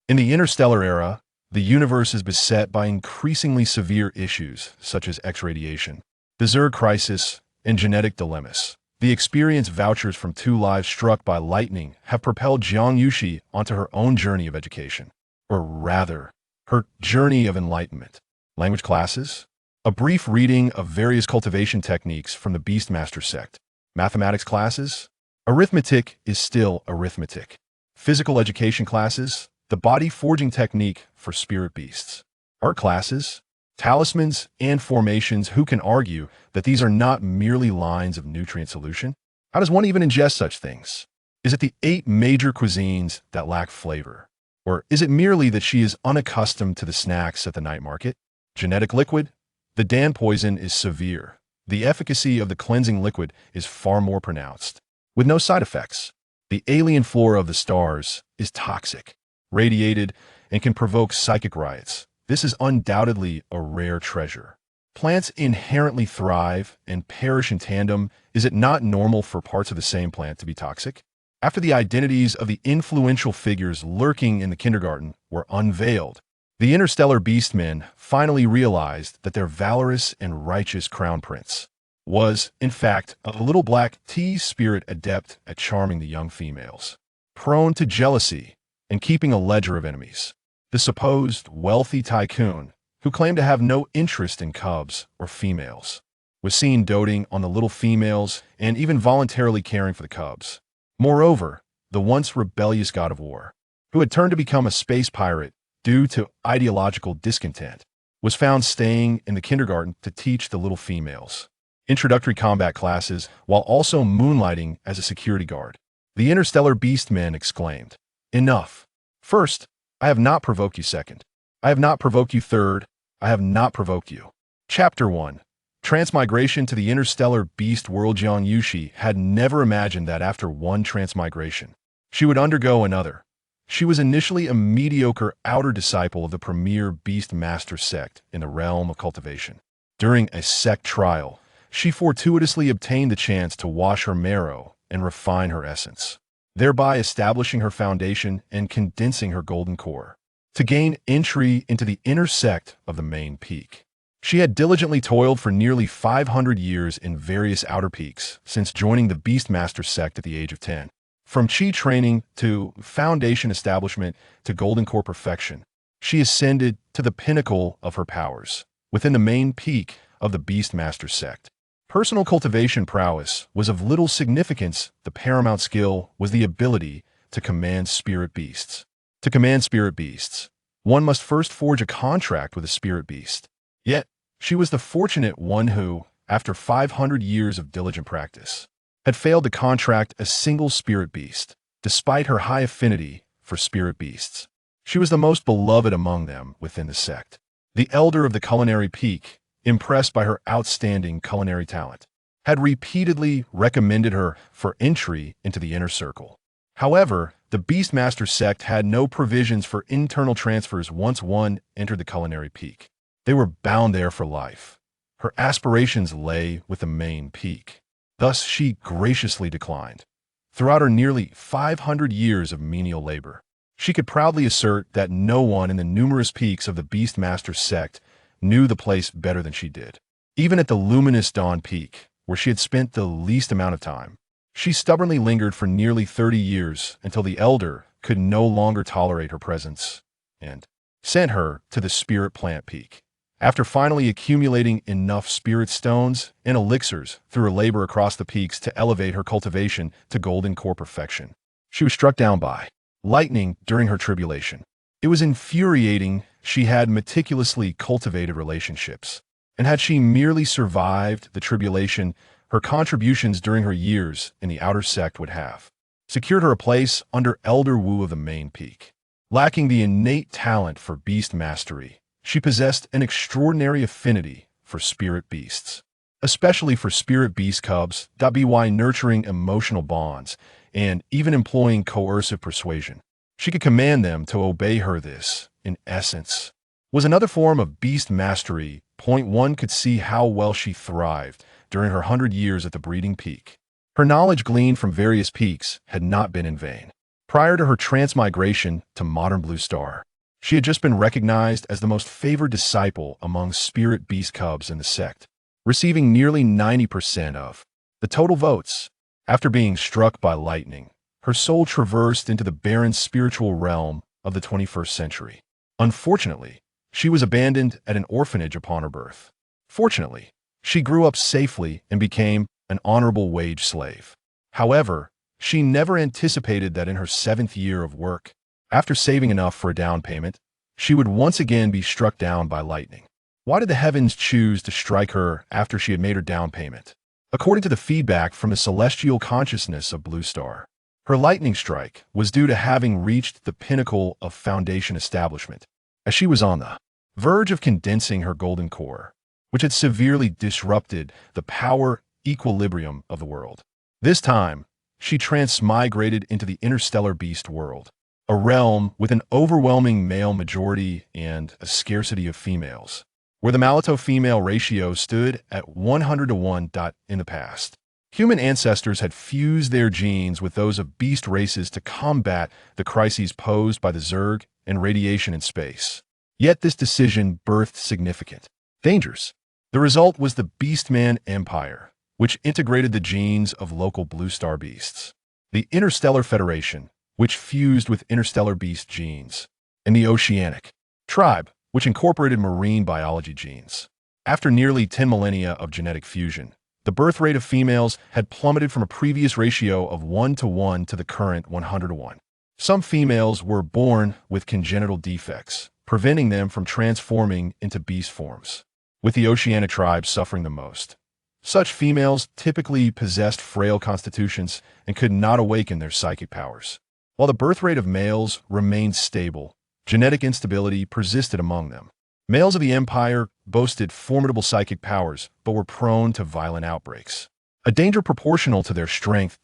In the interstellar era, the universe is beset by increasingly severe issues such as X-radiation, the Zerg crisis, and genetic dilemmas. The experience vouchers from two lives struck by lightning have propelled Jiang Yuxi onto her own journey of education, or rather, her journey of enlightenment. Language classes, a brief reading of various cultivation techniques from the Beast-Taming Sect. Mathematics classes, arithmetic is still arithmetic. Physical education classes, the body forging technique for spirit beasts. Art classes, talismans and formations. Who can argue that these are not merely lines of nutrient solution? How does one even ingest such things? Is it the 8 major cuisines that lack flavor? Or is it merely that she is unaccustomed to the snacks at the night market? Genetic liquid, the Dan poison is severe. The efficacy of the cleansing liquid is far more pronounced, with no side effects. The alien flora of the stars is toxic, radiated, and can provoke psychic riots. This is undoubtedly a rare treasure. Plants inherently thrive and perish in tandem. Is it not normal for parts of the same plant to be toxic? After the identities of the influential figures lurking in the kindergarten were unveiled, the interstellar beastmen finally realized that their valorous and righteous crown prince was, in fact, a little black tea spirit adept at charming the young females, prone to jealousy and keeping a ledger of enemies. The supposed wealthy tycoon, who claimed to have no interest in cubs or females, was seen doting on the little females and even voluntarily caring for the cubs. Moreover, the once rebellious god of war, who had turned to become a space pirate due to ideological discontent, was found staying in the kindergarten to teach the little females introductory combat classes while also moonlighting as a security guard. The interstellar beastmen exclaimed, "Enough. First, I have not provoked you. Second, I have not provoked you. Third, I have not provoked you." Chapter 1. Transmigration to the interstellar beast world. Jiang Yuxi had never imagined that after one transmigration, she would undergo another. She was initially a mediocre outer disciple of the premier Beast-Taming Sect in the realm of cultivation. During a sect trial, she fortuitously obtained the chance to wash her marrow and refine her essence, thereby establishing her foundation and condensing her golden core. To gain entry into the inner sect of the main peak, she had diligently toiled for nearly 500 years in various outer peaks since joining the Beast-Taming Sect at the age of 10. From chi training to foundation establishment to golden core perfection, she ascended to the pinnacle of her powers within the main peak of the Beast-Taming Sect. Personal cultivation prowess was of little significance. The paramount skill was the ability to command spirit beasts. To command spirit beasts, one must first forge a contract with a spirit beast. Yet, she was the fortunate one who, after 500 years of diligent practice, had failed to contract a single spirit beast, despite her high affinity for spirit beasts. She was the most beloved among them within the sect. The elder of the culinary peak, impressed by her outstanding culinary talent, had repeatedly recommended her for entry into the inner circle. However, the Beast-Taming Sect had no provisions for internal transfers once one entered the culinary peak. They were bound there for life. Her aspirations lay with the main peak. Thus, she graciously declined. Throughout her nearly 500 years of menial labor, she could proudly assert that no one in the numerous peaks of the Beast-Taming Sect knew the place better than she did. Even at the luminous Dawn Peak, where she had spent the least amount of time, she stubbornly lingered for nearly 30 years until the elder could no longer tolerate her presence and sent her to the Spirit Plant Peak. After finally accumulating enough spirit stones and elixirs through her labor across the peaks to elevate her cultivation to golden core perfection, she was struck down by lightning during her tribulation. It was infuriating. She had meticulously cultivated relationships, and had she merely survived the tribulation, her contributions during her years in the outer sect would have secured her a place under Elder Wu of the main peak. Lacking the innate talent for beast mastery, she possessed an extraordinary affinity for spirit beasts, especially for spirit beast cubs. By nurturing emotional bonds and even employing coercive persuasion, she could command them to obey her. This, in essence, was another form of beast mastery. Point one could see how well she thrived during her 100 years at the breeding peak. Her knowledge gleaned from various peaks had not been in vain. Prior to her transmigration to modern Blue Star, she had just been recognized as the most favored disciple among spirit beast cubs in the sect, receiving nearly 90% of the total votes. After being struck by lightning, her soul traversed into the barren spiritual realm of the 21st century. Unfortunately, she was abandoned at an orphanage upon her birth. Fortunately, she grew up safely and became an honorable wage slave. However, she never anticipated that in her 7th year of work, after saving enough for a down payment, she would once again be struck down by lightning. Why did the heavens choose to strike her after she had made her down payment? According to the feedback from the celestial consciousness of Blue Star, her lightning strike was due to having reached the pinnacle of Foundation establishment, as she was on the verge of condensing her golden core, which had severely disrupted the power equilibrium of the world. This time, she transmigrated into the interstellar beast world, a realm with an overwhelming male majority and a scarcity of females, where the male-to-female ratio stood at 100 to 1. In the past, human ancestors had fused their genes with those of beast races to combat the crises posed by the Zerg and radiation in space. Yet this decision birthed significant dangers. The result was the Beastman Empire, which integrated the genes of local Blue Star beasts, the Interstellar Federation, which fused with interstellar beast genes, and the Oceanic Tribe, which incorporated marine biology genes. After nearly 10 millennia of genetic fusion, the birth rate of females had plummeted from a previous ratio of 1 to 1 to the current 100 to 1. Some females were born with congenital defects, preventing them from transforming into beast forms, with the Oceanic Tribe suffering the most. Such females typically possessed frail constitutions and could not awaken their psychic powers. While the birth rate of males remained stable, genetic instability persisted among them. Males of the Empire boasted formidable psychic powers, but were prone to violent outbreaks, a danger proportional to their strength.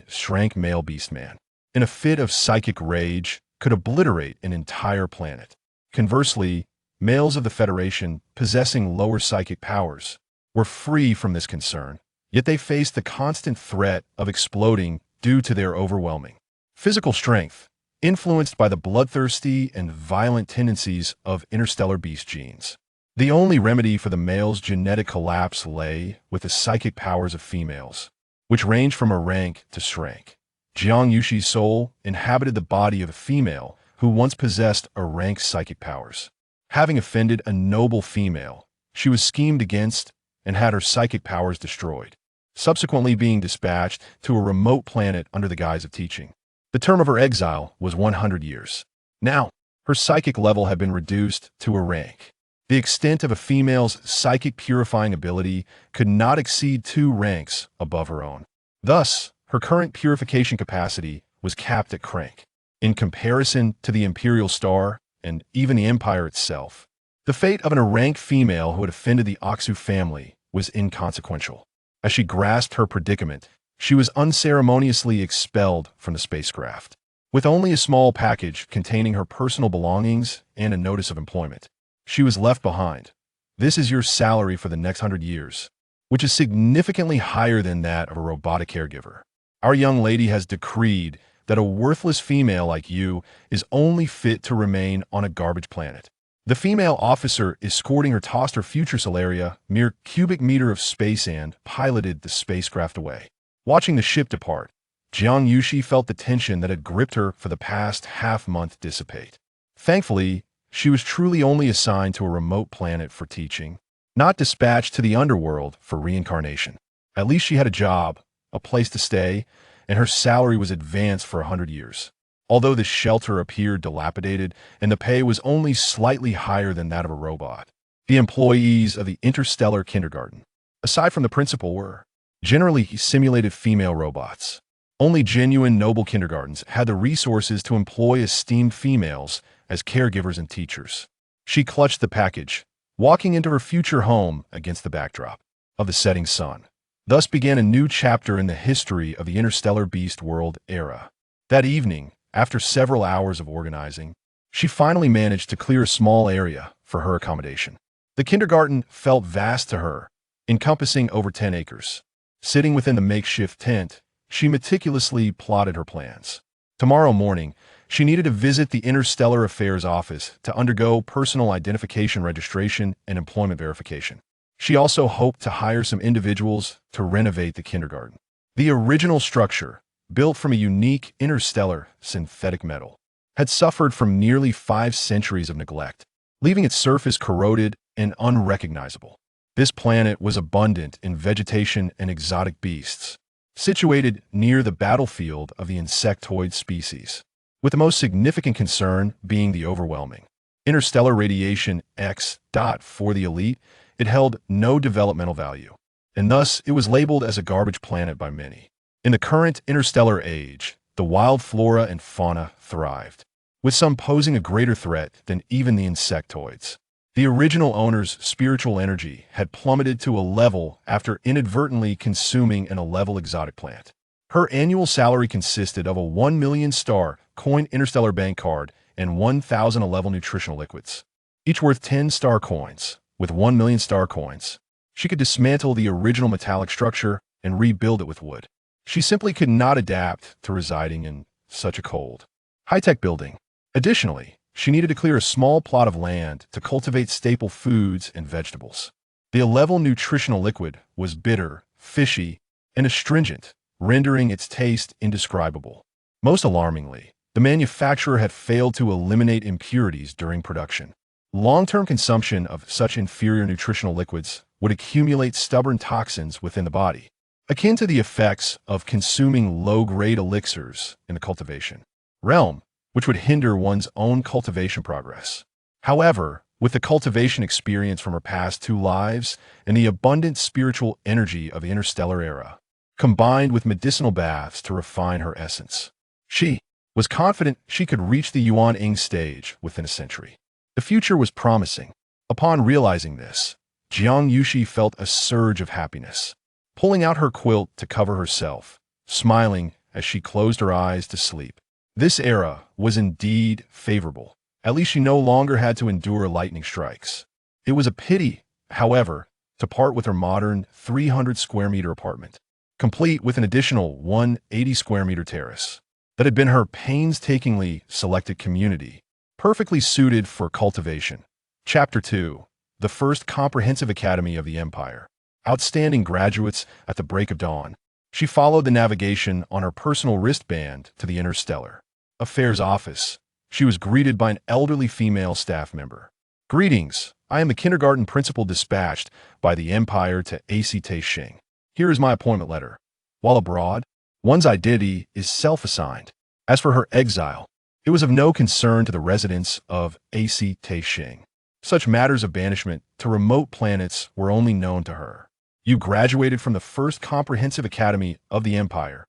Shrank male beastman, in a fit of psychic rage, could obliterate an entire planet. Conversely, males of the Federation, possessing lower psychic powers, were free from this concern, yet they faced the constant threat of exploding due to their overwhelming physical strength, influenced by the bloodthirsty and violent tendencies of interstellar beast genes. The only remedy for the male's genetic collapse lay with the psychic powers of females, which range from a rank to shrank. Jiang Yuxi's soul inhabited the body of a female who once possessed a rank's psychic powers. Having offended a noble female, she was schemed against and had her psychic powers destroyed, subsequently being dispatched to a remote planet under the guise of teaching. The term of her exile was 100 years. Now, her psychic level had been reduced to a rank. The extent of a female's psychic purifying ability could not exceed 2 ranks above her own. Thus, her current purification capacity was capped at crank. In comparison to the Imperial Star and even the Empire itself, the fate of an rank female who had offended the Oxu family was inconsequential. As she grasped her predicament, she was unceremoniously expelled from the spacecraft, with only a small package containing her personal belongings and a notice of employment. She was left behind. This is your salary for the next 100 years, which is significantly higher than that of a robotic caregiver. Our young lady has decreed that a worthless female like you is only fit to remain on a garbage planet. The female officer escorting her tossed her future Solaria, mere cubic meter of space, and piloted the spacecraft away. Watching the ship depart, Jiang Yuxi felt the tension that had gripped her for the past half-month dissipate. Thankfully, she was truly only assigned to a remote planet for teaching, not dispatched to the underworld for reincarnation. At least she had a job, a place to stay, and her salary was advanced for 100 years. Although the shelter appeared dilapidated and the pay was only slightly higher than that of a robot, the employees of the interstellar kindergarten, aside from the principal, were generally simulated female robots. Only genuine noble kindergartens had the resources to employ esteemed females as caregivers and teachers. She clutched the package, walking into her future home against the backdrop of the setting sun. Thus began a new chapter in the history of the interstellar beast world era. That evening, after several hours of organizing, she finally managed to clear a small area for her accommodation. The kindergarten felt vast to her, encompassing over 10 acres. Sitting within the makeshift tent, she meticulously plotted her plans. Tomorrow morning, she needed to visit the Interstellar Affairs office to undergo personal identification registration and employment verification. She also hoped to hire some individuals to renovate the kindergarten. The original structure, built from a unique interstellar synthetic metal, had suffered from nearly 5 centuries of neglect, leaving its surface corroded and unrecognizable. This planet was abundant in vegetation and exotic beasts, situated near the battlefield of the insectoid species, with the most significant concern being the overwhelming interstellar radiation X. For the elite, it held no developmental value, and thus it was labeled as a garbage planet by many. In the current interstellar age, the wild flora and fauna thrived, with some posing a greater threat than even the insectoids. The original owner's spiritual energy had plummeted to a level after inadvertently consuming an 11 exotic plant. Her annual salary consisted of a 1 million star coin interstellar bank card and 1,011 nutritional liquids, each worth 10 star coins. With 1 million star coins, she could dismantle the original metallic structure and rebuild it with wood. She simply could not adapt to residing in such a cold, high-tech building. Additionally, she needed to clear a small plot of land to cultivate staple foods and vegetables. The 11 nutritional liquid was bitter, fishy, and astringent, rendering its taste indescribable. Most alarmingly, the manufacturer had failed to eliminate impurities during production. Long-term consumption of such inferior nutritional liquids would accumulate stubborn toxins within the body, akin to the effects of consuming low-grade elixirs in the cultivation realm, which would hinder one's own cultivation progress. However, with the cultivation experience from her past 2 lives and the abundant spiritual energy of the interstellar era, combined with medicinal baths to refine her essence, she was confident she could reach the Yuan-Ing stage within a century. The future was promising. Upon realizing this, Jiang Yuxi felt a surge of happiness, pulling out her quilt to cover herself, smiling as she closed her eyes to sleep. This era was indeed favorable. At least she no longer had to endure lightning strikes. It was a pity, however, to part with her modern 300 square meter apartment, complete with an additional 180 square meter terrace, that had been her painstakingly selected community, perfectly suited for cultivation. Chapter 2. The First Comprehensive Academy of the Empire. Outstanding graduates at the break of dawn. She followed the navigation on her personal wristband to the Interstellar Affairs office. She was greeted by an elderly female staff member. "Greetings. I am the kindergarten principal dispatched by the Empire to AC Taixing. Here is my appointment letter. While abroad, one's identity is self-assigned. As for her exile, it was of no concern to the residents of AC Taixing. Such matters of banishment to remote planets were only known to her. You graduated from the First Comprehensive Academy of the Empire,"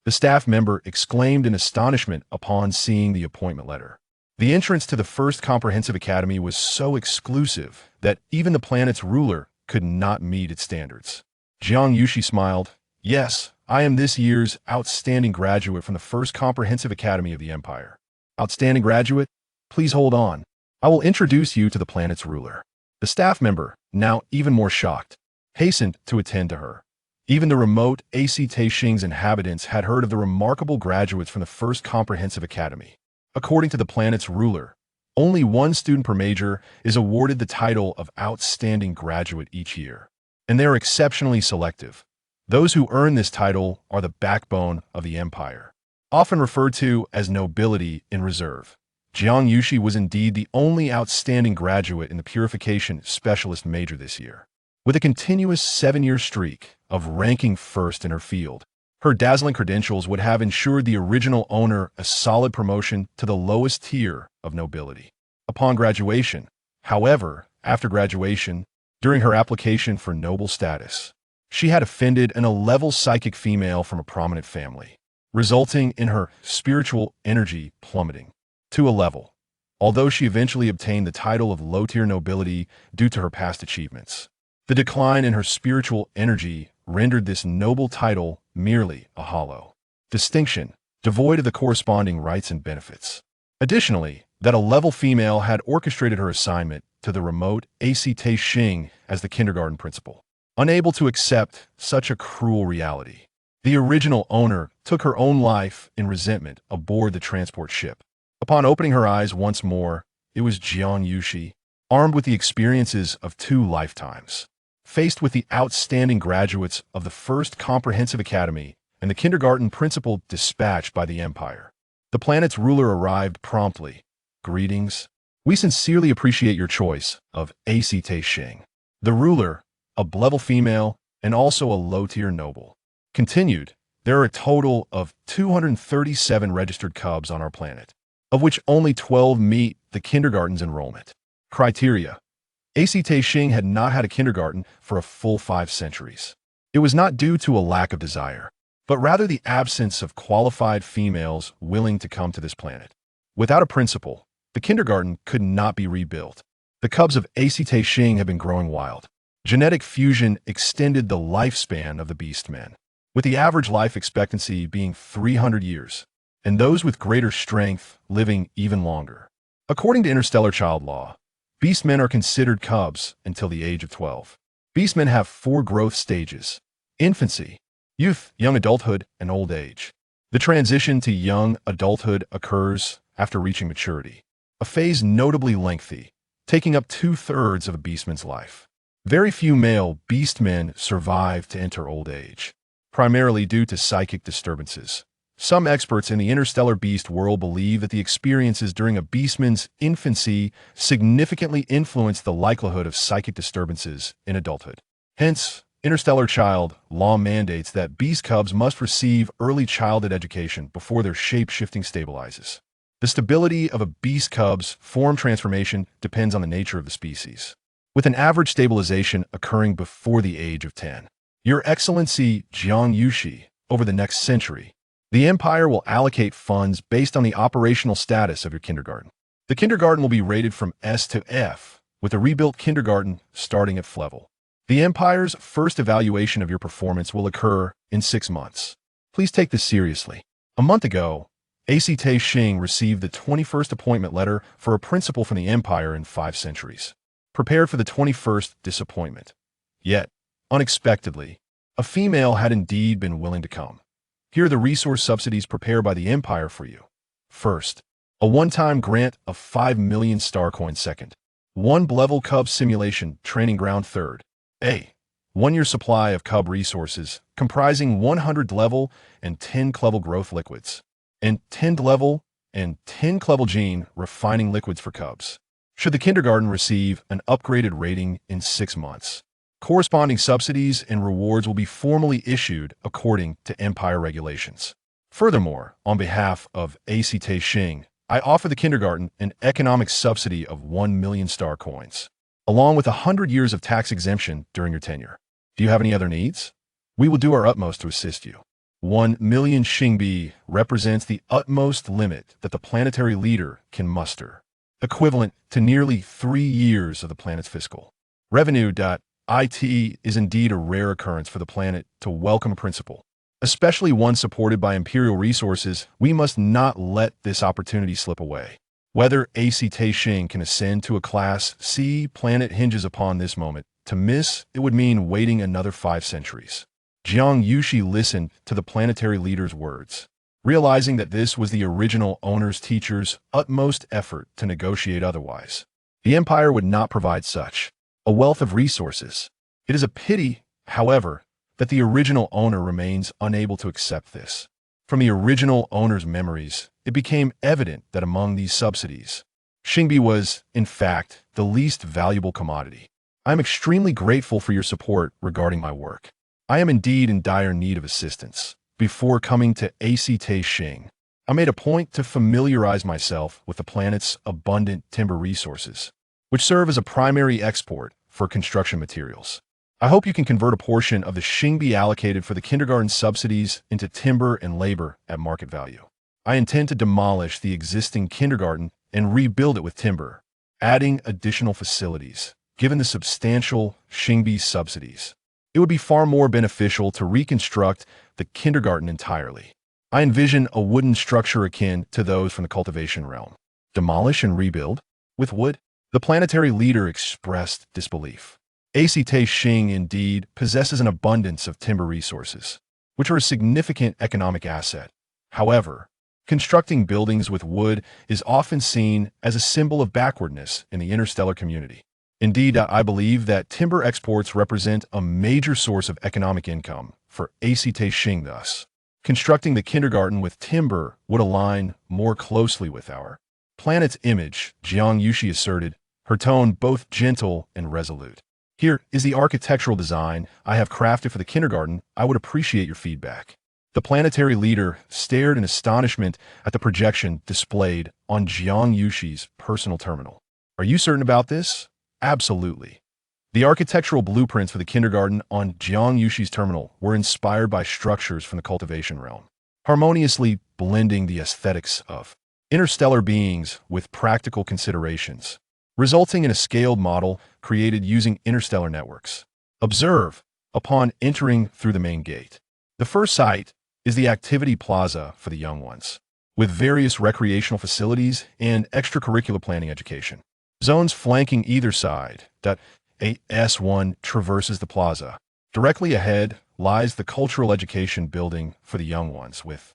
the staff member exclaimed in astonishment upon seeing the appointment letter. The entrance to the First Comprehensive Academy was so exclusive that even the planet's ruler could not meet its standards. Jiang Yuxi smiled. "Yes, I am this year's outstanding graduate from the First Comprehensive Academy of the Empire." "Outstanding graduate? Please hold on. I will introduce you to the planet's ruler." The staff member, now even more shocked, hastened to attend to her. Even the remote AC Taixing's inhabitants had heard of the remarkable graduates from the First Comprehensive Academy. According to the planet's ruler, only 1 student per major is awarded the title of Outstanding Graduate each year, and they are exceptionally selective. Those who earn this title are the backbone of the empire, often referred to as nobility in reserve. Jiang Yuxi was indeed the only outstanding graduate in the Purification Specialist major this year. With a continuous 7-year streak of ranking first in her field, her dazzling credentials would have ensured the original owner a solid promotion to the lowest tier of nobility. Upon graduation, however, after graduation, during her application for noble status, she had offended an 11 psychic female from a prominent family, resulting in her spiritual energy plummeting to a level, although she eventually obtained the title of low-tier nobility due to her past achievements. The decline in her spiritual energy rendered this noble title merely a hollow distinction, devoid of the corresponding rights and benefits. Additionally, that a level female had orchestrated her assignment to the remote AC Taixing as the kindergarten principal. Unable to accept such a cruel reality, the original owner took her own life in resentment aboard the transport ship. Upon opening her eyes once more, it was Jiang Yuxi, armed with the experiences of 2 lifetimes. Faced with the outstanding graduates of the First Comprehensive Academy and the kindergarten principal dispatched by the Empire, the planet's ruler arrived promptly. "Greetings. We sincerely appreciate your choice of Eight Shing." The ruler, a level female and also a low-tier noble, continued, "There are a total of 237 registered cubs on our planet, of which only 12 meet the kindergarten's enrollment criteria. Eight Shing had not had a kindergarten for a full 5 centuries. It was not due to a lack of desire, but rather the absence of qualified females willing to come to this planet. Without a principal, the kindergarten could not be rebuilt. The cubs of Eight Shing have been growing wild. Genetic fusion extended the lifespan of the beastmen, with the average life expectancy being 300 years, and those with greater strength living even longer. According to interstellar child law, beastmen are considered cubs until the age of 12. Beastmen have 4 growth stages: infancy, youth, young adulthood, and old age. The transition to young adulthood occurs after reaching maturity, a phase notably lengthy, taking up 2/3 of a beastman's life. Very few male beastmen survive to enter old age, primarily due to psychic disturbances. Some experts in the interstellar beast world believe that the experiences during a beastman's infancy significantly influence the likelihood of psychic disturbances in adulthood. Hence, interstellar child law mandates that beast cubs must receive early childhood education before their shape-shifting stabilizes. The stability of a beast cub's form transformation depends on the nature of the species, with an average stabilization occurring before the age of 10. Your Excellency Jiang Yuxi, over the next century, the Empire will allocate funds based on the operational status of your kindergarten. The kindergarten will be rated from S to F, with a rebuilt kindergarten starting at F level. The Empire's first evaluation of your performance will occur in 6 months. Please take this seriously. A month ago, Eight Shing received the 21st appointment letter for a principal from the Empire in 5 centuries. Prepared for the 21st disappointment. Yet, unexpectedly, a female had indeed been willing to come. Here are the resource subsidies prepared by the Empire for you. First, a one-time grant of 5 million star coins. Second, 1 level cub simulation training ground. Third, a 1-year supply of cub resources comprising 100 level and 10 level growth liquids, and 10 level and 10 level gene refining liquids for cubs. Should the kindergarten receive an upgraded rating in 6 months, corresponding subsidies and rewards will be formally issued according to Empire regulations. Furthermore, on behalf of Eight Shing, I offer the kindergarten an economic subsidy of 1 million star coins, along with 100 years of tax exemption during your tenure. Do you have any other needs? We will do our utmost to assist you. 1 million Xingbi represents the utmost limit that the planetary leader can muster, equivalent to nearly 3 years of the planet's fiscal revenue. It is indeed a rare occurrence for the planet to welcome a principal, especially one supported by imperial resources. We must not let this opportunity slip away. Whether Eight Shing can ascend to a Class C planet hinges upon this moment. To miss, it would mean waiting another 5 centuries. Jiang Yuxi listened to the planetary leader's words, realizing that this was the original owner's teacher's utmost effort to negotiate otherwise. The Empire would not provide such a wealth of resources. It is a pity, however, that the original owner remains unable to accept this. From the original owner's memories, it became evident that among these subsidies, Xingbi was, in fact, the least valuable commodity. I am extremely grateful for your support regarding my work. I am indeed in dire need of assistance. Before coming to Eight Shing, I made a point to familiarize myself with the planet's abundant timber resources, which serve as a primary export for construction materials. I hope you can convert a portion of the Xingbi allocated for the kindergarten subsidies into timber and labor at market value. I intend to demolish the existing kindergarten and rebuild it with timber, adding additional facilities. Given the substantial Xingbi subsidies, it would be far more beneficial to reconstruct the kindergarten entirely. I envision a wooden structure akin to those from the cultivation realm. Demolish and rebuild? With wood? The planetary leader expressed disbelief. Eight Shing indeed possesses an abundance of timber resources, which are a significant economic asset. However, constructing buildings with wood is often seen as a symbol of backwardness in the interstellar community. Indeed, I believe that timber exports represent a major source of economic income for Eight Xing thus. Constructing the kindergarten with timber would align more closely with our planet's image, Jiang Yuxi asserted, her tone both gentle and resolute. Here is the architectural design I have crafted for the kindergarten. I would appreciate your feedback. The planetary leader stared in astonishment at the projection displayed on Jiang Yuxi's personal terminal. Are you certain about this? Absolutely. The architectural blueprints for the kindergarten on Jiang Yuxi's terminal were inspired by structures from the cultivation realm, harmoniously blending the aesthetics of interstellar beings with practical considerations, resulting in a scaled model created using interstellar networks. Observe, upon entering through the main gate. The first site is the activity plaza for the young ones, with various recreational facilities and extracurricular planning education. Zones flanking either side. S1 traverses the plaza. Directly ahead lies the cultural education building for the young ones with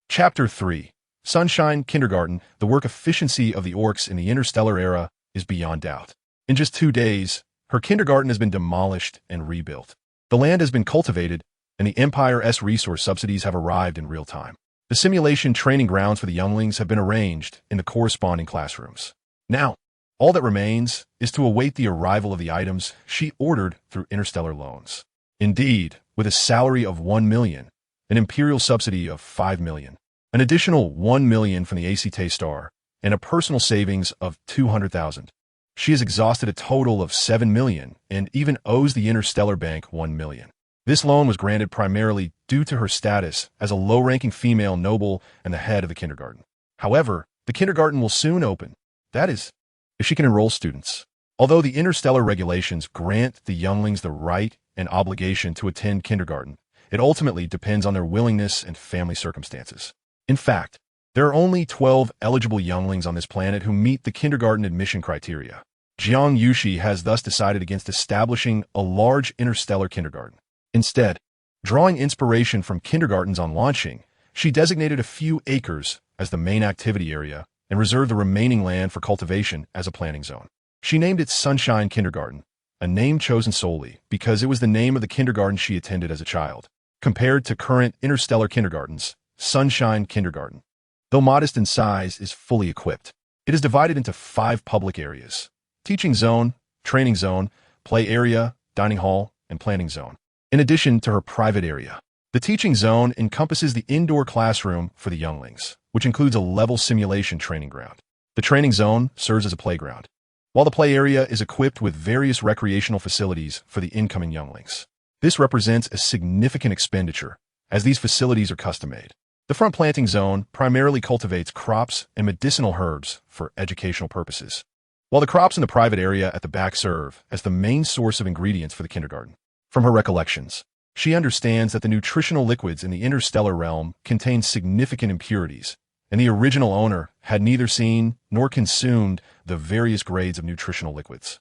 Chapter 3, Sunshine Kindergarten. The work efficiency of the orcs in the interstellar era is beyond doubt. In just 2 days, her kindergarten has been demolished and rebuilt. The land has been cultivated, and the Empire's resource subsidies have arrived in real time. The simulation training grounds for the younglings have been arranged in the corresponding classrooms. Now, all that remains is to await the arrival of the items she ordered through interstellar loans. Indeed, with a salary of 1 million, an imperial subsidy of 5 million, an additional 1 million from the ACT Star, and a personal savings of 200,000. She has exhausted a total of 7 million and even owes the Interstellar Bank 1 million. This loan was granted primarily due to her status as a low-ranking female noble and the head of the kindergarten. However, the kindergarten will soon open. That is, if she can enroll students. Although the interstellar regulations grant the younglings the right and obligation to attend kindergarten, it ultimately depends on their willingness and family circumstances. In fact, there are only 12 eligible younglings on this planet who meet the kindergarten admission criteria. Jiang Yuxi has thus decided against establishing a large interstellar kindergarten. Instead, drawing inspiration from kindergartens on launching, she designated a few acres as the main activity area and reserved the remaining land for cultivation as a planting zone. She named it Sunshine Kindergarten, a name chosen solely because it was the name of the kindergarten she attended as a child. Compared to current interstellar kindergartens, Sunshine Kindergarten, though modest in size, is fully equipped. It is divided into 5 public areas: teaching zone, training zone, play area, dining hall, and planting zone. In addition to her private area, the teaching zone encompasses the indoor classroom for the younglings, which includes a level simulation training ground. The training zone serves as a playground, while the play area is equipped with various recreational facilities for the incoming younglings. This represents a significant expenditure, as these facilities are custom-made. The front planting zone primarily cultivates crops and medicinal herbs for educational purposes, while the crops in the private area at the back serve as the main source of ingredients for the kindergarten. From her recollections, she understands that the nutritional liquids in the interstellar realm contain significant impurities, and the original owner had neither seen nor consumed the various grades of nutritional liquids,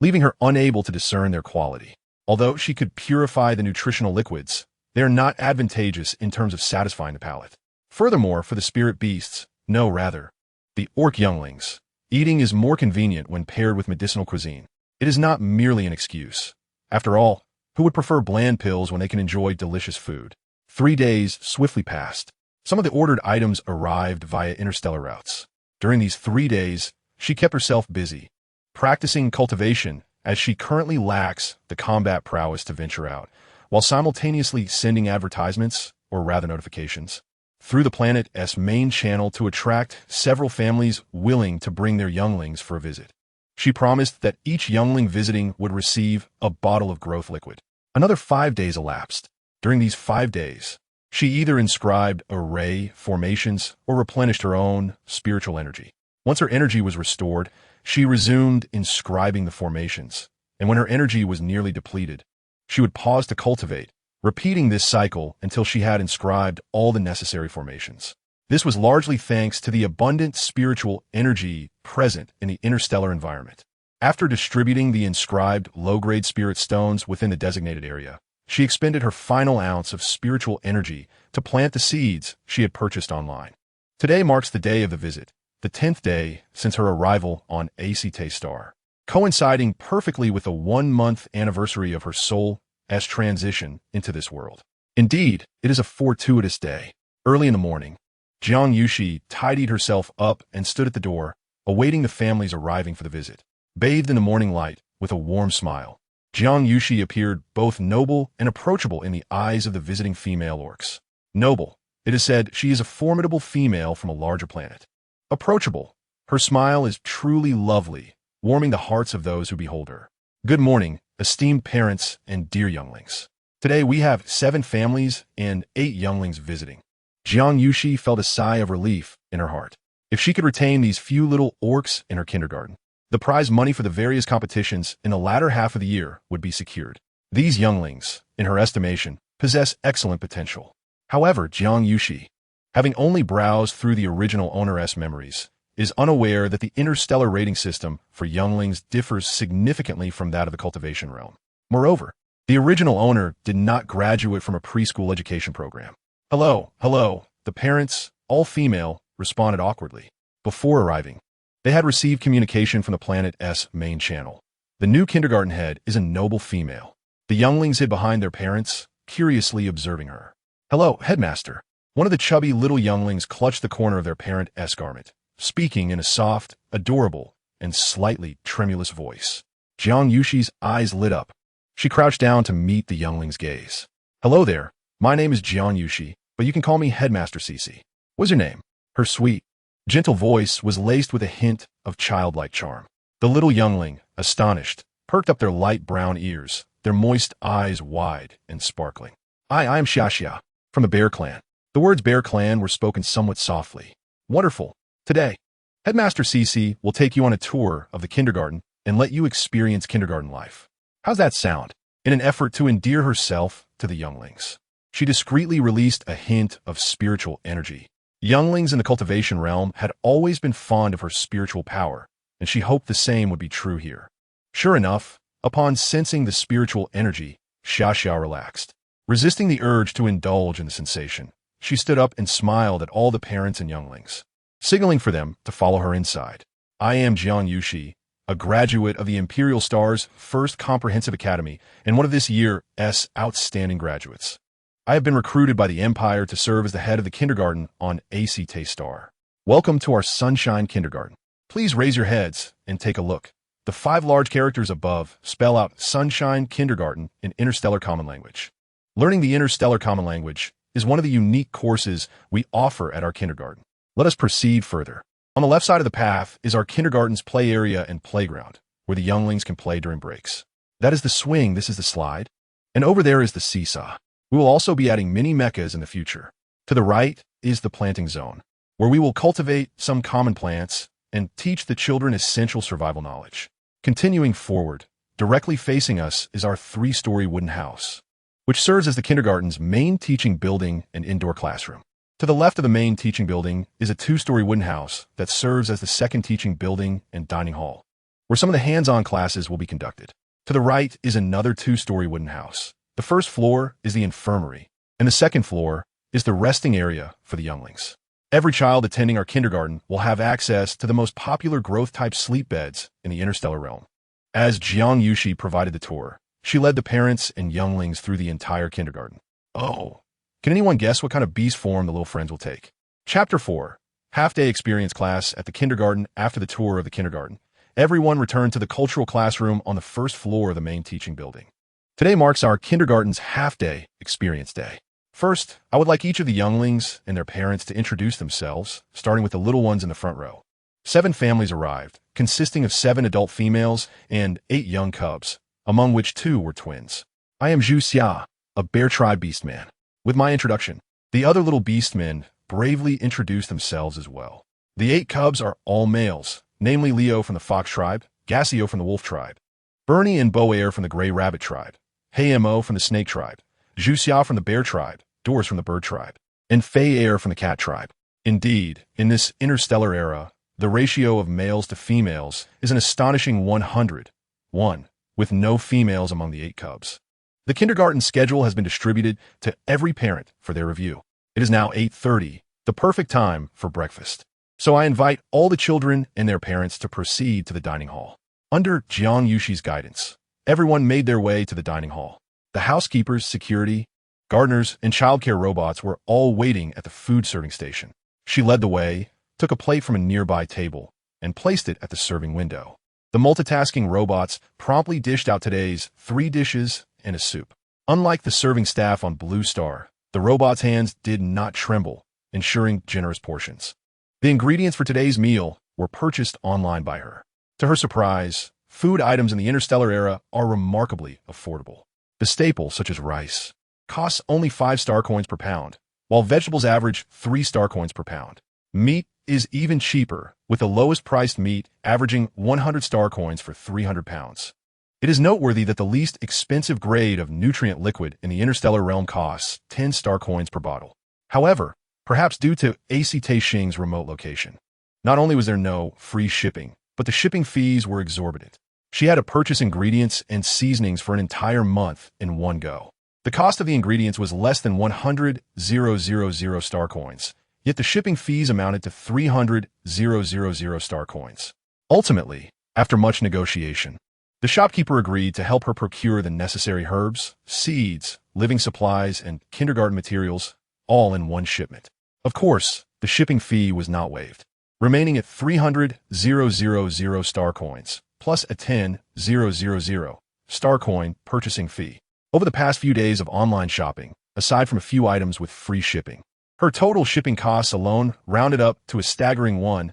leaving her unable to discern their quality. Although she could purify the nutritional liquids, they are not advantageous in terms of satisfying the palate. Furthermore, for the spirit beasts, the orc younglings, eating is more convenient when paired with medicinal cuisine. It is not merely an excuse. After all, who would prefer bland pills when they can enjoy delicious food? 3 days swiftly passed. Some of the ordered items arrived via interstellar routes. During these 3 days, she kept herself busy, practicing cultivation, as she currently lacks the combat prowess to venture out, while simultaneously sending advertisements, or rather notifications, through the planet's main channel to attract several families willing to bring their younglings for a visit. She promised that each youngling visiting would receive a bottle of growth liquid. Another 5 days elapsed. During these 5 days, she either inscribed array formations or replenished her own spiritual energy. Once her energy was restored, she resumed inscribing the formations, and when her energy was nearly depleted, she would pause to cultivate, repeating this cycle until she had inscribed all the necessary formations. This was largely thanks to the abundant spiritual energy present in the interstellar environment. After distributing the inscribed low-grade spirit stones within the designated area, She expended her final ounce of spiritual energy to plant the seeds she had purchased online. Today marks the day of the visit, the 10th day since her arrival on Eight Star, coinciding perfectly with the 1-month anniversary of her soul's transition into this world. Indeed, it is a fortuitous day. Early in the morning, Jiang Yuxi tidied herself up and stood at the door, awaiting the families arriving for the visit. Bathed in the morning light, with a warm smile, Jiang Yuxi appeared both noble and approachable in the eyes of the visiting female orcs. Noble, it is said she is a formidable female from a larger planet. Approachable, her smile is truly lovely, warming the hearts of those who behold her. Good morning, esteemed parents and dear younglings. Today we have 7 families and 8 younglings visiting. Jiang Yuxi felt a sigh of relief in her heart. If she could retain these few little orcs in her kindergarten, the prize money for the various competitions in the latter half of the year would be secured. These younglings, in her estimation, possess excellent potential. However, Jiang Yuxi, having only browsed through the original owner's memories, is unaware that the interstellar rating system for younglings differs significantly from that of the cultivation realm. Moreover, the original owner did not graduate from a preschool education program. Hello, the parents, all female, responded awkwardly. Before arriving, they had received communication from the planet's main channel. The new kindergarten head is a noble female. The younglings hid behind their parents, curiously observing her. Hello, headmaster. One of the chubby little younglings clutched the corner of their parent's garment, speaking in a soft, adorable, and slightly tremulous voice. Jiang Yuxi's eyes lit up. She crouched down to meet the youngling's gaze. Hello there, my name is Jiang Yuxi, but you can call me Headmaster Cici. What's your name? Her sweet, gentle voice was laced with a hint of childlike charm. The little youngling, astonished, perked up their light brown ears, their moist eyes wide and sparkling. I am Xia from the Bear Clan. The words Bear Clan were spoken somewhat softly. Wonderful. Today, Headmaster Cici will take you on a tour of the kindergarten and let you experience kindergarten life. How's that sound? In an effort to endear herself to the younglings, she discreetly released a hint of spiritual energy. Younglings in the cultivation realm had always been fond of her spiritual power, and she hoped the same would be true here. Sure enough, upon sensing the spiritual energy, Xia relaxed. Resisting the urge to indulge in the sensation, she stood up and smiled at all the parents and younglings, signaling for them to follow her inside. I am Jiang Yuxi, a graduate of the Imperial Star's first comprehensive academy and one of this year's outstanding graduates. I have been recruited by the Empire to serve as the head of the kindergarten on Eight Star. Welcome to our Sunshine Kindergarten. Please raise your heads and take a look. The 5 large characters above spell out Sunshine Kindergarten in Interstellar Common Language. Learning the Interstellar Common Language is one of the unique courses we offer at our kindergarten. Let us proceed further. On the left side of the path is our kindergarten's play area and playground, where the younglings can play during breaks. That is the swing, this is the slide, and over there is the seesaw. We will also be adding mini mechas in the future. To the right is the planting zone, where we will cultivate some common plants and teach the children essential survival knowledge. Continuing forward, directly facing us is our 3-story wooden house, which serves as the kindergarten's main teaching building and indoor classroom. To the left of the main teaching building is a 2-story wooden house that serves as the second teaching building and dining hall, where some of the hands-on classes will be conducted. To the right is another 2-story wooden house. The first floor is the infirmary, and the second floor is the resting area for the younglings. Every child attending our kindergarten will have access to the most popular growth-type sleep beds in the interstellar realm. As Jiang Yuxi provided the tour, she led the parents and younglings through the entire kindergarten. Oh, can anyone guess what kind of beast form the little friends will take? Chapter 4, Half-Day Experience Class at the Kindergarten. After the tour of the kindergarten, everyone returned to the cultural classroom on the first floor of the main teaching building. Today marks our kindergarten's half-day experience day. First, I would like each of the younglings and their parents to introduce themselves, starting with the little ones in the front row. 7 families arrived, consisting of 7 adult females and 8 young cubs, among which 2 were twins. I am Zhu Xia, a bear tribe beastman. With my introduction, the other little beastmen bravely introduced themselves as well. The 8 cubs are all males, namely Leo from the fox tribe, Gassio from the wolf tribe, Bernie and Boair from the gray rabbit tribe, Mo from the snake tribe, Zhu Xia from the bear tribe, Doors from the bird tribe, and Fei Air from the cat tribe. Indeed, in this interstellar era, the ratio of males to females is an astonishing 101, with no females among the 8 cubs. The kindergarten schedule has been distributed to every parent for their review. It is now 8:30, the perfect time for breakfast. So I invite all the children and their parents to proceed to the dining hall. Under Jiang Yuxi's guidance, everyone made their way to the dining hall. The housekeepers, security, gardeners, and childcare robots were all waiting at the food serving station. She led the way, took a plate from a nearby table, and placed it at the serving window. The multitasking robots promptly dished out today's 3 dishes and a soup. Unlike the serving staff on Blue Star, the robots' hands did not tremble, ensuring generous portions. The ingredients for today's meal were purchased online by her. To her surprise, food items in the Interstellar era are remarkably affordable. The staples, such as rice, costs only 5 star coins per pound, while vegetables average 3 star coins per pound. Meat is even cheaper, with the lowest priced meat averaging 100 star coins for 300 pounds. It is noteworthy that the least expensive grade of nutrient liquid in the interstellar realm costs 10 star coins per bottle. However, perhaps due to Eight Great remote location, not only was there no free shipping, but the shipping fees were exorbitant. She had to purchase ingredients and seasonings for an entire month in one go. The cost of the ingredients was less than 100,000 star coins, yet the shipping fees amounted to 300,000 star coins. Ultimately, after much negotiation, the shopkeeper agreed to help her procure the necessary herbs, seeds, living supplies, and kindergarten materials, all in one shipment. Of course, the shipping fee was not waived, remaining at 300,000 star coins, plus a 10,000 star coin purchasing fee. Over the past few days of online shopping, aside from a few items with free shipping, her total shipping costs alone rounded up to a staggering 1,000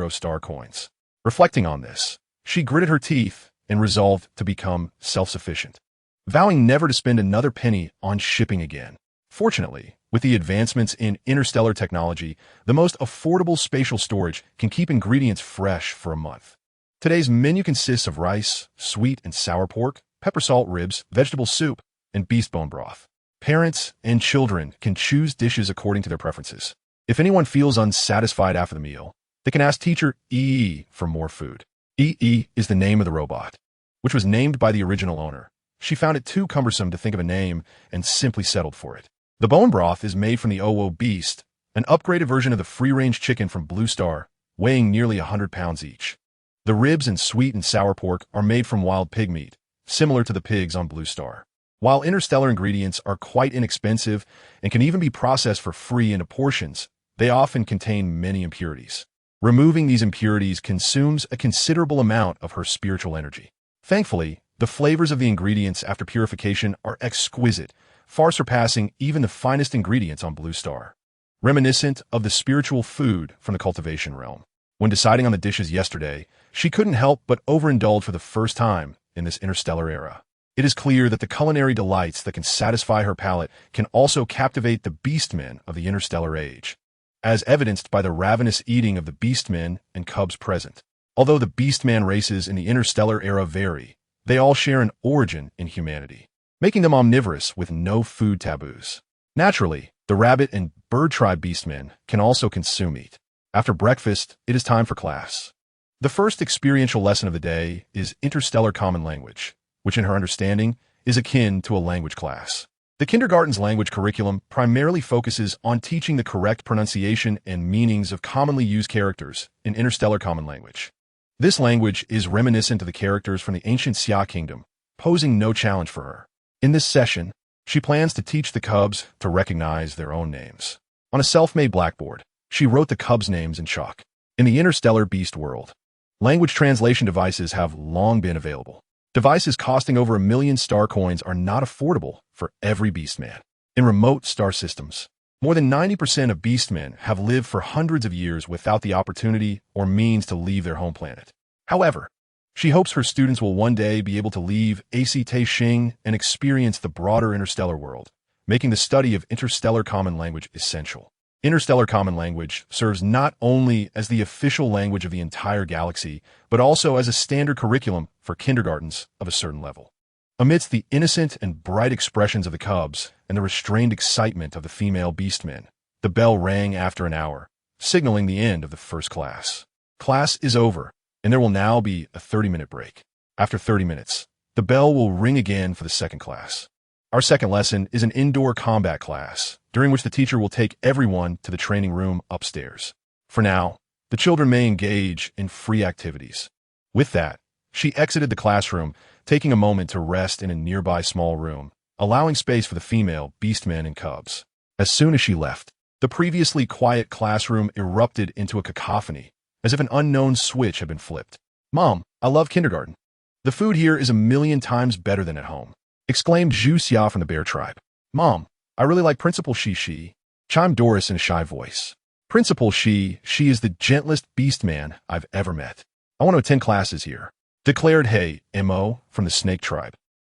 star coins. Reflecting on this, she gritted her teeth and resolved to become self-sufficient, vowing never to spend another penny on shipping again. Fortunately, with the advancements in interstellar technology, the most affordable spatial storage can keep ingredients fresh for a month. Today's menu consists of rice, sweet and sour pork, pepper salt ribs, vegetable soup, and beast bone broth. Parents and children can choose dishes according to their preferences. If anyone feels unsatisfied after the meal, they can ask teacher EE for more food. EE is the name of the robot, which was named by the original owner. She found it too cumbersome to think of a name and simply settled for it. The bone broth is made from the Owo Beast, an upgraded version of the free-range chicken from Blue Star, weighing nearly 100 pounds each. The ribs and sweet and sour pork are made from wild pig meat, similar to the pigs on Blue Star. While interstellar ingredients are quite inexpensive and can even be processed for free into portions, they often contain many impurities. Removing these impurities consumes a considerable amount of her spiritual energy. Thankfully, the flavors of the ingredients after purification are exquisite, far surpassing even the finest ingredients on Blue Star. Reminiscent of the spiritual food from the cultivation realm. When deciding on the dishes yesterday, she couldn't help but overindulge for the first time in this interstellar era. It is clear that the culinary delights that can satisfy her palate can also captivate the beastmen of the Interstellar Age, as evidenced by the ravenous eating of the beastmen and cubs present. Although the beastman races in the Interstellar era vary, they all share an origin in humanity, making them omnivorous with no food taboos. Naturally, the rabbit and bird tribe beastmen can also consume meat. After breakfast, it is time for class. The first experiential lesson of the day is Interstellar Common Language, which in her understanding is akin to a language class. The kindergarten's language curriculum primarily focuses on teaching the correct pronunciation and meanings of commonly used characters in Interstellar Common Language. This language is reminiscent of the characters from the ancient Xia Kingdom, posing no challenge for her. In this session, she plans to teach the cubs to recognize their own names. On a self-made blackboard, she wrote the cubs' names in chalk. In the interstellar beast world, language translation devices have long been available. Devices costing over 1 million star coins are not affordable for every beastman. In remote star systems, more than 90% of beastmen have lived for hundreds of years without the opportunity or means to leave their home planet. However, she hopes her students will one day be able to leave Xing and experience the broader interstellar world, making the study of Interstellar Common Language essential. Interstellar Common Language serves not only as the official language of the entire galaxy, but also as a standard curriculum for kindergartens of a certain level. Amidst the innocent and bright expressions of the cubs and the restrained excitement of the female beastmen, the bell rang after an hour, signaling the end of the first class. Class is over, and there will now be a 30-minute break. After 30 minutes, the bell will ring again for the second class. Our second lesson is an indoor combat class, during which the teacher will take everyone to the training room upstairs. For now, the children may engage in free activities. With that, she exited the classroom, taking a moment to rest in a nearby small room, allowing space for the female beastmen and cubs. As soon as she left, the previously quiet classroom erupted into a cacophony, as if an unknown switch had been flipped. "Mom, I love kindergarten. The food here is 1,000,000 times better than at home," exclaimed Zhu Xia from the bear tribe. "Mom, I really like Principal Shi," chimed Doris in a shy voice. "Principal Shi is the gentlest beastman I've ever met. I want to attend classes here," declared He Mo from the snake tribe,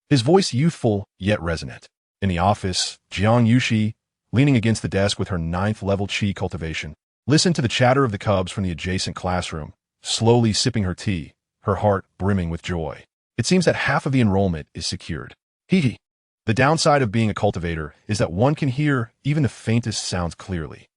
his voice youthful yet resonant. In the office, Jiang Yuxi, leaning against the desk with her 9th level Qi cultivation, listened to the chatter of the cubs from the adjacent classroom, slowly sipping her tea, her heart brimming with joy. It seems that half of the enrollment is secured. Hee. The downside of being a cultivator is that one can hear even the faintest sounds clearly.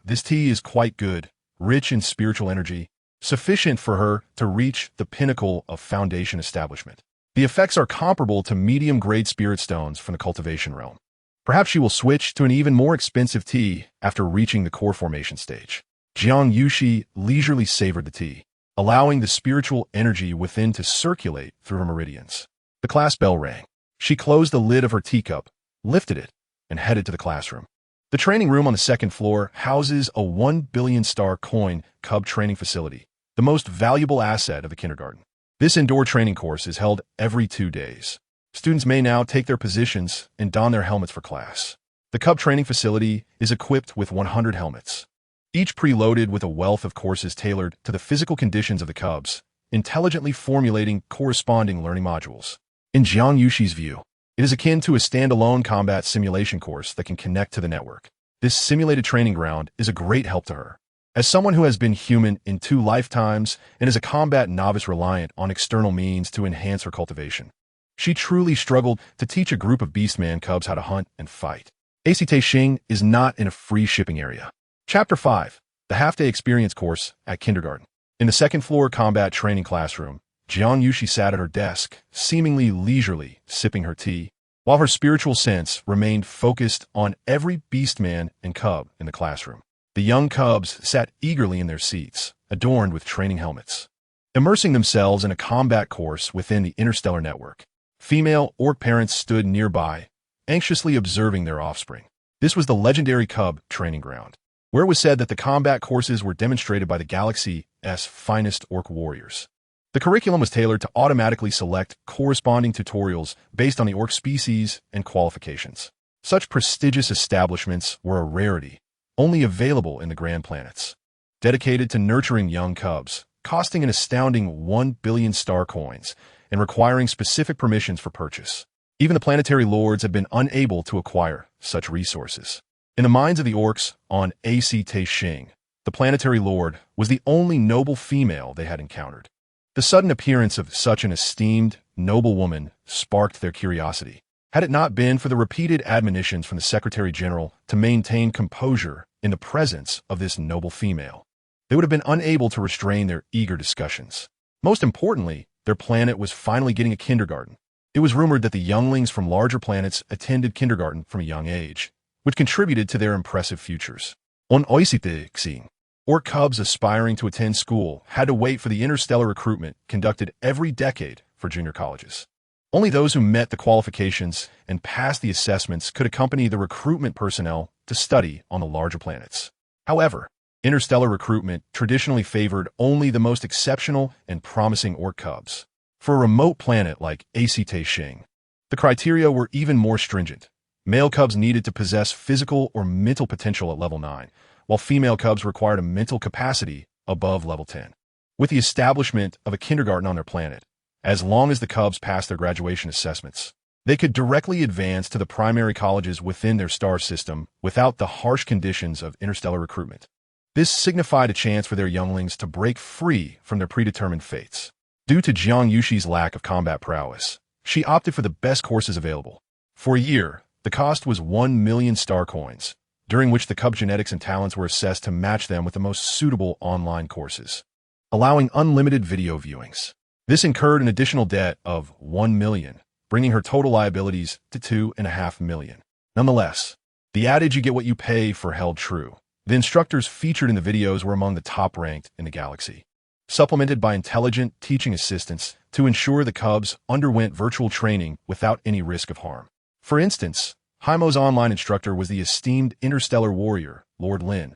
This tea is quite good, rich in spiritual energy, sufficient for her to reach the pinnacle of foundation establishment. The effects are comparable to medium-grade spirit stones from the cultivation realm. Perhaps she will switch to an even more expensive tea after reaching the core formation stage. Jiang Yuxi leisurely savored the tea, allowing the spiritual energy within to circulate through her meridians. The class bell rang. She closed the lid of her teacup, lifted it, and headed to the classroom. The training room on the second floor houses a 1 billion-star coin cub training facility, the most valuable asset of the kindergarten. This indoor training course is held every 2 days. Students may now take their positions and don their helmets for class. The cub training facility is equipped with 100 helmets, each preloaded with a wealth of courses tailored to the physical conditions of the cubs, intelligently formulating corresponding learning modules. In Jiang Yuxi's view, it is akin to a standalone combat simulation course that can connect to the network. This simulated training ground is a great help to her. As someone who has been human in 2 lifetimes and is a combat novice reliant on external means to enhance her cultivation, she truly struggled to teach a group of beastman cubs how to hunt and fight. Cultivation is not in a free shipping area. Chapter 5, the half-day experience course at kindergarten. In the second floor combat training classroom, Jiang Yuxi sat at her desk, seemingly leisurely sipping her tea, while her spiritual sense remained focused on every beastman and cub in the classroom. The young cubs sat eagerly in their seats, adorned with training helmets, immersing themselves in a combat course within the Interstellar Network. Female orc parents stood nearby, anxiously observing their offspring. This was the legendary cub training ground, where it was said that the combat courses were demonstrated by the galaxy's finest orc warriors. The curriculum was tailored to automatically select corresponding tutorials based on the orc species and qualifications. Such prestigious establishments were a rarity, only available in the Grand Planets. Dedicated to nurturing young cubs, costing an astounding 1 billion star coins, and requiring specific permissions for purchase. Even the planetary lords had been unable to acquire such resources. In the minds of the orcs on Cultivation, the planetary lord was the only noble female they had encountered. The sudden appearance of such an esteemed, noble woman sparked their curiosity. Had it not been for the repeated admonitions from the Secretary General to maintain composure in the presence of this noble female, they would have been unable to restrain their eager discussions. Most importantly, their planet was finally getting a kindergarten. It was rumored that the younglings from larger planets attended kindergarten from a young age, which contributed to their impressive futures. On Cultivation, orc cubs aspiring to attend school had to wait for the interstellar recruitment conducted every decade for junior colleges. Only those who met the qualifications and passed the assessments could accompany the recruitment personnel to study on the larger planets. However, interstellar recruitment traditionally favored only the most exceptional and promising orc cubs. For a remote planet like Cultivation, the criteria were even more stringent. Male cubs needed to possess physical or mental potential at level 9, while female cubs required a mental capacity above level 10. With the establishment of a kindergarten on their planet, as long as the cubs passed their graduation assessments, they could directly advance to the primary colleges within their star system without the harsh conditions of interstellar recruitment. This signified a chance for their younglings to break free from their predetermined fates. Due to Jiang Yuxi's lack of combat prowess, she opted for the best courses available. For a year, the cost was 1 million star coins, during which the cub genetics and talents were assessed to match them with the most suitable online courses, allowing unlimited video viewings. This incurred an additional debt of 1 million, bringing her total liabilities to 2.5 million. Nonetheless, the adage "you get what you pay for" held true. The instructors featured in the videos were among the top-ranked in the galaxy, supplemented by intelligent teaching assistants to ensure the cubs underwent virtual training without any risk of harm. For instance, Haimo's online instructor was the esteemed interstellar warrior, Lord Lin.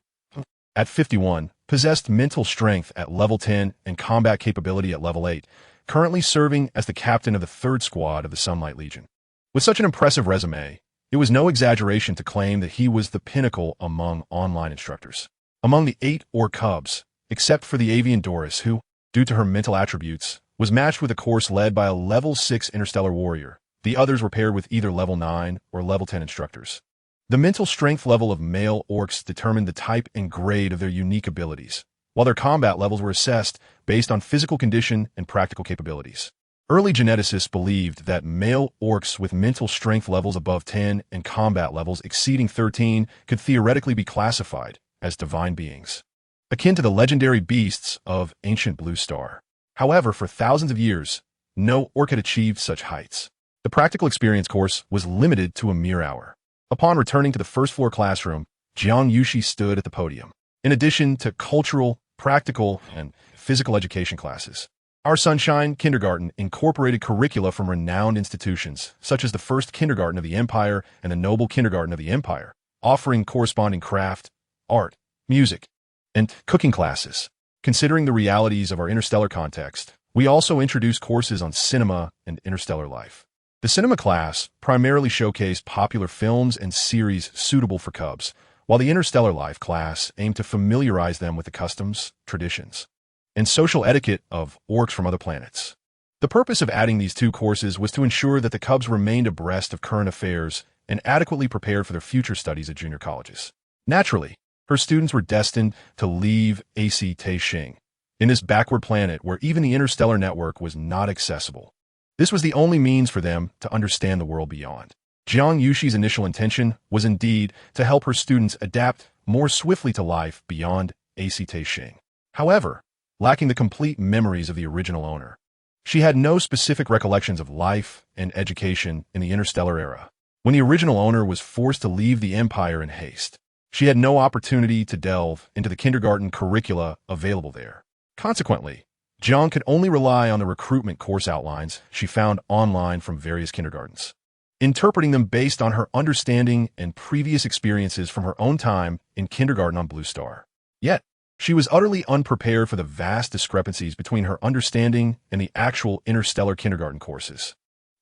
At 51, possessed mental strength at level 10 and combat capability at level 8, currently serving as the captain of the 3rd Squad of the Sunlight Legion. With such an impressive resume, it was no exaggeration to claim that he was the pinnacle among online instructors. Among the 8 cubs, except for the avian Doris, who, due to her mental attributes, was matched with a course led by a level 6 interstellar warrior, the others were paired with either level 9 or level 10 instructors. The mental strength level of male orcs determined the type and grade of their unique abilities, while their combat levels were assessed based on physical condition and practical capabilities. Early geneticists believed that male orcs with mental strength levels above 10 and combat levels exceeding 13 could theoretically be classified as divine beings, akin to the legendary beasts of ancient Blue Star. However, for thousands of years, no orc had achieved such heights. The practical experience course was limited to a mere hour. Upon returning to the first-floor classroom, Jiang Yuxi stood at the podium. In addition to cultural, practical, and physical education classes, our Sunshine Kindergarten incorporated curricula from renowned institutions, such as the First Kindergarten of the Empire and the Noble Kindergarten of the Empire, offering corresponding craft, art, music, and cooking classes. Considering the realities of our interstellar context, we also introduced courses on cinema and interstellar life. The cinema class primarily showcased popular films and series suitable for cubs, while the interstellar life class aimed to familiarize them with the customs, traditions, and social etiquette of orcs from other planets. The purpose of adding these 2 courses was to ensure that the cubs remained abreast of current affairs and adequately prepared for their future studies at junior colleges. Naturally, her students were destined to leave AC Taixing, in this backward planet where even the interstellar network was not accessible. This was the only means for them to understand the world beyond. Jiang Yuxi's initial intention was indeed to help her students adapt more swiftly to life beyond AC Taixing. However, lacking the complete memories of the original owner, she had no specific recollections of life and education in the interstellar era. When the original owner was forced to leave the Empire in haste, she had no opportunity to delve into the kindergarten curricula available there. Consequently, Jiang could only rely on the recruitment course outlines she found online from various kindergartens, interpreting them based on her understanding and previous experiences from her own time in kindergarten on Blue Star. Yet, she was utterly unprepared for the vast discrepancies between her understanding and the actual interstellar kindergarten courses.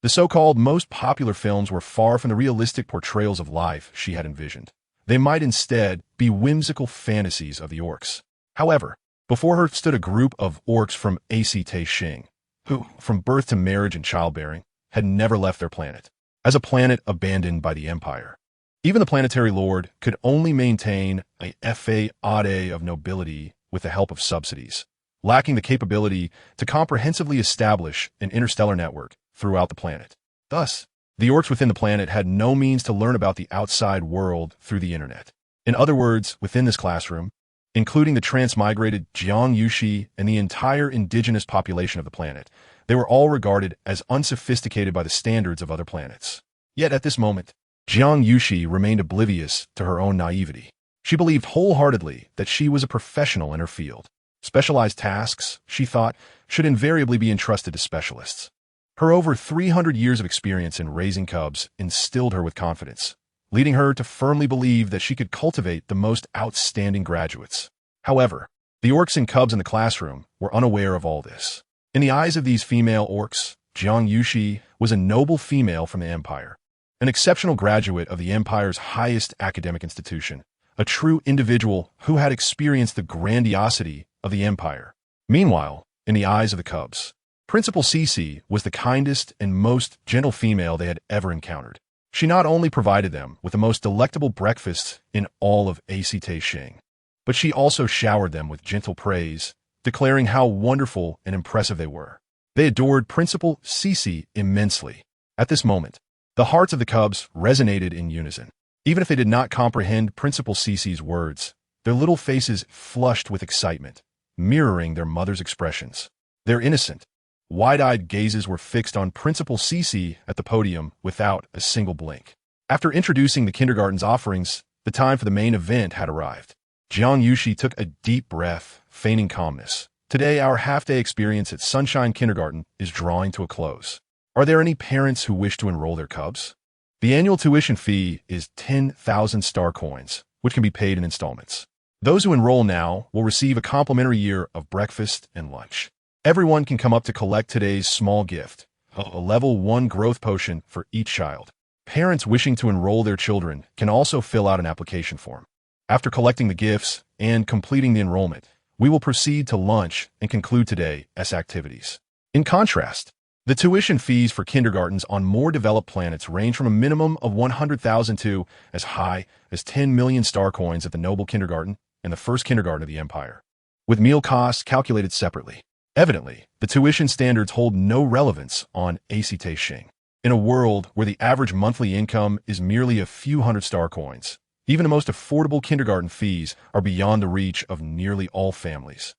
The so-called most popular films were far from the realistic portrayals of life she had envisioned. They might instead be whimsical fantasies of the orcs. However, before her stood a group of orcs from AC Taixing, who, from birth to marriage and childbearing, had never left their planet, as a planet abandoned by the Empire. Even the planetary lord could only maintain a fade of nobility with the help of subsidies, lacking the capability to comprehensively establish an interstellar network throughout the planet. Thus, the orcs within the planet had no means to learn about the outside world through the internet. In other words, within this classroom, including the transmigrated Jiang Yuxi and the entire indigenous population of the planet, they were all regarded as unsophisticated by the standards of other planets. Yet at this moment, Jiang Yuxi remained oblivious to her own naivety. She believed wholeheartedly that she was a professional in her field. Specialized tasks, she thought, should invariably be entrusted to specialists. Her over 300 years of experience in raising cubs instilled her with confidence, leading her to firmly believe that she could cultivate the most outstanding graduates. However, the orcs and cubs in the classroom were unaware of all this. In the eyes of these female orcs, Jiang Yuxi was a noble female from the Empire, an exceptional graduate of the Empire's highest academic institution, a true individual who had experienced the grandiosity of the Empire. Meanwhile, in the eyes of the cubs, Principal Cece was the kindest and most gentle female they had ever encountered. She not only provided them with the most delectable breakfasts in all of AC Taixing, but she also showered them with gentle praise, declaring how wonderful and impressive they were. They adored Principal Cece immensely. At this moment, the hearts of the cubs resonated in unison. Even if they did not comprehend Principal Cece's words, their little faces flushed with excitement, mirroring their mother's expressions. Their innocent, Wide-eyed gazes were fixed on Principal Cece at the podium without a single blink. After introducing the kindergarten's offerings, the time for the main event had arrived. Jiang Yuxi took a deep breath, feigning calmness. Today, our half-day experience at Sunshine Kindergarten is drawing to a close. Are there any parents who wish to enroll their cubs? The annual tuition fee is 10,000 star coins, which can be paid in installments. Those who enroll now will receive a complimentary year of breakfast and lunch. Everyone can come up to collect today's small gift, a level 1 growth potion for each child. Parents wishing to enroll their children can also fill out an application form. After collecting the gifts and completing the enrollment, we will proceed to lunch and conclude today's activities. In contrast, the tuition fees for kindergartens on more developed planets range from a minimum of 100,000 to as high as 10 million star coins at the Noble Kindergarten and the first kindergarten of the Empire, with meal costs calculated separately. Evidently, the tuition standards hold no relevance on Eight Great. In a world where the average monthly income is merely a few hundred star coins, even the most affordable kindergarten fees are beyond the reach of nearly all families,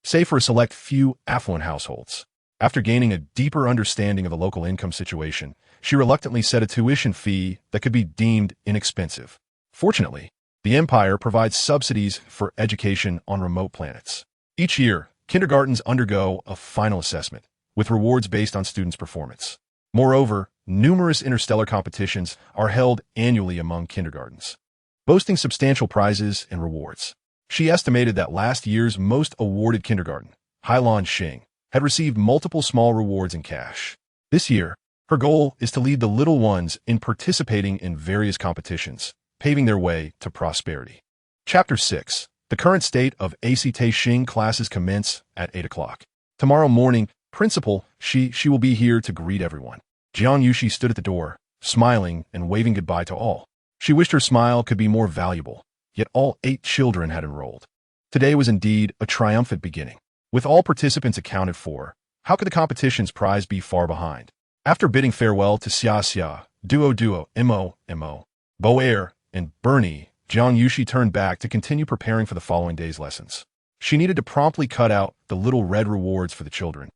save for a select few affluent households. After gaining a deeper understanding of the local income situation, she reluctantly set a tuition fee that could be deemed inexpensive. Fortunately, the Empire provides subsidies for education on remote planets. Each year, kindergartens undergo a final assessment, with rewards based on students' performance. Moreover, numerous interstellar competitions are held annually among kindergartens, boasting substantial prizes and rewards. She estimated that last year's most awarded kindergarten, Hailan Xing, had received multiple small rewards in cash. This year, her goal is to lead the little ones in participating in various competitions, paving their way to prosperity. Chapter 6. The current state of Eight Great classes commence at 8 o'clock. Tomorrow morning, Principal, she will be here to greet everyone. Jiang Yuxi stood at the door, smiling and waving goodbye to all. She wished her smile could be more valuable, yet all 8 children had enrolled. Today was indeed a triumphant beginning. With all participants accounted for, how could the competition's prize be far behind? After bidding farewell to Xia, Duo, Mo, Boer, and Bernie, Jiang Yuxi turned back to continue preparing for the following day's lessons. She needed to promptly cut out the little red rewards for the children,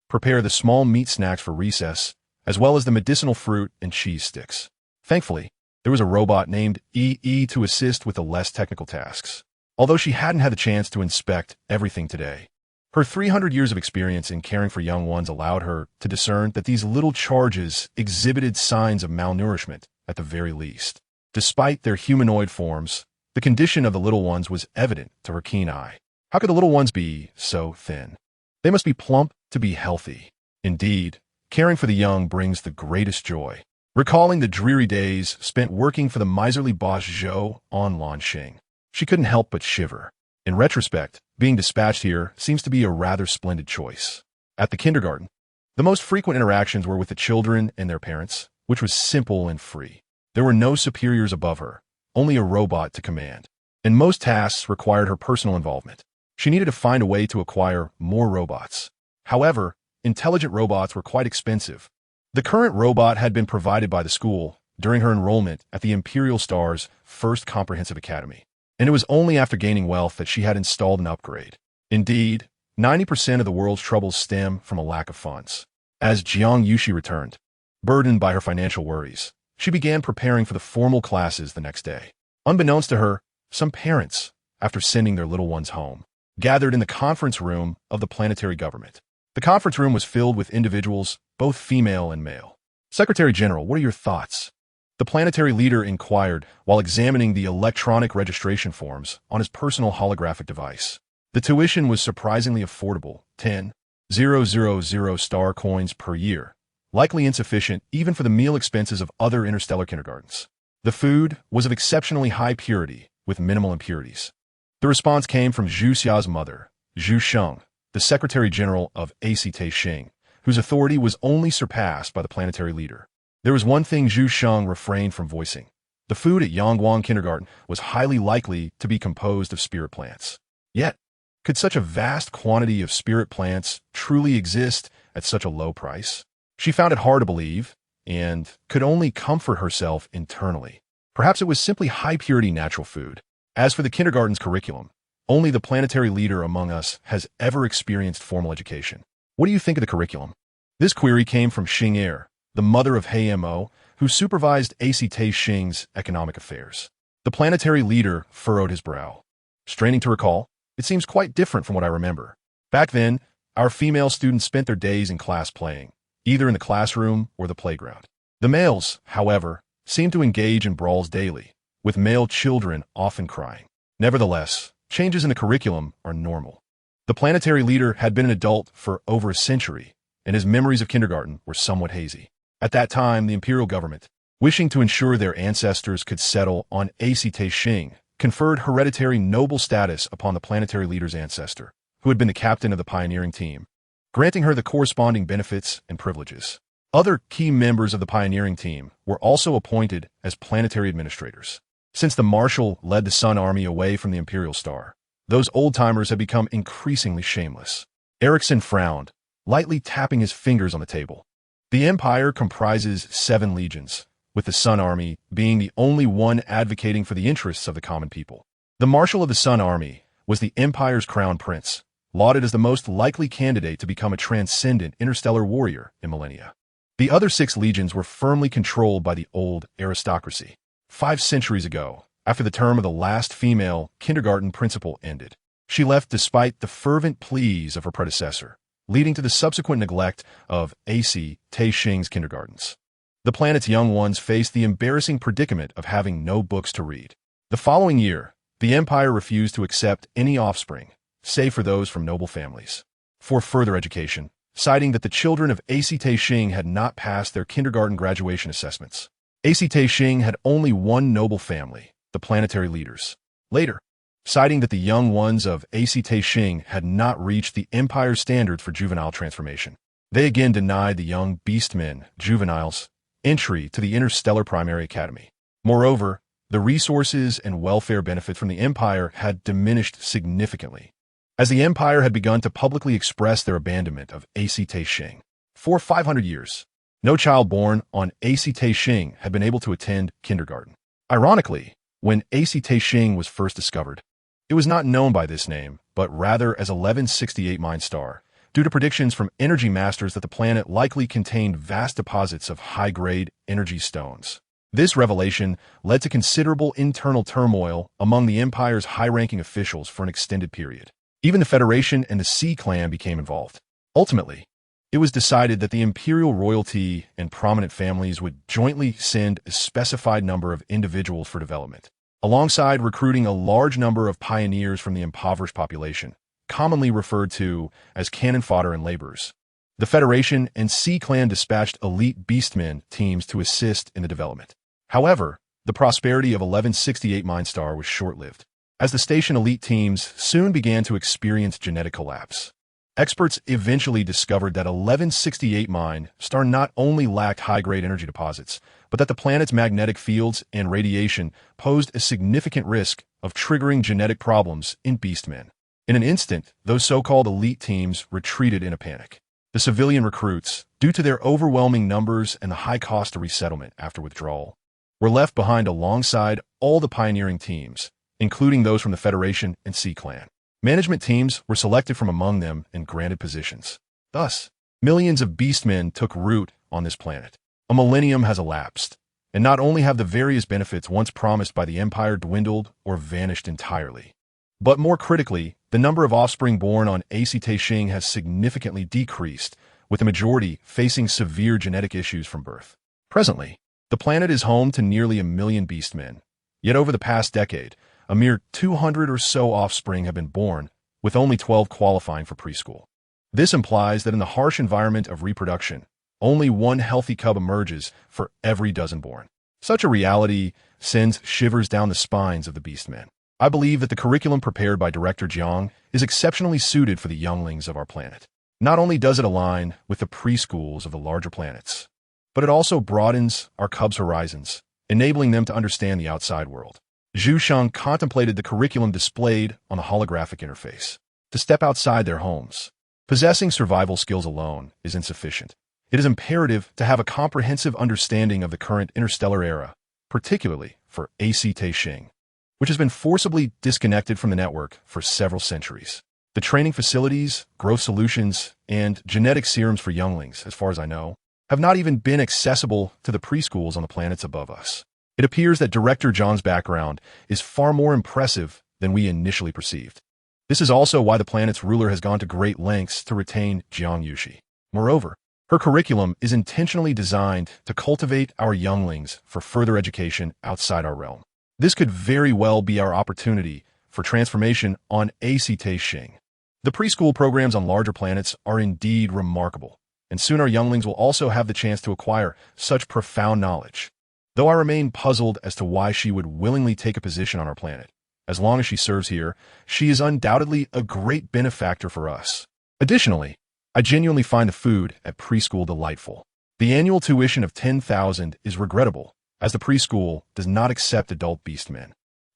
prepare the small meat snacks for recess, as well as the medicinal fruit and cheese sticks. Thankfully, there was a robot named EE to assist with the less technical tasks. Although she hadn't had the chance to inspect everything today, her 300 years of experience in caring for young ones allowed her to discern that these little charges exhibited signs of malnourishment at the very least. Despite their humanoid forms, the condition of the little ones was evident to her keen eye. How could the little ones be so thin? They must be plump to be healthy. Indeed, caring for the young brings the greatest joy. Recalling the dreary days spent working for the miserly boss Zhou on Lanxing, she couldn't help but shiver. In retrospect, being dispatched here seems to be a rather splendid choice. At the kindergarten, the most frequent interactions were with the children and their parents, which was simple and free. There were no superiors above her, only a robot to command, and most tasks required her personal involvement. She needed to find a way to acquire more robots. However, intelligent robots were quite expensive. The current robot had been provided by the school during her enrollment at the Imperial Star's first comprehensive academy, and it was only after gaining wealth that she had installed an upgrade. Indeed, 90% of the world's troubles stem from a lack of funds. As Jiang Yuxi returned, burdened by her financial worries, she began preparing for the formal classes the next day. Unbeknownst to her, some parents, after sending their little ones home, gathered in the conference room of the planetary government. The conference room was filled with individuals, both female and male. Secretary General, what are your thoughts? The planetary leader inquired while examining the electronic registration forms on his personal holographic device. The tuition was surprisingly affordable, 10,000 star coins per year, likely insufficient even for the meal expenses of other interstellar kindergartens. The food was of exceptionally high purity, with minimal impurities. The response came from Zhu Xia's mother, Zhu Sheng, the Secretary General of Eight Great, whose authority was only surpassed by the planetary leader. There was one thing Zhu Sheng refrained from voicing. The food at Yangguang Kindergarten was highly likely to be composed of spirit plants. Yet, could such a vast quantity of spirit plants truly exist at such a low price? She found it hard to believe, and could only comfort herself internally. Perhaps it was simply high-purity natural food. As for the kindergarten's curriculum, only the planetary leader among us has ever experienced formal education. What do you think of the curriculum? This query came from Xing Er, the mother of He Mo, who supervised AC Tai Xing's economic affairs. The planetary leader furrowed his brow. Straining to recall, it seems quite different from what I remember. Back then, our female students spent their days in class playing, either in the classroom or the playground. The males, however, seemed to engage in brawls daily, with male children often crying. Nevertheless, changes in the curriculum are normal. The planetary leader had been an adult for over a century, and his memories of kindergarten were somewhat hazy. At that time, the imperial government, wishing to ensure their ancestors could settle on AC Tai Xing, conferred hereditary noble status upon the planetary leader's ancestor, who had been the captain of the pioneering team, granting her the corresponding benefits and privileges. Other key members of the pioneering team were also appointed as planetary administrators. Since the Marshal led the Sun Army away from the Imperial Star, those old-timers had become increasingly shameless. Erickson frowned, lightly tapping his fingers on the table. The Empire comprises 7 legions, with the Sun Army being the only one advocating for the interests of the common people. The Marshal of the Sun Army was the Empire's crown prince, lauded as the most likely candidate to become a transcendent interstellar warrior in millennia. The other 6 legions were firmly controlled by the old aristocracy. 5 centuries ago, after the term of the last female kindergarten principal ended, she left despite the fervent pleas of her predecessor, leading to the subsequent neglect of AC Tai Xing's kindergartens. The planet's young ones faced the embarrassing predicament of having no books to read. The following year, the Empire refused to accept any offspring, save for those from noble families, for further education, citing that the children of AC Tai Xing had not passed their kindergarten graduation assessments. AC Tai Xing had only one noble family, the planetary leaders. Later, citing that the young ones of AC Tai Xing had not reached the Empire's standards for juvenile transformation, they again denied the young beastmen, juveniles, entry to the Interstellar Primary Academy. Moreover, the resources and welfare benefits from the Empire had diminished significantly, as the Empire had begun to publicly express their abandonment of AC Tai Xing. For 500 years, no child born on AC Tai Xing had been able to attend kindergarten. Ironically, when AC Tai Xing was first discovered, it was not known by this name, but rather as 1168 Mine Star, due to predictions from energy masters that the planet likely contained vast deposits of high-grade energy stones. This revelation led to considerable internal turmoil among the Empire's high-ranking officials for an extended period. Even the Federation and the Sea Clan became involved. Ultimately, it was decided that the imperial royalty and prominent families would jointly send a specified number of individuals for development, alongside recruiting a large number of pioneers from the impoverished population, commonly referred to as cannon fodder and laborers. The Federation and Sea Clan dispatched elite beastmen teams to assist in the development. However, the prosperity of 1168 Mine Star was short-lived, as the station elite teams soon began to experience genetic collapse. Experts eventually discovered that 1168 Mine Star not only lacked high-grade energy deposits, but that the planet's magnetic fields and radiation posed a significant risk of triggering genetic problems in beastmen. In an instant, those so-called elite teams retreated in a panic. The civilian recruits, due to their overwhelming numbers and the high cost of resettlement after withdrawal, were left behind alongside all the pioneering teams, including those from the Federation and Sea Clan. Management teams were selected from among them and granted positions. Thus, millions of beastmen took root on this planet. A millennium has elapsed, and not only have the various benefits once promised by the Empire dwindled or vanished entirely, but more critically, the number of offspring born on AC Tai Xing has significantly decreased, with the majority facing severe genetic issues from birth. Presently, the planet is home to nearly 1 million beastmen, yet over the past decade, a mere 200 or so offspring have been born, with only 12 qualifying for preschool. This implies that in the harsh environment of reproduction, only one healthy cub emerges for every dozen born. Such a reality sends shivers down the spines of the beastmen. I believe that the curriculum prepared by Director Jiang is exceptionally suited for the younglings of our planet. Not only does it align with the preschools of the larger planets, but it also broadens our cubs' horizons, enabling them to understand the outside world. Zhu Sheng contemplated the curriculum displayed on the holographic interface. To step outside their homes, possessing survival skills alone is insufficient. It is imperative to have a comprehensive understanding of the current interstellar era, particularly for AC Tai Xing, which has been forcibly disconnected from the network for several centuries. The training facilities, growth solutions, and genetic serums for younglings, as far as I know, have not even been accessible to the preschools on the planets above us. It appears that Director Jiang's background is far more impressive than we initially perceived. This is also why the planet's ruler has gone to great lengths to retain Jiang Yuxi. Moreover, her curriculum is intentionally designed to cultivate our younglings for further education outside our realm. This could very well be our opportunity for transformation on Xing. The preschool programs on larger planets are indeed remarkable, and soon our younglings will also have the chance to acquire such profound knowledge. Though I remain puzzled as to why she would willingly take a position on our planet. As long as she serves here, she is undoubtedly a great benefactor for us. Additionally, I genuinely find the food at preschool delightful. The annual tuition of 10,000 is regrettable, as the preschool does not accept adult beastmen.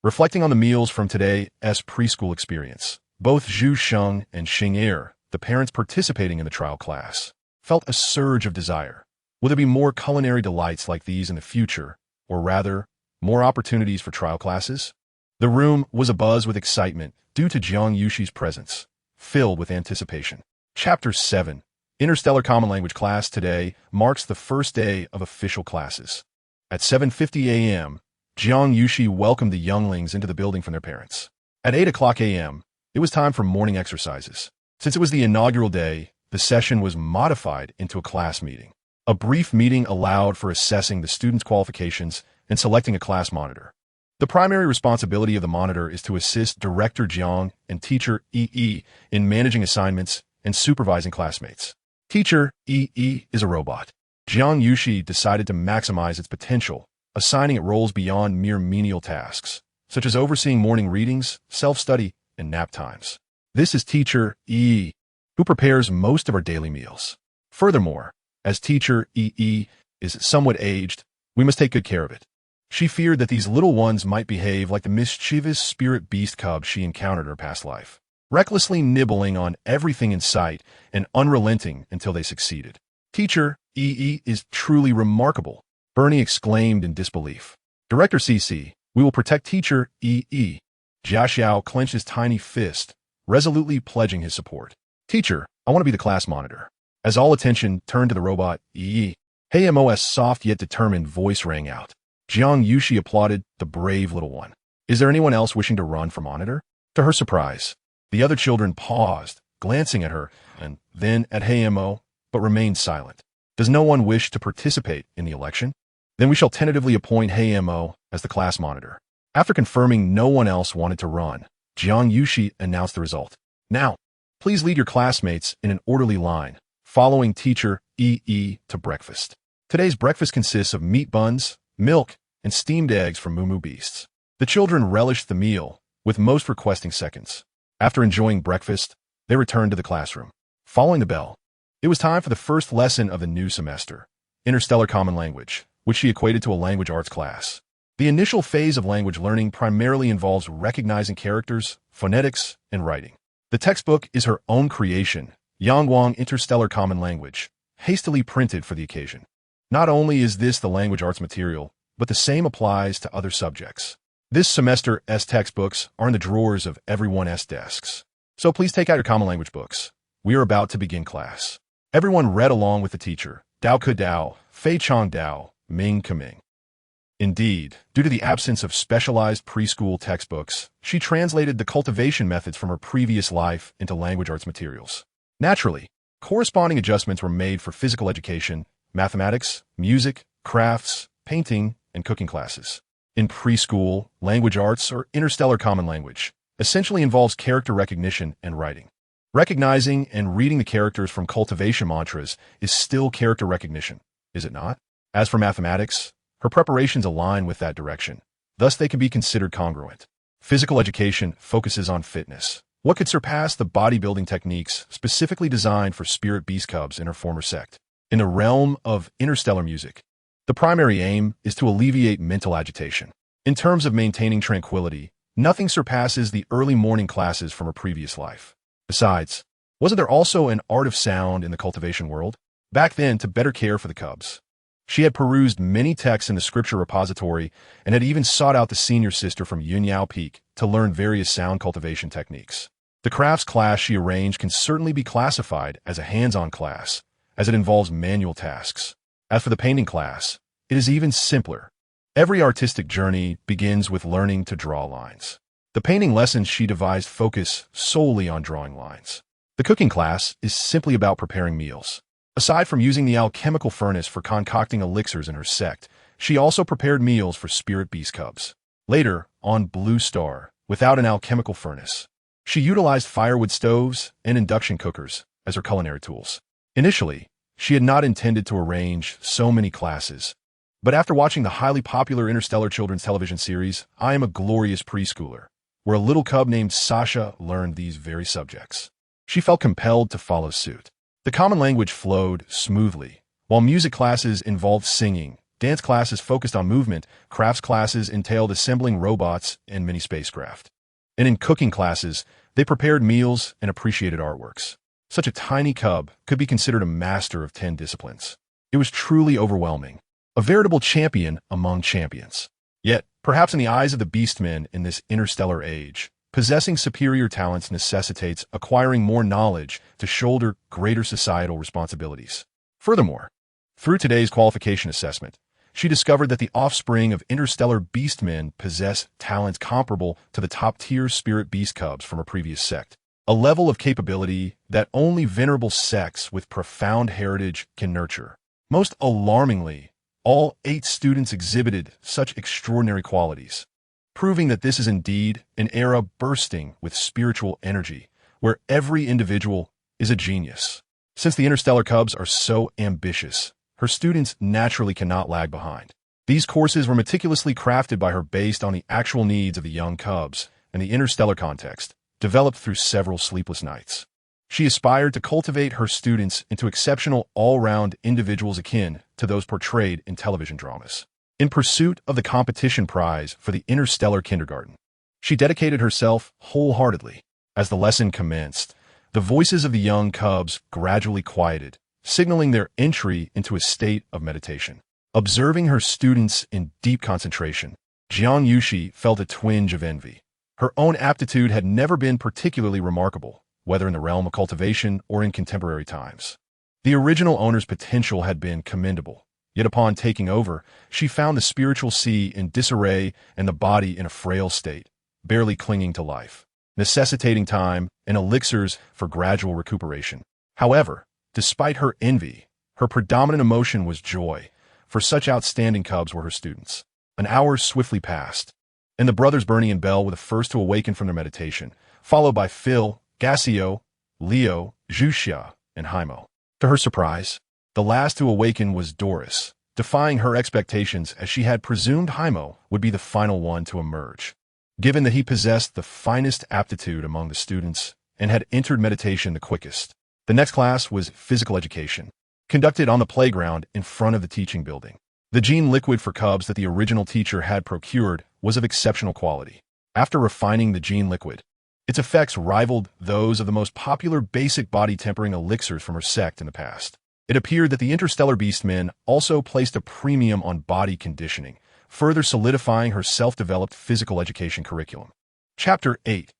Reflecting on the meals from today's preschool experience, both Zhu Sheng and Xing Er, the parents participating in the trial class, felt a surge of desire. Will there be more culinary delights like these in the future, or rather, more opportunities for trial classes? The room was abuzz with excitement due to Jiang Yuxi's presence, filled with anticipation. Chapter 7. Interstellar Common Language class today marks the first day of official classes. At 7:50 a.m., Jiang Yuxi welcomed the younglings into the building from their parents. At 8 o'clock a.m., it was time for morning exercises. Since it was the inaugural day, the session was modified into a class meeting. A brief meeting allowed for assessing the students' qualifications and selecting a class monitor. The primary responsibility of the monitor is to assist Director Jiang and Teacher Yi in managing assignments and supervising classmates. Teacher Yi is a robot. Jiang Yuxi decided to maximize its potential, assigning it roles beyond mere menial tasks, such as overseeing morning readings, self-study, and nap times. This is Teacher Yi, who prepares most of our daily meals. Furthermore, as Teacher Yi is somewhat aged, we must take good care of it. She feared that these little ones might behave like the mischievous spirit beast cubs she encountered in her past life, recklessly nibbling on everything in sight and unrelenting until they succeeded. Teacher Yi is truly remarkable, Bernie exclaimed in disbelief. Director CC, we will protect Teacher Yi. Jia Xiao clenched his tiny fist, resolutely pledging his support. Teacher, I want to be the class monitor. As all attention turned to the robot, Yi, Mos' soft yet determined voice rang out. Jiang Yuxi applauded the brave little one. Is there anyone else wishing to run for monitor? To her surprise, the other children paused, glancing at her, and then at Mo, but remained silent. Does no one wish to participate in the election? Then we shall tentatively appoint Mo as the class monitor. After confirming no one else wanted to run, Jiang Yuxi announced the result. Now, please lead your classmates in an orderly line, following Teacher Yi to breakfast. Today's breakfast consists of meat buns, milk, and steamed eggs from Moo Beasts. The children relished the meal, with most requesting seconds. After enjoying breakfast, they returned to the classroom. Following the bell, it was time for the first lesson of the new semester, Interstellar Common Language, which she equated to a language arts class. The initial phase of language learning primarily involves recognizing characters, phonetics, and writing. The textbook is her own creation, Yangguang Interstellar Common Language, hastily printed for the occasion. Not only is this the language arts material, but the same applies to other subjects. This semester's textbooks are in the drawers of everyone's desks. So please take out your common language books. We are about to begin class. Everyone read along with the teacher, Dao Ke Dao, Fei Chong Dao, Ming Ke Ming. Indeed, due to the absence of specialized preschool textbooks, she translated the cultivation methods from her previous life into language arts materials. Naturally, corresponding adjustments were made for physical education, mathematics, music, crafts, painting, and cooking classes. In preschool, language arts, or interstellar common language, essentially involves character recognition and writing. Recognizing and reading the characters from cultivation mantras is still character recognition, is it not? As for mathematics, her preparations align with that direction. Thus, they can be considered congruent. Physical education focuses on fitness. What could surpass the bodybuilding techniques specifically designed for spirit beast cubs in her former sect? In the realm of interstellar music, the primary aim is to alleviate mental agitation. In terms of maintaining tranquility, nothing surpasses the early morning classes from her previous life. Besides, wasn't there also an art of sound in the cultivation world? Back then, to better care for the cubs. She had perused many texts in the scripture repository and had even sought out the senior sister from Yunyao Peak to learn various sound cultivation techniques. The crafts class she arranged can certainly be classified as a hands-on class, as it involves manual tasks. As for the painting class, it is even simpler. Every artistic journey begins with learning to draw lines. The painting lessons she devised focus solely on drawing lines. The cooking class is simply about preparing meals. Aside from using the alchemical furnace for concocting elixirs in her sect, she also prepared meals for spirit beast cubs. Later, on Blue Star, without an alchemical furnace, she utilized firewood stoves and induction cookers as her culinary tools. Initially, she had not intended to arrange so many classes, but after watching the highly popular Interstellar children's television series, I Am a Glorious Preschooler, where a little cub named Sasha learned these very subjects, she felt compelled to follow suit. The common language flowed smoothly. While music classes involved singing, dance classes focused on movement, crafts classes entailed assembling robots and mini spacecraft. And in cooking classes, they prepared meals and appreciated artworks. Such a tiny cub could be considered a master of 10 disciplines. It was truly overwhelming. A veritable champion among champions. Yet, perhaps in the eyes of the beastmen in this interstellar age, possessing superior talents necessitates acquiring more knowledge to shoulder greater societal responsibilities. Furthermore, through today's qualification assessment, she discovered that the offspring of interstellar beastmen possess talents comparable to the top-tier spirit beast cubs from a previous sect, a level of capability that only venerable sects with profound heritage can nurture. Most alarmingly, all 8 students exhibited such extraordinary qualities, proving that this is indeed an era bursting with spiritual energy, where every individual is a genius. Since the interstellar cubs are so ambitious, her students naturally cannot lag behind. These courses were meticulously crafted by her based on the actual needs of the young cubs and the interstellar context, developed through several sleepless nights. She aspired to cultivate her students into exceptional all-round individuals akin to those portrayed in television dramas. In pursuit of the competition prize for the interstellar kindergarten, she dedicated herself wholeheartedly. As the lesson commenced, the voices of the young cubs gradually quieted, signaling their entry into a state of meditation. Observing her students in deep concentration, Jiang Yuxi felt a twinge of envy. Her own aptitude had never been particularly remarkable, whether in the realm of cultivation or in contemporary times. The original owner's potential had been commendable, yet upon taking over, she found the spiritual sea in disarray and the body in a frail state, barely clinging to life, necessitating time and elixirs for gradual recuperation. However, despite her envy, her predominant emotion was joy, for such outstanding cubs were her students. An hour swiftly passed, and the brothers Bernie and Bell were the first to awaken from their meditation, followed by Phil, Gassio, Leo, Zhuxia, and Haimo. To her surprise, the last to awaken was Doris, defying her expectations as she had presumed Haimo would be the final one to emerge, given that he possessed the finest aptitude among the students and had entered meditation the quickest. The next class was physical education, conducted on the playground in front of the teaching building. The gene liquid for cubs that the original teacher had procured was of exceptional quality. After refining the gene liquid, its effects rivaled those of the most popular basic body-tempering elixirs from her sect in the past. It appeared that the interstellar beastmen also placed a premium on body conditioning, further solidifying her self-developed physical education curriculum. Chapter 8.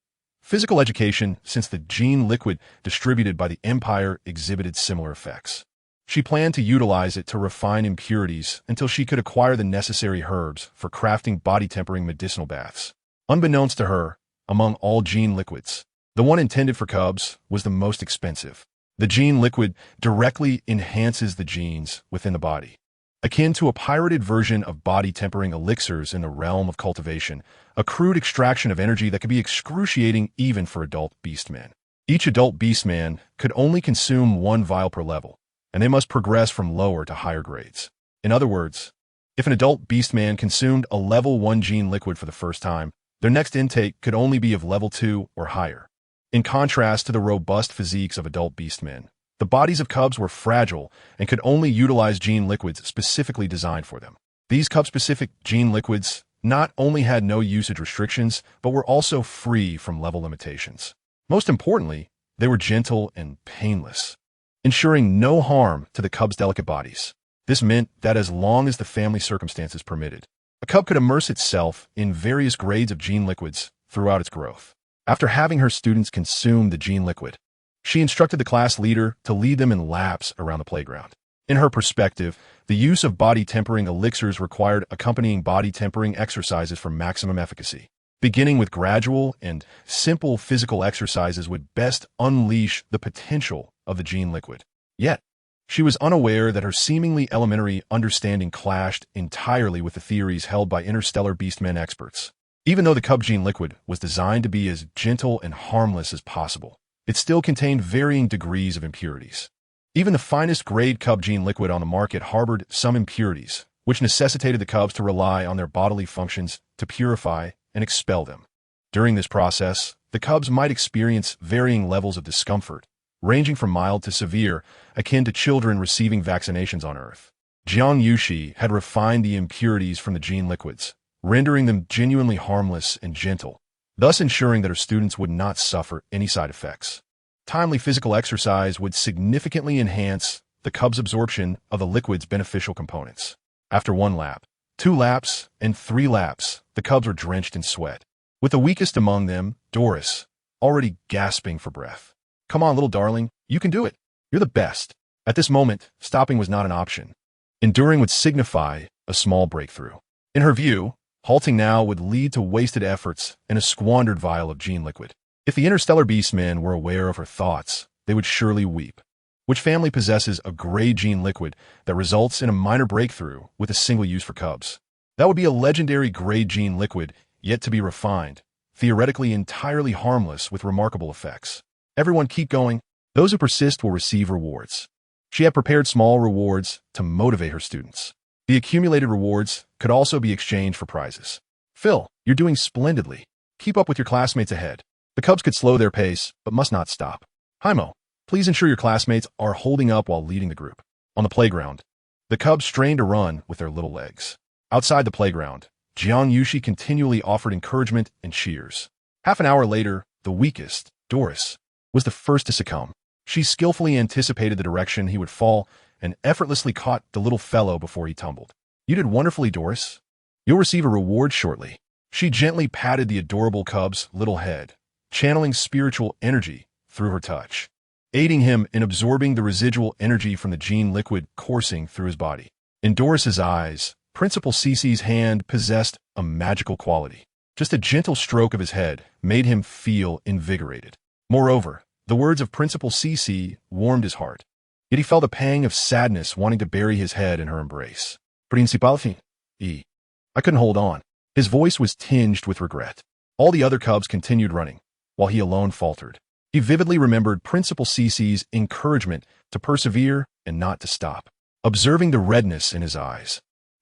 Physical education. Since the gene liquid distributed by the Empire exhibited similar effects, she planned to utilize it to refine impurities until she could acquire the necessary herbs for crafting body-tempering medicinal baths. Unbeknownst to her, among all gene liquids, the one intended for cubs was the most expensive. The gene liquid directly enhances the genes within the body, akin to a pirated version of body-tempering elixirs in the realm of cultivation, a crude extraction of energy that could be excruciating even for adult beastmen. Each adult beastman could only consume 1 vial per level, and they must progress from lower to higher grades. In other words, if an adult beastman consumed a level 1 gene liquid for the first time, their next intake could only be of level 2 or higher. In contrast to the robust physiques of adult beastmen, the bodies of cubs were fragile and could only utilize gene liquids specifically designed for them. These cub-specific gene liquids not only had no usage restrictions, but were also free from level limitations. Most importantly, they were gentle and painless, ensuring no harm to the cub's delicate bodies. This meant that as long as the family circumstances permitted, a cub could immerse itself in various grades of gene liquids throughout its growth. After having her students consume the gene liquid, she instructed the class leader to lead them in laps around the playground. In her perspective, the use of body-tempering elixirs required accompanying body-tempering exercises for maximum efficacy. Beginning with gradual and simple physical exercises would best unleash the potential of the gene liquid. Yet, she was unaware that her seemingly elementary understanding clashed entirely with the theories held by interstellar beastmen experts. Even though the cub gene liquid was designed to be as gentle and harmless as possible, it still contained varying degrees of impurities. Even the finest grade cub gene liquid on the market harbored some impurities, which necessitated the cubs to rely on their bodily functions to purify and expel them. During this process, the cubs might experience varying levels of discomfort, ranging from mild to severe, akin to children receiving vaccinations on Earth. Jiang Yuxi had refined the impurities from the gene liquids, rendering them genuinely harmless and gentle, thus ensuring that her students would not suffer any side effects. Timely physical exercise would significantly enhance the cub's absorption of the liquid's beneficial components. After 1 lap, 2 laps, and 3 laps, the cubs were drenched in sweat, with the weakest among them, Doris, already gasping for breath. "Come on, little darling, you can do it. You're the best." At this moment, stopping was not an option. Enduring would signify a small breakthrough. In her view, halting now would lead to wasted efforts and a squandered vial of gene liquid. If the interstellar beastmen were aware of her thoughts, they would surely weep. Which family possesses a gray gene liquid that results in a minor breakthrough with a single use for cubs? That would be a legendary gray gene liquid yet to be refined, theoretically entirely harmless with remarkable effects. Everyone keep going. Those who persist will receive rewards. She had prepared small rewards to motivate her students. The accumulated rewards could also be exchanged for prizes. "Phil, you're doing splendidly. Keep up with your classmates ahead." The cubs could slow their pace, but must not stop. "Haimo, please ensure your classmates are holding up while leading the group." On the playground, the cubs strained to run with their little legs. Outside the playground, Jiang Yuxi continually offered encouragement and cheers. Half an hour later, the weakest, Doris, was the first to succumb. She skillfully anticipated the direction he would fall and effortlessly caught the little fellow before he tumbled. "You did wonderfully, Doris. You'll receive a reward shortly." She gently patted the adorable cub's little head, channeling spiritual energy through her touch, aiding him in absorbing the residual energy from the gene liquid coursing through his body. In Doris's eyes, Principal Cece's hand possessed a magical quality. Just a gentle stroke of his head made him feel invigorated. Moreover, the words of Principal Cece warmed his heart. Yet he felt a pang of sadness wanting to bury his head in her embrace. "Principal E. I couldn't hold on." His voice was tinged with regret. All the other cubs continued running, while he alone faltered. He vividly remembered Principal Cece's encouragement to persevere and not to stop. Observing the redness in his eyes,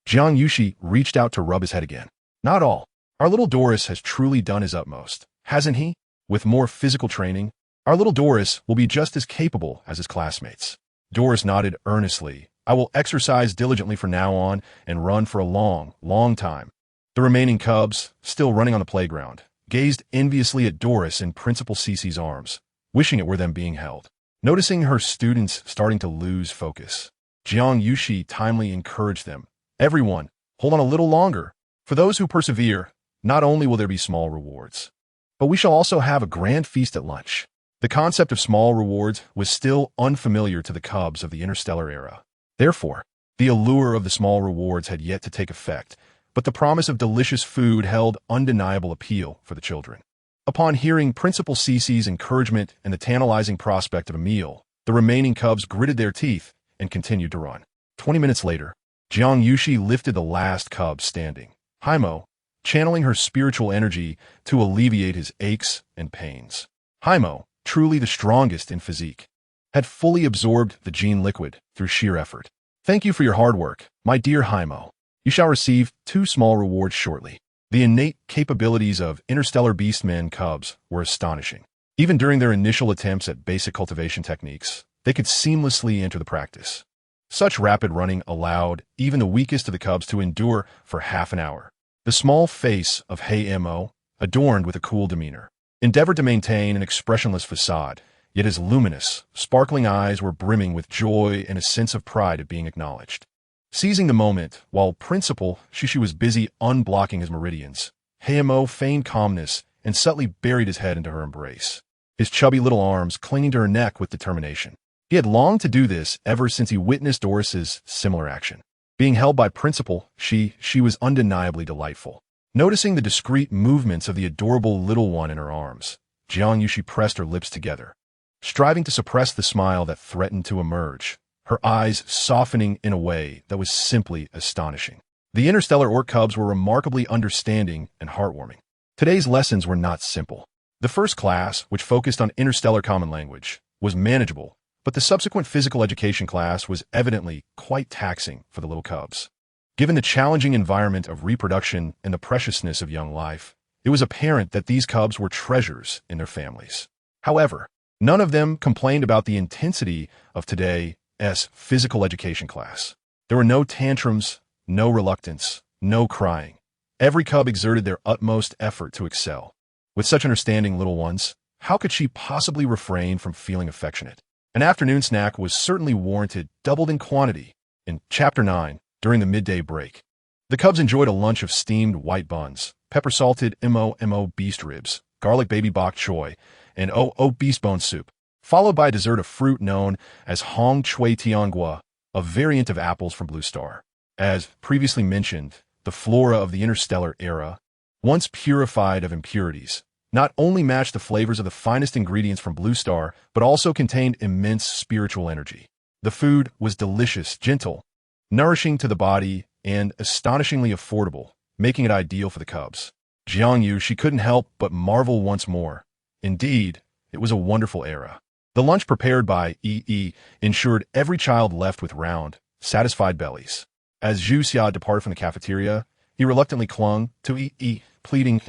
Jiang Yuxi reached out to rub his head again. "Not all. Our little Doris has truly done his utmost, hasn't he? With more physical training, our little Doris will be just as capable as his classmates." Doris nodded earnestly. "I will exercise diligently from now on and run for a long, long time." The remaining cubs, still running on the playground, gazed enviously at Doris in Principal Cece's arms, wishing it were them being held. Noticing her students starting to lose focus, Jiang Yuxi timely encouraged them. "Everyone, hold on a little longer. For those who persevere, not only will there be small rewards, but we shall also have a grand feast at lunch." The concept of small rewards was still unfamiliar to the cubs of the interstellar era. Therefore, the allure of the small rewards had yet to take effect, but the promise of delicious food held undeniable appeal for the children. Upon hearing Principal Cece's encouragement and the tantalizing prospect of a meal, the remaining cubs gritted their teeth and continued to run. 20 minutes later, Jiang Yuxi lifted the last cub standing, Haimo, channeling her spiritual energy to alleviate his aches and pains. Haimo, truly the strongest in physique, had fully absorbed the gene liquid through sheer effort. "Thank you for your hard work, my dear Haimo. You shall receive 2 small rewards shortly." The innate capabilities of interstellar beastmen cubs were astonishing. Even during their initial attempts at basic cultivation techniques, they could seamlessly enter the practice. Such rapid running allowed even the weakest of the cubs to endure for half an hour. The small face of Haimo, adorned with a cool demeanor, endeavored to maintain an expressionless facade, yet his luminous, sparkling eyes were brimming with joy and a sense of pride at being acknowledged. Seizing the moment, while Principal Shishi was busy unblocking his meridians, Haimo feigned calmness and subtly buried his head into her embrace, his chubby little arms clinging to her neck with determination. He had longed to do this ever since he witnessed Doris's similar action. Being held by Principal, she was undeniably delightful. Noticing the discreet movements of the adorable little one in her arms, Jiang Yuxi pressed her lips together, striving to suppress the smile that threatened to emerge, her eyes softening in a way that was simply astonishing. The interstellar orc cubs were remarkably understanding and heartwarming. Today's lessons were not simple. The first class, which focused on interstellar common language, was manageable, but the subsequent physical education class was evidently quite taxing for the little cubs. Given the challenging environment of reproduction and the preciousness of young life, it was apparent that these cubs were treasures in their families. However, none of them complained about the intensity of today's physical education class. There were no tantrums, no reluctance, no crying. Every cub exerted their utmost effort to excel. With such understanding little ones, how could she possibly refrain from feeling affectionate? An afternoon snack was certainly warranted, doubled in quantity. In Chapter 9, during the midday break, the cubs enjoyed a lunch of steamed white buns, pepper-salted mo beast ribs, garlic baby bok choy, and beast bone soup, followed by a dessert of fruit known as Hong Chui Tianghua, a variant of apples from Blue Star. As previously mentioned, the flora of the interstellar era, once purified of impurities, not only matched the flavors of the finest ingredients from Blue Star, but also contained immense spiritual energy. The food was delicious, gentle, nourishing to the body, and astonishingly affordable, making it ideal for the cubs. Jiang Yuxi couldn't help but marvel once more. Indeed, it was a wonderful era. The lunch prepared by EE ensured every child left with round, satisfied bellies. As Zhu Xia departed from the cafeteria, he reluctantly clung to EE, pleading,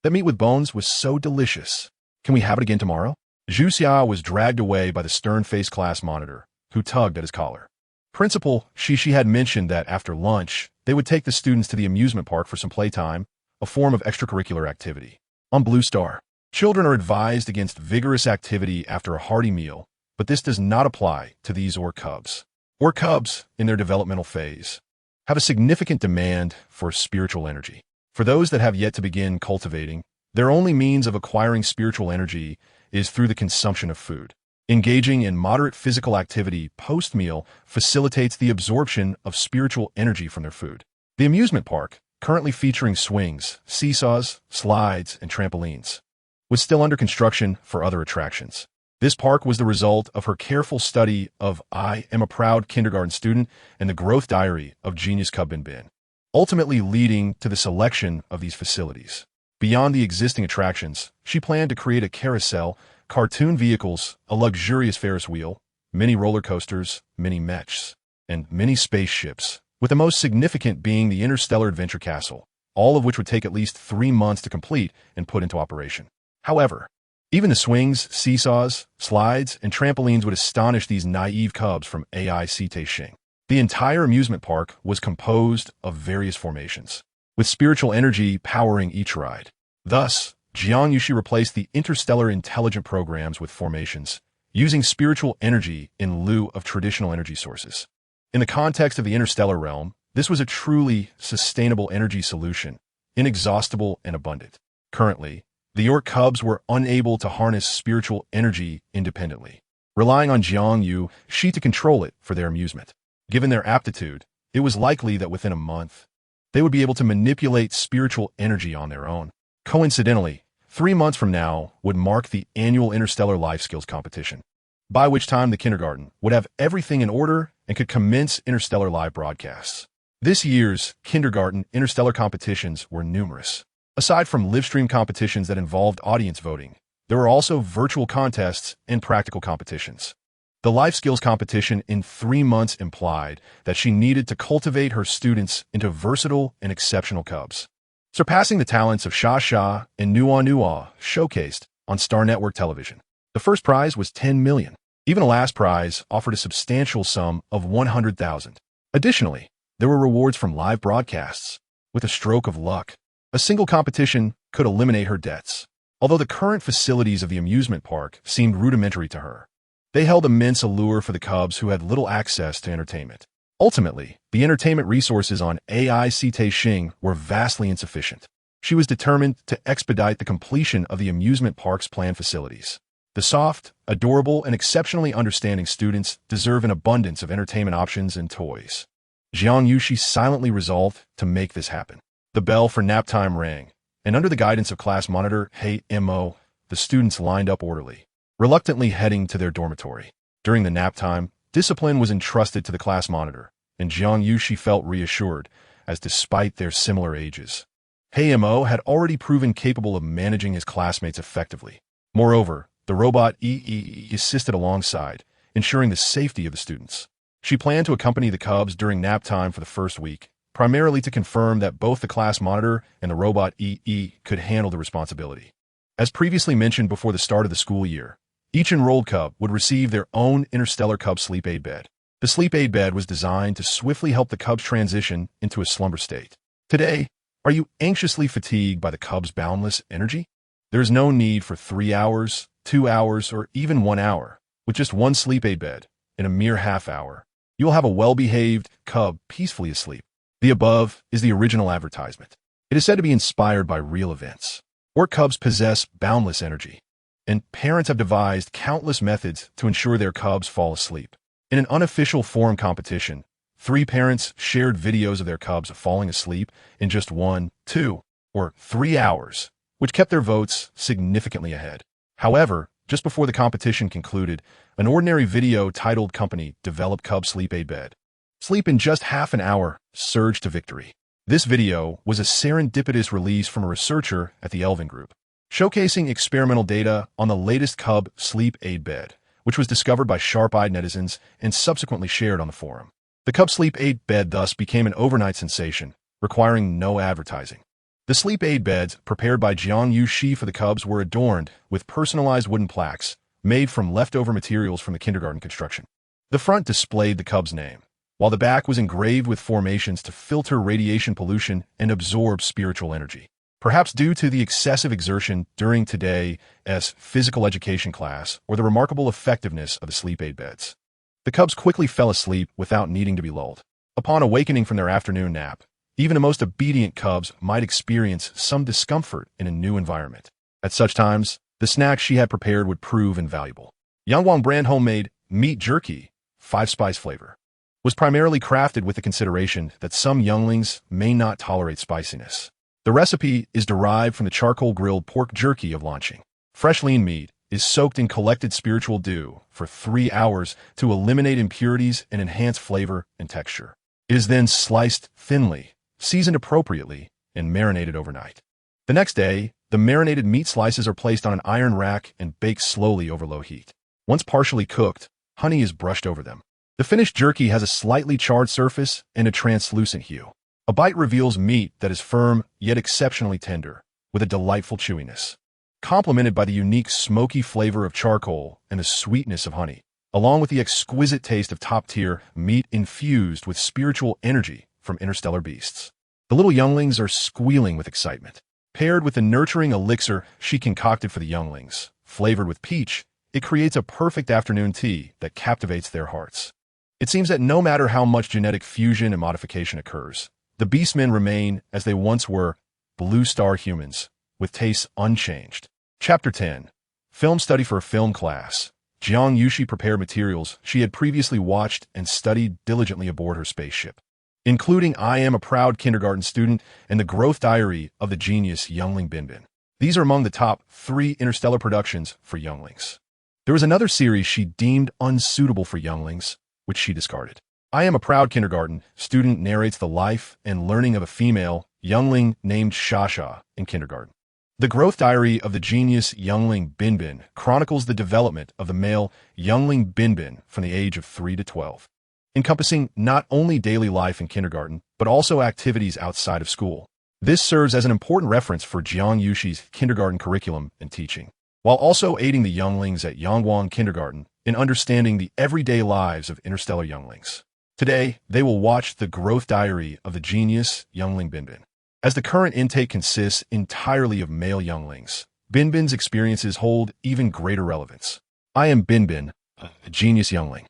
"That meat with bones was so delicious. Can we have it again tomorrow?" Zhu Xia was dragged away by the stern-faced class monitor, who tugged at his collar. Principal Shishi had mentioned that after lunch, they would take the students to the amusement park for some playtime, a form of extracurricular activity. On Blue Star, children are advised against vigorous activity after a hearty meal, but this does not apply to these orc cubs. Orc cubs, in their developmental phase, have a significant demand for spiritual energy. For those that have yet to begin cultivating, their only means of acquiring spiritual energy is through the consumption of food. Engaging in moderate physical activity post-meal facilitates the absorption of spiritual energy from their food. The amusement park, currently featuring swings, seesaws, slides, and trampolines, was still under construction for other attractions. This park was the result of her careful study of I Am a Proud Kindergarten Student and the Growth Diary of Genius Cub Bin Bin, ultimately leading to the selection of these facilities. Beyond the existing attractions, she planned to create a carousel, cartoon vehicles, a luxurious Ferris wheel, mini roller coasters, mini mechs, and mini spaceships, with the most significant being the Interstellar Adventure Castle, all of which would take at least 3 months to complete and put into operation. However, even the swings, seesaws, slides, and trampolines would astonish these naive cubs from Shing. The entire amusement park was composed of various formations, with spiritual energy powering each ride. Thus, Jiang Yuxi replaced the interstellar intelligent programs with formations, using spiritual energy in lieu of traditional energy sources. In the context of the interstellar realm, this was a truly sustainable energy solution, inexhaustible and abundant. Currently, the orc cubs were unable to harness spiritual energy independently, relying on Jiang Yuxi to control it for their amusement. Given their aptitude, it was likely that within a month, they would be able to manipulate spiritual energy on their own. Coincidentally, 3 months from now would mark the annual Interstellar Life Skills Competition, by which time the kindergarten would have everything in order and could commence interstellar live broadcasts. This year's kindergarten interstellar competitions were numerous. Aside from live-stream competitions that involved audience voting, there were also virtual contests and practical competitions. The life skills competition in 3 months implied that she needed to cultivate her students into versatile and exceptional cubs, surpassing the talents of Sha Sha and Nua showcased on Star Network television. The first prize was 10 million. Even the last prize offered a substantial sum of 100,000. Additionally, there were rewards from live broadcasts. With a stroke of luck, a single competition could eliminate her debts. Although the current facilities of the amusement park seemed rudimentary to her, they held immense allure for the cubs who had little access to entertainment. Ultimately, the entertainment resources on Shing were vastly insufficient. She was determined to expedite the completion of the amusement park's planned facilities. The soft, adorable, and exceptionally understanding students deserve an abundance of entertainment options and toys. Jiang Yuxi silently resolved to make this happen. The bell for nap time rang, and under the guidance of class monitor Hey Mo, the students lined up orderly, reluctantly heading to their dormitory. During the nap time, discipline was entrusted to the class monitor, and Jiang Yuxi felt reassured, as despite their similar ages, Hey Mo had already proven capable of managing his classmates effectively. Moreover, the robot assisted alongside, ensuring the safety of the students. She planned to accompany the cubs during nap time for the first week, primarily to confirm that both the class monitor and the robot could handle the responsibility. As previously mentioned before the start of the school year, each enrolled cub would receive their own Interstellar Cub sleep aid bed. The sleep aid bed was designed to swiftly help the cubs transition into a slumber state. Today, are you anxiously fatigued by the cubs' boundless energy? There is no need for 3 hours, 2 hours, or even 1 hour. With just one sleep aid bed, in a mere half hour, you will have a well-behaved cub peacefully asleep. The above is the original advertisement. It is said to be inspired by real events. Orc cubs possess boundless energy, and parents have devised countless methods to ensure their cubs fall asleep. In an unofficial forum competition, 3 parents shared videos of their cubs falling asleep in just 1, 2, or 3 hours, which kept their votes significantly ahead. However, just before the competition concluded, an ordinary video titled Company Develop Cub Sleep Aid Bed. Sleep in just half an hour surged to victory. This video was a serendipitous release from a researcher at the Elven Group, showcasing experimental data on the latest cub sleep aid bed, which was discovered by sharp-eyed netizens and subsequently shared on the forum. The cub sleep aid bed thus became an overnight sensation, requiring no advertising. The sleep aid beds prepared by Jiang Yuxi for the cubs were adorned with personalized wooden plaques made from leftover materials from the kindergarten construction. The front displayed the cub's name, while the back was engraved with formations to filter radiation pollution and absorb spiritual energy. Perhaps due to the excessive exertion during today's physical education class or the remarkable effectiveness of the sleep aid beds, the cubs quickly fell asleep without needing to be lulled. Upon awakening from their afternoon nap, even the most obedient cubs might experience some discomfort in a new environment. At such times, the snack she had prepared would prove invaluable. Yangwang brand homemade meat jerky, 5-spice flavor, was primarily crafted with the consideration that some younglings may not tolerate spiciness. The recipe is derived from the charcoal-grilled pork jerky of launching. Fresh lean meat is soaked in collected spiritual dew for 3 hours to eliminate impurities and enhance flavor and texture. It is then sliced thinly, seasoned appropriately, and marinated overnight. The next day, the marinated meat slices are placed on an iron rack and baked slowly over low heat. Once partially cooked, honey is brushed over them. The finished jerky has a slightly charred surface and a translucent hue. A bite reveals meat that is firm yet exceptionally tender, with a delightful chewiness, complemented by the unique smoky flavor of charcoal and the sweetness of honey, along with the exquisite taste of top-tier meat infused with spiritual energy from interstellar beasts. The little younglings are squealing with excitement. Paired with the nurturing elixir she concocted for the younglings, flavored with peach, it creates a perfect afternoon tea that captivates their hearts. It seems that no matter how much genetic fusion and modification occurs, the beastmen remain as they once were, blue star humans, with tastes unchanged. Chapter 10. Film Study for a Film Class. Jiang Yuxi prepared materials she had previously watched and studied diligently aboard her spaceship, including I Am a Proud Kindergarten Student and The Growth Diary of the Genius Youngling Binbin. These are among the top 3 interstellar productions for younglings. There was another series she deemed unsuitable for younglings, which she discarded. I Am a Proud Kindergarten Student narrates the life and learning of a female youngling named Shasha in kindergarten. The Growth Diary of the Genius Youngling Binbin chronicles the development of the male youngling Binbin from the age of 3 to 12, encompassing not only daily life in kindergarten, but also activities outside of school. This serves as an important reference for Jiang Yuxi's kindergarten curriculum and teaching, while also aiding the younglings at Yangwang Kindergarten in understanding the everyday lives of interstellar younglings. Today, they will watch The Growth Diary of the Genius Youngling Binbin. As the current intake consists entirely of male younglings, Binbin's experiences hold even greater relevance. I am Binbin, a genius youngling.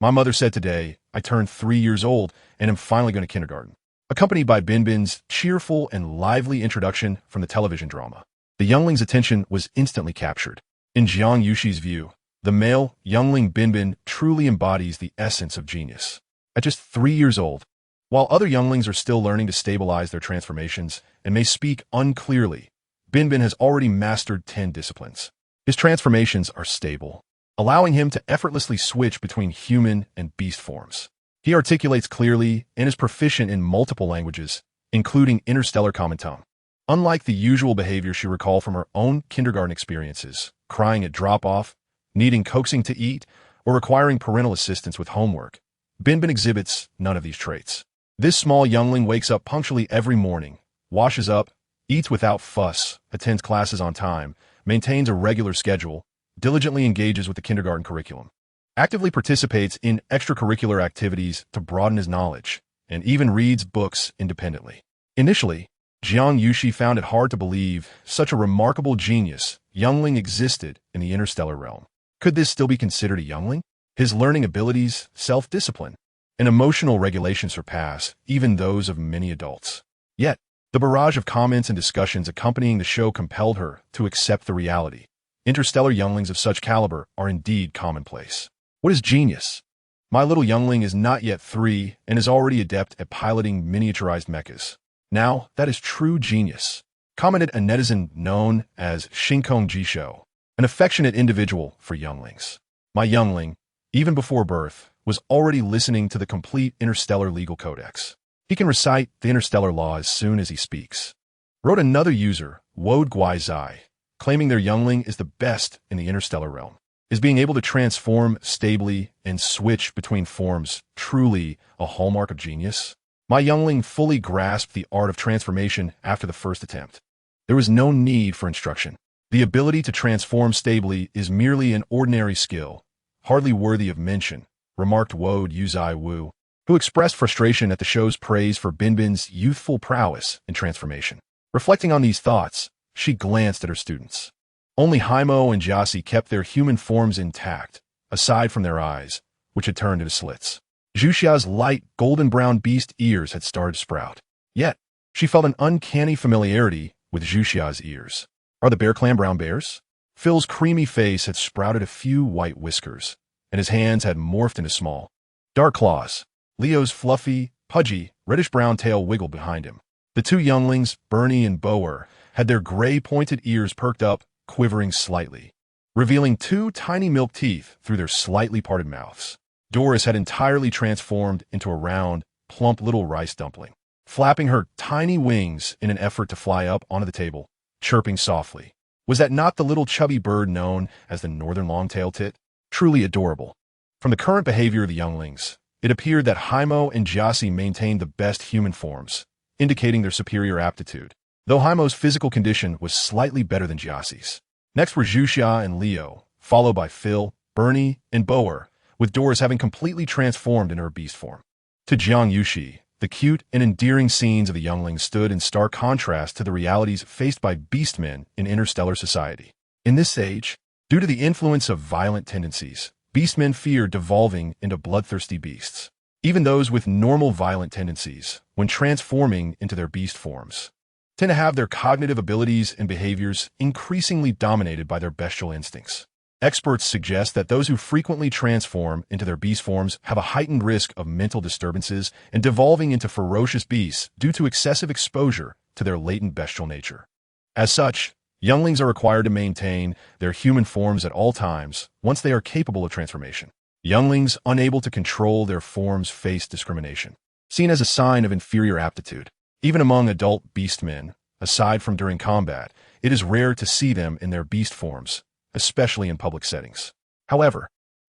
My mother said today I turned 3 years old and am finally going to kindergarten. accompanied by Binbin's cheerful and lively introduction from the television drama. The youngling's attention was instantly captured. In Jiang Yuxi's view, the male youngling Binbin truly embodies the essence of genius. At just 3 years old, while other younglings are still learning to stabilize their transformations and may speak unclearly, Binbin has already mastered 10 disciplines. His transformations are stable, allowing him to effortlessly switch between human and beast forms. He articulates clearly and is proficient in multiple languages, including interstellar commentary. Unlike the usual behavior she recalled from her own kindergarten experiences, crying at drop-off, needing coaxing to eat, or requiring parental assistance with homework, Binbin exhibits none of these traits. This small youngling wakes up punctually every morning, washes up, eats without fuss, attends classes on time, maintains a regular schedule, diligently engages with the kindergarten curriculum, actively participates in extracurricular activities to broaden his knowledge, and even reads books independently. Initially, Jiang Yuxi found it hard to believe such a remarkable genius youngling existed in the interstellar realm. Could this still be considered a youngling? His learning abilities, self-discipline, and emotional regulation surpass even those of many adults. Yet, the barrage of comments and discussions accompanying the show compelled her to accept the reality. Interstellar younglings of such caliber are indeed commonplace. What is genius? My little youngling is not yet 3 and is already adept at piloting miniaturized mechas. Now, that is true genius, commented a netizen known as Shinkong Jisho, an affectionate individual for younglings. My youngling, even before birth, was already listening to the complete interstellar legal codex. He can recite the interstellar law as soon as he speaks. Wrote another user, Wode Guizai, claiming their youngling is the best in the interstellar realm. Is being able to transform stably and switch between forms truly a hallmark of genius? My youngling fully grasped the art of transformation after the first attempt. There was no need for instruction. The ability to transform stably is merely an ordinary skill, hardly worthy of mention, remarked Wode Yuzai Wu, who expressed frustration at the show's praise for Binbin's youthful prowess in transformation. Reflecting on these thoughts, she glanced at her students. Only Haimo and Jiasi kept their human forms intact, aside from their eyes, which had turned into slits. Zhuxia's light golden-brown beast ears had started to sprout. Yet, she felt an uncanny familiarity with Zhuxia's ears. Are the Bear Clan brown bears? Phil's creamy face had sprouted a few white whiskers, and his hands had morphed into small, dark claws. Leo's fluffy, pudgy, reddish-brown tail wiggled behind him. The 2 younglings, Bernie and Boer, had their gray pointed ears perked up, quivering slightly, revealing 2 tiny milk teeth through their slightly parted mouths. Doris had entirely transformed into a round, plump little rice dumpling, flapping her tiny wings in an effort to fly up onto the table, chirping softly. Was that not the little chubby bird known as the northern long-tailed tit? Truly adorable. From the current behavior of the younglings, it appeared that Haimo and Jiasi maintained the best human forms, indicating their superior aptitude, though Haimo's physical condition was slightly better than Jiasi's. Next were Zhuxia and Leo, followed by Phil, Bernie, and Boer, with Doris having completely transformed into her beast form. To Jiang Yuxi, the cute and endearing scenes of the younglings stood in stark contrast to the realities faced by beastmen in interstellar society. In this age, due to the influence of violent tendencies, beastmen fear devolving into bloodthirsty beasts. Even those with normal violent tendencies, when transforming into their beast forms, tend to have their cognitive abilities and behaviors increasingly dominated by their bestial instincts. Experts suggest that those who frequently transform into their beast forms have a heightened risk of mental disturbances and devolving into ferocious beasts due to excessive exposure to their latent bestial nature. As such, younglings are required to maintain their human forms at all times once they are capable of transformation. Younglings unable to control their forms face discrimination, seen as a sign of inferior aptitude. Even among adult beastmen, aside from during combat, it is rare to see them in their beast forms, especially in public settings. However,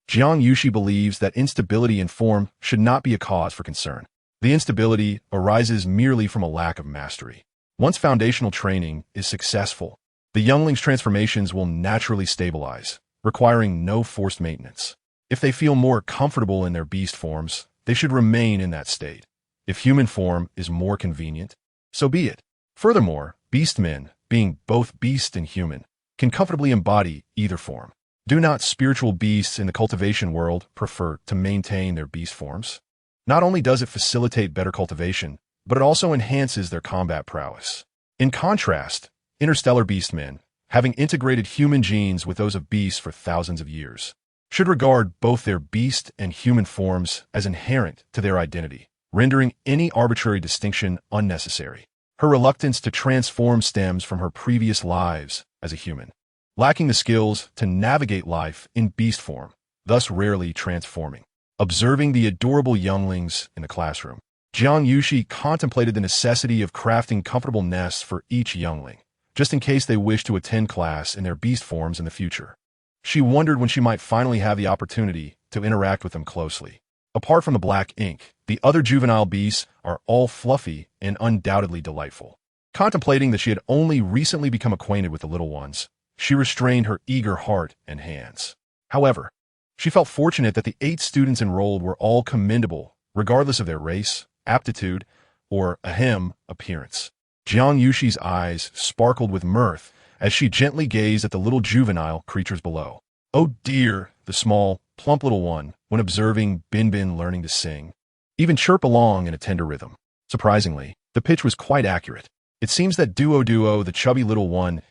Jiang Yuxi believes that instability in form should not be a cause for concern. The instability arises merely from a lack of mastery. Once foundational training is successful, the youngling's transformations will naturally stabilize, requiring no forced maintenance. If they feel more comfortable in their beast forms, they should remain in that state. If human form is more convenient, so be it. Furthermore, beastmen, being both beast and human, can comfortably embody either form. Do not spiritual beasts in the cultivation world prefer to maintain their beast forms? Not only does it facilitate better cultivation, but it also enhances their combat prowess. In contrast, interstellar beastmen, having integrated human genes with those of beasts for thousands of years, should regard both their beast and human forms as inherent to their identity, rendering any arbitrary distinction unnecessary. Her reluctance to transform stems from her previous lives as a human, lacking the skills to navigate life in beast form, thus rarely transforming. Observing the adorable younglings in the classroom, Jiang Yuxi contemplated the necessity of crafting comfortable nests for each youngling, just in case they wished to attend class in their beast forms in the future. She wondered when she might finally have the opportunity to interact with them closely. Apart from the black ink, the other juvenile beasts are all fluffy and undoubtedly delightful. Contemplating that she had only recently become acquainted with the little ones, she restrained her eager heart and hands. However, she felt fortunate that the 8 students enrolled were all commendable, regardless of their race, aptitude, or appearance. Jiang Yuxi's eyes sparkled with mirth as she gently gazed at the little juvenile creatures below. Oh dear, the small, plump little one, when observing Bin learning to sing, even chirp along in a tender rhythm. Surprisingly, the pitch was quite accurate. It seems that Duo, the chubby little one's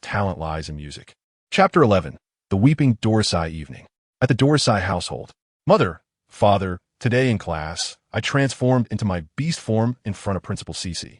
talent lies in music. Chapter 11. The Weeping Dorsai Evening. At the Dorsai household. Mother, father, today in class, I transformed into my beast form in front of Principal Cici.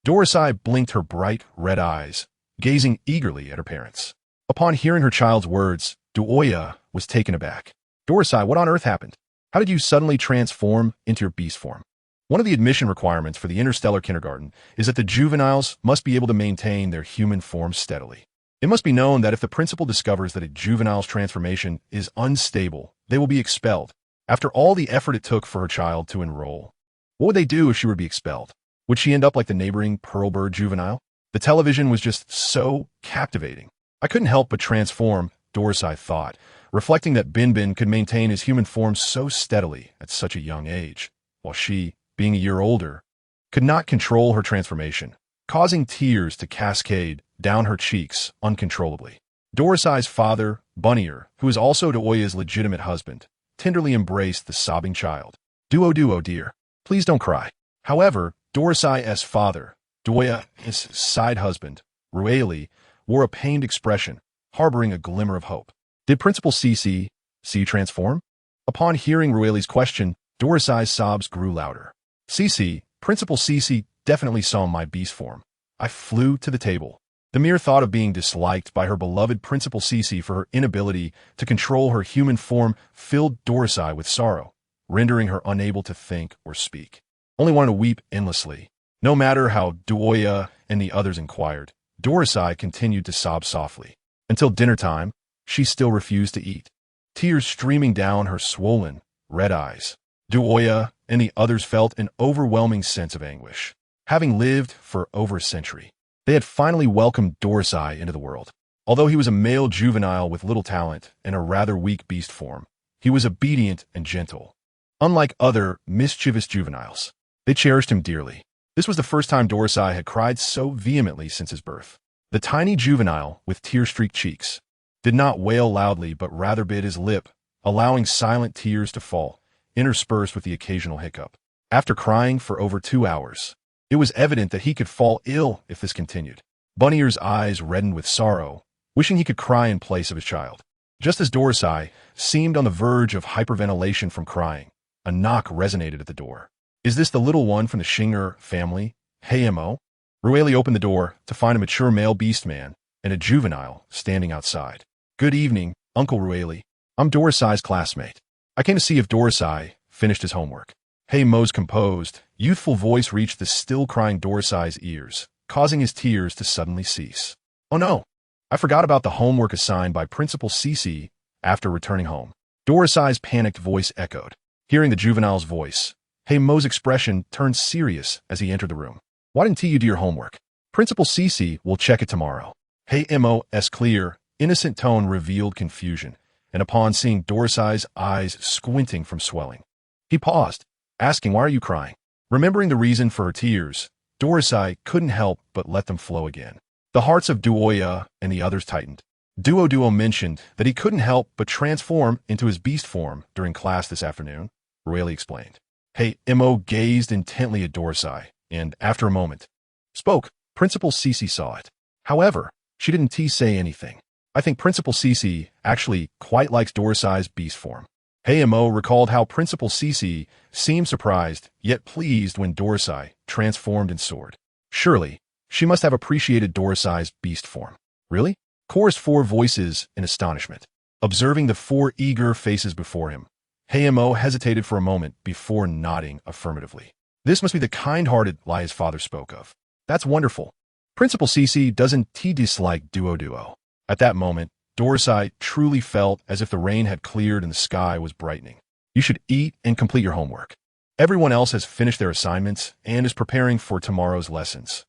Dorsai blinked her bright, red eyes, gazing eagerly at her parents. Upon hearing her child's words, Duoya was taken aback. Dorsai, what on earth happened? How did you suddenly transform into your beast form? One of the admission requirements for the interstellar kindergarten is that the juveniles must be able to maintain their human form steadily. It must be known that if the principal discovers that a juvenile's transformation is unstable, they will be expelled. After all the effort it took for her child to enroll, what would they do if she were to be expelled? Would she end up like the neighboring Pearlbird juvenile? The television was just so captivating. I couldn't help but transform, Dorsai thought, reflecting that Bin could maintain his human form so steadily at such a young age, while she, being a year older, could not control her transformation, causing tears to cascade down her cheeks uncontrollably. Dorsai's father, Bunnier, who is also Duoya's legitimate husband, tenderly embraced the sobbing child. Duo, dear, please don't cry. However, Dorsai's father, Duoya's side husband, Rueli, wore a pained expression, harboring a glimmer of hope. Did Principal Cici see you transform? Upon hearing Rueli's question, Dorsai's sobs grew louder. Cici, Principal Cici definitely saw my beast form. I flew to the table. The mere thought of being disliked by her beloved Principal Cici for her inability to control her human form filled Dorsai with sorrow, rendering her unable to think or speak. Only wanted to weep endlessly. No matter how Duoya and the others inquired, Dorsai continued to sob softly. Until dinner time, she still refused to eat, tears streaming down her swollen, red eyes. Duoya and the others felt an overwhelming sense of anguish. Having lived for over a century, they had finally welcomed Dorsai into the world. Although he was a male juvenile with little talent and a rather weak beast form, he was obedient and gentle. Unlike other mischievous juveniles, they cherished him dearly. This was the first time Dorsai had cried so vehemently since his birth. The tiny juvenile, with tear-streaked cheeks, did not wail loudly but rather bit his lip, allowing silent tears to fall, interspersed with the occasional hiccup. After crying for over 2 hours, it was evident that he could fall ill if this continued. Bunnier's eyes reddened with sorrow, wishing he could cry in place of his child. Just as Dorsai seemed on the verge of hyperventilation from crying, a knock resonated at the door. Is this the little one from the Shinger family? Hey, Mo? Rueli opened the door to find a mature male beast man and a juvenile standing outside. Good evening, Uncle Rueli. I'm Dorsai's classmate. I came to see if Dorsai finished his homework. Hey Mo's composed, youthful voice reached the still-crying Dorsai's ears, causing his tears to suddenly cease. Oh no, I forgot about the homework assigned by Principal Cici after returning home. Dorsai's panicked voice echoed. Hearing the juvenile's voice, Hey Mo's expression turned serious as he entered the room. Why didn't you do your homework? Principal Cici will check it tomorrow. Hey Mo's clear, innocent tone revealed confusion, and upon seeing Dorsai's eyes squinting from swelling, he paused, asking, why are you crying? Remembering the reason for her tears, Dorsai couldn't help but let them flow again. The hearts of Duoya and the others tightened. Duo mentioned that he couldn't help but transform into his beast form during class this afternoon, Rueli explained. Hey Mo gazed intently at Dorsai, and after a moment, spoke. Principal Cece saw it. However, she didn't say anything. I think Principal Cece actually quite likes Dorsai's beast form. Mo recalled how Principal Cece seemed surprised, yet pleased when Dorsai transformed and soared. Surely, she must have appreciated Dorsai's beast form. Really? Chorused 4 voices in astonishment. Observing the 4 eager faces before him, Mo hesitated for a moment before nodding affirmatively. This must be the kind-hearted lie his father spoke of. That's wonderful. Principal Cece doesn't dislike Duo. At that moment, Dorsai truly felt as if the rain had cleared and the sky was brightening. You should eat and complete your homework. Everyone else has finished their assignments and is preparing for tomorrow's lessons,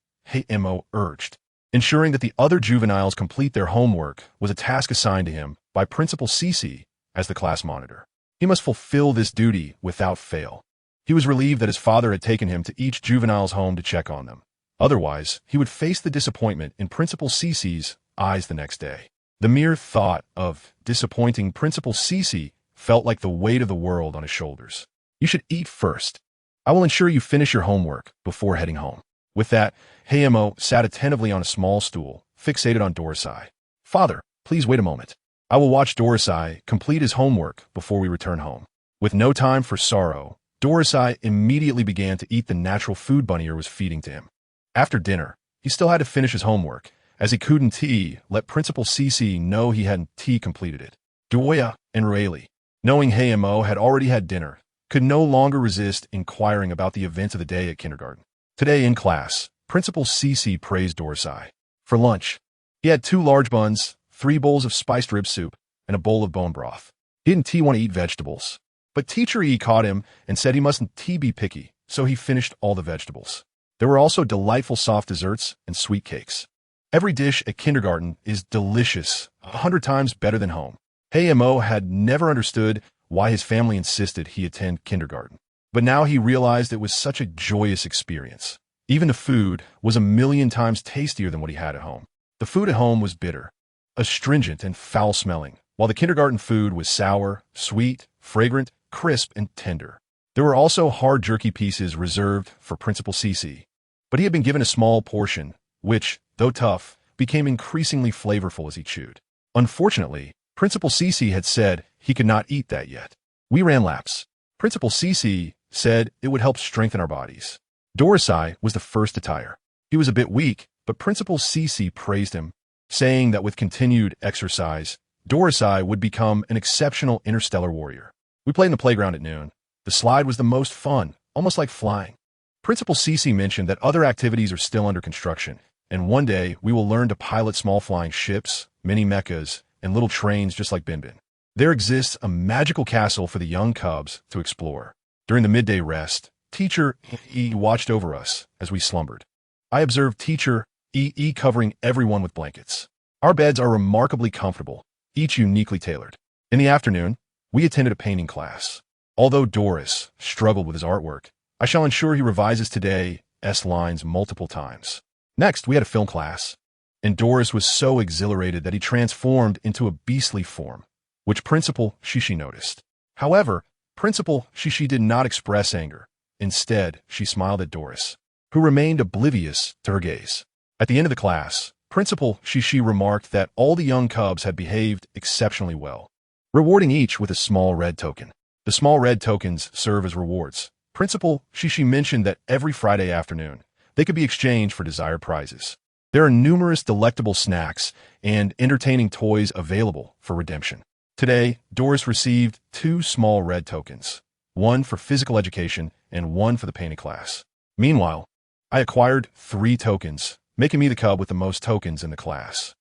Mo urged. Ensuring that the other juveniles complete their homework was a task assigned to him by Principal Cece as the class monitor. He must fulfill this duty without fail. He was relieved that his father had taken him to each juvenile's home to check on them. Otherwise, he would face the disappointment in Principal Cece's eyes the next day. The mere thought of disappointing Principal Cece felt like the weight of the world on his shoulders. You should eat first. I will ensure you finish your homework before heading home. With that, Mo sat attentively on a small stool, fixated on Dorsai. Father, please wait a moment. I will watch Dorsai complete his homework before we return home. With no time for sorrow, Dorsai immediately began to eat the natural food Bunnier was feeding to him. After dinner, he still had to finish his homework, as he couldn't let Principal Cece know he hadn't completed it. Doya and Rayleigh, knowing Mo had already had dinner, could no longer resist inquiring about the events of the day at kindergarten. Today in class, Principal Cece praised Dorsai. For lunch, he had 2 large buns, 3 bowls of spiced rib soup, and a bowl of bone broth. He didn't want to eat vegetables, but Teacher E caught him and said he mustn't be picky, so he finished all the vegetables. There were also delightful soft desserts and sweet cakes. Every dish at kindergarten is delicious, 100 times better than home. Mo had never understood why his family insisted he attend kindergarten. But now he realized it was such a joyous experience. Even the food was 1,000,000 times tastier than what he had at home. The food at home was bitter, astringent, and foul-smelling, while the kindergarten food was sour, sweet, fragrant, crisp, and tender. There were also hard jerky pieces reserved for Principal Cece, but he had been given a small portion, which, though tough, became increasingly flavorful as he chewed. Unfortunately, Principal Cece had said he could not eat that yet. We ran laps. Principal Cece said it would help strengthen our bodies. Dorsai was the first to tire. He was a bit weak, but Principal Cece praised him, saying that with continued exercise, Dorsai would become an exceptional interstellar warrior. We played in the playground at noon. The slide was the most fun, almost like flying. Principal Cece mentioned that other activities are still under construction, and one day we will learn to pilot small flying ships, mini mechas, and little trains just like Bin Bin. There exists a magical castle for the young cubs to explore. During the midday rest, Teacher E watched over us as we slumbered. I observed Teacher E covering everyone with blankets. Our beds are remarkably comfortable, each uniquely tailored. In the afternoon, we attended a painting class. Although Doris struggled with his artwork, I shall ensure he revises today's lines multiple times. Next, we had a film class, and Doris was so exhilarated that he transformed into a beastly form, which Principal Shishi noticed. However, Principal Shishi did not express anger. Instead, she smiled at Doris, who remained oblivious to her gaze. At the end of the class, Principal Shishi remarked that all the young cubs had behaved exceptionally well, rewarding each with a small red token. The small red tokens serve as rewards. Principal Shishi mentioned that every Friday afternoon, they could be exchanged for desired prizes. There are numerous delectable snacks and entertaining toys available for redemption. Today, Doris received 2 small red tokens, one for physical education and one for the painting class. Meanwhile, I acquired 3 tokens, making me the cub with the most tokens in the class.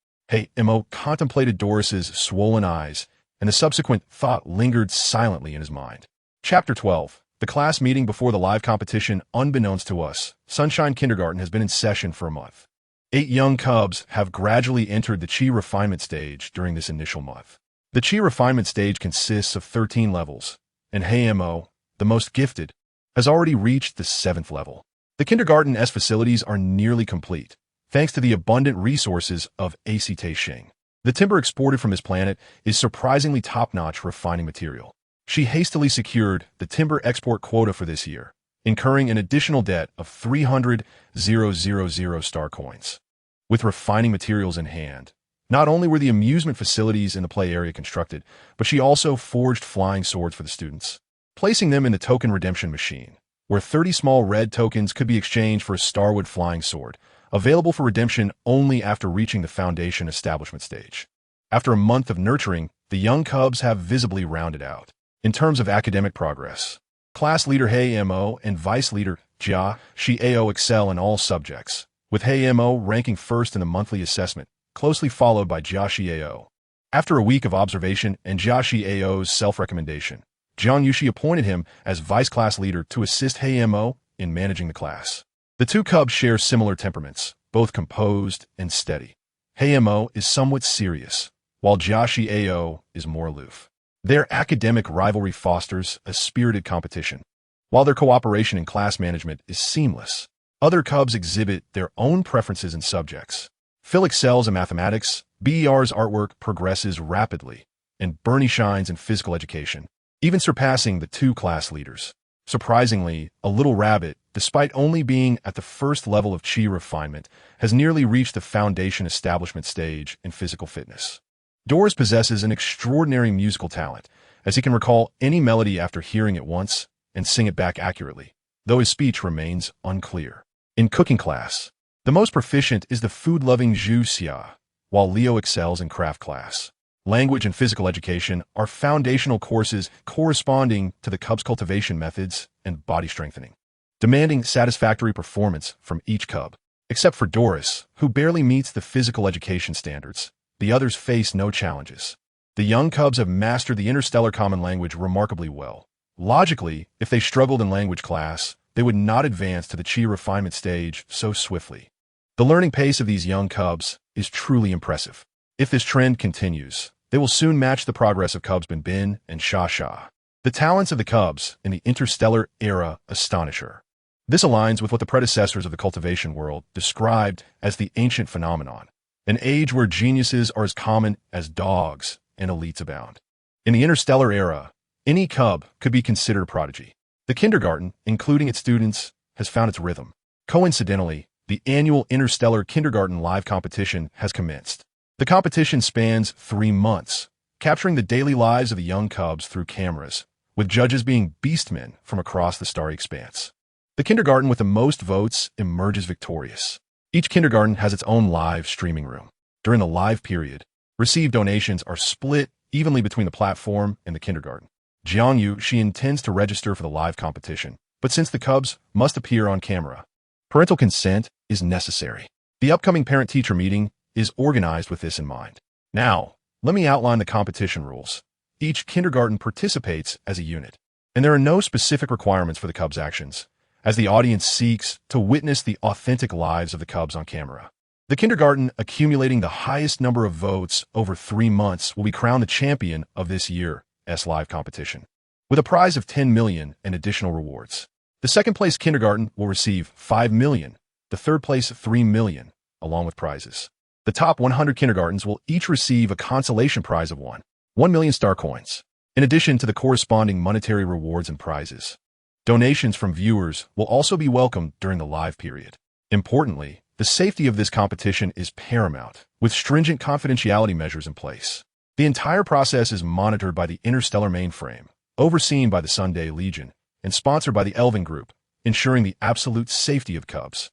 Mo contemplated Doris's swollen eyes, and the subsequent thought lingered silently in his mind. Chapter 12. The class meeting before the live competition. Unbeknownst to us, Sunshine Kindergarten has been in session for a month. 8 young cubs have gradually entered the Chi refinement stage during this initial month. The Chi refinement stage consists of 13 levels, and Mo, the most gifted, has already reached the 7th level. The kindergarten's facilities are nearly complete, thanks to the abundant resources of AC Shing. The timber exported from his planet is surprisingly top-notch refining material. She hastily secured the timber export quota for this year, incurring an additional debt of 300,000 star coins. With refining materials in hand, not only were the amusement facilities in the play area constructed, but she also forged flying swords for the students, placing them in the token redemption machine, where 30 small red tokens could be exchanged for a Starwood flying sword, available for redemption only after reaching the Foundation establishment stage. After a month of nurturing, the young cubs have visibly rounded out. In terms of academic progress, Class Leader He Mo and Vice Leader Jiang Yuxi excel in all subjects, with He Mo ranking first in the monthly assessment, closely followed by Jiang Yuxi. After a week of observation and Jiang Yuxi's self-recommendation, Jiang Yuxi appointed him as Vice Class Leader to assist He Mo in managing the class. The two cubs share similar temperaments, both composed and steady. He Mo is somewhat serious, while Jiang Yuxi is more aloof. Their academic rivalry fosters a spirited competition, while their cooperation in class management is seamless. Other cubs exhibit their own preferences in subjects. Phil excels in mathematics, Ber's artwork progresses rapidly, and Bernie shines in physical education, even surpassing the two class leaders. Surprisingly, a little rabbit, despite only being at the first level of chi refinement, has nearly reached the Foundation establishment stage in physical fitness. Doris possesses an extraordinary musical talent, as he can recall any melody after hearing it once and sing it back accurately, though his speech remains unclear. In cooking class, the most proficient is the food-loving Zhu Xia, while Leo excels in craft class. Language and physical education are foundational courses corresponding to the cub's cultivation methods and body strengthening, demanding satisfactory performance from each cub. Except for Doris, who barely meets the physical education standards, the others face no challenges. The young cubs have mastered the interstellar common language remarkably well. Logically, if they struggled in language class, they would not advance to the chi refinement stage so swiftly. The learning pace of these young cubs is truly impressive. If this trend continues, they will soon match the progress of Cubs Bin Bin and Sha Sha. The talents of the cubs in the interstellar era astonish her. This aligns with what the predecessors of the cultivation world described as the ancient phenomenon, an age where geniuses are as common as dogs and elites abound. In the interstellar era, any cub could be considered a prodigy. The kindergarten, including its students, has found its rhythm. Coincidentally, the annual Interstellar Kindergarten Live competition has commenced. The competition spans 3 months, capturing the daily lives of the young cubs through cameras, with judges being beastmen from across the starry expanse. The kindergarten with the most votes emerges victorious. Each kindergarten has its own live streaming room. During the live period, received donations are split evenly between the platform and the kindergarten. Jiang Yuxi intends to register for the live competition, but since the cubs must appear on camera, parental consent is necessary. The upcoming parent-teacher meeting is organized with this in mind. Now, let me outline the competition rules. Each kindergarten participates as a unit, and there are no specific requirements for the cubs' actions, as the audience seeks to witness the authentic lives of the cubs on camera. The kindergarten accumulating the highest number of votes over 3 months will be crowned the champion of this year's live competition, with a prize of 10 million and additional rewards. The second-place kindergarten will receive 5 million, the third-place 3 million, along with prizes. The top 100 kindergartens will each receive a consolation prize of 1 million star coins, in addition to the corresponding monetary rewards and prizes. Donations from viewers will also be welcomed during the live period. Importantly, the safety of this competition is paramount, with stringent confidentiality measures in place. The entire process is monitored by the Interstellar mainframe, overseen by the Sunday Legion, and sponsored by the Elven Group, ensuring the absolute safety of cubs.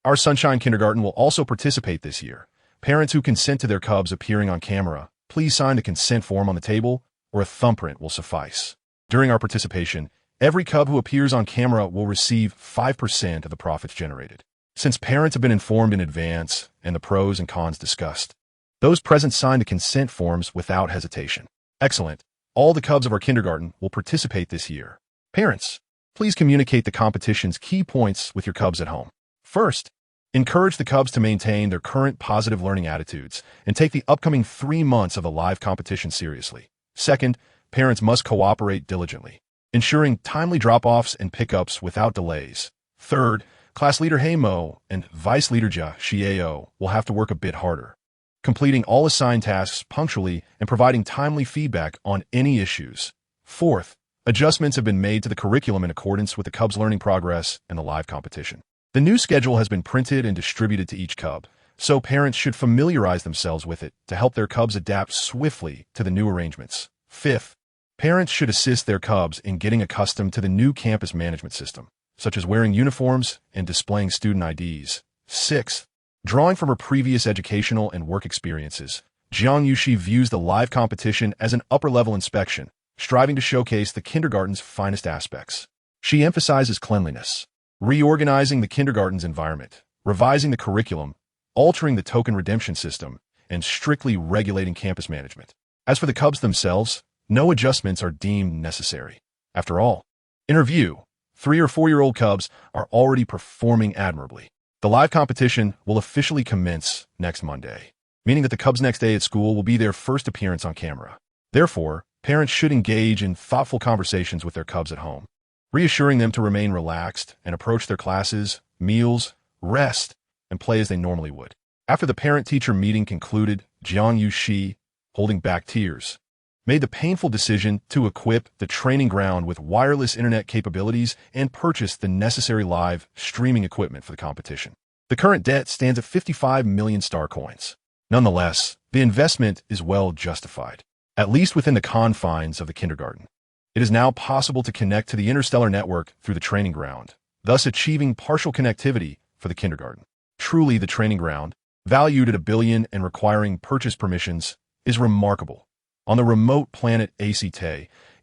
Our Sunshine Kindergarten will also participate this year. Parents who consent to their cubs appearing on camera, please sign the consent form on the table, or a thumbprint will suffice. During our participation, every cub who appears on camera will receive 5% of the profits generated. Since parents have been informed in advance and the pros and cons discussed, those present sign the consent forms without hesitation. Excellent. All the cubs of our kindergarten will participate this year. Parents, please communicate the competition's key points with your cubs at home. First, encourage the cubs to maintain their current positive learning attitudes and take the upcoming 3 months of the live competition seriously. Second, parents must cooperate diligently, ensuring timely drop-offs and pickups without delays. Third, Class Leader He Mo and Vice Leader Jiang Yuxi will have to work a bit harder, completing all assigned tasks punctually and providing timely feedback on any issues. Fourth, Adjustments have been made to the curriculum in accordance with the Cubs' learning progress and the live competition. The new schedule has been printed and distributed to each Cub, so parents should familiarize themselves with it to help their Cubs adapt swiftly to the new arrangements. Fifth, parents should assist their Cubs in getting accustomed to the new campus management system, such as wearing uniforms and displaying student IDs. Sixth, drawing from her previous educational and work experiences, Jiang Yuxi views the live competition as an upper-level inspection, striving to showcase the kindergarten's finest aspects. She emphasizes cleanliness, reorganizing the kindergarten's environment, revising the curriculum, altering the token redemption system, and strictly regulating campus management. As for the Cubs themselves, no adjustments are deemed necessary. After all, in her view, 3 or 4-year-old Cubs are already performing admirably. The live competition will officially commence next Monday, meaning that the Cubs' next day at school will be their first appearance on camera. Therefore, parents should engage in thoughtful conversations with their Cubs at home, reassuring them to remain relaxed and approach their classes, meals, rest, and play as they normally would. After the parent-teacher meeting concluded, Jiang Yuxi, holding back tears, made the painful decision to equip the training ground with wireless internet capabilities and purchase the necessary live streaming equipment for the competition. The current debt stands at 55 million star coins. Nonetheless, the investment is well justified, at least within the confines of the kindergarten. It is now possible to connect to the Interstellar network through the training ground, thus achieving partial connectivity for the kindergarten. Truly, the training ground, valued at $1 billion and requiring purchase permissions, is remarkable. On the remote planet ACT,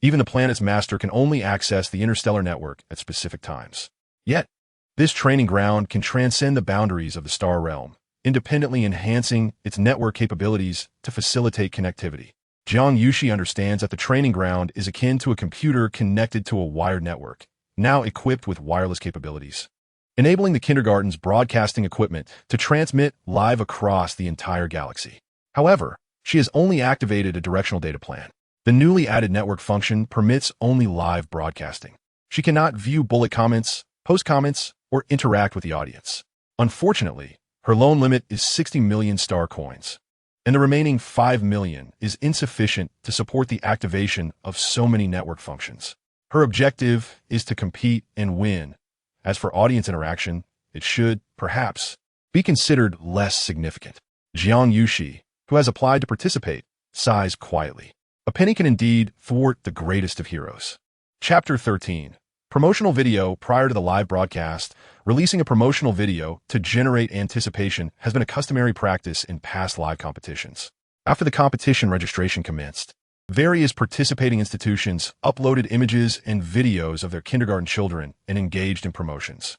even the planet's master can only access the interstellar network at specific times. Yet, this training ground can transcend the boundaries of the star realm, independently enhancing its network capabilities to facilitate connectivity. Jiang Yuxi understands that the training ground is akin to a computer connected to a wired network, now equipped with wireless capabilities, enabling the kindergarten's broadcasting equipment to transmit live across the entire galaxy. However, she has only activated a directional data plan. The newly added network function permits only live broadcasting. She cannot view bullet comments, post comments, or interact with the audience. Unfortunately, her loan limit is 60 million star coins, and the remaining 5 million is insufficient to support the activation of so many network functions. Her objective is to compete and win. As for audience interaction, it should, perhaps, be considered less significant. Jiang Yuxi, who has applied to participate, sighs quietly. A penny can indeed thwart the greatest of heroes. Chapter 13. Promotional video. Prior to the live broadcast, releasing a promotional video to generate anticipation has been a customary practice in past live competitions. After the competition registration commenced, various participating institutions uploaded images and videos of their kindergarten children and engaged in promotions.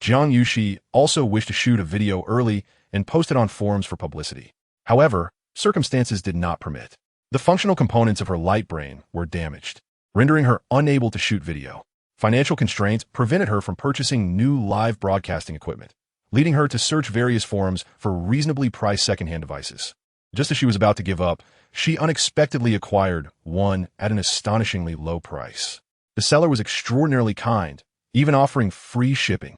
Jiang Yuxi also wished to shoot a video early and post it on forums for publicity. However, circumstances did not permit. The functional components of her light brain were damaged, rendering her unable to shoot video. Financial constraints prevented her from purchasing new live broadcasting equipment, leading her to search various forums for reasonably priced secondhand devices. Just as she was about to give up, she unexpectedly acquired one at an astonishingly low price. The seller was extraordinarily kind, even offering free shipping.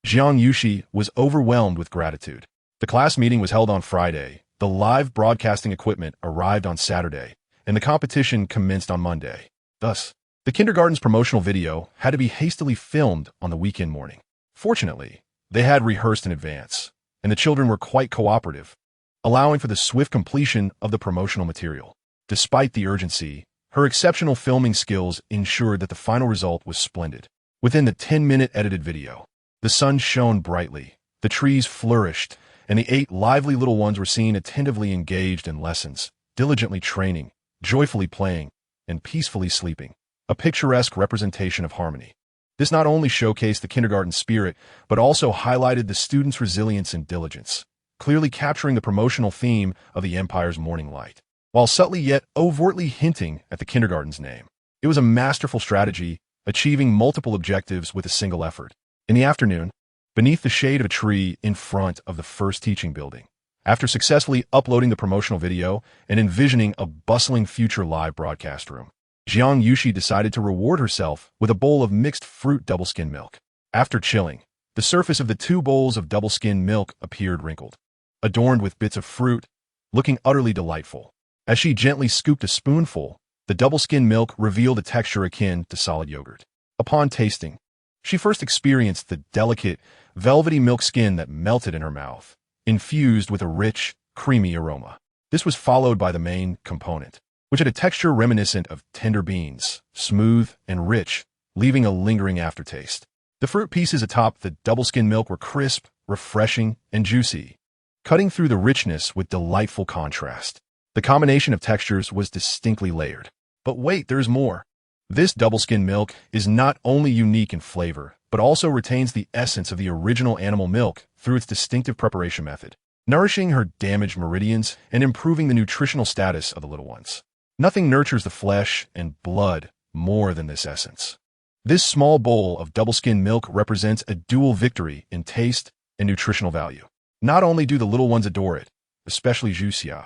Jiang Yuxi was overwhelmed with gratitude. The class meeting was held on Friday. The live broadcasting equipment arrived on Saturday, and the competition commenced on Monday. Thus, the kindergarten's promotional video had to be hastily filmed on the weekend morning. Fortunately, they had rehearsed in advance, and the children were quite cooperative, allowing for the swift completion of the promotional material. Despite the urgency, her exceptional filming skills ensured that the final result was splendid. Within the 10-minute edited video, the sun shone brightly, the trees flourished, and the 8 lively little ones were seen attentively engaged in lessons, diligently training, joyfully playing, and peacefully sleeping. A picturesque representation of harmony. This not only showcased the kindergarten spirit, but also highlighted the students' resilience and diligence, clearly capturing the promotional theme of the Empire's morning light, while subtly yet overtly hinting at the kindergarten's name. It was a masterful strategy, achieving multiple objectives with a single effort. In the afternoon, beneath the shade of a tree in front of the first teaching building, after successfully uploading the promotional video and envisioning a bustling future live broadcast room, Jiang Yuxi decided to reward herself with a bowl of mixed fruit double-skim milk. After chilling, the surface of the 2 bowls of double-skim milk appeared wrinkled, adorned with bits of fruit, looking utterly delightful. As she gently scooped a spoonful, The double-skim milk revealed a texture akin to solid yogurt. Upon tasting, she first experienced the delicate, velvety milk skin that melted in her mouth, infused with a rich, creamy aroma. This was followed by the main component, which had a texture reminiscent of tender beans, smooth and rich, leaving a lingering aftertaste. The fruit pieces atop the double-skim milk were crisp, refreshing, and juicy, cutting through the richness with delightful contrast. The combination of textures was distinctly layered. But wait, there's more. This double-skim milk is not only unique in flavor, but also retains the essence of the original animal milk through its distinctive preparation method, nourishing her damaged meridians and improving the nutritional status of the little ones. Nothing nurtures the flesh and blood more than this essence. This small bowl of double-skim milk represents a dual victory in taste and nutritional value. Not only do the little ones adore it, especially Yuxi,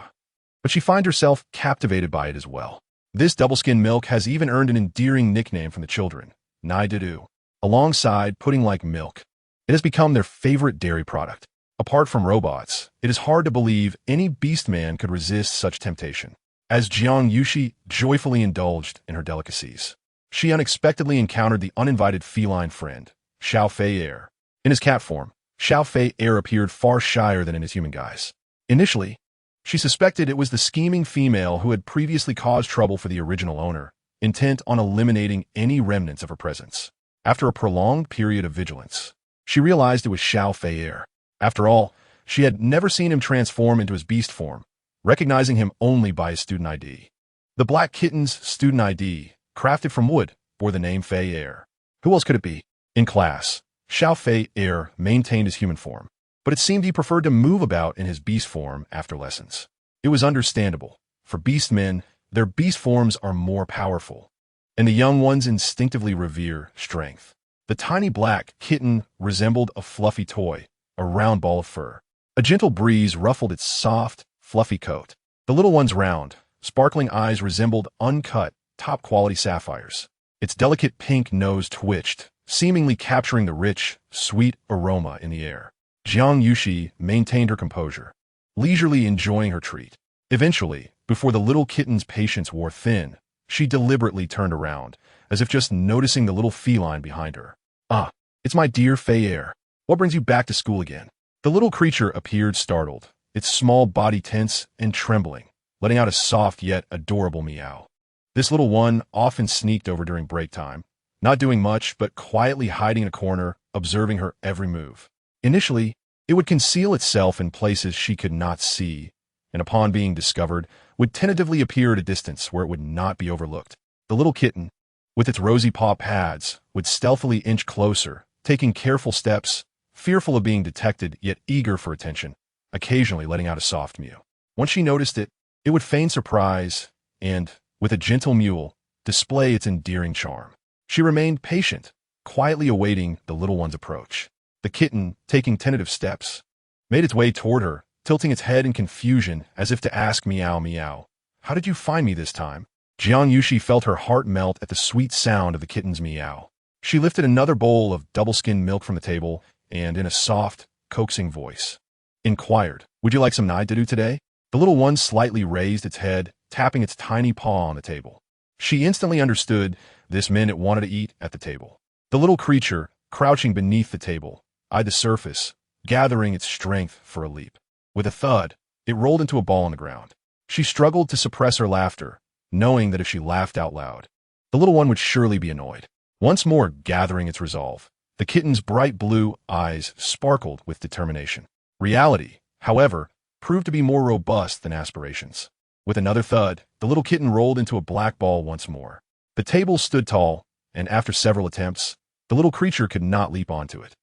but she finds herself captivated by it as well. This double-skim milk has even earned an endearing nickname from the children, Nai Dedu. Alongside pudding-like milk, it has become their favorite dairy product. Apart from robots, it is hard to believe any beast man could resist such temptation. As Jiang Yuxi joyfully indulged in her delicacies, she unexpectedly encountered the uninvited feline friend, Xiao Fei Air. In his cat form, Xiao Fei Air appeared far shyer than in his human guise. Initially, she suspected it was the scheming female who had previously caused trouble for the original owner, intent on eliminating any remnants of her presence. After a prolonged period of vigilance, she realized it was Xiao Fei Air. After all, she had never seen him transform into his beast form, recognizing him only by his student ID. The black kitten's student ID, crafted from wood, bore the name Fei Air. Who else could it be? In class, Xiao Fei Air maintained his human form, but it seemed he preferred to move about in his beast form after lessons. It was understandable. For beast men, their beast forms are more powerful, and the young ones instinctively revere strength. The tiny black kitten resembled a fluffy toy, a round ball of fur. A gentle breeze ruffled its soft, fluffy coat. The little one's round, sparkling eyes resembled uncut, top-quality sapphires. Its delicate pink nose twitched, seemingly capturing the rich, sweet aroma in the air. Jiang Yuxi maintained her composure, leisurely enjoying her treat. Eventually, before the little kitten's patience wore thin, she deliberately turned around, as if just noticing the little feline behind her. "Ah, it's my dear Fei Air. What brings you back to school again?" The little creature appeared startled, its small body tense and trembling, letting out a soft yet adorable meow. This little one often sneaked over during break time, not doing much but quietly hiding in a corner, observing her every move. Initially, it would conceal itself in places she could not see, and upon being discovered, would tentatively appear at a distance where it would not be overlooked. The little kitten, with its rosy paw pads, would stealthily inch closer, taking careful steps, fearful of being detected yet eager for attention, occasionally letting out a soft mew. Once she noticed it, it would feign surprise and, with a gentle mew, display its endearing charm. She remained patient, quietly awaiting the little one's approach. The kitten, taking tentative steps, made its way toward her, tilting its head in confusion as if to ask meow meow, "How did you find me this time?" Jiang Yuxi felt her heart melt at the sweet sound of the kitten's meow. She lifted another bowl of double-skim milk from the table and, in a soft, coaxing voice, inquired, "Would you like some Nai Dedu today?" The little one slightly raised its head, tapping its tiny paw on the table. She instantly understood this meant it wanted to eat at the table. The little creature, crouching beneath the table, eyed the surface, gathering its strength for a leap. With a thud, it rolled into a ball on the ground. She struggled to suppress her laughter, knowing that if she laughed out loud, the little one would surely be annoyed. Once more gathering its resolve, the kitten's bright blue eyes sparkled with determination. Reality, however, proved to be more robust than aspirations. With another thud, the little kitten rolled into a black ball once more. The table stood tall, and after several attempts, the little creature could not leap onto it.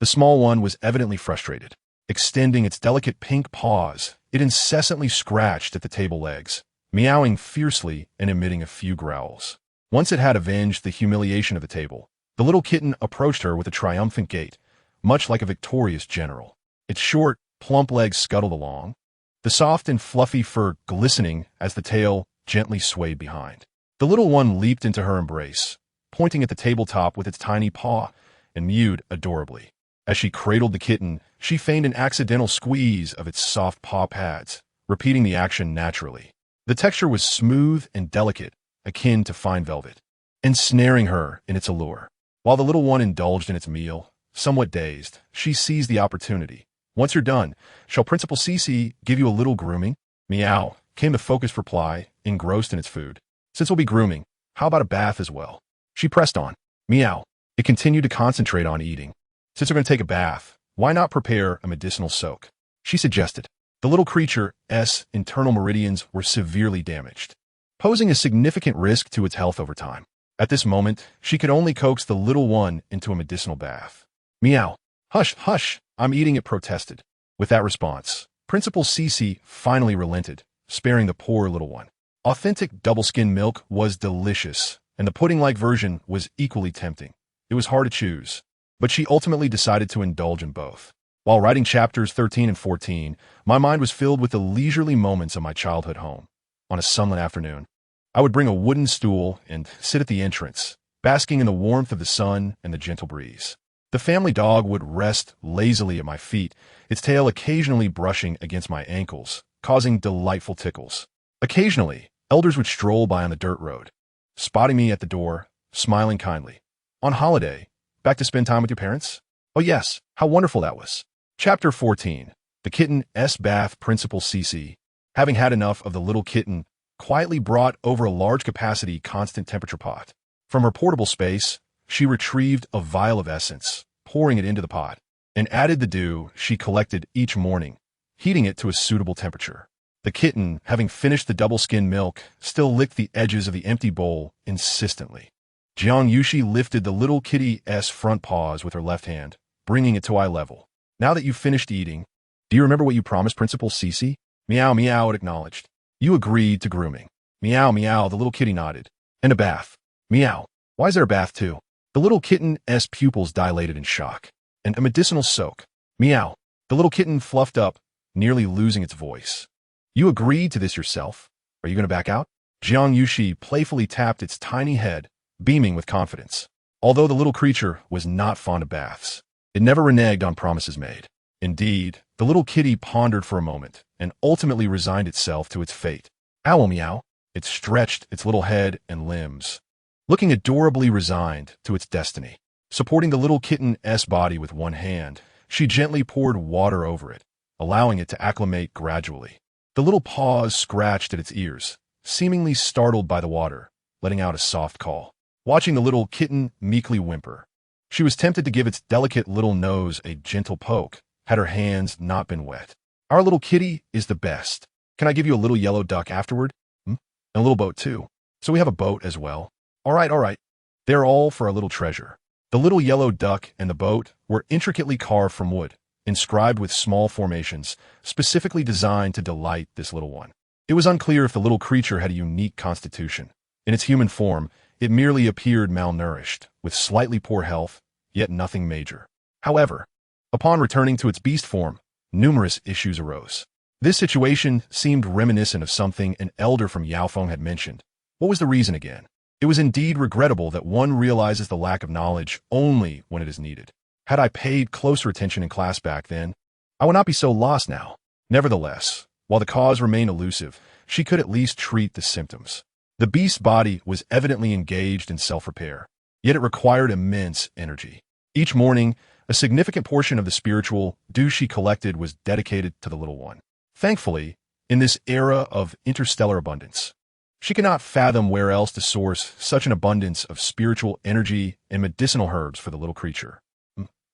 The small one was evidently frustrated. Extending its delicate pink paws, it incessantly scratched at the table legs, meowing fiercely and emitting a few growls. Once it had avenged the humiliation of the table, the little kitten approached her with a triumphant gait, much like a victorious general. Its short, plump legs scuttled along, the soft and fluffy fur glistening as the tail gently swayed behind. The little one leaped into her embrace, pointing at the tabletop with its tiny paw, and mewed adorably. As she cradled the kitten, she feigned an accidental squeeze of its soft paw pads, repeating the action naturally. The texture was smooth and delicate, akin to fine velvet, ensnaring her in its allure. While the little one indulged in its meal, somewhat dazed, she seized the opportunity. Once you're done, shall Principal Cece give you a little grooming? Meow, came the focused reply, engrossed in its food. Since we'll be grooming, how about a bath as well? She pressed on. Meow. It continued to concentrate on eating. Since we're going to take a bath, why not prepare a medicinal soak? She suggested. The little creature's internal meridians were severely damaged, posing a significant risk to its health over time. At this moment, she could only coax the little one into a medicinal bath. Meow. Hush, hush, I'm eating, it protested. With that response, Principal Cece finally relented, sparing the poor little one. Authentic double-skin milk was delicious, and the pudding-like version was equally tempting. It was hard to choose, but she ultimately decided to indulge in both. While writing chapters 13 and 14, my mind was filled with the leisurely moments of my childhood home. On a sunlit afternoon, I would bring a wooden stool and sit at the entrance, basking in the warmth of the sun and the gentle breeze. The family dog would rest lazily at my feet, its tail occasionally brushing against my ankles, causing delightful tickles. Occasionally, elders would stroll by on the dirt road, spotting me at the door, smiling kindly. On holiday, back to spend time with your parents? Oh yes, how wonderful that was. Chapter 14. The Kitten's Bath. Principal Cece, having had enough of the little kitten, quietly brought over a large-capacity constant temperature pot. From her portable space, she retrieved a vial of essence, pouring it into the pot, and added the dew she collected each morning, heating it to a suitable temperature. The kitten, having finished the double-skin milk, still licked the edges of the empty bowl insistently. Jiang Yuxi lifted the little kitty's front paws with her left hand, bringing it to eye level. Now that you've finished eating, do you remember what you promised, Principal Cece? Meow, meow, it acknowledged. You agreed to grooming. Meow, meow, the little kitty nodded. And a bath. Meow. Why is there a bath too? The little kitten's pupils dilated in shock. And a medicinal soak. Meow. The little kitten fluffed up, nearly losing its voice. You agreed to this yourself. Are you going to back out? Jiang Yuxi playfully tapped its tiny head, beaming with confidence. Although the little creature was not fond of baths, it never reneged on promises made. Indeed, the little kitty pondered for a moment and ultimately resigned itself to its fate. Owl meow. It stretched its little head and limbs, looking adorably resigned to its destiny. Supporting the little kitten's body with one hand, she gently poured water over it, allowing it to acclimate gradually. The little paws scratched at its ears, seemingly startled by the water, letting out a soft call. Watching the little kitten meekly whimper, she was tempted to give its delicate little nose a gentle poke, had her hands not been wet. Our little kitty is the best. Can I give you a little yellow duck afterward? And a little boat too. So we have a boat as well. All right. They're all for our little treasure. The little yellow duck and the boat were intricately carved from wood, inscribed with small formations, specifically designed to delight this little one. It was unclear if the little creature had a unique constitution. In its human form, it merely appeared malnourished, with slightly poor health, yet nothing major. However, upon returning to its beast form, numerous issues arose. This situation seemed reminiscent of something an elder from Yaofeng had mentioned. What was the reason again? It was indeed regrettable that one realizes the lack of knowledge only when it is needed. Had I paid closer attention in class back then, I would not be so lost now. Nevertheless, while the cause remained elusive, she could at least treat the symptoms. The beast's body was evidently engaged in self-repair, yet it required immense energy. Each morning, a significant portion of the spiritual dew she collected was dedicated to the little one. Thankfully, in this era of interstellar abundance, she could not fathom where else to source such an abundance of spiritual energy and medicinal herbs for the little creature.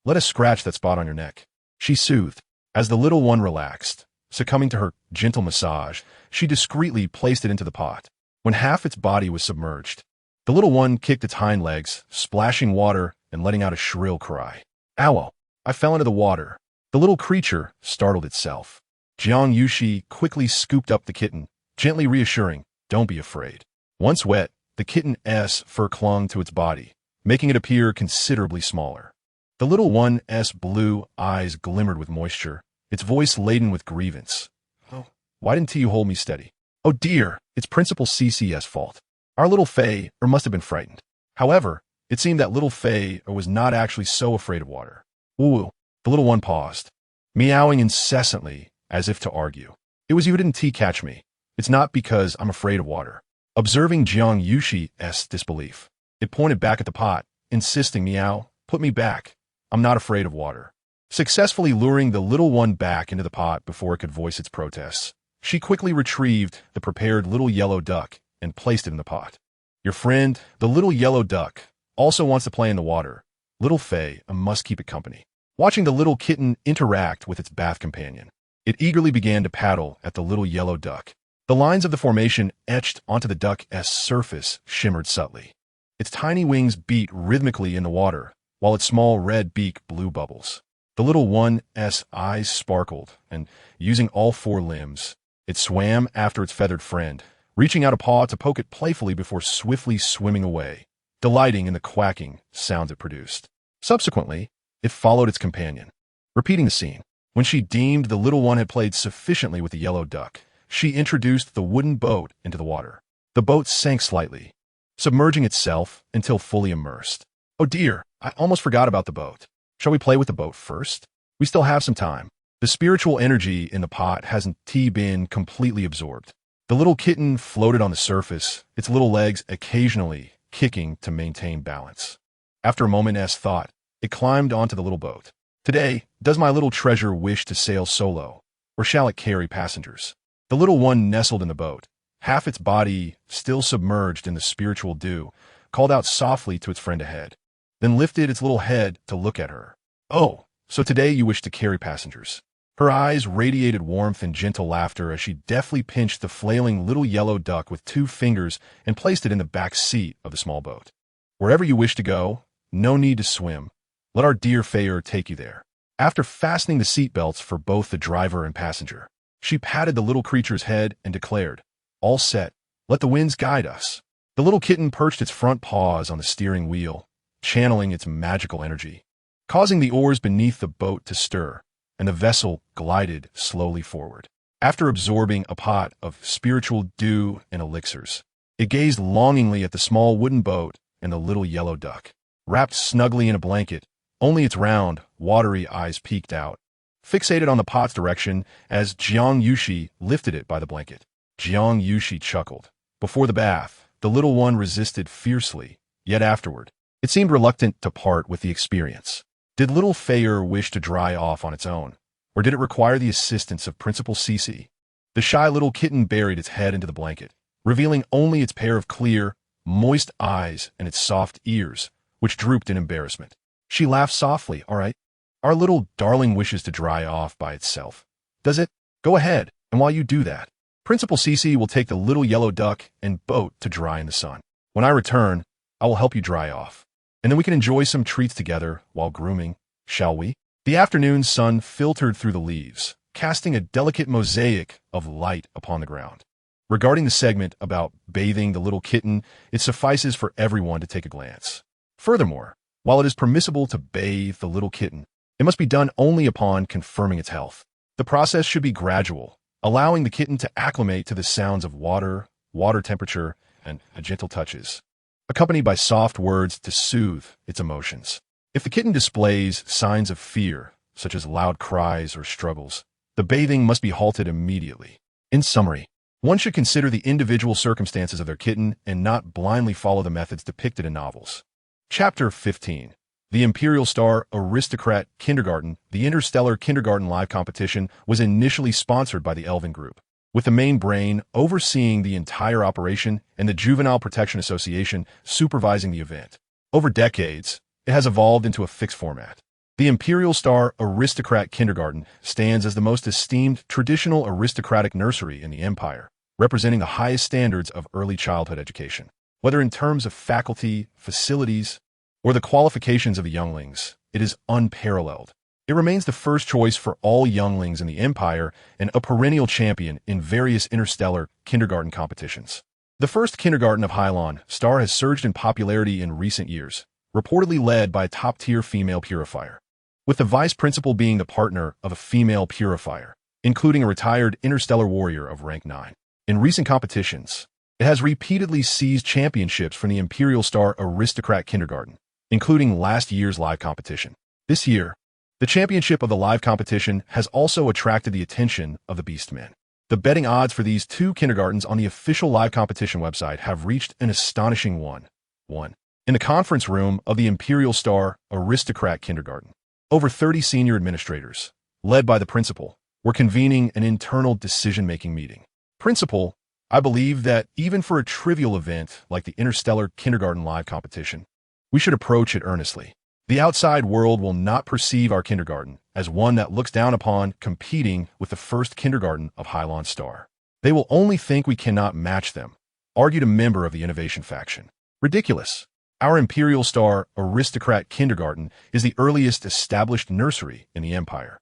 Let us scratch that spot on your neck, she soothed. As the little one relaxed, succumbing to her gentle massage, she discreetly placed it into the pot. When half its body was submerged, the little one kicked its hind legs, splashing water and letting out a shrill cry. Ow! I fell into the water. The little creature startled itself. Jiang Yuxi quickly scooped up the kitten, gently reassuring, don't be afraid. Once wet, the kitten's fur clung to its body, making it appear considerably smaller. The little one's blue eyes glimmered with moisture, its voice laden with grievance. Oh, why didn't you hold me steady? Oh dear, it's Principal Cece's fault. Our little Fei must have been frightened. However, it seemed that little Fei was not actually so afraid of water. Woo-woo, the little one paused, meowing incessantly as if to argue. It was you who didn't catch me. It's not because I'm afraid of water. Observing Jiang Yuxi's disbelief, it pointed back at the pot, insisting, "Meow, put me back. I'm not afraid of water." Successfully luring the little one back into the pot before it could voice its protests, she quickly retrieved the prepared little yellow duck and placed it in the pot. "Your friend, the little yellow duck, also wants to play in the water. Little Fei, I must keep it company." Watching the little kitten interact with its bath companion, it eagerly began to paddle at the little yellow duck. The lines of the formation etched onto the duck's surface shimmered subtly. Its tiny wings beat rhythmically in the water, while its small red beak blew bubbles. The little one's eyes sparkled, and, using all four limbs, it swam after its feathered friend, reaching out a paw to poke it playfully before swiftly swimming away, delighting in the quacking sounds it produced. Subsequently, it followed its companion, repeating the scene. When she deemed the little one had played sufficiently with the yellow duck, she introduced the wooden boat into the water. The boat sank slightly, submerging itself until fully immersed. "Oh dear, I almost forgot about the boat. Shall we play with the boat first? We still have some time." The spiritual energy in the pot hasn't been completely absorbed. The little kitten floated on the surface, its little legs occasionally kicking to maintain balance. After a moment's thought, it climbed onto the little boat. "Today, does my little treasure wish to sail solo, or shall it carry passengers?" The little one nestled in the boat, half its body still submerged in the spiritual dew, called out softly to its friend ahead, then lifted its little head to look at her. "Oh, so today you wish to carry passengers." Her eyes radiated warmth and gentle laughter as she deftly pinched the flailing little yellow duck with 2 fingers and placed it in the back seat of the small boat. "Wherever you wish to go, no need to swim. Let our dear Fayer take you there." After fastening the seat belts for both the driver and passenger, she patted the little creature's head and declared, "All set. Let the winds guide us." The little kitten perched its front paws on the steering wheel, channeling its magical energy, causing the oars beneath the boat to stir, and the vessel glided slowly forward. After absorbing a pot of spiritual dew and elixirs, it gazed longingly at the small wooden boat and the little yellow duck. Wrapped snugly in a blanket, only its round, watery eyes peeked out, fixated on the pot's direction as Jiang Yuxi lifted it by the blanket. Jiang Yuxi chuckled. Before the bath, the little one resisted fiercely, yet afterward, it seemed reluctant to part with the experience. Did little Fayer wish to dry off on its own, or did it require the assistance of Principal Cece? The shy little kitten buried its head into the blanket, revealing only its pair of clear, moist eyes and its soft ears, which drooped in embarrassment. She laughed softly. "All right, our little darling wishes to dry off by itself. Does it? Go ahead, and while you do that, Principal Cece will take the little yellow duck and boat to dry in the sun. When I return, I will help you dry off, and then we can enjoy some treats together while grooming, shall we?" The afternoon sun filtered through the leaves, casting a delicate mosaic of light upon the ground. Regarding the segment about bathing the little kitten, it suffices for everyone to take a glance. Furthermore, while it is permissible to bathe the little kitten, it must be done only upon confirming its health. The process should be gradual, allowing the kitten to acclimate to the sounds of water, water temperature, and gentle touches, accompanied by soft words to soothe its emotions. If the kitten displays signs of fear, such as loud cries or struggles, the bathing must be halted immediately. In summary, one should consider the individual circumstances of their kitten and not blindly follow the methods depicted in novels. Chapter 15. The Imperial Star Aristocrat Kindergarten. The Interstellar Kindergarten Live competition was initially sponsored by the Elven Group, with the main brain overseeing the entire operation and the Juvenile Protection Association supervising the event. Over decades, it has evolved into a fixed format. The Imperial Star Aristocrat Kindergarten stands as the most esteemed traditional aristocratic nursery in the Empire, representing the highest standards of early childhood education. Whether in terms of faculty, facilities, or the qualifications of the younglings, it is unparalleled. It remains the first choice for all younglings in the Empire and a perennial champion in various interstellar kindergarten competitions. The first kindergarten of Hylon Star has surged in popularity in recent years, reportedly led by a top-tier female purifier, with the vice principal being the partner of a female purifier, including a retired interstellar warrior of rank 9. In recent competitions, it has repeatedly seized championships from the Imperial Star Aristocrat Kindergarten, including last year's live competition. This year, the championship of the live competition has also attracted the attention of the Beastmen. The betting odds for these two kindergartens on the official live competition website have reached an astonishing 1-1. In the conference room of the Imperial Star Aristocrat Kindergarten, over 30 senior administrators, led by the principal, were convening an internal decision-making meeting. Principal, I believe that even for a trivial event like the Interstellar Kindergarten Live competition, we should approach it earnestly. The outside world will not perceive our kindergarten as one that looks down upon competing with the first kindergarten of Hylon Star. They will only think we cannot match them, argued a member of the innovation faction. Ridiculous. Our Imperial Star Aristocrat Kindergarten is the earliest established nursery in the Empire,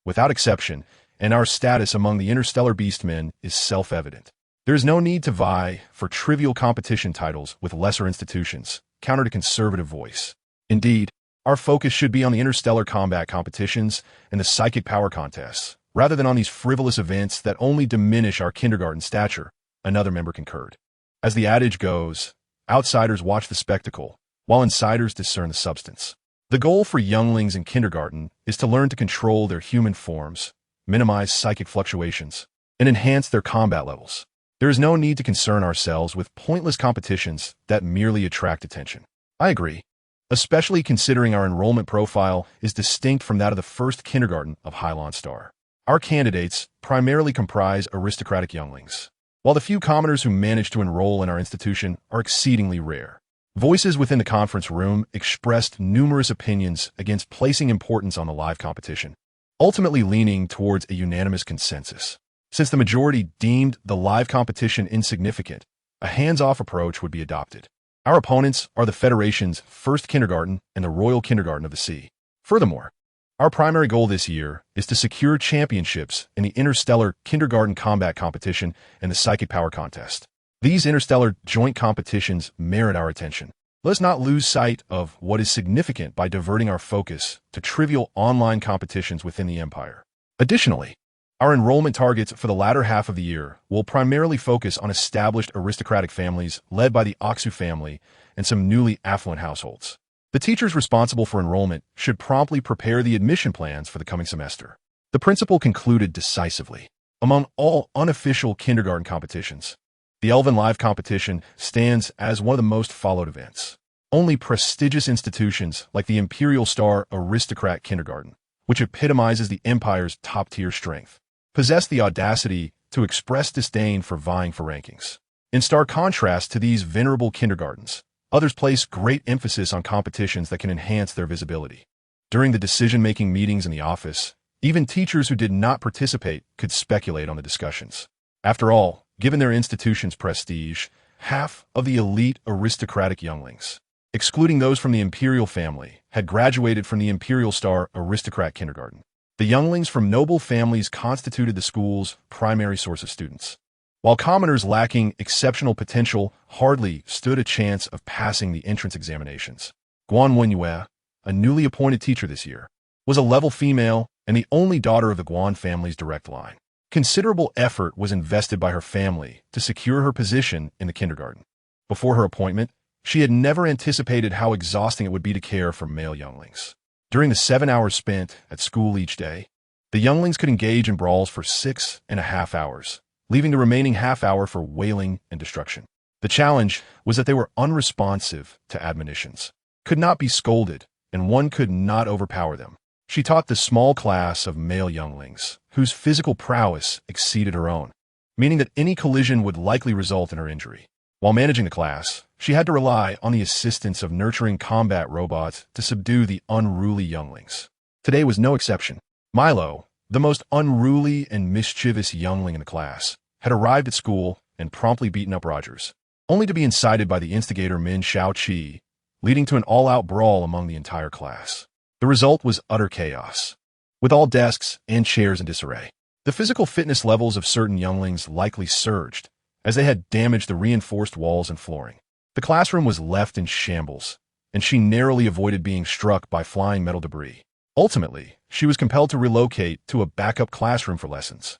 without exception, and our status among the interstellar beastmen is self-evident. There is no need to vie for trivial competition titles with lesser institutions, countered a conservative voice. Indeed, our focus should be on the interstellar combat competitions and the psychic power contests, rather than on these frivolous events that only diminish our kindergarten stature, another member concurred. As the adage goes, outsiders watch the spectacle, while insiders discern the substance. The goal for younglings in kindergarten is to learn to control their human forms, minimize psychic fluctuations, and enhance their combat levels. There is no need to concern ourselves with pointless competitions that merely attract attention. I agree, especially considering our enrollment profile is distinct from that of the first kindergarten of Hylon Star. Our candidates primarily comprise aristocratic younglings, while the few commoners who manage to enroll in our institution are exceedingly rare. Voices within the conference room expressed numerous opinions against placing importance on the live competition, ultimately leaning towards a unanimous consensus. Since the majority deemed the live competition insignificant, a hands-off approach would be adopted. Our opponents are the Federation's first kindergarten and the Royal Kindergarten of the Sea. Furthermore, our primary goal this year is to secure championships in the Interstellar Kindergarten Combat Competition and the Psychic Power Contest. These interstellar joint competitions merit our attention. Let us not lose sight of what is significant by diverting our focus to trivial online competitions within the Empire. Additionally, our enrollment targets for the latter half of the year will primarily focus on established aristocratic families led by the Oxu family and some newly affluent households. The teachers responsible for enrollment should promptly prepare the admission plans for the coming semester. The principal concluded decisively. Among all unofficial kindergarten competitions, the Elven Live competition stands as one of the most followed events. Only prestigious institutions like the Imperial Star Aristocrat Kindergarten, which epitomizes the Empire's top-tier strength, possess the audacity to express disdain for vying for rankings. In stark contrast to these venerable kindergartens, others place great emphasis on competitions that can enhance their visibility. During the decision-making meetings in the office, even teachers who did not participate could speculate on the discussions. After all, given their institution's prestige, half of the elite aristocratic younglings, excluding those from the imperial family, had graduated from the Imperial Star Aristocrat Kindergarten. The younglings from noble families constituted the school's primary source of students, while commoners lacking exceptional potential hardly stood a chance of passing the entrance examinations. Guan Wenyue, a newly appointed teacher this year, was a level female and the only daughter of the Guan family's direct line. Considerable effort was invested by her family to secure her position in the kindergarten. Before her appointment, she had never anticipated how exhausting it would be to care for male younglings. During the 7 hours spent at school each day, the younglings could engage in brawls for 6.5 hours, leaving the remaining half hour for wailing and destruction. The challenge was that they were unresponsive to admonitions, could not be scolded, and one could not overpower them. She taught the small class of male younglings, whose physical prowess exceeded her own, meaning that any collision would likely result in her injury. While managing the class, she had to rely on the assistance of nurturing combat robots to subdue the unruly younglings. Today was no exception. Milo, the most unruly and mischievous youngling in the class, had arrived at school and promptly beaten up Rogers, only to be incited by the instigator Min Shao-Chi, leading to an all-out brawl among the entire class. The result was utter chaos, with all desks and chairs in disarray. The physical fitness levels of certain younglings likely surged, as they had damaged the reinforced walls and flooring. The classroom was left in shambles, and she narrowly avoided being struck by flying metal debris. Ultimately, she was compelled to relocate to a backup classroom for lessons.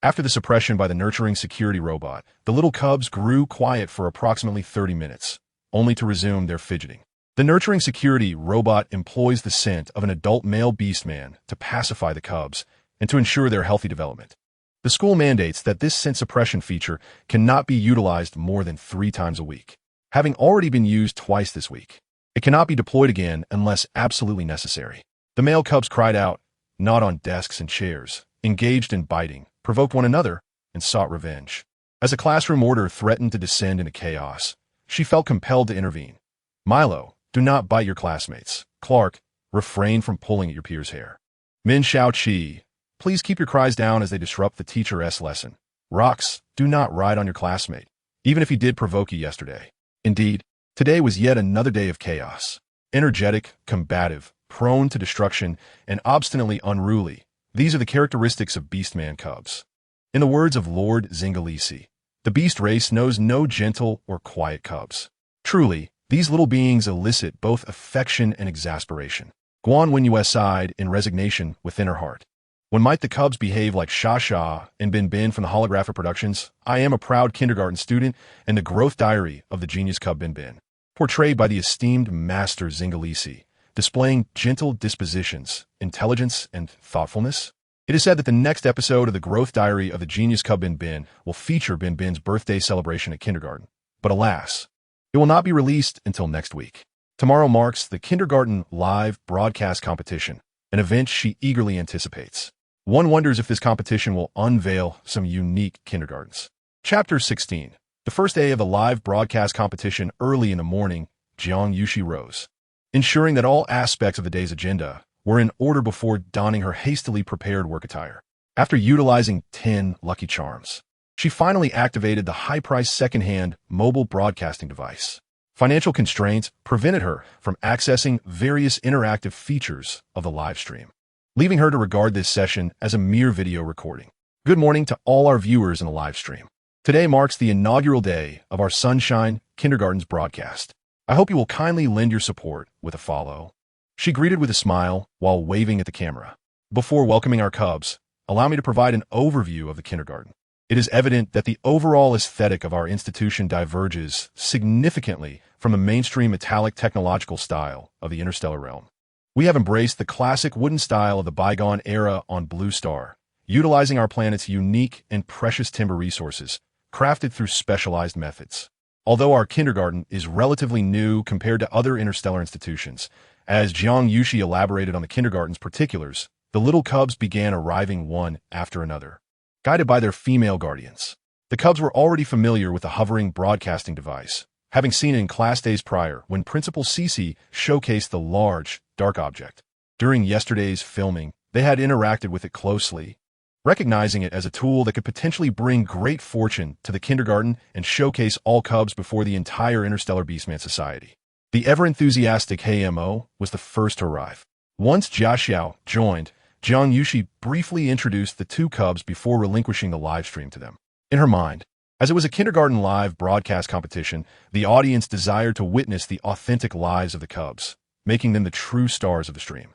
After the suppression by the nurturing security robot, the little cubs grew quiet for approximately 30 minutes, only to resume their fidgeting. The nurturing security robot employs the scent of an adult male beastman to pacify the cubs and to ensure their healthy development. The school mandates that this scent suppression feature cannot be utilized more than 3 times a week, having already been used twice this week. It cannot be deployed again unless absolutely necessary. The male cubs cried out, gnawed on desks and chairs, engaged in biting, provoked one another, and sought revenge. As the classroom order threatened to descend into chaos, she felt compelled to intervene. Milo, do not bite your classmates. Clark, refrain from pulling at your peer's hair. Min Xiaoqi, please keep your cries down as they disrupt the teacher's lesson. Rox, do not ride on your classmate, even if he did provoke you yesterday. Indeed, today was yet another day of chaos. Energetic, combative, prone to destruction, and obstinately unruly, these are the characteristics of Beastman cubs. In the words of Lord Zingalisi, the beast race knows no gentle or quiet cubs. Truly, these little beings elicit both affection and exasperation. Guan Wenyue sighed in resignation within her heart. When might the cubs behave like Sha Sha and Bin Bin from the holographic productions, I Am a Proud Kindergarten Student, and The Growth Diary of the Genius Cub Bin Bin, portrayed by the esteemed Master Zingalisi, displaying gentle dispositions, intelligence, and thoughtfulness? It is said that the next episode of The Growth Diary of the Genius Cub Bin Bin will feature Bin Bin's birthday celebration at kindergarten. But alas, it will not be released until next week. Tomorrow marks the kindergarten live broadcast competition, an event she eagerly anticipates. One wonders if this competition will unveil some unique kindergartens. Chapter 16. The first day of the live broadcast competition. Early in the morning, Jiang Yuxi rose, ensuring that all aspects of the day's agenda were in order before donning her hastily prepared work attire. After utilizing 10 lucky charms, she finally activated the high-priced second-hand mobile broadcasting device. Financial constraints prevented her from accessing various interactive features of the live stream, leaving her to regard this session as a mere video recording. Good morning to all our viewers in the live stream. Today marks the inaugural day of our Sunshine Kindergarten's broadcast. I hope you will kindly lend your support with a follow. She greeted with a smile while waving at the camera. Before welcoming our cubs, allow me to provide an overview of the kindergarten. It is evident that the overall aesthetic of our institution diverges significantly from the mainstream metallic technological style of the interstellar realm. We have embraced the classic wooden style of the bygone era on Blue Star, utilizing our planet's unique and precious timber resources, crafted through specialized methods. Although our kindergarten is relatively new compared to other interstellar institutions, as Jiang Yuxi elaborated on the kindergarten's particulars, the little cubs began arriving one after another, guided by their female guardians. The cubs were already familiar with the hovering broadcasting device, having seen it in class days prior when Principal Cece showcased the large, dark object. During yesterday's filming, they had interacted with it closely, recognizing it as a tool that could potentially bring great fortune to the kindergarten and showcase all cubs before the entire Interstellar Beastman Society. The ever-enthusiastic Mo was the first to arrive. Once Jia Xiao joined, Jiang Yuxi briefly introduced the 2 cubs before relinquishing the live stream to them. In her mind, as it was a kindergarten live broadcast competition, the audience desired to witness the authentic lives of the cubs, making them the true stars of the stream.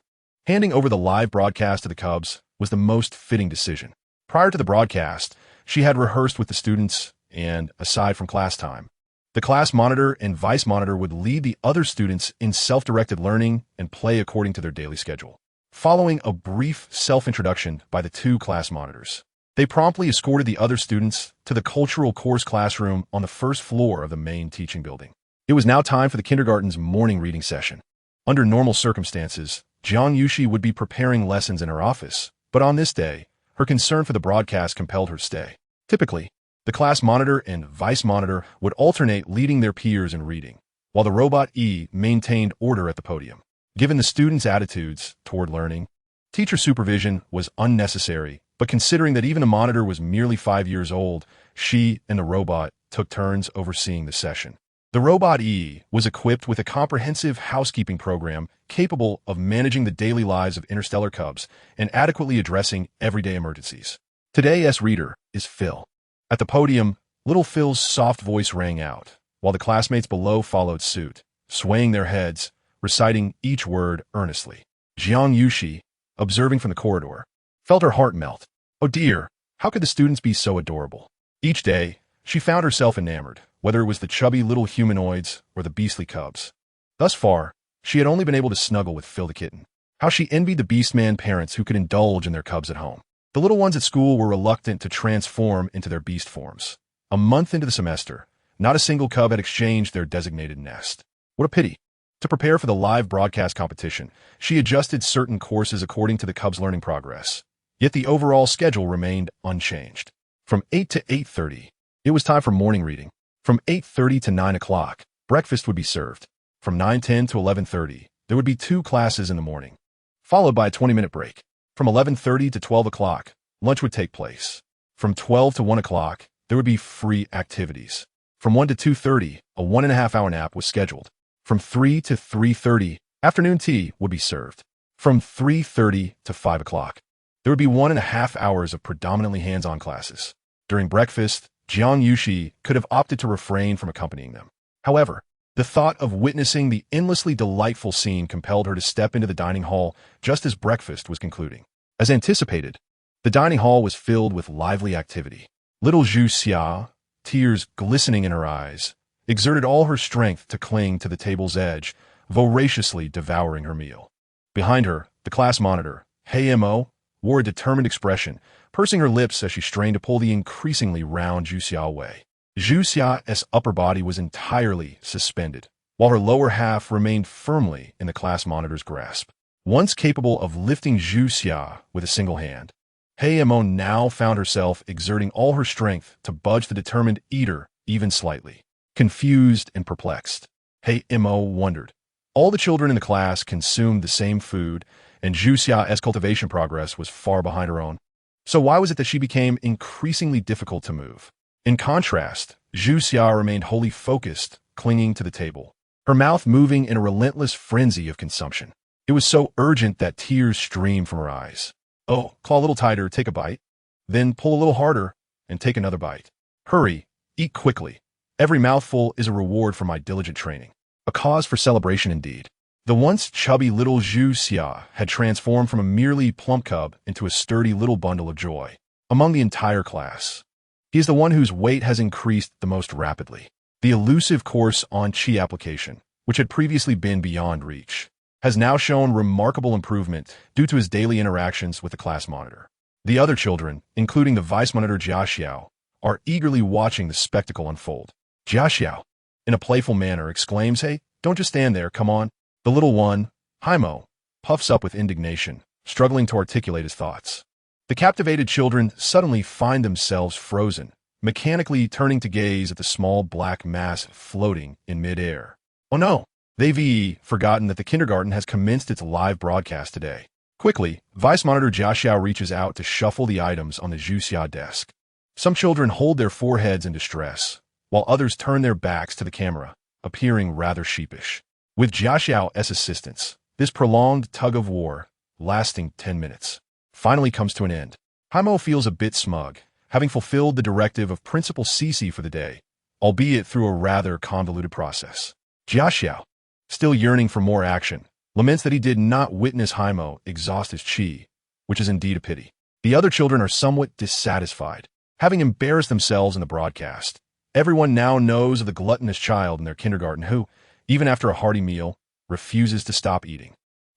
Handing over the live broadcast to the cubs was the most fitting decision. Prior to the broadcast, she had rehearsed with the students, and, aside from class time, the class monitor and vice monitor would lead the other students in self-directed learning and play according to their daily schedule. Following a brief self-introduction by the 2 class monitors, they promptly escorted the other students to the cultural course classroom on the first floor of the main teaching building. It was now time for the kindergarten's morning reading session. Under normal circumstances, Jiang Yuxi would be preparing lessons in her office, but on this day, her concern for the broadcast compelled her to stay. Typically, the class monitor and vice monitor would alternate leading their peers in reading, while the robot E maintained order at the podium. Given the students' attitudes toward learning, teacher supervision was unnecessary, but considering that even the monitor was merely 5 years old, she and the robot took turns overseeing the session. The robot E was equipped with a comprehensive housekeeping program capable of managing the daily lives of interstellar cubs and adequately addressing everyday emergencies. Today's reader is Phil. At the podium, little Phil's soft voice rang out, while the classmates below followed suit, swaying their heads, reciting each word earnestly. Jiang Yuxi, observing from the corridor, felt her heart melt. Oh dear, how could the students be so adorable? Each day, she found herself enamored, whether it was the chubby little humanoids or the beastly cubs. Thus far, she had only been able to snuggle with Phil the kitten. How she envied the Beastman parents who could indulge in their cubs at home. The little ones at school were reluctant to transform into their beast forms. A month into the semester, not a single cub had exchanged their designated nest. What a pity. To prepare for the live broadcast competition, she adjusted certain courses according to the cubs' learning progress. Yet the overall schedule remained unchanged. From 8 to 8:30, it was time for morning reading. From 8:30 to 9 o'clock, breakfast would be served. From 9:10 to 11:30, there would be 2 classes in the morning, followed by a 20-minute break. From 11:30 to 12 o'clock, lunch would take place. From 12 to 1 o'clock, there would be free activities. From 1 to 2:30, a 1.5-hour nap was scheduled. From 3 to 3:30, afternoon tea would be served. From 3:30 to 5 o'clock, there would be 1.5 hours of predominantly hands-on classes. During breakfast, Jiang Yuxi could have opted to refrain from accompanying them. However, the thought of witnessing the endlessly delightful scene compelled her to step into the dining hall just as breakfast was concluding. As anticipated, the dining hall was filled with lively activity. Little Zhu Xia, tears glistening in her eyes, exerted all her strength to cling to the table's edge, voraciously devouring her meal. Behind her, the class monitor, Hey Mo, wore a determined expression, pursing her lips as she strained to pull the increasingly round Zhu Xia away. Zhu Xia's upper body was entirely suspended, while her lower half remained firmly in the class monitor's grasp. Once capable of lifting Zhu Xia with a single hand, Hey Mo now found herself exerting all her strength to budge the determined eater even slightly. Confused and perplexed, Hey Mo wondered. All the children in the class consumed the same food, and Zhu Xia's cultivation progress was far behind her own. So why was it that she became increasingly difficult to move? In contrast, Zhu Xia remained wholly focused, clinging to the table, her mouth moving in a relentless frenzy of consumption. It was so urgent that tears streamed from her eyes. Oh, claw a little tighter, take a bite. Then pull a little harder, and take another bite. Hurry, eat quickly. Every mouthful is a reward for my diligent training. A cause for celebration indeed. The once chubby little Zhu Xia had transformed from a merely plump cub into a sturdy little bundle of joy. Among the entire class, he is the one whose weight has increased the most rapidly. The elusive course on Qi application, which had previously been beyond reach, has now shown remarkable improvement due to his daily interactions with the class monitor. The other children, including the vice monitor Jia Xiao, are eagerly watching the spectacle unfold. Jia Xiao, in a playful manner, exclaims, Hey, don't just stand there, come on. The little one, Haimo, puffs up with indignation, struggling to articulate his thoughts. The captivated children suddenly find themselves frozen, mechanically turning to gaze at the small black mass floating in midair. Oh no! They've forgotten that the kindergarten has commenced its live broadcast today. Quickly, Vice Monitor Jia Xiao reaches out to shuffle the items on the Zhu Xia desk. Some children hold their foreheads in distress, while others turn their backs to the camera, appearing rather sheepish. With Jia Xiao's assistance, this prolonged tug-of-war, lasting 10 minutes, finally comes to an end. Haimo feels a bit smug, having fulfilled the directive of Principal Cici for the day, albeit through a rather convoluted process. Jia Xiao, still yearning for more action, laments that he did not witness Haimo exhaust his qi, which is indeed a pity. The other children are somewhat dissatisfied, having embarrassed themselves in the broadcast. Everyone now knows of the gluttonous child in their kindergarten who, even after a hearty meal, refuses to stop eating.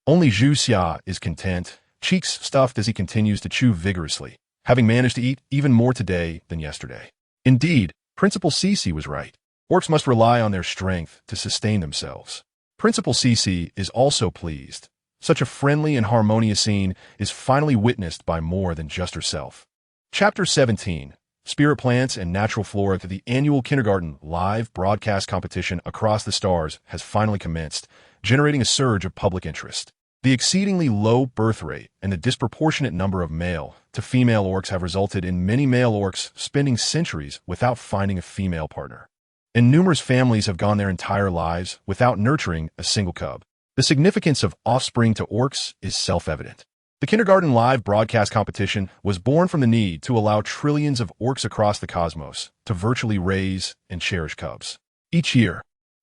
Only Zhu Xia is content, cheeks stuffed as he continues to chew vigorously, having managed to eat even more today than yesterday. Indeed, Principal Cici was right. Orcs must rely on their strength to sustain themselves. Principal Cici is also pleased. Such a friendly and harmonious scene is finally witnessed by more than just herself. Chapter 17. Spirit Plants and Natural Flora. The annual kindergarten live broadcast competition across the stars has finally commenced, generating a surge of public interest. The exceedingly low birth rate and the disproportionate number of male to female orcs have resulted in many male orcs spending centuries without finding a female partner. And numerous families have gone their entire lives without nurturing a single cub. The significance of offspring to orcs is self-evident. The kindergarten live broadcast competition was born from the need to allow trillions of orcs across the cosmos to virtually raise and cherish cubs. Each year,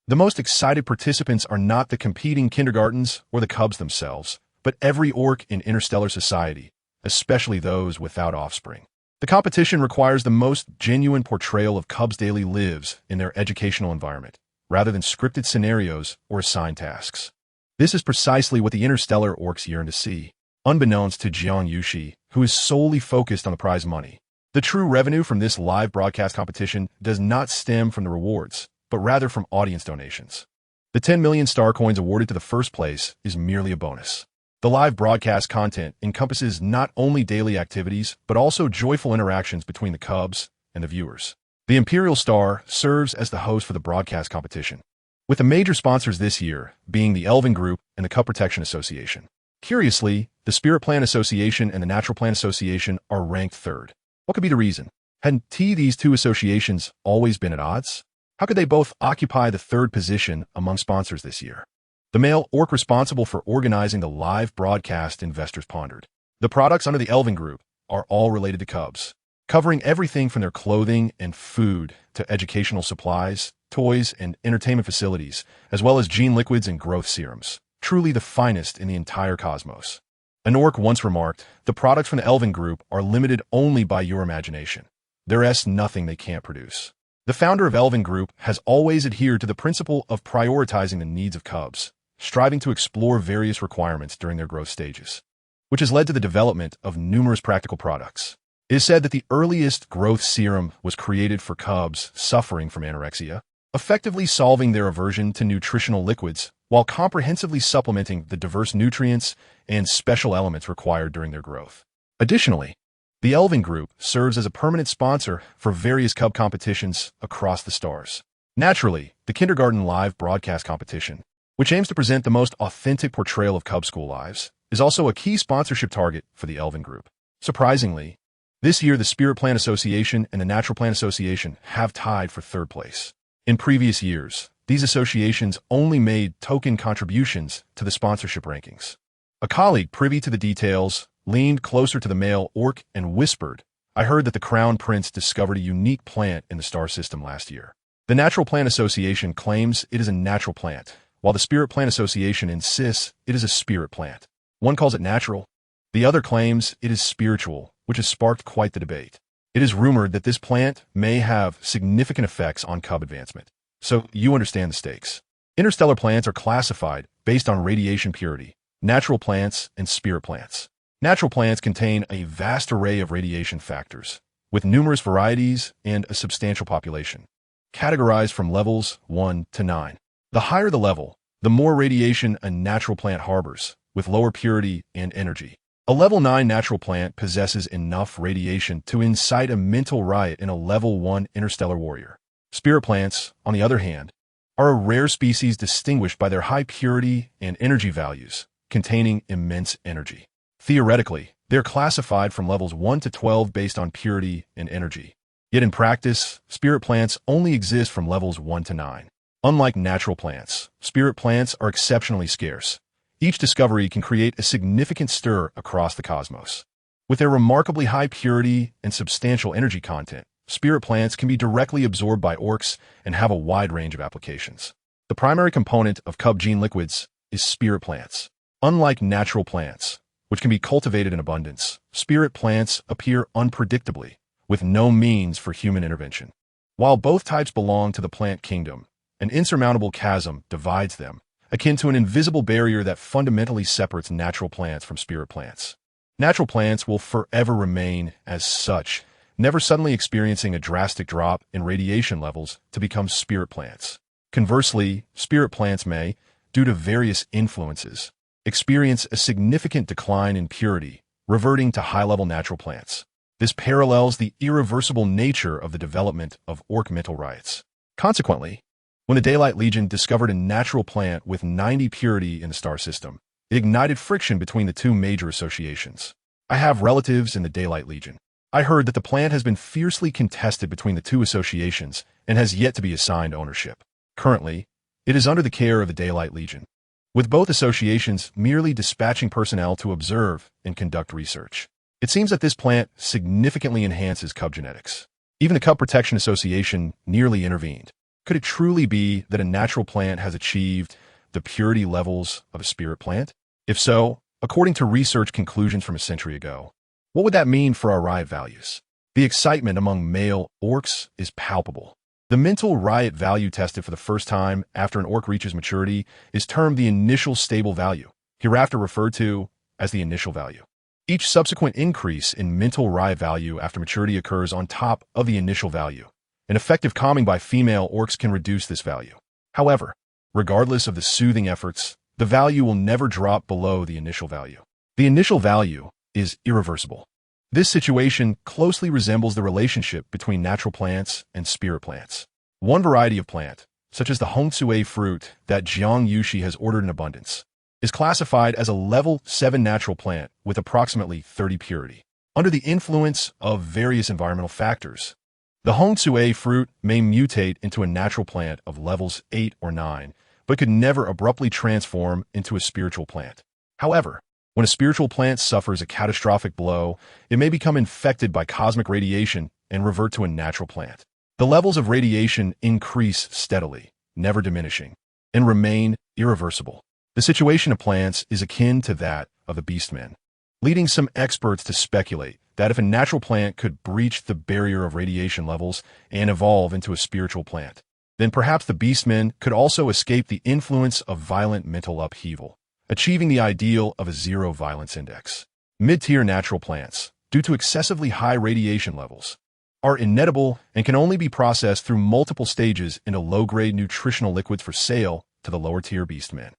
the most excited participants are not the competing kindergartens or the cubs themselves, but every orc in interstellar society, especially those without offspring. The competition requires the most genuine portrayal of cubs' daily lives in their educational environment, rather than scripted scenarios or assigned tasks. This is precisely what the interstellar orcs yearn to see. Unbeknownst to Jiang Yuxi, who is solely focused on the prize money. The true revenue from this live broadcast competition does not stem from the rewards, but rather from audience donations. The 10 million star coins awarded to the first place is merely a bonus. The live broadcast content encompasses not only daily activities, but also joyful interactions between the Cubs and the viewers. The Imperial Star serves as the host for the broadcast competition, with the major sponsors this year being the Elven Group and the Cup Protection Association. Curiously, the Spirit Plant Association and the Natural Plant Association are ranked third. What could be the reason? Hadn't these two associations always been at odds? How could they both occupy the third position among sponsors this year? The male orc responsible for organizing the live broadcast investors pondered. The products under the Elven Group are all related to Cubs, covering everything from their clothing and food to educational supplies, toys, and entertainment facilities, as well as gene liquids and growth serums, truly the finest in the entire cosmos. An orc once remarked, "The products from the Elven Group are limited only by your imagination. There's nothing they can't produce." The founder of Elven Group has always adhered to the principle of prioritizing the needs of Cubs, striving to explore various requirements during their growth stages, which has led to the development of numerous practical products. It is said that the earliest growth serum was created for Cubs suffering from anorexia, effectively solving their aversion to nutritional liquids while comprehensively supplementing the diverse nutrients and special elements required during their growth. Additionally, the Elven Group serves as a permanent sponsor for various Cub competitions across the stars. Naturally, the Kindergarten Live broadcast competition, which aims to present the most authentic portrayal of Cub school lives, is also a key sponsorship target for the Elven Group. Surprisingly, this year the Spirit Plant Association and the Natural Plant Association have tied for third place. In previous years, these associations only made token contributions to the sponsorship rankings. A colleague privy to the details leaned closer to the male orc and whispered, "I heard that the Crown Prince discovered a unique plant in the star system last year." The Natural Plant Association claims it is a natural plant, while the Spirit Plant Association insists it is a spirit plant. One calls it natural, the other claims it is spiritual, which has sparked quite the debate. It is rumored that this plant may have significant effects on Cub advancement. So you understand the stakes. Interstellar plants are classified based on radiation purity, natural plants, and spirit plants. Natural plants contain a vast array of radiation factors, with numerous varieties and a substantial population, categorized from levels 1 to 9. The higher the level, the more radiation a natural plant harbors, with lower purity and energy. A level 9 natural plant possesses enough radiation to incite a mental riot in a level 1 interstellar warrior. Spirit plants, on the other hand, are a rare species distinguished by their high purity and energy values, containing immense energy. Theoretically, they're classified from levels 1 to 12 based on purity and energy. Yet in practice, spirit plants only exist from levels 1 to 9. Unlike natural plants, spirit plants are exceptionally scarce. Each discovery can create a significant stir across the cosmos. With their remarkably high purity and substantial energy content, spirit plants can be directly absorbed by orcs and have a wide range of applications. The primary component of Cub gene liquids is spirit plants. Unlike natural plants, which can be cultivated in abundance, spirit plants appear unpredictably, with no means for human intervention. While both types belong to the plant kingdom, an insurmountable chasm divides them, akin to an invisible barrier that fundamentally separates natural plants from spirit plants. Natural plants will forever remain as such, never suddenly experiencing a drastic drop in radiation levels to become spirit plants. Conversely, spirit plants may, due to various influences, experience a significant decline in purity, reverting to high-level natural plants. This parallels the irreversible nature of the development of orc mental riots. Consequently, when the Daylight Legion discovered a natural plant with 90 purity in the star system, it ignited friction between the two major associations. I have relatives in the Daylight Legion. I heard that the plant has been fiercely contested between the two associations and has yet to be assigned ownership. Currently, it is under the care of the Daylight Legion, with both associations merely dispatching personnel to observe and conduct research. It seems that this plant significantly enhances Cub genetics. Even the Cub Protection Association nearly intervened. Could it truly be that a natural plant has achieved the purity levels of a spirit plant? If so, according to research conclusions from a century ago, what would that mean for our riot values? The excitement among male orcs is palpable. The mental riot value tested for the first time after an orc reaches maturity is termed the initial stable value, hereafter referred to as the initial value. Each subsequent increase in mental Rai value after maturity occurs on top of the initial value. An effective calming by female orcs can reduce this value. However, regardless of the soothing efforts, the value will never drop below the initial value. The initial value is irreversible. This situation closely resembles the relationship between natural plants and spirit plants. One variety of plant, such as the Hongsue fruit that Jiang Yuxi has ordered in abundance, is classified as a level 7 natural plant with approximately 30 purity. Under the influence of various environmental factors, the Hongsue fruit may mutate into a natural plant of levels 8 or 9, but could never abruptly transform into a spiritual plant. However, when a spiritual plant suffers a catastrophic blow, it may become infected by cosmic radiation and revert to a natural plant. The levels of radiation increase steadily, never diminishing, and remain irreversible. The situation of plants is akin to that of the Beastmen, leading some experts to speculate that if a natural plant could breach the barrier of radiation levels and evolve into a spiritual plant, then perhaps the Beastmen could also escape the influence of violent mental upheaval, achieving the ideal of a zero violence index. Mid-tier natural plants, due to excessively high radiation levels, are inedible and can only be processed through multiple stages into low-grade nutritional liquids for sale to the lower-tier Beastmen.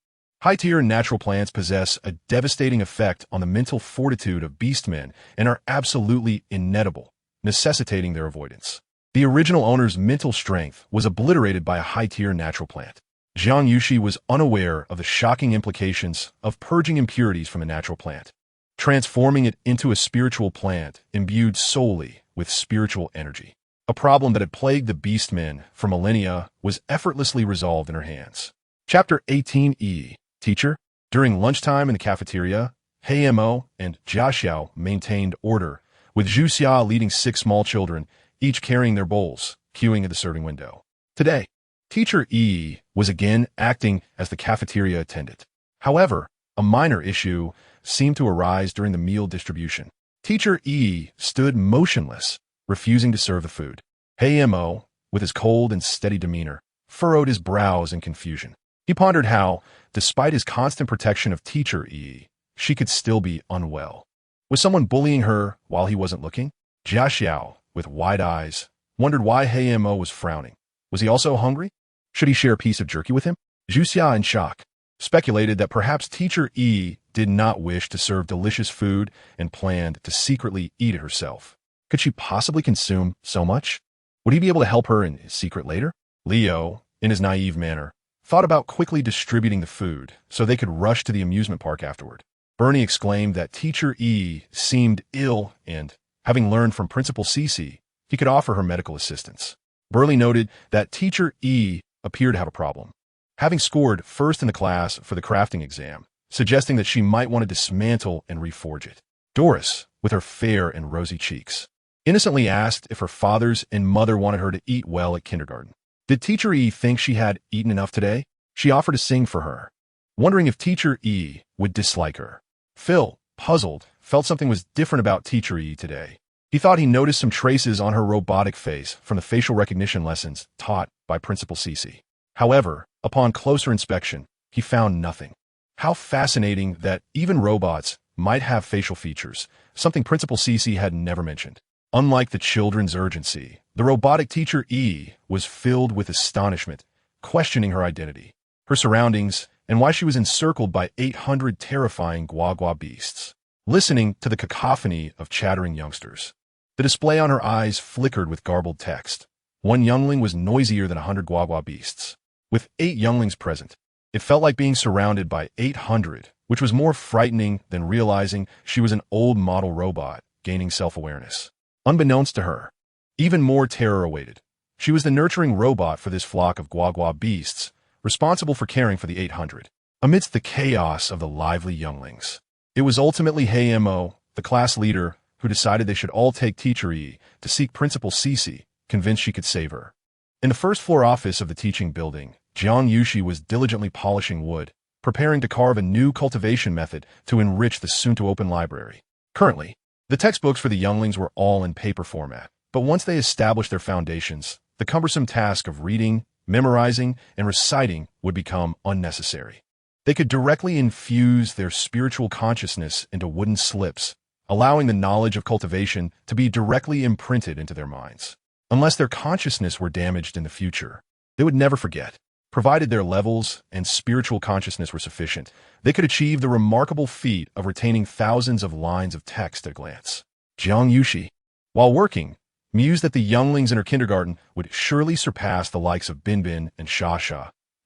High-tier natural plants possess a devastating effect on the mental fortitude of Beastmen and are absolutely inedible, necessitating their avoidance. The original owner's mental strength was obliterated by a high-tier natural plant. Jiang Yuxi was unaware of the shocking implications of purging impurities from a natural plant, transforming it into a spiritual plant imbued solely with spiritual energy. A problem that had plagued the Beastmen for millennia was effortlessly resolved in her hands. Chapter 18e. Teacher. During lunchtime in the cafeteria, Hei Mo and Jia Xiao maintained order, with Zhu Xia leading 6 small children, each carrying their bowls, queuing at the serving window. Today, Teacher Yi was again acting as the cafeteria attendant. However, a minor issue seemed to arise during the meal distribution. Teacher Yi stood motionless, refusing to serve the food. Hei Mo, with his cold and steady demeanor, furrowed his brows in confusion. He pondered how, despite his constant protection of Teacher Yi, she could still be unwell. Was someone bullying her while he wasn't looking? Jia Xiao, with wide eyes, wondered why Hei Mo was frowning. Was he also hungry? Should he share a piece of jerky with him? Zhu Xia, in shock, speculated that perhaps Teacher Yi did not wish to serve delicious food and planned to secretly eat it herself. Could she possibly consume so much? Would he be able to help her in secret later? Leo, in his naive manner, thought about quickly distributing the food so they could rush to the amusement park afterward. Bernie exclaimed that Teacher Yi seemed ill and, having learned from Principal Cece, he could offer her medical assistance. Burley noted that Teacher Yi appeared to have a problem, having scored first in the class for the crafting exam, suggesting that she might want to dismantle and reforge it. Doris, with her fair and rosy cheeks, innocently asked if her fathers and mother wanted her to eat well at kindergarten. Did Teacher Yi think she had eaten enough today? She offered to sing for her, wondering if Teacher Yi would dislike her. Phil, puzzled, felt something was different about Teacher Yi today. He thought he noticed some traces on her robotic face from the facial recognition lessons taught by Principal Cece. However, upon closer inspection, he found nothing. How fascinating that even robots might have facial features, something Principal Cece had never mentioned. Unlike the children's urgency, the robotic Teacher E was filled with astonishment, questioning her identity, her surroundings, and why she was encircled by 800 terrifying guagua beasts. Listening to the cacophony of chattering youngsters, the display on her eyes flickered with garbled text. One youngling was noisier than 100 guagua beasts. With 8 younglings present, it felt like being surrounded by 800, which was more frightening than realizing she was an old model robot gaining self-awareness. Unbeknownst to her, even more terror awaited. She was the nurturing robot for this flock of guagua beasts, responsible for caring for the 800. Amidst the chaos of the lively younglings, it was ultimately Hei Mo, the class leader, who decided they should all take Teacher E to seek Principal Cece, convinced she could save her. In the first-floor office of the teaching building, Jiang Yuxi was diligently polishing wood, preparing to carve a new cultivation method to enrich the soon-to-open library. Currently, the textbooks for the younglings were all in paper format, but once they established their foundations, the cumbersome task of reading, memorizing, and reciting would become unnecessary. They could directly infuse their spiritual consciousness into wooden slips, allowing the knowledge of cultivation to be directly imprinted into their minds. Unless their consciousness were damaged in the future, they would never forget. Provided their levels and spiritual consciousness were sufficient, they could achieve the remarkable feat of retaining thousands of lines of text at a glance. Jiang Yuxi, while working, mused that the younglings in her kindergarten would surely surpass the likes of Binbin and Sha,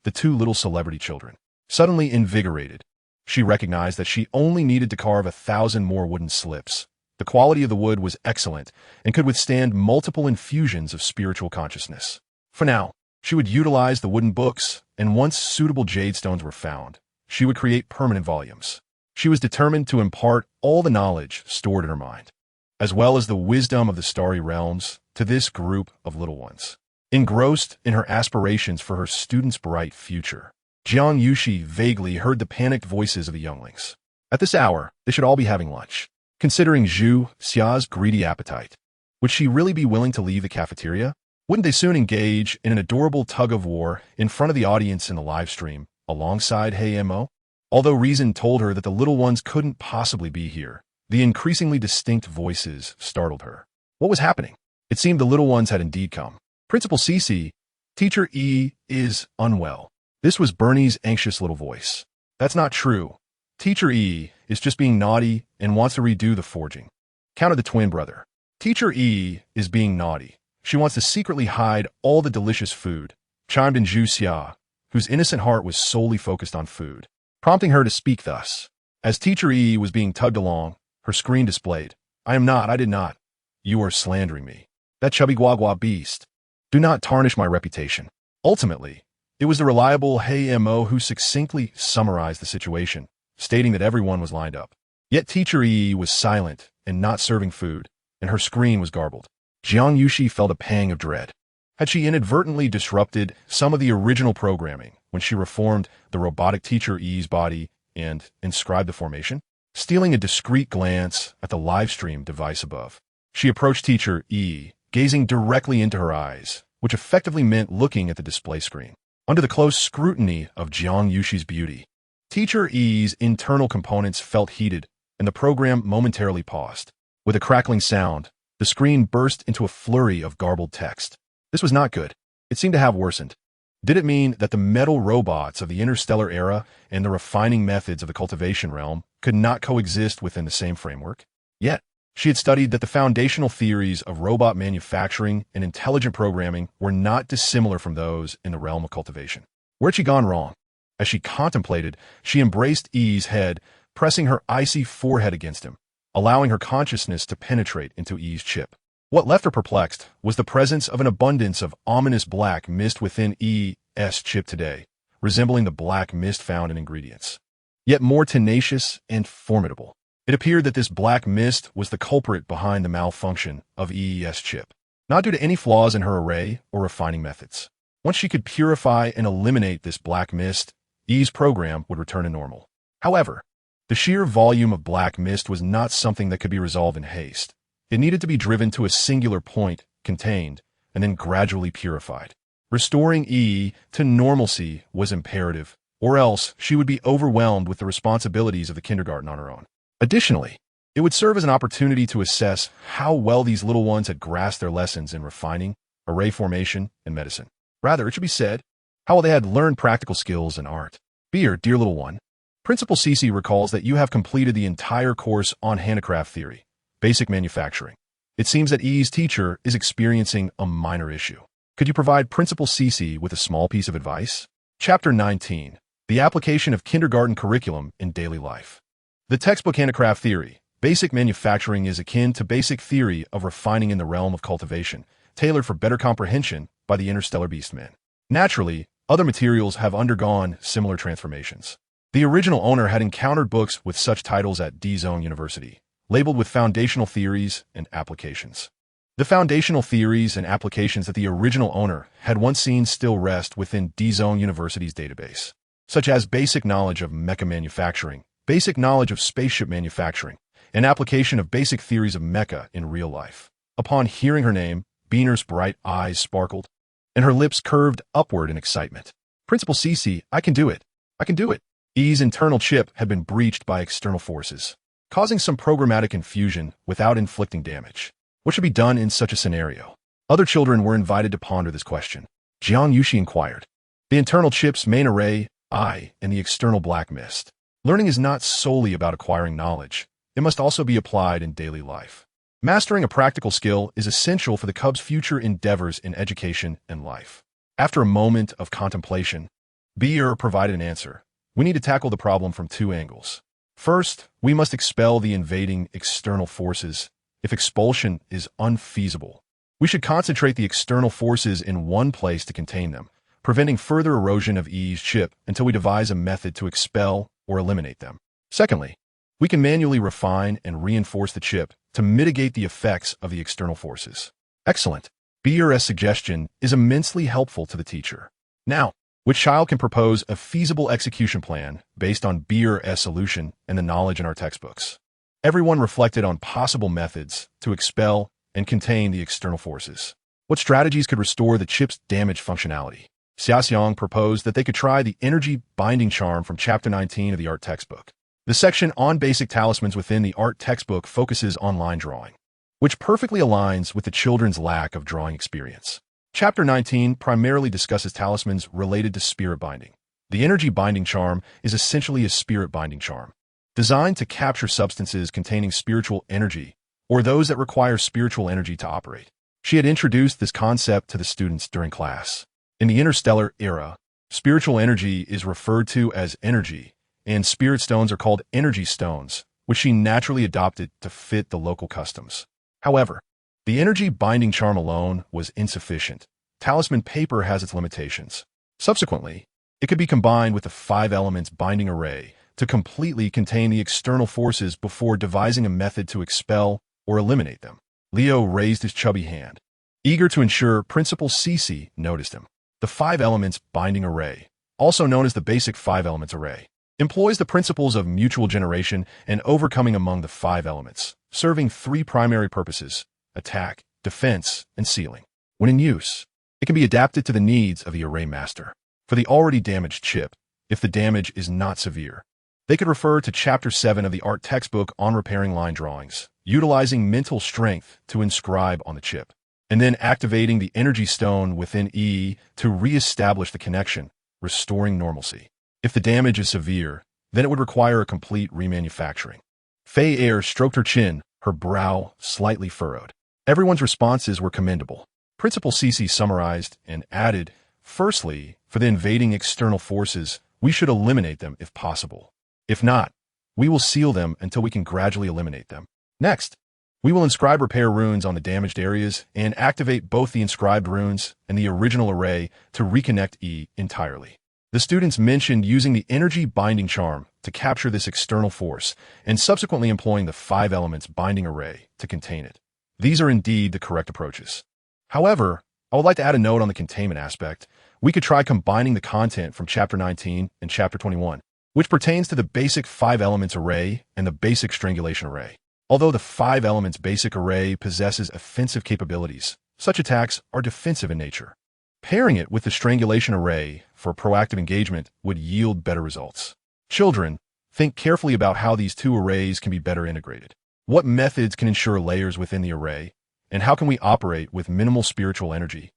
the two little celebrity children. Suddenly invigorated, she recognized that she only needed to carve 1,000 more wooden slips. The quality of the wood was excellent and could withstand multiple infusions of spiritual consciousness. For now, she would utilize the wooden books, and once suitable jade stones were found, she would create permanent volumes. She was determined to impart all the knowledge stored in her mind, as well as the wisdom of the starry realms, to this group of little ones. Engrossed in her aspirations for her students' bright future, Jiang Yuxi vaguely heard the panicked voices of the younglings. At this hour, they should all be having lunch. Considering Zhu Xia's greedy appetite, would she really be willing to leave the cafeteria? Wouldn't they soon engage in an adorable tug-of-war in front of the audience in the live stream, alongside Hey Mo? Although reason told her that the little ones couldn't possibly be here, the increasingly distinct voices startled her. What was happening? It seemed the little ones had indeed come. Principal Cici, Teacher E is unwell. This was Bernie's anxious little voice. That's not true. Teacher E is just being naughty and wants to redo the forging, countered the twin brother. Teacher E is being naughty. She wants to secretly hide all the delicious food, chimed in Zhu Xia, whose innocent heart was solely focused on food, prompting her to speak thus. As Teacher E was being tugged along, her screen displayed, I did not. You are slandering me. That chubby guagua beast. Do not tarnish my reputation. Ultimately, it was the reliable Hey Mo who succinctly summarized the situation, stating that everyone was lined up. Yet Teacher E was silent and not serving food, and her screen was garbled. Jiang Yuxi felt a pang of dread. Had she inadvertently disrupted some of the original programming when she reformed the robotic Teacher E's body and inscribed the formation? Stealing a discreet glance at the livestream device above, she approached Teacher E, gazing directly into her eyes, which effectively meant looking at the display screen. Under the close scrutiny of Jiang Yuxi's beauty, Teacher E's internal components felt heated, and the program momentarily paused. With a crackling sound, the screen burst into a flurry of garbled text. This was not good. It seemed to have worsened. Did it mean that the metal robots of the interstellar era and the refining methods of the cultivation realm could not coexist within the same framework? Yet, she had studied that the foundational theories of robot manufacturing and intelligent programming were not dissimilar from those in the realm of cultivation. Where had she gone wrong? As she contemplated, she embraced E's head, pressing her icy forehead against him, allowing her consciousness to penetrate into E's chip. What left her perplexed was the presence of an abundance of ominous black mist within E's chip today, resembling the black mist found in ingredients, yet more tenacious and formidable. It appeared that this black mist was the culprit behind the malfunction of E's chip, not due to any flaws in her array or refining methods. Once she could purify and eliminate this black mist, E's program would return to normal. However, the sheer volume of black mist was not something that could be resolved in haste. It needed to be driven to a singular point, contained, and then gradually purified. Restoring E to normalcy was imperative, or else she would be overwhelmed with the responsibilities of the kindergarten on her own. Additionally, it would serve as an opportunity to assess how well these little ones had grasped their lessons in refining, array formation, and medicine. Rather, it should be said, how well they had learned practical skills in art. Dear little one, Principal Cici recalls that you have completed the entire course on handicraft theory, basic manufacturing. It seems that E's teacher is experiencing a minor issue. Could you provide Principal Cici with a small piece of advice? Chapter 19. The application of kindergarten curriculum in daily life. The textbook handicraft theory, basic manufacturing is akin to basic theory of refining in the realm of cultivation, tailored for better comprehension by the interstellar beastmen. Naturally, other materials have undergone similar transformations. The original owner had encountered books with such titles at D-Zone University, labeled with foundational theories and applications. The foundational theories and applications that the original owner had once seen still rest within D-Zone University's database, such as basic knowledge of mecha manufacturing, basic knowledge of spaceship manufacturing, and application of basic theories of mecha in real life. Upon hearing her name, Beaner's bright eyes sparkled, and her lips curved upward in excitement. Principal Cici, I can do it. I can do it. E's internal chip had been breached by external forces, causing some programmatic infusion without inflicting damage. What should be done in such a scenario? Other children were invited to ponder this question. Jiang Yuxi inquired. The internal chip's main array, I, and the external black mist. Learning is not solely about acquiring knowledge. It must also be applied in daily life. Mastering a practical skill is essential for the cub's future endeavors in education and life. After a moment of contemplation, Beer provided an answer. We need to tackle the problem from two angles. First, we must expel the invading external forces. If expulsion is unfeasible, we should concentrate the external forces in one place to contain them, preventing further erosion of E's chip until we devise a method to expel or eliminate them. Secondly, we can manually refine and reinforce the chip to mitigate the effects of the external forces. Excellent. Beer's suggestion is immensely helpful to the teacher. Now, which child can propose a feasible execution plan based on Beer's solution and the knowledge in our textbooks? Everyone reflected on possible methods to expel and contain the external forces. What strategies could restore the chip's damaged functionality? Xiaoxiang proposed that they could try the energy binding charm from Chapter 19 of the art textbook. The section on basic talismans within the art textbook focuses on line drawing, which perfectly aligns with the children's lack of drawing experience. Chapter 19 primarily discusses talismans related to spirit binding. The energy binding charm is essentially a spirit binding charm, designed to capture substances containing spiritual energy or those that require spiritual energy to operate. She had introduced this concept to the students during class. In the Interstellar era, spiritual energy is referred to as energy, and spirit stones are called energy stones, which she naturally adopted to fit the local customs. However, the energy binding charm alone was insufficient. Talisman paper has its limitations. Subsequently, it could be combined with the 5 elements binding array to completely contain the external forces before devising a method to expel or eliminate them. Leo raised his chubby hand, eager to ensure Principal Cece noticed him. The 5 elements binding array, also known as the basic 5 elements array, employs the principles of mutual generation and overcoming among the 5 elements, serving 3 primary purposes: attack, defense, and sealing. When in use, it can be adapted to the needs of the array master. For the already damaged chip, if the damage is not severe, they could refer to Chapter 7 of the art textbook on repairing line drawings, utilizing mental strength to inscribe on the chip, and then activating the energy stone within E to re-establish the connection, restoring normalcy. If the damage is severe, then it would require a complete remanufacturing. Fei Air stroked her chin, her brow slightly furrowed. Everyone's responses were commendable. Principal Cece summarized and added, firstly, for the invading external forces, we should eliminate them if possible. If not, we will seal them until we can gradually eliminate them. Next, we will inscribe repair runes on the damaged areas and activate both the inscribed runes and the original array to reconnect E entirely. The students mentioned using the energy binding charm to capture this external force and subsequently employing the 5 elements binding array to contain it. These are indeed the correct approaches. However, I would like to add a note on the containment aspect. We could try combining the content from Chapter 19 and Chapter 21, which pertains to the basic 5 elements array and the basic strangulation array. Although the 5 elements basic array possesses offensive capabilities, such attacks are defensive in nature. Pairing it with the strangulation array for proactive engagement would yield better results. Children, think carefully about how these 2 arrays can be better integrated. What methods can ensure layers within the array, and how can we operate with minimal spiritual energy?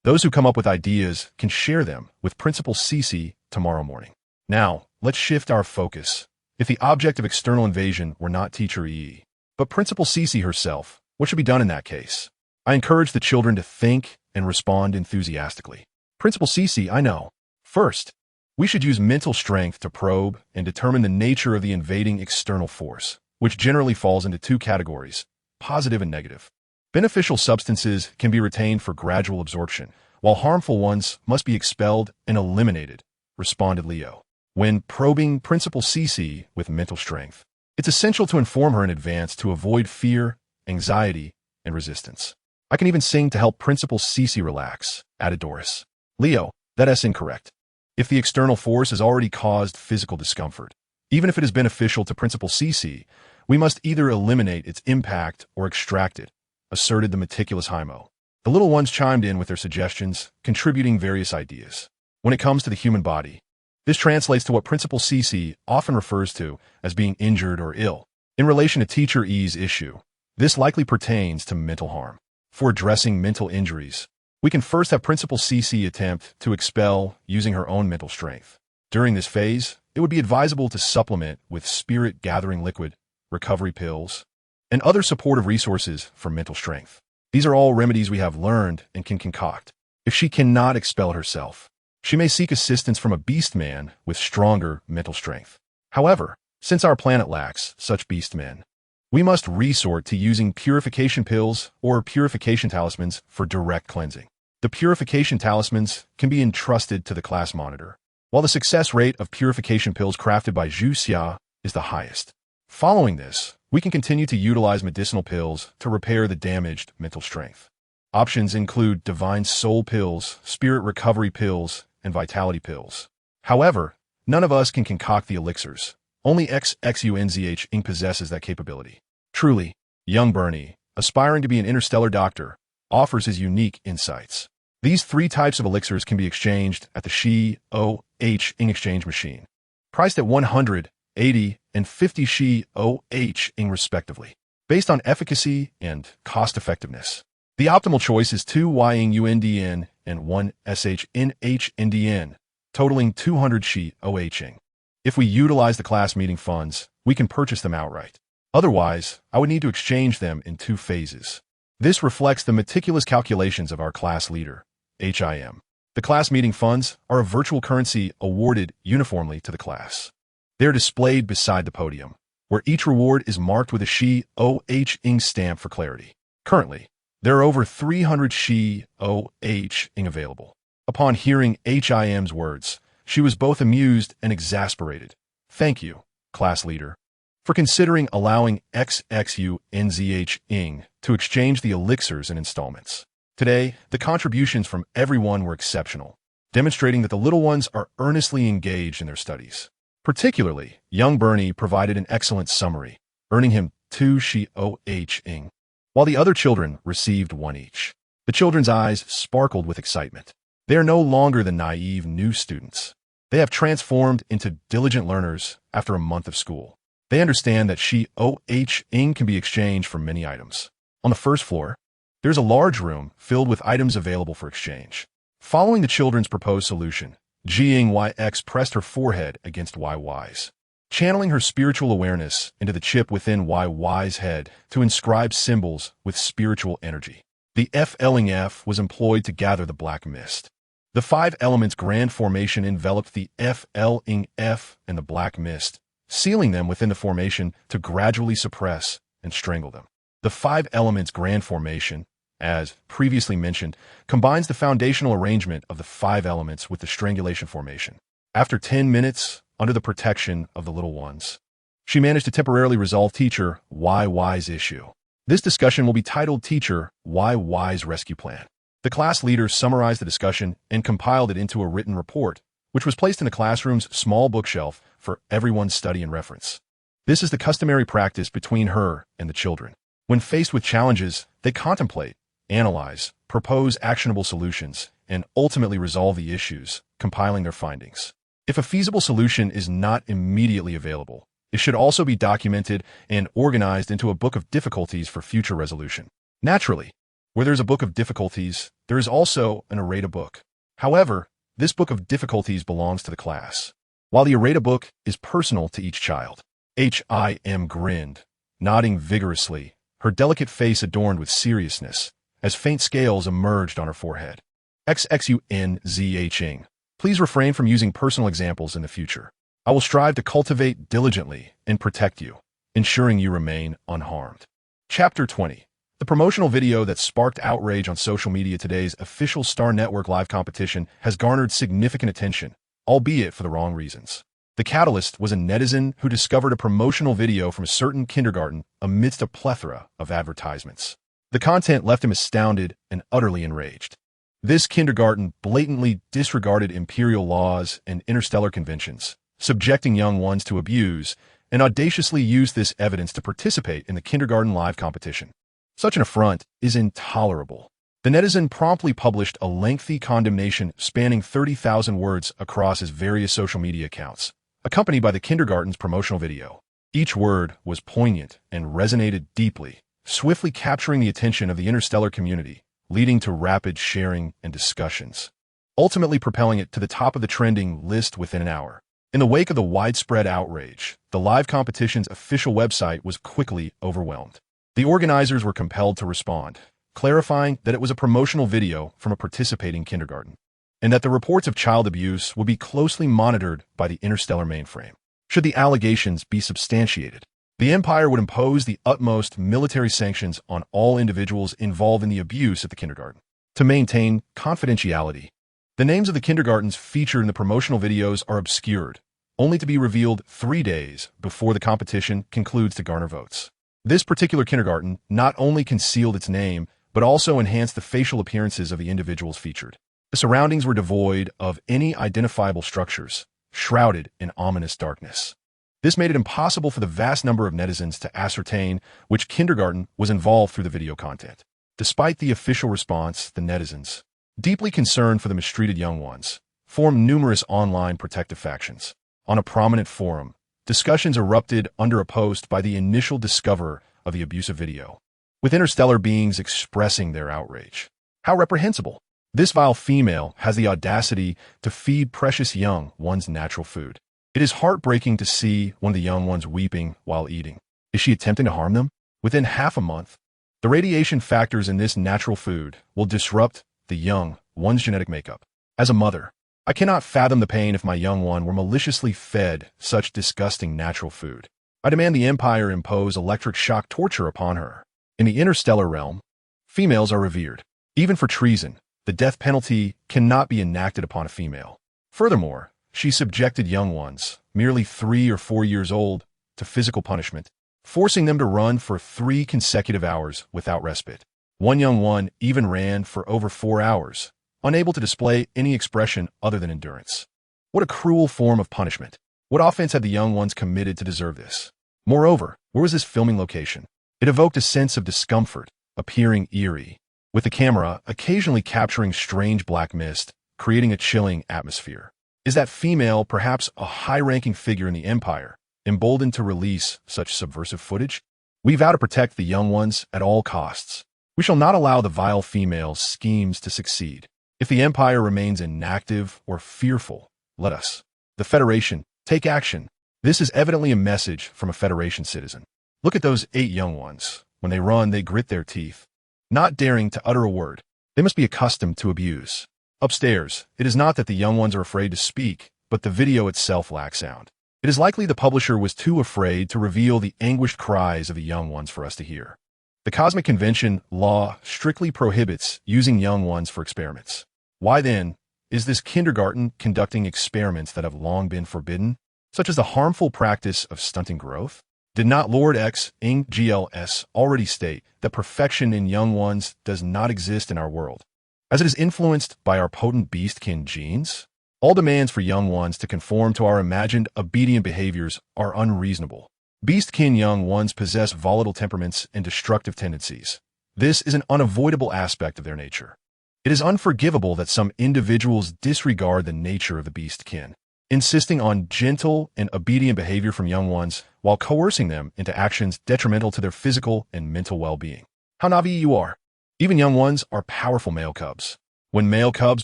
Those who come up with ideas can share them with Principal Cece tomorrow morning. Now, let's shift our focus. If the object of external invasion were not Teacher E, but Principal Cece herself, what should be done in that case? I encourage the children to think and respond enthusiastically. Principal Cece, I know. First, we should use mental strength to probe and determine the nature of the invading external force, which generally falls into 2 categories, positive and negative. Beneficial substances can be retained for gradual absorption, while harmful ones must be expelled and eliminated, responded Leo. When probing Principal Cece with mental strength, it's essential to inform her in advance to avoid fear, anxiety, and resistance. I can even sing to help Principal Cece relax, added Doris. Leo, that's incorrect. If the external force has already caused physical discomfort, even if it is beneficial to Principal Cece, we must either eliminate its impact or extract it, asserted the meticulous Haimo. The little ones chimed in with their suggestions, contributing various ideas. When it comes to the human body, this translates to what Principal Cece often refers to as being injured or ill. In relation to Teacher E's issue, this likely pertains to mental harm. For addressing mental injuries, we can first have Principal CC attempt to expel using her own mental strength. During this phase, it would be advisable to supplement with spirit-gathering liquid, recovery pills, and other supportive resources for mental strength. These are all remedies we have learned and can concoct. If she cannot expel herself, she may seek assistance from a beast man with stronger mental strength. However, since our planet lacks such beast men, we must resort to using purification pills or purification talismans for direct cleansing. The purification talismans can be entrusted to the class monitor, while the success rate of purification pills crafted by Zhu Xia is the highest. Following this, we can continue to utilize medicinal pills to repair the damaged mental strength. Options include divine soul pills, spirit recovery pills, and vitality pills. However, none of us can concoct the elixirs. Only XXUNZH Inc. possesses that capability. Truly, young Bernie, aspiring to be an interstellar doctor, offers his unique insights. These 3 types of elixirs can be exchanged at the Shi-OH Ing exchange machine, priced at 100, 80, and 50 Shi-OH Ing respectively, based on efficacy and cost-effectiveness. The optimal choice is 2 Y-Ing UNDN and 1 SH-NH NDN, totaling 200 Shi-OH Ing. If we utilize the class meeting funds, we can purchase them outright. Otherwise, I would need to exchange them in 2 phases. This reflects the meticulous calculations of our class leader, HIM. The class meeting funds are a virtual currency awarded uniformly to the class. They are displayed beside the podium, where each reward is marked with a Shi-OH Ing stamp for clarity. Currently, there are over 300 Shi-OH Ing available. Upon hearing HIM's words, she was both amused and exasperated. Thank you, class leader, for considering allowing XXUNZH Ing to exchange the elixirs in installments. Today, the contributions from everyone were exceptional, demonstrating that the little ones are earnestly engaged in their studies. Particularly, young Bernie provided an excellent summary, earning him 2 Shi-OH Ing, while the other children received 1 each. The children's eyes sparkled with excitement. They are no longer the naive new students. They have transformed into diligent learners after a month of school. They understand that Shi-OH Ing can be exchanged for many items. On the first floor, there's a large room filled with items available for exchange. Following the children's proposed solution, Jiang Yuxi pressed her forehead against YY's, channeling her spiritual awareness into the chip within YY's head to inscribe symbols with spiritual energy. The F-Ling-F was employed to gather the black mist. The 5 elements grand formation enveloped the F-Ling-F and the black mist, sealing them within the formation to gradually suppress and strangle them. The 5 elements grand formation, as previously mentioned, combines the foundational arrangement of the 5 elements with the strangulation formation. After 10 minutes, under the protection of the little ones, she managed to temporarily resolve Teacher YY's issue. This discussion will be titled Teacher YY's Rescue Plan. The class leader summarized the discussion and compiled it into a written report, which was placed in the classroom's small bookshelf for everyone's study and reference. This is the customary practice between her and the children. When faced with challenges, they contemplate, analyze, propose actionable solutions, and ultimately resolve the issues, compiling their findings. If a feasible solution is not immediately available, it should also be documented and organized into a book of difficulties for future resolution. Naturally, where there's a book of difficulties, there is also an errata book. However, this book of difficulties belongs to the class, while the errata book is personal to each child. HIM grinned, nodding vigorously, her delicate face adorned with seriousness, as faint scales emerged on her forehead. XXUNZH Ing, please refrain from using personal examples in the future. I will strive to cultivate diligently and protect you, ensuring you remain unharmed. Chapter 20. The promotional video that sparked outrage on social media today's official Star Network live competition has garnered significant attention, albeit for the wrong reasons. The catalyst was a netizen who discovered a promotional video from a certain kindergarten amidst a plethora of advertisements. The content left him astounded and utterly enraged. This kindergarten blatantly disregarded imperial laws and interstellar conventions, subjecting young ones to abuse, and audaciously used this evidence to participate in the kindergarten live competition. Such an affront is intolerable. The netizen promptly published a lengthy condemnation spanning 30,000 words across his various social media accounts, accompanied by the kindergarten's promotional video. Each word was poignant and resonated deeply, swiftly capturing the attention of the interstellar community, leading to rapid sharing and discussions, ultimately propelling it to the top of the trending list within an hour. In the wake of the widespread outrage, the live competition's official website was quickly overwhelmed. The organizers were compelled to respond, clarifying that it was a promotional video from a participating kindergarten, and that the reports of child abuse would be closely monitored by the interstellar mainframe. Should the allegations be substantiated, the Empire would impose the utmost military sanctions on all individuals involved in the abuse at the kindergarten. To maintain confidentiality, the names of the kindergartens featured in the promotional videos are obscured, only to be revealed 3 days before the competition concludes to garner votes. This particular kindergarten not only concealed its name, but also enhanced the facial appearances of the individuals featured. The surroundings were devoid of any identifiable structures, shrouded in ominous darkness. This made it impossible for the vast number of netizens to ascertain which kindergarten was involved through the video content. Despite the official response, the netizens, deeply concerned for the mistreated young ones, formed numerous online protective factions. On a prominent forum, discussions erupted under a post by the initial discoverer of the abusive video, with interstellar beings expressing their outrage. How reprehensible! This vile female has the audacity to feed precious young ones natural food. It is heartbreaking to see one of the young ones weeping while eating. Is she attempting to harm them? Within half a month, the radiation factors in this natural food will disrupt the young one's genetic makeup. As a mother, I cannot fathom the pain if my young one were maliciously fed such disgusting natural food. I demand the Empire impose electric shock torture upon her. In the interstellar realm, females are revered. Even for treason, the death penalty cannot be enacted upon a female. Furthermore, she subjected young ones, merely 3 or 4 years old, to physical punishment, forcing them to run for 3 consecutive hours without respite. One young one even ran for over 4 hours, unable to display any expression other than endurance. What a cruel form of punishment. What offense had the young ones committed to deserve this? Moreover, where was this filming location? It evoked a sense of discomfort, appearing eerie, with the camera occasionally capturing strange black mist, creating a chilling atmosphere. Is that female perhaps a high-ranking figure in the Empire, emboldened to release such subversive footage? We vow to protect the young ones at all costs. We shall not allow the vile female's schemes to succeed. If the Empire remains inactive or fearful, let us, the Federation, take action. This is evidently a message from a Federation citizen. Look at those 8 young ones. When they run, they grit their teeth, not daring to utter a word. They must be accustomed to abuse. Upstairs, it is not that the young ones are afraid to speak, but the video itself lacks sound. It is likely the publisher was too afraid to reveal the anguished cries of the young ones for us to hear. The Cosmic Convention law strictly prohibits using young ones for experiments. Why then is this kindergarten conducting experiments that have long been forbidden, such as the harmful practice of stunting growth? Did not Lord X Ing GLS already state that perfection in young ones does not exist in our world, as it is influenced by our potent beastkin genes? All demands for young ones to conform to our imagined obedient behaviors are unreasonable. Beastkin young ones possess volatile temperaments and destructive tendencies. This is an unavoidable aspect of their nature. It is unforgivable that some individuals disregard the nature of the beastkin, insisting on gentle and obedient behavior from young ones while coercing them into actions detrimental to their physical and mental well-being. How naive you are! Even young ones are powerful male cubs. When male cubs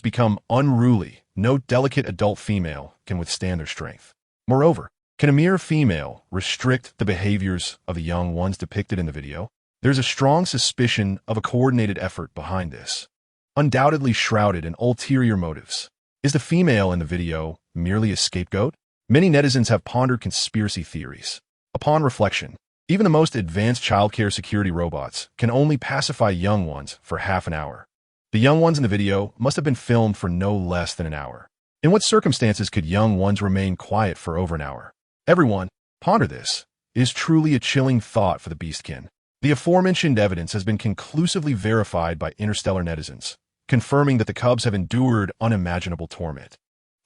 become unruly, no delicate adult female can withstand their strength. Moreover, can a mere female restrict the behaviors of the young ones depicted in the video? There's a strong suspicion of a coordinated effort behind this, undoubtedly shrouded in ulterior motives. Is the female in the video merely a scapegoat? Many netizens have pondered conspiracy theories. Upon reflection, even the most advanced childcare security robots can only pacify young ones for half an hour. The young ones in the video must have been filmed for no less than an hour. In what circumstances could young ones remain quiet for over an hour? Everyone, ponder this. It is truly a chilling thought for the beastkin. The aforementioned evidence has been conclusively verified by interstellar netizens, confirming that the cubs have endured unimaginable torment,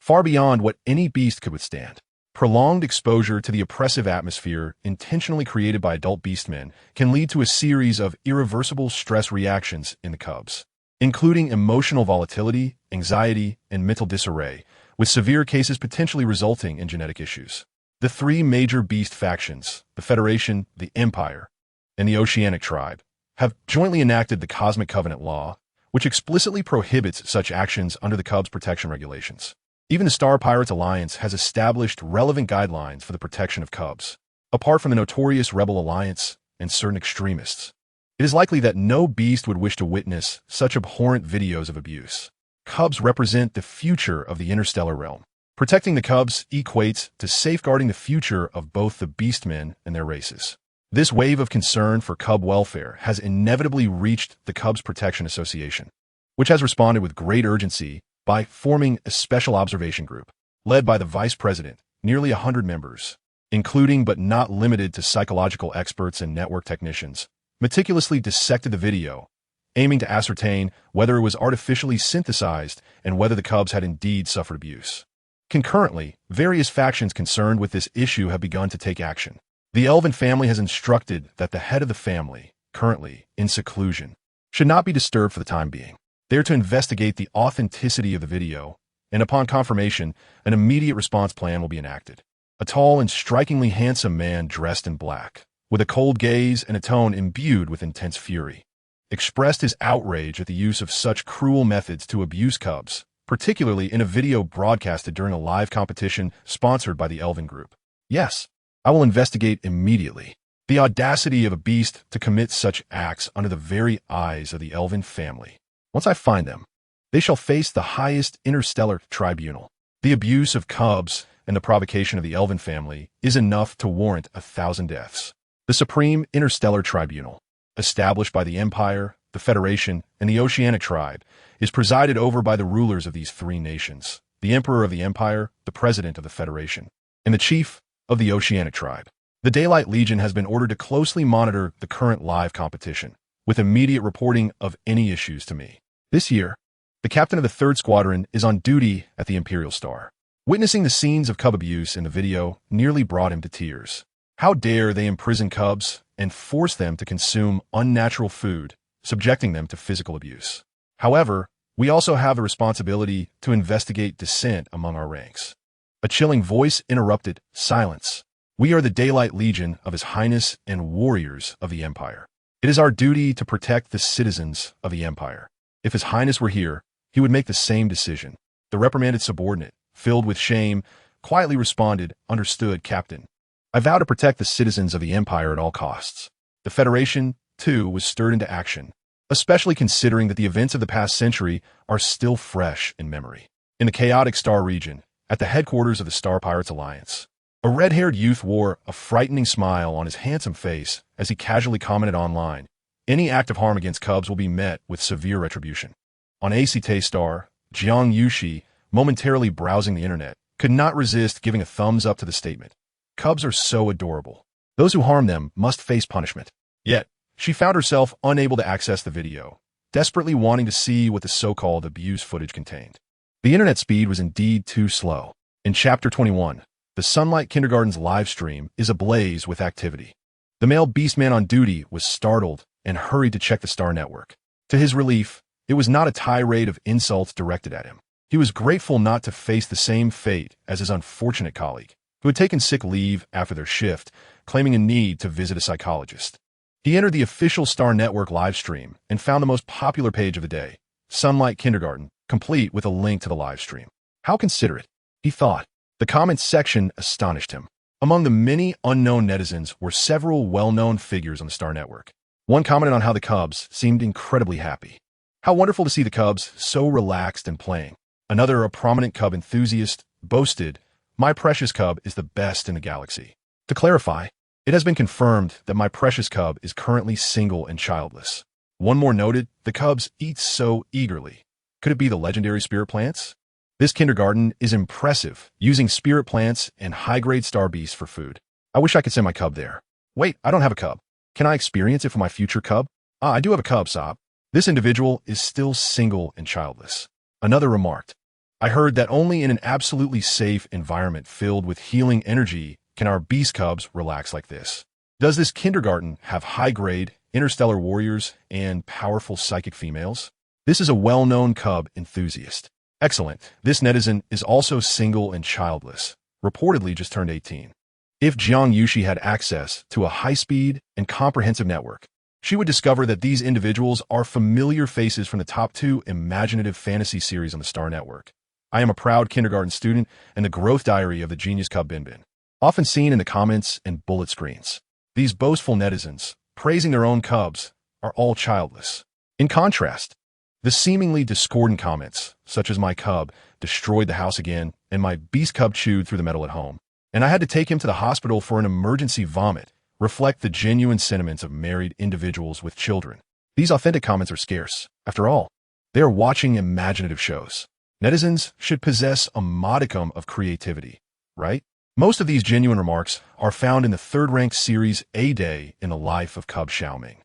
far beyond what any beast could withstand. Prolonged exposure to the oppressive atmosphere intentionally created by adult beastmen can lead to a series of irreversible stress reactions in the cubs, including emotional volatility, anxiety, and mental disarray, with severe cases potentially resulting in genetic issues. The three major beast factions, the Federation, the Empire, and the Oceanic Tribe, have jointly enacted the Cosmic Covenant Law, which explicitly prohibits such actions under the Cubs protection regulations. Even the Star Pirates Alliance has established relevant guidelines for the protection of cubs. Apart from the notorious Rebel Alliance and certain extremists, it is likely that no beast would wish to witness such abhorrent videos of abuse. Cubs represent the future of the interstellar realm. Protecting the cubs equates to safeguarding the future of both the beastmen and their races. This wave of concern for cub welfare has inevitably reached the Cubs Protection Association, which has responded with great urgency by forming a special observation group, led by the vice president, nearly 100 members, including but not limited to psychological experts and network technicians, meticulously dissected the video, aiming to ascertain whether it was artificially synthesized and whether the cubs had indeed suffered abuse. Concurrently, various factions concerned with this issue have begun to take action. The Elven family has instructed that the head of the family, currently in seclusion, should not be disturbed for the time being. They are to investigate the authenticity of the video, and upon confirmation, an immediate response plan will be enacted. A tall and strikingly handsome man dressed in black, with a cold gaze and a tone imbued with intense fury, expressed his outrage at the use of such cruel methods to abuse cubs, particularly in a video broadcasted during a live competition sponsored by the Elven Group. Yes, I will investigate immediately. The audacity of a beast to commit such acts under the very eyes of the Elven family. Once I find them, they shall face the highest interstellar tribunal. The abuse of cubs and the provocation of the Elven family is enough to warrant 1,000 deaths. The Supreme Interstellar Tribunal, established by the Empire, the Federation, and the Oceanic Tribe, is presided over by the rulers of these three nations, the Emperor of the Empire, the President of the Federation, and the Chief of the Oceanic Tribe. The Daylight Legion has been ordered to closely monitor the current live competition, with immediate reporting of any issues to me. This year, the captain of the 3rd Squadron is on duty at the Imperial Star. Witnessing the scenes of cub abuse in the video nearly brought him to tears. How dare they imprison cubs and force them to consume unnatural food, subjecting them to physical abuse. However, we also have a responsibility to investigate dissent among our ranks. A chilling voice interrupted. Silence. We are the Daylight Legion of His Highness and warriors of the Empire. It is our duty to protect the citizens of the Empire. If His Highness were here, he would make the same decision. The reprimanded subordinate, filled with shame, quietly responded, "Understood, Captain. I vow to protect the citizens of the Empire at all costs." The Federation, too, was stirred into action, especially considering that the events of the past century are still fresh in memory. In the chaotic Star region, at the headquarters of the Star Pirates Alliance, a red-haired youth wore a frightening smile on his handsome face as he casually commented online, "Any act of harm against cubs will be met with severe retribution." On ACT Star, Jiang Yuxi, momentarily browsing the internet, could not resist giving a thumbs up to the statement. Cubs are so adorable. Those who harm them must face punishment. Yet, she found herself unable to access the video, desperately wanting to see what the so-called abuse footage contained. The internet speed was indeed too slow. In Chapter 21, the Sunlight Kindergarten's live stream is ablaze with activity. The male beastman on duty was startled and hurried to check the Star Network. To his relief, it was not a tirade of insults directed at him. He was grateful not to face the same fate as his unfortunate colleague, who had taken sick leave after their shift, claiming a need to visit a psychologist. He entered the official Star Network live stream and found the most popular page of the day, Sunlight Kindergarten, complete with a link to the live stream. How considerate, he thought. The comments section astonished him. Among the many unknown netizens were several well-known figures on the Star Network. One commented on how the cubs seemed incredibly happy. How wonderful to see the cubs so relaxed and playing. Another, a prominent cub enthusiast, boasted, "My precious cub is the best in the galaxy." To clarify, it has been confirmed that my precious cub is currently single and childless. One more noted, "The cubs eat so eagerly." Could it be the legendary spirit plants? This kindergarten is impressive, using spirit plants and high-grade star beasts for food. I wish I could send my cub there. Wait, I don't have a cub. Can I experience it for my future cub? I do have a cub, Sob. This individual is still single and childless. Another remarked, "I heard that only in an absolutely safe environment filled with healing energy can our beast cubs relax like this. Does this kindergarten have high-grade, interstellar warriors and powerful psychic females?" This is a well-known cub enthusiast. Excellent. This netizen is also single and childless, reportedly just turned 18. If Jiang Yuxi had access to a high-speed and comprehensive network, she would discover that these individuals are familiar faces from the top 2 imaginative fantasy series on the Star Network. I am a proud kindergarten student and the growth diary of the genius cub Bin Bin, often seen in the comments and bullet screens. These boastful netizens, praising their own cubs, are all childless. In contrast, the seemingly discordant comments, such as "my cub destroyed the house again" and "my beast cub chewed through the metal at home, and I had to take him to the hospital for an emergency vomit," reflect the genuine sentiments of married individuals with children. These authentic comments are scarce. After all, they are watching imaginative shows. Netizens should possess a modicum of creativity, right? Most of these genuine remarks are found in the third-ranked series A Day in the Life of Cub Xiaoming,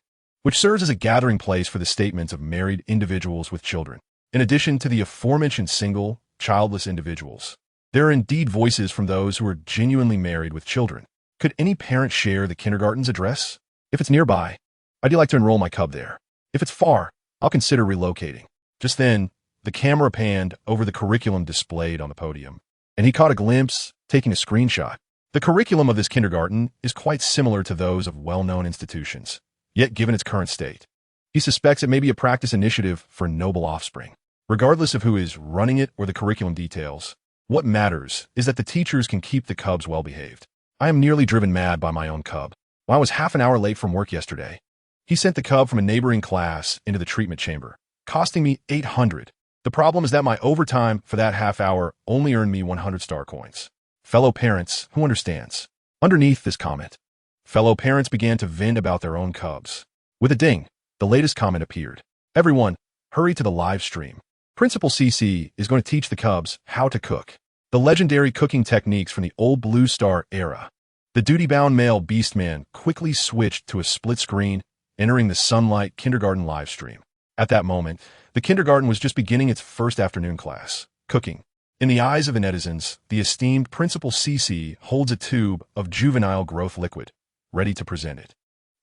which serves as a gathering place for the statements of married individuals with children. In addition to the aforementioned single, childless individuals, there are indeed voices from those who are genuinely married with children. Could any parent share the kindergarten's address? If it's nearby, I'd like to enroll my cub there. If it's far, I'll consider relocating. Just then, the camera panned over the curriculum displayed on the podium, and he caught a glimpse, taking a screenshot. The curriculum of this kindergarten is quite similar to those of well-known institutions, yet given its current state, he suspects it may be a practice initiative for noble offspring. Regardless of who is running it or the curriculum details, what matters is that the teachers can keep the cubs well-behaved. I am nearly driven mad by my own cub. While I was half an hour late from work yesterday, he sent the cub from a neighboring class into the treatment chamber, costing me 800. The problem is that my overtime for that half hour only earned me 100 star coins. Fellow parents, who understands? Underneath this comment, fellow parents began to vent about their own cubs. With a ding, the latest comment appeared. Everyone, hurry to the live stream. Principal CC is going to teach the cubs how to cook. The legendary cooking techniques from the old Blue Star era. The duty-bound male Beastman quickly switched to a split screen, entering the Sunlight Kindergarten live stream. At that moment, the kindergarten was just beginning its first afternoon class, cooking. In the eyes of the netizens, the esteemed Principal CC holds a tube of juvenile growth liquid, ready to present it.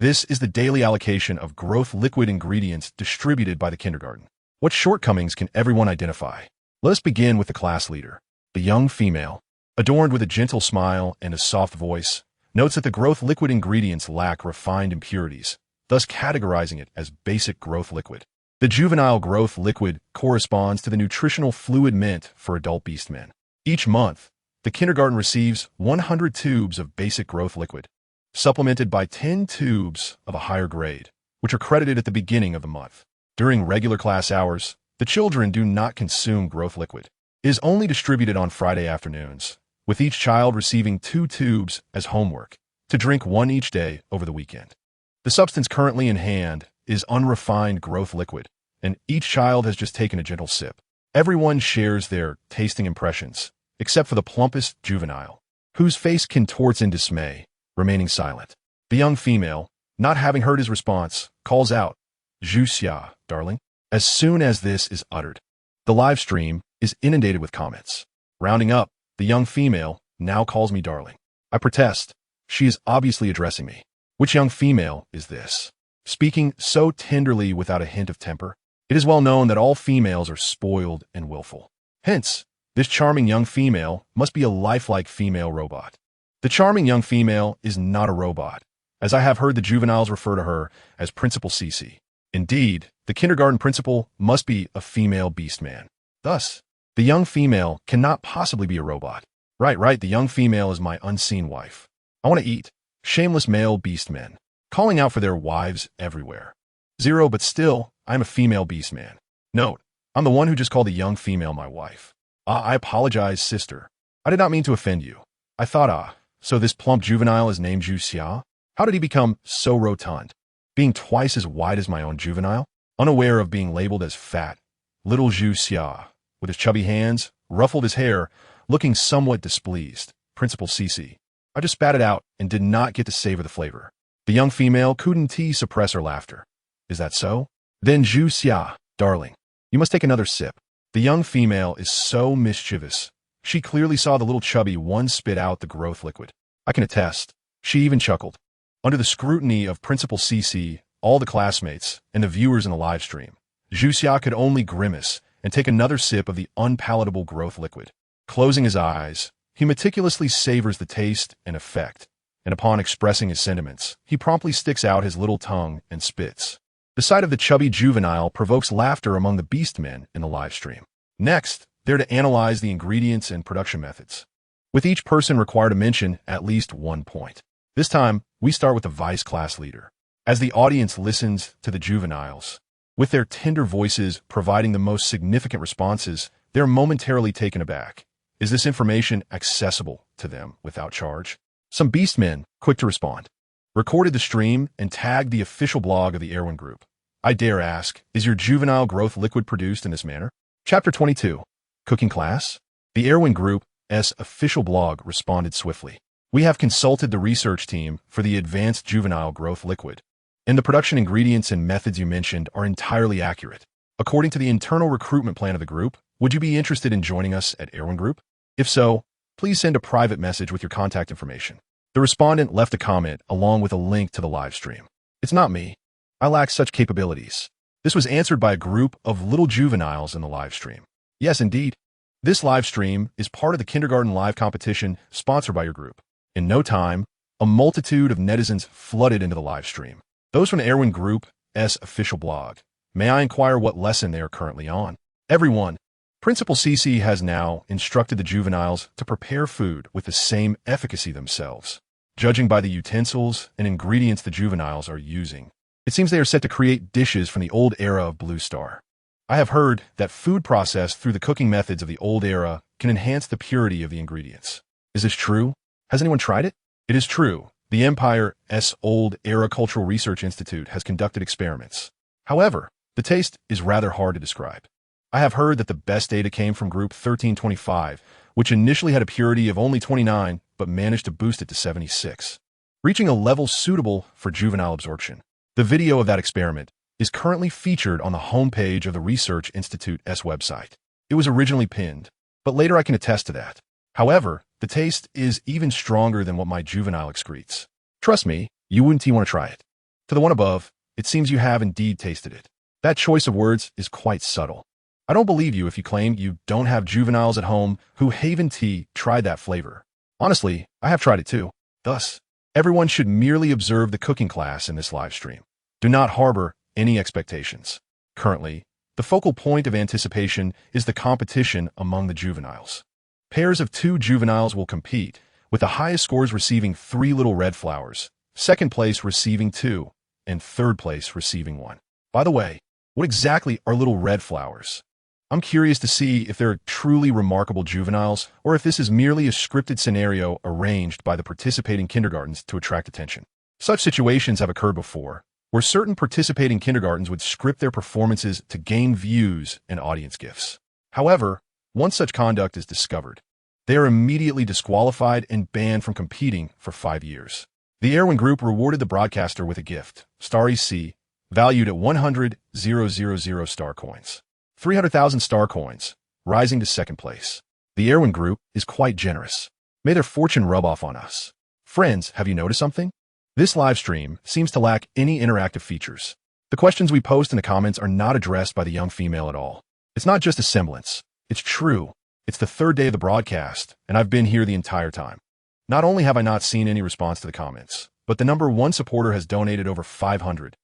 This is the daily allocation of growth liquid ingredients distributed by the kindergarten. What shortcomings can everyone identify? Let us begin with the class leader. The young female, adorned with a gentle smile and a soft voice, notes that the growth liquid ingredients lack refined impurities, thus categorizing it as basic growth liquid. The juvenile growth liquid corresponds to the nutritional fluid meant for adult beastmen. Each month, the kindergarten receives 100 tubes of basic growth liquid, supplemented by 10 tubes of a higher grade, which are credited at the beginning of the month. During regular class hours, the children do not consume growth liquid. It is only distributed on Friday afternoons, with each child receiving 2 tubes as homework, to drink 1 each day over the weekend. The substance currently in hand is unrefined growth liquid, and each child has just taken a gentle sip. Everyone shares their tasting impressions, except for the plumpest juvenile, whose face contorts in dismay, remaining silent. The young female, not having heard his response, calls out, "Zhu, darling." As soon as this is uttered, the live stream is inundated with comments. Rounding up, the young female now calls me darling. I protest. She is obviously addressing me. Which young female is this? Speaking so tenderly without a hint of temper? It is well known that all females are spoiled and willful. Hence, this charming young female must be a lifelike female robot. The charming young female is not a robot, as I have heard the juveniles refer to her as Principal CC. Indeed, the kindergarten principal must be a female beastman. Thus, the young female cannot possibly be a robot. Right, the young female is my unseen wife. I want to eat. Shameless male beastmen, calling out for their wives everywhere. 0, but still, I am a female beastman. Note, I'm the one who just called the young female my wife. I apologize, sister. I did not mean to offend you. I thought, so this plump juvenile is named Zhu? How did he become so rotund? Being twice as wide as my own juvenile? Unaware of being labeled as fat, little Zhu, with his chubby hands, ruffled his hair, looking somewhat displeased. Principal CC. I just spat it out and did not get to savor the flavor. The young female couldn't suppress her laughter. Is that so? Then Zhu, darling, you must take another sip. The young female is so mischievous. She clearly saw the little chubby one spit out the growth liquid. I can attest. She even chuckled. Under the scrutiny of Principal CC, all the classmates, and the viewers in the live stream, Zhu could only grimace and take another sip of the unpalatable growth liquid. Closing his eyes, He meticulously savors the taste and effect, and upon expressing his sentiments, he promptly sticks out his little tongue and spits. The sight of the chubby juvenile provokes laughter among the beastmen in the live stream. Next, they're to analyze the ingredients and production methods, with each person required to mention at least 1 point. This time, we start with the vice class leader. As the audience listens to the juveniles, with their tender voices providing the most significant responses, they're momentarily taken aback. Is this information accessible to them without charge? Some beastmen, quick to respond, recorded the stream and tagged the official blog of the Erwin Group. I dare ask, is your juvenile growth liquid produced in this manner? Chapter 22. Cooking Class? The Erwin Group's official blog responded swiftly. We have consulted the research team for the advanced juvenile growth liquid, and the production ingredients and methods you mentioned are entirely accurate. According to the internal recruitment plan of the group, would you be interested in joining us at Erwin Group? If so, please send a private message with your contact information. The respondent left a comment along with a link to the live stream. It's not me. I lack such capabilities. This was answered by a group of little juveniles in the live stream. Yes, indeed. This live stream is part of the kindergarten live competition sponsored by your group. In no time, a multitude of netizens flooded into the live stream. Those from the Erwin Group's official blog. May I inquire what lesson they are currently on? Everyone. Principal CC has now instructed the juveniles to prepare food with the same efficacy themselves, judging by the utensils and ingredients the juveniles are using. It seems they are set to create dishes from the old era of Blue Star. I have heard that food processed through the cooking methods of the old era can enhance the purity of the ingredients. Is this true? Has anyone tried it? It is true. The Empire's Old Era Cultural Research Institute has conducted experiments. However, the taste is rather hard to describe. I have heard that the best data came from Group 1325, which initially had a purity of only 29, but managed to boost it to 76, reaching a level suitable for juvenile absorption. The video of that experiment is currently featured on the homepage of the Research Institute's website. It was originally pinned, but later I can attest to that. However, the taste is even stronger than what my juvenile excretes. Trust me, you wouldn't want to try it. To the one above, it seems you have indeed tasted it. That choice of words is quite subtle. I don't believe you if you claim you don't have juveniles at home who haven't tried that flavor. Honestly, I have tried it too. Thus, everyone should merely observe the cooking class in this live stream. Do not harbor any expectations. Currently, the focal point of anticipation is the competition among the juveniles. Pairs of 2 juveniles will compete, with the highest scores receiving 3 little red flowers, second place receiving 2, and third place receiving 1. By the way, what exactly are little red flowers? I'm curious to see if they're truly remarkable juveniles, or if this is merely a scripted scenario arranged by the participating kindergartens to attract attention. Such situations have occurred before, where certain participating kindergartens would script their performances to gain views and audience gifts. However, once such conduct is discovered, they are immediately disqualified and banned from competing for 5 years. The Erwin Group rewarded the broadcaster with a gift, Starry C, valued at 100,000 star coins. 300,000 star coins, rising to second place. The Erwin Group is quite generous. May their fortune rub off on us. Friends, have you noticed something? This live stream seems to lack any interactive features. The questions we post in the comments are not addressed by the young female at all. It's not just a semblance. It's true. It's the 3rd day of the broadcast, and I've been here the entire time. Not only have I not seen any response to the comments, but the number 1 supporter has donated over 500,000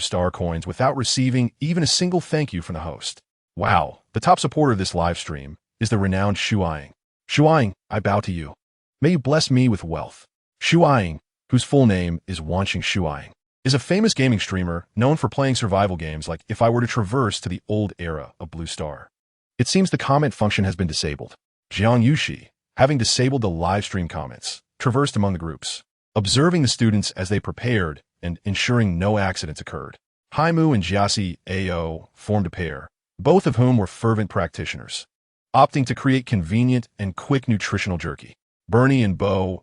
star coins without receiving even a single thank you from the host. Wow, the top supporter of this live stream is the renowned Shuang. Shuang, I bow to you. May you bless me with wealth. Shuang, whose full name is Wanqing Shuang, is a famous gaming streamer known for playing survival games like If I Were to Traverse to the Old Era of Blue Star. It seems the comment function has been disabled. Jiang Yuxi, having disabled the live stream comments, traversed among the groups, observing the students as they prepared and ensuring no accidents occurred. Haimu and Jiasi Ao formed a pair, both of whom were fervent practitioners, opting to create convenient and quick nutritional jerky. Bernie and Bo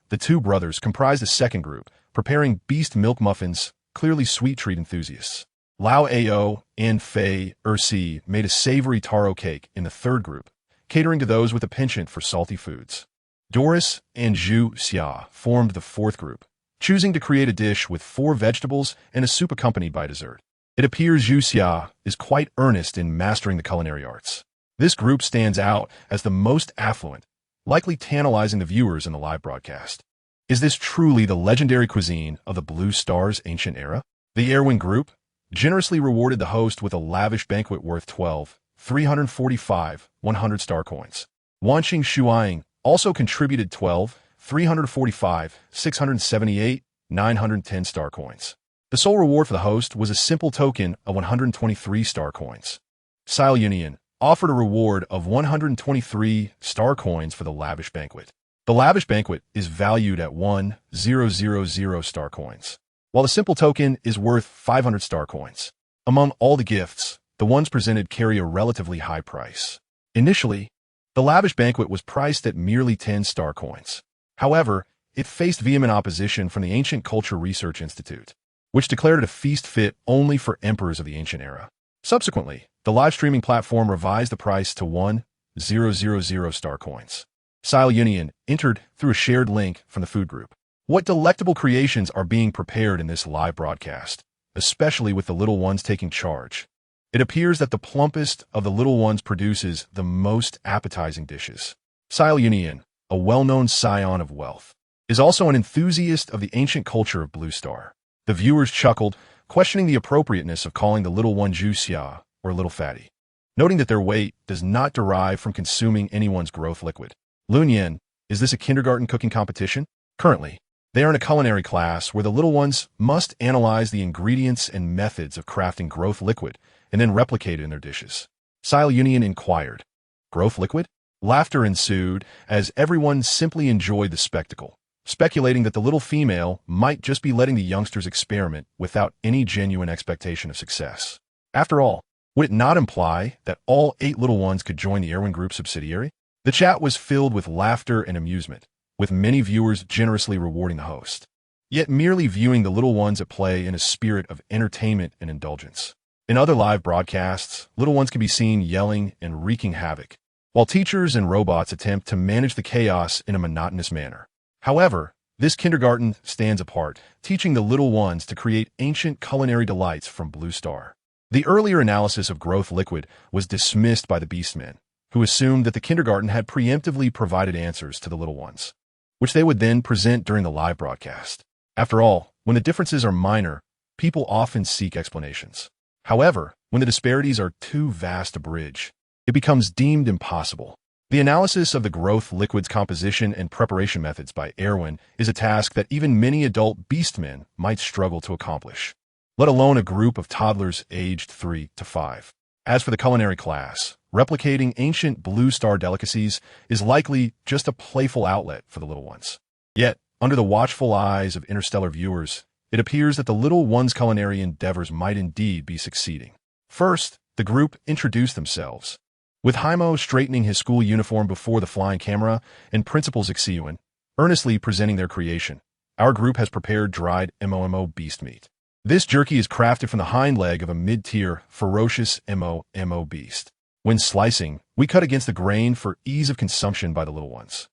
the 2 brothers, comprised a second group, preparing beast milk muffins, clearly sweet treat enthusiasts. Lao Ao and Fei Si made a savory taro cake in the 3rd group, catering to those with a penchant for salty foods. Doris and Zhu Xia formed the 4th group, choosing to create a dish with 4 vegetables and a soup accompanied by dessert. It appears Zhu Xia is quite earnest in mastering the culinary arts. This group stands out as the most affluent, likely tantalizing the viewers in the live broadcast. Is this truly the legendary cuisine of the Blue Star's ancient era? The Erwin Group generously rewarded the host with a lavish banquet worth 345 100-star coins. Wanqing Shuang also contributed 345 678 910-star coins. The sole reward for the host was a simple token of 123 star coins. Sile Union offered a reward of 123 star coins for the lavish banquet. The lavish banquet is valued at 1,000 star coins, while the simple token is worth 500 star coins. Among all the gifts, the ones presented carry a relatively high price. Initially, the lavish banquet was priced at merely 10 star coins. However, it faced vehement opposition from the Ancient Culture Research Institute, which declared it a feast fit only for emperors of the ancient era. Subsequently, the live streaming platform revised the price to 1,000 star coins. Sile Union entered through a shared link from the food group. What delectable creations are being prepared in this live broadcast, especially with the little ones taking charge? It appears that the plumpest of the little ones produces the most appetizing dishes. Sile Union, a well-known scion of wealth, is also an enthusiast of the ancient culture of Blue Star. The viewers chuckled, questioning the appropriateness of calling the little one Juxia, or little fatty, noting that their weight does not derive from consuming anyone's growth liquid. Lunyan, is this a kindergarten cooking competition? Currently, they are in a culinary class where the little ones must analyze the ingredients and methods of crafting growth liquid and then replicate it in their dishes. Sile Union inquired, "Growth liquid?" Laughter ensued as everyone simply enjoyed the spectacle, speculating that the little female might just be letting the youngsters experiment without any genuine expectation of success. After all, would it not imply that all 8 little ones could join the Erwin Group subsidiary? The chat was filled with laughter and amusement, with many viewers generously rewarding the host, yet merely viewing the little ones at play in a spirit of entertainment and indulgence. In other live broadcasts, little ones can be seen yelling and wreaking havoc, while teachers and robots attempt to manage the chaos in a monotonous manner. However, this kindergarten stands apart, teaching the little ones to create ancient culinary delights from Blue Star. The earlier analysis of growth liquid was dismissed by the Beastmen, who assumed that the kindergarten had preemptively provided answers to the little ones, which they would then present during the live broadcast. After all, when the differences are minor, people often seek explanations. However, when the disparities are too vast to bridge, it becomes deemed impossible. The analysis of the growth liquid's composition and preparation methods by Erwin is a task that even many adult beastmen might struggle to accomplish, let alone a group of toddlers aged 3 to 5. As for the culinary class, replicating ancient Blue Star delicacies is likely just a playful outlet for the little ones. Yet, under the watchful eyes of Interstellar viewers, it appears that the little ones' culinary endeavors might indeed be succeeding. First, the group introduced themselves, with Haimo straightening his school uniform before the flying camera and Principal Zixiuan earnestly presenting their creation. Our group has prepared dried MOMO beast meat. This jerky is crafted from the hind leg of a mid-tier, ferocious MOMO beast. When slicing, we cut against the grain for ease of consumption by the little ones.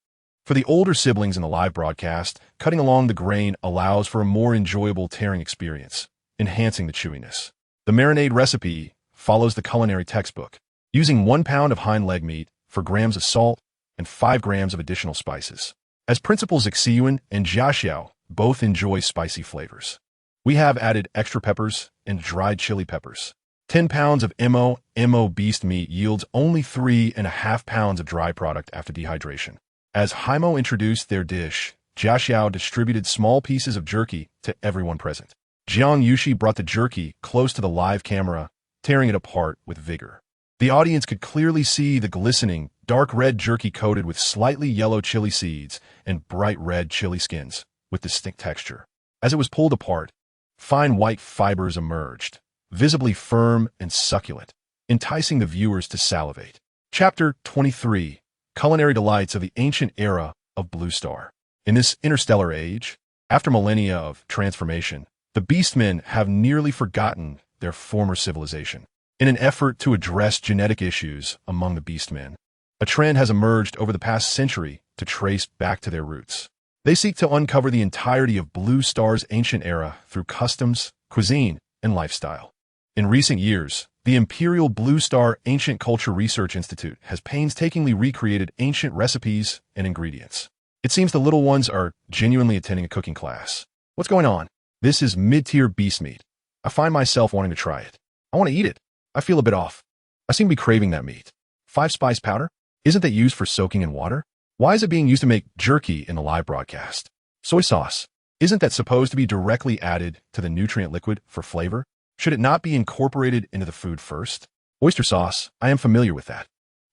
For the older siblings in the live broadcast, cutting along the grain allows for a more enjoyable tearing experience, enhancing the chewiness. The marinade recipe follows the culinary textbook, using 1 pound of hind leg meat, 4 grams of salt, and 5 grams of additional spices. As Principal Zixiuan and Jiaxiao both enjoy spicy flavors, we have added extra peppers and dried chili peppers. 10 pounds of MOMO beast meat yields only 3.5 pounds of dry product after dehydration. As Haimo introduced their dish, Jiaxiao distributed small pieces of jerky to everyone present. Jiang Yuxi brought the jerky close to the live camera, tearing it apart with vigor. The audience could clearly see the glistening, dark red jerky coated with slightly yellow chili seeds and bright red chili skins, with distinct texture. As it was pulled apart, fine white fibers emerged, visibly firm and succulent, enticing the viewers to salivate. Chapter 23. Culinary Delights of the Ancient Era of Blue Star. In this interstellar age, after millennia of transformation, the Beastmen have nearly forgotten their former civilization. In an effort to address genetic issues among the Beastmen, a trend has emerged over the past century to trace back to their roots. They seek to uncover the entirety of Blue Star's ancient era through customs, cuisine, and lifestyle. In recent years, The Imperial Blue Star Ancient Culture Research Institute has painstakingly recreated ancient recipes and ingredients. It seems the little ones are genuinely attending a cooking class. What's going on? This is mid-tier beast meat. I find myself wanting to try it. I want to eat it. I feel a bit off. I seem to be craving that meat. 5-spice powder? Isn't that used for soaking in water? Why is it being used to make jerky in the live broadcast? Soy sauce. Isn't that supposed to be directly added to the nutrient liquid for flavor? Should it not be incorporated into the food first? Oyster sauce. I am familiar with that.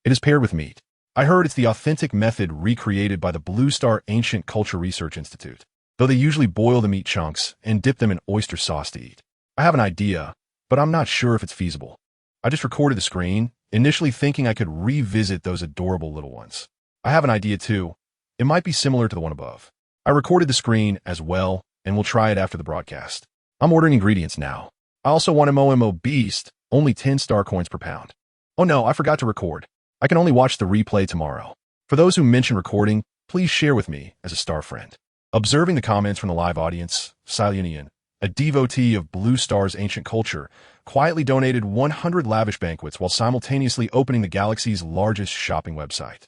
It is paired with meat. I heard it's the authentic method recreated by the Blue Star Ancient Culture Research Institute, though they usually boil the meat chunks and dip them in oyster sauce to eat. I have an idea, but I'm not sure if it's feasible. I just recorded the screen, initially thinking I could revisit those adorable little ones. I have an idea too. It might be similar to the one above. I recorded the screen as well, and we'll try it after the broadcast. I'm ordering ingredients now. I also want MOMO Beast, only 10 star coins per pound. Oh no, I forgot to record. I can only watch the replay tomorrow. For those who mention recording, please share with me as a star friend. Observing the comments from the live audience, Silunian, a devotee of Blue Star's ancient culture, quietly donated 100 lavish banquets while simultaneously opening the galaxy's largest shopping website.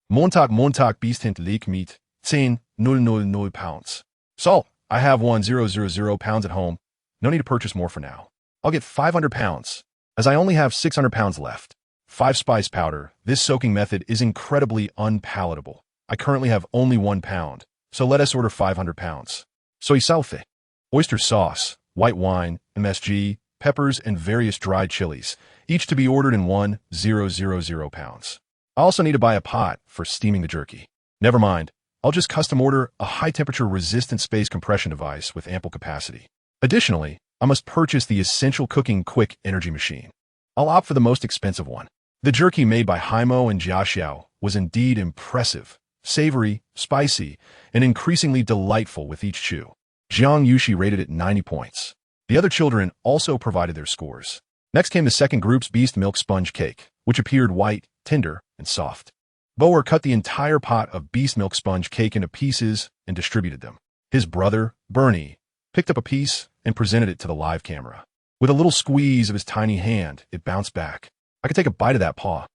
Montag Beast Hint Leak Meat, 10,000 pounds. Salt, I have 1,000 pounds at home. No need to purchase more for now. I'll get 500 pounds, as I only have 600 pounds left. 5-spice powder. This soaking method is incredibly unpalatable. I currently have only 1 pound, so let us order 500 pounds. Soy sauce, oyster sauce, white wine, MSG, peppers, and various dried chilies, each to be ordered in 1,000 pounds. I also need to buy a pot for steaming the jerky. Never mind, I'll just custom order a high-temperature resistant space compression device with ample capacity. Additionally, I must purchase the essential cooking quick energy machine. I'll opt for the most expensive one. The jerky made by Haimo and Jiaxiao was indeed impressive, savory, spicy, and increasingly delightful with each chew. Jiang Yuxi rated it 90 points. The other children also provided their scores. Next came the second group's beast milk sponge cake, which appeared white, tender, and soft. Boer cut the entire pot of beast milk sponge cake into pieces and distributed them. His brother, Bernie, picked up a piece and presented it to the live camera. With a little squeeze of his tiny hand, it bounced back. I could take a bite of that paw.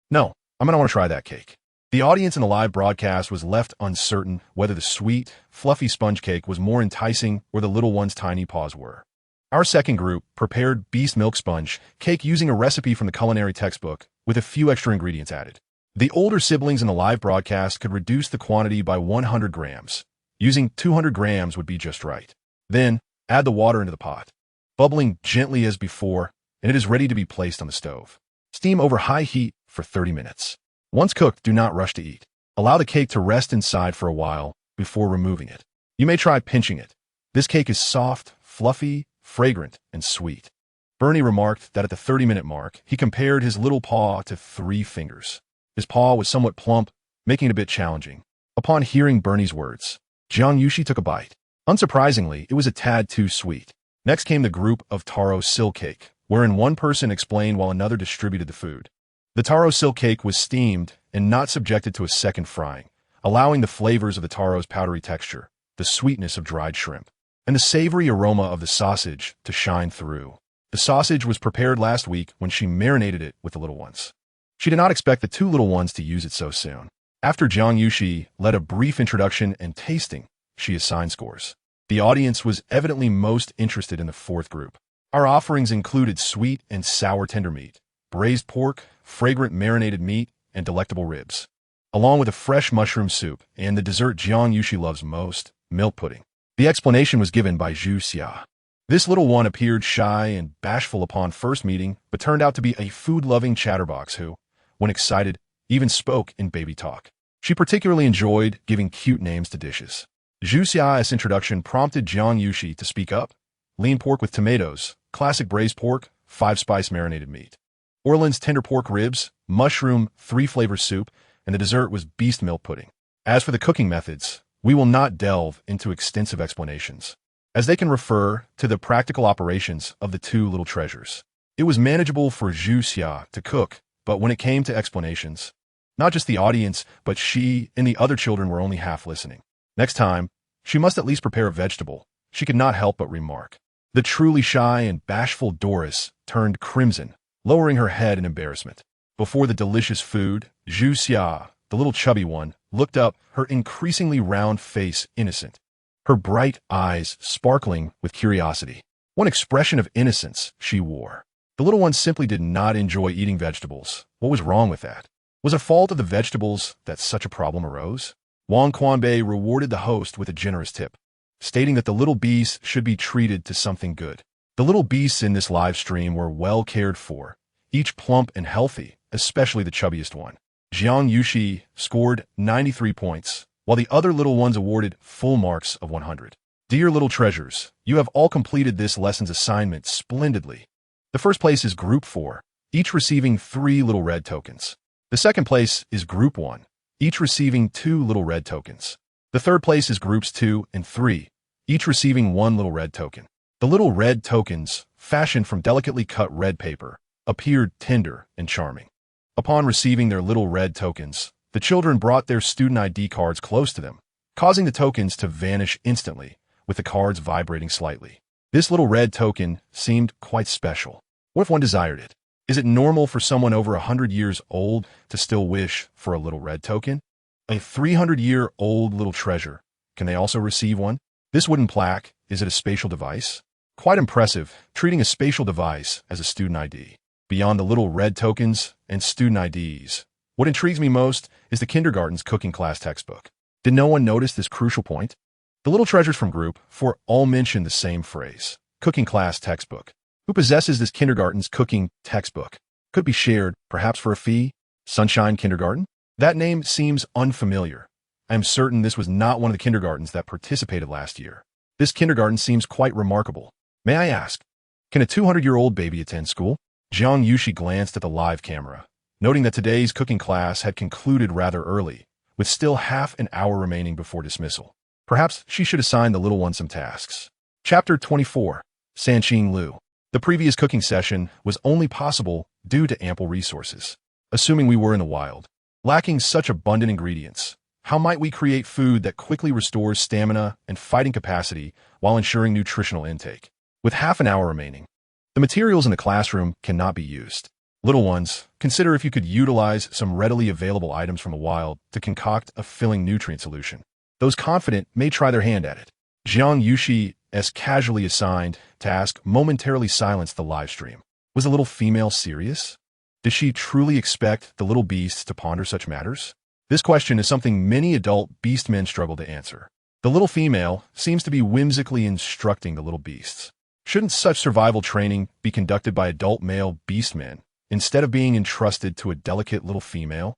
No, I'm gonna want to try that cake. The audience in the live broadcast was left uncertain whether the sweet, fluffy sponge cake was more enticing or the little one's tiny paws were. Our second group prepared beast milk sponge cake using a recipe from the culinary textbook with a few extra ingredients added. The older siblings in the live broadcast could reduce the quantity by 100 grams. Using 200 grams would be just right. Then, add the water into the pot, bubbling gently as before, and it is ready to be placed on the stove. Steam over high heat for 30 minutes. Once cooked, do not rush to eat. Allow the cake to rest inside for a while before removing it. You may try pinching it. This cake is soft, fluffy, fragrant, and sweet. Bernie remarked that at the 30-minute mark, he compared his little paw to 3 fingers. His paw was somewhat plump, making it a bit challenging. Upon hearing Bernie's words, Jiang Yuxi took a bite. Unsurprisingly, it was a tad too sweet. Next came the group of taro silk cake, wherein one person explained while another distributed the food. The taro silk cake was steamed and not subjected to a second frying, allowing the flavors of the taro's powdery texture, the sweetness of dried shrimp, and the savory aroma of the sausage to shine through. The sausage was prepared last week when she marinated it with the little ones. She did not expect the 2 little ones to use it so soon. After Jiang Yuxi led a brief introduction and tasting, she assigned scores. The audience was evidently most interested in the fourth group. Our offerings included sweet and sour tender meat, braised pork, fragrant marinated meat, and delectable ribs, along with a fresh mushroom soup and the dessert Jiang Yuxi loves most, milk pudding. The explanation was given by Zhu Xia. This little one appeared shy and bashful upon first meeting, but turned out to be a food-loving chatterbox who, when excited, even spoke in baby talk. She particularly enjoyed giving cute names to dishes. Zhu Xia's introduction prompted Jiang Yuxi to speak up. Lean pork with tomatoes, classic braised pork, 5-spice marinated meat. Orland's tender pork ribs, mushroom 3-flavor soup, and the dessert was beast milk pudding. As for the cooking methods, we will not delve into extensive explanations, as they can refer to the practical operations of the 2 little treasures. It was manageable for Zhu Xia to cook, but when it came to explanations, not just the audience, but she and the other children were only half listening. Next time, she must at least prepare a vegetable, she could not help but remark. The truly shy and bashful Doris turned crimson, lowering her head in embarrassment. Before the delicious food, Zhu Xia, the little chubby one, looked up, her increasingly round face innocent, her bright eyes sparkling with curiosity. One expression of innocence she wore. The little one simply did not enjoy eating vegetables. What was wrong with that? Was it a fault of the vegetables that such a problem arose? Wang Quanbei rewarded the host with a generous tip, stating that the little beasts should be treated to something good. The little beasts in this live stream were well cared for, each plump and healthy, especially the chubbiest one. Jiang Yuxi scored 93 points, while the other little ones awarded full marks of 100. Dear little treasures, you have all completed this lesson's assignment splendidly. The first place is Group 4, each receiving 3 little red tokens. The second place is Group 1, each receiving 2 little red tokens. The third place is Groups 2 and 3, each receiving 1 little red token. The little red tokens, fashioned from delicately cut red paper, appeared tender and charming. Upon receiving their little red tokens, the children brought their student ID cards close to them, causing the tokens to vanish instantly, with the cards vibrating slightly. This little red token seemed quite special. What if one desired it? Is it normal for someone over 100 years old to still wish for a little red token? A 300-year-old little treasure, can they also receive one? This wooden plaque, is it a spatial device? Quite impressive, treating a spatial device as a student ID. Beyond the little red tokens and student IDs, what intrigues me most is the kindergarten's cooking class textbook. Did no one notice this crucial point? The little treasures from Group 4 all mention the same phrase, cooking class textbook. Who possesses this kindergarten's cooking textbook? Could it be shared, perhaps for a fee? Sunshine Kindergarten? That name seems unfamiliar. I am certain this was not one of the kindergartens that participated last year. This kindergarten seems quite remarkable. May I ask, can a 200-year-old baby attend school? Jiang Yuxi glanced at the live camera, noting that today's cooking class had concluded rather early, with still half an hour remaining before dismissal. Perhaps she should assign the little one some tasks. Chapter 24, Sanqing Lu. The previous cooking session was only possible due to ample resources. Assuming we were in the wild, lacking such abundant ingredients, how might we create food that quickly restores stamina and fighting capacity while ensuring nutritional intake? With half an hour remaining, the materials in the classroom cannot be used. Little ones, consider if you could utilize some readily available items from the wild to concoct a filling nutrient solution. Those confident may try their hand at it. Jiang Yuxi's casually assigned task momentarily silenced the live stream. Was the little female serious? Did she truly expect the little beasts to ponder such matters? This question is something many adult beastmen struggle to answer. The little female seems to be whimsically instructing the little beasts. Shouldn't such survival training be conducted by adult male beastmen instead of being entrusted to a delicate little female?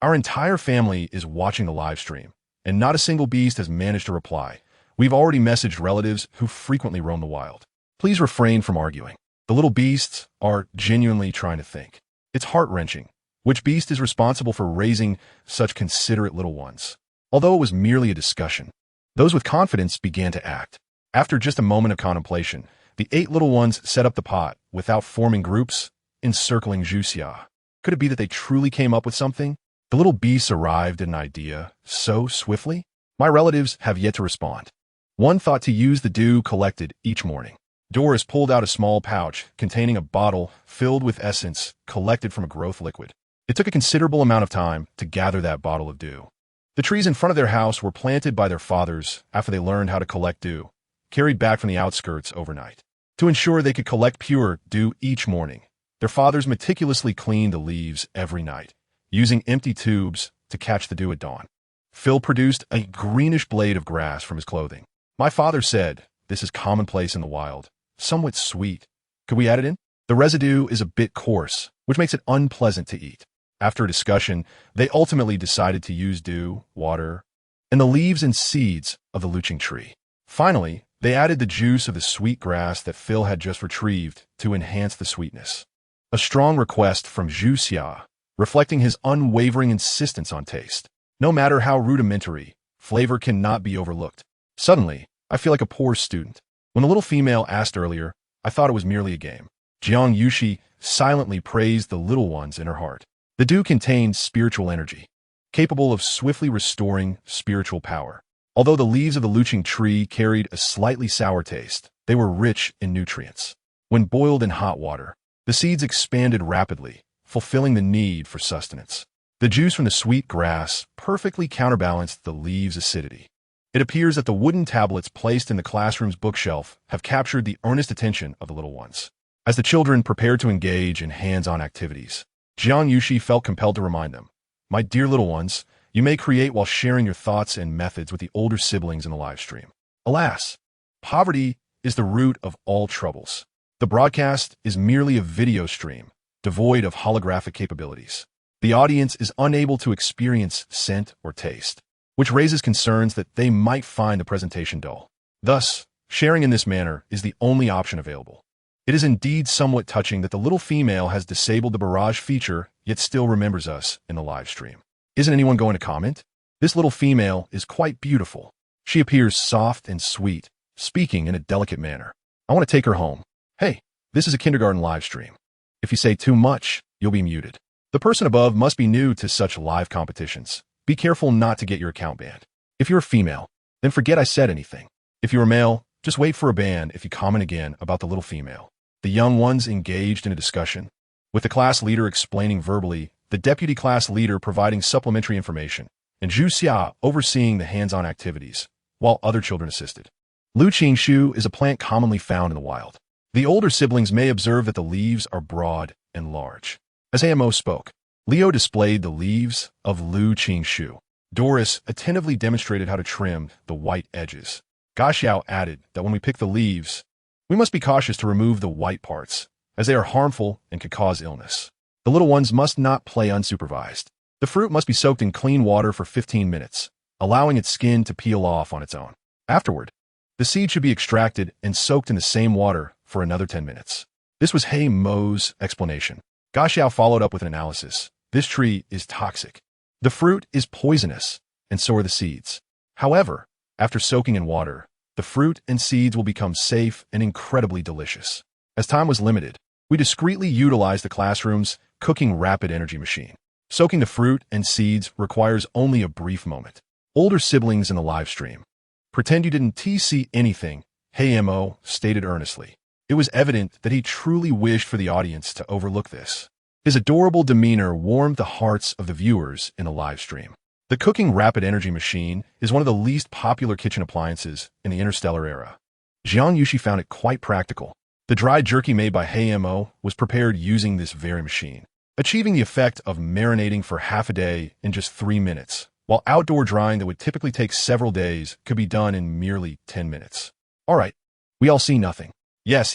Our entire family is watching the live stream, and not a single beast has managed to reply. We've already messaged relatives who frequently roam the wild. Please refrain from arguing. The little beasts are genuinely trying to think. It's heart-wrenching. Which beast is responsible for raising such considerate little ones? Although it was merely a discussion, those with confidence began to act. After just a moment of contemplation, the 8 little ones set up the pot without forming groups, encircling Zhu Xia. Could it be that they truly came up with something? The little beasts arrived at an idea so swiftly? My relatives have yet to respond. One thought to use the dew collected each morning. Doris pulled out a small pouch containing a bottle filled with essence collected from a growth liquid. It took a considerable amount of time to gather that bottle of dew. The trees in front of their house were planted by their fathers after they learned how to collect dew, carried back from the outskirts overnight. To ensure they could collect pure dew each morning, their fathers meticulously cleaned the leaves every night, using empty tubes to catch the dew at dawn. Phil produced a greenish blade of grass from his clothing. My father said, "This is commonplace in the wild, somewhat sweet. Could we add it in? The residue is a bit coarse, which makes it unpleasant to eat." After a discussion, they ultimately decided to use dew, water, and the leaves and seeds of the luching tree. Finally, they added the juice of the sweet grass that Phil had just retrieved to enhance the sweetness. A strong request from Zhu Xia, reflecting his unwavering insistence on taste. No matter how rudimentary, flavor cannot be overlooked. Suddenly, I feel like a poor student. When the little female asked earlier, I thought it was merely a game. Jiang Yuxi silently praised the little ones in her heart. The dew contained spiritual energy, capable of swiftly restoring spiritual power. Although the leaves of the luching tree carried a slightly sour taste, They were rich in nutrients. When boiled in hot water, the seeds expanded rapidly, fulfilling the need for sustenance. The juice from the sweet grass perfectly counterbalanced the leaves' acidity. It appears that the wooden tablets placed in the classroom's bookshelf have captured the earnest attention of the little ones. As the children prepared to engage in hands-on activities, Jiang Yuxi felt compelled to remind them, "My dear little ones, you may create while sharing your thoughts and methods with the older siblings in the live stream. Alas, poverty is the root of all troubles. The broadcast is merely a video stream, devoid of holographic capabilities. The audience is unable to experience scent or taste, which raises concerns that they might find the presentation dull. Thus, sharing in this manner is the only option available. It is indeed somewhat touching that the little female has disabled the barrage feature, yet still remembers us in the live stream. Isn't anyone going to comment? This little female is quite beautiful. She appears soft and sweet, speaking in a delicate manner. I want to take her home. Hey, this is a kindergarten live stream. If you say too much, you'll be muted. The person above must be new to such live competitions. Be careful not to get your account banned. If you're a female, then forget I said anything. If you're a male, just wait for a ban if you comment again about the little female." The young ones engaged in a discussion, with the class leader explaining verbally, the deputy class leader providing supplementary information, and Zhu Xia overseeing the hands-on activities, while other children assisted. Lu Qingshu is a plant commonly found in the wild. The older siblings may observe that the leaves are broad and large. As AMO spoke, Leo displayed the leaves of Lu Qingshu. Doris attentively demonstrated how to trim the white edges. Gaxiao added that when we pick the leaves, we must be cautious to remove the white parts, as they are harmful and could cause illness. The little ones must not play unsupervised. The fruit must be soaked in clean water for 15 minutes, allowing its skin to peel off on its own. Afterward, the seed should be extracted and soaked in the same water for another 10 minutes. This was Hei Mo's explanation. Gaxiao followed up with an analysis. This tree is toxic. The fruit is poisonous, and so are the seeds. However, after soaking in water, the fruit and seeds will become safe and incredibly delicious. As time was limited, we discreetly utilized the classroom's cooking rapid energy machine. Soaking the fruit and seeds requires only a brief moment. Older siblings in the live stream, pretend you didn't see anything, Hey Mo stated earnestly. It was evident that he truly wished for the audience to overlook this. His adorable demeanor warmed the hearts of the viewers in the live stream. The cooking rapid energy machine is one of the least popular kitchen appliances in the interstellar era. Jiang Yuxi found it quite practical. The dried jerky made by Hei Mo was prepared using this very machine, achieving the effect of marinating for half a day in just 3 minutes, while outdoor drying that would typically take several days could be done in merely 10 minutes. All right, we all see nothing. Yes,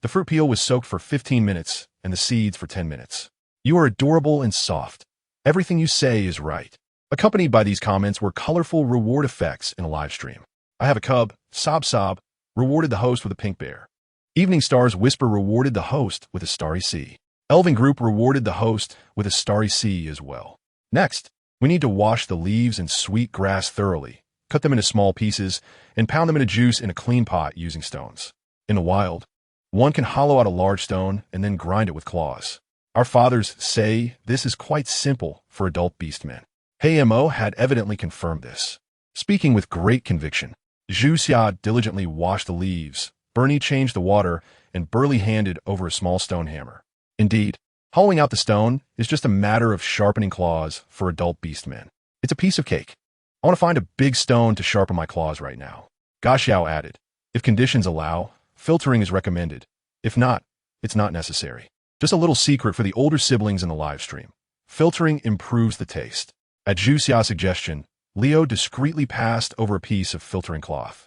the fruit peel was soaked for 15 minutes and the seeds for 10 minutes. You are adorable and soft. Everything you say is right. Accompanied by these comments were colorful reward effects in a live stream. I have a cub, Sob, rewarded the host with a pink bear. Evening Stars Whisper rewarded the host with a starry sea. Elven Group rewarded the host with a starry sea as well. Next, we need to wash the leaves and sweet grass thoroughly, cut them into small pieces, and pound them into juice in a clean pot using stones. In the wild, one can hollow out a large stone and then grind it with claws. Our fathers say this is quite simple for adult beastmen. Hei Mo had evidently confirmed this. Speaking with great conviction, Zhu Xia diligently washed the leaves, Bernie changed the water, and Burley handed over a small stone hammer. Indeed, hollowing out the stone is just a matter of sharpening claws for adult beastmen. It's a piece of cake. I want to find a big stone to sharpen my claws right now. Gaxiao added, if conditions allow, filtering is recommended. If not, it's not necessary. Just a little secret for the older siblings in the live stream. Filtering improves the taste. At Zhu Xia's suggestion, Leo discreetly passed over a piece of filtering cloth.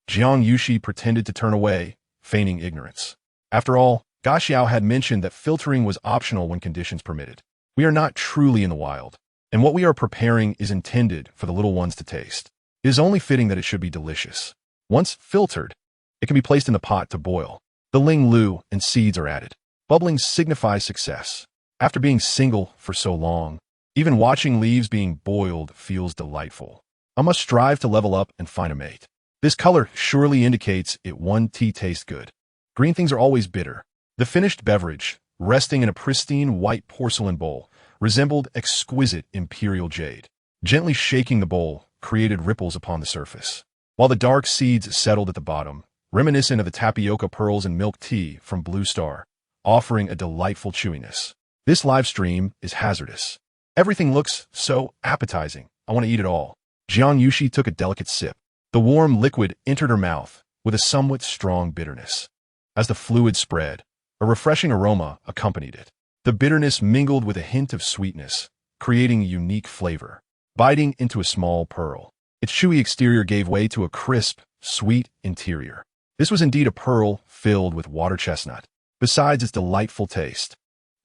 Jiang Yuxi pretended to turn away, feigning ignorance. After all, Gaxiao had mentioned that filtering was optional when conditions permitted. We are not truly in the wild, and what we are preparing is intended for the little ones to taste. It is only fitting that it should be delicious. Once filtered, it can be placed in the pot to boil. The Ling Lu and seeds are added. Bubbling signifies success. After being single for so long, even watching leaves being boiled feels delightful. I must strive to level up and find a mate. This color surely indicates it one tea tastes good. Green things are always bitter. The finished beverage, resting in a pristine white porcelain bowl, resembled exquisite imperial jade. Gently shaking the bowl created ripples upon the surface. While the dark seeds settled at the bottom, reminiscent of the tapioca pearls and milk tea from Blue Star, offering a delightful chewiness. This live stream is hazardous. Everything looks so appetizing. I want to eat it all. Jiang Yuxi took a delicate sip. The warm liquid entered her mouth with a somewhat strong bitterness. As the fluid spread, a refreshing aroma accompanied it. The bitterness mingled with a hint of sweetness, creating a unique flavor. Biting into a small pearl, its chewy exterior gave way to a crisp, sweet interior. This was indeed a pearl filled with water chestnut. Besides its delightful taste,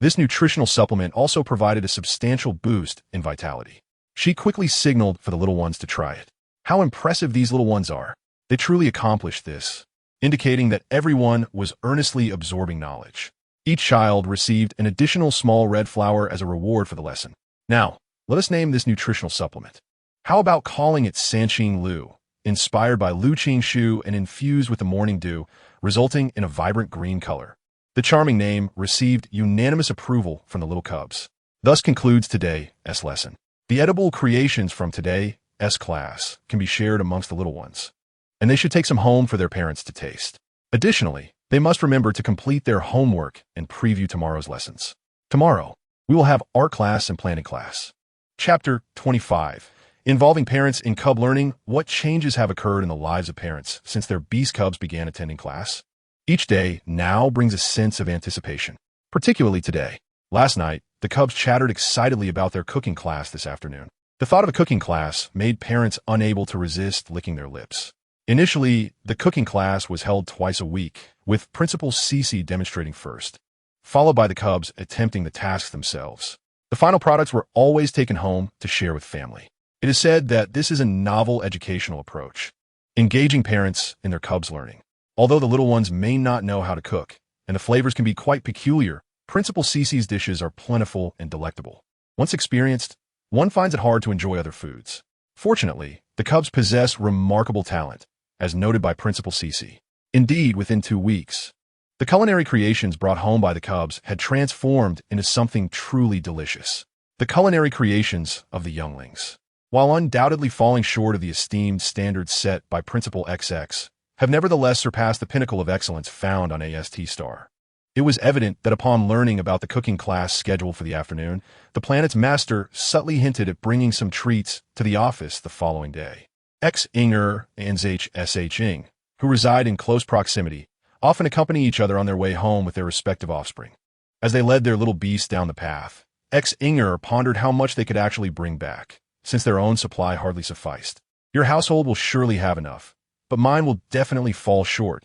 this nutritional supplement also provided a substantial boost in vitality. She quickly signaled for the little ones to try it. How impressive these little ones are. They truly accomplished this, indicating that everyone was earnestly absorbing knowledge. Each child received an additional small red flower as a reward for the lesson. Now, let us name this nutritional supplement. How about calling it Sanqing Lu, inspired by Lu Qing and infused with the morning dew, resulting in a vibrant green color. The charming name received unanimous approval from the little cubs. Thus concludes today's lesson. The edible creations from today's class can be shared amongst the little ones, and they should take some home for their parents to taste. Additionally, they must remember to complete their homework and preview tomorrow's lessons. Tomorrow, we will have art class and planning class. Chapter 25, involving parents in cub learning. What changes have occurred in the lives of parents since their beast cubs began attending class? Each day now brings a sense of anticipation, particularly today. Last night, the cubs chattered excitedly about their cooking class this afternoon. The thought of a cooking class made parents unable to resist licking their lips. Initially, the cooking class was held twice a week, with Principal Cece demonstrating first, followed by the cubs attempting the tasks themselves. The final products were always taken home to share with family. It is said that this is a novel educational approach, engaging parents in their cubs' learning. Although the little ones may not know how to cook, and the flavors can be quite peculiar, Principal Cece's dishes are plentiful and delectable. Once experienced, one finds it hard to enjoy other foods. Fortunately, the cubs possess remarkable talent, as noted by Principal Cece. Indeed, within 2 weeks, the culinary creations brought home by the cubs had transformed into something truly delicious. The culinary creations of the younglings, while undoubtedly falling short of the esteemed standards set by Principal XX, have nevertheless surpassed the pinnacle of excellence found on AST Star. It was evident that upon learning about the cooking class scheduled for the afternoon, the planet's master subtly hinted at bringing some treats to the office the following day. X Inger and ZH Ing, who reside in close proximity, often accompany each other on their way home with their respective offspring. As they led their little beasts down the path, X Inger pondered how much they could actually bring back, since their own supply hardly sufficed. Your household will surely have enough, but mine will definitely fall short,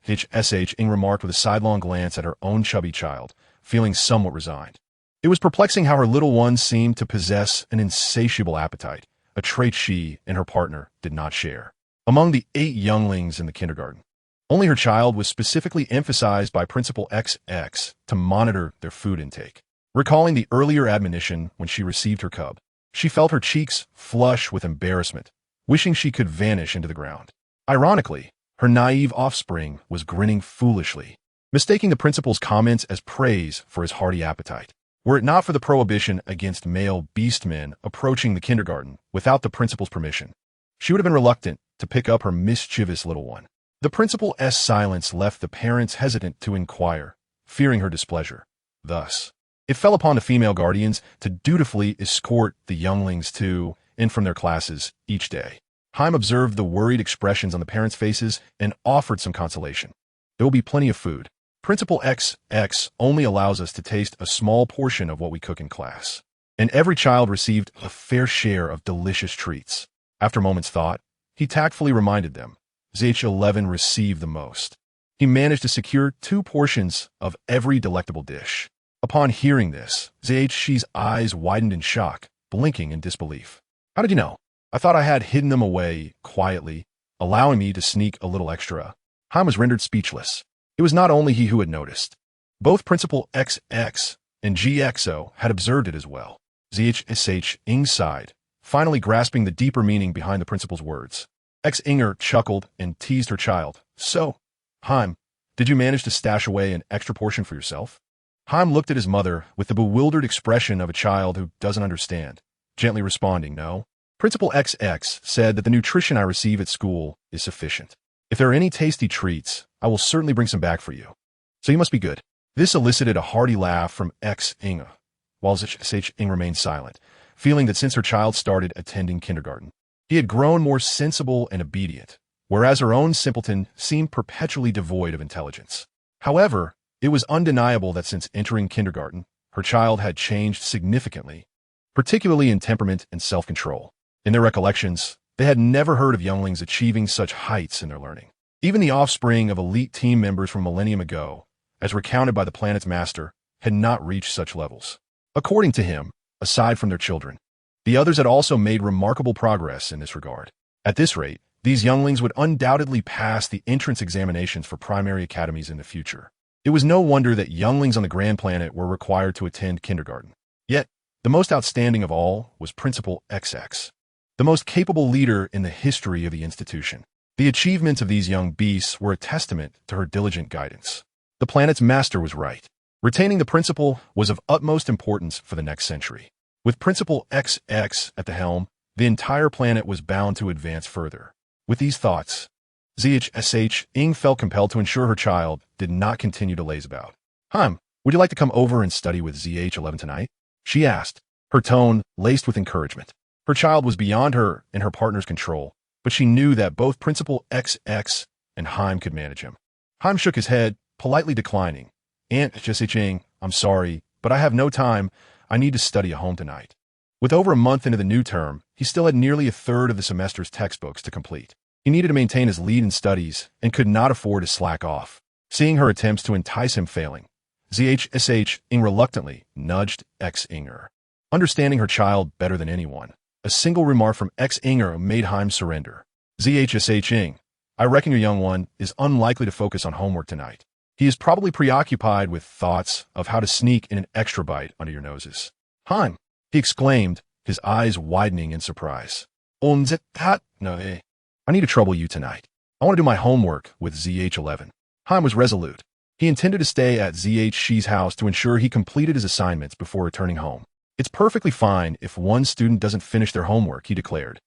ZH Ing remarked with a sidelong glance at her own chubby child, feeling somewhat resigned. It was perplexing how her little one seemed to possess an insatiable appetite, a trait she and her partner did not share. Among the 8 younglings in the kindergarten, only her child was specifically emphasized by Principal XX to monitor their food intake. Recalling the earlier admonition when she received her cub, she felt her cheeks flush with embarrassment, wishing she could vanish into the ground. Ironically, her naive offspring was grinning foolishly, mistaking the principal's comments as praise for his hearty appetite. Were it not for the prohibition against male beastmen approaching the kindergarten without the principal's permission, she would have been reluctant to pick up her mischievous little one. The principal's silence left the parents hesitant to inquire, fearing her displeasure. Thus, it fell upon the female guardians to dutifully escort the younglings to and from their classes each day. Haim observed the worried expressions on the parents' faces and offered some consolation. There will be plenty of food. Principal XX only allows us to taste a small portion of what we cook in class, and every child received a fair share of delicious treats. After a moment's thought, he tactfully reminded them, ZH11 received the most. He managed to secure 2 portions of every delectable dish. Upon hearing this, ZH's eyes widened in shock, blinking in disbelief. How did you know? I thought I had hidden them away quietly, allowing me to sneak a little extra. Haim was rendered speechless. It was not only he who had noticed. Both Principal XX and GXO had observed it as well. ZH Ing sighed, finally grasping the deeper meaning behind the principal's words. X Inger chuckled and teased her child. So, Haim, did you manage to stash away an extra portion for yourself? Haim looked at his mother with the bewildered expression of a child who doesn't understand, gently responding, no. Principal XX said that the nutrition I receive at school is sufficient. If there are any tasty treats, I will certainly bring some back for you. So you must be good. This elicited a hearty laugh from Inga, while Ing remained silent, feeling that since her child started attending kindergarten, he had grown more sensible and obedient, whereas her own simpleton seemed perpetually devoid of intelligence. However, it was undeniable that since entering kindergarten, her child had changed significantly, particularly in temperament and self-control. In their recollections, they had never heard of younglings achieving such heights in their learning. Even the offspring of elite team members from millennium ago, as recounted by the planet's master, had not reached such levels. According to him, aside from their children, the others had also made remarkable progress in this regard. At this rate, these younglings would undoubtedly pass the entrance examinations for primary academies in the future. It was no wonder that younglings on the Grand Planet were required to attend kindergarten. Yet, the most outstanding of all was Principal XX, the most capable leader in the history of the institution. The achievements of these young beasts were a testament to her diligent guidance. The planet's master was right. Retaining the principal was of utmost importance for the next century. With Principal XX at the helm, the entire planet was bound to advance further. With these thoughts, Ing felt compelled to ensure her child did not continue to laze about. Would you like to come over and study with ZH11 tonight? She asked, her tone laced with encouragement. Her child was beyond her and her partner's control, but she knew that both Principal XX and Heim could manage him. Heim shook his head, politely declining. Aunt Ing, I'm sorry, but I have no time. I need to study at home tonight. With over a month into the new term, he still had nearly a third of the semester's textbooks to complete. He needed to maintain his lead in studies and could not afford to slack off. Seeing her attempts to entice him failing, Ing reluctantly nudged Inger. Understanding her child better than anyone, a single remark from Inger made Heim surrender. Ing, I reckon your young one is unlikely to focus on homework tonight. He is probably preoccupied with thoughts of how to sneak in an extra bite under your noses. Heim, he exclaimed, his eyes widening in surprise. No, I need to trouble you tonight. I want to do my homework with ZH11. Heim was resolute. He intended to stay at ZH's house to ensure he completed his assignments before returning home. It's perfectly fine if one student doesn't finish their homework, he declared.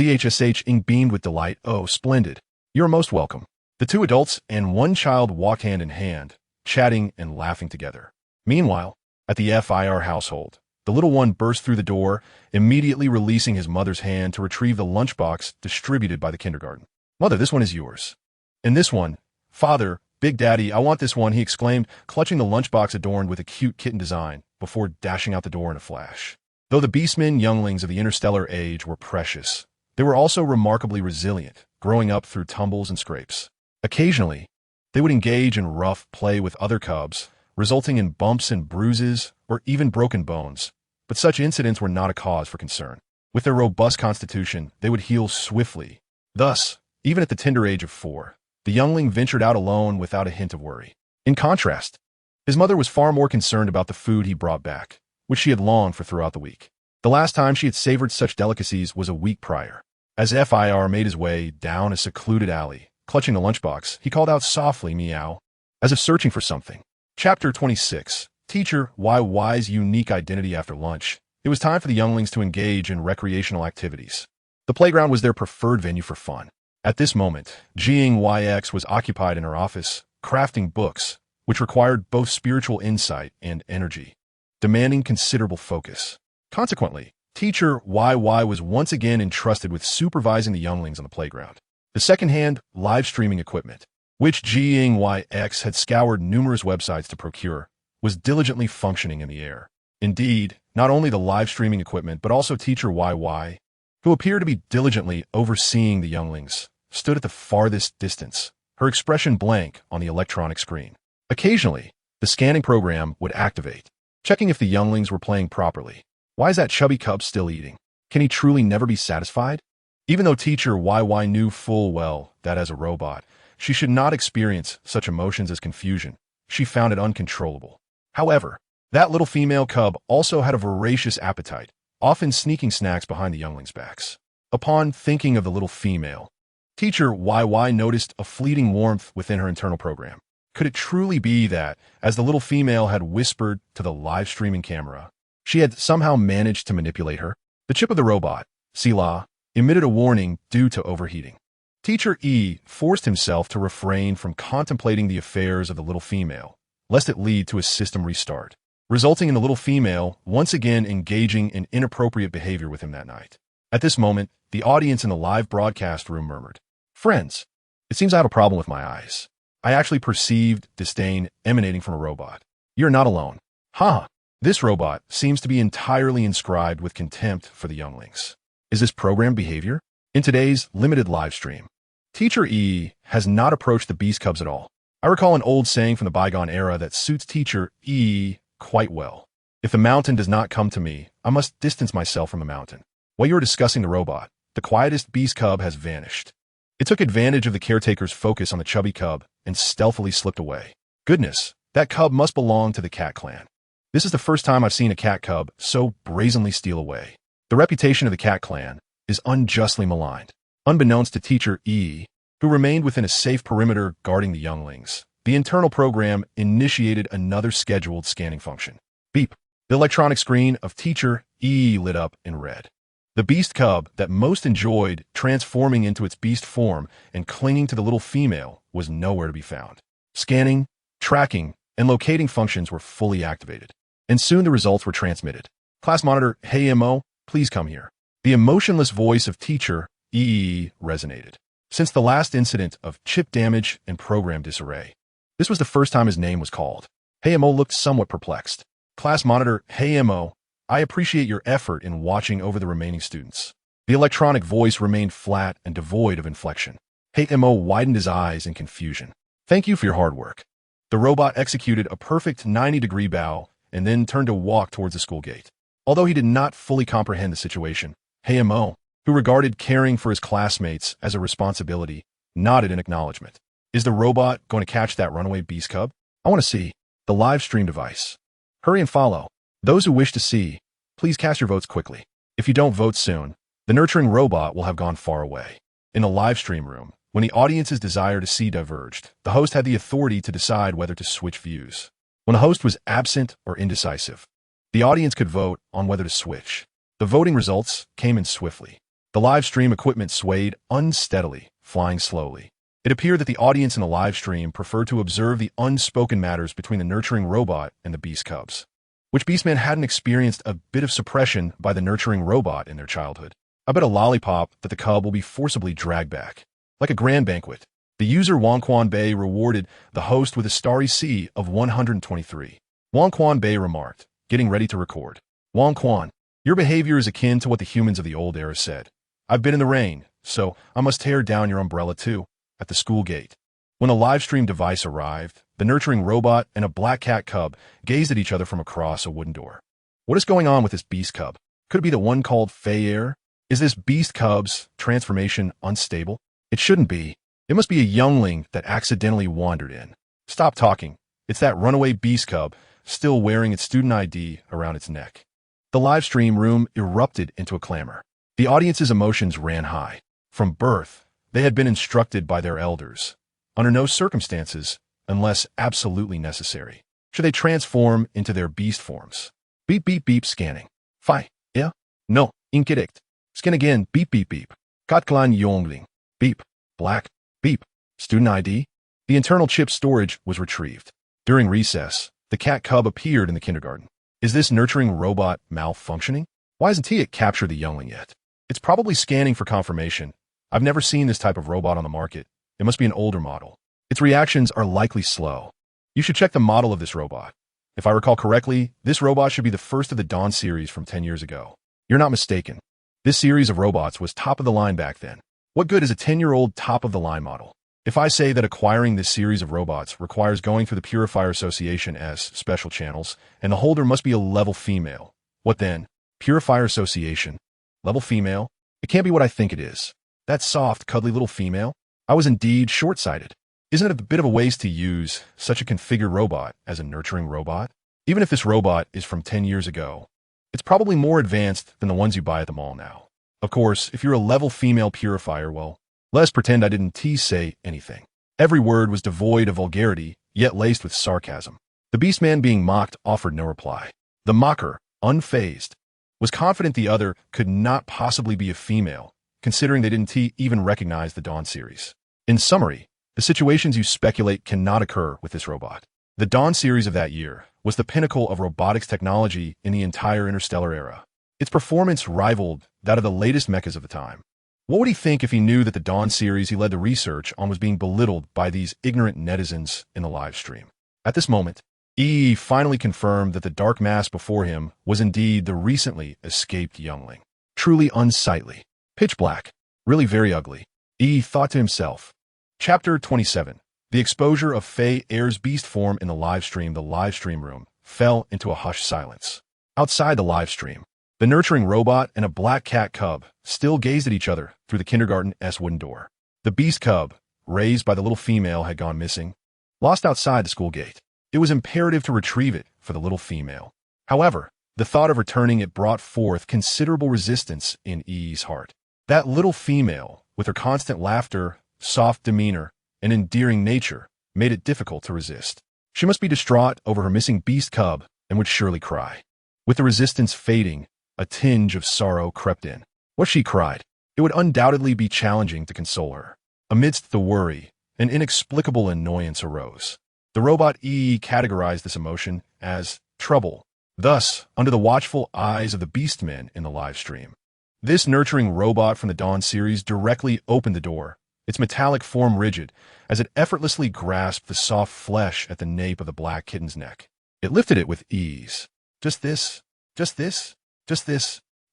Ing beamed with delight. Oh, splendid. You're most welcome. The two adults and one child walked hand in hand, chatting and laughing together. Meanwhile, at the FIR household, the little one burst through the door, immediately releasing his mother's hand to retrieve the lunchbox distributed by the kindergarten. Mother, this one is yours. And this one, Father, Big Daddy, I want this one, he exclaimed, clutching the lunchbox adorned with a cute kitten design, before dashing out the door in a flash. Though the beastmen younglings of the Interstellar Age were precious, they were also remarkably resilient, growing up through tumbles and scrapes. Occasionally, they would engage in rough play with other cubs, resulting in bumps and bruises or even broken bones, but such incidents were not a cause for concern. With their robust constitution, they would heal swiftly. Thus, even at the tender age of 4, the youngling ventured out alone without a hint of worry. In contrast, his mother was far more concerned about the food he brought back, which she had longed for throughout the week. The last time she had savored such delicacies was a week prior. As FIR made his way down a secluded alley, clutching the lunchbox, he called out softly, meow, as if searching for something. Chapter 26. Teacher YY's unique identity after lunch. It was time for the younglings to engage in recreational activities. The playground was their preferred venue for fun. At this moment, Jiang Yuxi was occupied in her office, crafting books, which required both spiritual insight and energy, demanding considerable focus. Consequently, Teacher YY was once again entrusted with supervising the younglings on the playground. The second-hand live streaming equipment, which Jiang Yuxi had scoured numerous websites to procure, was diligently functioning in the air. Indeed, not only the live streaming equipment, but also Teacher YY, who appeared to be diligently overseeing the younglings, stood at the farthest distance, her expression blank on the electronic screen. Occasionally, the scanning program would activate, checking if the younglings were playing properly. Why is that chubby cub still eating? Can he truly never be satisfied? Even though Teacher YY knew full well that as a robot, she should not experience such emotions as confusion, she found it uncontrollable. However, that little female cub also had a voracious appetite, often sneaking snacks behind the younglings' backs. Upon thinking of the little female, Teacher YY noticed a fleeting warmth within her internal program. Could it truly be that, as the little female had whispered to the live streaming camera, she had somehow managed to manipulate her? The chip of the robot, Sila, emitted a warning due to overheating. Teacher E forced himself to refrain from contemplating the affairs of the little female, lest it lead to a system restart, resulting in the little female once again engaging in inappropriate behavior with him that night. At this moment, the audience in the live broadcast room murmured, "Friends, it seems I have a problem with my eyes. I actually perceived disdain emanating from a robot. You're not alone. Ha! This robot seems to be entirely inscribed with contempt for the younglings. Is this programmed behavior?" In today's limited live stream, Teacher E has not approached the Beast Cubs at all. I recall an old saying from the bygone era that suits Teacher E quite well. If the mountain does not come to me, I must distance myself from the mountain. While you are discussing the robot, the quietest Beast Cub has vanished. It took advantage of the caretaker's focus on the chubby cub and stealthily slipped away. Goodness, that cub must belong to the cat clan. This is the first time I've seen a cat cub so brazenly steal away. The reputation of the cat clan is unjustly maligned. Unbeknownst to Teacher E, who remained within a safe perimeter guarding the younglings, the internal program initiated another scheduled scanning function. Beep. The electronic screen of Teacher E lit up in red. The beast cub that most enjoyed transforming into its beast form and clinging to the little female was nowhere to be found. Scanning, tracking, and locating functions were fully activated, and soon the results were transmitted. Class monitor, "Hey MO, please come here." The emotionless voice of Teacher E resonated. Since the last incident of chip damage and program disarray, this was the first time his name was called. Hey MO looked somewhat perplexed. Class monitor, "Hey MO, I appreciate your effort in watching over the remaining students." The electronic voice remained flat and devoid of inflection. Hey MO widened his eyes in confusion. "Thank you for your hard work." The robot executed a perfect 90-degree bow and then turned to walk towards the school gate. Although he did not fully comprehend the situation, Hey MO, who regarded caring for his classmates as a responsibility, nodded in acknowledgement. Is the robot going to catch that runaway beast cub? I want to see. The live stream device. Hurry and follow. Those who wish to see, please cast your votes quickly. If you don't vote soon, the nurturing robot will have gone far away. In the live stream room, when the audience's desire to see diverged, the host had the authority to decide whether to switch views. When a host was absent or indecisive, the audience could vote on whether to switch. The voting results came in swiftly. The live stream equipment swayed unsteadily, flying slowly. It appeared that the audience in the live stream preferred to observe the unspoken matters between the nurturing robot and the beast cubs, which beastmen hadn't experienced a bit of suppression by the nurturing robot in their childhood. I bet a lollipop that the cub will be forcibly dragged back. Like a grand banquet, the user Wangquan Bei rewarded the host with a starry C of 123. Wangquan Bei remarked, getting ready to record. Wangquan, your behavior is akin to what the humans of the old era said. I've been in the rain, so I must tear down your umbrella too, at the school gate. When a live stream device arrived, the nurturing robot and a black cat cub gazed at each other from across a wooden door. What is going on with this beast cub? Could it be the one called Fei? Is this beast cub's transformation unstable? It shouldn't be. It must be a youngling that accidentally wandered in. Stop talking. It's that runaway beast cub, still wearing its student ID around its neck. The live stream room erupted into a clamor. The audience's emotions ran high. From birth, they had been instructed by their elders, under no circumstances, unless absolutely necessary, should they transform into their beast forms. Beep beep beep scanning. Fi. Yeah. No. Incorrect. Scan again. Beep beep beep. Katklan Yongling. Beep. Black. Beep. Student ID. The internal chip storage was retrieved. During recess, the cat cub appeared in the kindergarten. Is this nurturing robot malfunctioning? Why hasn't he captured the youngling yet? It's probably scanning for confirmation. I've never seen this type of robot on the market. It must be an older model. Its reactions are likely slow. You should check the model of this robot. If I recall correctly, this robot should be the first of the Dawn series from 10 years ago. You're not mistaken. This series of robots was top of the line back then. What good is a 10-year-old top-of-the-line model? If I say that acquiring this series of robots requires going through the Purifier Association as special channels, and the holder must be a level female, what then? Purifier Association? Level female? It can't be what I think it is. That soft, cuddly little female? I was indeed short-sighted. Isn't it a bit of a waste to use such a configured robot as a nurturing robot? Even if this robot is from 10 years ago, it's probably more advanced than the ones you buy at the mall now. Of course, if you're a level female purifier, well, let's pretend I didn't say anything. Every word was devoid of vulgarity, yet laced with sarcasm. The beastman being mocked offered no reply. The mocker, unfazed, was confident the other could not possibly be a female, considering they didn't even recognize the Dawn series. In summary, the situations you speculate cannot occur with this robot. The Dawn series of that year was the pinnacle of robotics technology in the entire interstellar era. Its performance rivaled that of the latest mechas of the time. What would he think if he knew that the Dawn series he led the research on was being belittled by these ignorant netizens in the live stream? At this moment, EE finally confirmed that the dark mass before him was indeed the recently escaped youngling. Truly unsightly. Pitch black. Really very ugly. EE thought to himself. Chapter 27. The exposure of Fei Air's beast form in the live stream room fell into a hushed silence. Outside the live stream, the nurturing robot and a black cat cub still gazed at each other through the kindergarten-esque wooden door. The beast cub, raised by the little female, had gone missing, lost outside the school gate. It was imperative to retrieve it for the little female. However, the thought of returning it brought forth considerable resistance in E's heart. That little female, with her constant laughter, soft demeanor, and endearing nature, made it difficult to resist. She must be distraught over her missing beast cub and would surely cry. With the resistance fading, a tinge of sorrow crept in. What she cried, it would undoubtedly be challenging to console her. Amidst the worry, an inexplicable annoyance arose. The robot EE categorized this emotion as trouble, thus under the watchful eyes of the beastmen in the live stream. This nurturing robot from the Dawn series directly opened the door, its metallic form rigid, as it effortlessly grasped the soft flesh at the nape of the black kitten's neck. It lifted it with ease. Just this.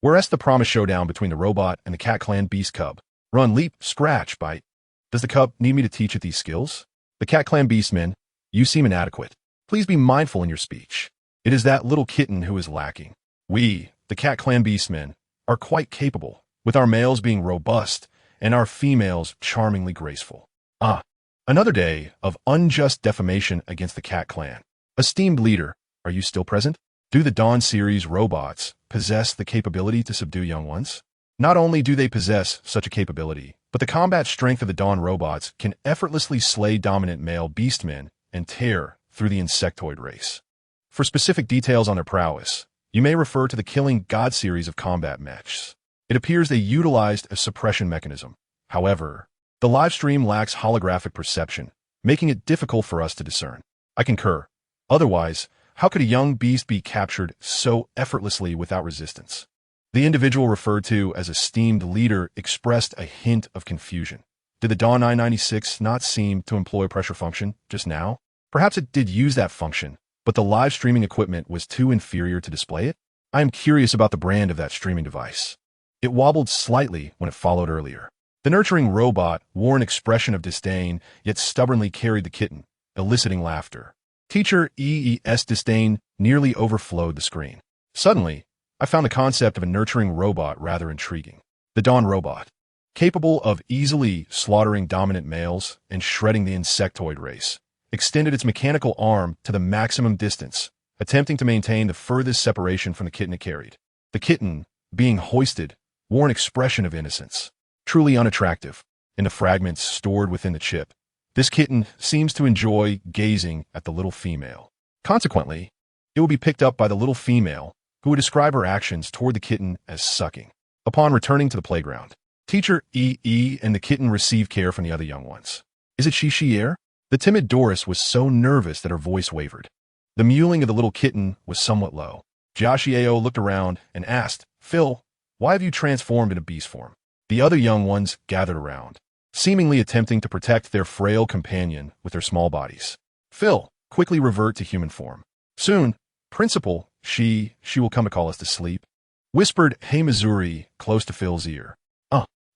Whereas the promised showdown between the robot and the Cat Clan beast cub. Run, leap, scratch, bite. Does the cub need me to teach it these skills? The Cat Clan beastmen, you seem inadequate. Please be mindful in your speech. It is that little kitten who is lacking. We, the Cat Clan beastmen, are quite capable, with our males being robust and our females charmingly graceful. Another day of unjust defamation against the Cat Clan. Esteemed leader, are you still present? Do the Dawn series robots possess the capability to subdue young ones? Not only do they possess such a capability, but the combat strength of the Dawn robots can effortlessly slay dominant male beastmen and tear through the insectoid race. For specific details on their prowess, you may refer to the Killing God series of combat mechs. It appears they utilized a suppression mechanism. However, the livestream lacks holographic perception, making it difficult for us to discern. I concur. Otherwise, how could a young beast be captured so effortlessly without resistance? The individual referred to as esteemed leader expressed a hint of confusion. Did the Dawn 996 not seem to employ pressure function just now? Perhaps it did use that function, but the live streaming equipment was too inferior to display it? I am curious about the brand of that streaming device. It wobbled slightly when it followed earlier. The nurturing robot wore an expression of disdain, yet stubbornly carried the kitten, eliciting laughter. Teacher EE's disdain nearly overflowed the screen. Suddenly, I found the concept of a nurturing robot rather intriguing. The Dawn robot, capable of easily slaughtering dominant males and shredding the insectoid race, extended its mechanical arm to the maximum distance, attempting to maintain the furthest separation from the kitten it carried. The kitten, being hoisted, wore an expression of innocence, truly unattractive. In the fragments stored within the chip, this kitten seems to enjoy gazing at the little female. Consequently, it will be picked up by the little female, who would describe her actions toward the kitten as sucking. Upon returning to the playground, Teacher EE and the kitten receive care from the other young ones. Is it Shishier? The timid Doris was so nervous that her voice wavered. The mewling of the little kitten was somewhat low. Jiaxiao looked around and asked, Phil, why have you transformed into beast form? The other young ones gathered around, seemingly attempting to protect their frail companion with their small bodies. Phil, quickly revert to human form. Soon, Principal, she will come to call us to sleep, whispered Hey Missouri close to Phil's ear.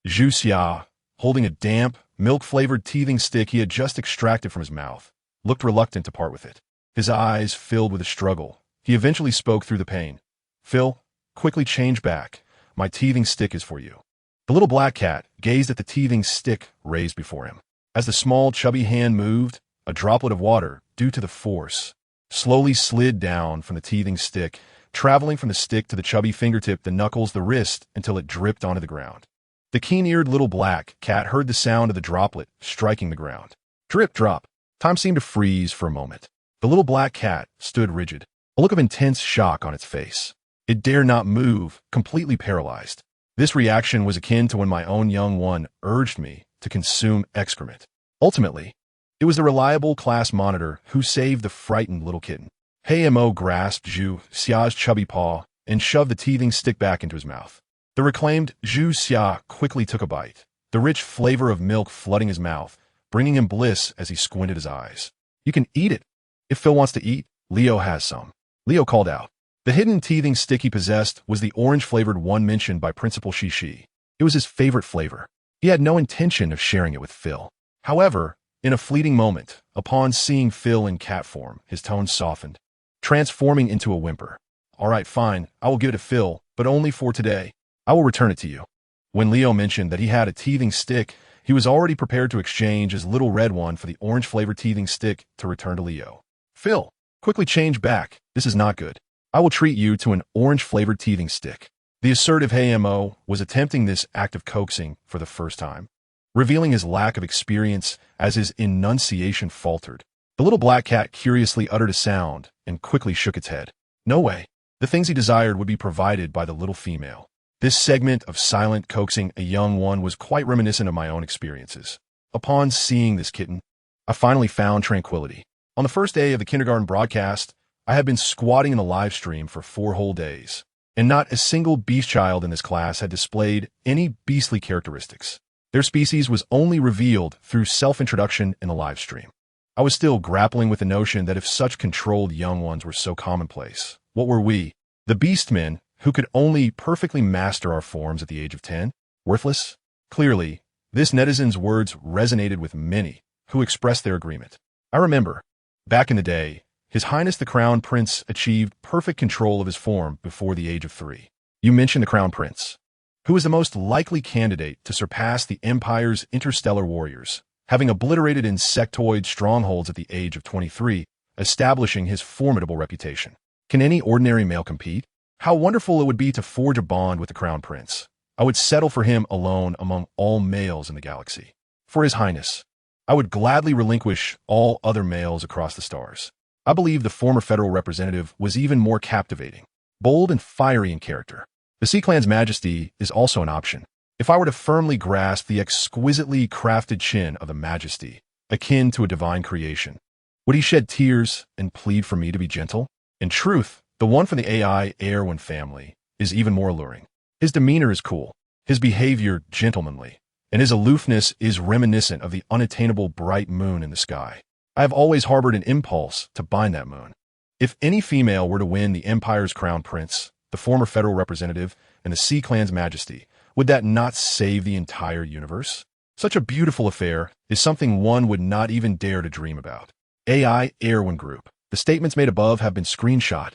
Zhu Xia, holding a damp, milk-flavored teething stick he had just extracted from his mouth, looked reluctant to part with it. His eyes filled with a struggle. He eventually spoke through the pain. Phil, quickly change back. My teething stick is for you. The little black cat gazed at the teething stick raised before him. As the small, chubby hand moved, a droplet of water, due to the force, slowly slid down from the teething stick, traveling from the stick to the chubby fingertip, the knuckles, the wrist, until it dripped onto the ground. The keen-eared little black cat heard the sound of the droplet striking the ground. Drip, drop. Time seemed to freeze for a moment. The little black cat stood rigid, a look of intense shock on its face. It dared not move, completely paralyzed. This reaction was akin to when my own young one urged me to consume excrement. Ultimately, it was the reliable class monitor who saved the frightened little kitten. Mo grasped Zhu Xia's chubby paw and shoved the teething stick back into his mouth. The reclaimed Zhu Xia quickly took a bite, the rich flavor of milk flooding his mouth, bringing him bliss as he squinted his eyes. "You can eat it. If Phil wants to eat, Leo has some," Leo called out. The hidden teething stick he possessed was the orange-flavored one mentioned by Principal Shishi. It was his favorite flavor. He had no intention of sharing it with Phil. However, in a fleeting moment, upon seeing Phil in cat form, his tone softened, transforming into a whimper. "All right, fine, I will give it to Phil, but only for today. I will return it to you." When Leo mentioned that he had a teething stick, he was already prepared to exchange his little red one for the orange-flavored teething stick to return to Leo. "Phil, quickly change back. This is not good. I will treat you to an orange-flavored teething stick." The assertive Mo was attempting this act of coaxing for the first time, revealing his lack of experience as his enunciation faltered. The little black cat curiously uttered a sound and quickly shook its head. No way. The things he desired would be provided by the little female. This segment of silent coaxing a young one was quite reminiscent of my own experiences. Upon seeing this kitten, I finally found tranquility. On the first day of the kindergarten broadcast, I had been squatting in the live stream for 4 whole days, and not a single beast child in this class had displayed any beastly characteristics. Their species was only revealed through self-introduction in the live stream. I was still grappling with the notion that if such controlled young ones were so commonplace, what were we, the beastmen, who could only perfectly master our forms at the age of 10, worthless? Clearly, this netizen's words resonated with many who expressed their agreement. I remember, back in the day, His Highness the Crown Prince achieved perfect control of his form before the age of 3. You mentioned the Crown Prince, who is the most likely candidate to surpass the Empire's interstellar warriors, having obliterated insectoid strongholds at the age of 23, establishing his formidable reputation. Can any ordinary male compete? How wonderful it would be to forge a bond with the Crown Prince. I would settle for him alone among all males in the galaxy. For His Highness, I would gladly relinquish all other males across the stars. I believe the former federal representative was even more captivating, bold and fiery in character. The Sea Clan's majesty is also an option. If I were to firmly grasp the exquisitely crafted chin of the majesty, akin to a divine creation, would he shed tears and plead for me to be gentle? In truth, the one from the AI Erwin family is even more alluring. His demeanor is cool, his behavior gentlemanly, and his aloofness is reminiscent of the unattainable bright moon in the sky. I have always harbored an impulse to bind that moon. If any female were to win the Empire's Crown Prince, the former federal representative, and the Sea Clan's majesty, would that not save the entire universe? Such a beautiful affair is something one would not even dare to dream about. AI Erwin Group. The statements made above have been screenshot,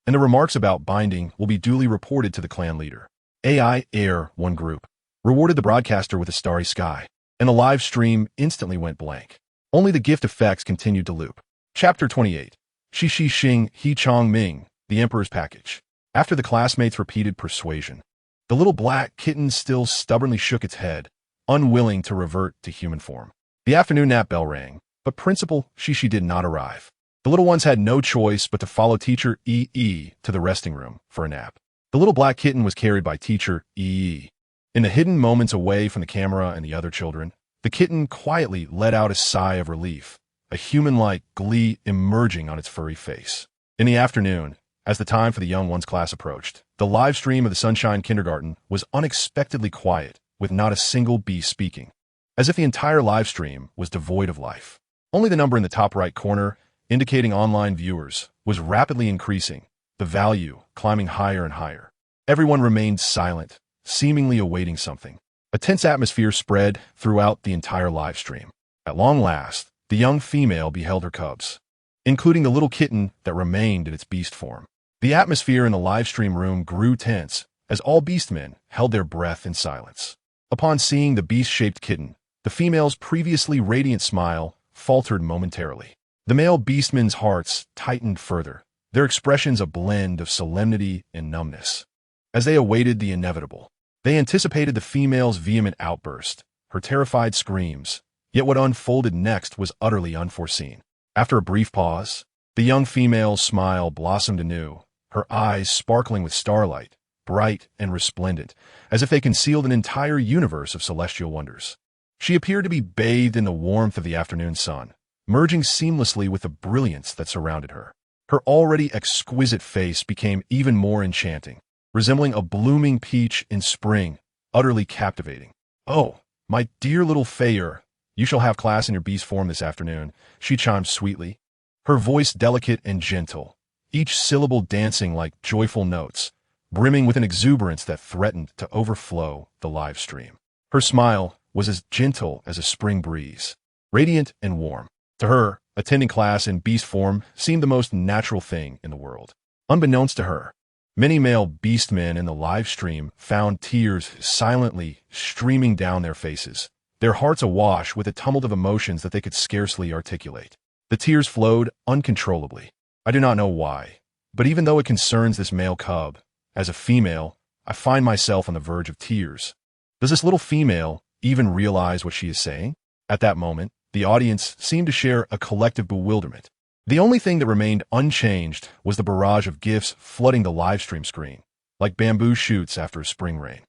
and the remarks about binding will be duly reported to the clan leader. AI Erwin Group rewarded the broadcaster with a starry sky, and the live stream instantly went blank. Only the gift effects continued to loop. Chapter 28. Shi Shi Xing He Chong Ming, the Emperor's Package. After the classmates' repeated persuasion, the little black kitten still stubbornly shook its head, unwilling to revert to human form. The afternoon nap bell rang, but Principal Shishi did not arrive. The little ones had no choice but to follow Teacher EE to the resting room for a nap. The little black kitten was carried by Teacher EE. In the hidden moments away from the camera and the other children, the kitten quietly let out a sigh of relief, a human-like glee emerging on its furry face. In the afternoon, as the time for the young ones class approached, the live stream of the Sunshine Kindergarten was unexpectedly quiet, with not a single bee speaking, as if the entire live stream was devoid of life. Only the number in the top right corner, indicating online viewers, was rapidly increasing, the value climbing higher and higher. Everyone remained silent, seemingly awaiting something. A tense atmosphere spread throughout the entire live stream. At long last, the young female beheld her cubs, including the little kitten that remained in its beast form. The atmosphere in the live stream room grew tense as all beastmen held their breath in silence. Upon seeing the beast-shaped kitten, the female's previously radiant smile faltered momentarily. The male beastmen's hearts tightened further, their expressions a blend of solemnity and numbness. As they awaited the inevitable, they anticipated the female's vehement outburst, her terrified screams, yet what unfolded next was utterly unforeseen. After a brief pause, the young female's smile blossomed anew, her eyes sparkling with starlight, bright and resplendent, as if they concealed an entire universe of celestial wonders. She appeared to be bathed in the warmth of the afternoon sun, merging seamlessly with the brilliance that surrounded her. Her already exquisite face became even more enchanting, resembling a blooming peach in spring, utterly captivating. "Oh, my dear little Fayer, you shall have class in your beast form this afternoon," she chimed sweetly, her voice delicate and gentle, each syllable dancing like joyful notes, brimming with an exuberance that threatened to overflow the live stream. Her smile was as gentle as a spring breeze, radiant and warm. To her, attending class in beast form seemed the most natural thing in the world. Unbeknownst to her, many male beastmen in the live stream found tears silently streaming down their faces, their hearts awash with a tumult of emotions that they could scarcely articulate. The tears flowed uncontrollably. I do not know why, but even though it concerns this male cub, as a female, I find myself on the verge of tears. Does this little female even realize what she is saying? At that moment, the audience seemed to share a collective bewilderment. The only thing that remained unchanged was the barrage of GIFs flooding the livestream screen, like bamboo shoots after a spring rain.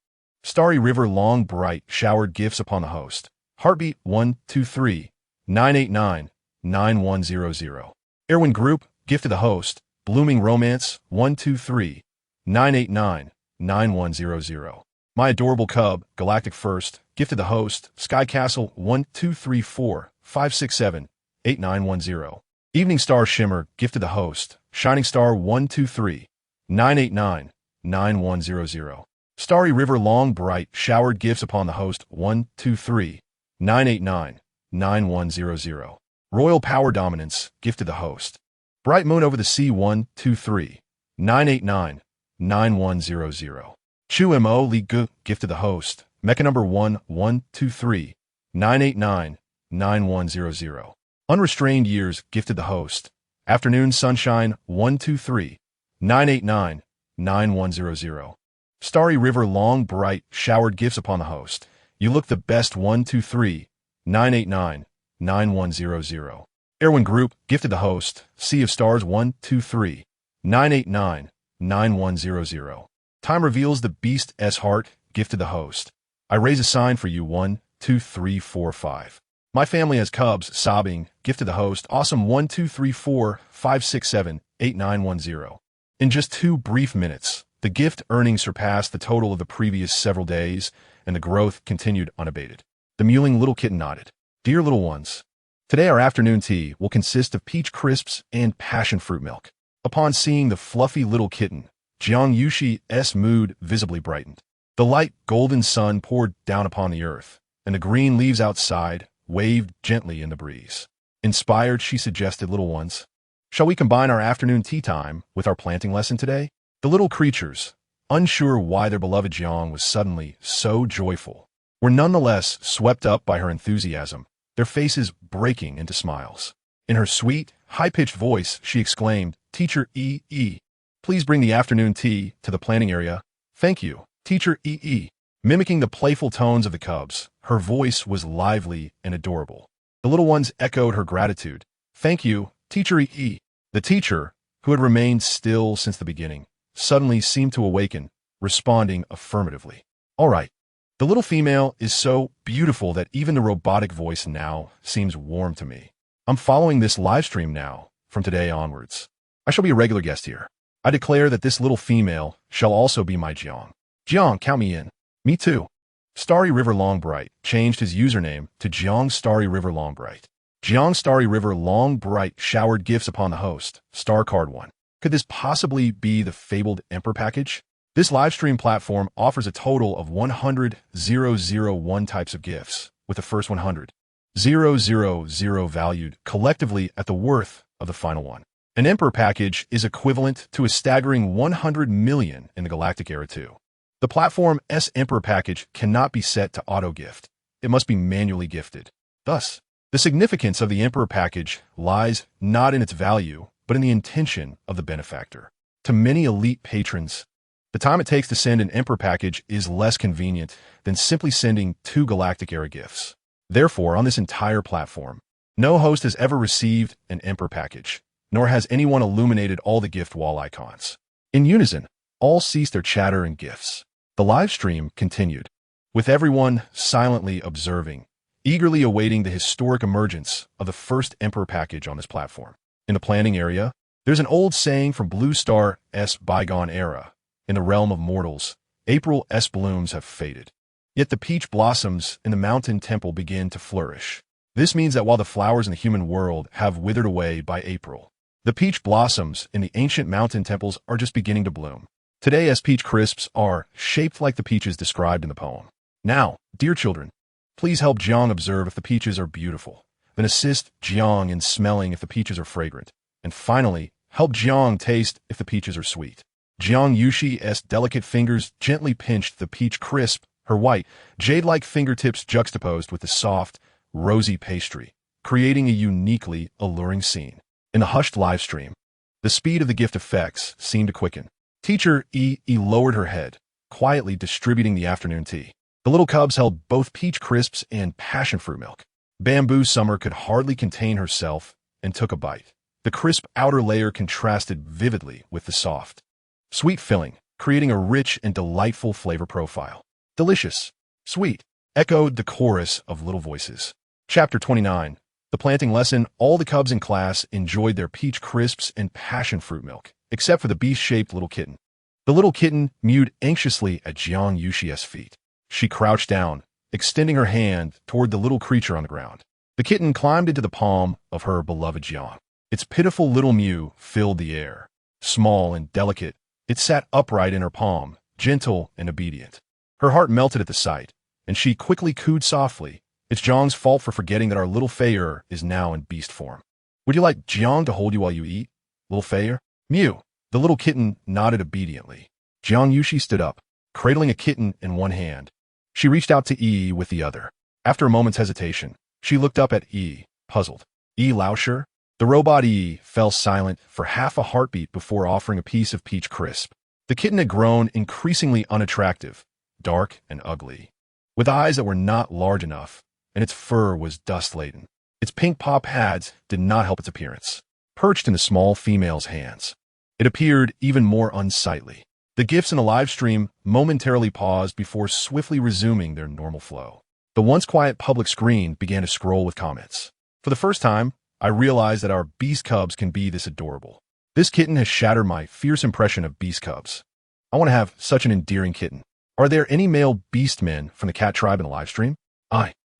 Starry River Long Bright showered GIFs upon the host. Heartbeat 123 989 9100. Erwin Group gifted the host. Blooming Romance 123 989 9100. My Adorable Cub Galactic First gifted the host. Sky Castle 1234 567 8910. Evening Star Shimmer gifted the host. Shining Star 123 989 9100. Starry River Long Bright showered gifts upon the host. 123 989 9100. Royal Power Dominance gifted the host. Bright Moon Over the Sea 123 989 9100. Chu Mo Li Gu gifted the host. Mecha number 123 989 9100. Unrestrained Years gifted the host. Afternoon Sunshine 123 989 9100. Starry River Long Bright showered gifts upon the host. You Look the Best 123 989 9100. Erwin Group gifted the host. Sea of Stars 123 989 9100. Time Reveals the Beast's Heart gifted the host. I Raise a Sign for You 12345. My Family Has Cubs Sobbing gifted the host. Awesome 1234 567 8910. In just 2 brief minutes, the gift earnings surpassed the total of the previous several days, and the growth continued unabated. The mewling little kitten nodded. Dear little ones, today our afternoon tea will consist of peach crisps and passion fruit milk. Upon seeing the fluffy little kitten, Jiang Yuxi's mood visibly brightened. The light golden sun poured down upon the earth, and the green leaves outside waved gently in the breeze. Inspired, she suggested, little ones, shall we combine our afternoon tea time with our planting lesson today? The little creatures, unsure why their beloved Jiang was suddenly so joyful, were nonetheless swept up by her enthusiasm, their faces breaking into smiles. In her sweet, high-pitched voice, she exclaimed, Teacher E.E., please bring the afternoon tea to the planting area. Thank you, Teacher E.E. Mimicking the playful tones of the cubs, her voice was lively and adorable. The little ones echoed her gratitude. Thank you, Teacher E.E. The teacher, who had remained still since the beginning, suddenly seemed to awaken, responding affirmatively. All right. The little female is so beautiful that even the robotic voice now seems warm to me. I'm following this live stream now, from today onwards. I shall be a regular guest here. I declare that this little female shall also be my Jiang. Jiang, count me in. Me too. Starry River Long Bright changed his username to Jiang Starry River Long Bright. Jiang Starry River Long Bright showered gifts upon the host. Star Card 1. Could this possibly be the fabled Emperor package? This livestream platform offers a total of 100,001 types of gifts, with the first 100,000 valued collectively at the worth of the final one. An Emperor package is equivalent to a staggering 100 million in the galactic era too. The platform's Emperor package cannot be set to auto-gift. It must be manually gifted. Thus, the significance of the Emperor package lies not in its value, but in the intention of the benefactor. To many elite patrons, the time it takes to send an Emperor package is less convenient than simply sending 2 galactic-era gifts. Therefore, on this entire platform, no host has ever received an Emperor package, nor has anyone illuminated all the gift wall icons. In unison, all ceased their chatter and gifts. The live stream continued, with everyone silently observing, eagerly awaiting the historic emergence of the first Emperor package on this platform. In the planning area, there's an old saying from Blue Star's bygone era. In the realm of mortals, April's blooms have faded. Yet the peach blossoms in the mountain temple begin to flourish. This means that while the flowers in the human world have withered away by April, the peach blossoms in the ancient mountain temples are just beginning to bloom. Today's peach crisps are shaped like the peaches described in the poem. Now, dear children, please help Jiang observe if the peaches are beautiful. Then assist Jiang in smelling if the peaches are fragrant. And finally, help Jiang taste if the peaches are sweet. Jiang Yuxi's delicate fingers gently pinched the peach crisp, her white, jade-like fingertips juxtaposed with the soft, rosy pastry, creating a uniquely alluring scene. In the hushed live stream, the speed of the gift effects seemed to quicken. Teacher E lowered her head, quietly distributing the afternoon tea. The little cubs held both peach crisps and passion fruit milk. Bamboo Summer could hardly contain herself and took a bite. The crisp outer layer contrasted vividly with the soft, sweet filling, creating a rich and delightful flavor profile. Delicious, sweet, echoed the chorus of little voices. Chapter 29. The planting lesson. All the cubs in class enjoyed their peach crisps and passion fruit milk, except for the beast-shaped little kitten. The little kitten mewed anxiously at Jiang Yuxi's feet. She crouched down, extending her hand toward the little creature on the ground. The kitten climbed into the palm of her beloved Jiang. Its pitiful little mew filled the air. Small and delicate, it sat upright in her palm, gentle and obedient. Her heart melted at the sight, and she quickly cooed softly. It's Jiang's fault for forgetting that our little Feier is now in beast form. Would you like Jiang to hold you while you eat, little Feier? Mew. The little kitten nodded obediently. Jiang Yuxi stood up, cradling a kitten in one hand. She reached out to Yi with the other. After a moment's hesitation, she looked up at Yi, puzzled. Yi Laosher? The robot Yi fell silent for half a heartbeat before offering a piece of peach crisp. The kitten had grown increasingly unattractive, dark and ugly, with eyes that were not large enough, and its fur was dust-laden. Its pink paw pads did not help its appearance. Perched in the small female's hands, it appeared even more unsightly. The gifts in the live stream momentarily paused before swiftly resuming their normal flow. The once quiet public screen began to scroll with comments. For the first time, I realized that our beast cubs can be this adorable. This kitten has shattered my fierce impression of beast cubs. I want to have such an endearing kitten. Are there any male beast men from the cat tribe in the live stream?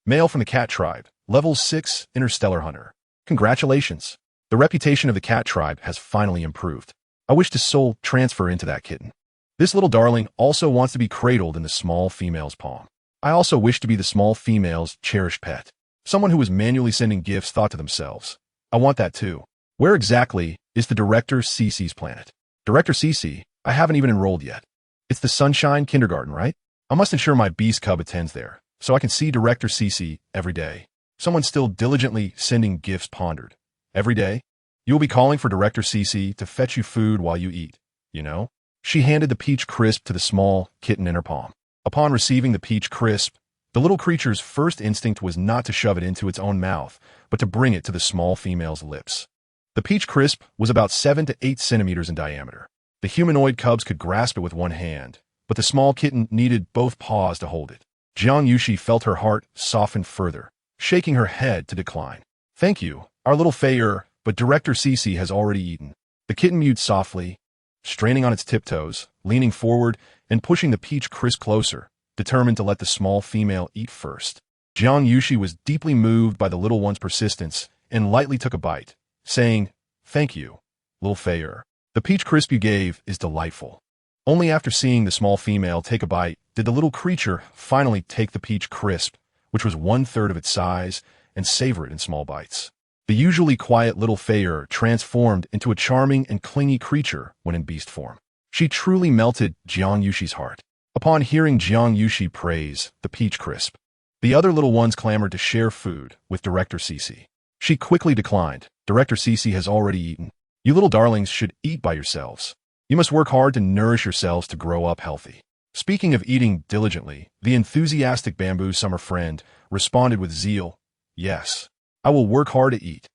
Male from the cat tribe, level 6 Interstellar Hunter. Congratulations. The reputation of the cat tribe has finally improved. I wish to soul transfer into that kitten. This little darling also wants to be cradled in the small female's palm. I also wish to be the small female's cherished pet. Someone who is manually sending gifts thought to themselves, I want that too. Where exactly is the Director Cece's planet? Director Cece, I haven't even enrolled yet. It's the Sunshine Kindergarten, right? I must ensure my beast cub attends there, so I can see Director Cece every day. Someone still diligently sending gifts pondered. Every day? You will be calling for Director Cece to fetch you food while you eat, you know? She handed the peach crisp to the small kitten in her palm. Upon receiving the peach crisp, the little creature's first instinct was not to shove it into its own mouth, but to bring it to the small female's lips. The peach crisp was about 7 to 8 centimeters in diameter. The humanoid cubs could grasp it with one hand, but the small kitten needed both paws to hold it. Jiang Yuxi felt her heart soften further, shaking her head to decline. Thank you, our little Feier, but Director Cece has already eaten. The kitten mewed softly, straining on its tiptoes, leaning forward and pushing the peach crisp closer, determined to let the small female eat first. Jiang Yuxi was deeply moved by the little one's persistence and lightly took a bite, saying, Thank you, little Feier. The peach crisp you gave is delightful. Only after seeing the small female take a bite did the little creature finally take the peach crisp, which was 1/3 of its size, and savor it in small bites. The usually quiet little Feier transformed into a charming and clingy creature when in beast form. She truly melted Jiang Yuxi's heart. Upon hearing Jiang Yuxi praise the peach crisp, the other little ones clamored to share food with Director Cece. She quickly declined. Director Cece has already eaten. You little darlings should eat by yourselves. You must work hard to nourish yourselves to grow up healthy. Speaking of eating diligently, the enthusiastic Bamboo Summer friend responded with zeal, Yes, I will work hard to eat.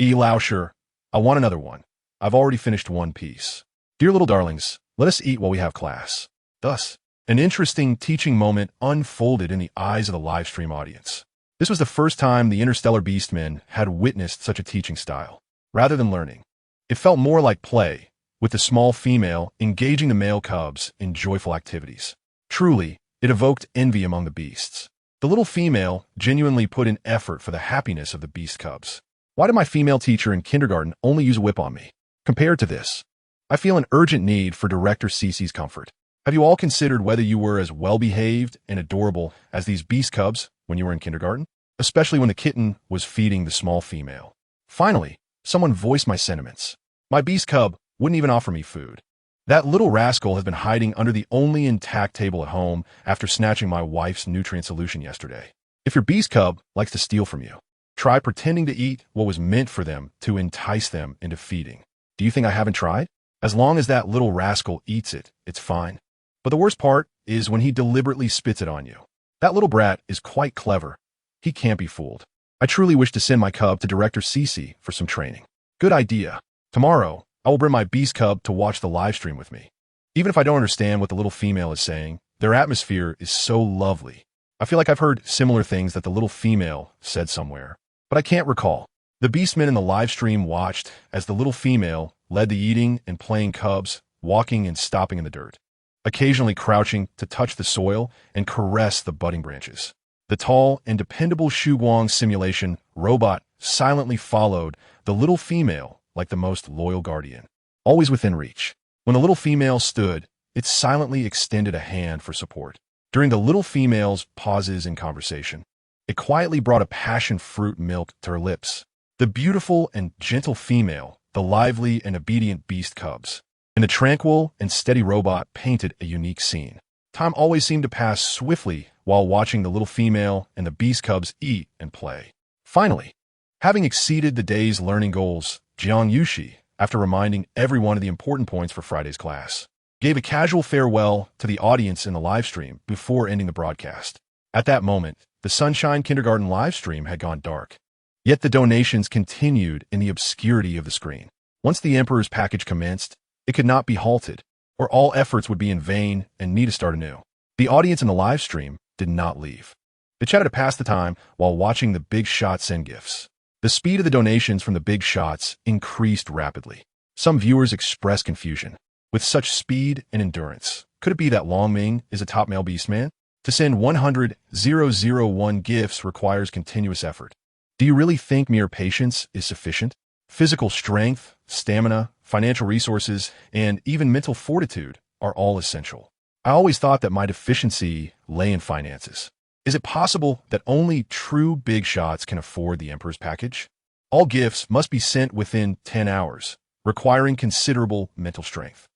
Laosher, I want another one. I've already finished one piece. Dear little darlings, Let us eat while we have class. Thus, an interesting teaching moment unfolded in the eyes of the livestream audience. This was the first time the Interstellar Beastmen had witnessed such a teaching style. Rather than learning, it felt more like play, with the small female engaging the male cubs in joyful activities. Truly, it evoked envy among the beasts. The little female genuinely put in effort for the happiness of the beast cubs. Why did my female teacher in kindergarten only use a whip on me? Compared to this, I feel an urgent need for Director Cece's comfort. Have you all considered whether you were as well-behaved and adorable as these beast cubs when you were in kindergarten? Especially when the kitten was feeding the small female. Finally, someone voiced my sentiments. My beast cub wouldn't even offer me food. That little rascal has been hiding under the only intact table at home after snatching my wife's nutrient solution yesterday. If your beast cub likes to steal from you, try pretending to eat what was meant for them to entice them into feeding. Do you think I haven't tried? As long as that little rascal eats it, it's fine. But the worst part is when he deliberately spits it on you. That little brat is quite clever. He can't be fooled. I truly wish to send my cub to Director Cece for some training. Good idea. Tomorrow, I will bring my beast cub to watch the live stream with me. Even if I don't understand what the little female is saying, their atmosphere is so lovely. I feel like I've heard similar things that the little female said somewhere, but I can't recall. The beastmen in the live stream watched as the little female led the eating and playing cubs, walking and stopping in the dirt, occasionally crouching to touch the soil and caress the budding branches. The tall and dependable Shuguang simulation robot silently followed the little female like the most loyal guardian, always within reach. When the little female stood, it silently extended a hand for support. During the little female's pauses in conversation, it quietly brought a passion fruit milk to her lips. The beautiful and gentle female, the lively and obedient beast cubs, and the tranquil and steady robot painted a unique scene. Time always seemed to pass swiftly while watching the little female and the beast cubs eat and play. Finally, having exceeded the day's learning goals, Jiang Yuxi, after reminding everyone of the important points for Friday's class, gave a casual farewell to the audience in the livestream before ending the broadcast. At that moment, the Sunshine Kindergarten livestream had gone dark. Yet the donations continued in the obscurity of the screen. Once the Emperor's package commenced, it could not be halted, or all efforts would be in vain and need to start anew. The audience in the live stream did not leave. They chatted to pass the time while watching the big shots send gifts. The speed of the donations from the big shots increased rapidly. Some viewers expressed confusion. With such speed and endurance, could it be that Long Ming is a top male beastman? To send 100,001 gifts requires continuous effort. Do you really think mere patience is sufficient? Physical strength, stamina, financial resources, and even mental fortitude are all essential. I always thought that my deficiency lay in finances. Is it possible that only true big shots can afford the Emperor's package? All gifts must be sent within 10 hours, requiring considerable mental strength.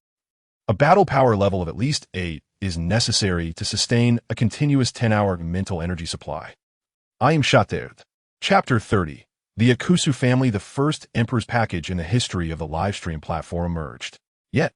A battle power level of at least 8 is necessary to sustain a continuous 10-hour mental energy supply. I am Shaterd. Chapter 30. The Akusu family, the first Emperor's package in the history of the livestream platform, emerged. Yet,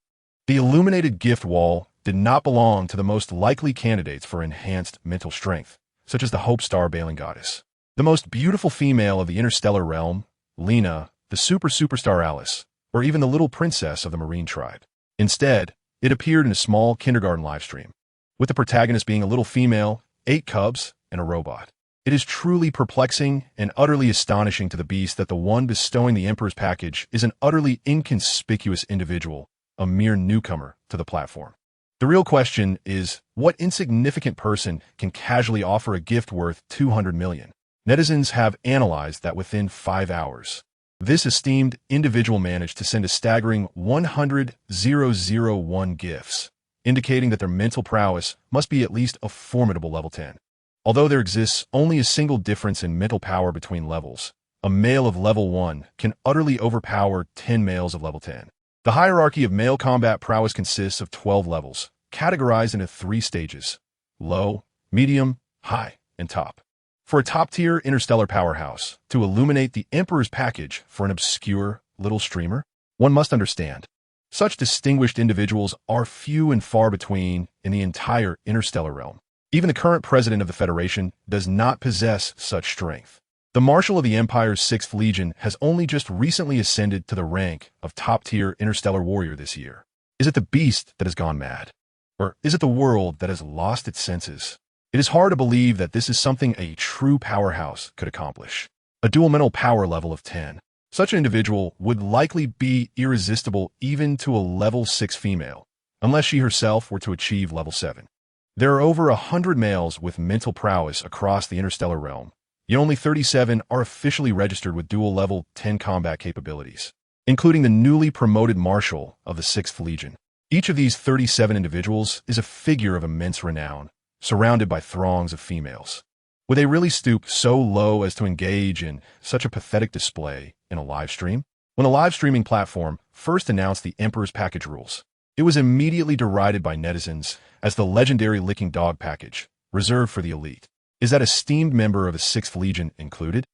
the illuminated gift wall did not belong to the most likely candidates for enhanced mental strength, such as the Hope Star Bailing Goddess, the most beautiful female of the interstellar realm, Lena, the superstar Alice, or even the little princess of the Marine tribe. Instead, it appeared in a small kindergarten livestream, with the protagonist being a little female, 8 cubs, and a robot. It is truly perplexing and utterly astonishing to the beast that the one bestowing the Emperor's package is an utterly inconspicuous individual, a mere newcomer to the platform. The real question is, what insignificant person can casually offer a gift worth 200 million? Netizens have analyzed that within 5 hours. This esteemed individual managed to send a staggering 100,001 gifts, indicating that their mental prowess must be at least a formidable level 10. Although there exists only a single difference in mental power between levels, a male of level 1 can utterly overpower 10 males of level 10. The hierarchy of male combat prowess consists of 12 levels, categorized into 3 stages: low, medium, high, and top. For a top-tier interstellar powerhouse to illuminate the Emperor's package for an obscure little streamer, one must understand. Such distinguished individuals are few and far between in the entire interstellar realm. Even the current president of the Federation does not possess such strength. The Marshal of the Empire's 6th Legion has only just recently ascended to the rank of top-tier interstellar warrior this year. Is it the beast that has gone mad? Or is it the world that has lost its senses? It is hard to believe that this is something a true powerhouse could accomplish. A dual mental power level of 10. Such an individual would likely be irresistible even to a level 6 female, unless she herself were to achieve level 7. There are over 100 males with mental prowess across the interstellar realm, yet only 37 are officially registered with dual level 10 combat capabilities, including the newly promoted Marshal of the 6th Legion. Each of these 37 individuals is a figure of immense renown, surrounded by throngs of females. Would they really stoop so low as to engage in such a pathetic display in a live stream? When the live streaming platform first announced the Emperor's Package rules, it was immediately derided by netizens as the legendary licking dog package, reserved for the elite. Is that esteemed member of the 6th Legion included?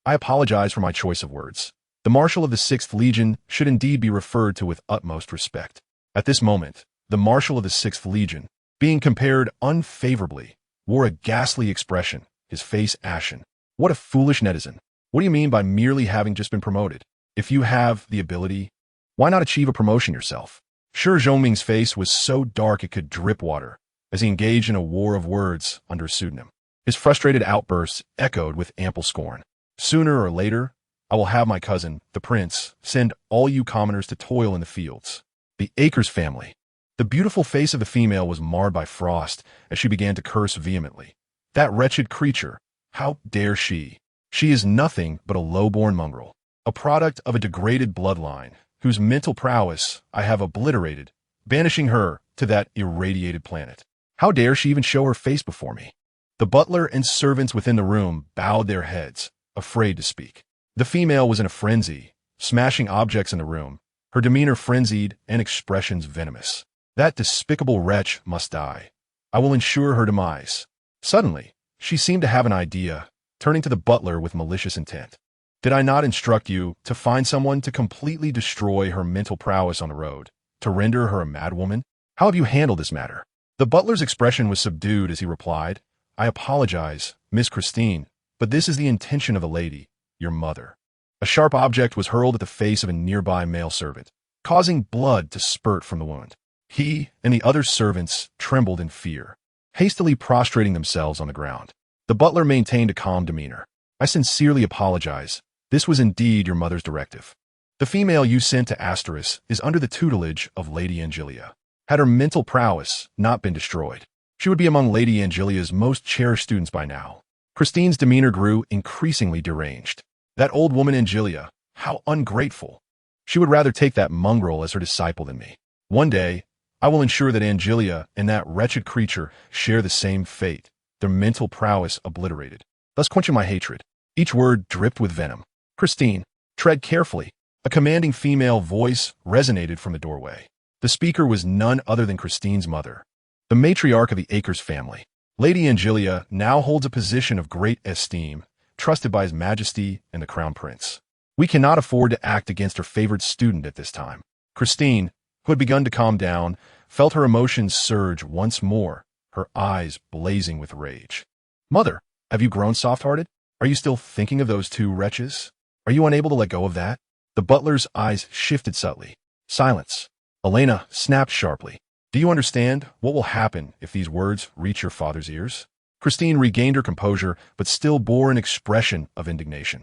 I apologize for my choice of words. The Marshal of the 6th Legion should indeed be referred to with utmost respect. At this moment, the Marshal of the 6th Legion, being compared unfavorably, wore a ghastly expression, his face ashen. What a foolish netizen. What do you mean by merely having just been promoted? If you have the ability, why not achieve a promotion yourself? Sure, Zhongming's face was so dark it could drip water as he engaged in a war of words under a pseudonym. His frustrated outbursts echoed with ample scorn. Sooner or later, I will have my cousin, the prince, send all you commoners to toil in the fields. The Akers family. The beautiful face of the female was marred by frost as she began to curse vehemently. That wretched creature, how dare she? She is nothing but a low-born mongrel, a product of a degraded bloodline, whose mental prowess I have obliterated, banishing her to that irradiated planet. How dare she even show her face before me? The butler and servants within the room bowed their heads, afraid to speak. The female was in a frenzy, smashing objects in the room, her demeanor frenzied and expressions venomous. That despicable wretch must die. I will ensure her demise. Suddenly, she seemed to have an idea, turning to the butler with malicious intent. Did I not instruct you to find someone to completely destroy her mental prowess on the road, to render her a madwoman? How have you handled this matter? The butler's expression was subdued as he replied, I apologize, Miss Christine, but this is the intention of the lady, your mother. A sharp object was hurled at the face of a nearby male servant, causing blood to spurt from the wound. He and the other servants trembled in fear, hastily prostrating themselves on the ground. The butler maintained a calm demeanor. I sincerely apologize. This was indeed your mother's directive. The female you sent to Asteris is under the tutelage of Lady Angelia. Had her mental prowess not been destroyed, she would be among Lady Angelia's most cherished students by now. Christine's demeanor grew increasingly deranged. That old woman Angelia, how ungrateful. She would rather take that mongrel as her disciple than me. One day, I will ensure that Angelia and that wretched creature share the same fate, their mental prowess obliterated, thus quenching my hatred. Each word dripped with venom. Christine, tread carefully. A commanding female voice resonated from the doorway. The speaker was none other than Christine's mother, the matriarch of the Akers family. Lady Angelia now holds a position of great esteem, trusted by His Majesty and the Crown Prince. We cannot afford to act against her favored student at this time. Christine, who had begun to calm down, felt her emotions surge once more, her eyes blazing with rage. Mother, have you grown soft-hearted? Are you still thinking of those two wretches? Are you unable to let go of that? The butler's eyes shifted subtly. Silence. Elena snapped sharply. Do you understand what will happen if these words reach your father's ears? Christine regained her composure, but still bore an expression of indignation.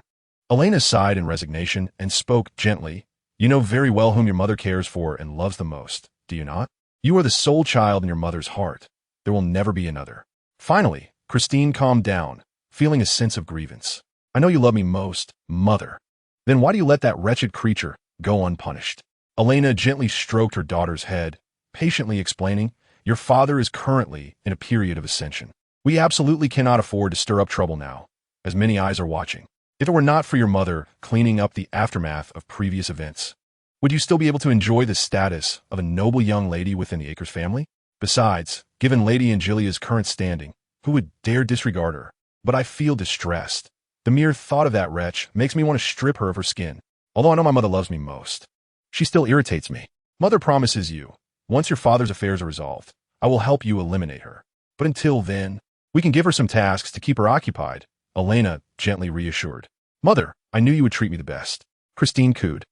Elena sighed in resignation and spoke gently. You know very well whom your mother cares for and loves the most, do you not? You are the sole child in your mother's heart. There will never be another. Finally, Christine calmed down, feeling a sense of grievance. I know you love me most, mother. Then why do you let that wretched creature go unpunished? Elena gently stroked her daughter's head, patiently explaining, your father is currently in a period of ascension. We absolutely cannot afford to stir up trouble now, as many eyes are watching. If it were not for your mother cleaning up the aftermath of previous events, would you still be able to enjoy the status of a noble young lady within the Akers family? Besides, given Lady Angelia's current standing, who would dare disregard her? But I feel distressed. The mere thought of that wretch makes me want to strip her of her skin. Although I know my mother loves me most, she still irritates me. Mother promises you, once your father's affairs are resolved, I will help you eliminate her. But until then, we can give her some tasks to keep her occupied, Elena gently reassured. Mother, I knew you would treat me the best. Christine cooed.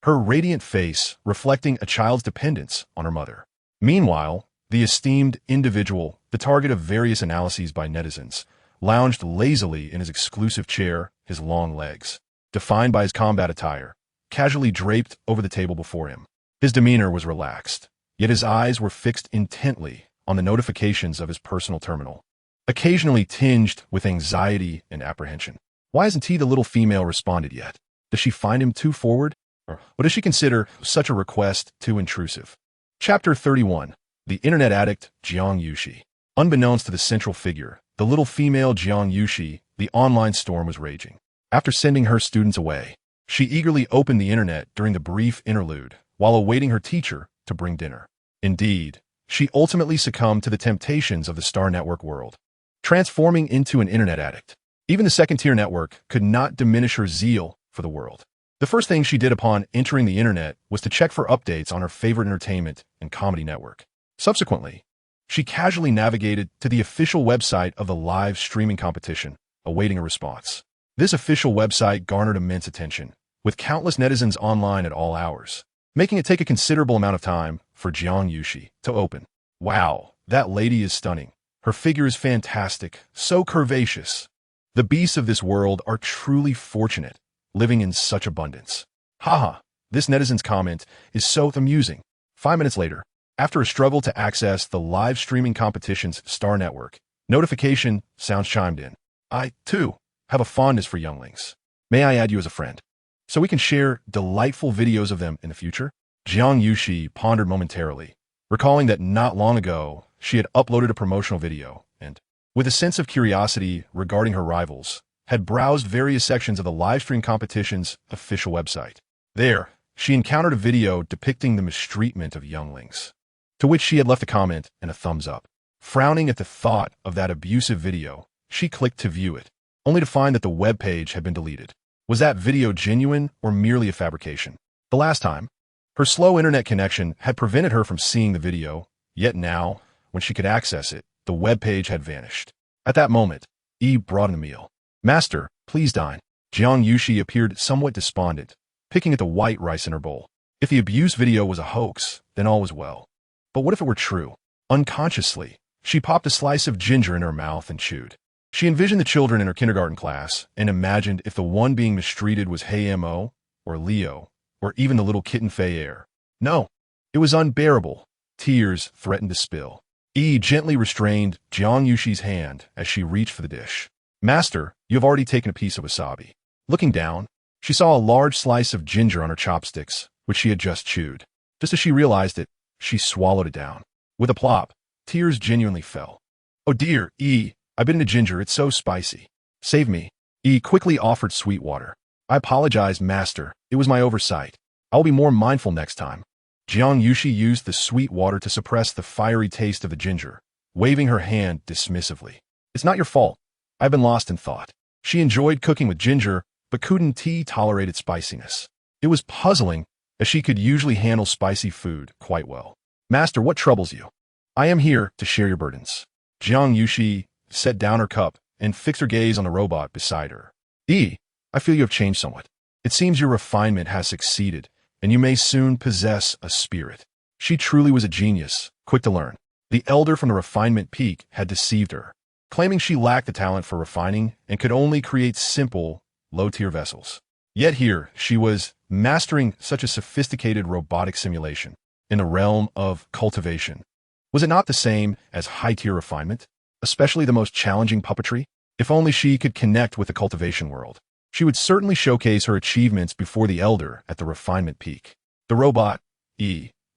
her radiant face reflecting a child's dependence on her mother. Meanwhile, the esteemed individual, the target of various analyses by netizens, lounged lazily in his exclusive chair, his long legs, defined by his combat attire, casually draped over the table before him. His demeanor was relaxed, yet his eyes were fixed intently on the notifications of his personal terminal, occasionally tinged with anxiety and apprehension. Why hasn't the little female responded yet? Does she find him too forward? Or does she consider such a request too intrusive? Chapter 31. The Internet Addict, Jiang Yuxi. Unbeknownst to the central figure, the little female Jiang Yuxi, the online storm was raging. After sending her students away, she eagerly opened the internet during the brief interlude while awaiting her teacher to bring dinner. Indeed, she ultimately succumbed to the temptations of the Star Network world, transforming into an internet addict. Even the second-tier network could not diminish her zeal for the world. The first thing she did upon entering the internet was to check for updates on her favorite entertainment and comedy network. Subsequently, she casually navigated to the official website of the live streaming competition, awaiting a response. This official website garnered immense attention, with countless netizens online at all hours, making it take a considerable amount of time for Jiang Yuxi to open. Wow, that lady is stunning. Her figure is fantastic, so curvaceous. The beasts of this world are truly fortunate, living in such abundance. Haha, this netizen's comment is so amusing. 5 minutes later, after a struggle to access the live streaming competition's Star Network, notification sounds chimed in. I, too, have a fondness for younglings. May I add you as a friend, so we can share delightful videos of them in the future? Jiang Yuxi pondered momentarily, recalling that not long ago she had uploaded a promotional video and, with a sense of curiosity regarding her rivals, had browsed various sections of the livestream competition's official website. There, she encountered a video depicting the mistreatment of younglings, to which she had left a comment and a thumbs up. Frowning at the thought of that abusive video, she clicked to view it, only to find that the web page had been deleted. Was that video genuine or merely a fabrication? The last time, her slow internet connection had prevented her from seeing the video, yet now, when she could access it, the web page had vanished. At that moment, brought in a meal. Master, please dine. Jiang Yuxi appeared somewhat despondent, picking at the white rice in her bowl. If the abuse video was a hoax, then all was well. But what if it were true? Unconsciously, she popped a slice of ginger in her mouth and chewed. She envisioned the children in her kindergarten class and imagined if the one being mistreated was Hey Mo, or Leo, or even the little kitten Faye. No, it was unbearable. Tears threatened to spill. Gently restrained Jiang Yuxi's hand as she reached for the dish. Master, you have already taken a piece of wasabi. Looking down, she saw a large slice of ginger on her chopsticks, which she had just chewed. Just as she realized it, she swallowed it down. With a plop, tears genuinely fell. Oh dear, I bit into ginger, it's so spicy. Save me. Quickly offered sweet water. I apologize, Master. It was my oversight. I will be more mindful next time. Jiang Yuxi used the sweet water to suppress the fiery taste of the ginger, waving her hand dismissively. It's not your fault. I've been lost in thought. She enjoyed cooking with ginger, but couldn't tolerate its spiciness. It was puzzling, as she could usually handle spicy food quite well. Master, what troubles you? I am here to share your burdens. Jiang Yuxi set down her cup and fixed her gaze on the robot beside her. I feel you have changed somewhat. It seems your refinement has succeeded, and you may soon possess a spirit. She truly was a genius, quick to learn. The elder from the refinement peak had deceived her, claiming she lacked the talent for refining and could only create simple, low-tier vessels. Yet here, she was mastering such a sophisticated robotic simulation in the realm of cultivation. Was it not the same as high-tier refinement, especially the most challenging puppetry? If only she could connect with the cultivation world, she would certainly showcase her achievements before the elder at the refinement peak. The robot,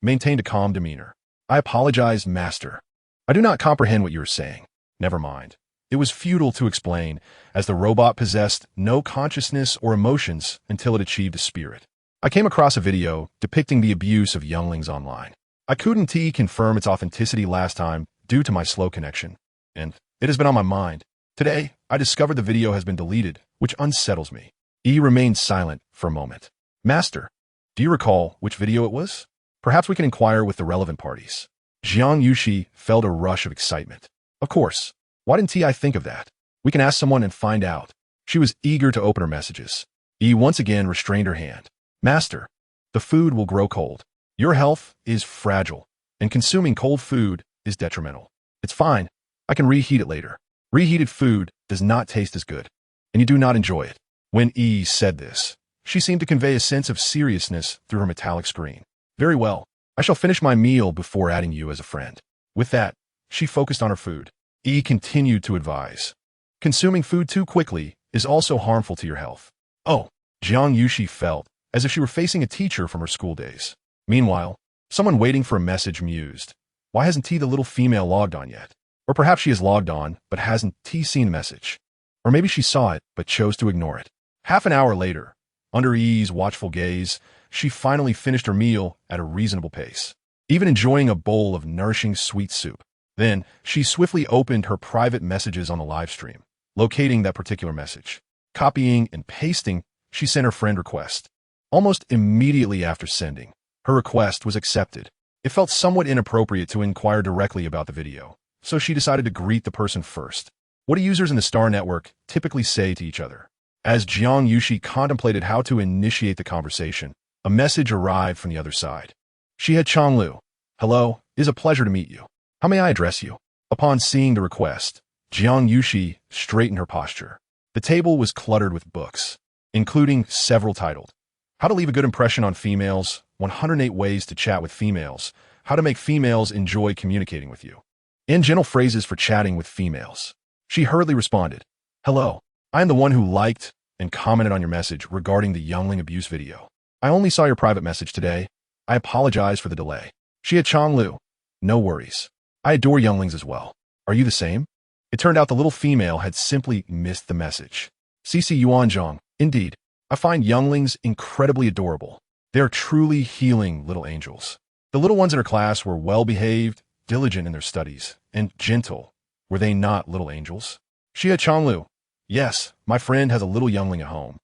maintained a calm demeanor. I apologize, Master. I do not comprehend what you are saying. Never mind. It was futile to explain, as the robot possessed no consciousness or emotions until it achieved a spirit. I came across a video depicting the abuse of younglings online. I couldn't confirm its authenticity last time due to my slow connection, and it has been on my mind. Today, I discovered the video has been deleted, which unsettles me. Remained silent for a moment. Master, do you recall which video it was? Perhaps we can inquire with the relevant parties. Jiang Yuxi felt a rush of excitement. Of course. Why didn't I think of that? We can ask someone and find out. She was eager to open her messages. Once again restrained her hand. Master, the food will grow cold. Your health is fragile, and consuming cold food is detrimental. It's fine. I can reheat it later. Reheated food does not taste as good, and you do not enjoy it. When E said this, she seemed to convey a sense of seriousness through her metallic screen. Very well. I shall finish my meal before adding you as a friend. With that, she focused on her food. E continued to advise. Consuming food too quickly is also harmful to your health. Oh, Jiang Yuxi felt as if she were facing a teacher from her school days. Meanwhile, someone waiting for a message mused. Why hasn't T the little female logged on yet? Or perhaps she has logged on, but hasn't T seen the message. Or maybe she saw it, but chose to ignore it. Half an hour later, under E's watchful gaze, she finally finished her meal at a reasonable pace, even enjoying a bowl of nourishing sweet soup. Then, she swiftly opened her private messages on the live stream, locating that particular message. Copying and pasting, she sent her friend request. Almost immediately after sending, her request was accepted. It felt somewhat inappropriate to inquire directly about the video, so she decided to greet the person first. What do users in the Star Network typically say to each other? As Jiang Yuxi contemplated how to initiate the conversation, a message arrived from the other side. Shihe Changlu. Hello, it is a pleasure to meet you. How may I address you? Upon seeing the request, Jiang Yuxi straightened her posture. The table was cluttered with books, including several titled, How to Leave a Good Impression on Females, 108 Ways to Chat with Females, How to Make Females Enjoy Communicating with You, and Gentle Phrases for Chatting with Females. She hurriedly responded, Hello, I am the one who liked and commented on your message regarding the youngling abuse video. I only saw your private message today. I apologize for the delay. Shihe Changlu. No worries. I adore younglings as well. Are you the same? It turned out the little female had simply missed the message. CC Yuanzhong. Indeed, I find younglings incredibly adorable. They are truly healing little angels. The little ones in her class were well-behaved, diligent in their studies, and gentle. Were they not little angels? Shihe Changlu. Yes, my friend has a little youngling at home,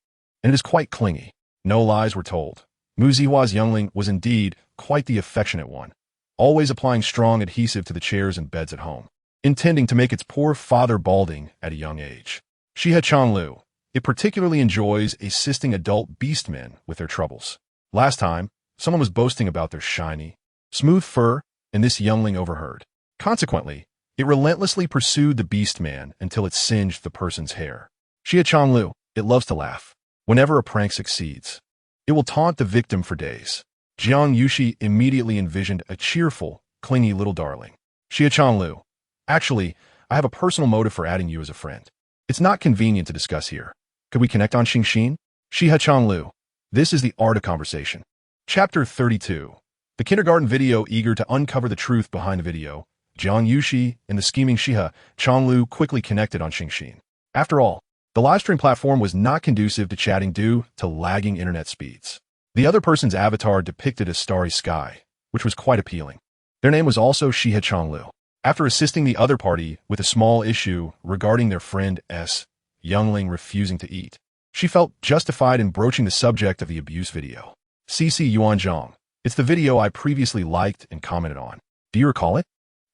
and it is quite clingy. No lies were told. Mu Zihua's youngling was indeed quite the affectionate one, always applying strong adhesive to the chairs and beds at home, intending to make its poor father balding at a young age. Shihe Changlu. It particularly enjoys assisting adult beastmen with their troubles. Last time, someone was boasting about their shiny, smooth fur, and this youngling overheard. Consequently, it relentlessly pursued the beastman until it singed the person's hair. Shihe Changlu. It loves to laugh. Whenever a prank succeeds, it will taunt the victim for days. Jiang Yuxi immediately envisioned a cheerful, clingy little darling. Shihe Changlu. Actually, I have a personal motive for adding you as a friend. It's not convenient to discuss here. Could we connect on Xingxin? Shihe Changlu. This is the art of conversation. Chapter 32. The kindergarten video. Eager to uncover the truth behind the video, Jiang Yuxi and the scheming Shihe Changlu quickly connected on Xingxin. After all, the livestream platform was not conducive to chatting due to lagging internet speeds. The other person's avatar depicted a starry sky, which was quite appealing. Their name was also Shihe Changlu. After assisting the other party with a small issue regarding their friend S. youngling refusing to eat, she felt justified in broaching the subject of the abuse video. CC Yuanzhong. It's the video I previously liked and commented on. Do you recall it?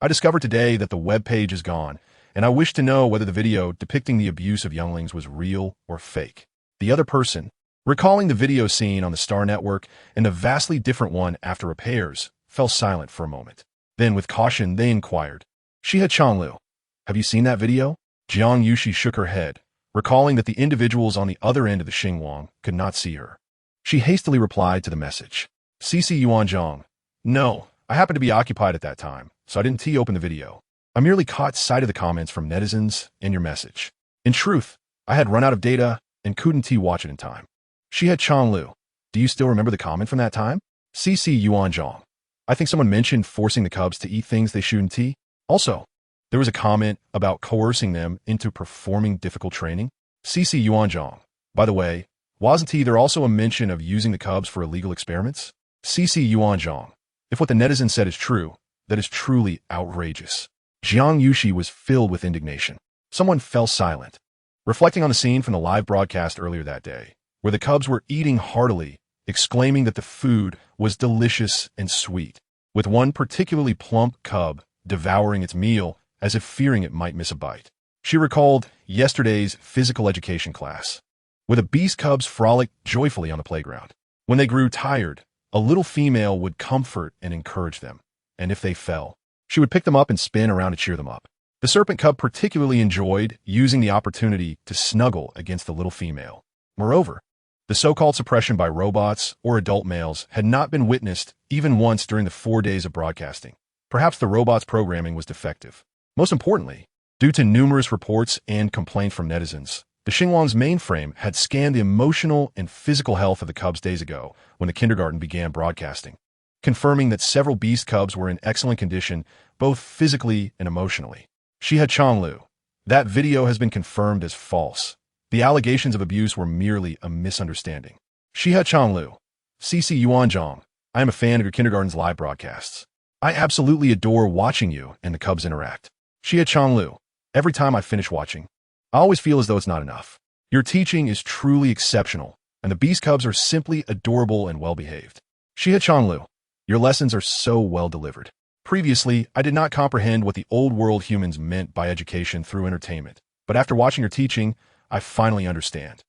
I discovered today that the web page is gone, and I wish to know whether the video depicting the abuse of younglings was real or fake. The other person, recalling the video scene on the Star Network and a vastly different one after repairs, fell silent for a moment. Then, with caution, they inquired, Shihe Changlu, have you seen that video? Jiang Yuxi shook her head, recalling that the individuals on the other end of the Xinguang could not see her. She hastily replied to the message. CC Yuanzhong. No, I happened to be occupied at that time, so I didn't open the video. I merely caught sight of the comments from netizens and your message. In truth, I had run out of data and couldn't watch it in time. Shihe Changlu. Do you still remember the comment from that time? CC Yuanzhong. I think someone mentioned forcing the cubs to eat things they shouldn't eat. Also, there was a comment about coercing them into performing difficult training. CC Yuanzhong. By the way, wasn't there also a mention of using the cubs for illegal experiments? CC Yuanzhong. If what the netizen said is true, that is truly outrageous. Jiang Yuxi was filled with indignation. Someone fell silent, reflecting on the scene from the live broadcast earlier that day, where the cubs were eating heartily, exclaiming that the food was delicious and sweet, with one particularly plump cub devouring its meal as if fearing it might miss a bite. She recalled yesterday's physical education class, where the beast cubs frolicked joyfully on the playground. When they grew tired, A little female would comfort and encourage them, and if they fell, she would pick them up and spin around to cheer them up. The serpent cub particularly enjoyed using the opportunity to snuggle against the little female. Moreover, the so-called suppression by robots or adult males had not been witnessed even once during the 4 days of broadcasting. Perhaps the robot's programming was defective. Most importantly, due to numerous reports and complaints from netizens, the Xinguang's mainframe had scanned the emotional and physical health of the cubs days ago when the kindergarten began broadcasting, confirming that several beast cubs were in excellent condition, both physically and emotionally. Xia Chonglu. That video has been confirmed as false. The allegations of abuse were merely a misunderstanding. Xia Chonglu. CC Yuanzhong. I am a fan of your kindergarten's live broadcasts. I absolutely adore watching you and the cubs interact. Xia Chonglu. Every time I finish watching, I always feel as though it's not enough. Your teaching is truly exceptional, and the beast cubs are simply adorable and well-behaved. Xia Chonglu. Your lessons are so well delivered. Previously, I did not comprehend what the old-world humans meant by education through entertainment, but after watching your teaching, I finally understand.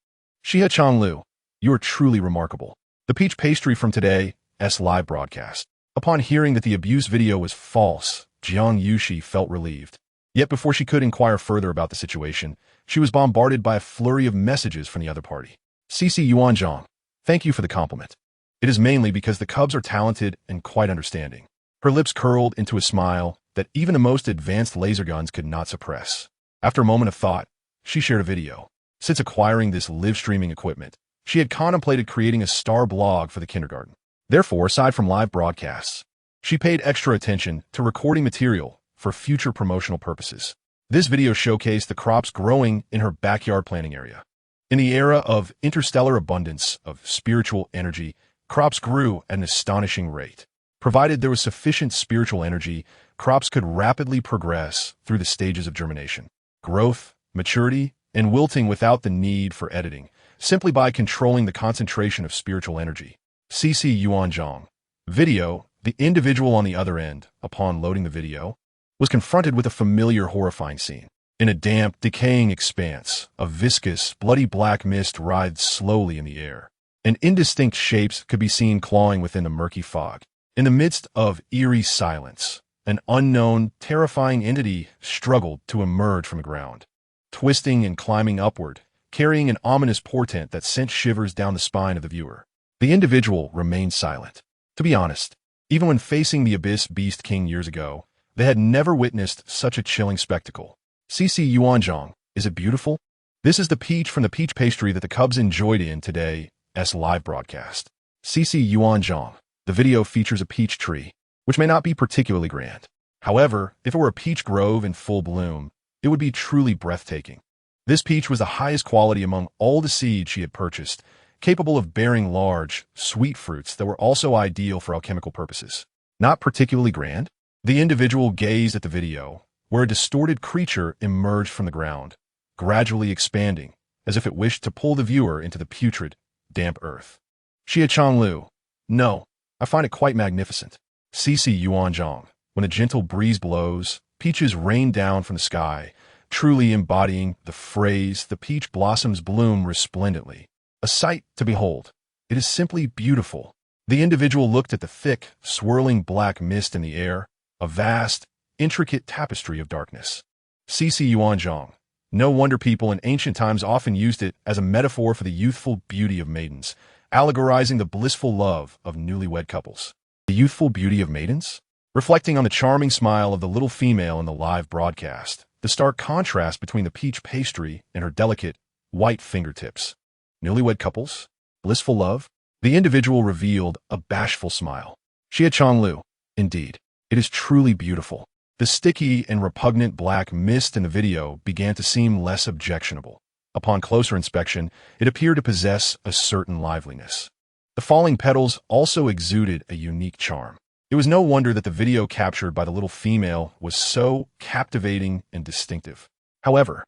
Xia Chonglu, you are truly remarkable. The peach pastry from today's live broadcast. Upon hearing that the abuse video was false, Jiang Yuxi felt relieved. Yet before she could inquire further about the situation, she was bombarded by a flurry of messages from the other party. CC Yuanzhong, thank you for the compliment. It is mainly because the cubs are talented and quite understanding. Her lips curled into a smile that even the most advanced laser guns could not suppress. After a moment of thought, she shared a video. Since acquiring this live streaming equipment, she had contemplated creating a star blog for the kindergarten. Therefore, aside from live broadcasts, she paid extra attention to recording material for future promotional purposes. This video showcased the crops growing in her backyard planting area. In the era of interstellar abundance of spiritual energy, crops grew at an astonishing rate. Provided there was sufficient spiritual energy, crops could rapidly progress through the stages of germination, growth, maturity, and wilting without the need for editing, simply by controlling the concentration of spiritual energy. CC Yuanzhong. Video. The individual on the other end, upon loading the video, was confronted with a familiar horrifying scene. In a damp, decaying expanse, a viscous, bloody black mist writhed slowly in the air, and indistinct shapes could be seen clawing within the murky fog. In the midst of eerie silence, an unknown, terrifying entity struggled to emerge from the ground, twisting and climbing upward, carrying an ominous portent that sent shivers down the spine of the viewer. The individual remained silent. To be honest, even when facing the Abyss Beast King years ago, they had never witnessed such a chilling spectacle. CC Yuanzhong, is it beautiful? This is the peach from the peach pastry that the cubs enjoyed in today's live broadcast. CC Yuanzhong. The video features a peach tree, which may not be particularly grand. However, if it were a peach grove in full bloom, it would be truly breathtaking. This peach was the highest quality among all the seeds she had purchased, capable of bearing large, sweet fruits that were also ideal for alchemical purposes. Not particularly grand? The individual gazed at the video, where a distorted creature emerged from the ground, gradually expanding, as if it wished to pull the viewer into the putrid, damp earth. Xia Chonglu. No, I find it quite magnificent. CC Yuanzhong. When a gentle breeze blows, peaches rain down from the sky, truly embodying the phrase, the peach blossoms bloom resplendently. A sight to behold. It is simply beautiful. The individual looked at the thick, swirling black mist in the air, a vast, intricate tapestry of darkness. CC Yuanzhong. No wonder people in ancient times often used it as a metaphor for the youthful beauty of maidens, allegorizing the blissful love of newlywed couples. The youthful beauty of maidens? Reflecting on the charming smile of the little female in the live broadcast, the stark contrast between the peach pastry and her delicate, white fingertips. Newlywed couples? Blissful love? The individual revealed a bashful smile. Xia Chonglu. Indeed, it is truly beautiful. The sticky and repugnant black mist in the video began to seem less objectionable. Upon closer inspection, it appeared to possess a certain liveliness. The falling petals also exuded a unique charm. It was no wonder that the video captured by the little female was so captivating and distinctive. However,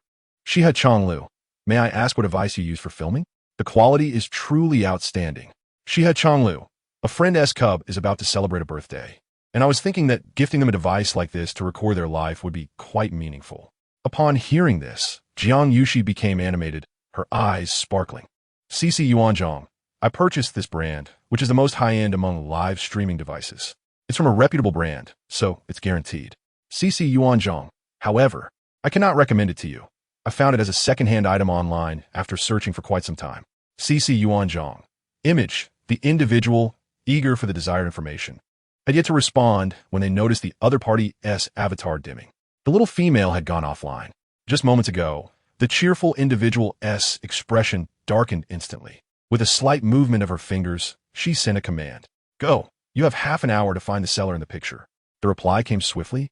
Xia Chonglu, may I ask what device you use for filming? The quality is truly outstanding. Xia Chonglu, a friend's cub is about to celebrate a birthday, and I was thinking that gifting them a device like this to record their life would be quite meaningful. Upon hearing this, Jiang Yuxi became animated, her eyes sparkling. CC Yuanzhong. I purchased this brand, which is the most high-end among live streaming devices. It's from a reputable brand, so it's guaranteed. CC Yuanzhong. However, I cannot recommend it to you. I found it as a second-hand item online after searching for quite some time. CC Yuanzhong. Image, the individual, eager for the desired information, had yet to respond when they noticed the other party's avatar dimming. The little female had gone offline. Just moments ago, the cheerful individual's expression darkened instantly. With a slight movement of her fingers, she sent a command. Go. You have half an hour to find the seller in the picture. The reply came swiftly.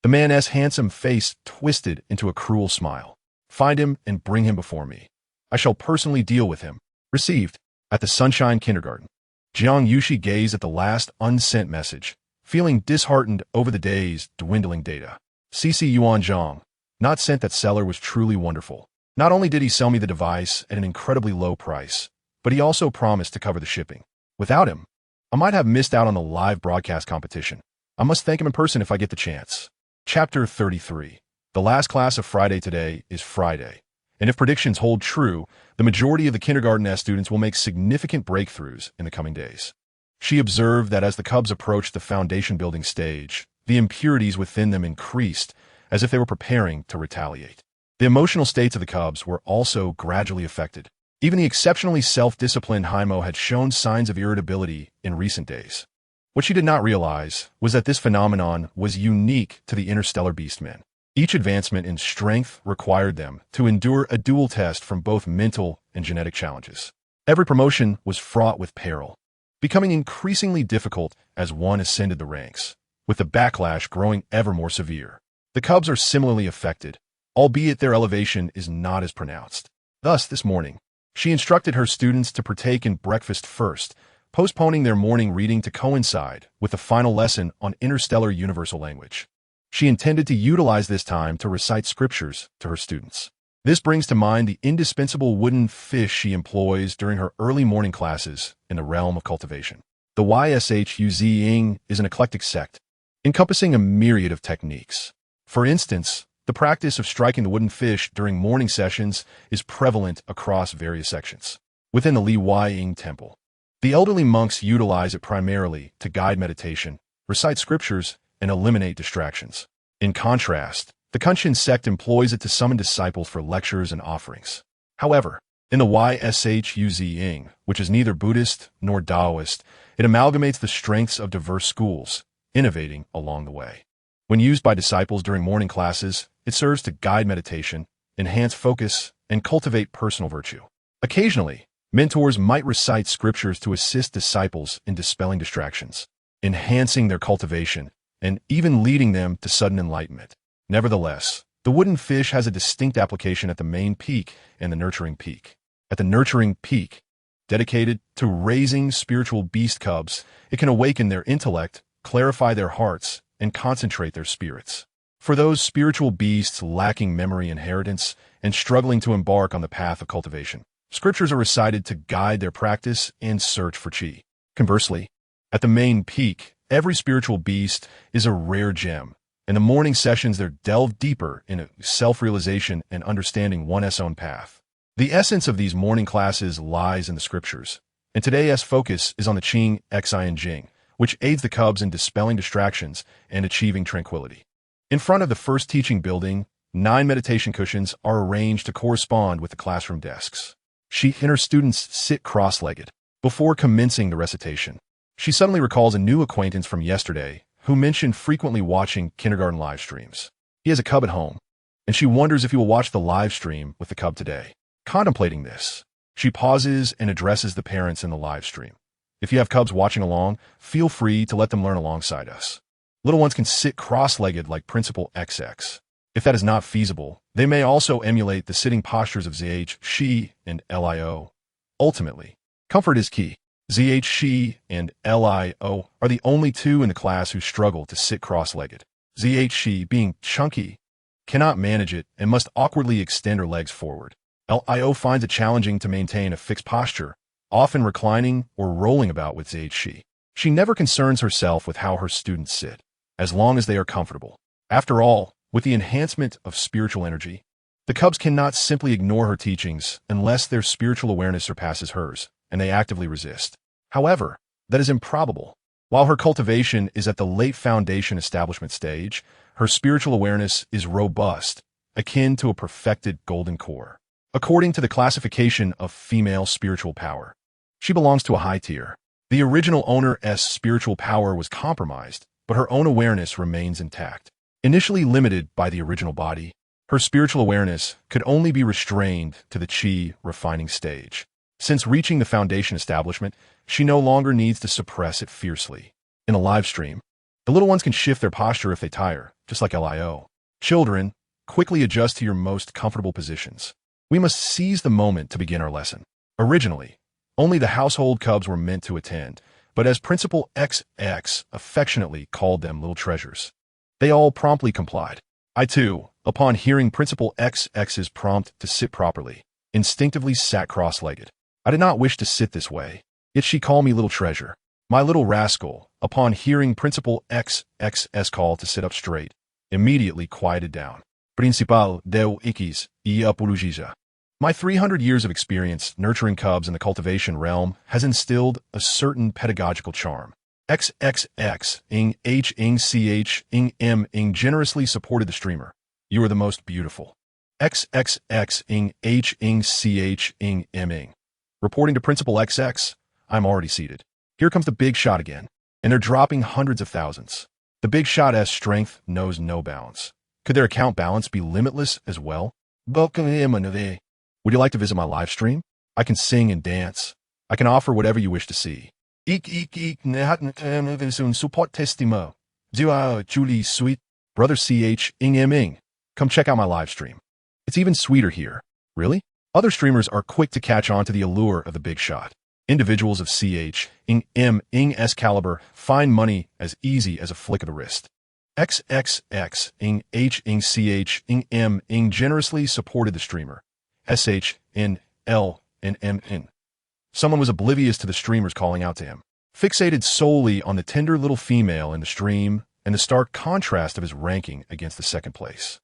The man's handsome face twisted into a cruel smile. Find him and bring him before me. I shall personally deal with him. Received. At the Sunshine Kindergarten. Jiang Yuxi gazed at the last unsent message, feeling disheartened over the day's dwindling data. CC Yuanzhong. Not sent. That seller was truly wonderful. Not only did he sell me the device at an incredibly low price, but he also promised to cover the shipping. Without him, I might have missed out on the live broadcast competition. I must thank him in person if I get the chance. Chapter 33. The last class of Friday today is Friday, and if predictions hold true, the majority of the kindergarten students will make significant breakthroughs in the coming days. She observed that as the cubs approached the foundation building stage, the impurities within them increased, as if they were preparing to retaliate. The emotional states of the cubs were also gradually affected. Even the exceptionally self-disciplined Haimo had shown signs of irritability in recent days. What she did not realize was that this phenomenon was unique to the interstellar beastmen. Each advancement in strength required them to endure a dual test from both mental and genetic challenges. Every promotion was fraught with peril, becoming increasingly difficult as one ascended the ranks, with the backlash growing ever more severe. The cubs are similarly affected, albeit their elevation is not as pronounced. Thus, this morning, she instructed her students to partake in breakfast first, postponing their morning reading to coincide with the final lesson on interstellar universal language. She intended to utilize this time to recite scriptures to her students. This brings to mind the indispensable wooden fish she employs during her early morning classes in the realm of cultivation. The Yshuzing is an eclectic sect, encompassing a myriad of techniques. For instance, the practice of striking the wooden fish during morning sessions is prevalent across various sections. Within the Li Ying temple, the elderly monks utilize it primarily to guide meditation, recite scriptures, and eliminate distractions. In contrast, the Cultivation sect employs it to summon disciples for lectures and offerings. However, in the Yshuzing, which is neither Buddhist nor Taoist, it amalgamates the strengths of diverse schools, innovating along the way. When used by disciples during morning classes, it serves to guide meditation, enhance focus, and cultivate personal virtue. Occasionally, mentors might recite scriptures to assist disciples in dispelling distractions, enhancing their cultivation, and even leading them to sudden enlightenment. Nevertheless, the wooden fish has a distinct application at the main peak and the nurturing peak. At the nurturing peak, dedicated to raising spiritual beast cubs, it can awaken their intellect, clarify their hearts, and concentrate their spirits. For those spiritual beasts lacking memory inheritance and struggling to embark on the path of cultivation, scriptures are recited to guide their practice and search for chi. Conversely, at the main peak, every spiritual beast is a rare gem. In the morning sessions, they delve deeper into self-realization and understanding one's own path. The essence of these morning classes lies in the scriptures, and today's focus is on the Qing Xianjing, which aids the cubs in dispelling distractions and achieving tranquility. In front of the first teaching building, 9 meditation cushions are arranged to correspond with the classroom desks. She and her students sit cross-legged. Before commencing the recitation, she suddenly recalls a new acquaintance from yesterday who mentioned frequently watching kindergarten live streams. He has a cub at home, and she wonders if he will watch the live stream with the cub today. Contemplating this, she pauses and addresses the parents in the live stream. If you have cubs watching along, feel free to let them learn alongside us. Little ones can sit cross-legged like Principal XX. If that is not feasible, they may also emulate the sitting postures of ZH, She, and LIO. Ultimately, comfort is key. ZH, She, and LIO are the only 2 in the class who struggle to sit cross-legged. ZH, She, being chunky, cannot manage it and must awkwardly extend her legs forward. LIO finds it challenging to maintain a fixed posture, often reclining or rolling about with ZH, She. She never concerns herself with how her students sit, as long as they are comfortable. After all, with the enhancement of spiritual energy, the cubs cannot simply ignore her teachings unless their spiritual awareness surpasses hers, and they actively resist. However, that is improbable. While her cultivation is at the late foundation establishment stage, her spiritual awareness is robust, akin to a perfected golden core. According to the classification of female spiritual power, she belongs to a high tier. The original owner's spiritual power was compromised, but her own awareness remains intact. Initially limited by the original body, her spiritual awareness could only be restrained to the chi refining stage. Since reaching the foundation establishment, she no longer needs to suppress it fiercely. In a live stream, the little ones can shift their posture if they tire, just like LIO. Children, quickly adjust to your most comfortable positions. We must seize the moment to begin our lesson. Originally, only the household cubs were meant to attend, but as Principal XX affectionately called them little treasures, they all promptly complied. I too, upon hearing Principal XX's prompt to sit properly, instinctively sat cross-legged. I did not wish to sit this way, yet she called me little treasure. My little rascal, upon hearing Principal XX's call to sit up straight, immediately quieted down. Principal deu Iquis y apologisa. My 300 years of experience nurturing cubs in the cultivation realm has instilled a certain pedagogical charm. XXX ing H ing CH ing M ing generously supported the streamer. You are the most beautiful. XXX ing H ing CH ing M ing. Reporting to Principal XX, I'm already seated. Here comes the big shot again, and they're dropping hundreds of thousands. The big shot's strength knows no bounds. Could their account balance be limitless as well? Would you like to visit my live stream? I can sing and dance. I can offer whatever you wish to see. Support testimo. Julie sweet. Brother CH ing M ing. Come check out my live stream. It's even sweeter here. Really? Other streamers are quick to catch on to the allure of the big shot. Individuals of CH ing M ing S caliber find money as easy as a flick of the wrist. XXX ing H ing CH ing M ing generously supported the streamer. SH in L and M in. Someone was oblivious to the streamers calling out to him, fixated solely on the tender little female in the stream and the stark contrast of his ranking against the second place.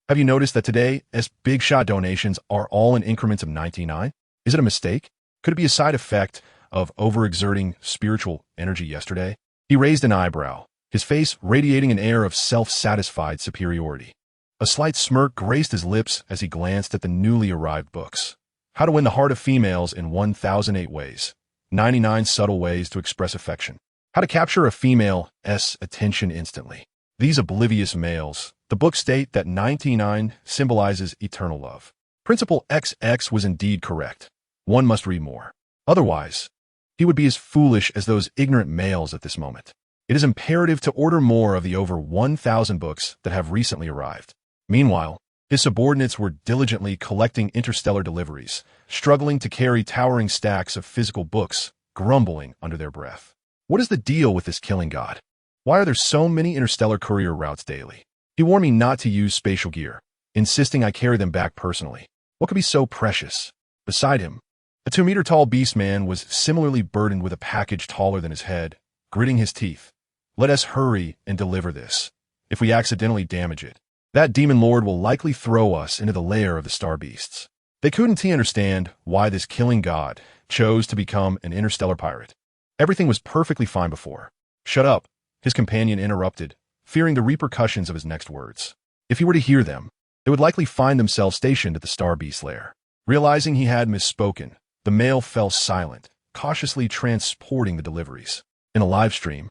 Have you noticed that today's big shot donations are all in increments of 99? Is it a mistake? Could it be a side effect of overexerting spiritual energy yesterday? He raised an eyebrow, his face radiating an air of self-satisfied superiority. A slight smirk graced his lips as he glanced at the newly arrived books. How to Win the Heart of Females in 1008 Ways. 99 Subtle Ways to Express Affection. How to Capture a Female's Attention Instantly. These oblivious males. The book state that 99 symbolizes eternal love. Principal XX was indeed correct. One must read more. Otherwise, he would be as foolish as those ignorant males at this moment. It is imperative to order more of the over 1,000 books that have recently arrived. Meanwhile, his subordinates were diligently collecting interstellar deliveries, struggling to carry towering stacks of physical books, grumbling under their breath. What is the deal with this killing god? Why are there so many interstellar courier routes daily? He warned me not to use spatial gear, insisting I carry them back personally. What could be so precious? Beside him, a 2-meter-tall beast man was similarly burdened with a package taller than his head, gritting his teeth. Let us hurry and deliver this. If we accidentally damage it, that demon lord will likely throw us into the lair of the star beasts. They couldn't understand why this killing god chose to become an interstellar pirate. Everything was perfectly fine before. Shut up, his companion interrupted, fearing the repercussions of his next words. If he were to hear them, they would likely find themselves stationed at the star beast lair. Realizing he had misspoken, the male fell silent, cautiously transporting the deliveries. In a live stream,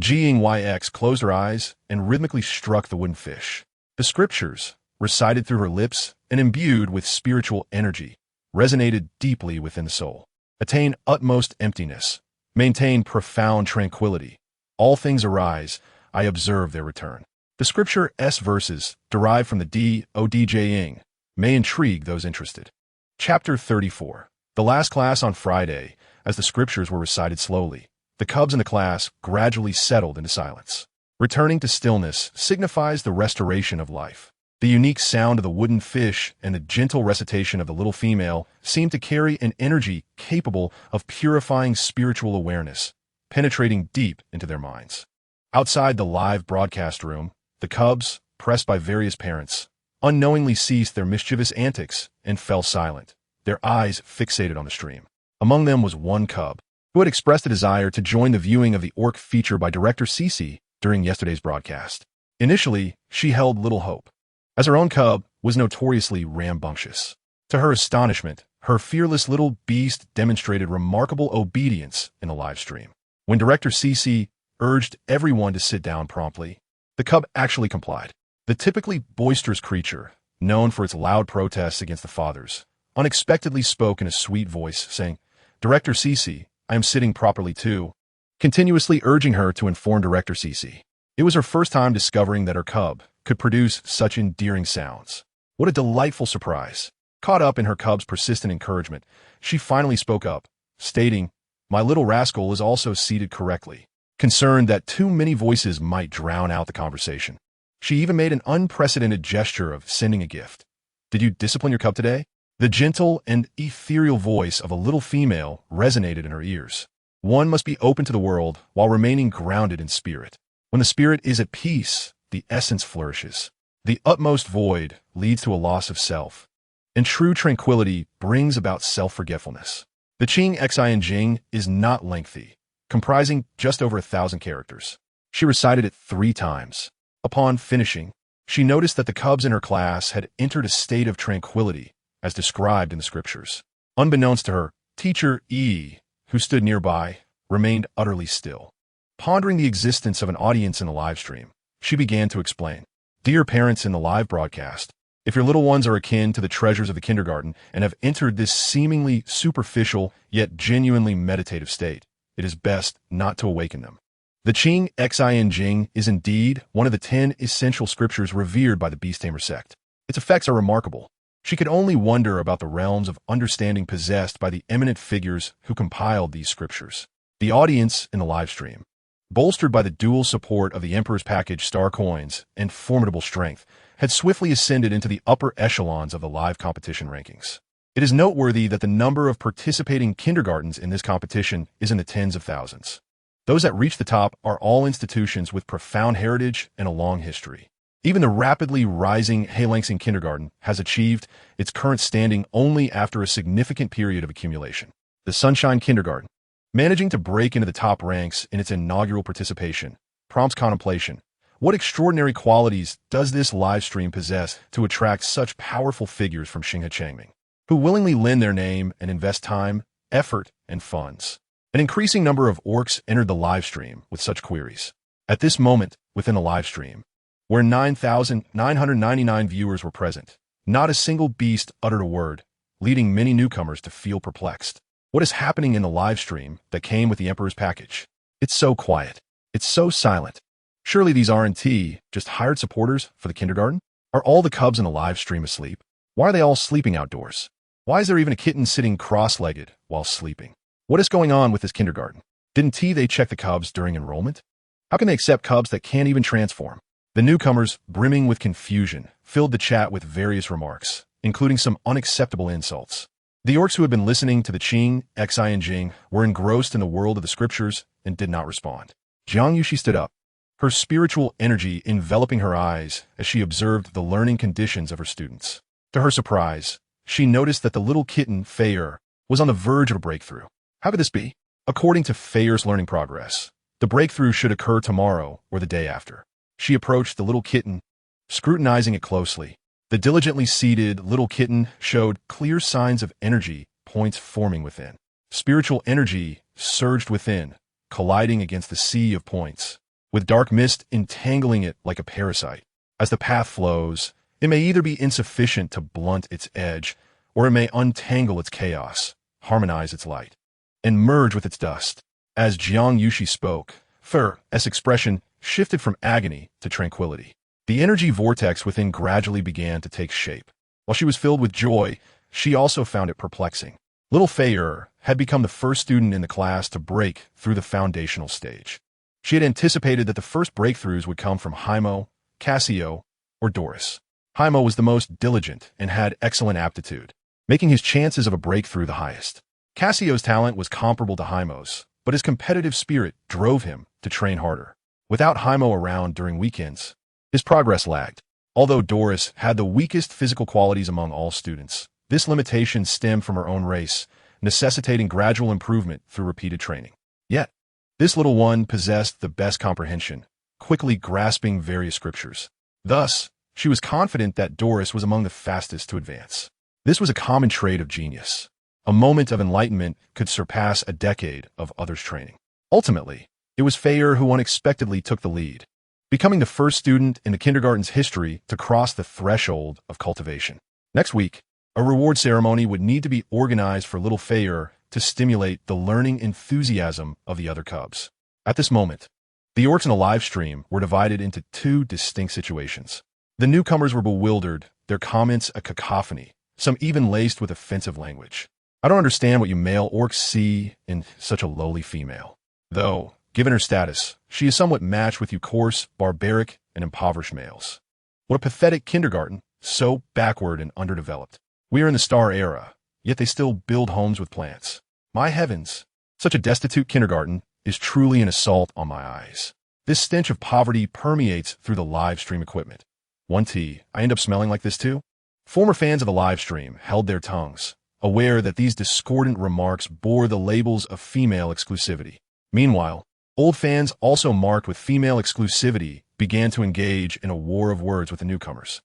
Jiang Yuxi closed her eyes and rhythmically struck the wooden fish. The scriptures, recited through her lips and imbued with spiritual energy, resonated deeply within the soul. Attain utmost emptiness. Maintain profound tranquility. All things arise. I observe their return. The scripture S verses, derived from the DODJing, may intrigue those interested. Chapter 34. The last class on Friday, as the scriptures were recited slowly, the cubs in the class gradually settled into silence. Returning to stillness signifies the restoration of life. The unique sound of the wooden fish and the gentle recitation of the little female seemed to carry an energy capable of purifying spiritual awareness, penetrating deep into their minds. Outside the live broadcast room, the cubs, pressed by various parents, unknowingly ceased their mischievous antics and fell silent, their eyes fixated on the stream. Among them was one cub, who had expressed a desire to join the viewing of the orc feature by director Cece during yesterday's broadcast. Initially, she held little hope, as her own cub was notoriously rambunctious. To her astonishment, her fearless little beast demonstrated remarkable obedience in the live stream. When director Cece urged everyone to sit down promptly, the cub actually complied. The typically boisterous creature, known for its loud protests against the fathers, unexpectedly spoke in a sweet voice, saying, "Director Cece, I am sitting properly too," continuously urging her to inform director Cece. It was her first time discovering that her cub could produce such endearing sounds. What a delightful surprise. Caught up in her cub's persistent encouragement, she finally spoke up, stating, "My little rascal is also seated correctly," concerned that too many voices might drown out the conversation. She even made an unprecedented gesture of sending a gift. "Did you discipline your cub today?" The gentle and ethereal voice of a little female resonated in her ears. One must be open to the world while remaining grounded in spirit. When the spirit is at peace, the essence flourishes. The utmost void leads to a loss of self, and true tranquility brings about self-forgetfulness. The Qing Xing is not lengthy, comprising just over 1,000 characters. She recited it 3 times. Upon finishing, she noticed that the cubs in her class had entered a state of tranquility, as described in the scriptures. Unbeknownst to her, teacher E, who stood nearby, remained utterly still. Pondering the existence of an audience in the live stream, she began to explain. "Dear parents in the live broadcast, if your little ones are akin to the treasures of the kindergarten and have entered this seemingly superficial yet genuinely meditative state, it is best not to awaken them. The Qing Xing is indeed one of the 10 essential scriptures revered by the Beast-Taming Sect. Its effects are remarkable. She could only wonder about the realms of understanding possessed by the eminent figures who compiled these scriptures." The audience in the live stream, bolstered by the dual support of the Emperor's Package star coins and formidable strength, had swiftly ascended into the upper echelons of the live competition rankings. It is noteworthy that the number of participating kindergartens in this competition is in the tens of thousands. Those that reach the top are all institutions with profound heritage and a long history. Even the rapidly rising Heilangsing Kindergarten has achieved its current standing only after a significant period of accumulation. The Sunshine Kindergarten, managing to break into the top ranks in its inaugural participation, prompts contemplation. What extraordinary qualities does this live stream possess to attract such powerful figures from Xinghe Changming, who willingly lend their name and invest time, effort, and funds? An increasing number of orcs entered the live stream with such queries. At this moment, within the live stream, where 9,999 viewers were present, not a single beast uttered a word, leading many newcomers to feel perplexed. What is happening in the live stream that came with the Emperor's Package? It's so quiet. It's so silent. Surely these aren't just hired supporters for the kindergarten? Are all the cubs in the live stream asleep? Why are they all sleeping outdoors? Why is there even a kitten sitting cross-legged while sleeping? What is going on with this kindergarten? Didn't they check the cubs during enrollment? How can they accept cubs that can't even transform? The newcomers, brimming with confusion, filled the chat with various remarks, including some unacceptable insults. The orcs who had been listening to the Qing Xing were engrossed in the world of the scriptures and did not respond. Jiang Yuxi stood up, her spiritual energy enveloping her eyes as she observed the learning conditions of her students. To her surprise, she noticed that the little kitten, Feyre, was on the verge of a breakthrough. How could this be? According to Feyre's learning progress, the breakthrough should occur tomorrow or the day after. She approached the little kitten, scrutinizing it closely. The diligently seated little kitten showed clear signs of energy points forming within. Spiritual energy surged within, colliding against the sea of points, with dark mist entangling it like a parasite. As the path flows, it may either be insufficient to blunt its edge, or it may untangle its chaos, harmonize its light, and merge with its dust. As Jiang Yuxi spoke, Feyre's expression shifted from agony to tranquility. The energy vortex within gradually began to take shape. While she was filled with joy, she also found it perplexing. Little Feyre had become the first student in the class to break through the foundational stage. She had anticipated that the first breakthroughs would come from Haimo, Cassio, or Doris. Haimo was the most diligent and had excellent aptitude, making his chances of a breakthrough the highest. Cassio's talent was comparable to Haimo's, but his competitive spirit drove him to train harder. Without Haimo around during weekends, his progress lagged. Although Doris had the weakest physical qualities among all students, this limitation stemmed from her own race, necessitating gradual improvement through repeated training. Yet, this little one possessed the best comprehension, quickly grasping various scriptures. Thus, she was confident that Doris was among the fastest to advance. This was a common trait of genius. A moment of enlightenment could surpass a decade of others' training. Ultimately, it was Feyre who unexpectedly took the lead, becoming the first student in the kindergarten's history to cross the threshold of cultivation. Next week, a reward ceremony would need to be organized for little Feyre to stimulate the learning enthusiasm of the other cubs. At this moment, the orcs in the live stream were divided into two distinct situations. The newcomers were bewildered, their comments a cacophony, some even laced with offensive language. I don't understand what you male orcs see in such a lowly female. Though, given her status, she is somewhat matched with you coarse, barbaric, and impoverished males. What a pathetic kindergarten, so backward and underdeveloped. We are in the Star Era, yet they still build homes with plants. My heavens, such a destitute kindergarten is truly an assault on my eyes. This stench of poverty permeates through the live stream equipment. I end up smelling like this too? Former fans of the live stream held their tongues, aware that these discordant remarks bore the labels of female exclusivity. Meanwhile, old fans also marked with female exclusivity began to engage in a war of words with the newcomers.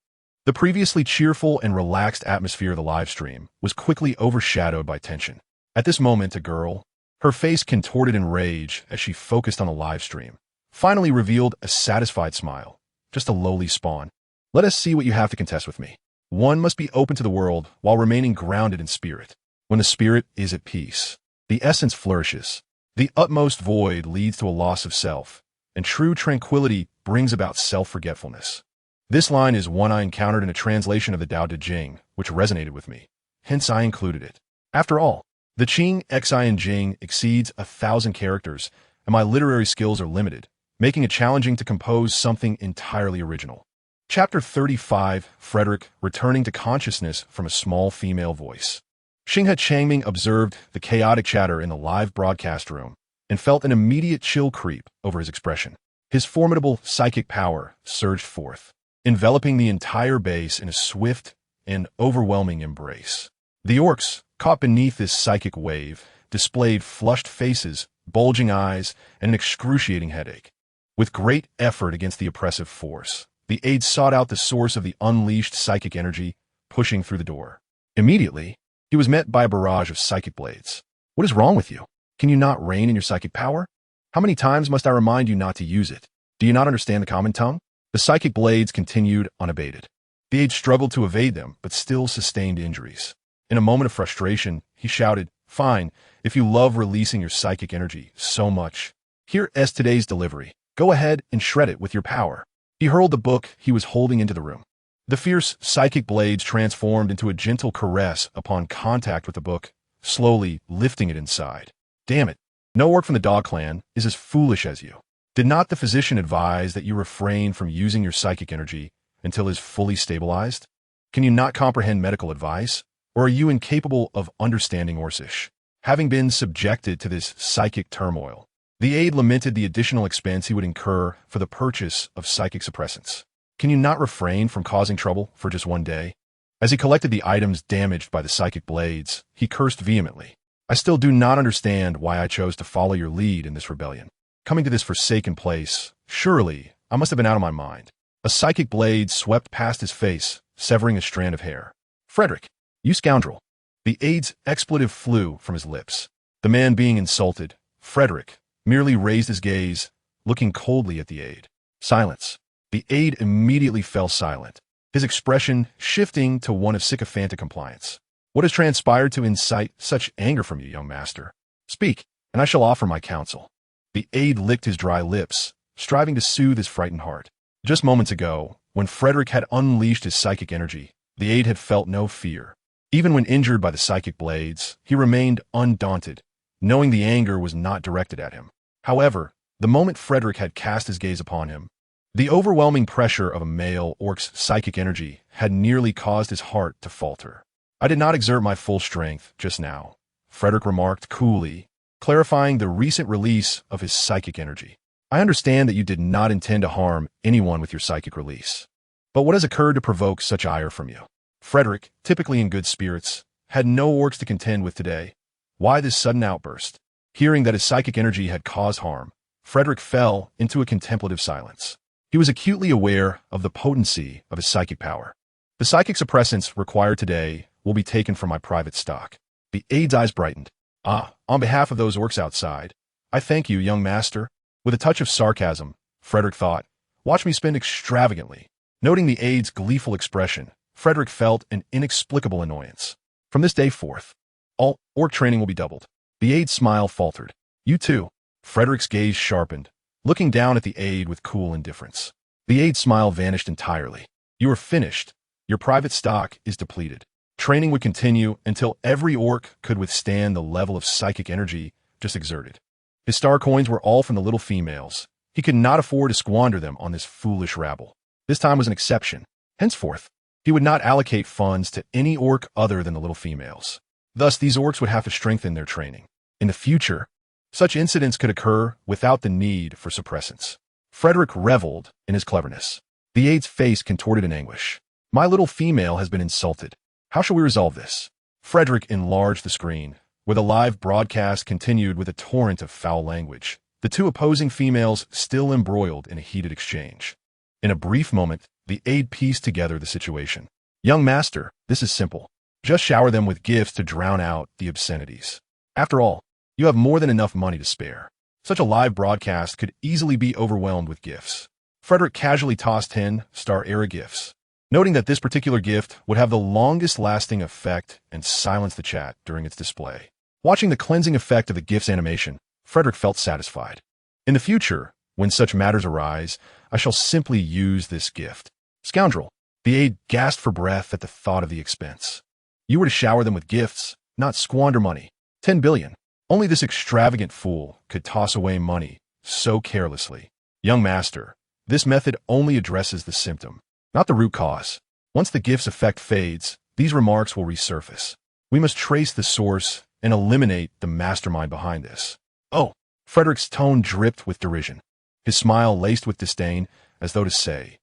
The previously cheerful and relaxed atmosphere of the live stream was quickly overshadowed by tension. At this moment, a girl, her face contorted in rage as she focused on the live stream, finally revealed a satisfied smile, just a lowly spawn. Let us see what you have to contest with me. One must be open to the world while remaining grounded in spirit. When the spirit is at peace, the essence flourishes. The utmost void leads to a loss of self, and true tranquility brings about self-forgetfulness. This line is one I encountered in a translation of the Tao Te Ching, which resonated with me. Hence I included it. After all, the Qing Xin Jing exceeds 1,000 characters, and my literary skills are limited, making it challenging to compose something entirely original. Chapter 35, Frederick returning to consciousness from a small female voice. Xinghe Changming observed the chaotic chatter in the live broadcast room and felt an immediate chill creep over his expression. His formidable psychic power surged forth, enveloping the entire base in a swift and overwhelming embrace. The orcs, caught beneath this psychic wave, displayed flushed faces, bulging eyes, and an excruciating headache. With great effort against the oppressive force, the aide sought out the source of the unleashed psychic energy, pushing through the door. Immediately, he was met by a barrage of psychic blades. What is wrong with you? Can you not rein in your psychic power? How many times must I remind you not to use it? Do you not understand the common tongue? The psychic blades continued unabated. The aide struggled to evade them, but still sustained injuries. In a moment of frustration, he shouted, "Fine, if you love releasing your psychic energy so much. Here is today's delivery. Go ahead and shred it with your power." He hurled the book he was holding into the room. The fierce psychic blades transformed into a gentle caress upon contact with the book, slowly lifting it inside. Damn it, no orc from the Dog Clan is as foolish as you. Did not the physician advise that you refrain from using your psychic energy until it is fully stabilized? Can you not comprehend medical advice? Or are you incapable of understanding Orcish? Having been subjected to this psychic turmoil, the aide lamented the additional expense he would incur for the purchase of psychic suppressants. Can you not refrain from causing trouble for just one day? As he collected the items damaged by the psychic blades, he cursed vehemently. I still do not understand why I chose to follow your lead in this rebellion. Coming to this forsaken place, surely I must have been out of my mind. A psychic blade swept past his face, severing a strand of hair. Frederick, you scoundrel. The aide's expletive flew from his lips. The man being insulted, Frederick, merely raised his gaze, looking coldly at the aide. Silence. The aide immediately fell silent, his expression shifting to one of sycophantic compliance. What has transpired to incite such anger from you, young master? Speak, and I shall offer my counsel. The aide licked his dry lips, striving to soothe his frightened heart. Just moments ago, when Frederick had unleashed his psychic energy, the aide had felt no fear. Even when injured by the psychic blades, he remained undaunted, knowing the anger was not directed at him. However, the moment Frederick had cast his gaze upon him, the overwhelming pressure of a male orc's psychic energy had nearly caused his heart to falter. I did not exert my full strength just now, Frederick remarked coolly, clarifying the recent release of his psychic energy. I understand that you did not intend to harm anyone with your psychic release. But what has occurred to provoke such ire from you? Frederick, typically in good spirits, had no orcs to contend with today, Why this sudden outburst? Hearing that his psychic energy had caused harm, Frederick fell into a contemplative silence. He was acutely aware of the potency of his psychic power. The psychic suppressants required today will be taken from my private stock. The aide's eyes brightened. On behalf of those orcs outside, I thank you, young master. With a touch of sarcasm, Frederick thought, watch me spend extravagantly. Noting the aide's gleeful expression, Frederick felt an inexplicable annoyance. From this day forth, all orc training will be doubled. The aide's smile faltered. You too. Frederick's gaze sharpened, looking down at the aide with cool indifference. The aide's smile vanished entirely. You are finished. Your private stock is depleted. Training would continue until every orc could withstand the level of psychic energy just exerted. His star coins were all from the little females. He could not afford to squander them on this foolish rabble. This time was an exception. Henceforth, he would not allocate funds to any orc other than the little females. Thus, these orcs would have to strengthen their training. In the future, such incidents could occur without the need for suppressants. Frederick reveled in his cleverness. The aide's face contorted in anguish. My little female has been insulted. How shall we resolve this? Frederick enlarged the screen, where the live broadcast continued with a torrent of foul language, the two opposing females still embroiled in a heated exchange. In a brief moment, the aide pieced together the situation. Young master, this is simple. Just shower them with gifts to drown out the obscenities. After all, you have more than enough money to spare. Such a live broadcast could easily be overwhelmed with gifts. Frederick casually tossed 10 star-era gifts, noting that this particular gift would have the longest-lasting effect and silence the chat during its display. Watching the cleansing effect of the gift's animation, Frederick felt satisfied. In the future, when such matters arise, I shall simply use this gift. Scoundrel! The aide gasped for breath at the thought of the expense. You were to shower them with gifts, not squander money. 10 billion. Only this extravagant fool could toss away money so carelessly. Young master, this method only addresses the symptom, not the root cause. Once the gift's effect fades, these remarks will resurface. We must trace the source and eliminate the mastermind behind this. Oh, Frederick's tone dripped with derision. His smile laced with disdain, as though to say,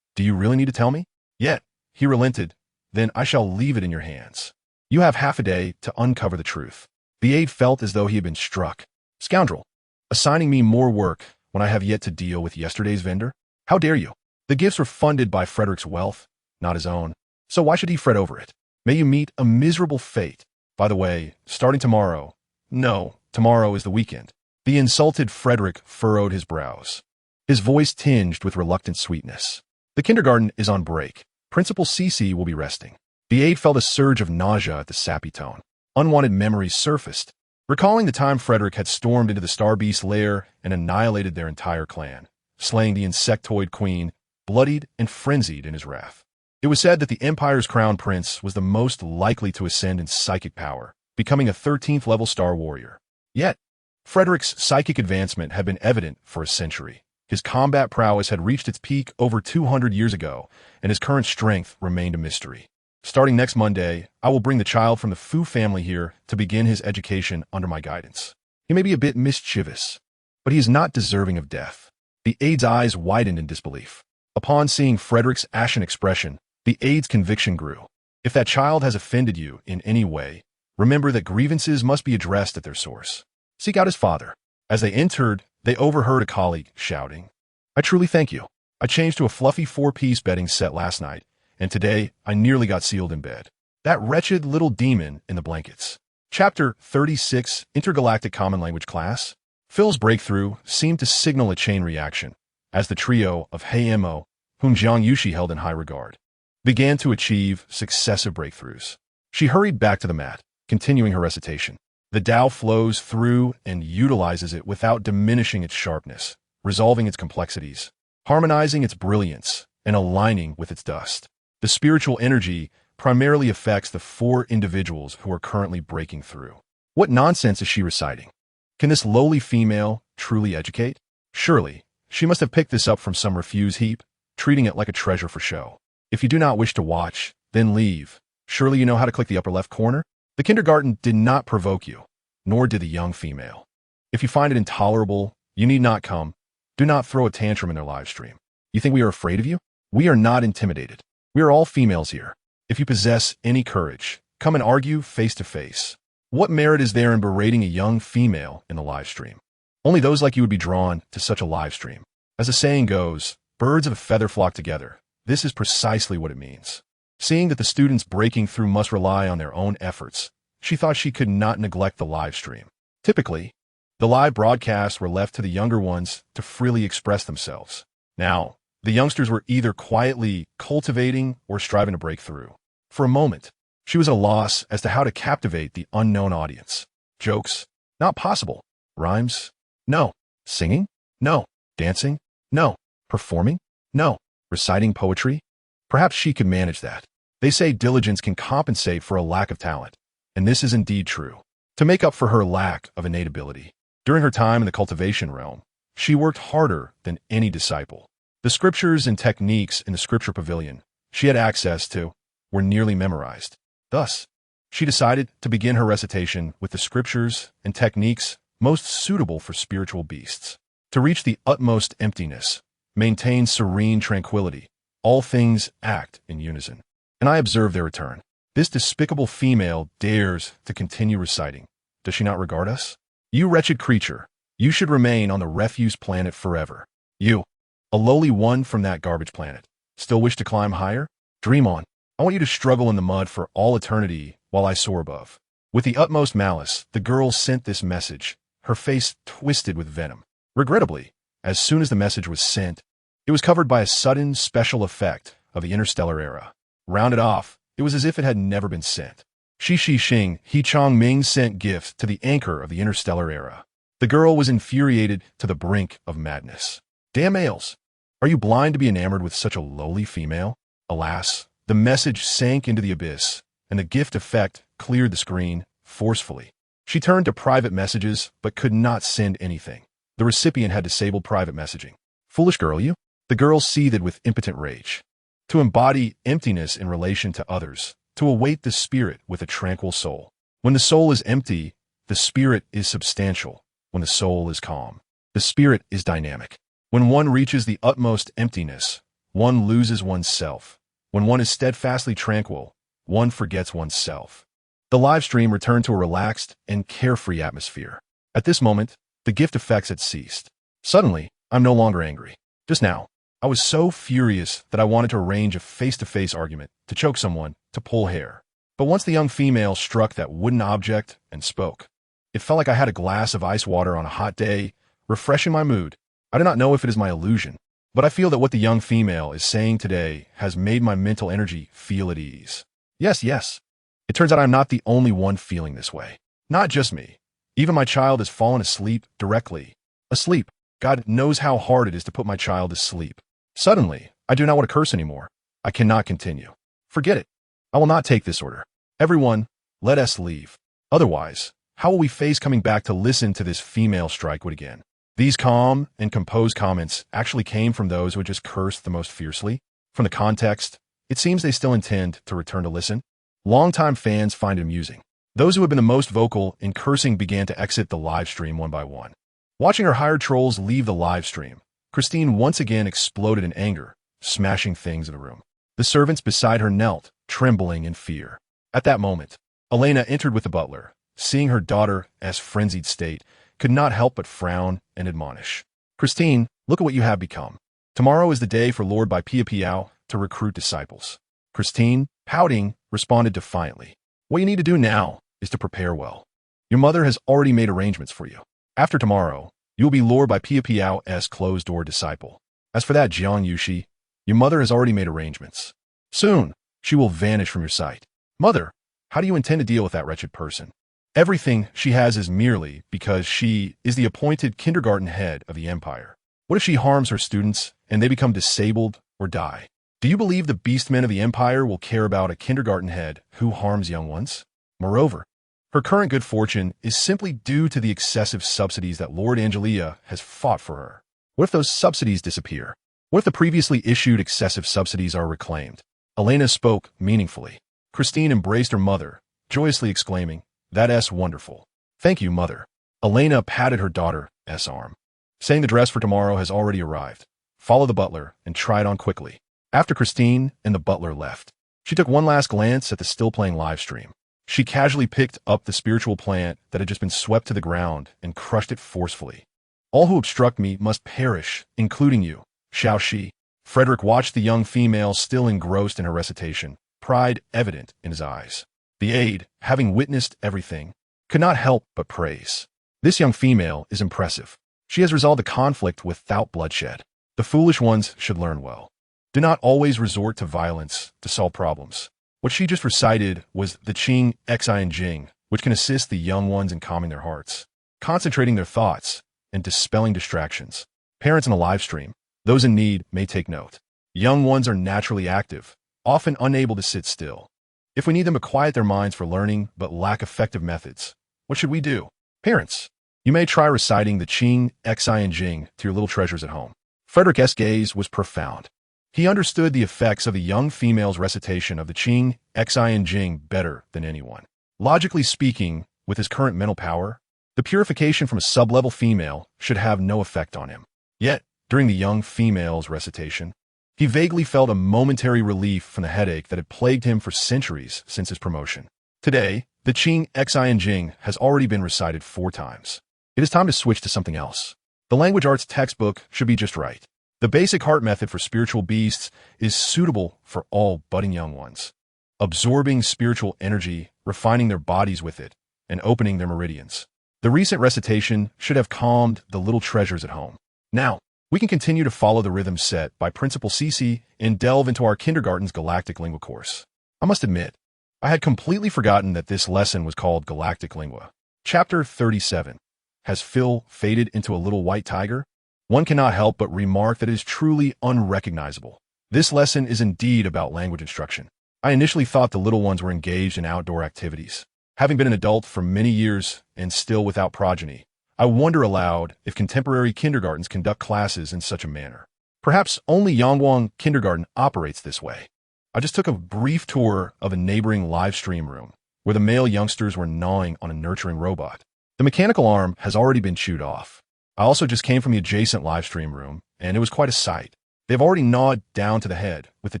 do you really need to tell me? Yet, he relented, then I shall leave it in your hands. You have half a day to uncover the truth. The aide felt as though he had been struck. Scoundrel, assigning me more work when I have yet to deal with yesterday's vendor? How dare you? The gifts were funded by Frederick's wealth, not his own. So why should he fret over it? May you meet a miserable fate. By the way, starting tomorrow. No, tomorrow is the weekend. The insulted Frederick furrowed his brows, his voice tinged with reluctant sweetness. The kindergarten is on break. Principal Cece will be resting. The aide felt a surge of nausea at the sappy tone. Unwanted memories surfaced, recalling the time Frederick had stormed into the Star Beast's lair and annihilated their entire clan, slaying the insectoid queen, bloodied and frenzied in his wrath. It was said that the Empire's crown prince was the most likely to ascend in psychic power, becoming a 13th-level star warrior. Yet, Frederick's psychic advancement had been evident for a century. His combat prowess had reached its peak over 200 years ago, and his current strength remained a mystery. Starting next Monday, I will bring the child from the Fu family here to begin his education under my guidance. He may be a bit mischievous, but he is not deserving of death. The aide's eyes widened in disbelief. Upon seeing Frederick's ashen expression, the aide's conviction grew. If that child has offended you in any way, remember that grievances must be addressed at their source. Seek out his father. As they entered, they overheard a colleague shouting, I truly thank you. I changed to a fluffy 4-piece bedding set last night, and today I nearly got sealed in bed. That wretched little demon in the blankets. Chapter 36, Intergalactic Common Language Class. Phil's breakthrough seemed to signal a chain reaction, as the trio of Hey-Mo, whom Jiang Yuxi held in high regard, began to achieve successive breakthroughs. She hurried back to the mat, continuing her recitation. The Tao flows through and utilizes it without diminishing its sharpness, resolving its complexities, harmonizing its brilliance, and aligning with its dust. The spiritual energy primarily affects the 4 individuals who are currently breaking through. What nonsense is she reciting? Can this lowly female truly educate? Surely, she must have picked this up from some refuse heap, treating it like a treasure for show. If you do not wish to watch, then leave. Surely you know how to click the upper left corner? The kindergarten did not provoke you, nor did the young female. If you find it intolerable, you need not come. Do not throw a tantrum in their live stream. You think we are afraid of you? We are not intimidated. We are all females here. If you possess any courage, come and argue face to face. What merit is there in berating a young female in the live stream? Only those like you would be drawn to such a live stream. As the saying goes, birds of a feather flock together. This is precisely what it means. Seeing that the students breaking through must rely on their own efforts, she thought she could not neglect the live stream. Typically, the live broadcasts were left to the younger ones to freely express themselves. Now, the youngsters were either quietly cultivating or striving to break through. For a moment, she was at a loss as to how to captivate the unknown audience. Jokes? Not possible. Rhymes? No. Singing? No. Dancing? No. Performing? No. Reciting poetry? Perhaps she could manage that. They say diligence can compensate for a lack of talent, and this is indeed true. To make up for her lack of innate ability, during her time in the cultivation realm, she worked harder than any disciple. The scriptures and techniques in the scripture pavilion she had access to were nearly memorized. Thus, she decided to begin her recitation with the scriptures and techniques most suitable for spiritual beasts. To reach the utmost emptiness, maintain serene tranquility, all things act in unison. And I observe their return. This despicable female dares to continue reciting. Does she not regard us? You wretched creature, you should remain on the refuse planet forever. You, a lowly one from that garbage planet, still wish to climb higher? Dream on. I want you to struggle in the mud for all eternity while I soar above. With the utmost malice, the girl sent this message, her face twisted with venom. Regrettably, as soon as the message was sent, it was covered by a sudden special effect of the interstellar era. Rounded off, it was as if it had never been sent. Shi Xing He Chong Ming sent gift to the anchor of the interstellar era. The girl was infuriated to the brink of madness. Damn males! Are you blind to be enamored with such a lowly female? Alas, the message sank into the abyss, and the gift effect cleared the screen forcefully. She turned to private messages, but could not send anything. The recipient had disabled private messaging. Foolish girl, you? The girl seethed with impotent rage. To embody emptiness in relation to others, to await the spirit with a tranquil soul. When the soul is empty, the spirit is substantial. When the soul is calm, the spirit is dynamic. When one reaches the utmost emptiness, one loses oneself. When one is steadfastly tranquil, one forgets oneself. The live stream returned to a relaxed and carefree atmosphere. At this moment, the gift effects had ceased. Suddenly, I'm no longer angry. Just now, I was so furious that I wanted to arrange a face-to-face argument, to choke someone, to pull hair. But once the young female struck that wooden object and spoke, it felt like I had a glass of ice water on a hot day, refreshing my mood. I do not know if it is my illusion, but I feel that what the young female is saying today has made my mental energy feel at ease. Yes. It turns out I'm not the only one feeling this way. Not just me. Even my child has fallen asleep directly. Asleep. God knows how hard it is to put my child to sleep. Suddenly, I do not want to curse anymore. I cannot continue. Forget it. I will not take this order. Everyone, let us leave. Otherwise, how will we face coming back to listen to this female strikewood again? These calm and composed comments actually came from those who had just cursed the most fiercely. From the context, it seems they still intend to return to listen. Longtime fans find it amusing. Those who have been the most vocal in cursing began to exit the live stream one by one. Watching her hired trolls leave the live stream, Christine once again exploded in anger, smashing things in the room. The servants beside her knelt, trembling in fear. At that moment, Elena entered with the butler. Seeing her daughter's frenzied state, could not help but frown and admonish. Christine, look at what you have become. Tomorrow is the day for Lord Bai Piao to recruit disciples. Christine, pouting, responded defiantly. What you need to do now is to prepare well. Your mother has already made arrangements for you. After tomorrow, you will be Lord Bai Piao's closed-door disciple. As for that Jiang Yuxi, your mother has already made arrangements. Soon, she will vanish from your sight. Mother, how do you intend to deal with that wretched person? Everything she has is merely because she is the appointed kindergarten head of the empire. What if she harms her students and they become disabled or die? Do you believe the beastmen of the empire will care about a kindergarten head who harms young ones? Moreover, her current good fortune is simply due to the excessive subsidies that Lord Angelia has fought for her. What if those subsidies disappear? What if the previously issued excessive subsidies are reclaimed? Elena spoke meaningfully. Christine embraced her mother, joyously exclaiming, "That's wonderful. Thank you, mother." Elena patted her daughter's arm, saying the dress for tomorrow has already arrived. Follow the butler and try it on quickly. After Christine and the butler left, she took one last glance at the still-playing live stream. She casually picked up the spiritual plant that had just been swept to the ground and crushed it forcefully. All who obstruct me must perish, including you, Xiao Shi. Frederick watched the young female still engrossed in her recitation, pride evident in his eyes. The aide, having witnessed everything, could not help but praise. This young female is impressive. She has resolved the conflict without bloodshed. The foolish ones should learn well. Do not always resort to violence to solve problems. What she just recited was the Qing, Xi, and Jing, which can assist the young ones in calming their hearts, concentrating their thoughts, and dispelling distractions. Parents in a live stream, those in need may take note. Young ones are naturally active, often unable to sit still. If we need them to quiet their minds for learning but lack effective methods, what should we do? Parents, you may try reciting the Qing, Xi, and Jing to your little treasures at home. Frederick's gaze was profound. He understood the effects of the young female's recitation of the Qing, Xi, and Jing better than anyone. Logically speaking, with his current mental power, the purification from a sub-level female should have no effect on him. Yet, during the young female's recitation, he vaguely felt a momentary relief from the headache that had plagued him for centuries since his promotion. Today, the Qing, Xi, and Jing has already been recited 4 times. It is time to switch to something else. The language arts textbook should be just right. The basic heart method for spiritual beasts is suitable for all budding young ones. Absorbing spiritual energy, refining their bodies with it, and opening their meridians. The recent recitation should have calmed the little treasures at home. Now, we can continue to follow the rhythm set by Principal Cece and delve into our kindergarten's Galactic Lingua course. I must admit, I had completely forgotten that this lesson was called Galactic Lingua. Chapter 37. Has Phil faded into a little white tiger? One cannot help but remark that it is truly unrecognizable. This lesson is indeed about language instruction. I initially thought the little ones were engaged in outdoor activities. Having been an adult for many years and still without progeny, I wonder aloud if contemporary kindergartens conduct classes in such a manner. Perhaps only Yangwang Kindergarten operates this way. I just took a brief tour of a neighboring live stream room, where the male youngsters were gnawing on a nurturing robot. The mechanical arm has already been chewed off. I also just came from the adjacent live stream room, and it was quite a sight. They've already gnawed down to the head, with the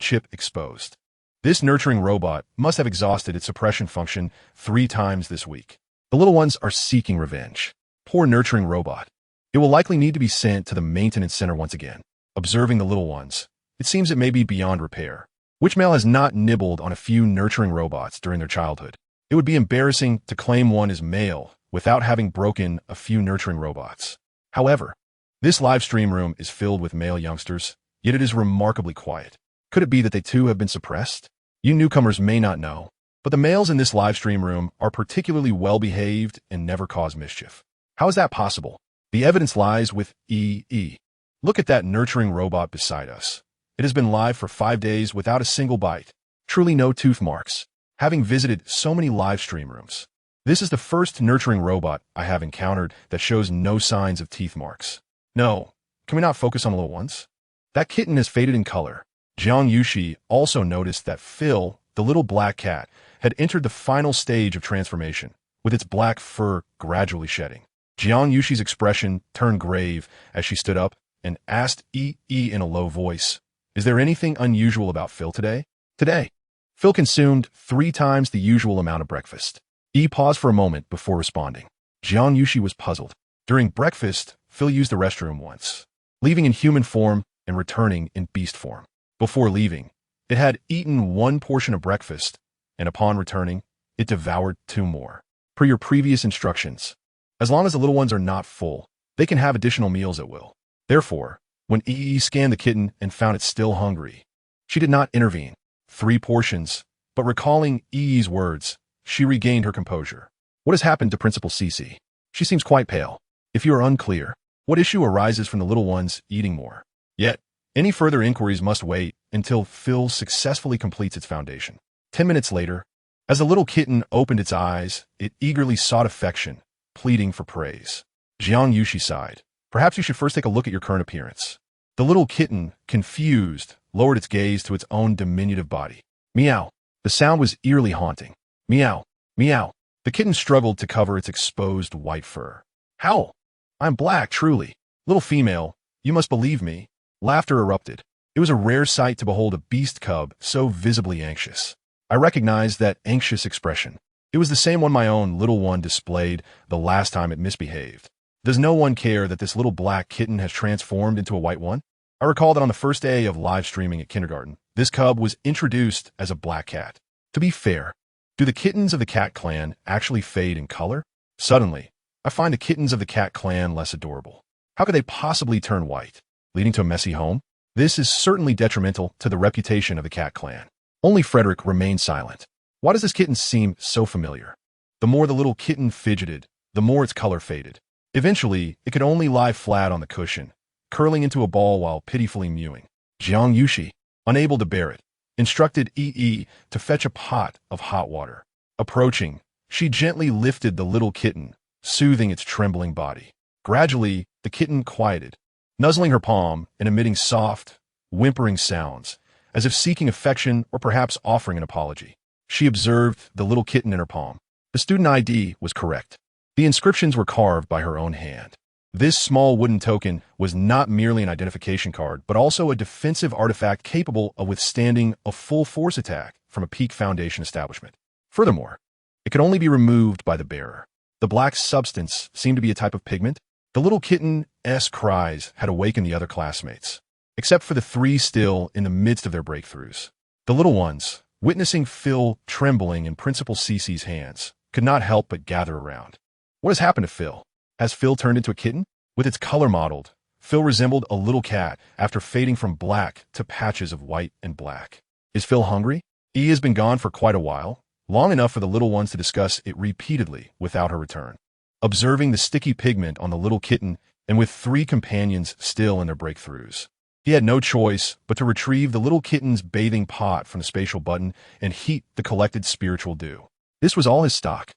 chip exposed. This nurturing robot must have exhausted its suppression function 3 times this week. The little ones are seeking revenge. Poor nurturing robot. It will likely need to be sent to the maintenance center once again. Observing the little ones, it seems it may be beyond repair. Which male has not nibbled on a few nurturing robots during their childhood? It would be embarrassing to claim one is male without having broken a few nurturing robots. However, this live stream room is filled with male youngsters, yet it is remarkably quiet. Could it be that they too have been suppressed? You newcomers may not know, but the males in this live stream room are particularly well-behaved and never cause mischief. How is that possible? The evidence lies with EE. Look at that nurturing robot beside us. It has been live for 5 days without a single bite. Truly no tooth marks. Having visited so many live stream rooms, this is the first nurturing robot I have encountered that shows no signs of teeth marks. No, can we not focus on the little ones? That kitten has faded in color. Jiang Yuxi also noticed that Phil, the little black cat, had entered the final stage of transformation, with its black fur gradually shedding. Jiang Yuxi's expression turned grave as she stood up and asked EE in a low voice, "Is there anything unusual about Phil today?" Today, Phil consumed 3 times the usual amount of breakfast. E paused for a moment before responding. Jiang Yuxi was puzzled. During breakfast, Phil used the restroom once, leaving in human form and returning in beast form. Before leaving, it had eaten 1 portion of breakfast, and upon returning, it devoured 2 more. Per your previous instructions, as long as the little ones are not full, they can have additional meals at will. Therefore, when EE scanned the kitten and found it still hungry, she did not intervene. 3 portions, but recalling EE's words, she regained her composure. What has happened to Principal Cece? She seems quite pale. If you are unclear, what issue arises from the little ones eating more? Yet, any further inquiries must wait until Phil successfully completes its foundation. 10 minutes later, as the little kitten opened its eyes, it eagerly sought affection, pleading for praise. Jiang Yuxi sighed. Perhaps you should first take a look at your current appearance. The little kitten, confused, lowered its gaze to its own diminutive body. Meow. The sound was eerily haunting. Meow. Meow. The kitten struggled to cover its exposed white fur. Howl. I'm black, truly. Little female, you must believe me. Laughter erupted. It was a rare sight to behold a beast cub so visibly anxious. I recognized that anxious expression. It was the same one my own little one displayed the last time it misbehaved. Does no one care that this little black kitten has transformed into a white one? I recall that on the first day of live streaming at kindergarten, this cub was introduced as a black cat. To be fair, do the kittens of the cat clan actually fade in color? Suddenly, I find the kittens of the cat clan less adorable. How could they possibly turn white, leading to a messy home? This is certainly detrimental to the reputation of the cat clan. Only Frederick remained silent. Why does this kitten seem so familiar? The more the little kitten fidgeted, the more its color faded. Eventually, it could only lie flat on the cushion, curling into a ball while pitifully mewing. Jiang Yuxi, unable to bear it, instructed Yi to fetch a pot of hot water. Approaching, she gently lifted the little kitten, soothing its trembling body. Gradually, the kitten quieted, nuzzling her palm and emitting soft, whimpering sounds, as if seeking affection or perhaps offering an apology. She observed the little kitten in her palm. The student ID was correct. The inscriptions were carved by her own hand. This small wooden token was not merely an identification card, but also a defensive artifact capable of withstanding a full-force attack from a peak Foundation establishment. Furthermore, it could only be removed by the bearer. The black substance seemed to be a type of pigment. The little kitten's cries had awakened the other classmates, except for the three still in the midst of their breakthroughs. The little ones, witnessing Phil trembling in Principal Cece's hands, could not help but gather around. What has happened to Phil? Has Phil turned into a kitten? With its color mottled, Phil resembled a little cat after fading from black to patches of white and black. Is Phil hungry? He has been gone for quite a while, long enough for the little ones to discuss it repeatedly without her return. Observing the sticky pigment on the little kitten and with three companions still in their breakthroughs, he had no choice but to retrieve the little kitten's bathing pot from the spatial button and heat the collected spiritual dew. This was all his stock.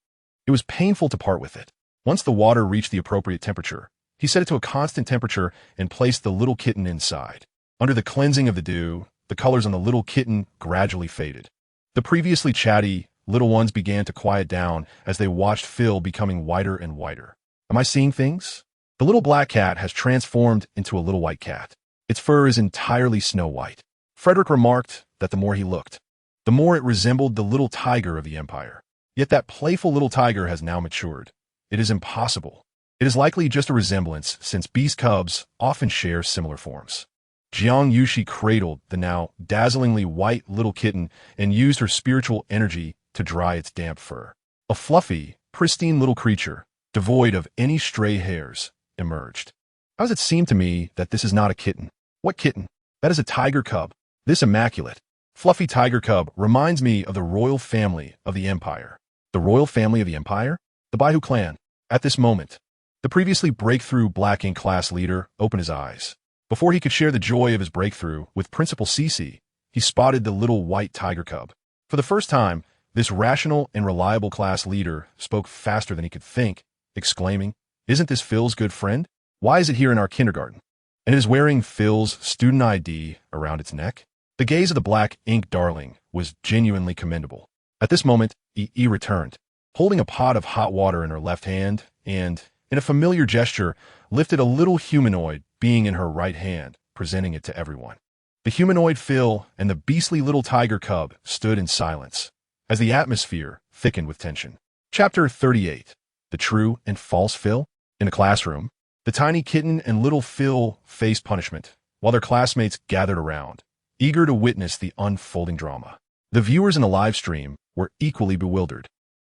It was painful to part with it. Once the water reached the appropriate temperature, he set it to a constant temperature and placed the little kitten inside. Under the cleansing of the dew, the colors on the little kitten gradually faded. The previously chatty little ones began to quiet down as they watched Phil becoming whiter and whiter. Am I seeing things? The little black cat has transformed into a little white cat. Its fur is entirely snow white. Frederick remarked that the more he looked, the more it resembled the little tiger of the Empire. Yet that playful little tiger has now matured. It is impossible. It is likely just a resemblance, since beast cubs often share similar forms. Jiang Yuxi cradled the now dazzlingly white little kitten and used her spiritual energy to dry its damp fur. A fluffy, pristine little creature, devoid of any stray hairs, emerged. How does it seem to me that this is not a kitten? What kitten? That is a tiger cub. This immaculate, fluffy tiger cub reminds me of the royal family of the Empire. The royal family of the Empire? The Baihu clan. At this moment, the previously breakthrough Black Ink class leader opened his eyes. Before he could share the joy of his breakthrough with Principal Cece, he spotted the little white tiger cub. For the first time, this rational and reliable class leader spoke faster than he could think, exclaiming, "Isn't this Phil's good friend? Why is it here in our kindergarten? And it is wearing Phil's student ID around its neck?" The gaze of the Black Ink darling was genuinely commendable. At this moment, E returned, holding a pot of hot water in her left hand, and, in a familiar gesture, lifted a little humanoid being in her right hand, presenting it to everyone. The humanoid Phil and the beastly little tiger cub stood in silence, as the atmosphere thickened with tension. Chapter 38. The True and False Phil? In a classroom, the tiny kitten and little Phil faced punishment, while their classmates gathered around, eager to witness the unfolding drama. The viewers in the live stream were equally bewildered,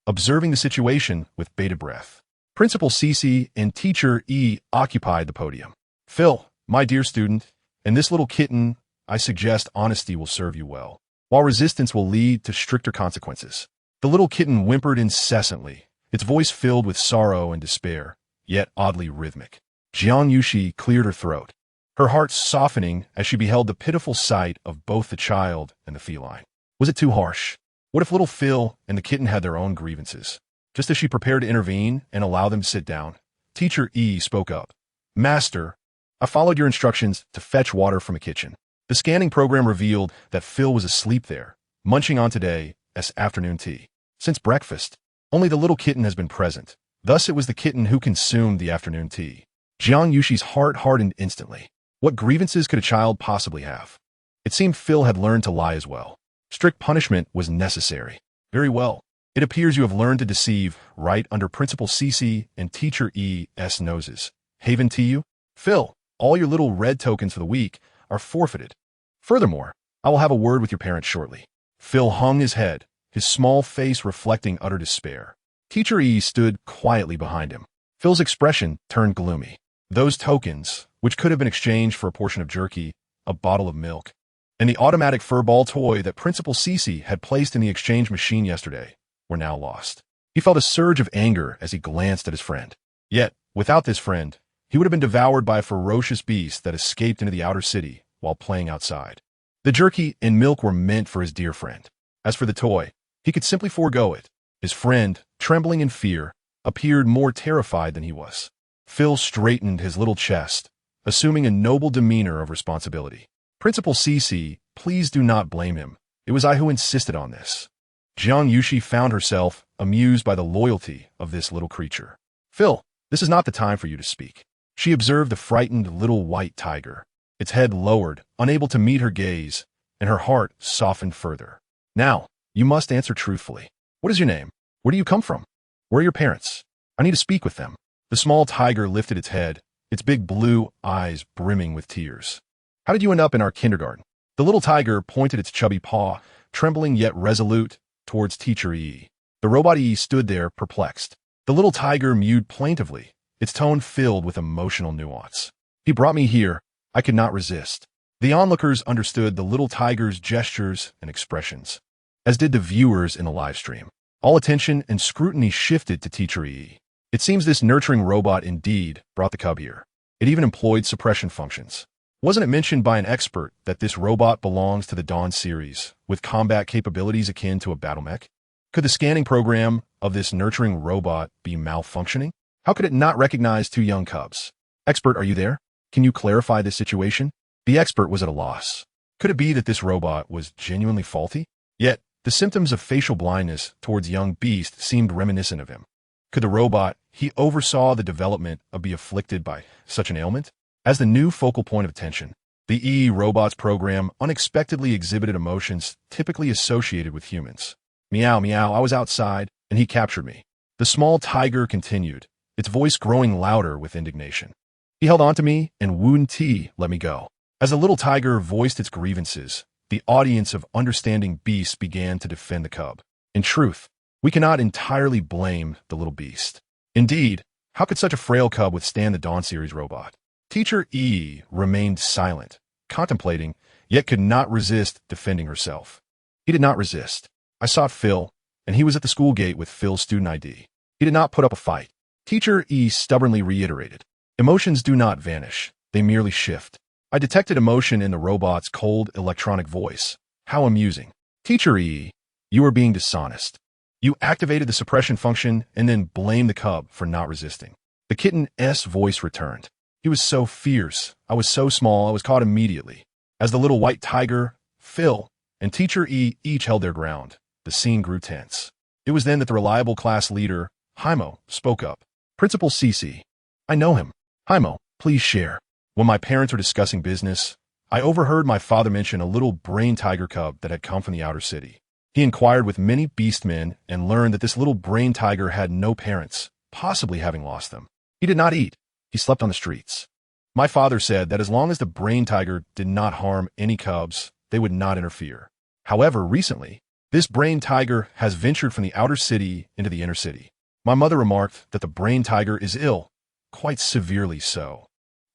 observing the situation with bated breath. Principal Cece and Teacher E occupied the podium. "Phil, my dear student, and this little kitten, I suggest honesty will serve you well, while resistance will lead to stricter consequences." The little kitten whimpered incessantly, its voice filled with sorrow and despair, yet oddly rhythmic. Jiang Yuxi cleared her throat, her heart softening as she beheld the pitiful sight of both the child and the feline. Was it too harsh? What if little Phil and the kitten had their own grievances? Just as she prepared to intervene and allow them to sit down, Teacher E spoke up. "Master, I followed your instructions to fetch water from a kitchen. The scanning program revealed that Phil was asleep there, munching on today's afternoon tea. Since breakfast, only the little kitten has been present. Thus it was the kitten who consumed the afternoon tea." Jiang Yuxi's heart hardened instantly. What grievances could a child possibly have? It seemed Phil had learned to lie as well. Strict punishment was necessary. Very well. It appears you have learned to deceive right under Principal CC and Teacher E.'s noses. Haven to you? Phil, all your little red tokens for the week are forfeited. Furthermore, I will have a word with your parents shortly. Phil hung his head, his small face reflecting utter despair. Teacher E stood quietly behind him. Phil's expression turned gloomy. Those tokens, which could have been exchanged for a portion of jerky, a bottle of milk, and the automatic furball toy that Principal Cece had placed in the exchange machine yesterday, were now lost. He felt a surge of anger as he glanced at his friend. Yet, without this friend, he would have been devoured by a ferocious beast that escaped into the outer city while playing outside. The jerky and milk were meant for his dear friend. As for the toy, he could simply forego it. His friend, trembling in fear, appeared more terrified than he was. Phil straightened his little chest, assuming a noble demeanor of responsibility. Principal Cece, please do not blame him. It was I who insisted on this. Jiang Yuxi found herself amused by the loyalty of this little creature. Phil, this is not the time for you to speak. She observed the frightened little white tiger, its head lowered, unable to meet her gaze, and her heart softened further. Now, you must answer truthfully. What is your name? Where do you come from? Where are your parents? I need to speak with them. The small tiger lifted its head, its big blue eyes brimming with tears. How did you end up in our kindergarten? The little tiger pointed its chubby paw, trembling yet resolute, towards Teacher E. The robot E stood there, perplexed. The little tiger mewed plaintively, its tone filled with emotional nuance. He brought me here. I could not resist. The onlookers understood the little tiger's gestures and expressions, as did the viewers in the live stream. All attention and scrutiny shifted to Teacher E. It seems this nurturing robot indeed brought the cub here. It even employed suppression functions. Wasn't it mentioned by an expert that this robot belongs to the Dawn series, with combat capabilities akin to a battle mech? Could the scanning program of this nurturing robot be malfunctioning? How could it not recognize two young cubs? Expert, are you there? Can you clarify this situation? The expert was at a loss. Could it be that this robot was genuinely faulty? Yet, the symptoms of facial blindness towards young Beast seemed reminiscent of him. Could the robot he oversaw the development of be afflicted by such an ailment? As the new focal point of attention, the E robot's program unexpectedly exhibited emotions typically associated with humans. Meow, meow, I was outside, and he captured me. The small tiger continued, its voice growing louder with indignation. He held on to me, and Woon T let me go. As the little tiger voiced its grievances, the audience of understanding beasts began to defend the cub. In truth, we cannot entirely blame the little beast. Indeed, how could such a frail cub withstand the Dawn series robot? Teacher E remained silent, contemplating, yet could not resist defending herself. He did not resist. I sought Phil, and he was at the school gate with Phil's student ID. He did not put up a fight. Teacher E stubbornly reiterated, emotions do not vanish, they merely shift. I detected emotion in the robot's cold electronic voice. How amusing. Teacher E, you are being dishonest. You activated the suppression function and then blamed the cub for not resisting. The kitten's voice returned. He was so fierce. I was so small, I was caught immediately. As the little white tiger, Phil, and Teacher E each held their ground, the scene grew tense. It was then that the reliable class leader, Jaimo, spoke up. Principal Cece, I know him. Jaimo, please share. When my parents were discussing business, I overheard my father mention a little brain tiger cub that had come from the outer city. He inquired with many beastmen and learned that this little brain tiger had no parents, possibly having lost them. He did not eat. He slept on the streets. My father said that as long as the brain tiger did not harm any cubs, they would not interfere. However, recently, this brain tiger has ventured from the outer city into the inner city. My mother remarked that the brain tiger is ill, quite severely so.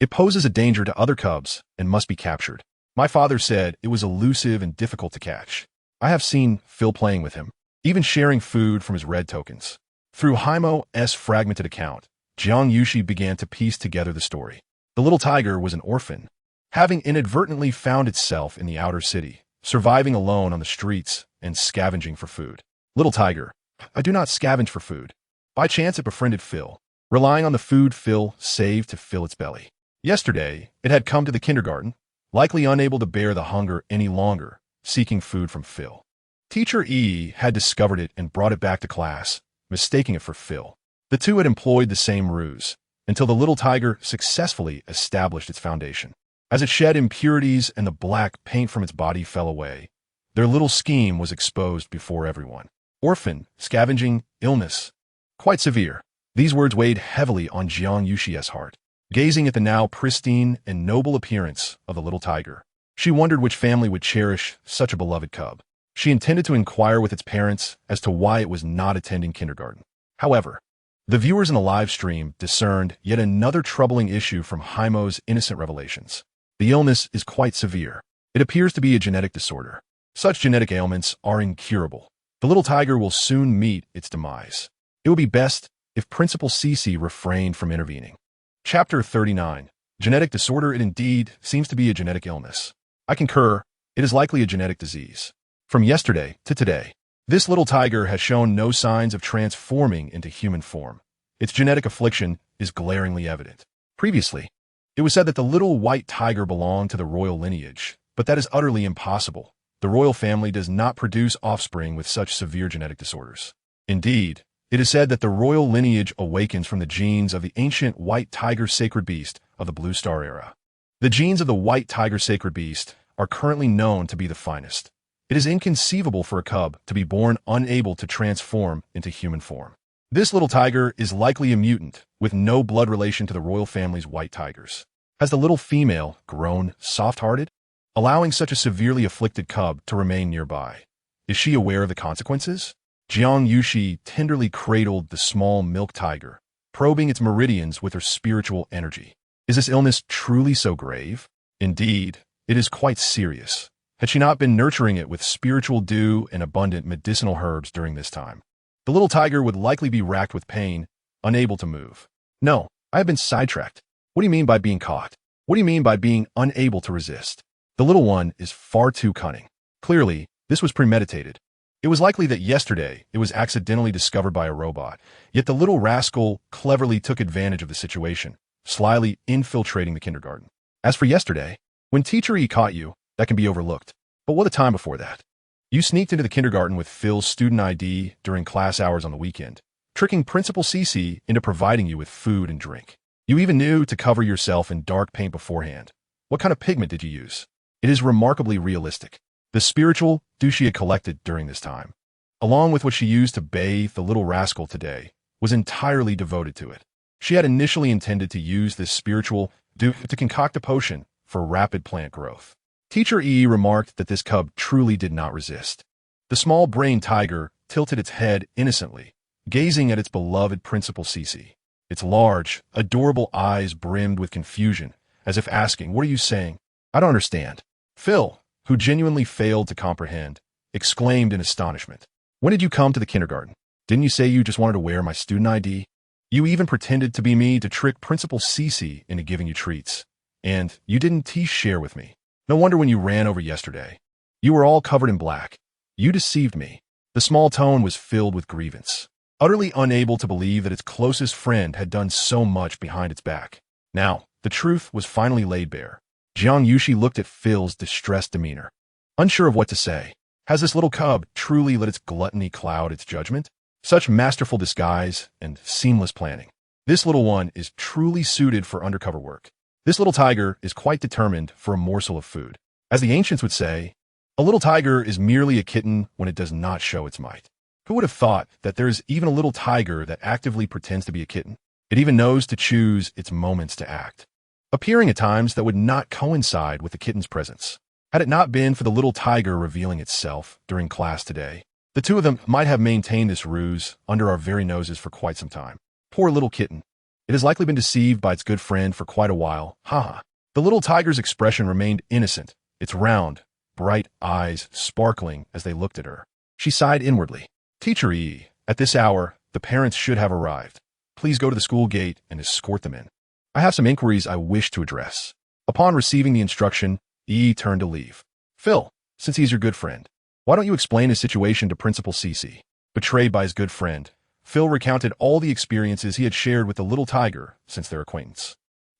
It poses a danger to other cubs and must be captured. My father said it was elusive and difficult to catch. I have seen Phil playing with him, even sharing food from his red tokens. Through Jaimo's fragmented account, Jiang Yuxi began to piece together the story. The little tiger was an orphan, having inadvertently found itself in the outer city, surviving alone on the streets and scavenging for food. Little tiger, I do not scavenge for food. By chance it befriended Phil, relying on the food Phil saved to fill its belly. Yesterday, it had come to the kindergarten, likely unable to bear the hunger any longer, seeking food from Phil. Teacher E had discovered it and brought it back to class, mistaking it for Phil. The two had employed the same ruse, until the little tiger successfully established its foundation. As it shed impurities and the black paint from its body fell away, their little scheme was exposed before everyone. orphan, scavenging, illness. Quite severe. These words weighed heavily on Jiang Yuxi's heart. Gazing at the now pristine and noble appearance of the little tiger, she wondered which family would cherish such a beloved cub. She intended to inquire with its parents as to why it was not attending kindergarten. However, the viewers in the live stream discerned yet another troubling issue from Haimo's innocent revelations. The illness is quite severe. It appears to be a genetic disorder. Such genetic ailments are incurable. The little tiger will soon meet its demise. It would be best if Principal Cece refrained from intervening. Chapter 39. Genetic disorder. It indeed seems to be a genetic illness. I concur, it is likely a genetic disease. From yesterday to today, this little tiger has shown no signs of transforming into human form. Its genetic affliction is glaringly evident. Previously, it was said that the little white tiger belonged to the royal lineage, but that is utterly impossible. The royal family does not produce offspring with such severe genetic disorders. Indeed, it is said that the royal lineage awakens from the genes of the ancient white tiger sacred beast of the Blue Star era. The genes of the white tiger sacred beast are currently known to be the finest. It is inconceivable for a cub to be born unable to transform into human form. This little tiger is likely a mutant with no blood relation to the royal family's white tigers. Has the little female grown soft-hearted, allowing such a severely afflicted cub to remain nearby? Is she aware of the consequences? Jiang Yuxi tenderly cradled the small milk tiger, probing its meridians with her spiritual energy. Is this illness truly so grave? Indeed, it is quite serious. Had she not been nurturing it with spiritual dew and abundant medicinal herbs during this time, the little tiger would likely be racked with pain, unable to move. No, I have been sidetracked. What do you mean by being caught? What do you mean by being unable to resist? The little one is far too cunning. Clearly, this was premeditated. It was likely that yesterday it was accidentally discovered by a robot, yet the little rascal cleverly took advantage of the situation, slyly infiltrating the kindergarten. As for yesterday, when Teacher E caught you, that can be overlooked. But what a time before that. You sneaked into the kindergarten with Phil's student ID during class hours on the weekend, tricking Principal Cece into providing you with food and drink. You even knew to cover yourself in dark paint beforehand. What kind of pigment did you use? It is remarkably realistic. The spiritual dew she had collected during this time, along with what she used to bathe the little rascal today, was entirely devoted to it. She had initially intended to use this spiritual dew to concoct a potion for rapid plant growth. Teacher E remarked that this cub truly did not resist. The small-brained tiger tilted its head innocently, gazing at its beloved Principal Cece. Its large, adorable eyes brimmed with confusion, as if asking, "What are you saying? I don't understand." Phil, who genuinely failed to comprehend, exclaimed in astonishment. "When did you come to the kindergarten? Didn't you say you just wanted to wear my student ID? You even pretended to be me to trick Principal Cece into giving you treats. And you didn't share with me. No wonder when you ran over yesterday. You were all covered in black. You deceived me." The small tone was filled with grievance, utterly unable to believe that its closest friend had done so much behind its back. Now, the truth was finally laid bare. Jiang Yuxi looked at Phil's distressed demeanor, unsure of what to say. Has this little cub truly let its gluttony cloud its judgment? Such masterful disguise and seamless planning. This little one is truly suited for undercover work. This little tiger is quite determined for a morsel of food. As the ancients would say, a little tiger is merely a kitten when it does not show its might. Who would have thought that there is even a little tiger that actively pretends to be a kitten? It even knows to choose its moments to act, appearing at times that would not coincide with the kitten's presence. Had it not been for the little tiger revealing itself during class today, the two of them might have maintained this ruse under our very noses for quite some time. Poor little kitten. It has likely been deceived by its good friend for quite a while. Haha. The little tiger's expression remained innocent, its round, bright eyes sparkling as they looked at her. She sighed inwardly. Teacher E, at this hour, the parents should have arrived. Please go to the school gate and escort them in. I have some inquiries I wish to address. Upon receiving the instruction, E turned to leave. Phil, since he's your good friend, why don't you explain his situation to Principal Cece? Betrayed by his good friend, Phil recounted all the experiences he had shared with the little tiger since their acquaintance.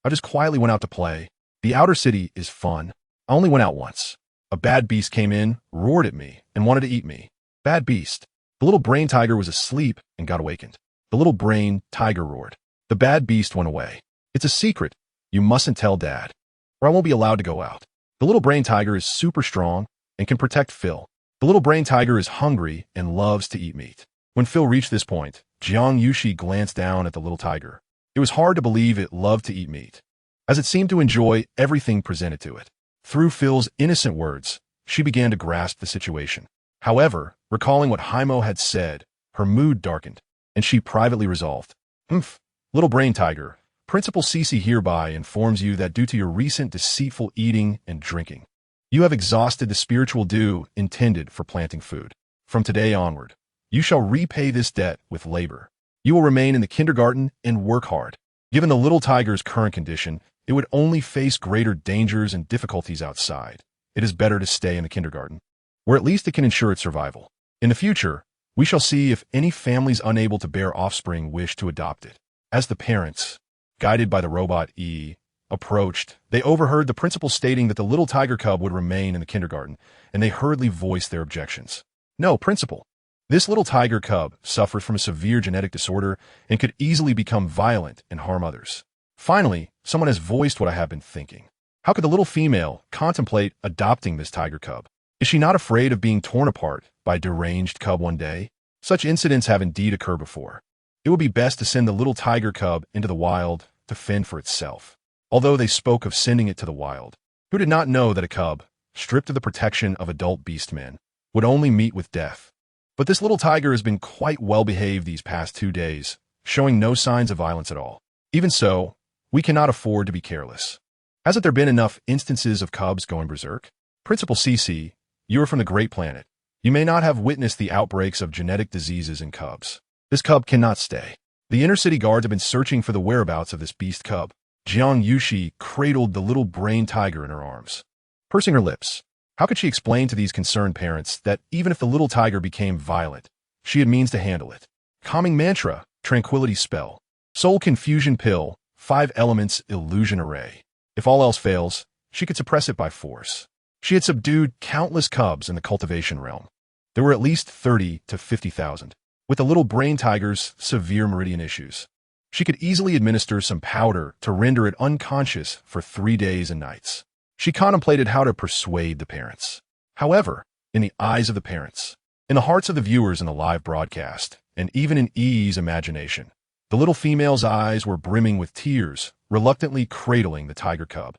I just quietly went out to play. The outer city is fun. I only went out once. A bad beast came in, roared at me, and wanted to eat me. Bad beast. The little brain tiger was asleep and got awakened. The little brain tiger roared. The bad beast went away. It's a secret. You mustn't tell Dad, or I won't be allowed to go out. The little brain tiger is super strong and can protect Phil. The The little brain tiger is hungry and loves to eat meat. When Phil reached this point, Jiang Yuxi glanced down at the little tiger. It was hard to believe it loved to eat meat, as it seemed to enjoy everything presented to it. Through Phil's innocent words, she began to grasp the situation. However, recalling what Haimo had said, her mood darkened, and she privately resolved, Little brain tiger, Principal Cece hereby informs you that due to your recent deceitful eating and drinking, you have exhausted the spiritual dew intended for planting food. From today onward, you shall repay this debt with labor. You will remain in the kindergarten and work hard. Given the little tiger's current condition, it would only face greater dangers and difficulties outside. It is better to stay in the kindergarten, where at least it can ensure its survival. In the future, we shall see if any families unable to bear offspring wish to adopt it. As the parents, guided by the robot E, approached, they overheard the principal stating that the little tiger cub would remain in the kindergarten, and they hurriedly voiced their objections. No, principal. This little tiger cub suffers from a severe genetic disorder and could easily become violent and harm others. Finally, someone has voiced what I have been thinking. How could the little female contemplate adopting this tiger cub? Is she not afraid of being torn apart by a deranged cub one day? Such incidents have indeed occurred before. It would be best to send the little tiger cub into the wild to fend for itself. Although they spoke of sending it to the wild, who did not know that a cub, stripped of the protection of adult beastmen, would only meet with death? But this little tiger has been quite well behaved these past 2 days, showing no signs of violence at all. Even so, we cannot afford to be careless. Hasn't there been enough instances of cubs going berserk? Principal Cece, you are from the Great Planet. You may not have witnessed the outbreaks of genetic diseases in cubs. This cub cannot stay. The inner city guards have been searching for the whereabouts of this beast cub. Jiang Yuxi cradled the little brain tiger in her arms. Pursing her lips, how could she explain to these concerned parents that even if the little tiger became violent, she had means to handle it? Calming mantra, tranquility spell, soul confusion pill, 5 elements illusion array. If all else fails, she could suppress it by force. She had subdued countless cubs in the cultivation realm. There were at least 30 to 50,000. With the little brain tiger's severe meridian issues, she could easily administer some powder to render it unconscious for 3 days and nights. She contemplated how to persuade the parents. However, in the eyes of the parents, in the hearts of the viewers in the live broadcast, and even in E's imagination, the little female's eyes were brimming with tears, reluctantly cradling the tiger cub.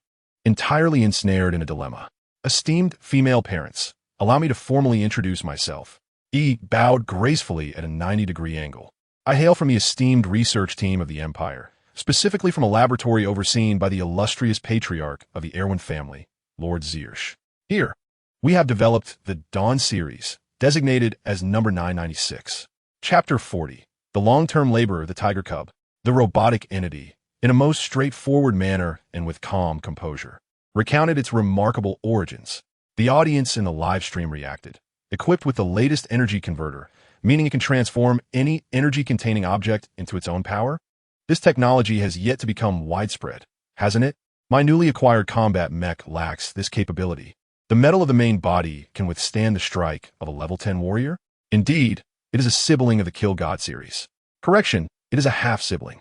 Entirely ensnared in a dilemma. Esteemed female parents, allow me to formally introduce myself. E bowed gracefully at a 90-degree angle. I hail from the esteemed research team of the Empire, specifically from a laboratory overseen by the illustrious patriarch of the Erwin family, Lord Zerg. Here, we have developed the Dawn series, designated as number 996. Chapter 40, The Long-Term Labor of the Tiger Cub, the robotic entity, in a most straightforward manner and with calm composure, recounted its remarkable origins. The audience in the live stream reacted. Equipped with the latest energy converter, meaning it can transform any energy-containing object into its own power? This technology has yet to become widespread, hasn't it? My newly acquired combat mech lacks this capability. The metal of the main body can withstand the strike of a level 10 warrior? Indeed, it is a sibling of the Kill God series. Correction, it is a half-sibling.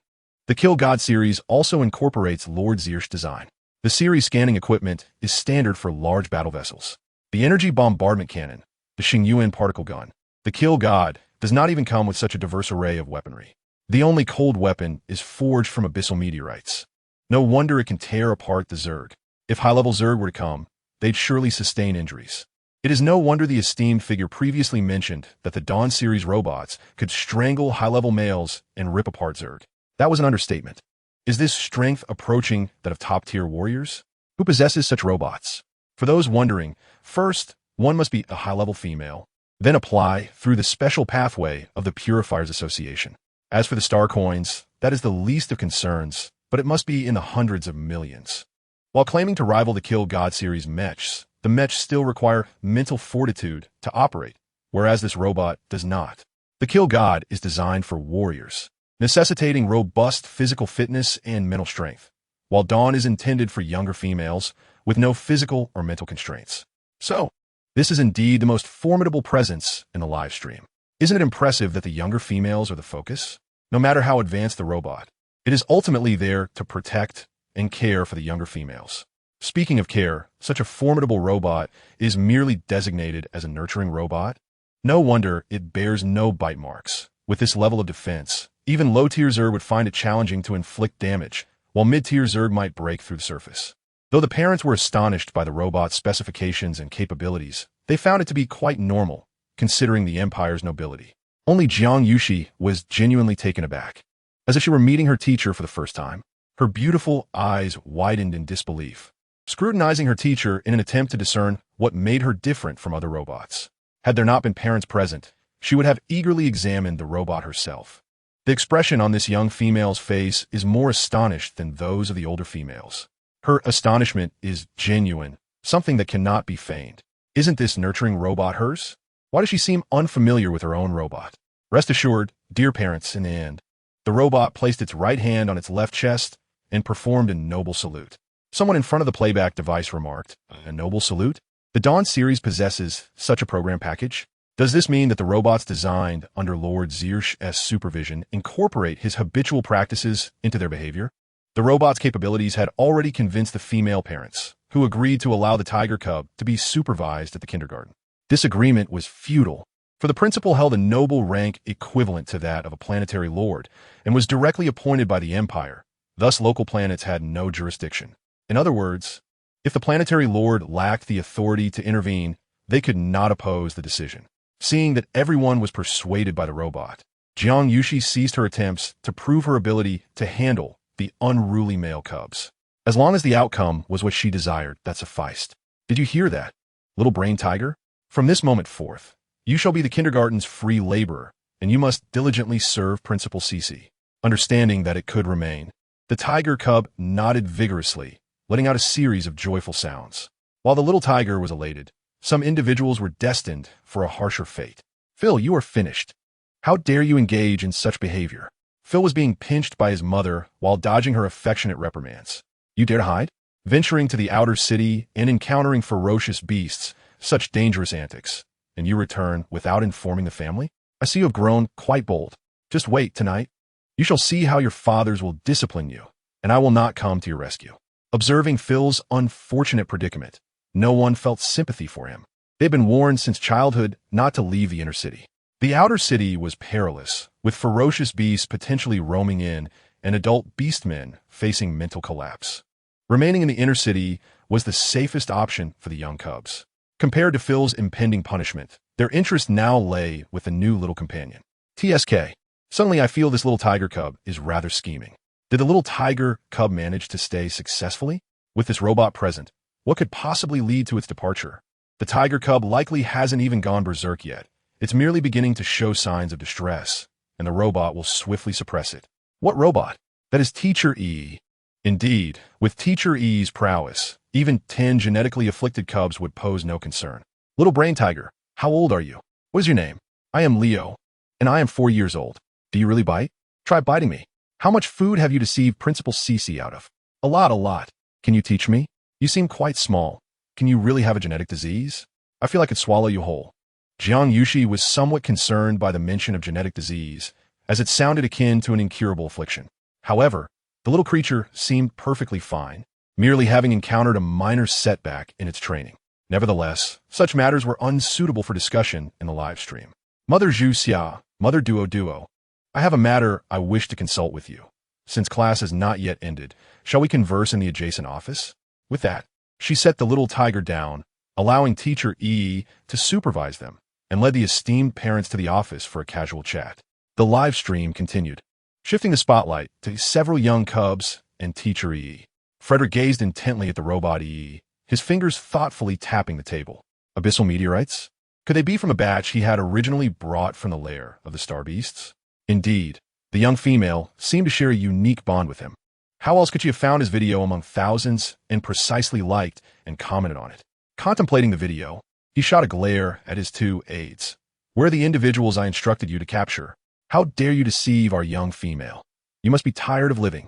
The Kill God series also incorporates Lord Zerg's design. The series scanning equipment is standard for large battle vessels. The energy bombardment cannon, the Xingyuan particle gun, the Kill God, does not even come with such a diverse array of weaponry. The only cold weapon is forged from abyssal meteorites. No wonder it can tear apart the Zerg. If high-level Zerg were to come, they'd surely sustain injuries. It is no wonder the esteemed figure previously mentioned that the Dawn series robots could strangle high-level males and rip apart Zerg. That was an understatement. Is this strength approaching that of top-tier warriors? Who possesses such robots? For those wondering, first, one must be a high-level female, then apply through the special pathway of the Purifiers Association. As for the star coins, that is the least of concerns, but it must be in the hundreds of millions. While claiming to rival the Kill God series mechs, the mechs still require mental fortitude to operate, whereas this robot does not. The Kill God is designed for warriors, necessitating robust physical fitness and mental strength, while Dawn is intended for younger females with no physical or mental constraints. So, this is indeed the most formidable presence in the live stream. Isn't it impressive that the younger females are the focus? No matter how advanced the robot, it is ultimately there to protect and care for the younger females. Speaking of care, such a formidable robot is merely designated as a nurturing robot. No wonder it bears no bite marks. With this level of defense, even low-tier Zerg would find it challenging to inflict damage, while mid-tier Zerg might break through the surface. Though the parents were astonished by the robot's specifications and capabilities, they found it to be quite normal, considering the Empire's nobility. Only Jiang Yuxi was genuinely taken aback. As if she were meeting her teacher for the first time, her beautiful eyes widened in disbelief, scrutinizing her teacher in an attempt to discern what made her different from other robots. Had there not been parents present, she would have eagerly examined the robot herself. The expression on this young female's face is more astonished than those of the older females. Her astonishment is genuine, something that cannot be feigned. Isn't this nurturing robot hers? Why does she seem unfamiliar with her own robot? Rest assured, dear parents, in the end, the robot placed its right hand on its left chest and performed a noble salute. Someone in front of the playback device remarked, "A noble salute? The Dawn series possesses such a program package? Does this mean that the robots designed under Lord Zirsch's supervision incorporate his habitual practices into their behavior?" The robot's capabilities had already convinced the female parents, who agreed to allow the tiger cub to be supervised at the kindergarten. This agreement was futile, for the principal held a noble rank equivalent to that of a planetary lord and was directly appointed by the Empire. Thus, local planets had no jurisdiction. In other words, if the planetary lord lacked the authority to intervene, they could not oppose the decision. Seeing that everyone was persuaded by the robot, Jiang Yuxi ceased her attempts to prove her ability to handle the unruly male cubs. As long as the outcome was what she desired, that sufficed. Did you hear that, little brain tiger? From this moment forth, you shall be the kindergarten's free laborer, and you must diligently serve Principal Cici. Understanding that it could remain, the tiger cub nodded vigorously, letting out a series of joyful sounds. While the little tiger was elated, some individuals were destined for a harsher fate. "Phil, you are finished. How dare you engage in such behavior?" Phil was being pinched by his mother while dodging her affectionate reprimands. "You dare to hide? Venturing to the outer city and encountering ferocious beasts, such dangerous antics, and you return without informing the family? I see you have grown quite bold. Just wait tonight. You shall see how your fathers will discipline you, and I will not come to your rescue." Observing Phil's unfortunate predicament, no one felt sympathy for him. They had been warned since childhood not to leave the inner city. The outer city was perilous, with ferocious beasts potentially roaming in and adult beastmen facing mental collapse. Remaining in the inner city was the safest option for the young cubs. Compared to Phil's impending punishment, their interest now lay with the new little companion. TSK. Suddenly I feel this little tiger cub is rather scheming. Did the little tiger cub manage to stay successfully? With this robot present, what could possibly lead to its departure? The tiger cub likely hasn't even gone berserk yet. It's merely beginning to show signs of distress, and the robot will swiftly suppress it. What robot? That is Teacher E. Indeed, with Teacher E's prowess, even 10 genetically afflicted cubs would pose no concern. Little brain tiger, how old are you? What is your name? I am Leo, and I am 4 years old. Do you really bite? Try biting me. How much food have you deceived Principal Cici out of? A lot. Can you teach me? You seem quite small. Can you really have a genetic disease? I feel I could swallow you whole. Jiang Yuxi was somewhat concerned by the mention of genetic disease, as it sounded akin to an incurable affliction. However, the little creature seemed perfectly fine, merely having encountered a minor setback in its training. Nevertheless, such matters were unsuitable for discussion in the live stream. Mother Zhu Xia, Mother Duo, I have a matter I wish to consult with you. Since class has not yet ended, shall we converse in the adjacent office? With that, she set the little tiger down, allowing Teacher E to supervise them, and led the esteemed parents to the office for a casual chat. The live stream continued, shifting the spotlight to several young cubs and Teacher E. Frederick gazed intently at the robot E, his fingers thoughtfully tapping the table. Abyssal meteorites? Could they be from a batch he had originally brought from the lair of the star beasts? Indeed, the young female seemed to share a unique bond with him. How else could she have found his video among thousands and precisely liked and commented on it? Contemplating the video, he shot a glare at his two aides. "Where are the individuals I instructed you to capture? How dare you deceive our young female? You must be tired of living."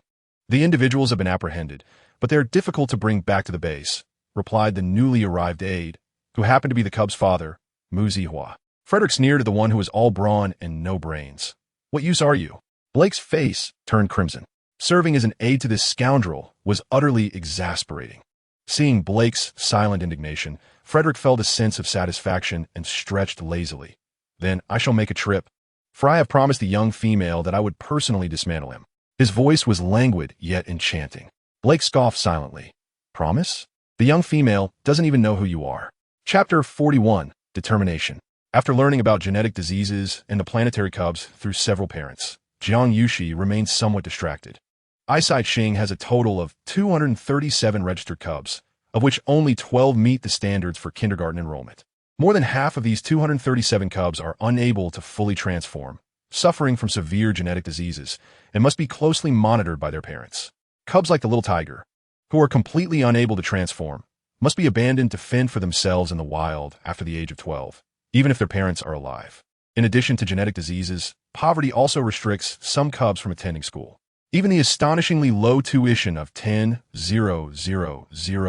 "The individuals have been apprehended, but they are difficult to bring back to the base," replied the newly arrived aide, who happened to be the cub's father, Mu Zihua. Frederick sneered at the one who was all brawn and no brains. "What use are you?" Blake's face turned crimson. Serving as an aide to this scoundrel was utterly exasperating. Seeing Blake's silent indignation, Frederick felt a sense of satisfaction and stretched lazily. Then I shall make a trip, for I have promised the young female that I would personally dismantle him. His voice was languid yet enchanting. Blake scoffed silently. Promise? The young female doesn't even know who you are. Chapter 41, Determination. After learning about genetic diseases and the planetary cubs through several parents, Jiang Yuxi remains somewhat distracted. Eyesight Xing has a total of 237 registered cubs, of which only 12 meet the standards for kindergarten enrollment. More than half of these 237 cubs are unable to fully transform, suffering from severe genetic diseases, and must be closely monitored by their parents. Cubs like the little tiger, who are completely unable to transform, must be abandoned to fend for themselves in the wild after the age of 12, even if their parents are alive. In addition to genetic diseases, poverty also restricts some cubs from attending school. Even the astonishingly low tuition of 10,000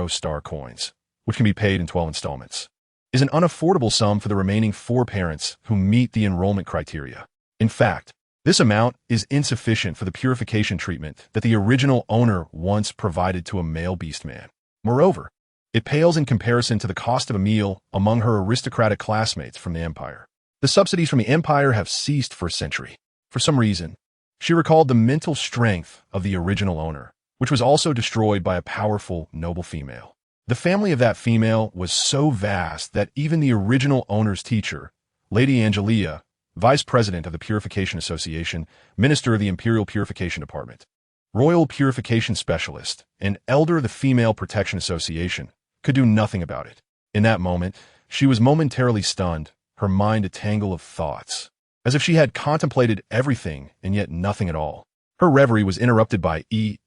star coins, which can be paid in 12 installments, is an unaffordable sum for the remaining 4 parents who meet the enrollment criteria. In fact, this amount is insufficient for the purification treatment that the original owner once provided to a male beastman. Moreover, it pales in comparison to the cost of a meal among her aristocratic classmates from the Empire. The subsidies from the Empire have ceased for a century. For some reason, she recalled the mental strength of the original owner, which was also destroyed by a powerful, noble female. The family of that female was so vast that even the original owner's teacher, Lady Angelia, Vice President of the Purification Association, Minister of the Imperial Purification Department, Royal Purification Specialist, and Elder of the Female Protection Association, could do nothing about it. In that moment, she was momentarily stunned, her mind a tangle of thoughts, as if she had contemplated everything and yet nothing at all. Her reverie was interrupted by E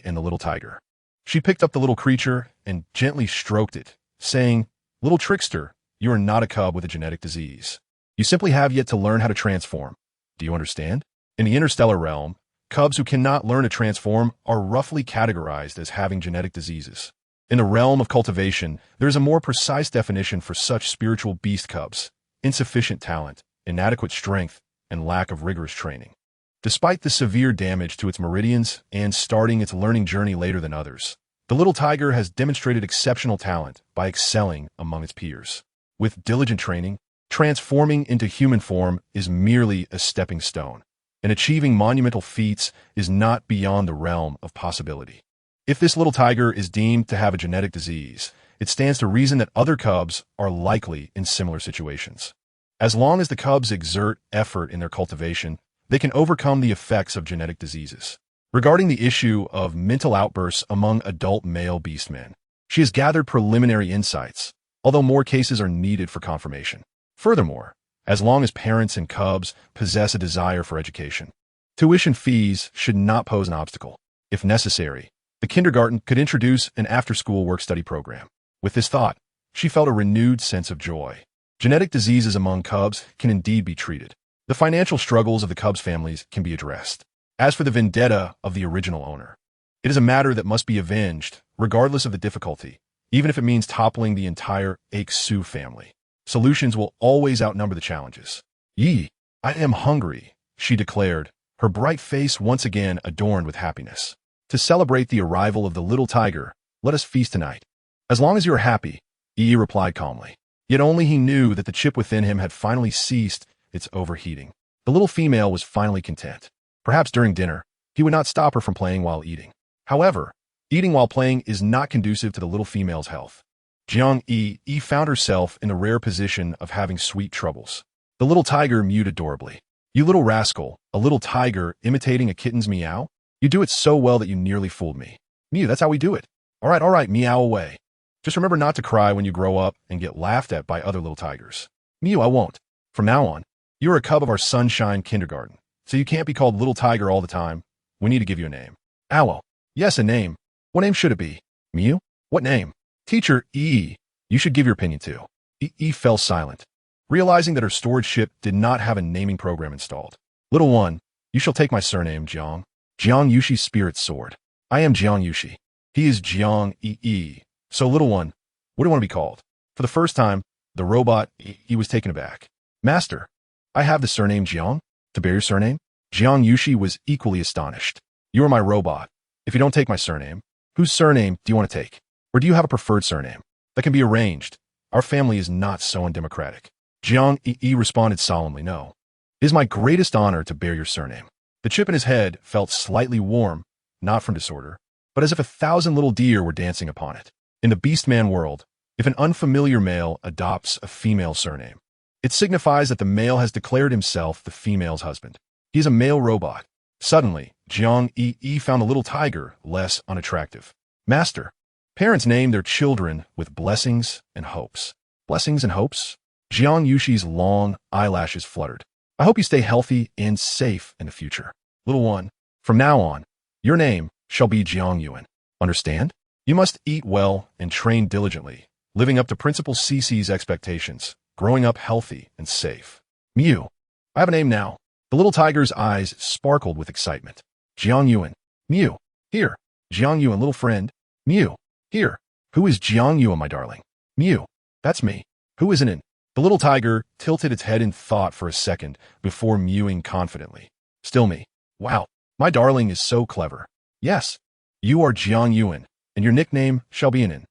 and the little tiger. She picked up the little creature and gently stroked it, saying, "Little trickster, you are not a cub with a genetic disease. You simply have yet to learn how to transform. Do you understand?" In the interstellar realm, cubs who cannot learn to transform are roughly categorized as having genetic diseases. In the realm of cultivation, there is a more precise definition for such spiritual beast cubs: insufficient talent, inadequate strength, and lack of rigorous training. Despite the severe damage to its meridians and starting its learning journey later than others, the little tiger has demonstrated exceptional talent by excelling among its peers. With diligent training, transforming into human form is merely a stepping stone, and achieving monumental feats is not beyond the realm of possibility. If this little tiger is deemed to have a genetic disease, it stands to reason that other cubs are likely in similar situations. As long as the cubs exert effort in their cultivation, they can overcome the effects of genetic diseases. Regarding the issue of mental outbursts among adult male beastmen, she has gathered preliminary insights, although more cases are needed for confirmation. Furthermore, as long as parents and cubs possess a desire for education, tuition fees should not pose an obstacle. If necessary, the kindergarten could introduce an after-school work-study program. With this thought, she felt a renewed sense of joy. Genetic diseases among cubs can indeed be treated. The financial struggles of the cubs' families can be addressed. As for the vendetta of the original owner, it is a matter that must be avenged, regardless of the difficulty, even if it means toppling the entire Aixu family. Solutions will always outnumber the challenges. "Yi, I am hungry," she declared, her bright face once again adorned with happiness. "To celebrate the arrival of the little tiger, let us feast tonight." "As long as you are happy," Yi replied calmly. Yet only he knew that the chip within him had finally ceased its overheating. The little female was finally content. Perhaps during dinner, he would not stop her from playing while eating. However, eating while playing is not conducive to the little female's health. Jiang Yi found herself in the rare position of having sweet troubles. The little tiger mewed adorably. "You little rascal, a little tiger imitating a kitten's meow? You do it so well that you nearly fooled me." "Mew, that's how we do it." All right, meow away. Just remember not to cry when you grow up and get laughed at by other little tigers." "Mew, I won't. From now on, you are a cub of our Sunshine Kindergarten, so you can't be called Little Tiger all the time. We need to give you a name." "Owl. Yes, a name. What name should it be?" "Mew? What name?" "Teacher E, you should give your opinion too." E fell silent, realizing that her storage ship did not have a naming program installed. "Little one, you shall take my surname, Jiang. Jiang Yuxi's spirit sword. I am Jiang Yuxi. He is Jiang E. So, little one, what do you want to be called?" For the first time, the robot E was taken aback. "Master, I have the surname Jiang. To bear your surname?" Jiang Yuxi was equally astonished. "You are my robot. If you don't take my surname, whose surname do you want to take?" Or do you have a preferred surname that can be arranged? Our family is not so undemocratic. Jiang Yi responded solemnly, no. It is my greatest honor to bear your surname. The chip in his head felt slightly warm, not from disorder, but as if 1,000 little deer were dancing upon it. In the beast-man world, if an unfamiliar male adopts a female surname, it signifies that the male has declared himself the female's husband. He is a male robot. Suddenly, Jiang Yi found the little tiger less unattractive. Master, parents name their children with blessings and hopes. Blessings and hopes? Jiang Yuxi's long eyelashes fluttered. I hope you stay healthy and safe in the future. Little one, from now on, your name shall be Jiang Yuan. Understand? You must eat well and train diligently, living up to Principal CC's expectations, growing up healthy and safe. Mew. I have a name now. The little tiger's eyes sparkled with excitement. Jiang Yuan. Mew. Here. Jiang Yuan, little friend. Mew. Here. Who is Jiang Yuan, my darling? Mew. That's me. Who isn't it? The little tiger tilted its head in thought for a second before mewing confidently. Still me. Wow. My darling is so clever. Yes. You are Jiang Yuan, and your nickname shall be Inin.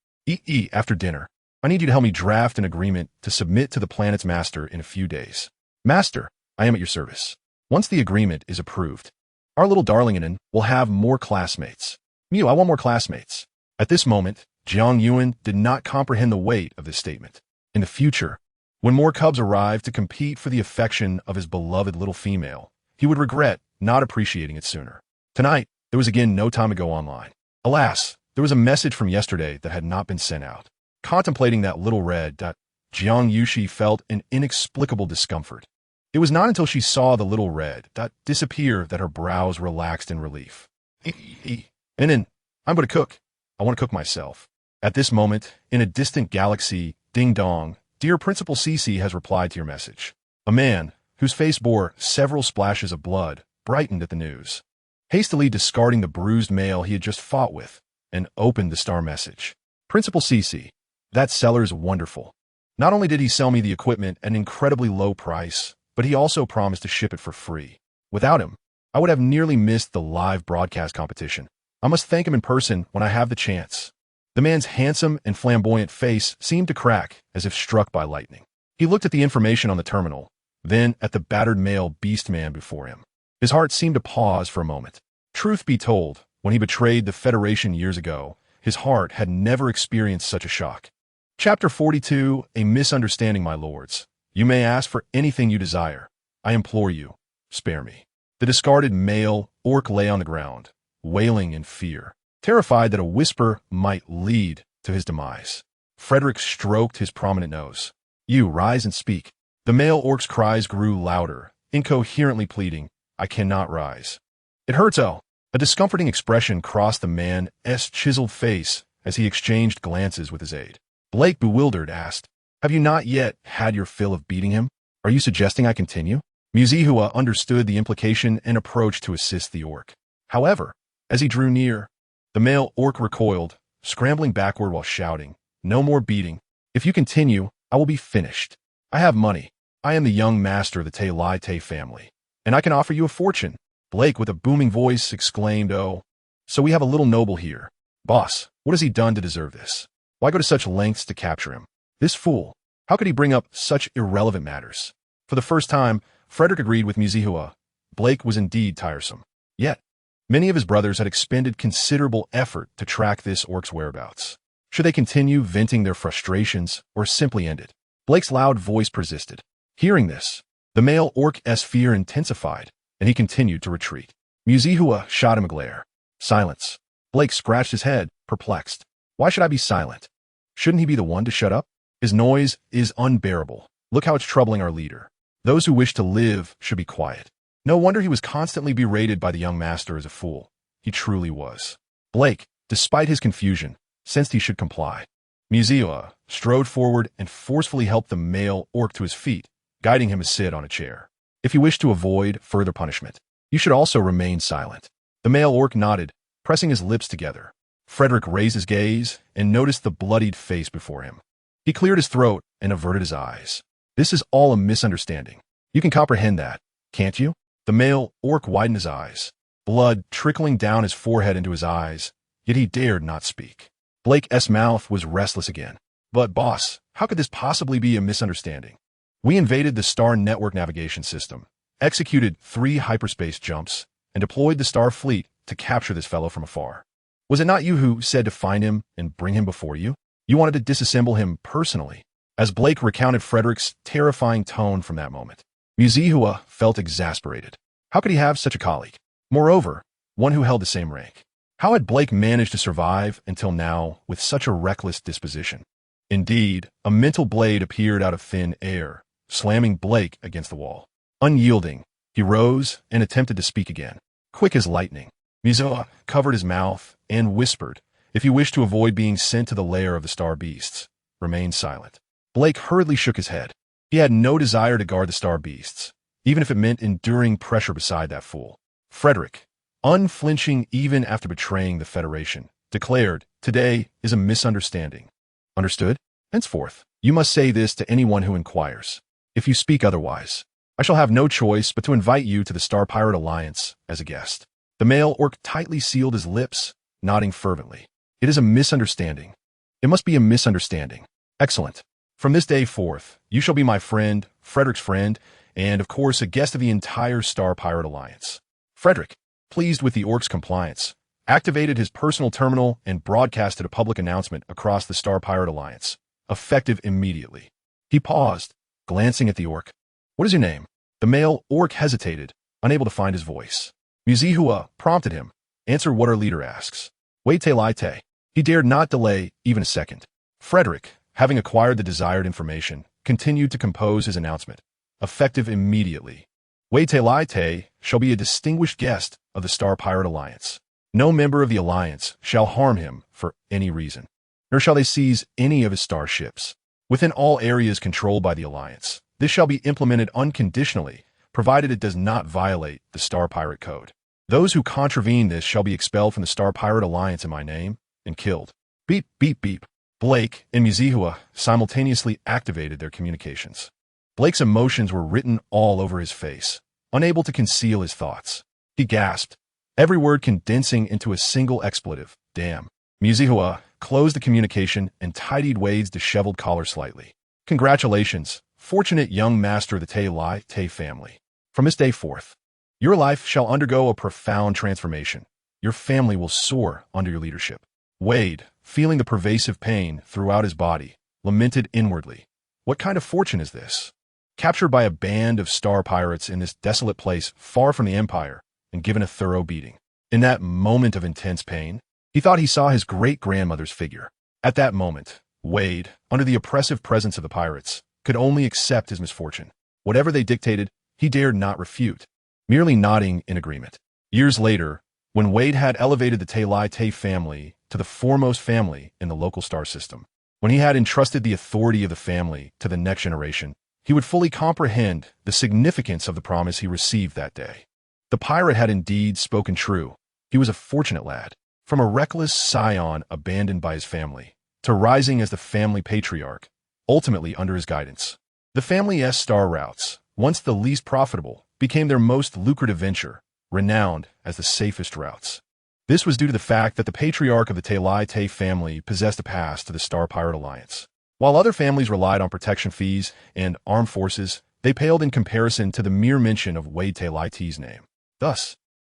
After dinner, I need you to help me draft an agreement to submit to the planet's master in a few days. Master, I am at your service. Once the agreement is approved, our little darling Inin will have more classmates. Mew, I want more classmates. At this moment, Jiang Yuan did not comprehend the weight of this statement. In the future, when more cubs arrived to compete for the affection of his beloved little female, he would regret not appreciating it sooner. Tonight, there was again no time to go online. Alas, there was a message from yesterday that had not been sent out. Contemplating that little red dot, Jiang Yuxi felt an inexplicable discomfort. It was not until she saw the little red dot disappear that her brows relaxed in relief. Inin, I'm but a cook. I want to cook myself. At this moment, in a distant galaxy, ding dong, dear Principal CC has replied to your message. A man, whose face bore several splashes of blood, brightened at the news. Hastily discarding the bruised mail he had just fought with, and opened the star message. Principal CC, that seller's wonderful. Not only did he sell me the equipment at an incredibly low price, but he also promised to ship it for free. Without him, I would have nearly missed the live broadcast competition. I must thank him in person when I have the chance. The man's handsome and flamboyant face seemed to crack as if struck by lightning. He looked at the information on the terminal, then at the battered male beast man before him. His heart seemed to pause for a moment. Truth be told, when he betrayed the Federation years ago, his heart had never experienced such a shock. Chapter 42, A Misunderstanding, my lords. You may ask for anything you desire. I implore you, spare me. The discarded male orc lay on the ground, wailing in fear, terrified that a whisper might lead to his demise. Frederick stroked his prominent nose. You, rise and speak. The male orc's cries grew louder, incoherently pleading, I cannot rise. It hurts, oh. A discomforting expression crossed the man's chiseled face as he exchanged glances with his aide. Blake, bewildered, asked, have you not yet had your fill of beating him? Are you suggesting I continue? Muzihua understood the implication and approached to assist the orc. However, as he drew near, the male orc recoiled, scrambling backward while shouting, no more beating. If you continue, I will be finished. I have money. I am the young master of the Te Lai Te family, and I can offer you a fortune. Blake, with a booming voice, exclaimed, oh, so we have a little noble here. Boss, what has he done to deserve this? Why go to such lengths to capture him? This fool, how could he bring up such irrelevant matters? For the first time, Frederick agreed with Muzihua. Blake was indeed tiresome. Yet, many of his brothers had expended considerable effort to track this orc's whereabouts. Should they continue venting their frustrations or simply end it? Blake's loud voice persisted. Hearing this, the male orc's fear intensified, and he continued to retreat. Muzihua shot him a glare. Silence. Blake scratched his head, perplexed. Why should I be silent? Shouldn't he be the one to shut up? His noise is unbearable. Look how it's troubling our leader. Those who wish to live should be quiet. No wonder he was constantly berated by the young master as a fool. He truly was. Blake, despite his confusion, sensed he should comply. Muzihua strode forward and forcefully helped the male orc to his feet, guiding him to sit on a chair. If you wish to avoid further punishment, you should also remain silent. The male orc nodded, pressing his lips together. Frederick raised his gaze and noticed the bloodied face before him. He cleared his throat and averted his eyes. This is all a misunderstanding. You can comprehend that, can't you? The male orc widened his eyes, blood trickling down his forehead into his eyes, yet he dared not speak. Blake's mouth was restless again. But boss, how could this possibly be a misunderstanding? We invaded the Star Network navigation system, executed 3 hyperspace jumps, and deployed the Star Fleet to capture this fellow from afar. Was it not you who said to find him and bring him before you? You wanted to disassemble him personally. As Blake recounted Frederick's terrifying tone from that moment, Muzihua felt exasperated. How could he have such a colleague? Moreover, one who held the same rank. How had Blake managed to survive until now with such a reckless disposition? Indeed, a mental blade appeared out of thin air, slamming Blake against the wall. Unyielding, he rose and attempted to speak again. Quick as lightning, Muzihua covered his mouth and whispered, "If you wish to avoid being sent to the lair of the star beasts, remain silent." Blake hurriedly shook his head. He had no desire to guard the star beasts, even if it meant enduring pressure beside that fool. Frederick, unflinching even after betraying the Federation, declared, "Today is a misunderstanding." Understood? Henceforth, you must say this to anyone who inquires. If you speak otherwise, I shall have no choice but to invite you to the Star Pirate Alliance as a guest. The male orc tightly sealed his lips, nodding fervently. It is a misunderstanding. It must be a misunderstanding. Excellent. From this day forth, you shall be my friend, Frederick's friend, and of course a guest of the entire Star Pirate Alliance. Frederick, pleased with the orc's compliance, activated his personal terminal and broadcasted a public announcement across the Star Pirate Alliance, effective immediately. He paused, glancing at the orc. "What is your name?" The male orc hesitated, unable to find his voice. Muzihua prompted him. "Answer what our leader asks." "Wait till I te." He dared not delay even a second. Frederick, having acquired the desired information, continued to compose his announcement, effective immediately. Wei Te Lai Te shall be a distinguished guest of the Star Pirate Alliance. No member of the Alliance shall harm him for any reason, nor shall they seize any of his starships. Within all areas controlled by the Alliance, this shall be implemented unconditionally, provided it does not violate the Star Pirate Code. Those who contravene this shall be expelled from the Star Pirate Alliance in my name and killed. Beep, beep, beep. Blake and Muzihua simultaneously activated their communications. Blake's emotions were written all over his face, unable to conceal his thoughts. He gasped, every word condensing into a single expletive. Damn. Muzihua closed the communication and tidied Wade's disheveled collar slightly. Congratulations, fortunate young master of the Te Lai Te family. From this day forth, your life shall undergo a profound transformation. Your family will soar under your leadership. Wade, feeling the pervasive pain throughout his body, lamented inwardly. What kind of fortune is this? Captured by a band of star pirates in this desolate place far from the Empire and given a thorough beating. In that moment of intense pain, he thought he saw his great-grandmother's figure. At that moment, Wade, under the oppressive presence of the pirates, could only accept his misfortune. Whatever they dictated, he dared not refute, merely nodding in agreement. Years later, when Wade had elevated the Te Lai Te family to the foremost family in the local star system, when he had entrusted the authority of the family to the next generation, he would fully comprehend the significance of the promise he received that day. The pirate had indeed spoken true. He was a fortunate lad. From a reckless scion abandoned by his family, to rising as the family patriarch, ultimately under his guidance. The family's star routes, once the least profitable, became their most lucrative venture, renowned as the safest routes. This was due to the fact that the patriarch of the Te Lai Te family possessed a pass to the Star Pirate Alliance. While other families relied on protection fees and armed forces, they paled in comparison to the mere mention of Wade Te Lai Te's name. Thus,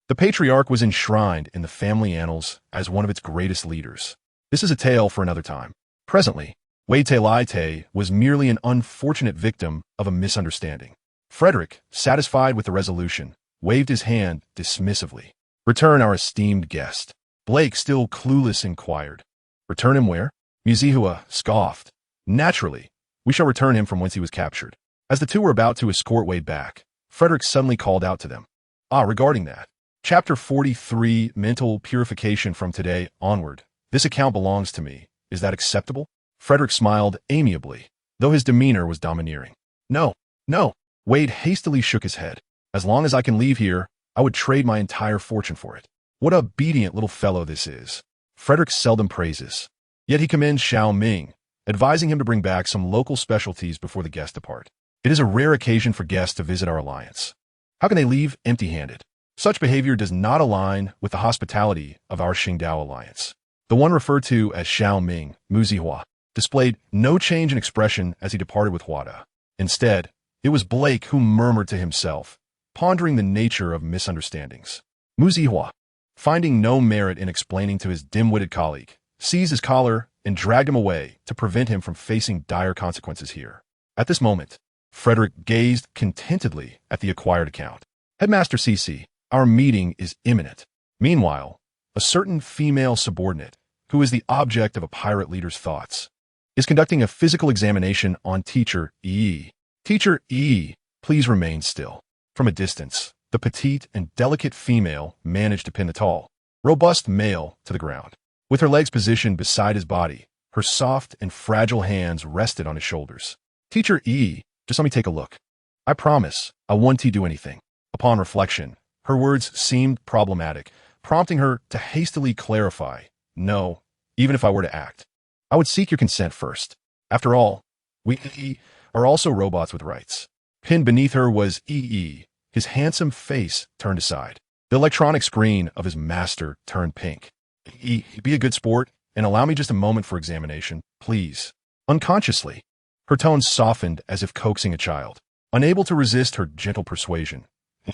the patriarch was enshrined in the family annals as one of its greatest leaders. This is a tale for another time. Presently, Wade Te Lai Te was merely an unfortunate victim of a misunderstanding. Frederick, satisfied with the resolution, waved his hand dismissively. Return our esteemed guest. Blake, still clueless, inquired. Return him where? Muzihua scoffed. Naturally, we shall return him from whence he was captured. As the two were about to escort Wade back, Frederick suddenly called out to them. Regarding that. Chapter 43, Mental Purification from today onward. This account belongs to me. Is that acceptable? Frederick smiled amiably, though his demeanor was domineering. No. Wade hastily shook his head. As long as I can leave here, I would trade my entire fortune for it. What an obedient little fellow this is. Frederick seldom praises. Yet he commends Xiao Ming, advising him to bring back some local specialties before the guests depart. It is a rare occasion for guests to visit our alliance. How can they leave empty-handed? Such behavior does not align with the hospitality of our Qingdao alliance. The one referred to as Xiao Ming, Muzihua, displayed no change in expression as he departed with Huada. Instead, it was Blake who murmured to himself, pondering the nature of misunderstandings. Muzihua, finding no merit in explaining to his dim-witted colleague, seized his collar and dragged him away to prevent him from facing dire consequences here. At this moment, Frederick gazed contentedly at the acquired account. Headmaster CC, our meeting is imminent. Meanwhile, a certain female subordinate, who is the object of a pirate leader's thoughts, is conducting a physical examination on Teacher E. Teacher E, please remain still. From a distance, the petite and delicate female managed to pin the tall, robust male to the ground. With her legs positioned beside his body, her soft and fragile hands rested on his shoulders. Teacher E, just let me take a look. I promise, I won't do anything. Upon reflection, her words seemed problematic, prompting her to hastily clarify, no, even if I were to act, I would seek your consent first. After all, we are also robots with rights. Pinned beneath her was EE, his handsome face turned aside. The electronic screen of his master turned pink. EE, be a good sport and allow me just a moment for examination, please. Unconsciously, her tone softened as if coaxing a child. Unable to resist her gentle persuasion,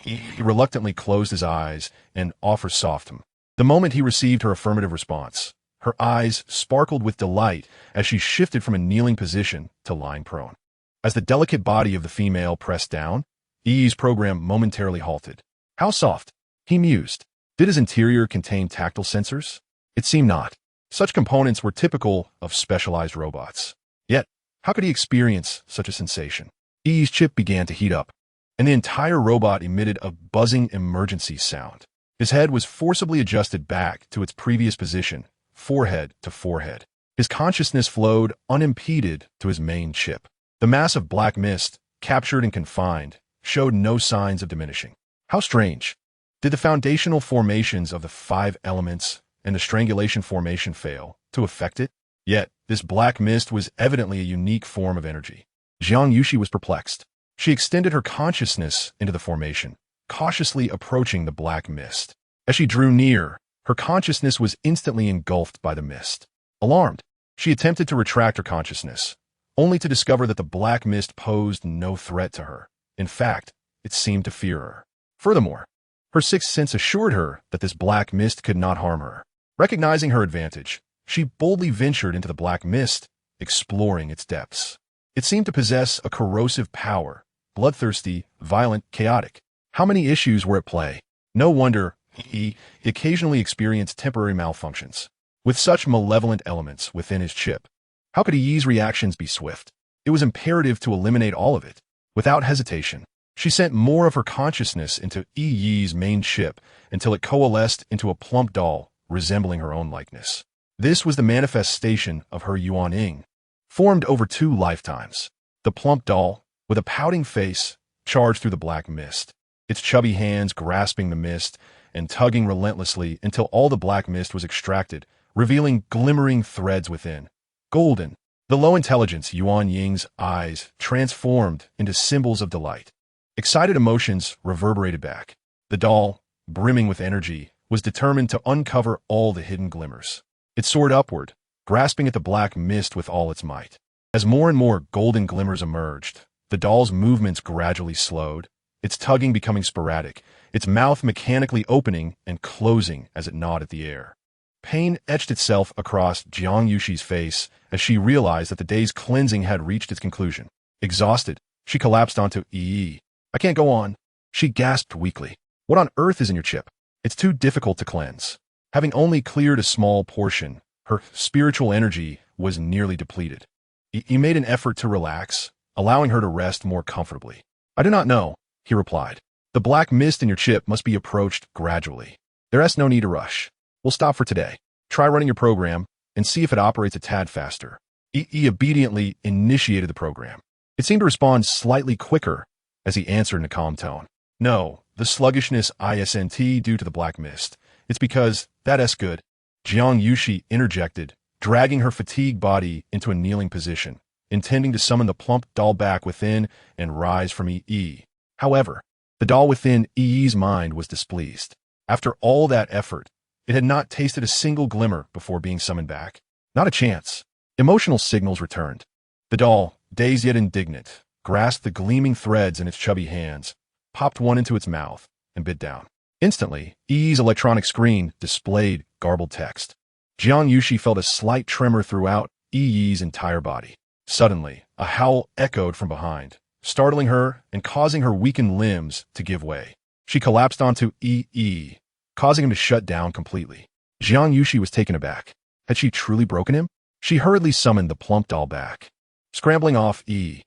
he reluctantly closed his eyes and offered soft him. The moment he received her affirmative response, her eyes sparkled with delight as she shifted from a kneeling position to lying prone. As the delicate body of the female pressed down, E's program momentarily halted. How soft, he mused. Did his interior contain tactile sensors? It seemed not. Such components were typical of specialized robots. Yet, how could he experience such a sensation? E's chip began to heat up, and the entire robot emitted a buzzing emergency sound. His head was forcibly adjusted back to its previous position, forehead to forehead. His consciousness flowed unimpeded to his main chip. The mass of black mist, captured and confined, showed no signs of diminishing. How strange. Did the foundational formations of the 5 elements and the strangulation formation fail to affect it? Yet, this black mist was evidently a unique form of energy. Jiang Yuxi was perplexed. She extended her consciousness into the formation, cautiously approaching the black mist. As she drew near, her consciousness was instantly engulfed by the mist. Alarmed, she attempted to retract her consciousness, only to discover that the black mist posed no threat to her. In fact, it seemed to fear her. Furthermore, her sixth sense assured her that this black mist could not harm her. Recognizing her advantage, she boldly ventured into the black mist, exploring its depths. It seemed to possess a corrosive power, bloodthirsty, violent, chaotic. How many issues were at play? No wonder he occasionally experienced temporary malfunctions. With such malevolent elements within his chip, how could Yi's reactions be swift? It was imperative to eliminate all of it. Without hesitation, she sent more of her consciousness into Yi's main chip until it coalesced into a plump doll resembling her own likeness. This was the manifestation of her Yuan Ying, formed over 2 lifetimes. The plump doll, with a pouting face, charged through the black mist, its chubby hands grasping the mist and tugging relentlessly until all the black mist was extracted, revealing glimmering threads within. Golden, the low-intelligence Yuan Ying's eyes transformed into symbols of delight. Excited emotions reverberated back. The doll, brimming with energy, was determined to uncover all the hidden glimmers. It soared upward, grasping at the black mist with all its might. As more and more golden glimmers emerged, the doll's movements gradually slowed, its tugging becoming sporadic, its mouth mechanically opening and closing as it gnawed at the air. Pain etched itself across Jiang Yuxi's face as she realized that the day's cleansing had reached its conclusion. Exhausted, she collapsed onto Yi. I can't go on, she gasped weakly. What on earth is in your chip? It's too difficult to cleanse. Having only cleared a small portion, her spiritual energy was nearly depleted. He made an effort to relax, allowing her to rest more comfortably. I do not know, he replied. The black mist in your chip must be approached gradually. There is no need to rush. We'll stop for today. Try running your program and see if it operates a tad faster. He obediently initiated the program. It seemed to respond slightly quicker as he answered in a calm tone. No, the sluggishness isn't due to the black mist. It's because that's good. Jiang Yuxi interjected, dragging her fatigued body into a kneeling position, intending to summon the plump doll back within and rise from Yi. However, the doll within Yi's mind was displeased. After all that effort, It had not tasted a single glimmer before being summoned back. Not a chance. Emotional signals returned. The doll, dazed yet indignant, grasped the gleaming threads in its chubby hands, popped one into its mouth, and bit down. Instantly, Yi's electronic screen displayed garbled text. Jiang Yuxi felt a slight tremor throughout Yi's entire body. Suddenly, a howl echoed from behind, startling her and causing her weakened limbs to give way. She collapsed onto Yi, causing him to shut down completely. Jiang Yuxi was taken aback. Had she truly broken him? She hurriedly summoned the plump doll back. Scrambling off Yi,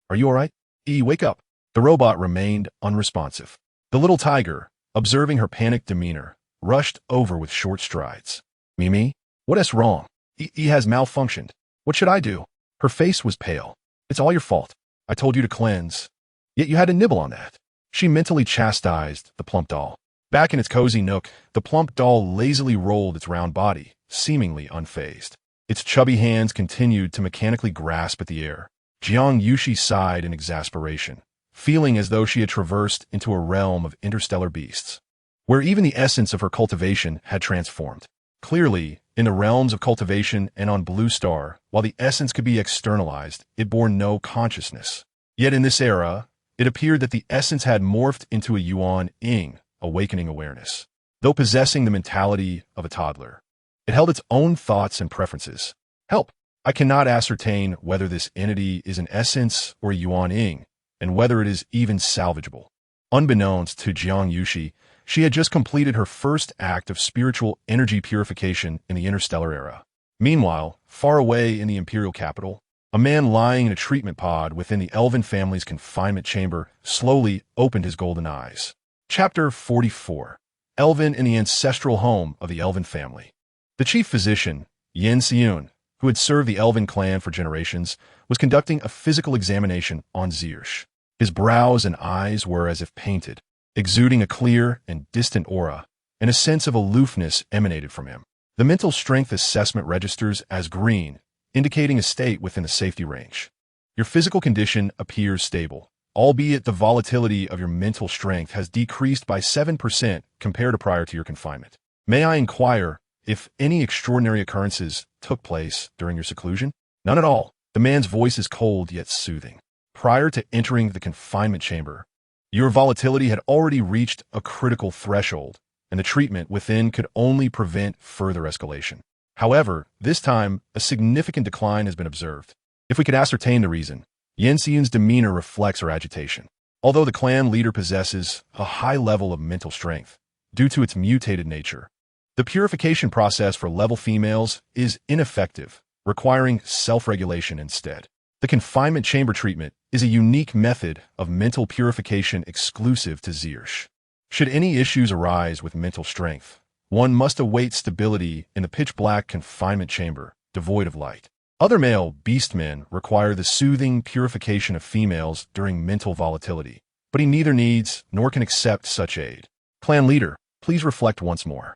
are you alright? Yi, wake up. The robot remained unresponsive. The little tiger, observing her panicked demeanor, rushed over with short strides. Mimi, what is wrong? Yi has malfunctioned. What should I do? Her face was pale. It's all your fault. I told you to cleanse. Yet you had to nibble on that. She mentally chastised the plump doll. Back in its cozy nook, the plump doll lazily rolled its round body, seemingly unfazed. Its chubby hands continued to mechanically grasp at the air. Jiang Yuxi sighed in exasperation, feeling as though she had traversed into a realm of interstellar beasts, where even the essence of her cultivation had transformed. Clearly, in the realms of cultivation and on Blue Star, while the essence could be externalized, it bore no consciousness. Yet in this era, it appeared that the essence had morphed into a Yuan-Ying, awakening awareness. Though possessing the mentality of a toddler, it held its own thoughts and preferences. Help! I cannot ascertain whether this entity is an essence or a Yuan-Ying, and whether it is even salvageable. Unbeknownst to Jiang Yuxi, she had just completed her first act of spiritual energy purification in the interstellar era. Meanwhile, far away in the imperial capital, a man lying in a treatment pod within the Elven family's confinement chamber slowly opened his golden eyes. Chapter 44. Elven in the ancestral home of the Elven family. The chief physician, Yin Xiun, who had served the Elven clan for generations, was conducting a physical examination on Zerg. His brows and eyes were as if painted, exuding a clear and distant aura, and a sense of aloofness emanated from him. The mental strength assessment registers as green, indicating a state within the safety range. Your physical condition appears stable, albeit the volatility of your mental strength has decreased by 7% compared to prior to your confinement. May I inquire if any extraordinary occurrences took place during your seclusion? None at all. The man's voice is cold yet soothing. Prior to entering the confinement chamber, your volatility had already reached a critical threshold, and the treatment within could only prevent further escalation. However, this time, a significant decline has been observed. If we could ascertain the reason, Yin Xiun's demeanor reflects her agitation. Although the clan leader possesses a high level of mental strength, due to its mutated nature, the purification process for level females is ineffective, requiring self-regulation instead. The confinement chamber treatment is a unique method of mental purification exclusive to Zerg. Should any issues arise with mental strength, one must await stability in the pitch-black confinement chamber, devoid of light. Other male beastmen require the soothing purification of females during mental volatility, but he neither needs nor can accept such aid. Clan leader, please reflect once more.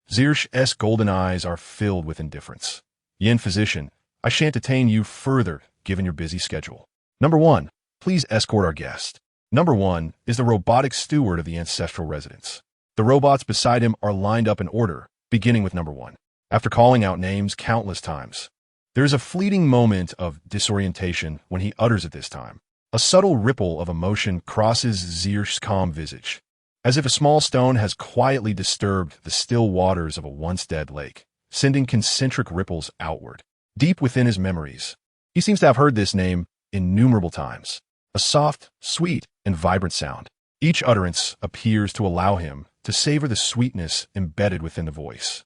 Zerg's golden eyes are filled with indifference. Yin physician, I shan't detain you further given your busy schedule. Number 1, please escort our guest. Number 1 is the robotic steward of the ancestral residence. The robots beside him are lined up in order, beginning with number 1. After calling out names countless times, there is a fleeting moment of disorientation when he utters it this time. A subtle ripple of emotion crosses Zerg's calm visage, as if a small stone has quietly disturbed the still waters of a once-dead lake, sending concentric ripples outward. Deep within his memories, he seems to have heard this name innumerable times. A soft, sweet, and vibrant sound. Each utterance appears to allow him to savor the sweetness embedded within the voice,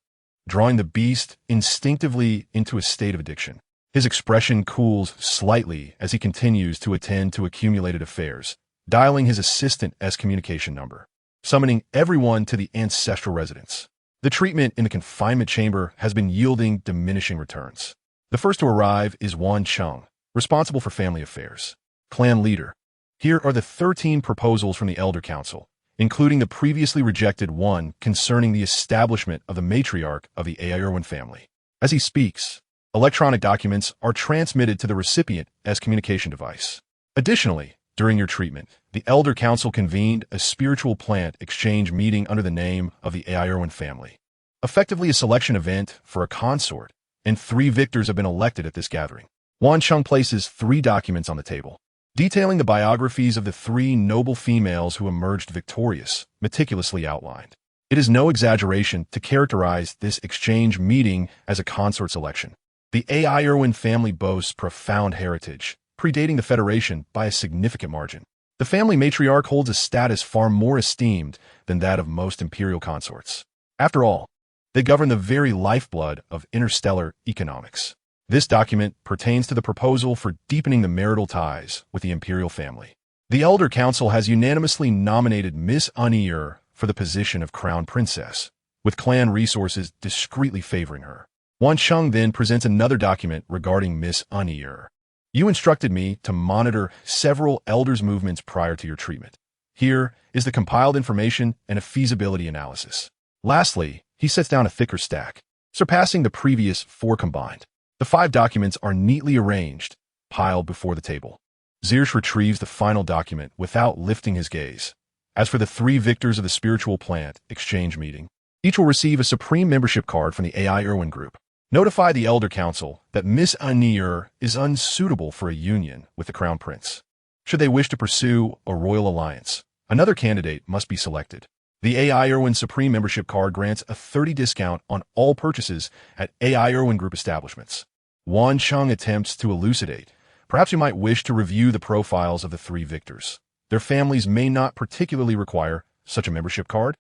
drawing the beast instinctively into a state of addiction. His expression cools slightly as he continues to attend to accumulated affairs, dialing his assistant's communication number, summoning everyone to the ancestral residence. The treatment in the confinement chamber has been yielding diminishing returns. The first to arrive is Wan Cheng, responsible for family affairs. Clan leader. Here are the 13 proposals from the Elder Council, including the previously rejected one concerning the establishment of the matriarch of the Airwin family. As he speaks, electronic documents are transmitted to the recipient as communication device. Additionally, during your treatment, the Elder Council convened a spiritual plant exchange meeting under the name of the Airwin family. effectively a selection event for a consort, and 3 victors have been elected at this gathering. Wan Cheng places 3 documents on the table, detailing the biographies of the 3 noble females who emerged victorious, meticulously outlined. It is no exaggeration to characterize this exchange meeting as a consort selection. The AI Irwin family boasts profound heritage, predating the Federation by a significant margin. The family matriarch holds a status far more esteemed than that of most imperial consorts. After all, they govern the very lifeblood of interstellar economics. This document pertains to the proposal for deepening the marital ties with the imperial family. The Elder Council has unanimously nominated Miss Anir for the position of Crown Princess, with clan resources discreetly favoring her. Wan Cheng then presents another document regarding Miss Anir. You instructed me to monitor several elders' movements prior to your treatment. Here is the compiled information and a feasibility analysis. Lastly, he sets down a thicker stack, surpassing the previous 4 combined. The 5 documents are neatly arranged, piled before the table. Zirsch retrieves the final document without lifting his gaze. As for the 3 victors of the spiritual plant exchange meeting, each will receive a supreme membership card from the AI Irwin group. Notify the Elder Council that Miss Anir is unsuitable for a union with the Crown Prince. Should they wish to pursue a royal alliance, another candidate must be selected. The AI Irwin Supreme Membership Card grants a 30% discount on all purchases at AI Irwin Group establishments. Wan Cheng attempts to elucidate. Perhaps you might wish to review the profiles of the 3 victors. Their families may not particularly require such a membership card.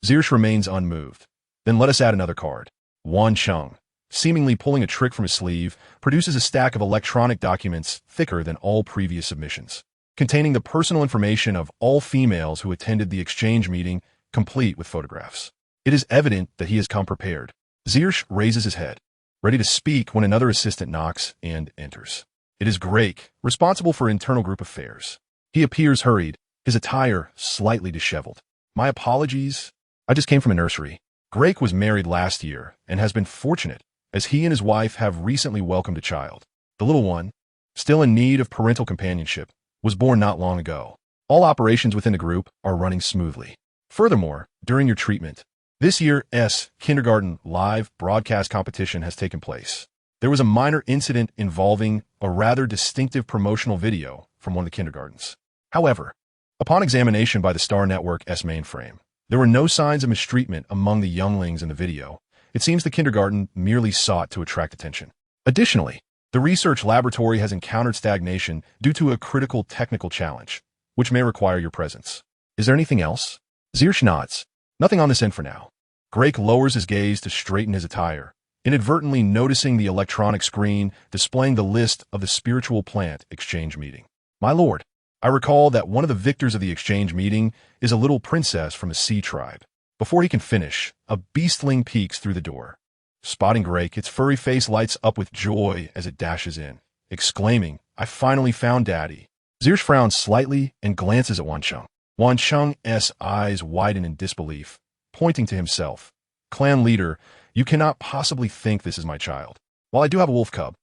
Zirsch remains unmoved. Then let us add another card. Wan Cheng, seemingly pulling a trick from his sleeve, produces a stack of electronic documents thicker than all previous submissions, containing the personal information of all females who attended the exchange meeting, complete with photographs. It is evident that he has come prepared. Zirsch raises his head, ready to speak when another assistant knocks and enters. It is Grake, responsible for internal group affairs. He appears hurried, his attire slightly disheveled. My apologies. I just came from a nursery. Grake was married last year and has been fortunate, as he and his wife have recently welcomed a child. The little one, still in need of parental companionship, was born not long ago. All operations within the group are running smoothly. Furthermore, during your treatment, this year's kindergarten live broadcast competition has taken place. There was a minor incident involving a rather distinctive promotional video from one of the kindergartens. However, upon examination by the Star Network's mainframe, there were no signs of mistreatment among the younglings in the video. It seems the kindergarten merely sought to attract attention. Additionally, the research laboratory has encountered stagnation due to a critical technical challenge, which may require your presence. Is there anything else? Zirsch nods. Nothing on this end for now. Grake lowers his gaze to straighten his attire, inadvertently noticing the electronic screen displaying the list of the spiritual plant exchange meeting. My lord, I recall that one of the victors of the exchange meeting is a little princess from the Sea tribe. Before he can finish, a beastling peeks through the door. Spotting Grake, its furry face lights up with joy as it dashes in, exclaiming, I finally found Daddy. Zirsch frowns slightly and glances at Wan Cheng. Wan Cheng's eyes widen in disbelief, pointing to himself. Clan leader, you cannot possibly think this is my child. While I do have a wolf cub,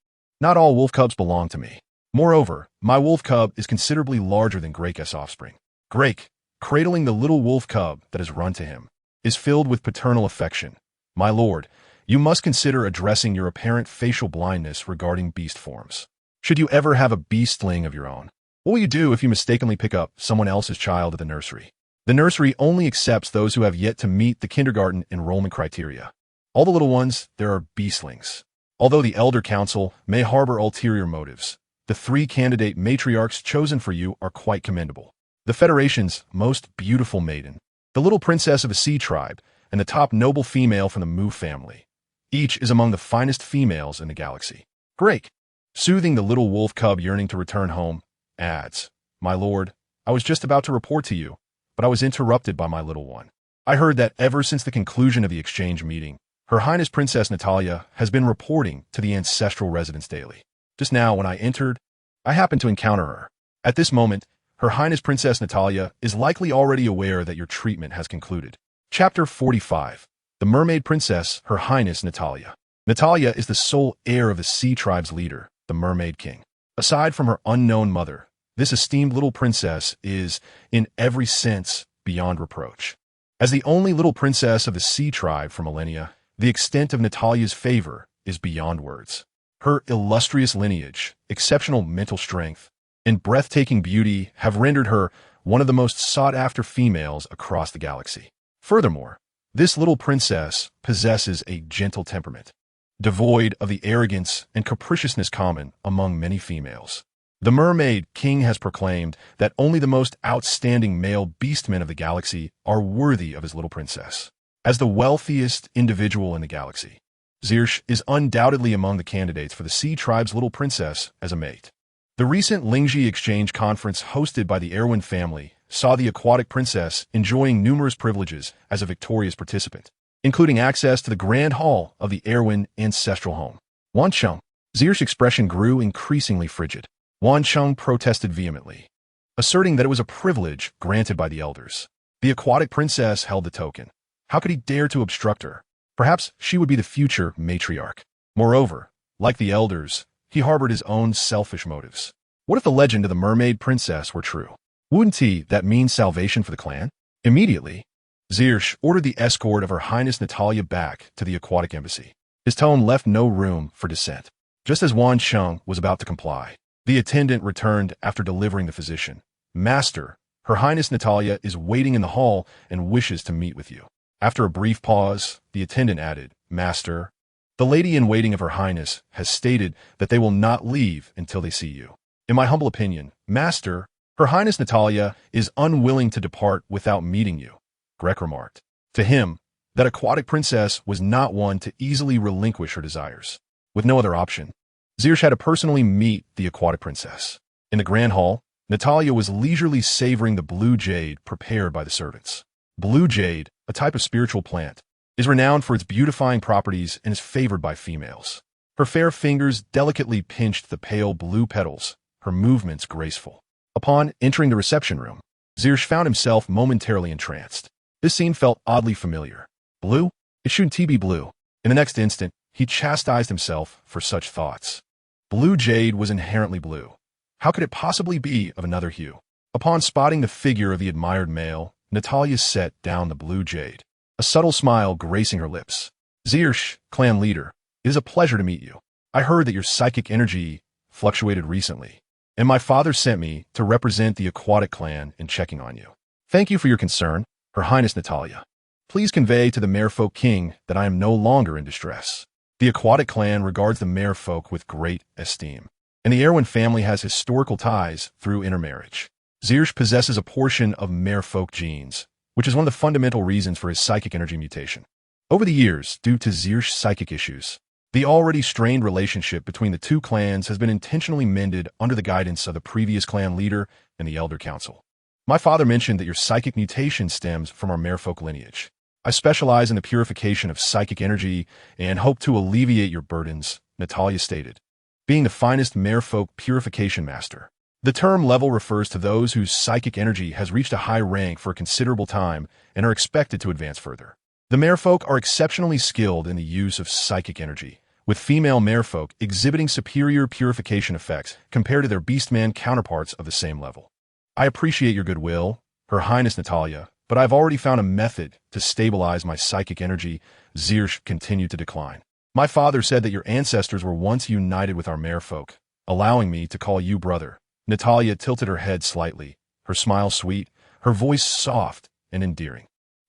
not all wolf cubs belong to me. Moreover, my wolf cub is considerably larger than Grake's offspring. Grake, cradling the little wolf cub that has run to him, is filled with paternal affection. My lord, you must consider addressing your apparent facial blindness regarding beast forms. Should you ever have a beastling of your own, what will you do if you mistakenly pick up someone else's child at the nursery? The nursery only accepts those who have yet to meet the kindergarten enrollment criteria. All the little ones, there are beastlings. Although the Elder Council may harbor ulterior motives, the 3 candidate matriarchs chosen for you are quite commendable. The Federation's most beautiful maiden, the little princess of a Sea tribe, and the top noble female from the Mu family. Each is among the finest females in the galaxy. Grake, soothing the little wolf cub yearning to return home, adds, My lord, I was just about to report to you, but I was interrupted by my little one. I heard that ever since the conclusion of the exchange meeting, Her Highness Princess Natalia has been reporting to the ancestral residence daily. Just now, when I entered, I happened to encounter her. At this moment, Her Highness Princess Natalia is likely already aware that your treatment has concluded. Chapter 45. The Mermaid Princess, Her Highness Natalia. Natalia is the sole heir of the Sea tribe's leader, the Mermaid King. Aside from her unknown mother, this esteemed little princess is, in every sense, beyond reproach. As the only little princess of the Sea tribe for millennia, The extent of Natalia's favor is beyond words. Her illustrious lineage, exceptional mental strength, and breathtaking beauty have rendered her one of the most sought-after females across the galaxy. Furthermore, this little princess possesses a gentle temperament, devoid of the arrogance and capriciousness common among many females. The Mermaid King has proclaimed that only the most outstanding male beastmen of the galaxy are worthy of his little princess. As the wealthiest individual in the galaxy, Zerg is undoubtedly among the candidates for the Sea Tribe's little princess as a mate. The recent Lingji Exchange Conference hosted by the Erwin family saw the aquatic princess enjoying numerous privileges as a victorious participant, including access to the Grand Hall of the Erwin ancestral home. Wan Cheng. Zerg's expression grew increasingly frigid. Wan Cheng protested vehemently, asserting that it was a privilege granted by the elders. The aquatic princess held the token. How could he dare to obstruct her? Perhaps she would be the future matriarch. Moreover, like the elders, he harbored his own selfish motives. What if the legend of the mermaid princess were true? Wouldn't that mean salvation for the clan? Immediately, Zerg ordered the escort of Her Highness Natalia back to the aquatic embassy. His tone left no room for dissent. Just as Wan Cheng was about to comply, the attendant returned after delivering the physician. Master, Her Highness Natalia is waiting in the hall and wishes to meet with you. After a brief pause, the attendant added, Master, the lady-in-waiting of Her Highness has stated that they will not leave until they see you. In my humble opinion, Master, Her Highness Natalia is unwilling to depart without meeting you, Grek remarked. To him, that aquatic princess was not one to easily relinquish her desires. With no other option, Zerg had to personally meet the aquatic princess. In the Grand Hall, Natalia was leisurely savoring the blue jade prepared by the servants. Blue jade, a type of spiritual plant, is renowned for its beautifying properties and is favored by females. Her fair fingers delicately pinched the pale blue petals, her movements graceful. Upon entering the reception room, Zerg found himself momentarily entranced. This scene felt oddly familiar. Blue? It shouldn't be blue. In the next instant, he chastised himself for such thoughts. Blue jade was inherently blue. How could it possibly be of another hue? Upon spotting the figure of the admired male, Natalia set down the blue jade, a subtle smile gracing her lips. Zerg, clan leader, it is a pleasure to meet you. I heard that your psychic energy fluctuated recently, and my father sent me to represent the aquatic clan in checking on you. Thank you for your concern, Her Highness Natalia. Please convey to the Merfolk King that I am no longer in distress. The aquatic clan regards the Merfolk with great esteem, and the Erwin family has historical ties through intermarriage. Zerg possesses a portion of Merfolk genes, which is one of the fundamental reasons for his psychic energy mutation. Over the years, due to Zerg's psychic issues, the already strained relationship between the two clans has been intentionally mended under the guidance of the previous clan leader and the Elder Council. My father mentioned that your psychic mutation stems from our Merfolk lineage. I specialize in the purification of psychic energy and hope to alleviate your burdens, Natalia stated. Being the finest Merfolk purification master, the term level refers to those whose psychic energy has reached a high rank for a considerable time and are expected to advance further. The Merfolk are exceptionally skilled in the use of psychic energy, with female Merfolk exhibiting superior purification effects compared to their beastman counterparts of the same level. I appreciate your goodwill, Her Highness Natalia, but I've already found a method to stabilize my psychic energy. Zerg continued to decline. My father said that your ancestors were once united with our Merfolk, allowing me to call you brother. Natalia tilted her head slightly, her smile sweet, her voice soft and endearing.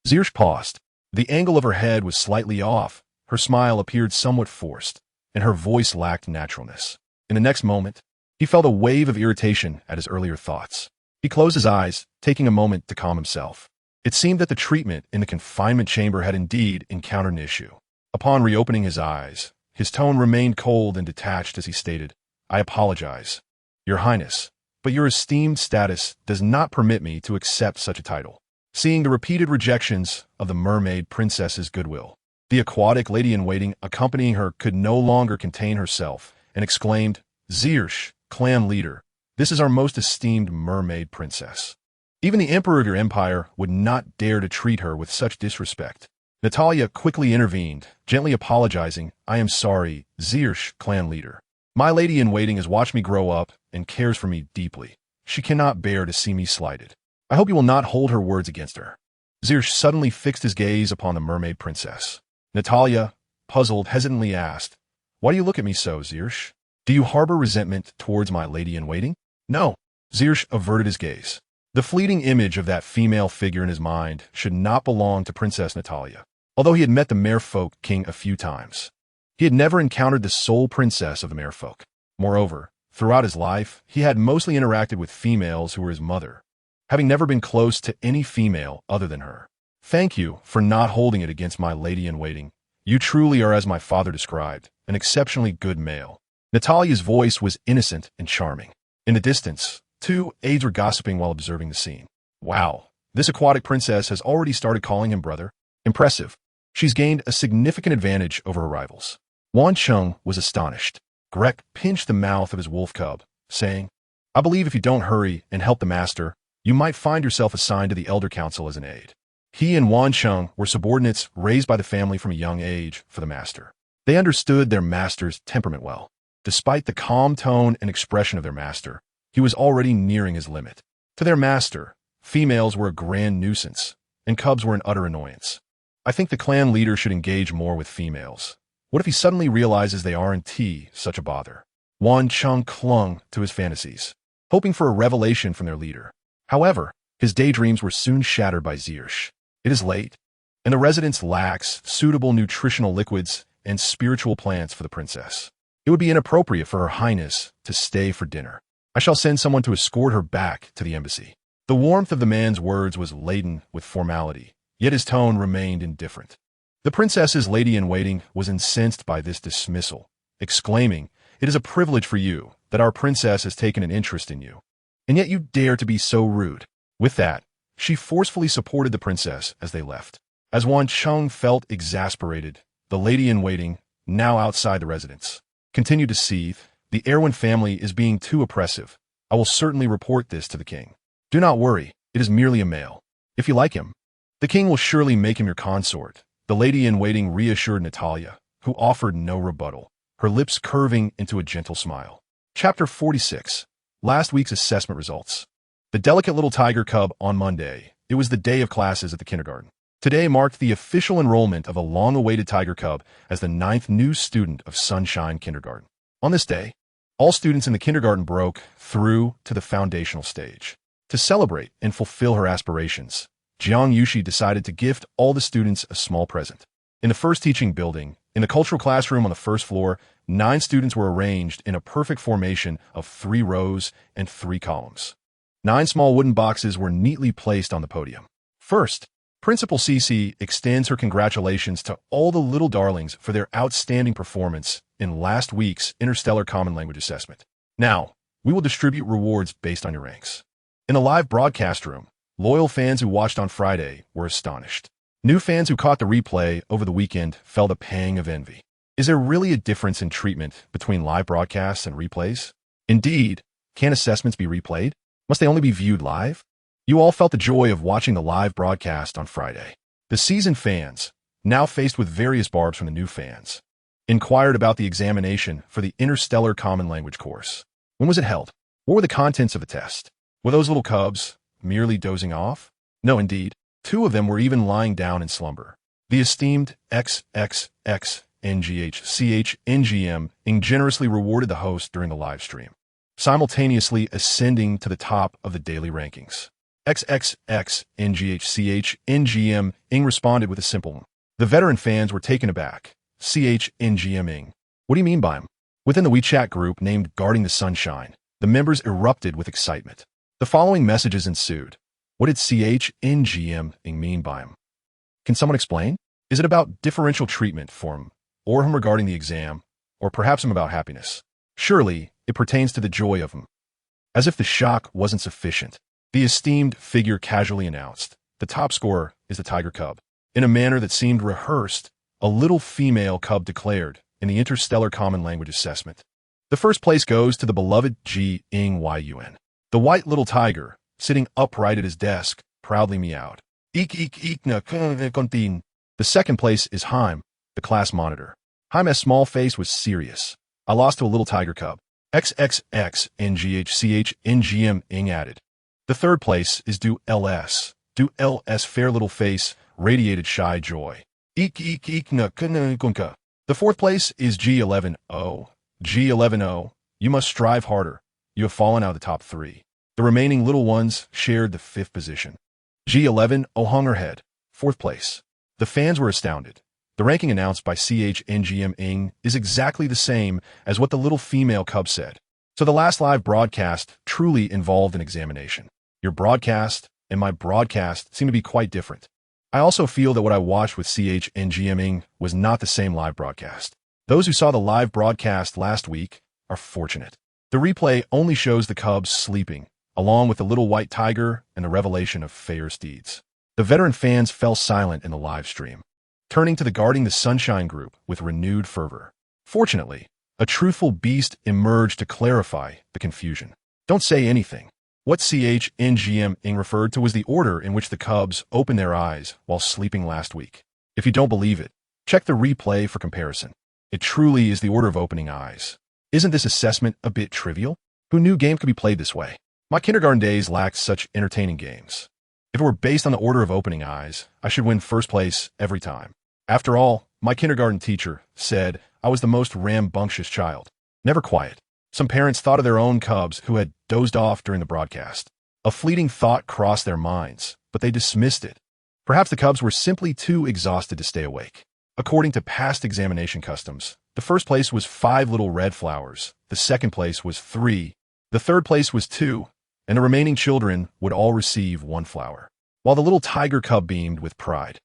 Zerg paused. The angle of her head was slightly off, her smile appeared somewhat forced, and her voice lacked naturalness. In the next moment, he felt a wave of irritation at his earlier thoughts. He closed his eyes, taking a moment to calm himself. It seemed that the treatment in the confinement chamber had indeed encountered an issue. Upon reopening his eyes, his tone remained cold and detached as he stated, I apologize, Your Highness, but your esteemed status does not permit me to accept such a title. Seeing the repeated rejections of the mermaid princess's goodwill, the aquatic lady-in-waiting accompanying her could no longer contain herself and exclaimed, Zerg, clan leader, this is our most esteemed mermaid princess. Even the emperor of your empire would not dare to treat her with such disrespect. Natalia quickly intervened, gently apologizing, I am sorry, Zerg, clan leader. My lady-in-waiting has watched me grow up and cares for me deeply. She cannot bear to see me slighted. I hope you will not hold her words against her. Zerg suddenly fixed his gaze upon the mermaid princess. Natalia, puzzled, hesitantly asked, "Why do you look at me so, Zirsch? Do you harbor resentment towards my lady-in-waiting?" "No." Zirsch averted his gaze. The fleeting image of that female figure in his mind should not belong to Princess Natalia. Although he had met the Merfolk king a few times, he had never encountered the sole princess of the Merfolk. Moreover, throughout his life, he had mostly interacted with females who were his mother, having never been close to any female other than her. "Thank you for not holding it against my lady-in-waiting. You truly are, as my father described, an exceptionally good male." Natalia's voice was innocent and charming. In the distance, two aides were gossiping while observing the scene. "Wow, this aquatic princess has already started calling him brother. Impressive. She's gained a significant advantage over her rivals." Wan Cheng was astonished. Grek pinched the mouth of his wolf cub, saying, "I believe if you don't hurry and help the master, you might find yourself assigned to the Elder Council as an aide." He and Wan Cheng were subordinates raised by the family from a young age for the master. They understood their master's temperament well. Despite the calm tone and expression of their master, he was already nearing his limit. To their master, females were a grand nuisance, and cubs were an utter annoyance. "I think the clan leader should engage more with females. What if he suddenly realizes they aren't such a bother?" Wan Cheng clung to his fantasies, hoping for a revelation from their leader. However, his daydreams were soon shattered by Zirsch. It is late, and the residence lacks suitable nutritional liquids and spiritual plants for the princess. It would be inappropriate for Her Highness to stay for dinner. I shall send someone to escort her back to the embassy. The warmth of the man's words was laden with formality, yet his tone remained indifferent. The princess's lady-in-waiting was incensed by this dismissal, exclaiming, "It is a privilege for you that our princess has taken an interest in you, and yet you dare to be so rude." With that, she forcefully supported the princess as they left. As Wan Cheng felt exasperated, the lady-in-waiting, now outside the residence, continued to seethe. "The Erwin family is being too oppressive. I will certainly report this to the king." "Do not worry, it is merely a male. If you like him, the king will surely make him your consort," the lady-in-waiting reassured Natalia, who offered no rebuttal, her lips curving into a gentle smile. Chapter 46. Last week's assessment results. The delicate little tiger cub on Monday. It was the day of classes at the kindergarten. Today marked the official enrollment of a long-awaited tiger cub as the 9th new student of Sunshine Kindergarten. On this day, all students in the kindergarten broke through to the foundational stage. To celebrate and fulfill her aspirations, Jiang Yuxi decided to gift all the students a small present. In the first teaching building, in the cultural classroom on the first floor, 9 students were arranged in a perfect formation of 3 rows and 3 columns. 9 small wooden boxes were neatly placed on the podium. First, Principal Cici extends her congratulations to all the little darlings for their outstanding performance in last week's Interstellar Common Language Assessment. Now, we will distribute rewards based on your ranks. In the live broadcast room, loyal fans who watched on Friday were astonished. New fans who caught the replay over the weekend felt a pang of envy. Is there really a difference in treatment between live broadcasts and replays? Indeed, can assessments be replayed? Must they only be viewed live? You all felt the joy of watching the live broadcast on Friday. The seasoned fans, now faced with various barbs from the new fans, inquired about the examination for the Interstellar Common Language course. When was it held? What were the contents of the test? Were those little cubs merely dozing off? No, indeed. 2 of them were even lying down in slumber. The esteemed XXXNGHCHNGM generously rewarded the host during the live stream, simultaneously ascending to the top of the daily rankings. XXXNGHCHNGM responded with a simple one. The veteran fans were taken aback. CHNGM. What do you mean by him? Within the WeChat group named Guarding the Sunshine, the members erupted with excitement. The following messages ensued. What did CHNGM mean by him? Can someone explain? Is it about differential treatment for him, or him regarding the exam, or perhaps him about happiness? Surely, it pertains to the joy of him. As if the shock wasn't sufficient, the esteemed figure casually announced, the top scorer is the tiger cub. In a manner that seemed rehearsed, a little female cub declared in the Interstellar Common Language Assessment. The first place goes to the beloved Yun. The white little tiger, sitting upright at his desk, proudly meowed. The second place is Haim, the class monitor. Haim's small face was serious. I lost to a little tiger cub. XXXNGHCHNGM added. The third place is Du LS. Du LS fair little face radiated shy joy. The The fourth place is G11O. G11O, you must strive harder. You have fallen out of the top 3. The remaining little ones shared the 5th position. G11O Hungerhead, 4th place. The fans were astounded. The ranking announced by CHNGM is exactly the same as what the little female cub said. So the last live broadcast truly involved an examination. Your broadcast and my broadcast seem to be quite different. I also feel that what I watched with CHNGM was not the same live broadcast. Those who saw the live broadcast last week are fortunate. The replay only shows the cubs sleeping, along with the little white tiger and the revelation of Fair's deeds. The veteran fans fell silent in the live stream, turning to the Guarding the Sunshine group with renewed fervor. Fortunately, a truthful beast emerged to clarify the confusion. Don't say anything. What CHNGM referred to was the order in which the cubs opened their eyes while sleeping last week. If you don't believe it, check the replay for comparison. It truly is the order of opening eyes. Isn't this assessment a bit trivial? Who knew game could be played this way? My kindergarten days lacked such entertaining games. If it were based on the order of opening eyes, I should win first place every time. After all, my kindergarten teacher said I was the most rambunctious child, never quiet. Some parents thought of their own cubs who had dozed off during the broadcast. A fleeting thought crossed their minds, but they dismissed it. Perhaps the cubs were simply too exhausted to stay awake. According to past examination customs, the first place was 5 little red flowers, the second place was 3, the third place was 2, and the remaining children would all receive 1 flower. While the little tiger cub beamed with pride,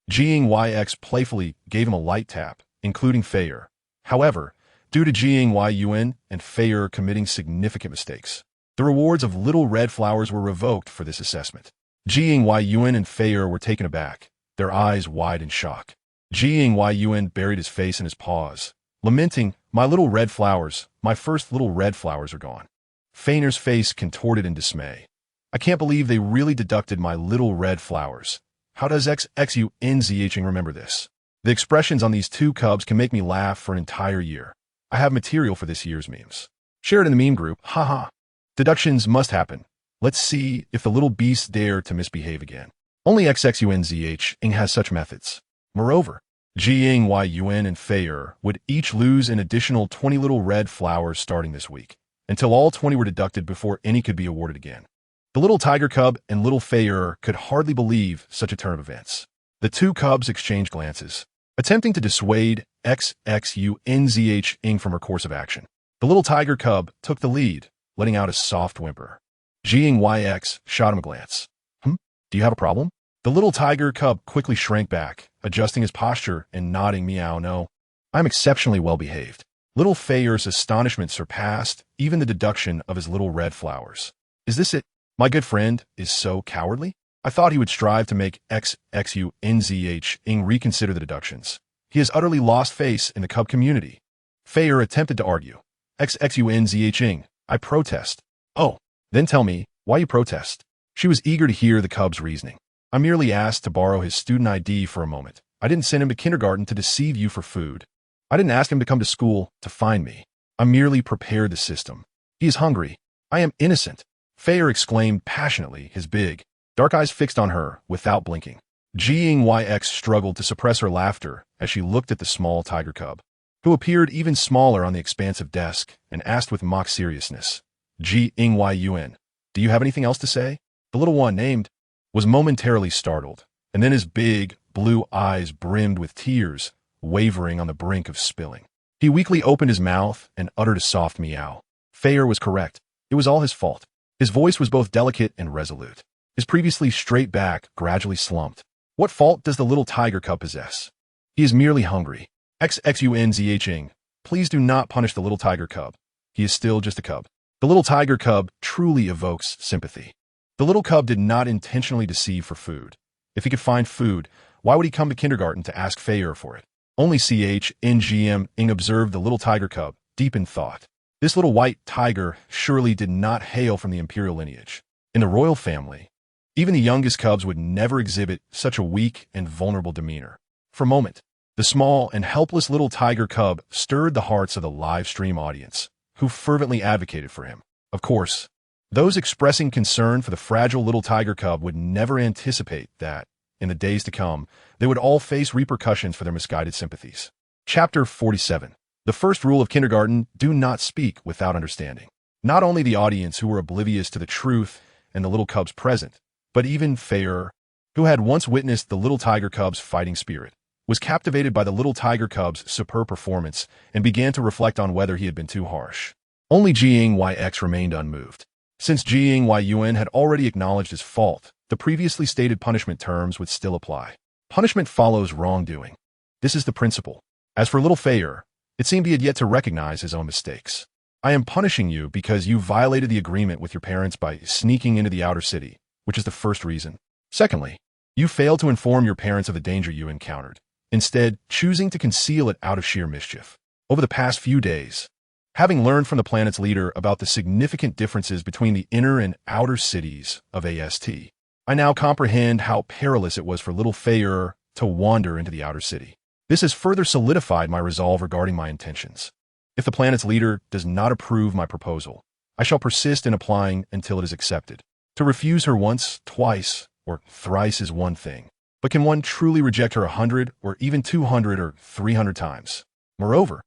Jiang Yuxi playfully gave him a light tap, including Fair. However, due to Jiang Yuxi and Fair committing significant mistakes, the rewards of little red flowers were revoked for this assessment. Jiang Yuxi and Fair were taken aback, their eyes wide in shock. Jiang Yuxi buried his face in his paws, lamenting, "My little red flowers, my first little red flowers are gone." Fair's face contorted in dismay. "I can't believe they really deducted my little red flowers. How does XXUNZHing remember this?" The expressions on these 2 cubs can make me laugh for an entire year. I have material for this year's memes. Share it in the meme group, haha. Deductions must happen. Let's see if the little beasts dare to misbehave again. Only XXUNZHing has such methods. Moreover, Jiang Yuxi and Fair would each lose an additional 20 little red flowers starting this week, until all 20 were deducted before any could be awarded again. The little tiger cub and little Fair could hardly believe such a turn of events. The 2 cubs exchanged glances, attempting to dissuade XXUNZHing from her course of action. The little tiger cub took the lead, letting out a soft whimper. Jiang Yuxi shot him a glance. Do you have a problem? The little tiger cub quickly shrank back, adjusting his posture and nodding meow no. I'm exceptionally well behaved. Little Fair's astonishment surpassed even the deduction of his little red flowers. Is this it? My good friend is so cowardly? I thought he would strive to make XXUNZHing reconsider the deductions. He has utterly lost face in the cub community. Fair attempted to argue. XXUNZHing, I protest. Oh, then tell me, why you protest? She was eager to hear the cub's reasoning. I merely asked to borrow his student ID for a moment. I didn't send him to kindergarten to deceive you for food. I didn't ask him to come to school to find me. I merely prepared the system. He is hungry. I am innocent. Fair exclaimed passionately, his big, dark eyes fixed on her without blinking. Jiang Yuxi struggled to suppress her laughter as she looked at the small tiger cub, who appeared even smaller on the expansive desk, and asked with mock seriousness, Jiang Yuxi, do you have anything else to say? The little one named was momentarily startled, and then his big, blue eyes brimmed with tears, wavering on the brink of spilling. He weakly opened his mouth and uttered a soft meow. Fair was correct. It was all his fault. His voice was both delicate and resolute. His previously straight back gradually slumped. What fault does the little tiger cub possess? He is merely hungry. XXUNZHing, please do not punish the little tiger cub. He is still just a cub. The little tiger cub truly evokes sympathy. The little cub did not intentionally deceive for food. If he could find food, why would he come to kindergarten to ask Fair for it? Only CHNGM observed the little tiger cub, deep in thought. This little white tiger surely did not hail from the imperial lineage. In the royal family, even the youngest cubs would never exhibit such a weak and vulnerable demeanor. For a moment, the small and helpless little tiger cub stirred the hearts of the live stream audience, who fervently advocated for him. Of course, those expressing concern for the fragile little tiger cub would never anticipate that, in the days to come, they would all face repercussions for their misguided sympathies. Chapter 47. The first rule of kindergarten: do not speak without understanding. Not only the audience, who were oblivious to the truth and the little cubs present, but even Feyre, who had once witnessed the little tiger cub's fighting spirit, was captivated by the little tiger cub's superb performance and began to reflect on whether he had been too harsh. Only Jiang Yuxi remained unmoved. Since Jiang Yuan had already acknowledged his fault, the previously stated punishment terms would still apply. Punishment follows wrongdoing. This is the principle. As for little Feyre, it seemed he had yet to recognize his own mistakes. I am punishing you because you violated the agreement with your parents by sneaking into the outer city, which is the first reason. Secondly, you failed to inform your parents of the danger you encountered, instead choosing to conceal it out of sheer mischief. Over the past few days, having learned from the planet's leader about the significant differences between the inner and outer cities of AST, I now comprehend how perilous it was for little Feyre to wander into the outer city. This has further solidified my resolve regarding my intentions. If the planet's leader does not approve my proposal, I shall persist in applying until it is accepted. To refuse her once, twice, or thrice is one thing, but can one truly reject her 100 or even 200 or 300 times? Moreover,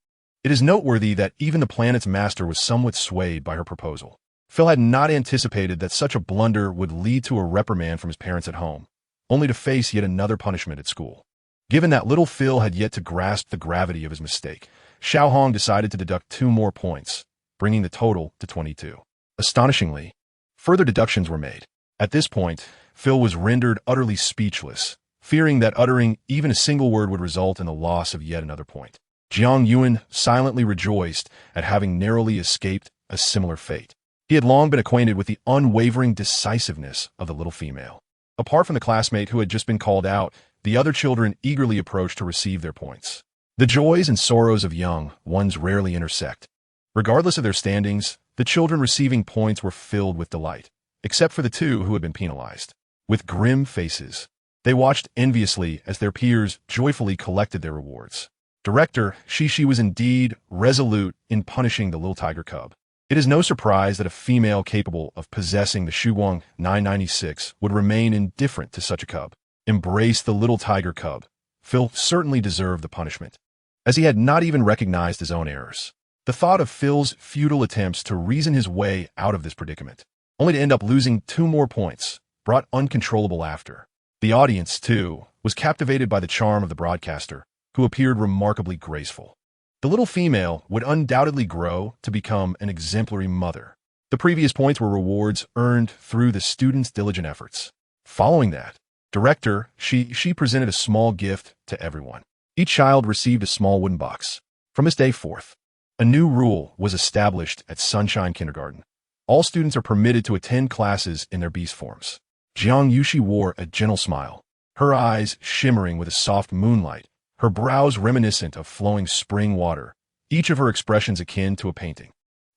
it is noteworthy that even the planet's master was somewhat swayed by her proposal. Phil had not anticipated that such a blunder would lead to a reprimand from his parents at home, only to face yet another punishment at school. Given that little Phil had yet to grasp the gravity of his mistake, Xiao Hong decided to deduct 2 more points, bringing the total to 22. Astonishingly, further deductions were made. At this point, Phil was rendered utterly speechless, fearing that uttering even a single word would result in the loss of yet another point. Jiang Yuan silently rejoiced at having narrowly escaped a similar fate. He had long been acquainted with the unwavering decisiveness of the little female. Apart from the classmate who had just been called out, the other children eagerly approached to receive their points. The joys and sorrows of young ones rarely intersect. Regardless of their standings, the children receiving points were filled with delight, except for the 2 who had been penalized. With grim faces, they watched enviously as their peers joyfully collected their rewards. Director Shishi was indeed resolute in punishing the little tiger cub. It is no surprise that a female capable of possessing the Shuguang 996 would remain indifferent to such a cub. Embrace the little tiger cub. Phil certainly deserved the punishment, as he had not even recognized his own errors. The thought of Phil's futile attempts to reason his way out of this predicament, only to end up losing 2 more points, brought uncontrollable laughter. The audience, too, was captivated by the charm of the broadcaster, who appeared remarkably graceful. The little female would undoubtedly grow to become an exemplary mother. The previous points were rewards earned through the students' diligent efforts. Following that, Director she presented a small gift to everyone. Each child received a small wooden box. From this day forth, a new rule was established at Sunshine Kindergarten. All students are permitted to attend classes in their beast forms. Jiang Yuxi wore a gentle smile, her eyes shimmering with a soft moonlight, her brows reminiscent of flowing spring water, each of her expressions akin to a painting.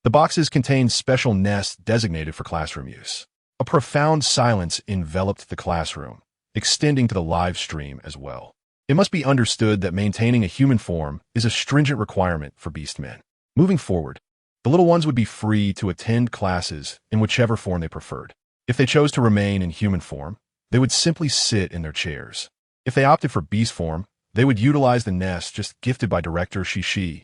The boxes contained special nests designated for classroom use. A profound silence enveloped the classroom, extending to the live stream as well. It must be understood that maintaining a human form is a stringent requirement for beastmen. Moving forward, the little ones would be free to attend classes in whichever form they preferred. If they chose to remain in human form, they would simply sit in their chairs. If they opted for beast form, they would utilize the nest just gifted by Director Shishi.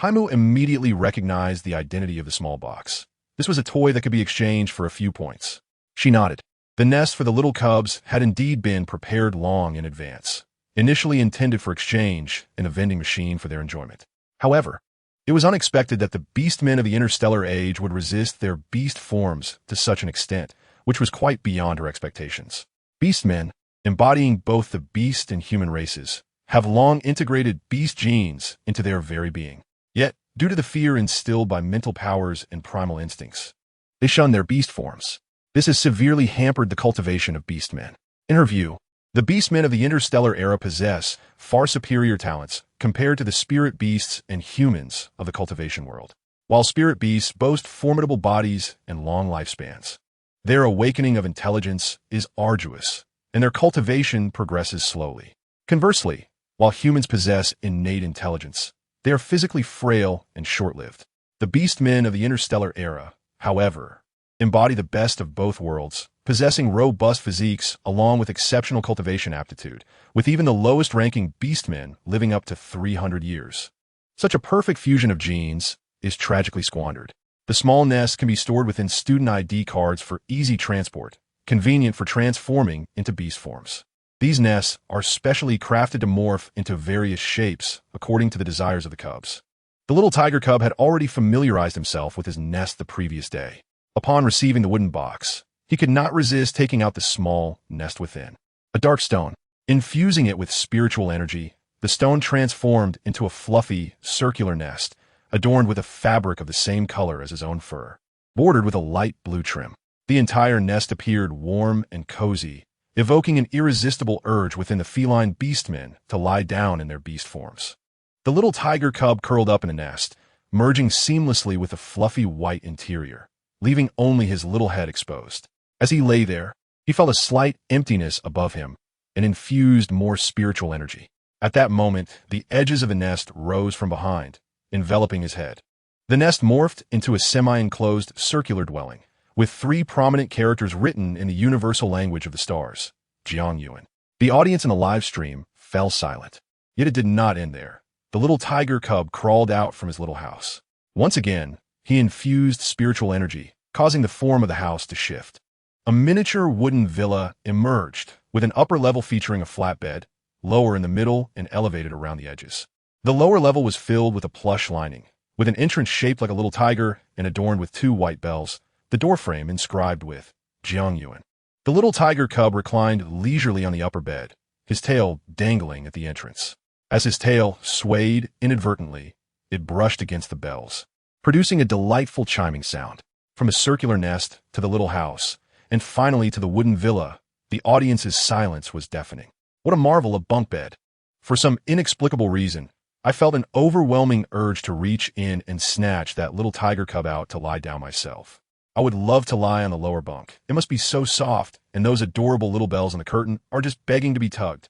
Haimu immediately recognized the identity of the small box. This was a toy that could be exchanged for a few points. She nodded. The nest for the little cubs had indeed been prepared long in advance, initially intended for exchange in a vending machine for their enjoyment. However, it was unexpected that the beastmen of the Interstellar Age would resist their beast forms to such an extent, which was quite beyond her expectations. Beastmen, embodying both the beast and human races, have long integrated beast genes into their very being. Yet, due to the fear instilled by mental powers and primal instincts, they shun their beast forms. This has severely hampered the cultivation of beastmen. In her view, the beastmen of the interstellar era possess far superior talents compared to the spirit beasts and humans of the cultivation world. While spirit beasts boast formidable bodies and long lifespans, their awakening of intelligence is arduous, and their cultivation progresses slowly. Conversely, while humans possess innate intelligence, they are physically frail and short-lived. The beastmen of the interstellar era, however, embody the best of both worlds, possessing robust physiques along with exceptional cultivation aptitude, with even the lowest-ranking beastmen living up to 300 years. Such a perfect fusion of genes is tragically squandered. The small nest can be stored within student ID cards for easy transport, convenient for transforming into beast forms. These nests are specially crafted to morph into various shapes according to the desires of the cubs. The little tiger cub had already familiarized himself with his nest the previous day. Upon receiving the wooden box, he could not resist taking out the small nest within. A dark stone. Infusing it with spiritual energy, the stone transformed into a fluffy, circular nest, adorned with a fabric of the same color as his own fur, bordered with a light blue trim. The entire nest appeared warm and cozy, evoking an irresistible urge within the feline beastmen to lie down in their beast forms. The little tiger cub curled up in the nest, merging seamlessly with the fluffy white interior, leaving only his little head exposed. As he lay there, he felt a slight emptiness above him and infused more spiritual energy. At that moment, the edges of the nest rose from behind, enveloping his head. The nest morphed into a semi-enclosed circular dwelling, with 3 prominent characters written in the universal language of the stars, Jiang Yuxi. The audience in the live stream fell silent. Yet it did not end there. The little tiger cub crawled out from his little house. Once again, he infused spiritual energy, causing the form of the house to shift. A miniature wooden villa emerged, with an upper level featuring a flat bed, lower in the middle and elevated around the edges. The lower level was filled with a plush lining, with an entrance shaped like a little tiger and adorned with 2 white bells, the doorframe inscribed with Jiang Yuxi. The little tiger cub reclined leisurely on the upper bed, his tail dangling at the entrance. As his tail swayed inadvertently, it brushed against the bells, producing a delightful chiming sound. From a circular nest to the little house, and finally to the wooden villa, the audience's silence was deafening. What a marvel of bunk bed! For some inexplicable reason, I felt an overwhelming urge to reach in and snatch that little tiger cub out to lie down myself. I would love to lie on the lower bunk. It must be so soft, and those adorable little bells on the curtain are just begging to be tugged.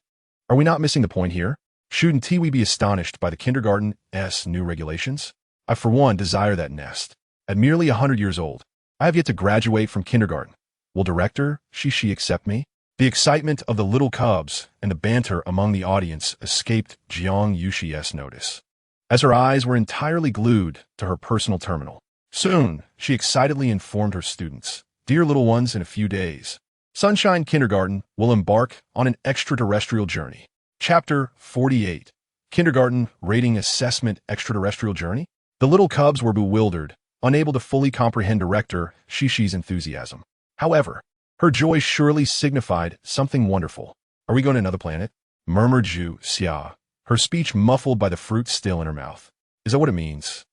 Are we not missing the point here? Shouldn't we be astonished by the kindergarten's new regulations? I, for one, desire that nest. At merely 100 years old, I have yet to graduate from kindergarten. Will director she accept me? The excitement of the little cubs and the banter among the audience escaped Jiang Yuxi's notice, as her eyes were entirely glued to her personal terminal. Soon, she excitedly informed her students, "Dear little ones, in a few days, Sunshine Kindergarten will embark on an extraterrestrial journey." Chapter 48. Kindergarten Rating Assessment Extraterrestrial Journey? The little cubs were bewildered, unable to fully comprehend Director Shishi's enthusiasm. However, her joy surely signified something wonderful. "Are we going to another planet?" murmured Zhu Xia, her speech muffled by the fruit still in her mouth. "Is that what it means?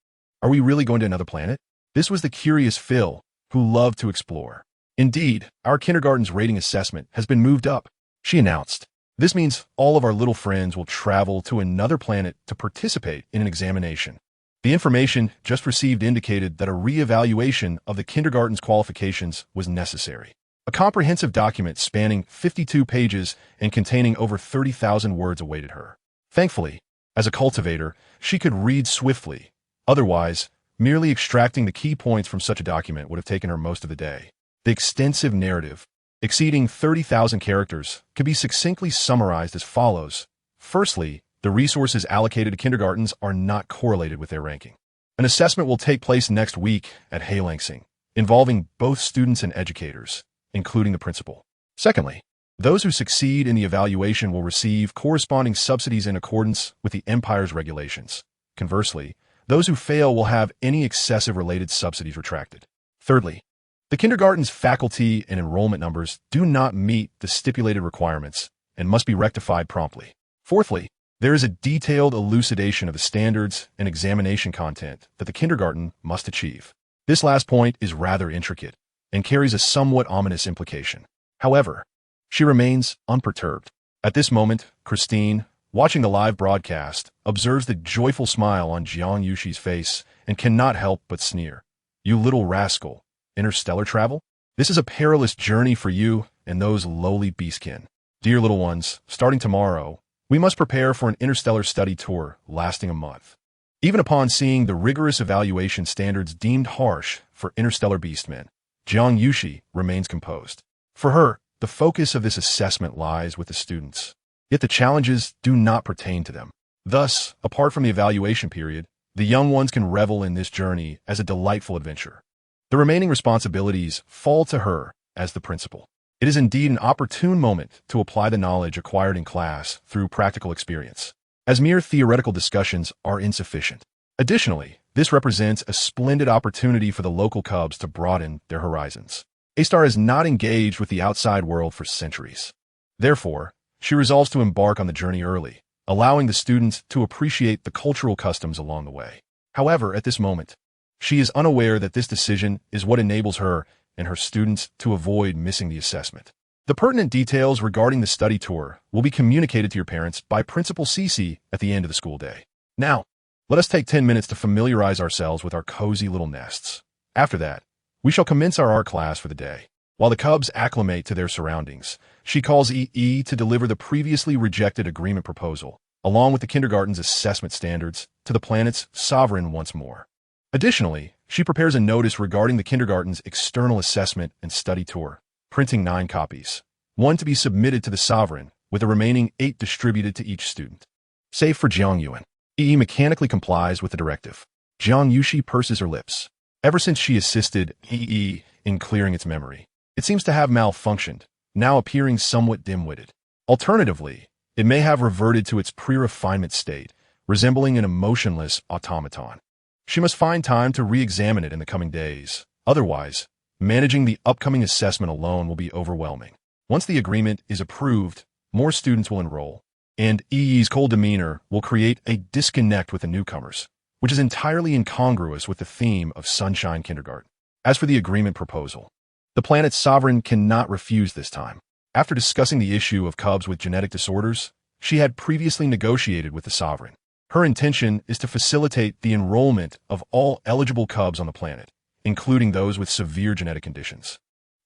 Are we really going to another planet?" This was the curious Phil, who loved to explore. "Indeed, our kindergarten's rating assessment has been moved up," she announced. "This means all of our little friends will travel to another planet to participate in an examination." The information just received indicated that a re-evaluation of the kindergarten's qualifications was necessary. A comprehensive document spanning 52 pages and containing over 30,000 words awaited her. Thankfully, as a cultivator, she could read swiftly. Otherwise, merely extracting the key points from such a document would have taken her most of the day. The extensive narrative, exceeding 30,000 characters, could be succinctly summarized as follows. Firstly, the resources allocated to kindergartens are not correlated with their ranking. An assessment will take place next week at Hailangsing, involving both students and educators, including the principal. Secondly, those who succeed in the evaluation will receive corresponding subsidies in accordance with the Empire's regulations. Conversely, those who fail will have any excessive related subsidies retracted. Thirdly, the kindergarten's faculty and enrollment numbers do not meet the stipulated requirements and must be rectified promptly. Fourthly, there is a detailed elucidation of the standards and examination content that the kindergarten must achieve. This last point is rather intricate and carries a somewhat ominous implication. However, she remains unperturbed. At this moment, Christine, watching the live broadcast, observes the joyful smile on Jiang Yuxi's face and cannot help but sneer. "You little rascal, interstellar travel? This is a perilous journey for you and those lowly beastkin. Dear little ones, starting tomorrow, we must prepare for an interstellar study tour lasting a month." Even upon seeing the rigorous evaluation standards deemed harsh for interstellar beastmen, Jiang Yuxi remains composed. For her, the focus of this assessment lies with the students. Yet the challenges do not pertain to them. Thus, apart from the evaluation period, the young ones can revel in this journey as a delightful adventure. The remaining responsibilities fall to her as the principal. It is indeed an opportune moment to apply the knowledge acquired in class through practical experience, as mere theoretical discussions are insufficient. Additionally, this represents a splendid opportunity for the local cubs to broaden their horizons. A-Star has not engaged with the outside world for centuries. Therefore, she resolves to embark on the journey early, allowing the students to appreciate the cultural customs along the way. However, at this moment, she is unaware that this decision is what enables her and her students to avoid missing the assessment. The pertinent details regarding the study tour will be communicated to your parents by Principal Cece at the end of the school day. Now, let us take 10 minutes to familiarize ourselves with our cozy little nests. After that, we shall commence our art class for the day. While the cubs acclimate to their surroundings, she calls EE to deliver the previously rejected agreement proposal, along with the kindergarten's assessment standards, to the planet's sovereign once more. Additionally, she prepares a notice regarding the kindergarten's external assessment and study tour, printing 9 copies, 1 to be submitted to the sovereign, with the remaining 8 distributed to each student. Save for Jiang Yuan. EE mechanically complies with the directive. Jiang Yuxi purses her lips. Ever since she assisted EE in clearing its memory, it seems to have malfunctioned, now appearing somewhat dim-witted. Alternatively, it may have reverted to its pre-refinement state, resembling an emotionless automaton. She must find time to re-examine it in the coming days. Otherwise, managing the upcoming assessment alone will be overwhelming. Once the agreement is approved, more students will enroll, and EE's cold demeanor will create a disconnect with the newcomers, which is entirely incongruous with the theme of Sunshine Kindergarten. As for the agreement proposal, the planet's sovereign cannot refuse this time. After discussing the issue of cubs with genetic disorders, she had previously negotiated with the sovereign. Her intention is to facilitate the enrollment of all eligible cubs on the planet, including those with severe genetic conditions,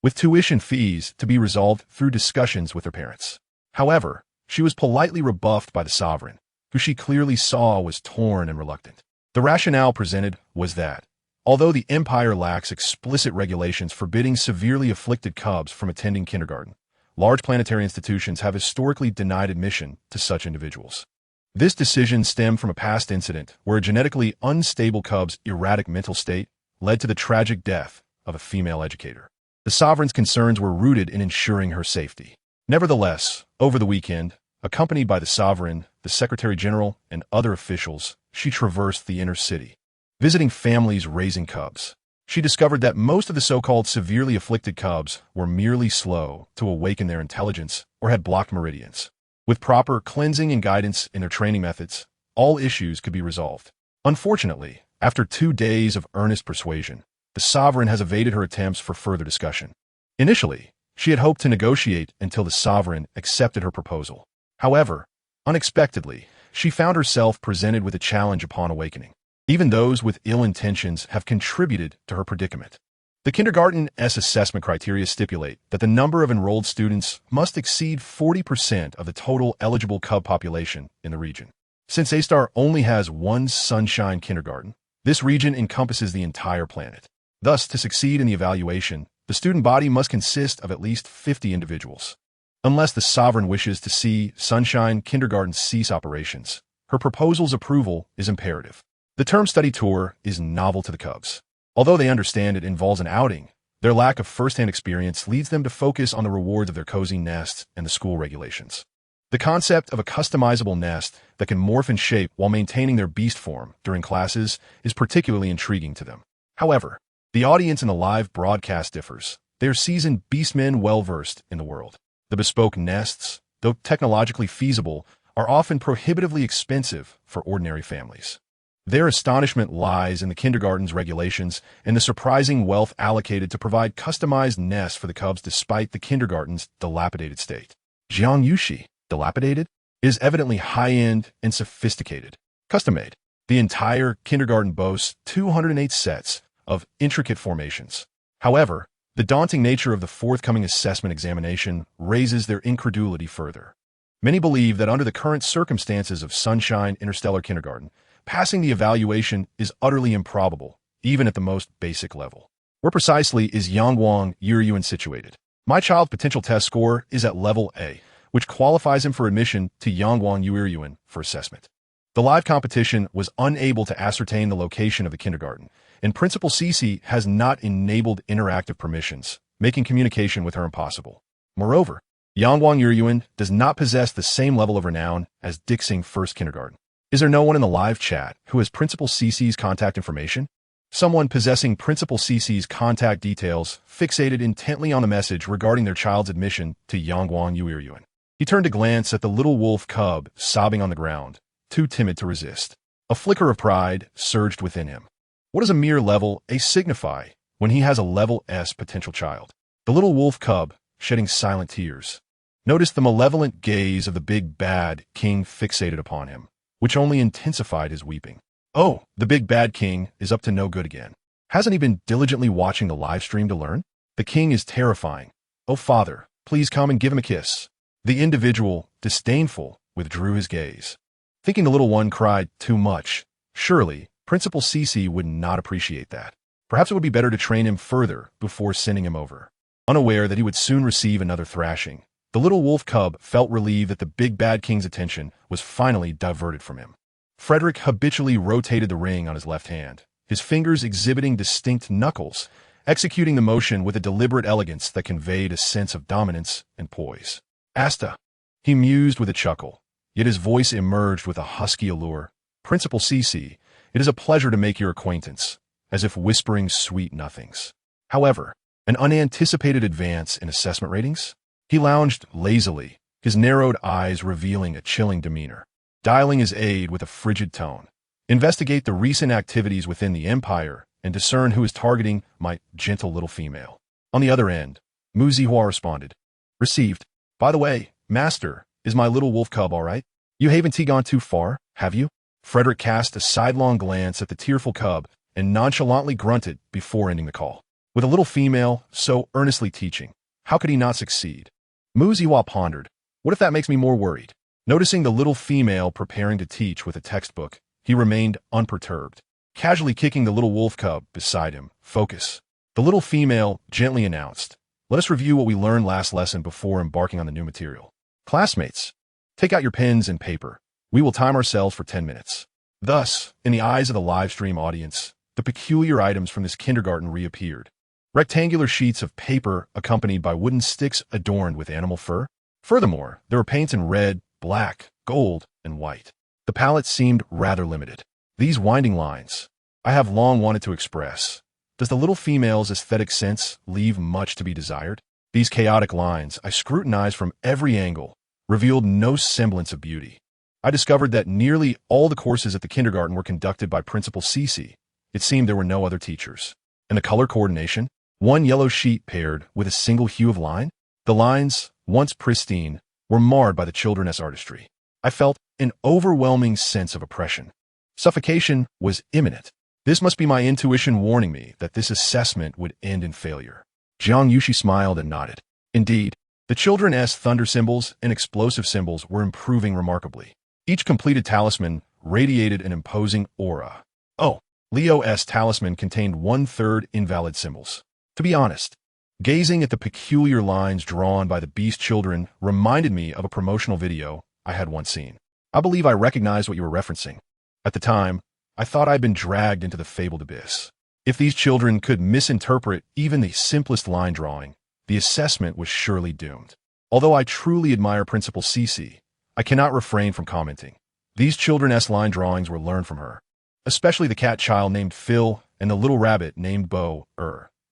with tuition fees to be resolved through discussions with their parents. However, she was politely rebuffed by the sovereign, who she clearly saw was torn and reluctant. The rationale presented was that, although the empire lacks explicit regulations forbidding severely afflicted cubs from attending kindergarten, large planetary institutions have historically denied admission to such individuals. This decision stemmed from a past incident where a genetically unstable cub's erratic mental state led to the tragic death of a female educator. The sovereign's concerns were rooted in ensuring her safety. Nevertheless, over the weekend, accompanied by the sovereign, the Secretary General, and other officials, she traversed the inner city, visiting families raising cubs. She discovered that most of the so-called severely afflicted cubs were merely slow to awaken their intelligence or had blocked meridians. With proper cleansing and guidance in their training methods, all issues could be resolved. Unfortunately, after 2 days of earnest persuasion, the sovereign has evaded her attempts for further discussion. Initially, she had hoped to negotiate until the sovereign accepted her proposal. However, unexpectedly, she found herself presented with a challenge upon awakening. Even those with ill intentions have contributed to her predicament. The kindergarten's assessment criteria stipulate that the number of enrolled students must exceed 40% of the total eligible cub population in the region. Since A-Star only has one Sunshine Kindergarten, this region encompasses the entire planet. Thus, to succeed in the evaluation, the student body must consist of at least 50 individuals. Unless the sovereign wishes to see Sunshine Kindergarten cease operations, her proposal's approval is imperative. The term study tour is novel to the cubs. Although they understand it involves an outing, their lack of first-hand experience leads them to focus on the rewards of their cozy nests and the school regulations. The concept of a customizable nest that can morph in shape while maintaining their beast form during classes is particularly intriguing to them. However, the audience in the live broadcast differs. They are seasoned beastmen well-versed in the world. The bespoke nests, though technologically feasible, are often prohibitively expensive for ordinary families. Their astonishment lies in the kindergarten's regulations and the surprising wealth allocated to provide customized nests for the cubs despite the kindergarten's dilapidated state. Jiang Yuxi, dilapidated, is evidently high-end and sophisticated. Custom-made. The entire kindergarten boasts 208 sets of intricate formations. However, the daunting nature of the forthcoming assessment examination raises their incredulity further. Many believe that under the current circumstances of Sunshine Interstellar Kindergarten, passing the evaluation is utterly improbable, even at the most basic level. Where precisely is Yangwang Yuryuan situated? My child's potential test score is at level A, which qualifies him for admission to Yangwang Yuryuan for assessment. The live competition was unable to ascertain the location of the kindergarten, and Principal Cece has not enabled interactive permissions, making communication with her impossible. Moreover, Yangwang Yuryuan does not possess the same level of renown as Dixing First Kindergarten. Is there no one in the live chat who has Principal Cece's contact information? Someone possessing Principal Cece's contact details fixated intently on the message regarding their child's admission to Yangwang Yuryuan. He turned to glance at the little wolf cub sobbing on the ground, too timid to resist. A flicker of pride surged within him. What does a mere level A signify when he has a level S potential child? The little wolf cub, shedding silent tears, noticed the malevolent gaze of the big bad king fixated upon him, which only intensified his weeping. Oh, the big bad king is up to no good again. Hasn't he been diligently watching the live stream to learn? The king is terrifying. Oh, father, please come and give him a kiss. The individual, disdainful, withdrew his gaze. Thinking the little one cried too much, surely Principal Cece would not appreciate that. Perhaps it would be better to train him further before sending him over. Unaware that he would soon receive another thrashing, the little wolf cub felt relieved that the big bad king's attention was finally diverted from him. Frederick habitually rotated the ring on his left hand, his fingers exhibiting distinct knuckles, executing the motion with a deliberate elegance that conveyed a sense of dominance and poise. Asta, he mused with a chuckle, yet his voice emerged with a husky allure. Principal Cece, it is a pleasure to make your acquaintance, as if whispering sweet nothings. However, an unanticipated advance in assessment ratings? He lounged lazily, his narrowed eyes revealing a chilling demeanor. Dialing his aide with a frigid tone. Investigate the recent activities within the Empire and discern who is targeting my gentle little female. On the other end, Mu Zihua responded. Received. By the way, Master, is my little wolf cub all right? You haven't gone too far, have you? Frederick cast a sidelong glance at the tearful cub and nonchalantly grunted before ending the call. With a little female so earnestly teaching, how could he not succeed? Mu Zihua pondered. What if that makes me more worried? Noticing the little female preparing to teach with a textbook, he remained unperturbed, casually kicking the little wolf cub beside him. Focus. The little female gently announced, let us review what we learned last lesson before embarking on the new material. Classmates, take out your pens and paper. We will time ourselves for 10 minutes. Thus, in the eyes of the live stream audience, the peculiar items from this kindergarten reappeared. Rectangular sheets of paper accompanied by wooden sticks adorned with animal fur. Furthermore, there were paints in red, black, gold, and white. The palette seemed rather limited. These winding lines, I have long wanted to express. Does the little female's aesthetic sense leave much to be desired? These chaotic lines, I scrutinized from every angle, revealed no semblance of beauty. I discovered that nearly all the courses at the kindergarten were conducted by Principal Cece. It seemed there were no other teachers. And the color coordination? One yellow sheet paired with a single hue of line? The lines, once pristine, were marred by the children's artistry. I felt an overwhelming sense of oppression. Suffocation was imminent. This must be my intuition warning me that this assessment would end in failure. Jiang Yuxi smiled and nodded. Indeed, the children's thunder symbols and explosive symbols were improving remarkably. Each completed talisman radiated an imposing aura. Oh, Leo's talisman contained 1/3 invalid symbols. To be honest, gazing at the peculiar lines drawn by the beast children reminded me of a promotional video I had once seen. I believe I recognized what you were referencing. At the time, I thought I'd been dragged into the fabled abyss. If these children could misinterpret even the simplest line drawing, the assessment was surely doomed. Although I truly admire Principal Cece, I cannot refrain from commenting. These children's line drawings were learned from her, especially the cat child named Phil and the little rabbit named Bo.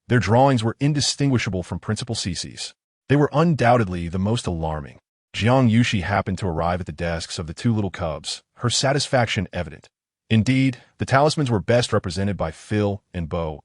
Their drawings were indistinguishable from Principal Cece's. They were undoubtedly the most alarming. Jiang Yuxi happened to arrive at the desks of the two little cubs, her satisfaction evident. Indeed, the talismans were best represented by Phil and Bo,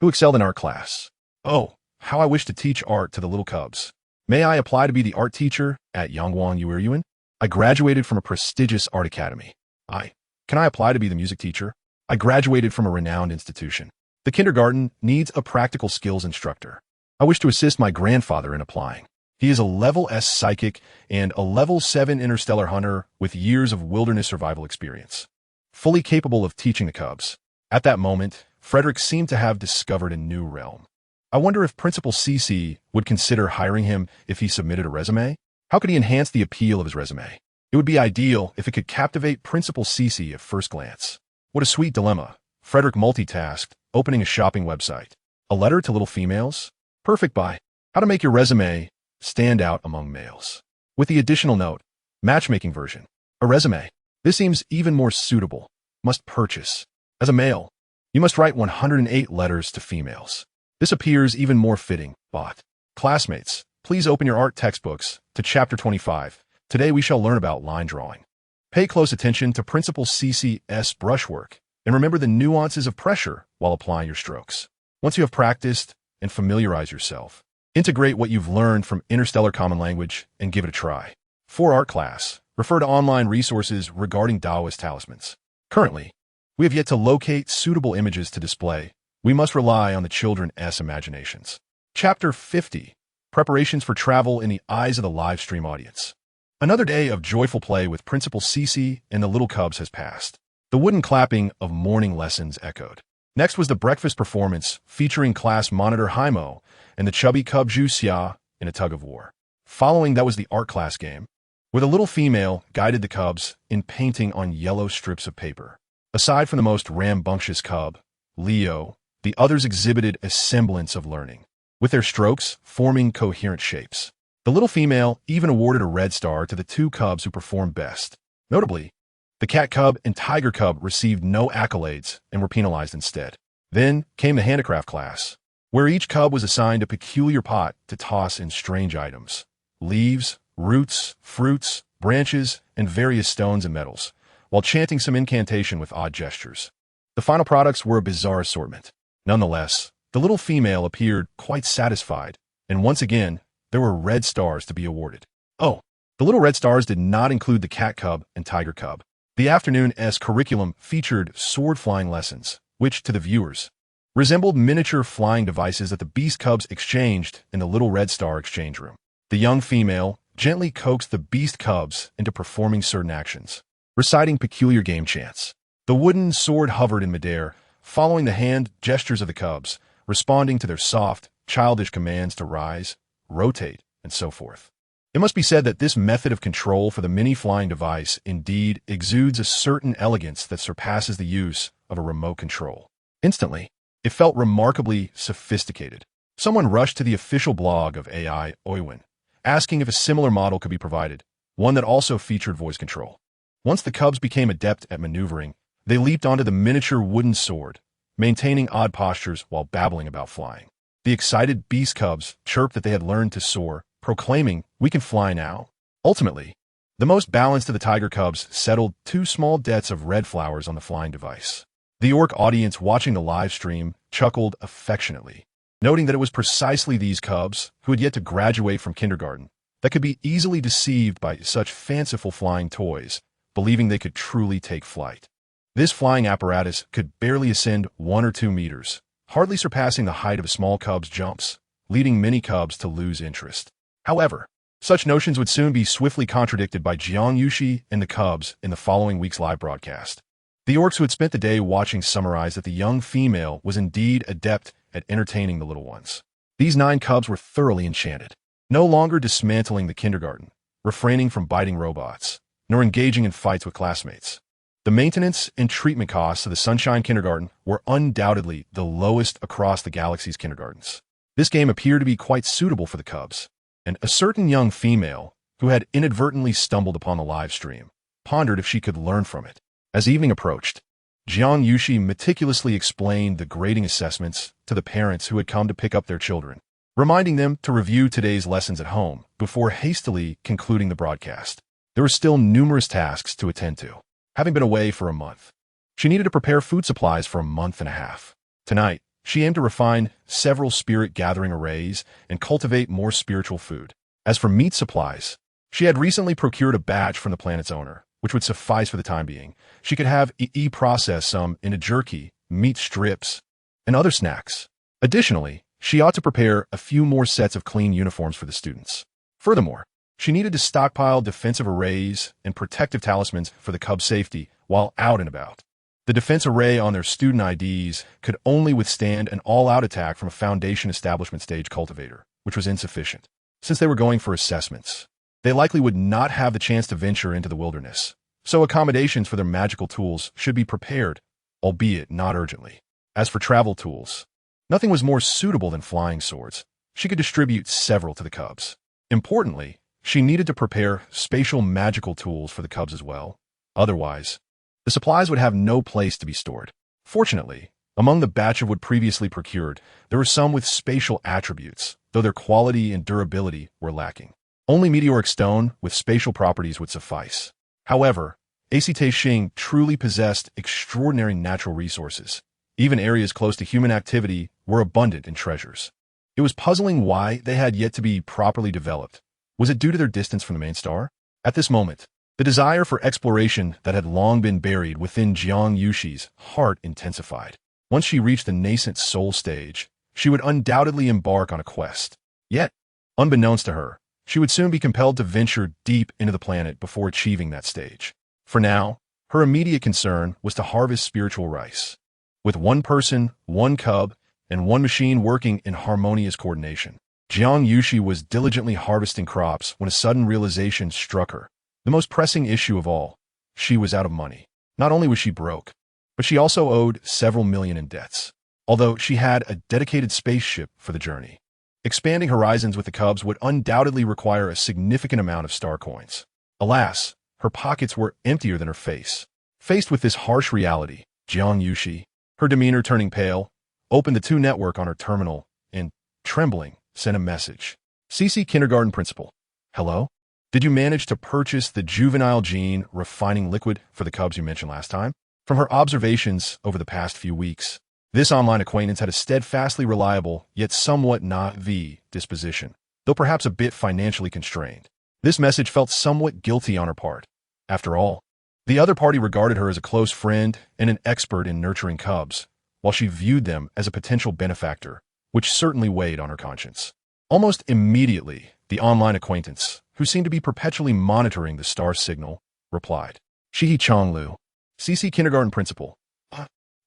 who excelled in art class. Oh, how I wish to teach art to the little cubs. May I apply to be the art teacher at Yangwang Yuryuan? I graduated from a prestigious art academy. Can I apply to be the music teacher? I graduated from a renowned institution. The kindergarten needs a practical skills instructor. I wish to assist my grandfather in applying. He is a level S psychic and a level 7 interstellar hunter with years of wilderness survival experience, fully capable of teaching the cubs. At that moment, Frederick seemed to have discovered a new realm. I wonder if Principal CC would consider hiring him if he submitted a resume? How could he enhance the appeal of his resume? It would be ideal if it could captivate Principal CC at first glance. What a sweet dilemma. Frederick multitasked, opening a shopping website. A letter to little females? Perfect buy. How to make your resume stand out among males. With the additional note, matchmaking version. A resume. This seems even more suitable. Must purchase. As a male, you must write 108 letters to females. This appears even more fitting, bot. Classmates, please open your art textbooks to Chapter 25. Today we shall learn about line drawing. Pay close attention to Principal CC's brushwork, and remember the nuances of pressure while applying your strokes. Once you have practiced and familiarize yourself, integrate what you've learned from Interstellar Common Language and give it a try. For art class, refer to online resources regarding Taoist talismans. Currently, we have yet to locate suitable images to display. We must rely on the children's imaginations. Chapter 50. Preparations for travel in the eyes of the live stream audience. Another day of joyful play with Principal CC and the little cubs has passed. The wooden clapping of morning lessons echoed. Next was the breakfast performance featuring class monitor Haimo and the chubby cub Xia in a tug-of-war. Following that was the art class game, where the little female guided the cubs in painting on yellow strips of paper. Aside from the most rambunctious cub, Leo, the others exhibited a semblance of learning, with their strokes forming coherent shapes. The little female even awarded a red star to the two cubs who performed best. Notably, the cat cub and tiger cub received no accolades and were penalized instead. Then came the handicraft class, where each cub was assigned a peculiar pot to toss in strange items: leaves, roots, fruits, branches, and various stones and metals, while chanting some incantation with odd gestures. The final products were a bizarre assortment. Nonetheless, the little female appeared quite satisfied, and once again, there were red stars to be awarded. Oh, the little red stars did not include the cat cub and tiger cub. The afternoon's curriculum featured sword flying lessons, which, to the viewers, resembled miniature flying devices that the beast cubs exchanged in the little red star exchange room. The young female gently coaxed the beast cubs into performing certain actions, reciting peculiar game chants. The wooden sword hovered in midair, following the hand gestures of the cubs, responding to their soft, childish commands to rise, rotate, and so forth. It must be said that this method of control for the mini-flying device indeed exudes a certain elegance that surpasses the use of a remote control. Instantly, it felt remarkably sophisticated. Someone rushed to the official blog of AI Oiwin, asking if a similar model could be provided, one that also featured voice control. Once the cubs became adept at maneuvering, they leaped onto the miniature wooden sword, maintaining odd postures while babbling about flying. The excited beast cubs chirped that they had learned to soar, proclaiming, "We can fly now." Ultimately, the most balanced of the tiger cubs settled 2 small debts of red flowers on the flying device. The orc audience watching the live stream chuckled affectionately, noting that it was precisely these cubs, who had yet to graduate from kindergarten, that could be easily deceived by such fanciful flying toys, believing they could truly take flight. This flying apparatus could barely ascend 1 or 2 meters, hardly surpassing the height of a small cub's jumps, leading many cubs to lose interest. However, such notions would soon be swiftly contradicted by Jiang Yuxi and the cubs in the following week's live broadcast. The orcs who had spent the day watching summarized that the young female was indeed adept at entertaining the little ones. These 9 cubs were thoroughly enchanted, no longer dismantling the kindergarten, refraining from biting robots, nor engaging in fights with classmates. The maintenance and treatment costs of the Sunshine Kindergarten were undoubtedly the lowest across the galaxy's kindergartens. This game appeared to be quite suitable for the cubs, and a certain young female, who had inadvertently stumbled upon the live stream, pondered if she could learn from it. As evening approached, Jiang Yuxi meticulously explained the grading assessments to the parents who had come to pick up their children, reminding them to review today's lessons at home before hastily concluding the broadcast. There were still numerous tasks to attend to. Having been away for a month, she needed to prepare food supplies for a month and a half. Tonight, she aimed to refine several spirit-gathering arrays and cultivate more spiritual food. As for meat supplies, she had recently procured a batch from the planet's owner, which would suffice for the time being. She could have process some into jerky, meat strips, and other snacks. Additionally, she ought to prepare a few more sets of clean uniforms for the students. Furthermore, she needed to stockpile defensive arrays and protective talismans for the cub's safety while out and about. The defense array on their student IDs could only withstand an all-out attack from a Foundation establishment stage cultivator, which was insufficient. Since they were going for assessments, they likely would not have the chance to venture into the wilderness, so accommodations for their magical tools should be prepared, albeit not urgently. As for travel tools, nothing was more suitable than flying swords. She could distribute several to the cubs. Importantly, she needed to prepare spatial magical tools for the cubs as well. Otherwise, the supplies would have no place to be stored. Fortunately, among the batch of wood previously procured, there were some with spatial attributes, though their quality and durability were lacking. Only meteoric stone with spatial properties would suffice. However, Acete Xing truly possessed extraordinary natural resources. Even areas close to human activity were abundant in treasures. It was puzzling why they had yet to be properly developed. Was it due to their distance from the main star? At this moment, the desire for exploration that had long been buried within Jiang Yuxi's heart intensified. Once she reached the nascent soul stage, she would undoubtedly embark on a quest. Yet, unbeknownst to her, she would soon be compelled to venture deep into the planet before achieving that stage. For now, her immediate concern was to harvest spiritual rice. With one person, one cub, and one machine working in harmonious coordination, Jiang Yuxi was diligently harvesting crops when a sudden realization struck her. The most pressing issue of all, she was out of money. Not only was she broke, but she also owed several million in debts. Although she had a dedicated spaceship for the journey, expanding horizons with the cubs would undoubtedly require a significant amount of star coins. Alas, her pockets were emptier than her face. Faced with this harsh reality, Jiang Yuxi, her demeanor turning pale, opened the 2 network on her terminal and, trembling, sent a message. CC Kindergarten Principal. Hello? Did you manage to purchase the juvenile gene refining liquid for the cubs you mentioned last time? From her observations over the past few weeks, this online acquaintance had a steadfastly reliable, yet somewhat naive disposition, though perhaps a bit financially constrained. This message felt somewhat guilty on her part. After all, the other party regarded her as a close friend and an expert in nurturing cubs, while she viewed them as a potential benefactor, which certainly weighed on her conscience. Almost immediately, the online acquaintance, who seemed to be perpetually monitoring the star signal, replied. Shihi Chonglu, CC Kindergarten Principal.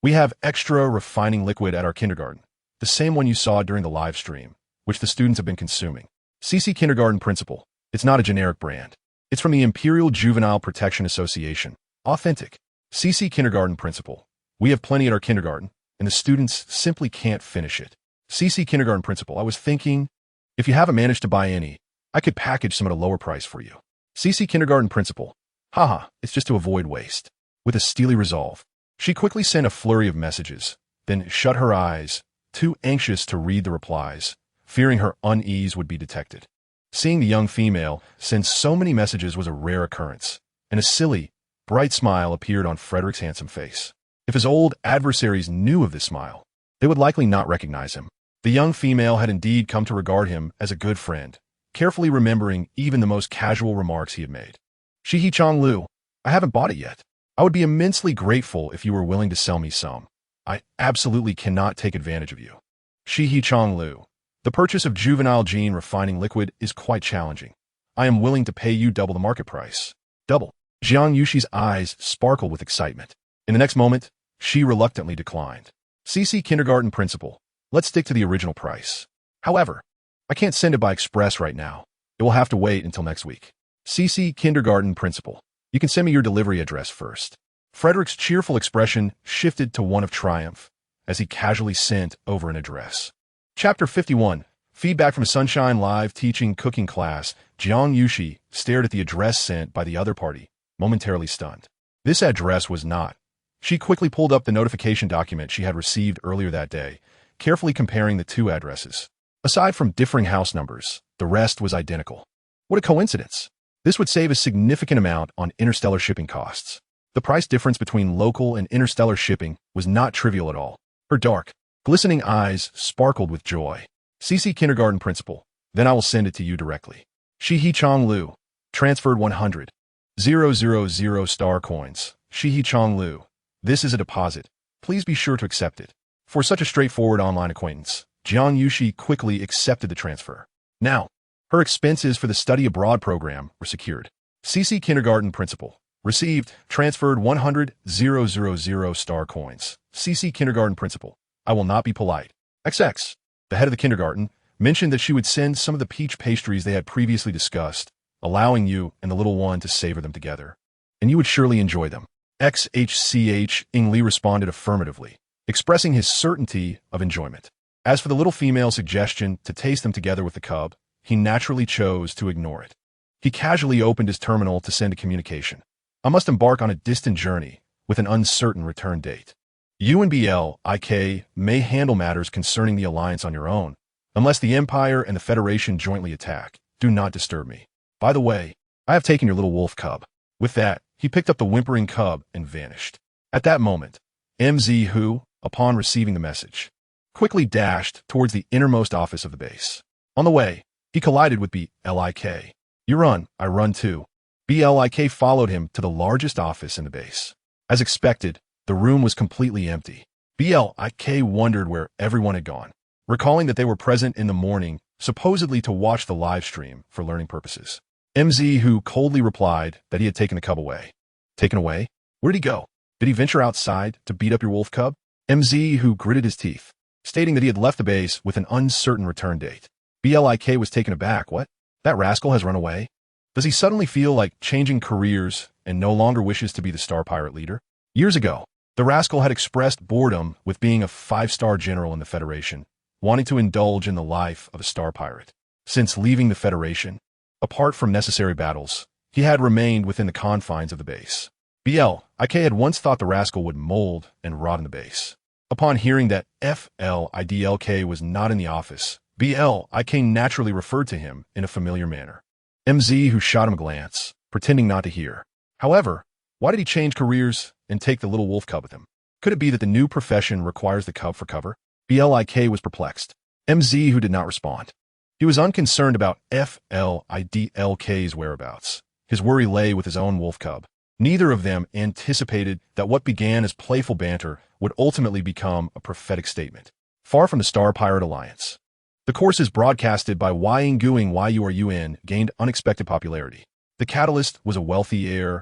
We have extra refining liquid at our kindergarten, the same one you saw during the live stream, which the students have been consuming. CC Kindergarten Principal. It's not a generic brand. It's from the Imperial Juvenile Protection Association. Authentic. CC Kindergarten Principal. We have plenty at our kindergarten, and the students simply can't finish it. CC Kindergarten Principal. I was thinking, if you haven't managed to buy any, I could package some at a lower price for you. CC Kindergarten Principal. Haha, it's just to avoid waste. With a steely resolve, she quickly sent a flurry of messages, then shut her eyes, too anxious to read the replies, fearing her unease would be detected. Seeing the young female send so many messages was a rare occurrence, and a silly, bright smile appeared on Frederick's handsome face. If his old adversaries knew of this smile, they would likely not recognize him. The young female had indeed come to regard him as a good friend, carefully remembering even the most casual remarks he had made. Shihi Chonglu, I haven't bought it yet. I would be immensely grateful if you were willing to sell me some. I absolutely cannot take advantage of you. Shihi Chonglu, the purchase of juvenile gene refining liquid is quite challenging. I am willing to pay you double the market price. Double. Jiang Yuxi's eyes sparkled with excitement. In the next moment, she reluctantly declined. CC Kindergarten Principal, let's stick to the original price. However, I can't send it by express right now. It will have to wait until next week. CC Kindergarten Principal, you can send me your delivery address first. Frederick's cheerful expression shifted to one of triumph as he casually sent over an address. Chapter 51, Feedback from Sunshine Live Teaching Cooking Class. Jiang Yuxi stared at the address sent by the other party, momentarily stunned. This address was not. She quickly pulled up the notification document she had received earlier that day, carefully comparing the 2 addresses. Aside from differing house numbers, the rest was identical. What a coincidence! This would save a significant amount on interstellar shipping costs. The price difference between local and interstellar shipping was not trivial at all. Her dark, glistening eyes sparkled with joy. CC Kindergarten Principal, then I will send it to you directly. Shihi Chonglu, transferred 100,000 star coins. Shihi Chonglu, this is a deposit. Please be sure to accept it. For such a straightforward online acquaintance, Jiang Yuxi quickly accepted the transfer. Now, her expenses for the study abroad program were secured. CC Kindergarten Principal, Received, transferred 100,000 star coins. CC Kindergarten Principal. I will not be polite. XX. The head of the kindergarten mentioned that she would send some of the peach pastries they had previously discussed, allowing you and the little one to savor them together. And you would surely enjoy them. XHCH Ing Li responded affirmatively, expressing his certainty of enjoyment. As for the little female's suggestion to taste them together with the cub, he naturally chose to ignore it. He casually opened his terminal to send a communication. I must embark on a distant journey with an uncertain return date. You and BLIK may handle matters concerning the alliance on your own. Unless the Empire and the Federation jointly attack, do not disturb me. By the way, I have taken your little wolf cub. With that, he picked up the whimpering cub and vanished. At that moment, MZ Hu, upon receiving the message, quickly dashed towards the innermost office of the base. On the way, he collided with BLIK. You run, I run too. BLIK followed him to the largest office in the base. As expected, the room was completely empty. BLIK wondered where everyone had gone, recalling that they were present in the morning, supposedly to watch the live stream for learning purposes. MZ, who coldly replied that he had taken the cub away. Taken away? Where did he go? Did he venture outside to beat up your wolf cub? MZ, who gritted his teeth, stating that he had left the base with an uncertain return date. BLIK was taken aback. What? That rascal has run away? Does he suddenly feel like changing careers and no longer wishes to be the star pirate leader? Years ago, the rascal had expressed boredom with being a 5-star general in the Federation, wanting to indulge in the life of a star pirate. Since leaving the Federation, apart from necessary battles, he had remained within the confines of the base. BLIK had once thought the rascal would mold and rot in the base. Upon hearing that FLIDLK was not in the office, BLIK naturally referred to him in a familiar manner. MZ, who shot him a glance, pretending not to hear. However, why did he change careers and take the little wolf cub with him? Could it be that the new profession requires the cub for cover? BLIK was perplexed. MZ, who did not respond. He was unconcerned about FLIDLK's whereabouts. His worry lay with his own wolf cub. Neither of them anticipated that what began as playful banter would ultimately become a prophetic statement. Far from the Star Pirate Alliance, the courses broadcasted by Yinguing YURUN gained unexpected popularity. The catalyst was a wealthy heir.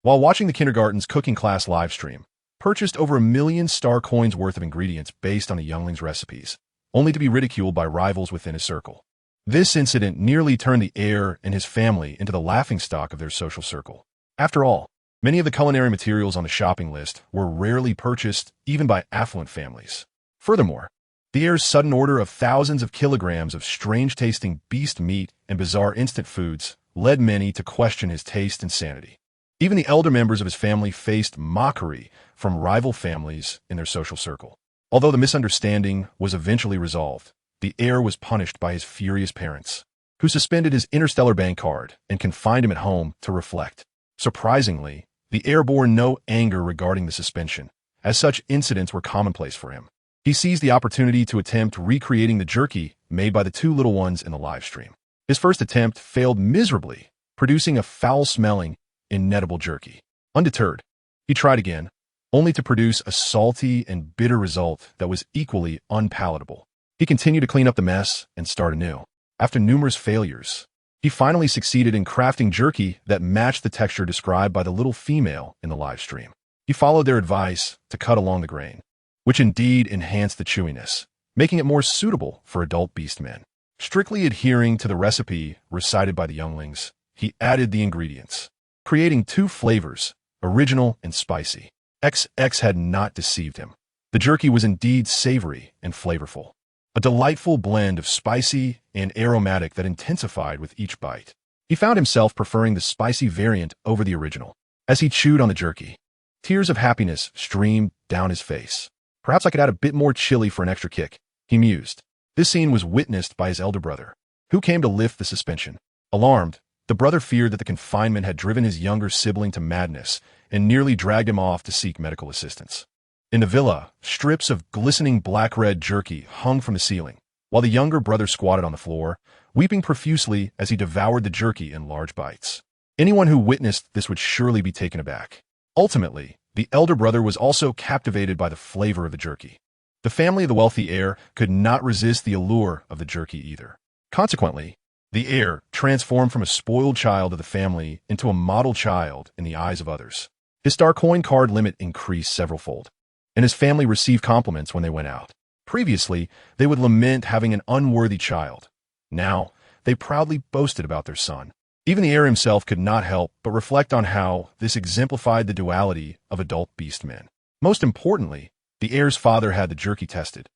While watching the kindergarten's cooking class livestream, purchased over 1 million star coins worth of ingredients based on the youngling's recipes, only to be ridiculed by rivals within his circle. This incident nearly turned the heir and his family into the laughingstock of their social circle. After all, many of the culinary materials on the shopping list were rarely purchased even by affluent families. Furthermore, the heir's sudden order of thousands of kilograms of strange-tasting beast meat and bizarre instant foods led many to question his taste and sanity. Even the elder members of his family faced mockery from rival families in their social circle. Although the misunderstanding was eventually resolved, the heir was punished by his furious parents, who suspended his Interstellar bank card and confined him at home to reflect. Surprisingly, the heir bore no anger regarding the suspension, as such incidents were commonplace for him. He seized the opportunity to attempt recreating the jerky made by the two little ones in the live stream. His first attempt failed miserably, producing a foul-smelling, inedible jerky. Undeterred, he tried again, only to produce a salty and bitter result that was equally unpalatable. He continued to clean up the mess and start anew. After numerous failures, he finally succeeded in crafting jerky that matched the texture described by the little female in the live stream. He followed their advice to cut along the grain, which indeed enhanced the chewiness, making it more suitable for adult beastmen. Strictly adhering to the recipe recited by the younglings, he added the ingredients, creating 2 flavors, original and spicy. XX had not deceived him. The jerky was indeed savory and flavorful, a delightful blend of spicy and aromatic that intensified with each bite. He found himself preferring the spicy variant over the original. As he chewed on the jerky, tears of happiness streamed down his face. Perhaps I could add a bit more chili for an extra kick, he mused. This scene was witnessed by his elder brother, who came to lift the suspension. Alarmed, the brother feared that the confinement had driven his younger sibling to madness and nearly dragged him off to seek medical assistance. In the villa, strips of glistening black-red jerky hung from the ceiling, while the younger brother squatted on the floor, weeping profusely as he devoured the jerky in large bites. Anyone who witnessed this would surely be taken aback. Ultimately, the elder brother was also captivated by the flavor of the jerky. The family of the wealthy heir could not resist the allure of the jerky either. Consequently, The heir transformed from a spoiled child of the family into a model child in the eyes of others. His star coin card limit increased severalfold, and his family received compliments when they went out. Previously, they would lament having an unworthy child. Now, they proudly boasted about their son. Even the heir himself could not help but reflect on how this exemplified the duality of adult beastmen. Most importantly, the heir's father had the jerky tested,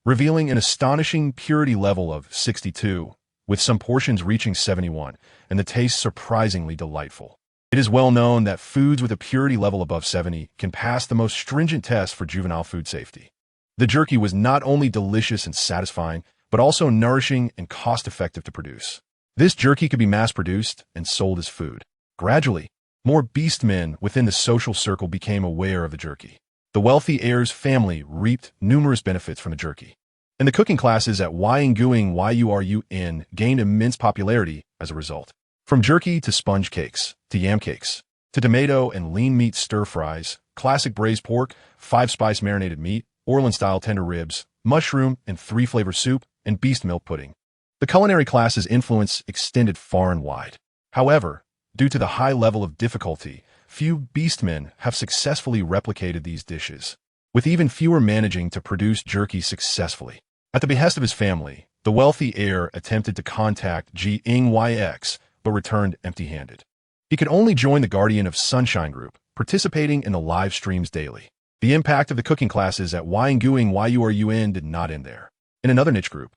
revealing an astonishing purity level of 62, with some portions reaching 71, and the taste surprisingly delightful. It is well known that foods with a purity level above 70 can pass the most stringent tests for juvenile food safety. The jerky was not only delicious and satisfying, but also nourishing and cost-effective to produce. This jerky could be mass-produced and sold as food. Gradually, more beastmen within the social circle became aware of the jerky. The wealthy heir's family reaped numerous benefits from the jerky, and the cooking classes at Yurun gained immense popularity as a result. From jerky to sponge cakes, to yam cakes, to tomato and lean meat stir-fries, classic braised pork, 5-spice marinated meat, Orleans-style tender ribs, mushroom and 3-flavor soup, and beast milk pudding. The culinary class's influence extended far and wide. However, due to the high level of difficulty, few beastmen have successfully replicated these dishes, with even fewer managing to produce jerky successfully. At the behest of his family, the wealthy heir attempted to contact Jiang Yuxi, but returned empty-handed. He could only join the Guardian of Sunshine group, participating in the live streams daily. The impact of the cooking classes at Yurun did not end there. In another niche group,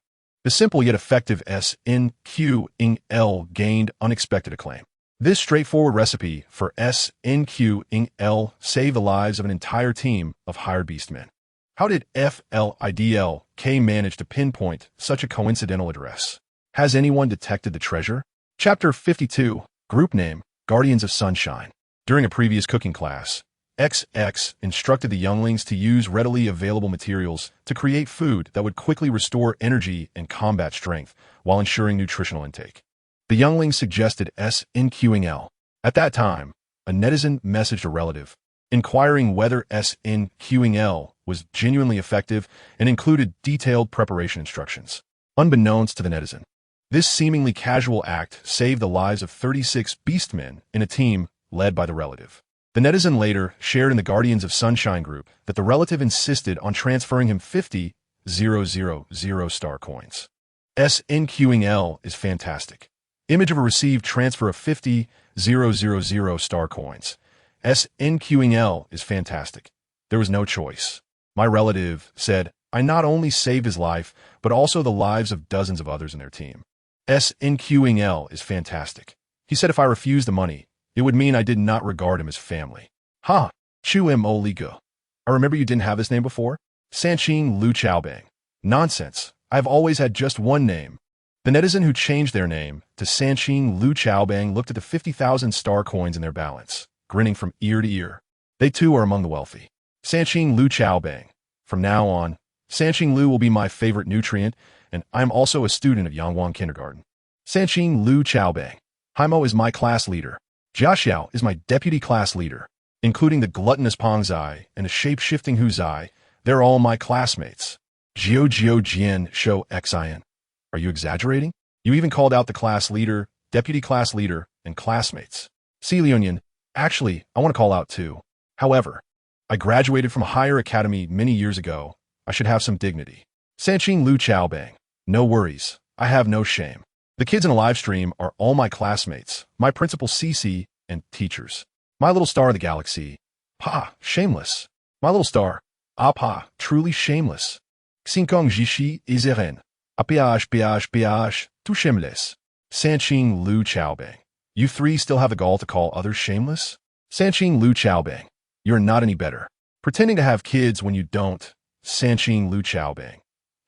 the simple yet effective SNQL gained unexpected acclaim. This straightforward recipe for SNQL saved the lives of an entire team of hired beastmen. How did FLIDLK manage to pinpoint such a coincidental address? Has anyone detected the treasure? Chapter 52, Group Name, Guardians of Sunshine. During a previous cooking class, XX instructed the younglings to use readily available materials to create food that would quickly restore energy and combat strength while ensuring nutritional intake. The younglings suggested SNQL. At that time, a netizen messaged a relative, inquiring whether SNQL was genuinely effective and included detailed preparation instructions. Unbeknownst to the netizen, this seemingly casual act saved the lives of 36 beastmen in a team led by the relative. The netizen later shared in the Guardians of Sunshine group that the relative insisted on transferring him 50,000 star coins. SNQL is fantastic. Image of a received transfer of 50,000 star coins. SNQL is fantastic. There was no choice. My relative said, I not only saved his life, but also the lives of dozens of others in their team. SNQL is fantastic. He said if I refused the money, it would mean I did not regard him as family. Ha! Chu Mo Liga. I remember you didn't have this name before? Sanqing Lu Chaobang. Nonsense. I have always had just one name. The netizen who changed their name to Sanqing Lu Chaobang looked at the 50,000 star coins in their balance, grinning from ear to ear. They too are among the wealthy. Sanqing Lu Chaobang. From now on, Sanqing Lu will be my favorite nutrient, and I'm also a student of Yangwang Kindergarten. Sanqing Lu Chaobang. Haimo is my class leader. Jiaxiao is my deputy class leader, including the gluttonous Pong Zai and the shape-shifting Hu Zai. They're all my classmates. Jiao Jian Shou Xian. Are you exaggerating? You even called out the class leader, deputy class leader, and classmates. Si Liunian, actually, I want to call out too. However, I graduated from a higher academy many years ago. I should have some dignity. Sanqing Lu Chaobang. No worries. I have no shame. The kids in a live stream are all my classmates, my principal CC, and teachers. My little star of the galaxy. Pa, shameless. My little star. Ah pa, truly shameless. Xinkong Jishi Izeren. Apiage, tout shameless. Sanqing Lu Chaobang. You three still have the gall to call others shameless? Sanqing Lu Chaobang. You're not any better. Pretending to have kids when you don't. Sanqing Lu Chaobang.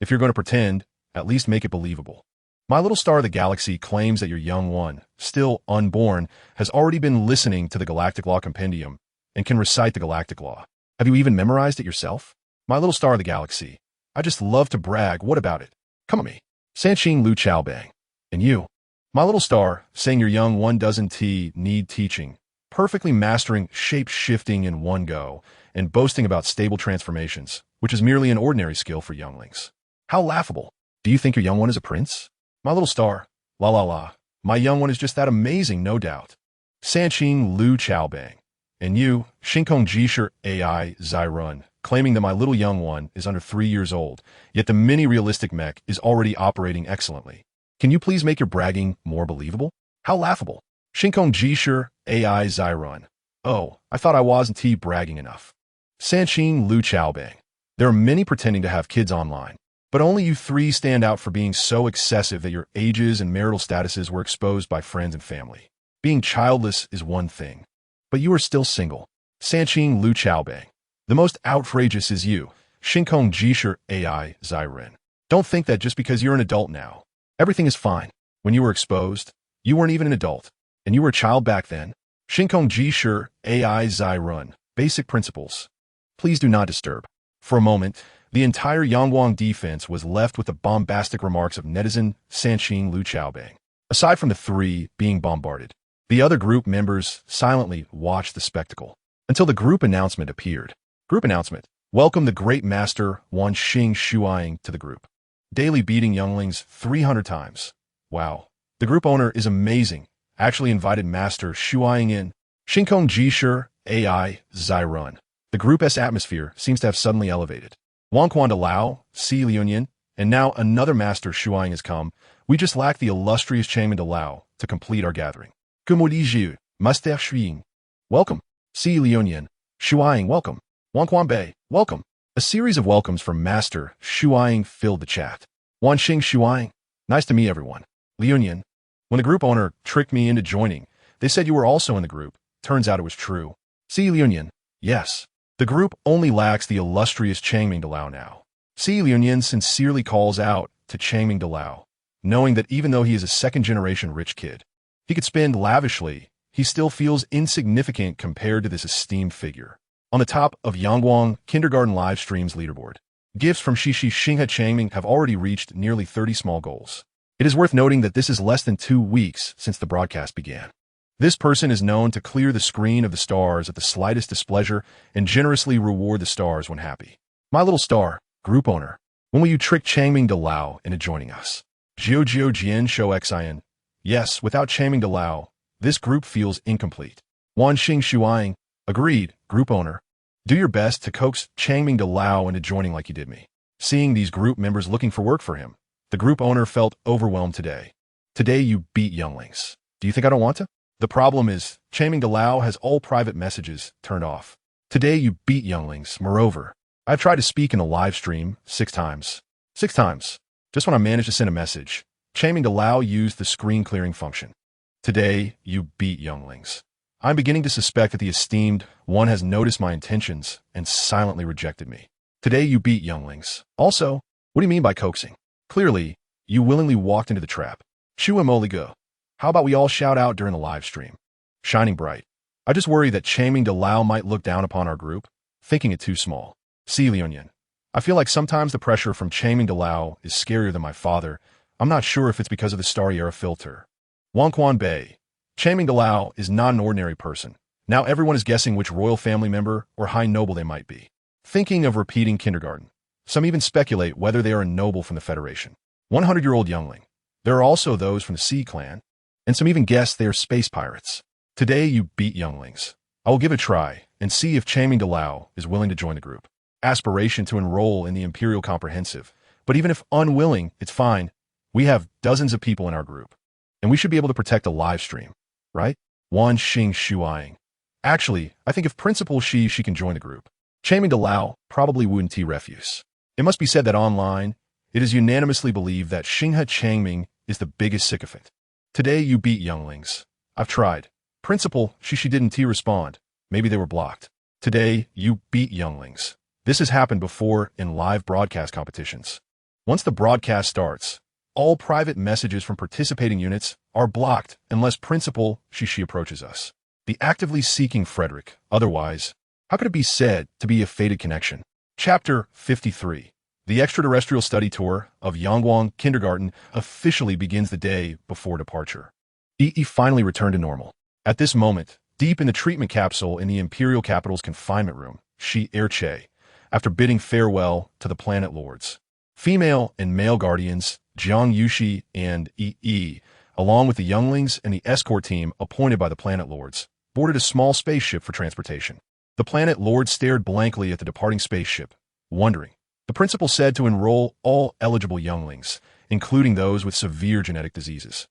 If you're going to pretend, at least make it believable. My little star of the galaxy claims that your young one, still unborn, has already been listening to the Galactic Law Compendium and can recite the Galactic Law. Have you even memorized it yourself? My little star of the galaxy. I just love to brag. What about it? Come on me. Sanqing Lu Chaobang. And you? My little star, saying your young one doesn't need teaching, perfectly mastering shape-shifting in one go, and boasting about stable transformations, which is merely an ordinary skill for younglings. How laughable. Do you think your young one is a prince? My little star, La la la. My young one is just that amazing, no doubt. Sanqing Lu Chaobang. And you, Shinkong Jisher AI Zyrun, claiming that my little young one is under 3 years old, yet the mini-realistic mech is already operating excellently. Can you please make your bragging more believable? How laughable. Shinkong Jisher AI Zyrun. Oh, I thought I wasn't bragging enough. Sanqing Lu Chaobang. There are many pretending to have kids online, but only you three stand out for being so excessive that your ages and marital statuses were exposed by friends and family. Being childless is one thing, but you are still single. Sanqing Lu Chaobang. The most outrageous is you, Shinkong Jisher AI Zyrun. Don't think that just because you're an adult now, everything is fine. When you were exposed, you weren't even an adult, and you were a child back then. Shinkong Jisher AI Zyrun. Basic principles. Please do not disturb. For a moment, the entire Yangwang defense was left with the bombastic remarks of netizen Sanqing Lu Chaobang. Aside from the three being bombarded, the other group members silently watched the spectacle until the group announcement appeared. Group announcement. Welcome the great master Wan Xing Shuaing to the group. Daily beating younglings 300 times. Wow. The group owner is amazing. Actually invited master Shuaing in. Shinkong Jisher AI Zyrun. The group's atmosphere seems to have suddenly elevated. Wang Quanda Lao, Si Liunian, and now another master Shuaing has come. We just lack the illustrious Chairman de Lao to complete our gathering. Kumodiju, Master Shuing. Welcome. Si Liunian. Shuaing, welcome. Wang Quanbei, welcome. A series of welcomes from Master Shuaing filled the chat. Wan Xing Shuaing. Nice to meet everyone. Liunian. When the group owner tricked me into joining, they said you were also in the group. Turns out it was true. Si Liunian. Yes. The group only lacks the illustrious Changming de Lao now. Si Liunian sincerely calls out to Changming de Lao, knowing that even though he is a second-generation rich kid, he could spend lavishly, he still feels insignificant compared to this esteemed figure. On the top of Yangwang Kindergarten live streams leaderboard, gifts from Shishi Xinghe Changming have already reached nearly 30 small goals. It is worth noting that this is less than 2 weeks since the broadcast began. This person is known to clear the screen of the stars at the slightest displeasure and generously reward the stars when happy. My little star, group owner, when will you trick Changming de Lao into joining us? Jiao Jian Shou Xin. Yes, without Changming de Lao, this group feels incomplete. Wan Xing Shuaing. Agreed, group owner. Do your best to coax Changming de Lao into joining like you did me. Seeing these group members looking for work for him, the group owner felt overwhelmed today. Today you beat younglings. Do you think I don't want to? The problem is, Changming de Lao has all private messages turned off. Today you beat younglings. Moreover, I've tried to speak in the live stream 6 times. 6 times. Just when I managed to send a message, Changming de Lao used the screen clearing function. Today you beat younglings. I'm beginning to suspect that the esteemed one has noticed my intentions and silently rejected me. Today you beat younglings. Also, what do you mean by coaxing? Clearly, you willingly walked into the trap. Shu Emoligo. How about we all shout out during the live stream? Shining bright. I just worry that Changming de Lao might look down upon our group, thinking it too small. Si Liunian. I feel like sometimes the pressure from Changming de Lao is scarier than my father. I'm not sure if it's because of the Starry Era filter. Wang Quanbei. Changming de Lao is not an ordinary person. Now everyone is guessing which royal family member or high noble they might be. Thinking of repeating kindergarten. Some even speculate whether they are a noble from the Federation. 100-year-old youngling. There are also those from the Sea Clan, and some even guess they are space pirates. Today you beat younglings. I will give it a try and see if Changming de Lao is willing to join the group. Aspiration to enroll in the Imperial Comprehensive, but even if unwilling, it's fine. We have dozens of people in our group, and we should be able to protect a live stream, right? Wan Xing Shuaing. Actually, I think if Principal she can join the group. Changming de Lao probably wouldn't refuse. It must be said that online, it is unanimously believed that Xinghe Changming is the biggest sycophant. Today you beat younglings. I've tried. Principal she didn't respond. Maybe they were blocked. Today you beat younglings. This has happened before in live broadcast competitions. Once the broadcast starts, all private messages from participating units are blocked unless Principal she approaches us. The actively seeking Frederick, otherwise, how could it be said to be a fated connection? Chapter 53. The extraterrestrial study tour of Yangwang Kindergarten officially begins the day before departure. EE finally returned to normal. At this moment, deep in the treatment capsule in the Imperial Capital's confinement room, she Erche, after bidding farewell to the planet lords. Female and male guardians, Jiang Yuxi and EE, along with the younglings and the escort team appointed by the planet lords, boarded a small spaceship for transportation. The planet lord stared blankly at the departing spaceship, wondering. The principal said to enroll all eligible younglings, including those with severe genetic diseases.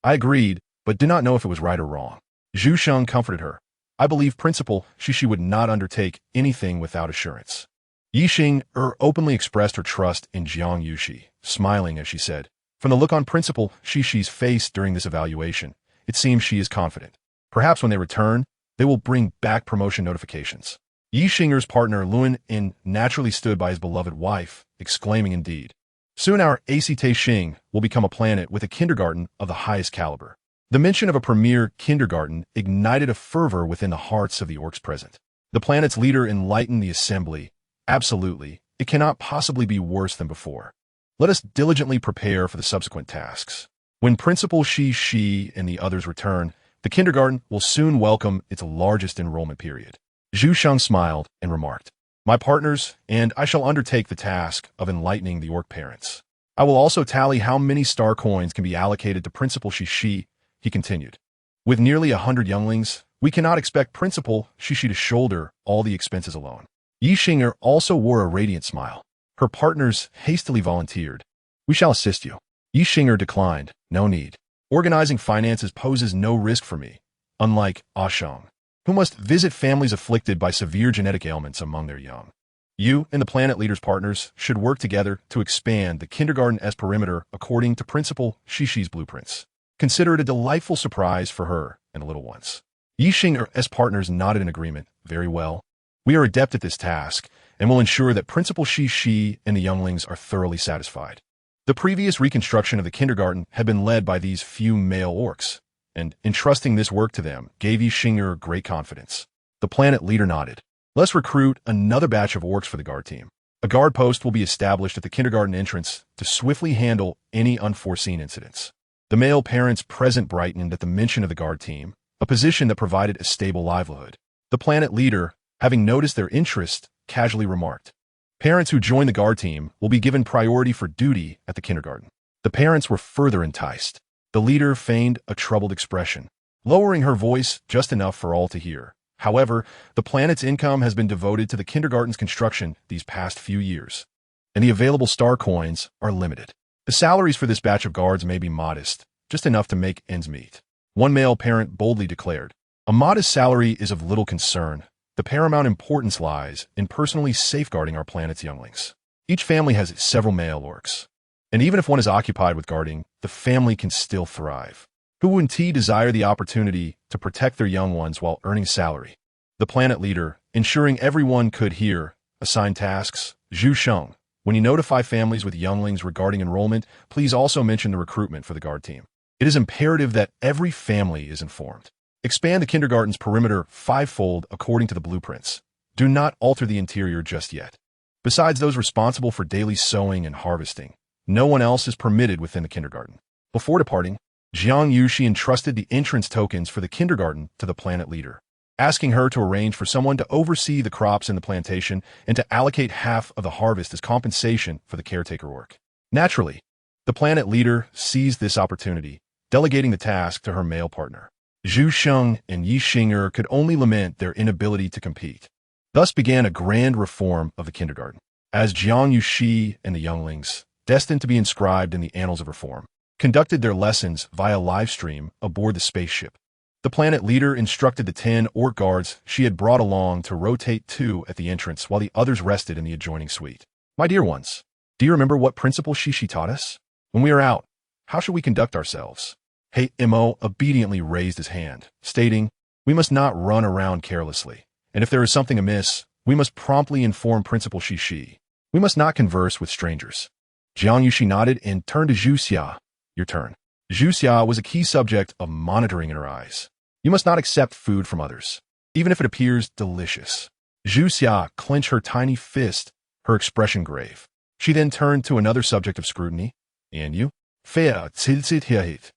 I agreed, but did not know if it was right or wrong. Zhu Sheng comforted her. I believe Principal Shishi would not undertake anything without assurance. Yixing openly expressed her trust in Jiang Yuxi, smiling as she said, from the look on Principal Shishi's face during this evaluation, it seems she is confident. Perhaps when they return, they will bring back promotion notifications. Yixinger's partner Luan In naturally stood by his beloved wife, exclaiming indeed. Soon our ACT Xing will become a planet with a kindergarten of the highest caliber. The mention of a premier kindergarten ignited a fervor within the hearts of the orcs present. The planet's leader enlightened the assembly. Absolutely, it cannot possibly be worse than before. Let us diligently prepare for the subsequent tasks. When Principal Shi and the others return, the kindergarten will soon welcome its largest enrollment period. Zhu Sheng smiled and remarked, my partners and I shall undertake the task of enlightening the orc parents. I will also tally how many star coins can be allocated to Principal Shi, he continued. With nearly 100 younglings, we cannot expect Principal Shishi to shoulder all the expenses alone. Yixinger also wore a radiant smile. Her partners hastily volunteered. We shall assist you. Yixinger declined. No need. Organizing finances poses no risk for me, unlike Ashong, who must visit families afflicted by severe genetic ailments among their young. You and the planet leader's partners should work together to expand the kindergarten's perimeter according to Principal Shishi's blueprints. Consider it a delightful surprise for her and the little ones. Yixinger's partners nodded in agreement. Very well. We are adept at this task, and will ensure that Principal Shishi and the younglings are thoroughly satisfied. The previous reconstruction of the kindergarten had been led by these few male orcs, and entrusting this work to them gave Yixinger great confidence. The planet leader nodded. Let's recruit another batch of orcs for the guard team. A guard post will be established at the kindergarten entrance to swiftly handle any unforeseen incidents. The male parents present brightened at the mention of the guard team, a position that provided a stable livelihood. The planet leader, having noticed their interest, casually remarked, parents who join the guard team will be given priority for duty at the kindergarten. The parents were further enticed. The leader feigned a troubled expression, lowering her voice just enough for all to hear. However, the planet's income has been devoted to the kindergarten's construction these past few years, and the available star coins are limited. The salaries for this batch of guards may be modest, just enough to make ends meet. One male parent boldly declared, a modest salary is of little concern. The paramount importance lies in personally safeguarding our planet's younglings. Each family has several male orcs, and even if one is occupied with guarding, the family can still thrive. Who would indeed desire the opportunity to protect their young ones while earning salary? The planet leader, ensuring everyone could hear, assigned tasks. Zhu Sheng, when you notify families with younglings regarding enrollment, please also mention the recruitment for the guard team. It is imperative that every family is informed. Expand the kindergarten's perimeter fivefold according to the blueprints. Do not alter the interior just yet. Besides those responsible for daily sowing and harvesting, no one else is permitted within the kindergarten. Before departing, Jiang Yuxi entrusted the entrance tokens for the kindergarten to the planet leader, asking her to arrange for someone to oversee the crops in the plantation and to allocate half of the harvest as compensation for the caretaker orc. Naturally, the planet leader seized this opportunity, delegating the task to her male partner. Zhu Sheng and Yixinger could only lament their inability to compete. Thus began a grand reform of the kindergarten, as Jiang Yuxi and the younglings, destined to be inscribed in the annals of reform, conducted their lessons via live stream aboard the spaceship. The planet leader instructed the 10 orc guards she had brought along to rotate 2 at the entrance while the others rested in the adjoining suite. My dear ones, do you remember what Principal Shishi taught us? When we are out, how should we conduct ourselves? Hey Mo obediently raised his hand, stating, we must not run around carelessly, and if there is something amiss, we must promptly inform Principal Shishi. We must not converse with strangers. Jiang Yuxi nodded and turned to Zhu Xia. Your turn. Zhu Xia was a key subject of monitoring in her eyes. You must not accept food from others, even if it appears delicious. Zhu Xia clenched her tiny fist, her expression grave. She then turned to another subject of scrutiny. And you? Fea Tsilzit Hiahit.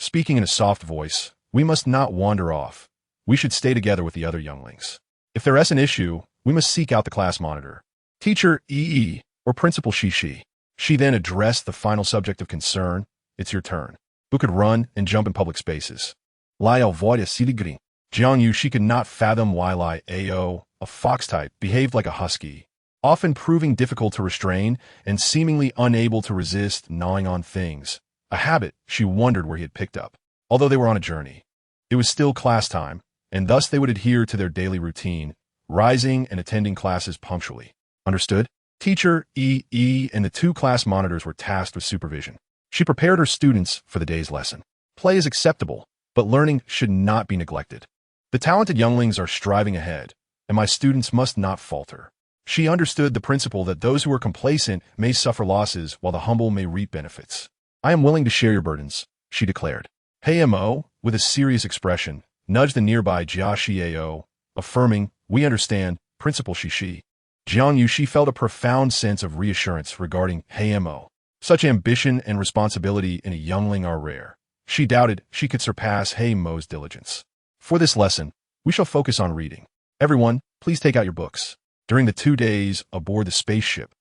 Speaking in a soft voice, we must not wander off. We should stay together with the other younglings. If there is an issue, we must seek out the class monitor, Teacher Yi, or Principal Shishi. She then addressed the final subject of concern. It's your turn. who could run and jump in public spaces. Liao voida siligri. Jiang Yuxi could not fathom why Liao, a fox type, behaved like a husky, often proving difficult to restrain and seemingly unable to resist gnawing on things, a habit she wondered where he had picked up. Although they were on a journey, it was still class time, and thus they would adhere to their daily routine, rising and attending classes punctually. Understood? Teacher E and the two class monitors were tasked with supervision. She prepared her students for the day's lesson. Play is acceptable, but learning should not be neglected. The talented younglings are striving ahead, and my students must not falter. She understood the principle that those who are complacent may suffer losses while the humble may reap benefits. I am willing to share your burdens, she declared. Hey Mo, with a serious expression, nudged the nearby Jia Xiao, affirming, we understand, Principal Shishi. Jiang Yuxi felt a profound sense of reassurance regarding Hey Mo. Such ambition and responsibility in a youngling are rare. She doubted she could surpass Hey Mo's diligence. For this lesson, we shall focus on reading. Everyone, please take out your books. During the 2 days aboard the spaceship,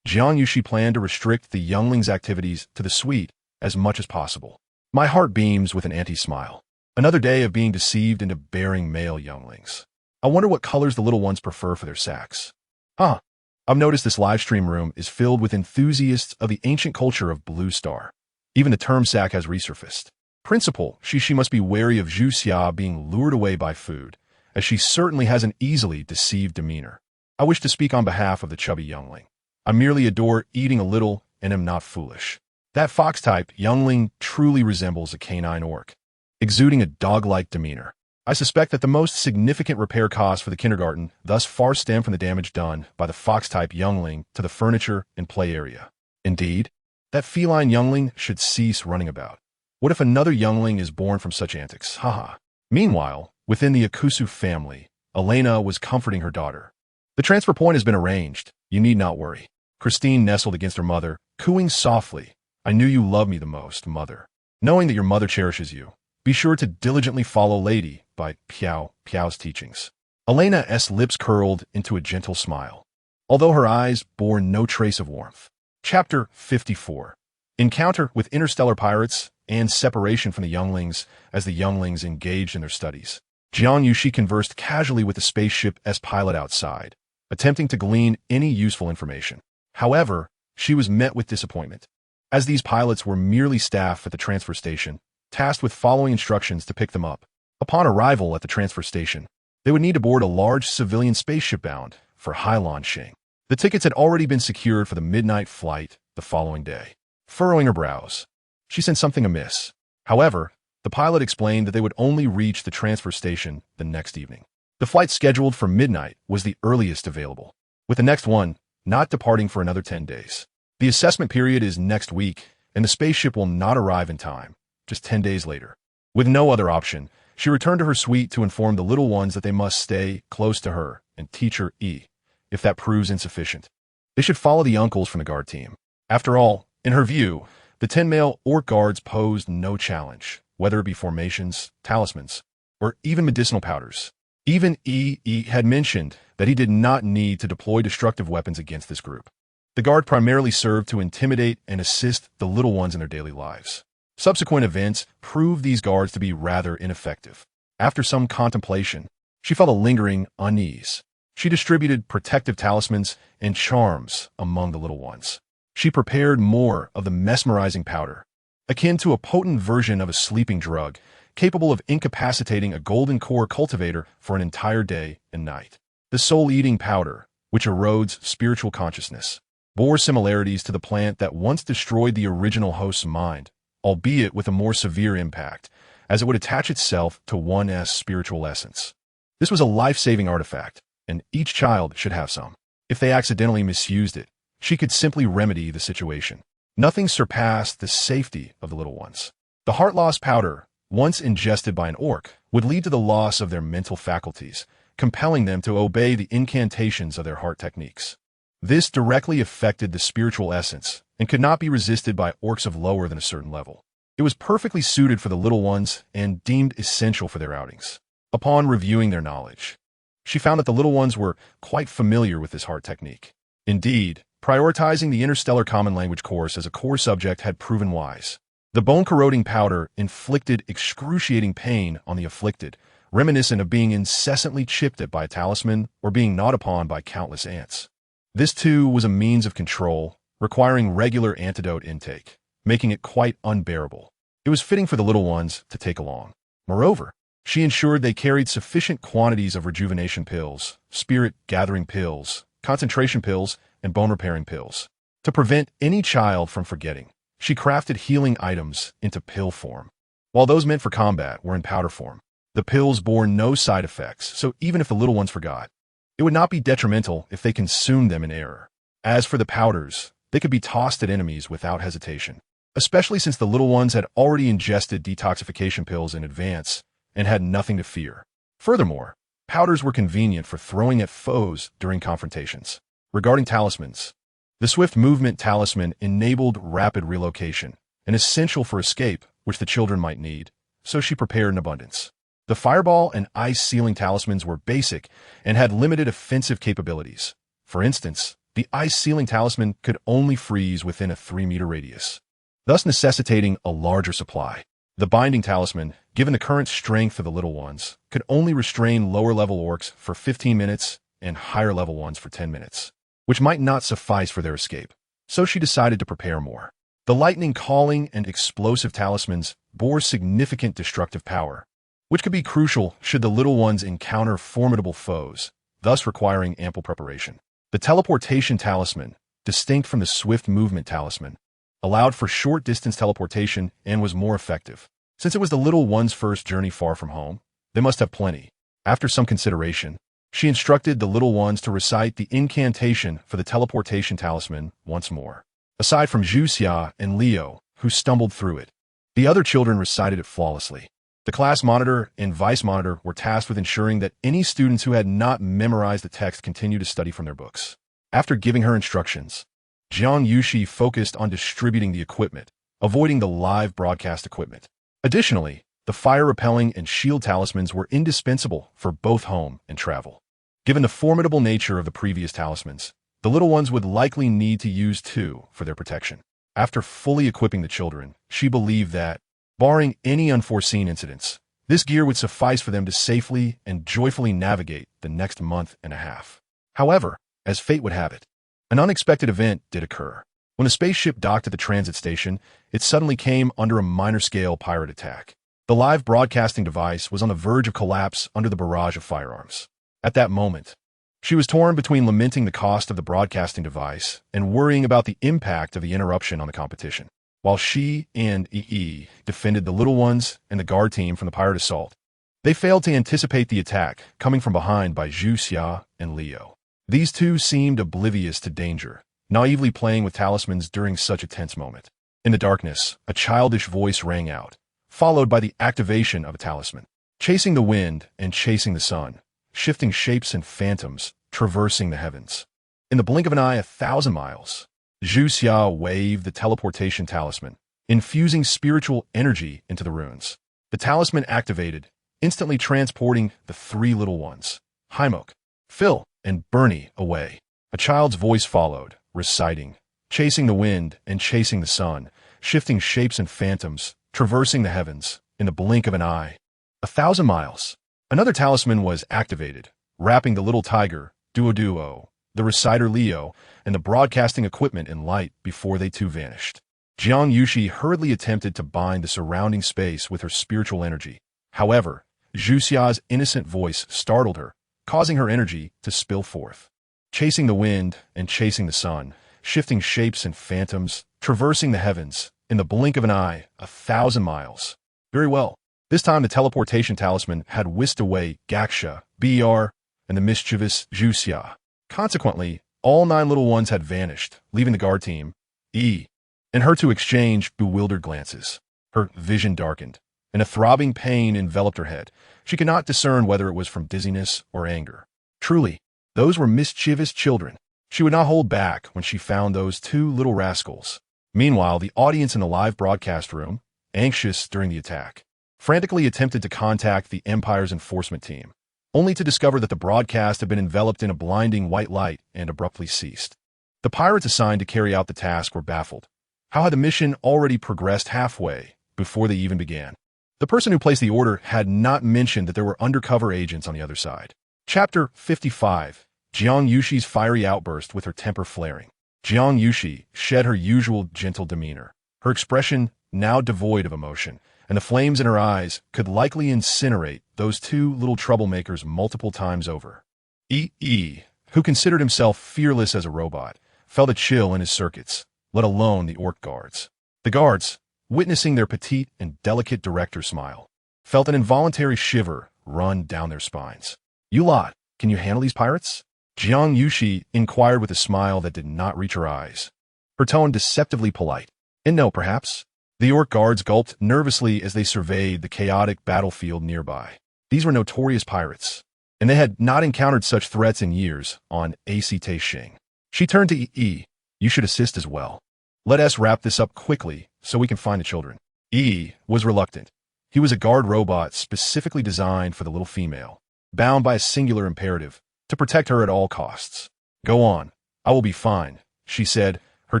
Jiang Yuxi planned to restrict the younglings' activities to the suite as much as possible. My heart beams with an anti-smile. Another day of being deceived into bearing male younglings. I wonder what colors the little ones prefer for their sacks. I've noticed this live stream room is filled with enthusiasts of the ancient culture of Blue Star. Even the term sack has resurfaced. Principal, she must be wary of Zhu Xia being lured away by food, as she certainly has an easily deceived demeanor. I wish to speak on behalf of the chubby youngling. I merely adore eating a little and am not foolish. That fox-type youngling truly resembles a canine orc, exuding a dog-like demeanor. I suspect that the most significant repair costs for the kindergarten thus far stem from the damage done by the fox-type youngling to the furniture and play area. Indeed, that feline youngling should cease running about. What if another youngling is born from such antics? Haha. Meanwhile, within the Akusu family, Elena was comforting her daughter. The transfer point has been arranged. You need not worry. Christine nestled against her mother, cooing softly. I knew you loved me the most, mother. Knowing that your mother cherishes you, be sure to diligently follow Lady by Piao's teachings. Elena's lips curled into a gentle smile, although her eyes bore no trace of warmth. Chapter 54. Encounter with interstellar pirates and separation from the younglings as the younglings engaged in their studies. Jiang Yuxi conversed casually with the spaceship's pilot outside, attempting to glean any useful information. However, she was met with disappointment, as these pilots were merely staff at the transfer station, tasked with following instructions to pick them up. Upon arrival at the transfer station, they would need to board a large civilian spaceship bound for Hailanshing. The tickets had already been secured for the midnight flight the following day. Furrowing her brows, she sensed something amiss. However, the pilot explained that they would only reach the transfer station the next evening. The flight scheduled for midnight was the earliest available, with the next one not departing for another 10 days. The assessment period is next week, and the spaceship will not arrive in time, just 10 days later. With no other option, she returned to her suite to inform the little ones that they must stay close to her and teacher E. If that proves insufficient, they should follow the uncles from the guard team. After all, in her view, the 10 male orc guards posed no challenge, whether it be formations, talismans, or even medicinal powders. Even E had mentioned that he did not need to deploy destructive weapons against this group. The guard primarily served to intimidate and assist the little ones in their daily lives. Subsequent events proved these guards to be rather ineffective. After some contemplation, she felt a lingering unease. She distributed protective talismans and charms among the little ones. She prepared more of the mesmerizing powder, akin to a potent version of a sleeping drug, capable of incapacitating a golden core cultivator for an entire day and night. The soul-eating powder, which erodes spiritual consciousness, bore similarities to the plant that once destroyed the original host's mind, albeit with a more severe impact, as it would attach itself to one's spiritual essence. This was a life-saving artifact, and each child should have some. If they accidentally misused it, she could simply remedy the situation. Nothing surpassed the safety of the little ones. The heart-loss powder, once ingested by an orc, would lead to the loss of their mental faculties, compelling them to obey the incantations of their heart techniques. This directly affected the spiritual essence and could not be resisted by orcs of lower than a certain level. It was perfectly suited for the little ones and deemed essential for their outings. Upon reviewing their knowledge, she found that the little ones were quite familiar with this heart technique. Indeed, prioritizing the Interstellar Common Language course as a core subject had proven wise. The bone-corroding powder inflicted excruciating pain on the afflicted, reminiscent of being incessantly chipped at by a talisman or being gnawed upon by countless ants. This, too, was a means of control, requiring regular antidote intake, making it quite unbearable. It was fitting for the little ones to take along. Moreover, she ensured they carried sufficient quantities of rejuvenation pills, spirit-gathering pills, concentration pills, and bone-repairing pills. To prevent any child from forgetting, she crafted healing items into pill form. While those meant for combat were in powder form, the pills bore no side effects, so even if the little ones forgot, it would not be detrimental if they consumed them in error. As for the powders, they could be tossed at enemies without hesitation, especially since the little ones had already ingested detoxification pills in advance and had nothing to fear. Furthermore, powders were convenient for throwing at foes during confrontations. Regarding talismans, the swift movement talisman enabled rapid relocation, an essential for escape which the children might need, so she prepared in abundance. The fireball and ice sealing talismans were basic and had limited offensive capabilities. For instance, the ice sealing talisman could only freeze within a 3-meter radius, thus necessitating a larger supply. The binding talisman, given the current strength of the little ones, could only restrain lower-level orcs for 15 minutes and higher-level ones for 10 minutes, which might not suffice for their escape, so she decided to prepare more. The lightning calling and explosive talismans bore significant destructive power, which could be crucial should the little ones encounter formidable foes, thus requiring ample preparation. The teleportation talisman, distinct from the swift movement talisman, allowed for short-distance teleportation and was more effective. Since it was the little one's first journey far from home, they must have plenty. After some consideration, she instructed the little ones to recite the incantation for the teleportation talisman once more. Aside from Zhu and Leo, who stumbled through it, the other children recited it flawlessly. The class monitor and vice monitor were tasked with ensuring that any students who had not memorized the text continued to study from their books. After giving her instructions, Jiang Yuxi focused on distributing the equipment, avoiding the live broadcast equipment. Additionally, the fire-repelling and shield talismans were indispensable for both home and travel. Given the formidable nature of the previous talismans, the little ones would likely need to use 2 for their protection. After fully equipping the children, she believed that, barring any unforeseen incidents, this gear would suffice for them to safely and joyfully navigate the next month and a half. However, as fate would have it, an unexpected event did occur. When a spaceship docked at the transit station, it suddenly came under a minor-scale pirate attack. The live broadcasting device was on the verge of collapse under the barrage of firearms. At that moment, she was torn between lamenting the cost of the broadcasting device and worrying about the impact of the interruption on the competition. While she and EE defended the little ones and the guard team from the pirate assault, they failed to anticipate the attack coming from behind by Zhu Xia and Leo. These two seemed oblivious to danger, naively playing with talismans during such a tense moment. In the darkness, a childish voice rang out, followed by the activation of a talisman. Chasing the wind and chasing the sun, shifting shapes and phantoms, traversing the heavens. In the blink of an eye, 1,000 miles. Zhu Xia waved the teleportation talisman, infusing spiritual energy into the runes. The talisman activated, instantly transporting the 3 little ones, Haimok, Phil, and Bernie, away. A child's voice followed, reciting, chasing the wind and chasing the sun, shifting shapes and phantoms, traversing the heavens, in the blink of an eye. 1,000 miles. Another talisman was activated, wrapping the little tiger, Duo, the reciter Leo, and the broadcasting equipment in light before they too vanished. Jiang Yuxi hurriedly attempted to bind the surrounding space with her spiritual energy. However, Zhu Xia's innocent voice startled her, causing her energy to spill forth. Chasing the wind and chasing the sun, shifting shapes and phantoms, traversing the heavens, in the blink of an eye, 1,000 miles. Very well. This time the teleportation talisman had whisked away Gaksha, BR, and the mischievous Zhu Xia. Consequently, all 9 little ones had vanished, leaving the guard team, E, and her to exchange bewildered glances. Her vision darkened, and a throbbing pain enveloped her head. She could not discern whether it was from dizziness or anger. Truly, those were mischievous children. She would not hold back when she found those 2 little rascals. Meanwhile, the audience in the live broadcast room, anxious during the attack, frantically attempted to contact the Empire's enforcement team, only to discover that the broadcast had been enveloped in a blinding white light and abruptly ceased. The pirates assigned to carry out the task were baffled. How had the mission already progressed halfway before they even began? The person who placed the order had not mentioned that there were undercover agents on the other side. Chapter 55. Jiang Yuxi's fiery outburst with her temper flaring. Jiang Yuxi shed her usual gentle demeanor, her expression now devoid of emotion, and the flames in her eyes could likely incinerate those two little troublemakers multiple times over. Who considered himself fearless as a robot, felt a chill in his circuits, let alone the orc guards. The guards, witnessing their petite and delicate director smile, felt an involuntary shiver run down their spines. "You lot, can you handle these pirates?" Jiang Yuxi inquired with a smile that did not reach her eyes, her tone deceptively polite. "And no, perhaps." The orc guards gulped nervously as they surveyed the chaotic battlefield nearby. These were notorious pirates, and they had not encountered such threats in years on Act Shing. She turned to Yi. "You should assist as well. Let us wrap this up quickly so we can find the children." Yi was reluctant. He was a guard robot specifically designed for the little female, bound by a singular imperative, to protect her at all costs. "Go on, I will be fine," she said, her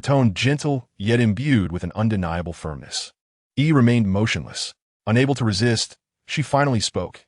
tone gentle yet imbued with an undeniable firmness. Yi remained motionless. Unable to resist, she finally spoke.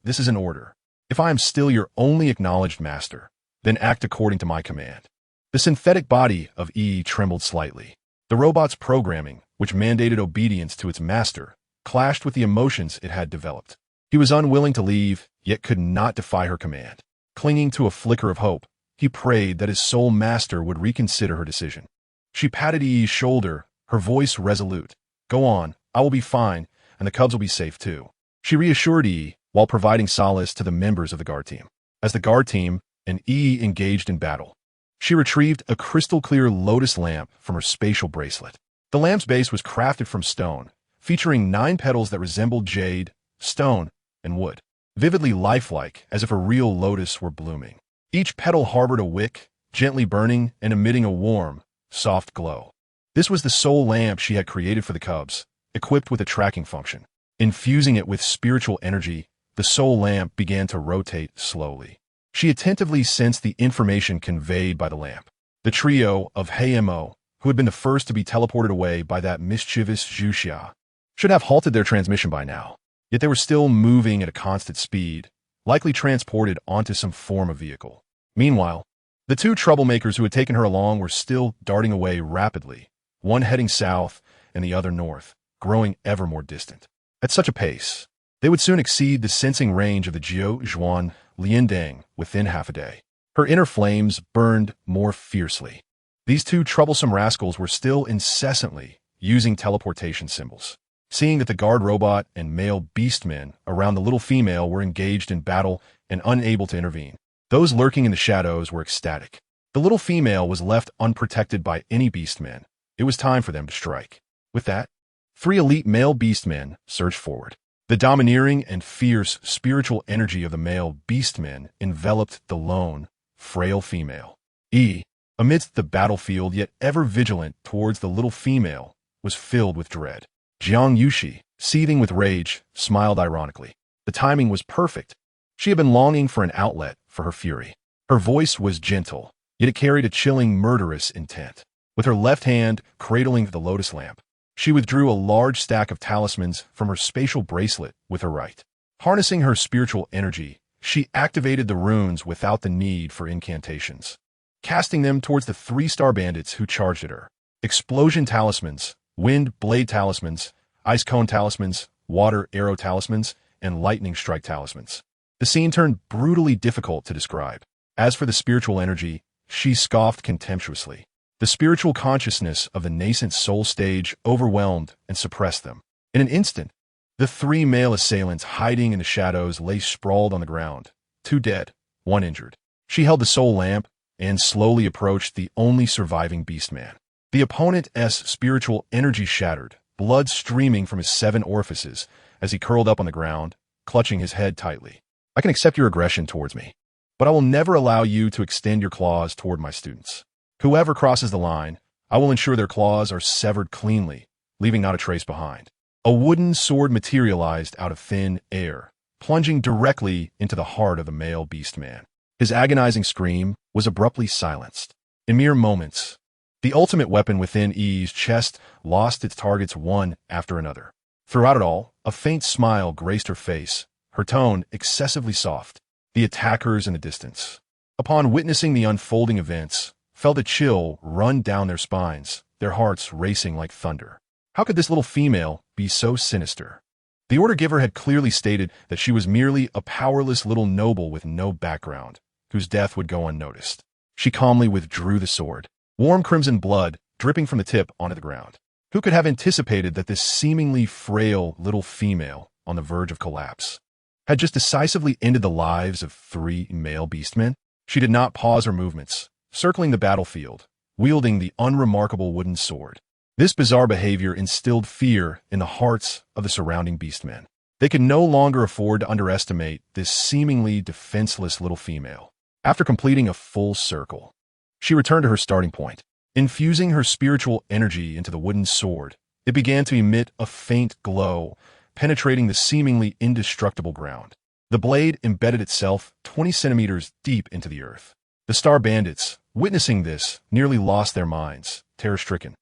"This is an order. If I am still your only acknowledged master, then act according to my command." The synthetic body of Yi trembled slightly. The robot's programming, which mandated obedience to its master, clashed with the emotions it had developed. He was unwilling to leave, yet could not defy her command. Clinging to a flicker of hope, he prayed that his soul master would reconsider her decision. She patted Yi's shoulder, her voice resolute. "Go on, I will be fine, and the cubs will be safe too." She reassured Yi while providing solace to the members of the guard team. As the guard team and Yi engaged in battle, she retrieved a crystal-clear lotus lamp from her spatial bracelet. The lamp's base was crafted from stone, featuring 9 petals that resembled jade, stone, and wood, vividly lifelike as if a real lotus were blooming. Each petal harbored a wick, gently burning and emitting a warm, soft glow. This was the soul lamp she had created for the cubs, equipped with a tracking function. Infusing it with spiritual energy, the soul lamp began to rotate slowly. She attentively sensed the information conveyed by the lamp. The trio of Heimo, who had been the first to be teleported away by that mischievous Zhuxia, should have halted their transmission by now. Yet they were still moving at a constant speed, likely transported onto some form of vehicle. Meanwhile, the two troublemakers who had taken her along were still darting away rapidly, one heading south and the other north, growing ever more distant. At such a pace, they would soon exceed the sensing range of the Jiao Zhuan Liandang within half a day. Her inner flames burned more fiercely. These two troublesome rascals were still incessantly using teleportation symbols. Seeing that the guard robot and male beastmen around the little female were engaged in battle and unable to intervene, those lurking in the shadows were ecstatic. The little female was left unprotected by any beastmen. It was time for them to strike. With that, 3 elite male beastmen surged forward. The domineering and fierce spiritual energy of the male beastmen enveloped the lone, frail female. Amidst the battlefield yet ever vigilant towards the little female, was filled with dread. Jiang Yuxi, seething with rage, smiled ironically. The timing was perfect. She had been longing for an outlet for her fury. Her voice was gentle, yet it carried a chilling, murderous intent. With her left hand cradling the lotus lamp, she withdrew a large stack of talismans from her spatial bracelet with her right. Harnessing her spiritual energy, she activated the runes without the need for incantations, casting them towards the 3-star bandits who charged at her. Explosion talismans, wind blade talismans, ice cone talismans, water arrow talismans, and lightning strike talismans. The scene turned brutally difficult to describe. As for the spiritual energy, she scoffed contemptuously. The spiritual consciousness of the nascent soul stage overwhelmed and suppressed them. In an instant, the 3 male assailants hiding in the shadows lay sprawled on the ground, 2 dead, 1 injured. She held the soul lamp and slowly approached the only surviving beastman. The opponent's spiritual energy shattered, blood streaming from his 7 orifices as he curled up on the ground, clutching his head tightly. "I can accept your aggression towards me, but I will never allow you to extend your claws toward my students. Whoever crosses the line, I will ensure their claws are severed cleanly, leaving not a trace behind." A wooden sword materialized out of thin air, plunging directly into the heart of the male beastman. His agonizing scream was abruptly silenced. In mere moments, The ultimate weapon within Yi's chest lost its targets one after another. Throughout it all, a faint smile graced her face, her tone excessively soft. The attackers in the distance, upon witnessing the unfolding events, felt a chill run down their spines, their hearts racing like thunder. How could this little female be so sinister? The order giver had clearly stated that she was merely a powerless little noble with no background, whose death would go unnoticed. She calmly withdrew the sword, warm crimson blood dripping from the tip onto the ground. Who could have anticipated that this seemingly frail little female, on the verge of collapse, had just decisively ended the lives of 3 male beastmen? She did not pause her movements, circling the battlefield, wielding the unremarkable wooden sword. This bizarre behavior instilled fear in the hearts of the surrounding beastmen. They could no longer afford to underestimate this seemingly defenseless little female. After completing a full circle, she returned to her starting point. Infusing her spiritual energy into the wooden sword, it began to emit a faint glow, penetrating the seemingly indestructible ground. The blade embedded itself 20 centimeters deep into the earth. The Star Bandits, witnessing this, nearly lost their minds, terror-stricken.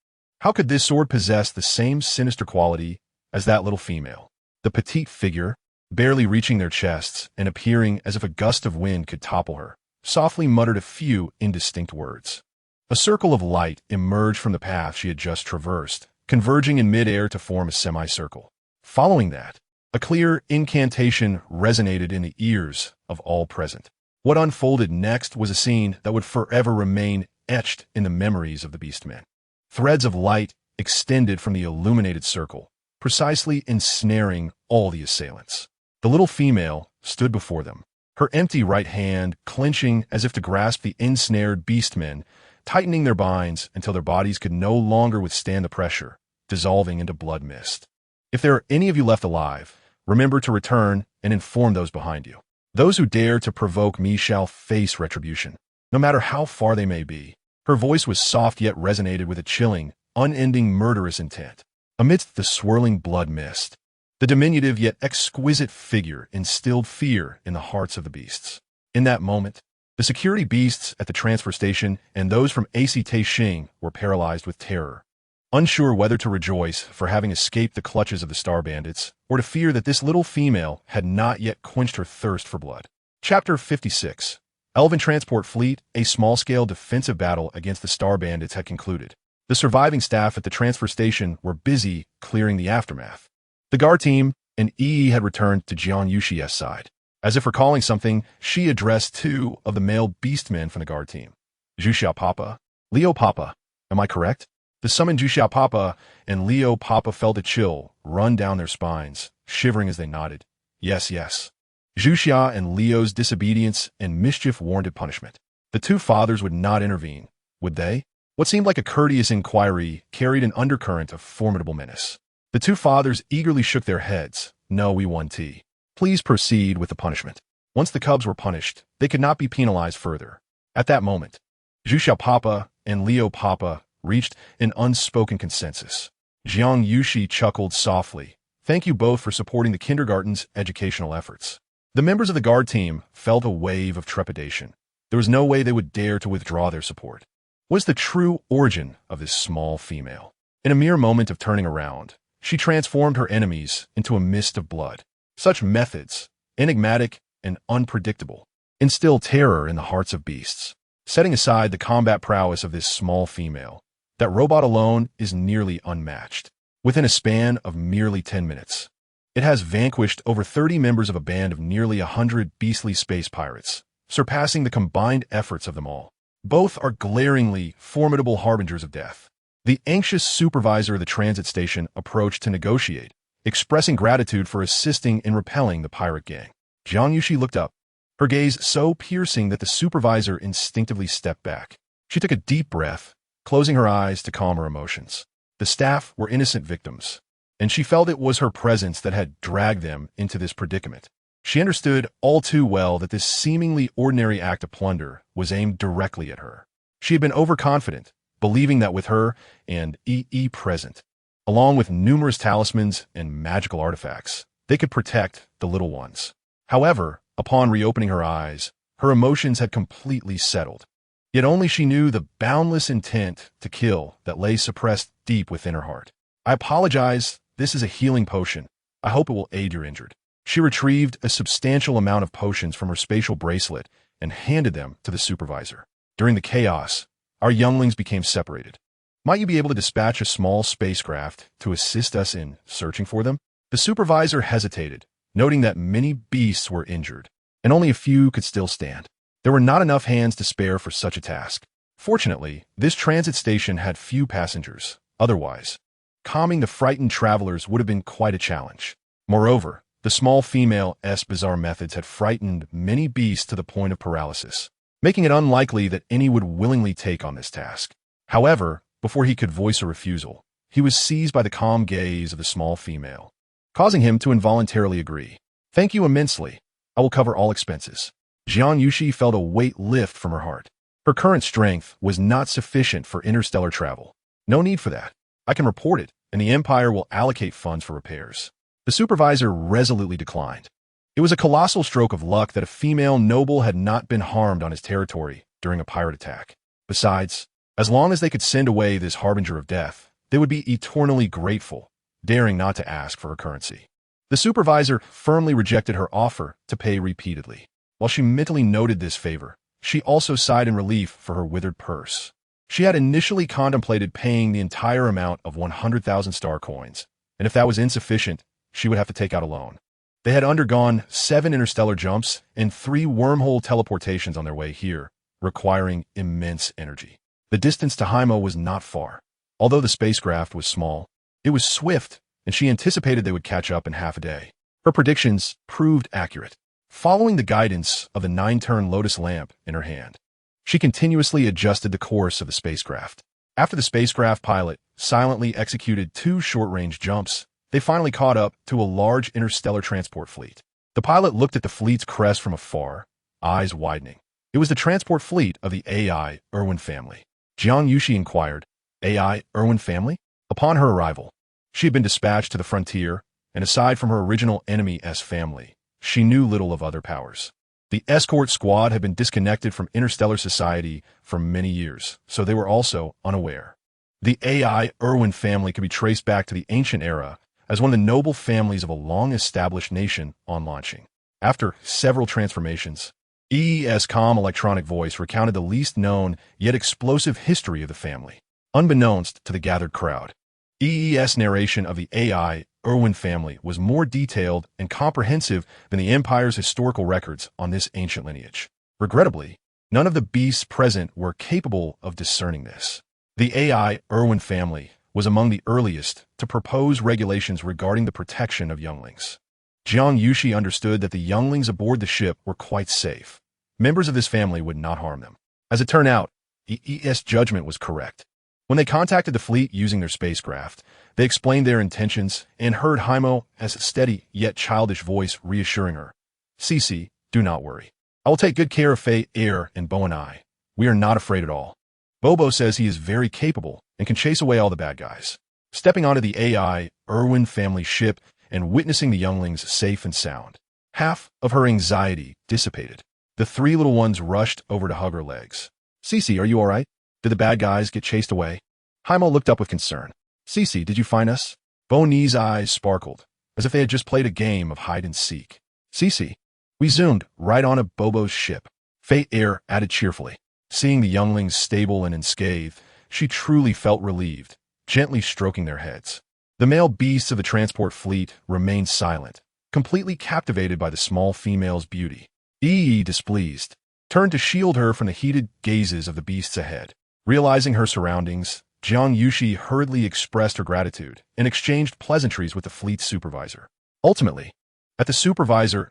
How could this sword possess the same sinister quality as that little female? The petite figure, barely reaching their chests and appearing as if a gust of wind could topple her, softly muttered a few indistinct words. A circle of light emerged from the path she had just traversed, converging in midair to form a semicircle. Following that, a clear incantation resonated in the ears of all present. What unfolded next was a scene that would forever remain etched in the memories of the beastmen. Threads of light extended from the illuminated circle, precisely ensnaring all the assailants. The little female stood before them, her empty right hand clenching as if to grasp the ensnared beastmen, tightening their binds until their bodies could no longer withstand the pressure, dissolving into blood mist. If there are any of you left alive, remember to return and inform those behind you. Those who dare to provoke me shall face retribution, no matter how far they may be. Her voice was soft yet resonated with a chilling, unending murderous intent. Amidst the swirling blood mist, the diminutive yet exquisite figure instilled fear in the hearts of the beasts. In that moment, the security beasts at the transfer station and those from AC Taixing were paralyzed with terror, unsure whether to rejoice for having escaped the clutches of the Star Bandits or to fear that this little female had not yet quenched her thirst for blood. Chapter 56. Elven Transport Fleet, a small-scale defensive battle against the Star Bandits had concluded. The surviving staff at the transfer station were busy clearing the aftermath. The guard team and Yi had returned to Jiang Yuxi's side. As if recalling something, she addressed 2 of the male beastmen from the guard team. Zhuxiao Papa, Leo Papa, am I correct? The summoned Zhuxiao Papa and Leo Papa felt a chill run down their spines, shivering as they nodded. Yes, yes. Zhuxia and Leo's disobedience and mischief warranted punishment. The 2 fathers would not intervene, would they? What seemed like a courteous inquiry carried an undercurrent of formidable menace. The 2 fathers eagerly shook their heads. No, we won tea. Please proceed with the punishment. Once the cubs were punished, they could not be penalized further. At that moment, Zhuxiao Papa and Leo Papa reached an unspoken consensus. Jiang Yuxi chuckled softly. Thank you both for supporting the kindergarten's educational efforts. The members of the guard team felt a wave of trepidation. There was no way they would dare to withdraw their support. What is the true origin of this small female? In a mere moment of turning around, she transformed her enemies into a mist of blood. Such methods, enigmatic and unpredictable, instill terror in the hearts of beasts. Setting aside the combat prowess of this small female, that robot alone is nearly unmatched. Within a span of merely 10 minutes, it has vanquished over 30 members of a band of nearly 100 beastly space pirates, surpassing the combined efforts of them all. Both are glaringly formidable harbingers of death. The anxious supervisor of the transit station approached to negotiate, expressing gratitude for assisting in repelling the pirate gang. Jiang Yuxi looked up, her gaze so piercing that the supervisor instinctively stepped back. She took a deep breath, closing her eyes to calm her emotions. The staff were innocent victims, and she felt it was her presence that had dragged them into this predicament. She understood all too well that this seemingly ordinary act of plunder was aimed directly at her. She had been overconfident, believing that with her and EE present, along with numerous talismans and magical artifacts, they could protect the little ones. However, upon reopening her eyes, her emotions had completely settled. Yet only she knew the boundless intent to kill that lay suppressed deep within her heart. I apologize, this is a healing potion. I hope it will aid your injured. She retrieved a substantial amount of potions from her spatial bracelet and handed them to the supervisor. During the chaos, our younglings became separated. Might you be able to dispatch a small spacecraft to assist us in searching for them? The supervisor hesitated, noting that many beasts were injured, and only a few could still stand. There were not enough hands to spare for such a task. Fortunately, this transit station had few passengers. Otherwise, calming the frightened travelers would have been quite a challenge. Moreover, the small female's bizarre methods had frightened many beasts to the point of paralysis, making it unlikely that any would willingly take on this task. However, before he could voice a refusal, he was seized by the calm gaze of the small female, causing him to involuntarily agree. Thank you immensely. I will cover all expenses. Jiang Yuxi felt a weight lift from her heart. Her current strength was not sufficient for interstellar travel. No need for that. I can report it, and the Empire will allocate funds for repairs. The supervisor resolutely declined. It was a colossal stroke of luck that a female noble had not been harmed on his territory during a pirate attack. Besides, as long as they could send away this harbinger of death, they would be eternally grateful, daring not to ask for her currency. The supervisor firmly rejected her offer to pay repeatedly. While she mentally noted this favor, she also sighed in relief for her withered purse. She had initially contemplated paying the entire amount of 100,000 star coins, and if that was insufficient, she would have to take out a loan. They had undergone 7 interstellar jumps and 3 wormhole teleportations on their way here, requiring immense energy. The distance to Hymo was not far. Although the spacecraft was small, it was swift, and she anticipated they would catch up in half a day. Her predictions proved accurate. Following the guidance of the 9-turn lotus lamp in her hand, she continuously adjusted the course of the spacecraft. After the spacecraft pilot silently executed 2 short-range jumps, they finally caught up to a large interstellar transport fleet. The pilot looked at the fleet's crest from afar, eyes widening. It was the transport fleet of the AI Irwin family. Jiang Yuxi inquired, AI Irwin family? Upon her arrival, she had been dispatched to the frontier, and aside from her original enemy's family, she knew little of other powers. The escort squad had been disconnected from interstellar society for many years, so they were also unaware. The AI Irwin family could be traced back to the ancient era as one of the noble families of a long-established nation on launching. After several transformations, EE's calm electronic voice recounted the least known yet explosive history of the family, unbeknownst to the gathered crowd. EE's narration of the AI Irwin family was more detailed and comprehensive than the Empire's historical records on this ancient lineage. Regrettably, none of the beasts present were capable of discerning this. The AI Irwin family was among the earliest to propose regulations regarding the protection of younglings. Jiang Yuxi understood that the younglings aboard the ship were quite safe. Members of this family would not harm them. As it turned out, EE's judgment was correct. When they contacted the fleet using their spacecraft, they explained their intentions and heard Hymo's steady yet childish voice reassuring her. Cece, do not worry. I will take good care of Fei, Air, and Bo and I. We are not afraid at all. Bobo says he is very capable and can chase away all the bad guys. Stepping onto the AI Irwin family ship and witnessing the younglings safe and sound, half of her anxiety dissipated. The 3 little ones rushed over to hug her legs. Cece, are you all right? Did the bad guys get chased away? Hymo looked up with concern. Cece, did you find us? Bo Ni's eyes sparkled, as if they had just played a game of hide-and-seek. Cece, we zoomed right onto Bobo's ship. Fei Air added cheerfully. Seeing the younglings stable and unscathed, she truly felt relieved, gently stroking their heads. The male beasts of the transport fleet remained silent, completely captivated by the small female's beauty. EE, displeased, turned to shield her from the heated gazes of the beasts ahead. Realizing her surroundings, Jiang Yuxi hurriedly expressed her gratitude and exchanged pleasantries with the fleet's supervisor. Ultimately, at the supervisor's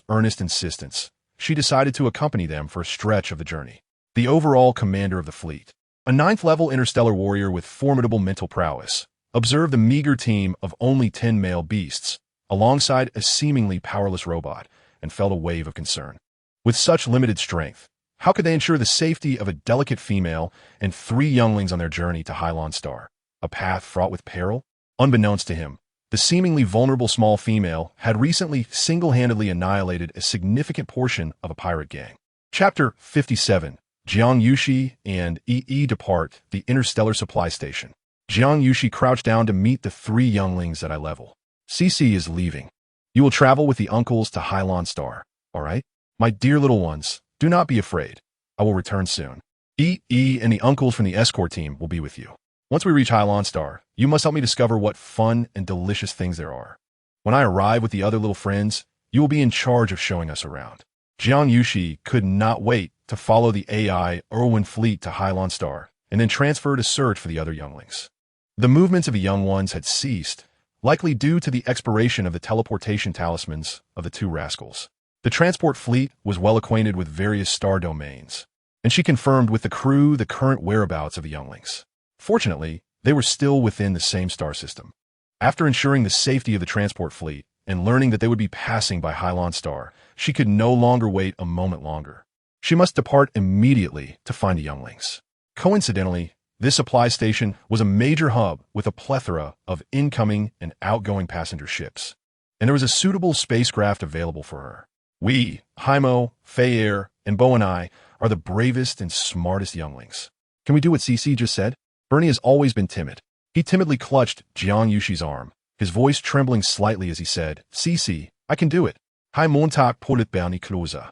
earnest insistence, she decided to accompany them for a stretch of the journey. The overall commander of the fleet, a 9th-level interstellar warrior with formidable mental prowess, observed the meager team of only 10 male beasts, alongside a seemingly powerless robot, and felt a wave of concern. With such limited strength, how could they ensure the safety of a delicate female and 3 younglings on their journey to Hylon Star, a path fraught with peril? Unbeknownst to him, the seemingly vulnerable small female had recently single-handedly annihilated a significant portion of a pirate gang. Chapter 57. Jiang Yuxi and EE depart the interstellar supply station. Jiang Yuxi crouched down to meet the 3 younglings at eye level. CC is leaving. You will travel with the uncles to Hylon Star, all right? My dear little ones, do not be afraid. I will return soon. EE and the uncles from the escort team will be with you. Once we reach Hylon Star, you must help me discover what fun and delicious things there are. When I arrive with the other little friends, you will be in charge of showing us around. Jiang Yuxi could not wait to follow the AI Irwin fleet to Hylon Star and then transfer to search for the other younglings. The movements of the young ones had ceased, likely due to the expiration of the teleportation talismans of the 2 rascals. The transport fleet was well acquainted with various star domains, and she confirmed with the crew the current whereabouts of the younglings. Fortunately, they were still within the same star system. After ensuring the safety of the transport fleet and learning that they would be passing by Hylon Star, she could no longer wait a moment longer. She must depart immediately to find the younglings. Coincidentally, this supply station was a major hub with a plethora of incoming and outgoing passenger ships, and there was a suitable spacecraft available for her. We, Haimo, Fayer, and Bo and I, are the bravest and smartest younglings. Can we do what CC just said? Bernie has always been timid. He timidly clutched Jiang Yuxi's arm, his voice trembling slightly as he said, CC, I can do it. Hai Montag polit Bernie closer.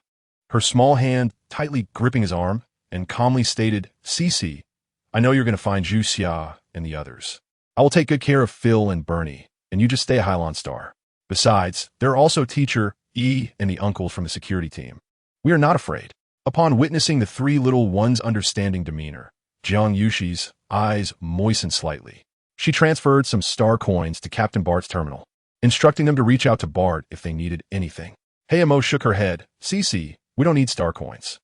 Her small hand tightly gripping his arm, and calmly stated, CC, I know you're going to find Zhu Xia and the others. I will take good care of Phil and Bernie, and you just stay at Hylon Star. Besides, there are also teacher E and the uncles from the security team. We are not afraid. Upon witnessing the 3 little ones' understanding demeanor, Jiang Yuxi's eyes moistened slightly. She transferred some star coins to Captain Bart's terminal, instructing them to reach out to Bart if they needed anything. Hayamo shook her head. CC, we don't need star coins.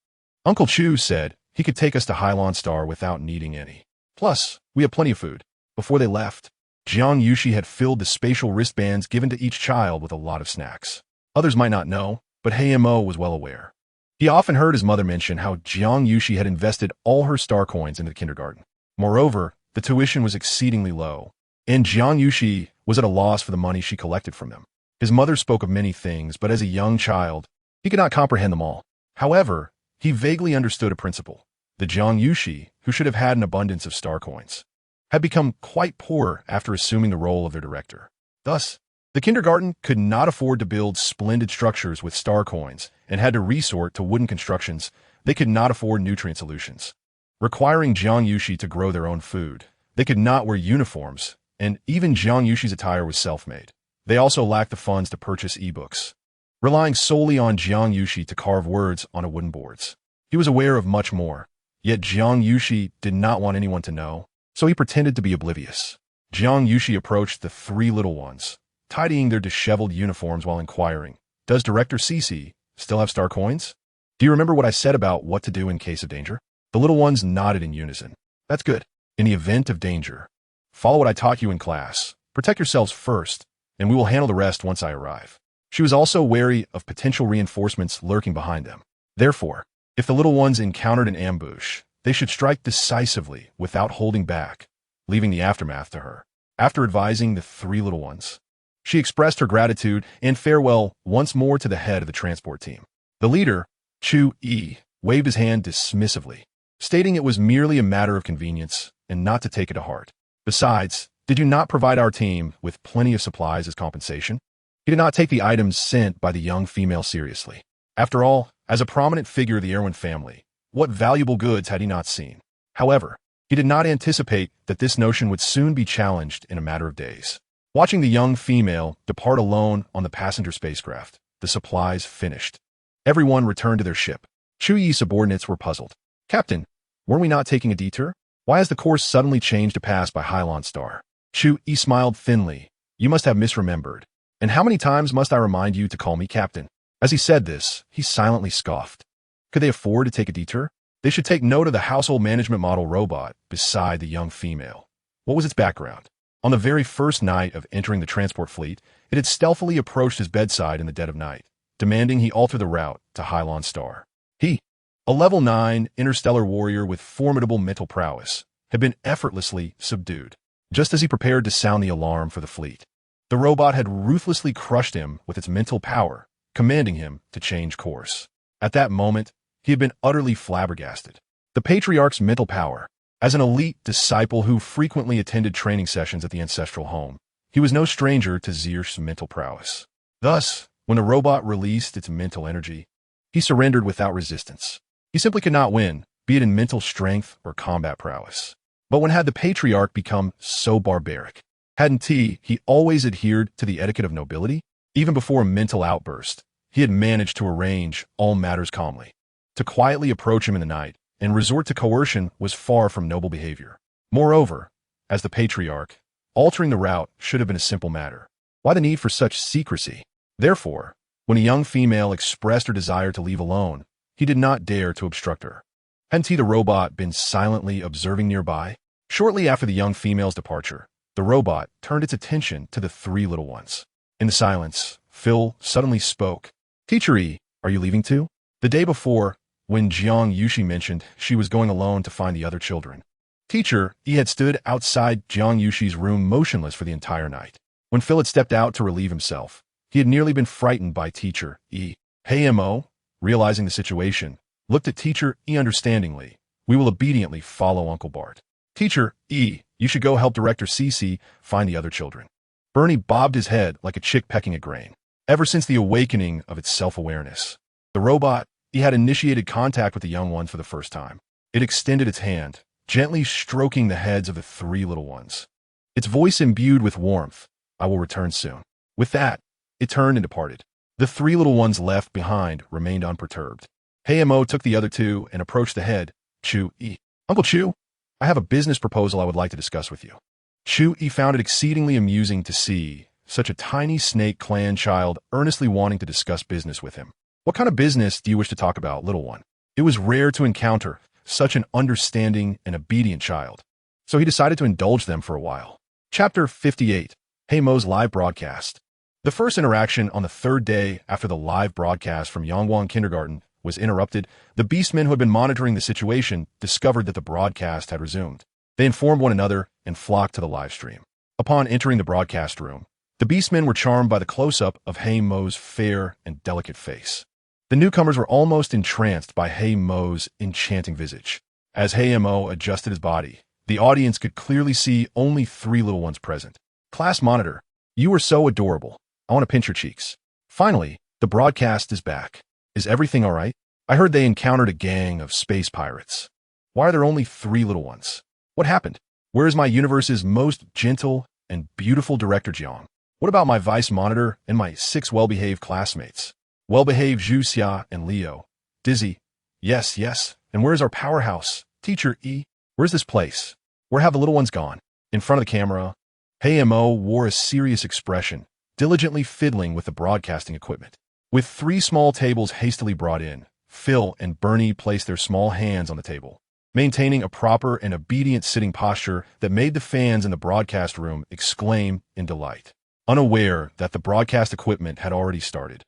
Uncle Chu said he could take us to Hylon Star without needing any. Plus, we have plenty of food. Before they left, Jiang Yuxi had filled the spatial wristbands given to each child with a lot of snacks. Others might not know, but Hayamo was well aware. He often heard his mother mention how Jiang Yuxi had invested all her star coins into the kindergarten. Moreover, the tuition was exceedingly low, and Jiang Yuxi was at a loss for the money she collected from them. His mother spoke of many things, but as a young child, he could not comprehend them all. However, he vaguely understood a principle. The Jiang Yuxi, who should have had an abundance of star coins, had become quite poor after assuming the role of their director. Thus, the kindergarten could not afford to build splendid structures with star coins and had to resort to wooden constructions. They could not afford nutrient solutions, requiring Jiang Yuxi to grow their own food. They could not wear uniforms, and even Jiang Yuxi's attire was self-made. They also lacked the funds to purchase ebooks, relying solely on Jiang Yuxi to carve words on a wooden boards. He was aware of much more, yet Jiang Yuxi did not want anyone to know, so he pretended to be oblivious. Jiang Yuxi approached the 3 little ones, tidying their disheveled uniforms while inquiring, Does Director Cece still have star coins? Do you remember what I said about what to do in case of danger? The little ones nodded in unison. That's good. In the event of danger, follow what I taught you in class. Protect yourselves first, and we will handle the rest once I arrive. She was also wary of potential reinforcements lurking behind them. Therefore, if the little ones encountered an ambush, they should strike decisively without holding back, leaving the aftermath to her. After advising the 3 little ones, she expressed her gratitude and farewell once more to the head of the transport team. The leader, Chu Yi, waved his hand dismissively, stating it was merely a matter of convenience and not to take it to heart. Besides, did you not provide our team with plenty of supplies as compensation? He did not take the items sent by the young female seriously. After all, as a prominent figure of the Erwin family, what valuable goods had he not seen? However, he did not anticipate that this notion would soon be challenged in a matter of days. Watching the young female depart alone on the passenger spacecraft, the supplies finished. Everyone returned to their ship. Chu Yi's subordinates were puzzled. Captain, were we not taking a detour? Why has the course suddenly changed to pass by Hylon Star? Chu Yi smiled thinly. You must have misremembered. And how many times must I remind you to call me Captain? As he said this, he silently scoffed. Could they afford to take a detour? They should take note of the household management model robot beside the young female. What was its background? On the very first night of entering the transport fleet, it had stealthily approached his bedside in the dead of night, demanding he alter the route to Hylon Star. He, a level 9 interstellar warrior with formidable mental prowess, had been effortlessly subdued, just as he prepared to sound the alarm for the fleet. The robot had ruthlessly crushed him with its mental power, commanding him to change course. At that moment, he had been utterly flabbergasted. The Patriarch's mental power. As an elite disciple who frequently attended training sessions at the ancestral home, he was no stranger to Zerg's mental prowess. Thus, when the robot released its mental energy, he surrendered without resistance. He simply could not win, be it in mental strength or combat prowess. But when had the Patriarch become so barbaric? Hadn't he always adhered to the etiquette of nobility? Even before a mental outburst, he had managed to arrange all matters calmly. To quietly approach him in the night and resort to coercion was far from noble behavior. Moreover, as the Patriarch, altering the route should have been a simple matter. Why the need for such secrecy? Therefore, when a young female expressed her desire to leave alone, he did not dare to obstruct her. Hadn't he, the robot, been silently observing nearby? Shortly after the young female's departure, the robot turned its attention to the three little ones. In the silence, Phil suddenly spoke. "Teacher E, are you leaving too?" The day before, when Jiang Yuxi mentioned she was going alone to find the other children, Teacher E had stood outside Jiang Yuxi's room motionless for the entire night. When Phil had stepped out to relieve himself, he had nearly been frightened by Teacher E. "Hey Mo," realizing the situation, looked at Teacher E understandingly. "We will obediently follow Uncle Bart." "Teacher E, you should go help Director Cece find the other children." Bernie bobbed his head like a chick pecking at grain. Ever since the awakening of its self-awareness, the robot he had initiated contact with the young ones for the first time. It extended its hand, gently stroking the heads of the three little ones. Its voice imbued with warmth. "I will return soon." With that, it turned and departed. The three little ones left behind remained unperturbed. Mo took the other two and approached the head. "Chu E. Uncle Chu, I have a business proposal I would like to discuss with you." Chu E found it exceedingly amusing to see such a tiny snake clan child earnestly wanting to discuss business with him. "What kind of business do you wish to talk about, little one?" It was rare to encounter such an understanding and obedient child, so he decided to indulge them for a while. Chapter 58. Mo's live broadcast. The first interaction on the third day after the live broadcast from Yangwang Kindergarten was interrupted. The beastmen who had been monitoring the situation discovered that the broadcast had resumed. They informed one another and flocked to the live stream. Upon entering the broadcast room, the beastmen were charmed by the close-up of Mo's fair and delicate face. The newcomers were almost entranced by Mo's enchanting visage. As Mo adjusted his body, the audience could clearly see only three little ones present. "Class monitor, you are so adorable. I want to pinch your cheeks." Finally, the broadcast is back. "Is everything all right? I heard they encountered a gang of space pirates. Why are there only three little ones? What happened? Where is my universe's most gentle and beautiful director Jiang? What about my vice monitor and my 6 well-behaved classmates? Well-behaved Zhu and Leo. Dizzy. Yes, yes. And where's our powerhouse? Teacher E. Where's this place? Where have the little ones gone?" In front of the camera, Mo wore a serious expression, diligently fiddling with the broadcasting equipment. With 3 small tables hastily brought in, Phil and Bernie placed their small hands on the table, maintaining a proper and obedient sitting posture that made the fans in the broadcast room exclaim in delight, unaware that the broadcast equipment had already started.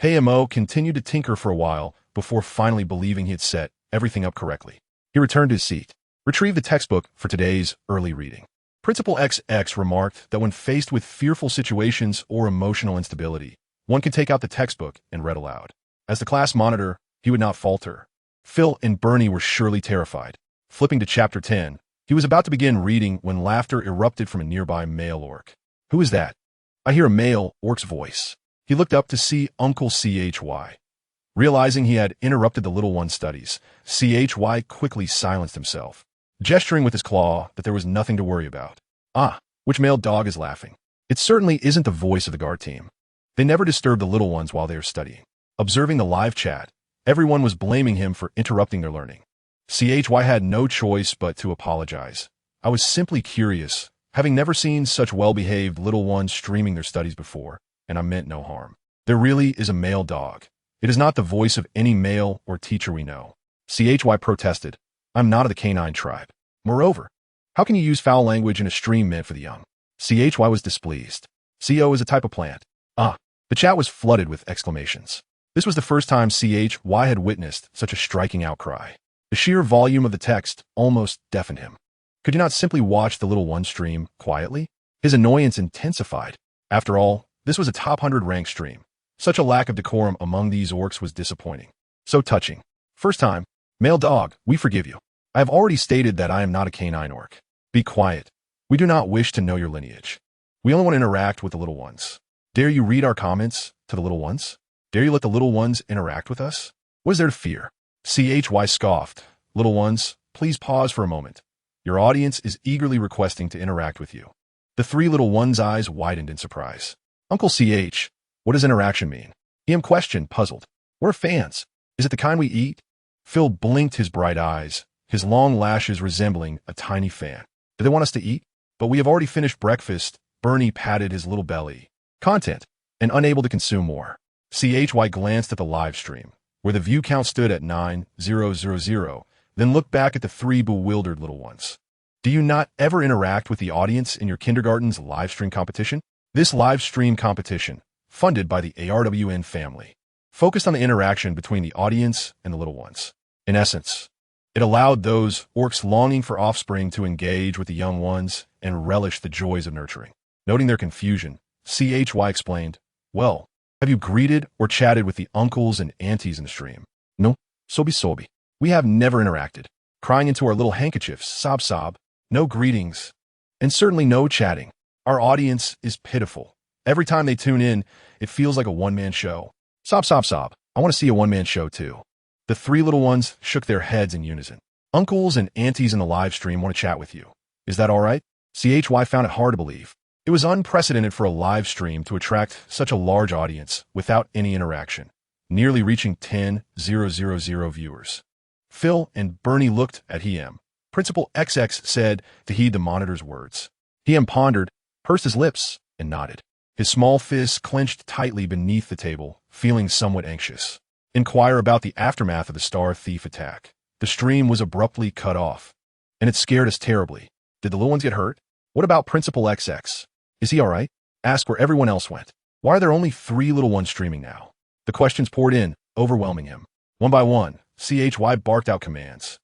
Mo continued to tinker for a while before finally believing he had set everything up correctly. He returned to his seat, retrieved the textbook for today's early reading. Principal XX remarked that when faced with fearful situations or emotional instability, one could take out the textbook and read aloud. As the class monitor, he would not falter. Phil and Bernie were surely terrified. Flipping to chapter 10, he was about to begin reading when laughter erupted from a nearby male orc. "Who is that?" "I hear a male orc's voice." He looked up to see Uncle CHY. Realizing he had interrupted the little one's studies, CHY quickly silenced himself, gesturing with his claw that there was nothing to worry about. "Ah, which male dog is laughing? It certainly isn't the voice of the guard team. They never disturb the little ones while they are studying." Observing the live chat, everyone was blaming him for interrupting their learning. CHY had no choice but to apologize. "I was simply curious, having never seen such well-behaved little ones streaming their studies before, and I meant no harm. There really is a male dog. It is not the voice of any male or teacher we know." CHY protested. "I'm not of the canine tribe. Moreover, how can you use foul language in a stream meant for the young?" CHY was displeased. CO is a type of plant. Ah, the chat was flooded with exclamations. This was the first time CHY had witnessed such a striking outcry. The sheer volume of the text almost deafened him. Could he not simply watch the little one stream quietly? His annoyance intensified. After all, this was a top 100 rank stream. Such a lack of decorum among these orcs was disappointing. So touching. "First time, male dog, we forgive you." I have already stated that I am not a canine orc. Be quiet. We do not wish to know your lineage. We only want to interact with the little ones. Dare you read our comments to the little ones? Dare you let the little ones interact with us? What is there to fear? CHY scoffed. Little ones, please pause for a moment. Your audience is eagerly requesting to interact with you. The three little ones' eyes widened in surprise. Uncle CH, what does interaction mean? EM questioned, puzzled. We're fans. Is it the kind we eat? Phil blinked his bright eyes, his long lashes resembling a tiny fan. Do they want us to eat? But we have already finished breakfast. Bernie patted his little belly. Content, and unable to consume more. CHY glanced at the live stream, where the view count stood at 9,000, then looked back at the three bewildered little ones. Do you not ever interact with the audience in your kindergarten's live stream competition? This live stream competition, funded by the ARWN family, focused on the interaction between the audience and the little ones. In essence, it allowed those orcs longing for offspring to engage with the young ones and relish the joys of nurturing. Noting their confusion, CHY explained, well, have you greeted or chatted with the uncles and aunties in the stream? No, sobi. We have never interacted. Crying into our little handkerchiefs, sob. No greetings, and certainly no chatting. Our audience is pitiful. Every time they tune in, it feels like a one-man show. Sob. I want to see a one-man show too. The three little ones shook their heads in unison. Uncles and aunties in the live stream want to chat with you. Is that all right? CHY found it hard to believe. It was unprecedented for a live stream to attract such a large audience without any interaction, nearly reaching 10,000 viewers. Phil and Bernie looked at him. Principal XX said to heed the monitor's words. Him pondered, pursed his lips, and nodded. His small fists clenched tightly beneath the table, feeling somewhat anxious. Inquire about the aftermath of the Star Thief attack. The stream was abruptly cut off, and it scared us terribly. Did the little ones get hurt? What about Principal XX? Is he all right? Ask where everyone else went. Why are there only three little ones streaming now? The questions poured in, overwhelming him. One by one, CHY barked out commands.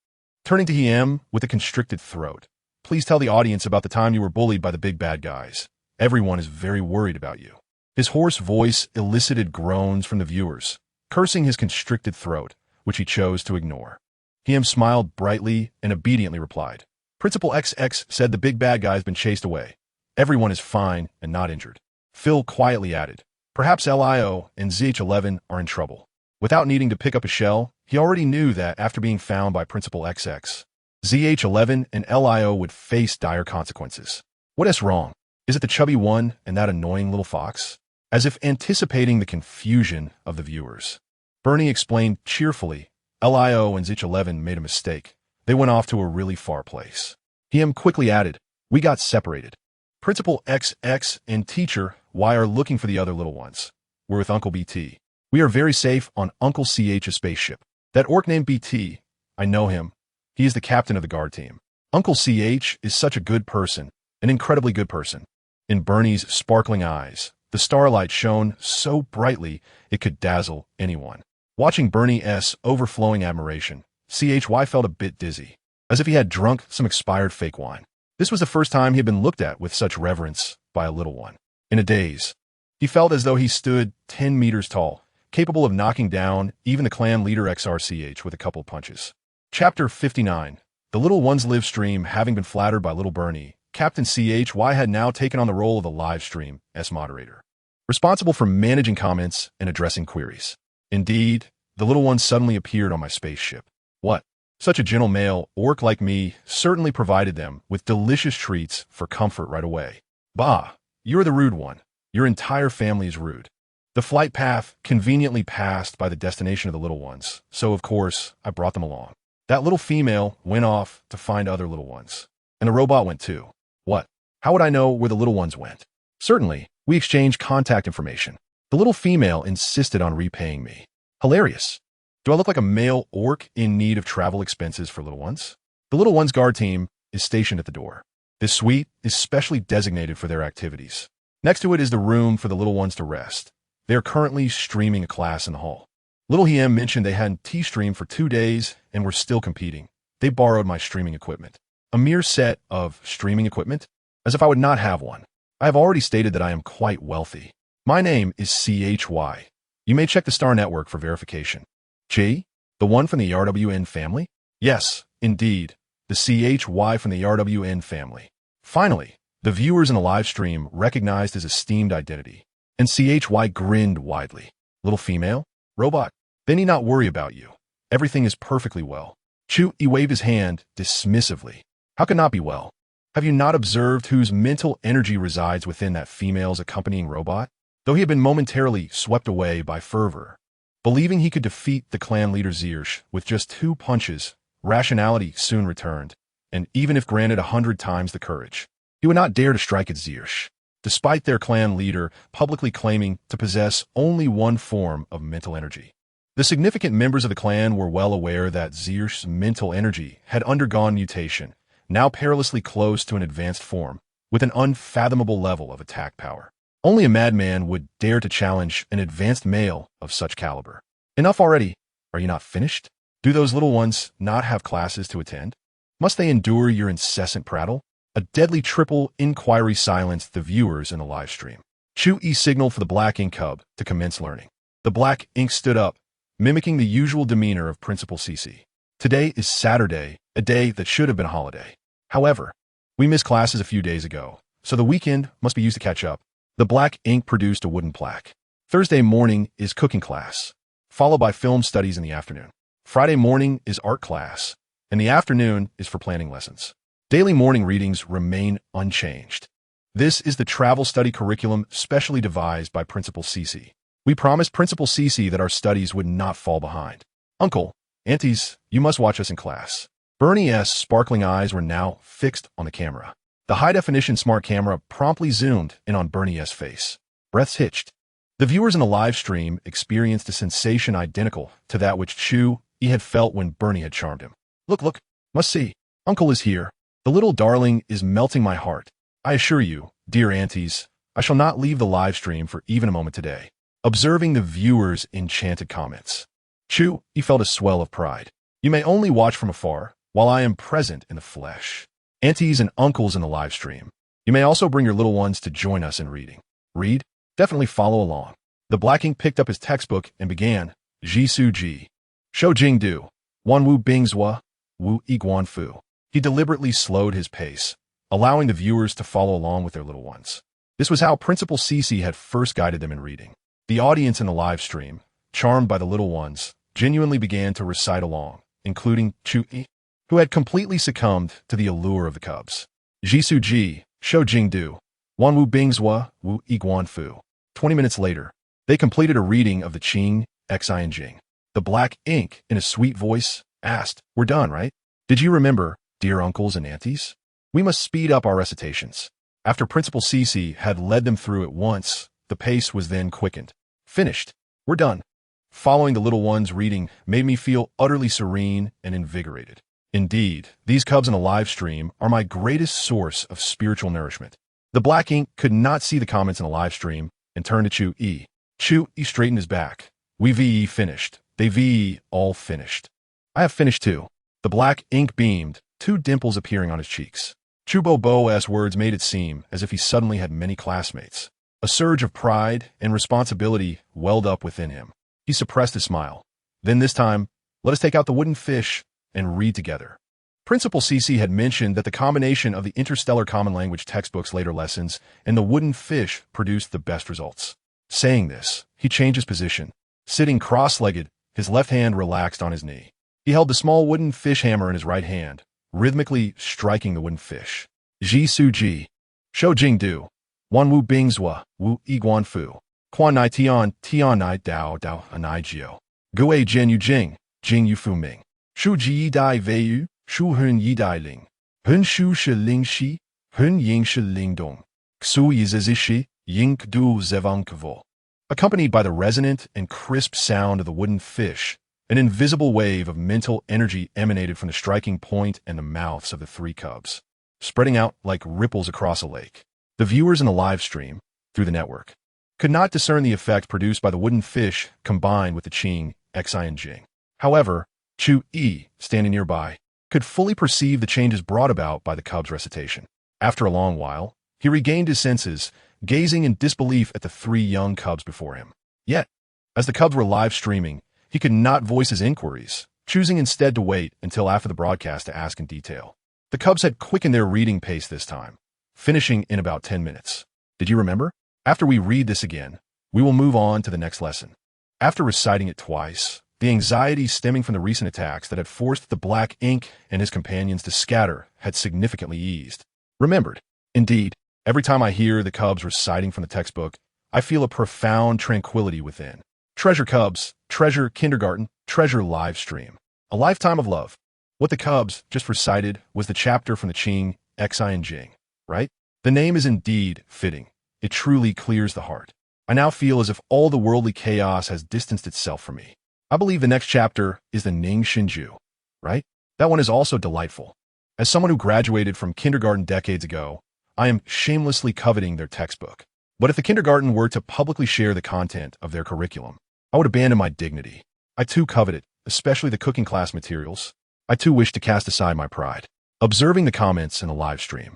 Turning to him with a constricted throat. Please tell the audience about the time you were bullied by the big bad guys. Everyone is very worried about you. His hoarse voice elicited groans from the viewers, cursing his constricted throat, which he chose to ignore. Him smiled brightly and obediently replied. Principal XX said the big bad guy's been chased away. Everyone is fine and not injured. Phil quietly added, perhaps LIO and ZH11 are in trouble. Without needing to pick up a shell, he already knew that after being found by Principal XX, ZH11 and LIO would face dire consequences. What is wrong? Is it the chubby one and that annoying little fox? As if anticipating the confusion of the viewers, Bernie explained cheerfully, LIO and ZH11 made a mistake. They went off to a really far place. Him quickly added, we got separated. Principal XX and Teacher Y are looking for the other little ones. We're with Uncle BT. We are very safe on Uncle CH's spaceship. That orc named BT, I know him. He is the captain of the guard team. Uncle CH is such a good person, an incredibly good person. In Bernie's sparkling eyes, the starlight shone so brightly it could dazzle anyone. Watching Bernie's overflowing admiration, CHY felt a bit dizzy, as if he had drunk some expired fake wine. This was the first time he had been looked at with such reverence by a little one. In a daze, he felt as though he stood 10 meters tall, capable of knocking down even the clan leader XRCH with a couple of punches. Chapter 59. The Little Ones live stream. Having been flattered by little Bernie, Captain CHY had now taken on the role of the live stream as moderator, responsible for managing comments and addressing queries. Indeed, the little ones suddenly appeared on my spaceship. What? Such a gentle male orc like me certainly provided them with delicious treats for comfort right away. Bah, you're the rude one. Your entire family is rude. The flight path conveniently passed by the destination of the little ones, so of course I brought them along. That little female went off to find other little ones, and the robot went too. What? How would I know where the little ones went? Certainly, we exchanged contact information. The little female insisted on repaying me. Hilarious. Do I look like a male orc in need of travel expenses for little ones? The little ones guard team is stationed at the door. This suite is specially designated for their activities. Next to it is the room for the little ones to rest. They are currently streaming a class in the hall. Little Hiem mentioned they hadn't T-streamed for 2 days and were still competing. They borrowed my streaming equipment. A mere set of streaming equipment? As if I would not have one. I have already stated that I am quite wealthy. My name is CHY. You may check the Star Network for verification. G? The one from the RWN family? Yes, Indeed, the CHY from the RWN family. Finally, the viewers in the live stream recognized his esteemed identity, and CHY grinned widely. Little female? Robot? They need not worry about you. Everything is perfectly well. Chu-E waved his hand dismissively. How could not be well? Have you not observed whose mental energy resides within that female's accompanying robot? Though he had been momentarily swept away by fervor, believing he could defeat the clan leader Zerg with just 2 punches, rationality soon returned, and even if granted 100 times the courage, he would not dare to strike at Zerg, despite their clan leader publicly claiming to possess only one form of mental energy. The significant members of the clan were well aware that Zerg's mental energy had undergone mutation, now perilously close to an advanced form, with an unfathomable level of attack power. Only a madman would dare to challenge an advanced male of such caliber. Enough already. Are you not finished? Do those little ones not have classes to attend? Must they endure your incessant prattle? A deadly triple inquiry silenced the viewers in the live stream. Chu-E signaled for the black ink cub to commence learning. The black ink stood up, mimicking the usual demeanor of Principal CC. Today is Saturday, a day that should have been a holiday. However, we missed classes a few days ago, so the weekend must be used to catch up. The black ink produced a wooden plaque. Thursday morning is cooking class, followed by film studies in the afternoon. Friday morning is art class, and the afternoon is for planning lessons. Daily morning readings remain unchanged. This is the travel study curriculum specially devised by Principal CC. We promised Principal CC that our studies would not fall behind. Uncle, aunties, you must watch us in class. Bernie's sparkling eyes were now fixed on the camera. The high-definition smart camera promptly zoomed in on Bernie's face. Breaths hitched. The viewers in the live stream experienced a sensation identical to that which Chu-E had felt when Bernie had charmed him. Look, must see. Uncle is here. The little darling is melting my heart. I assure you, dear aunties, I shall not leave the live stream for even a moment today. Observing the viewers' enchanted comments, Chu-E felt a swell of pride. You may only watch from afar, while I am present in the flesh. Aunties and uncles in the live stream, you may also bring your little ones to join us in reading. Read? Definitely follow along. The black ink picked up his textbook and began, Jisu Ji. Shou Jing Du. Wan Wu Bingzwa. Wu Iguan Fu. He deliberately slowed his pace, allowing the viewers to follow along with their little ones. This was how Principal CC had first guided them in reading. The audience in the live stream, charmed by the little ones, genuinely began to recite along, including Chu-E, who had completely succumbed to the allure of the cubs. Jisu Ji, Shou Jing Du, Wan Wu Bingzwa, Wu Iguan Fu. 20 minutes later, they completed a reading of the Qing, Xi and Jing. The black ink, in a sweet voice, asked, "We're done, right? Did you remember, dear uncles and aunties? We must speed up our recitations." After Principal CC had led them through it once, the pace was then quickened. Finished. We're done. Following the little ones' reading made me feel utterly serene and invigorated. Indeed, these cubs in a live stream are my greatest source of spiritual nourishment. The black ink could not see the comments in a live stream and turned to Chu-E. Chu-E straightened his back. We VE finished. They VE all finished. I have finished too. The black ink beamed, 2 dimples appearing on his cheeks. Chubo-Bo's words made it seem as if he suddenly had many classmates. A surge of pride and responsibility welled up within him. He suppressed his smile. Then this time, let us take out the wooden fish and read together. Principal CC had mentioned that the combination of the Interstellar Common Language textbook's later lessons and the wooden fish produced the best results. Saying this, he changed his position. Sitting cross-legged, his left hand relaxed on his knee. He held the small wooden fish hammer in his right hand, rhythmically striking the wooden fish. Jisu Ji, Shou Jing Du, Wan Wu Bingzwa, Wu Iguan Fu, Quan Nai Tian Nai Dao Dao Anai Jio, Gui Jian Yu Jing, Jing Yu Fu Ming, Shu Ji Yi Dai Wei Yu, Shu Hun Yi Dai Ling, Hun Shu Shi Ling Shi, Hun Ying Shi Ling Dong, Xu Yi Zizi Shi, Ying Du Zevang Kvo. Accompanied by the resonant and crisp sound of the wooden fish, an invisible wave of mental energy emanated from the striking point and the mouths of the 3 cubs, spreading out like ripples across a lake. The viewers in the live stream, through the network, could not discern the effect produced by the wooden fish combined with the Qing, Xi and Jing. However, Chu-E, standing nearby, could fully perceive the changes brought about by the cub's recitation. After a long while, he regained his senses, gazing in disbelief at the 3 young cubs before him. Yet, as the cubs were live streaming, he could not voice his inquiries, choosing instead to wait until after the broadcast to ask in detail. The cubs had quickened their reading pace this time, finishing in about 10 minutes. Did you remember? After we read this again, we will move on to the next lesson. After reciting it twice, the anxiety stemming from the recent attacks that had forced the Black Ink and his companions to scatter had significantly eased. Remembered. Indeed, every time I hear the cubs reciting from the textbook, I feel a profound tranquility within. Treasure cubs, treasure kindergarten, treasure live stream. A lifetime of love. What the cubs just recited was the chapter from the Qing, Xi and Jing, right? The name is indeed fitting. It truly clears the heart. I now feel as if all the worldly chaos has distanced itself from me. I believe the next chapter is the Ning Shinju, right? That one is also delightful. As someone who graduated from kindergarten decades ago, I am shamelessly coveting their textbook. But if the kindergarten were to publicly share the content of their curriculum, I would abandon my dignity. I too covet it, especially the cooking class materials. I too wish to cast aside my pride. Observing the comments in the live stream,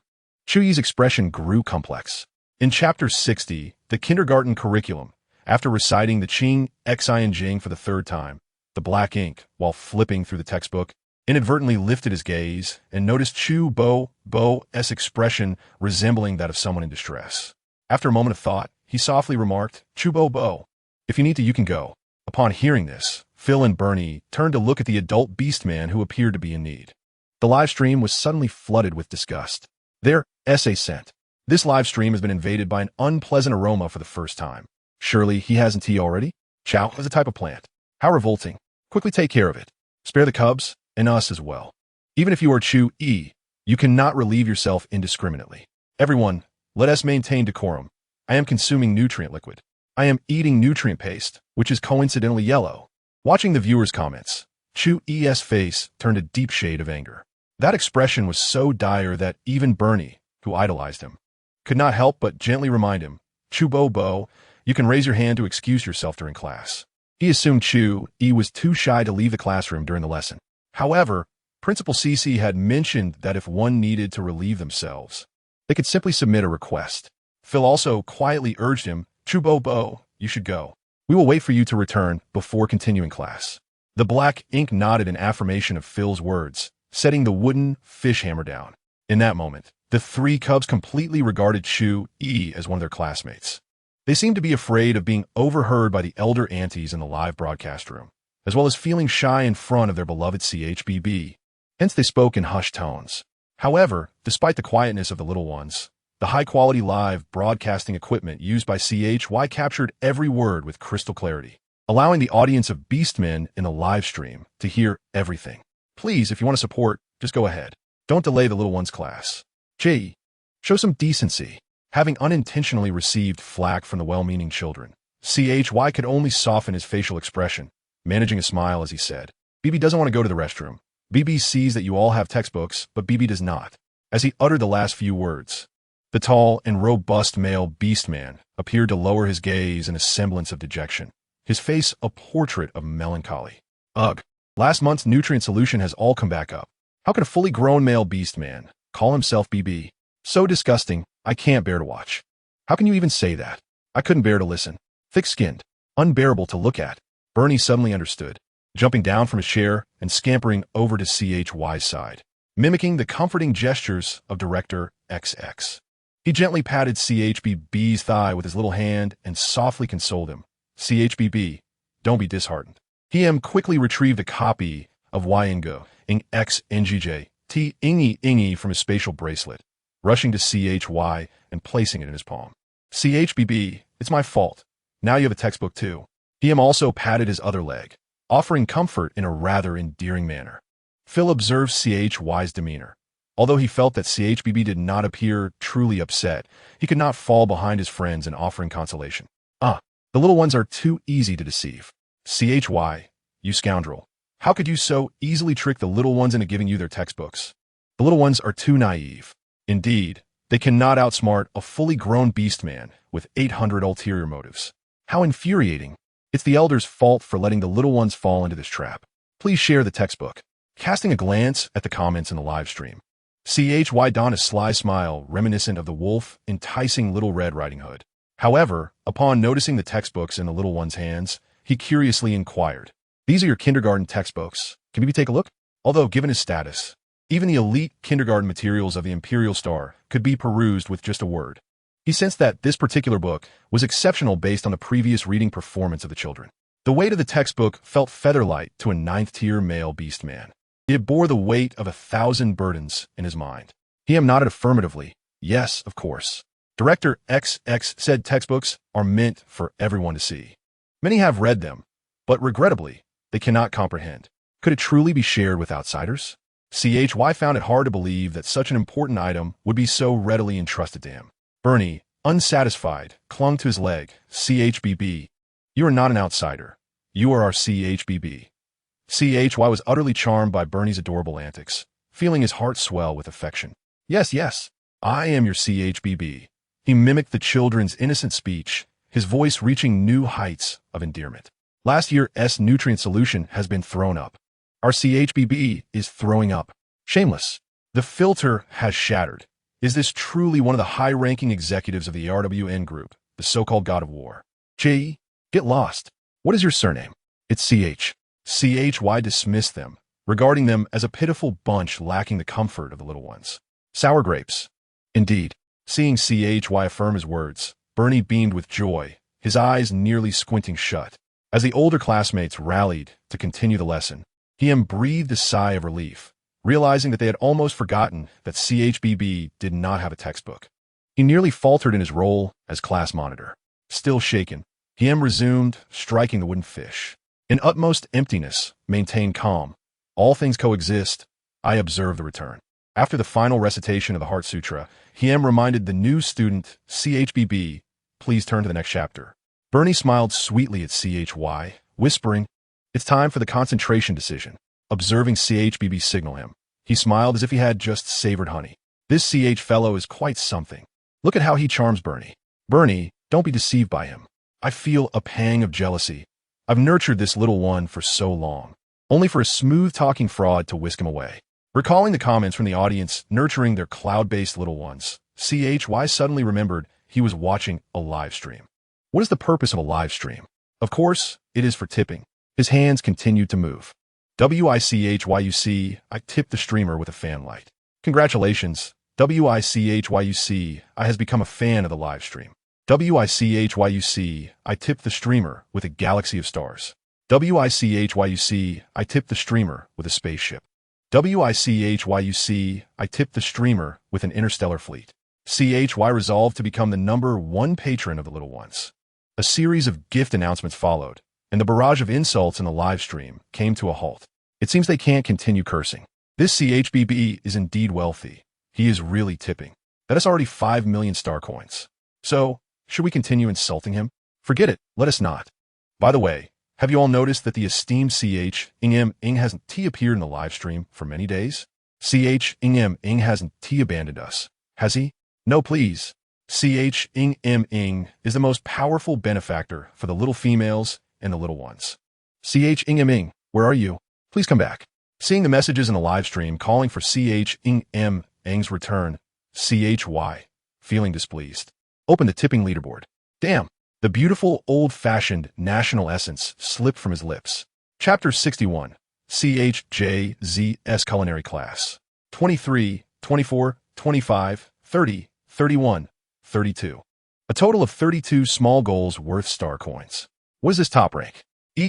Chuyi's expression grew complex. In Chapter 60, the kindergarten curriculum, after reciting the Qing, Xi and Jing for the third time, the Black Ink, while flipping through the textbook, inadvertently lifted his gaze and noticed Chu Bo's expression resembling that of someone in distress. After a moment of thought, he softly remarked, "Chu Bo, if you need to, you can go." Upon hearing this, Phil and Bernie turned to look at the adult beast man who appeared to be in need. The live stream was suddenly flooded with disgust. Their essay sent. This live stream has been invaded by an unpleasant aroma for the first time. Surely he hasn't tea already? Chow is a type of plant. How revolting. Quickly take care of it. Spare the cubs, and us as well. Even if you are Chu E, you cannot relieve yourself indiscriminately. Everyone, let us maintain decorum. I am consuming nutrient liquid. I am eating nutrient paste, which is coincidentally yellow. Watching the viewers' comments, Chu E's face turned a deep shade of anger. That expression was so dire that even Bernie, who idolized him, could not help but gently remind him, "Chu Bo, you can raise your hand to excuse yourself during class." He assumed Chu E was too shy to leave the classroom during the lesson. However, Principal Cece had mentioned that if one needed to relieve themselves, they could simply submit a request. Phil also quietly urged him, "Chu Bo, you should go. We will wait for you to return before continuing class." The Black Ink nodded in affirmation of Phil's words, setting the wooden fish hammer down. In that moment, the three cubs completely regarded Chu E as one of their classmates. They seemed to be afraid of being overheard by the elder aunties in the live broadcast room, as well as feeling shy in front of their beloved CHBB. Hence they spoke in hushed tones. However, despite the quietness of the little ones, the high-quality live broadcasting equipment used by CHY captured every word with crystal clarity, allowing the audience of beastmen in the live stream to hear everything. Please, if you want to support, just go ahead. Don't delay the little one's class. J. Show some decency. Having unintentionally received flack from the well-meaning children, CHY could only soften his facial expression, managing a smile as he said, "BB doesn't want to go to the restroom. BB sees that you all have textbooks, but BB does not." As he uttered the last few words, the tall and robust male beastman appeared to lower his gaze in a semblance of dejection, his face a portrait of melancholy. Ugh, last month's nutrient solution has all come back up. How could a fully grown male beastman call himself BB? So disgusting, I can't bear to watch. How can you even say that? I couldn't bear to listen. Thick-skinned, unbearable to look at. Bernie suddenly understood, jumping down from his chair and scampering over to CHY's side, mimicking the comforting gestures of Director XX. He gently patted CHBB's thigh with his little hand and softly consoled him. "CHBB, don't be disheartened." He quickly retrieved a copy of Yingo ing X NGJ T Ingy from his spatial bracelet, rushing to CHY and placing it in his palm. "CHBB, it's my fault. Now you have a textbook too." He also patted his other leg, offering comfort in a rather endearing manner. Phil observed CHY's demeanor. Although he felt that CHBB did not appear truly upset, he could not fall behind his friends in offering consolation. The little ones are too easy to deceive. CHY, you scoundrel. How could you so easily trick the little ones into giving you their textbooks? The little ones are too naive. Indeed, they cannot outsmart a fully grown beast man with 800 ulterior motives. How infuriating. It's the elders' fault for letting the little ones fall into this trap. Please share the textbook. Casting a glance at the comments in the live stream, CHY donned a sly smile reminiscent of the wolf enticing Little Red Riding Hood. However, upon noticing the textbooks in the little one's hands, he curiously inquired, These are your kindergarten textbooks. Can we take a look? Although, given his status, even the elite kindergarten materials of the Imperial Star could be perused with just a word. He sensed that this particular book was exceptional based on the previous reading performance of the children. The weight of the textbook felt feather-light to a ninth-tier male beast man. It bore the weight of 1,000 burdens in his mind. He nodded affirmatively. Yes, of course. Director XX said textbooks are meant for everyone to see. Many have read them, but regrettably, they cannot comprehend. Could it truly be shared with outsiders? CHY found it hard to believe that such an important item would be so readily entrusted to him. Bernie, unsatisfied, clung to his leg. CHBB. You are not an outsider. You are our CHBB. CHY was utterly charmed by Bernie's adorable antics, feeling his heart swell with affection. Yes, yes, I am your CHBB. He mimicked the children's innocent speech, his voice reaching new heights of endearment. Last year's nutrient solution has been thrown up. Our CHBB is throwing up. Shameless. The filter has shattered. Is this truly one of the high-ranking executives of the RWN group, the so-called god of war? J. Get lost. What is your surname? It's CH. CHY dismissed them, regarding them as a pitiful bunch lacking the comfort of the little ones. Sour grapes. Indeed. Seeing CHY affirm his words, Bernie beamed with joy, his eyes nearly squinting shut. As the older classmates rallied to continue the lesson, he breathed a sigh of relief, realizing that they had almost forgotten that CHBB did not have a textbook. He nearly faltered in his role as class monitor. Still shaken, he resumed, striking the wooden fish. In utmost emptiness, maintain calm. All things coexist. I observe the return. After the final recitation of the Heart Sutra, he reminded the new student, CHBB, please turn to the next chapter. Bernie smiled sweetly at CHY, whispering, it's time for the concentration decision. Observing CHBB signal him, he smiled as if he had just savored honey. This CH fellow is quite something. Look at how he charms Bernie. Bernie, don't be deceived by him. I feel a pang of jealousy. I've nurtured this little one for so long, only for a smooth-talking fraud to whisk him away. Recalling the comments from the audience nurturing their cloud-based little ones, CHY suddenly remembered he was watching a live stream. What is the purpose of a live stream? Of course, it is for tipping. His hands continued to move. WICHYUC, I tipped the streamer with a fan light. Congratulations, WICHYUC, I has become a fan of the live stream. WICHYUC, I tipped the streamer with a galaxy of stars. WICHYUC, I tipped the streamer with a spaceship. WICHYUC, I tipped the streamer with an interstellar fleet. CHY resolved to become the #1 patron of the little ones. A series of gift announcements followed, and the barrage of insults in the live stream came to a halt. It seems they can't continue cursing. This CHBB is indeed wealthy. He is really tipping. That is already 5 million star coins. So, should we continue insulting him? Forget it, let us not. By the way, have you all noticed that the esteemed CH Ing hasn't appeared in the live stream for many days? CH Ing hasn't abandoned us, has he? No, please. CH Ing is the most powerful benefactor for the little females and the little ones. CH Ing, where are you? Please come back. Seeing the messages in the live stream calling for CH Ing's return, CHY, feeling displeased, opened the tipping leaderboard. Damn, the beautiful old-fashioned national essence slipped from his lips. Chapter 61, CHJZ's Culinary Class. 23, 24, 25, 30, 31, 32. A total of 32 small goals worth star coins. What is this top rank? Who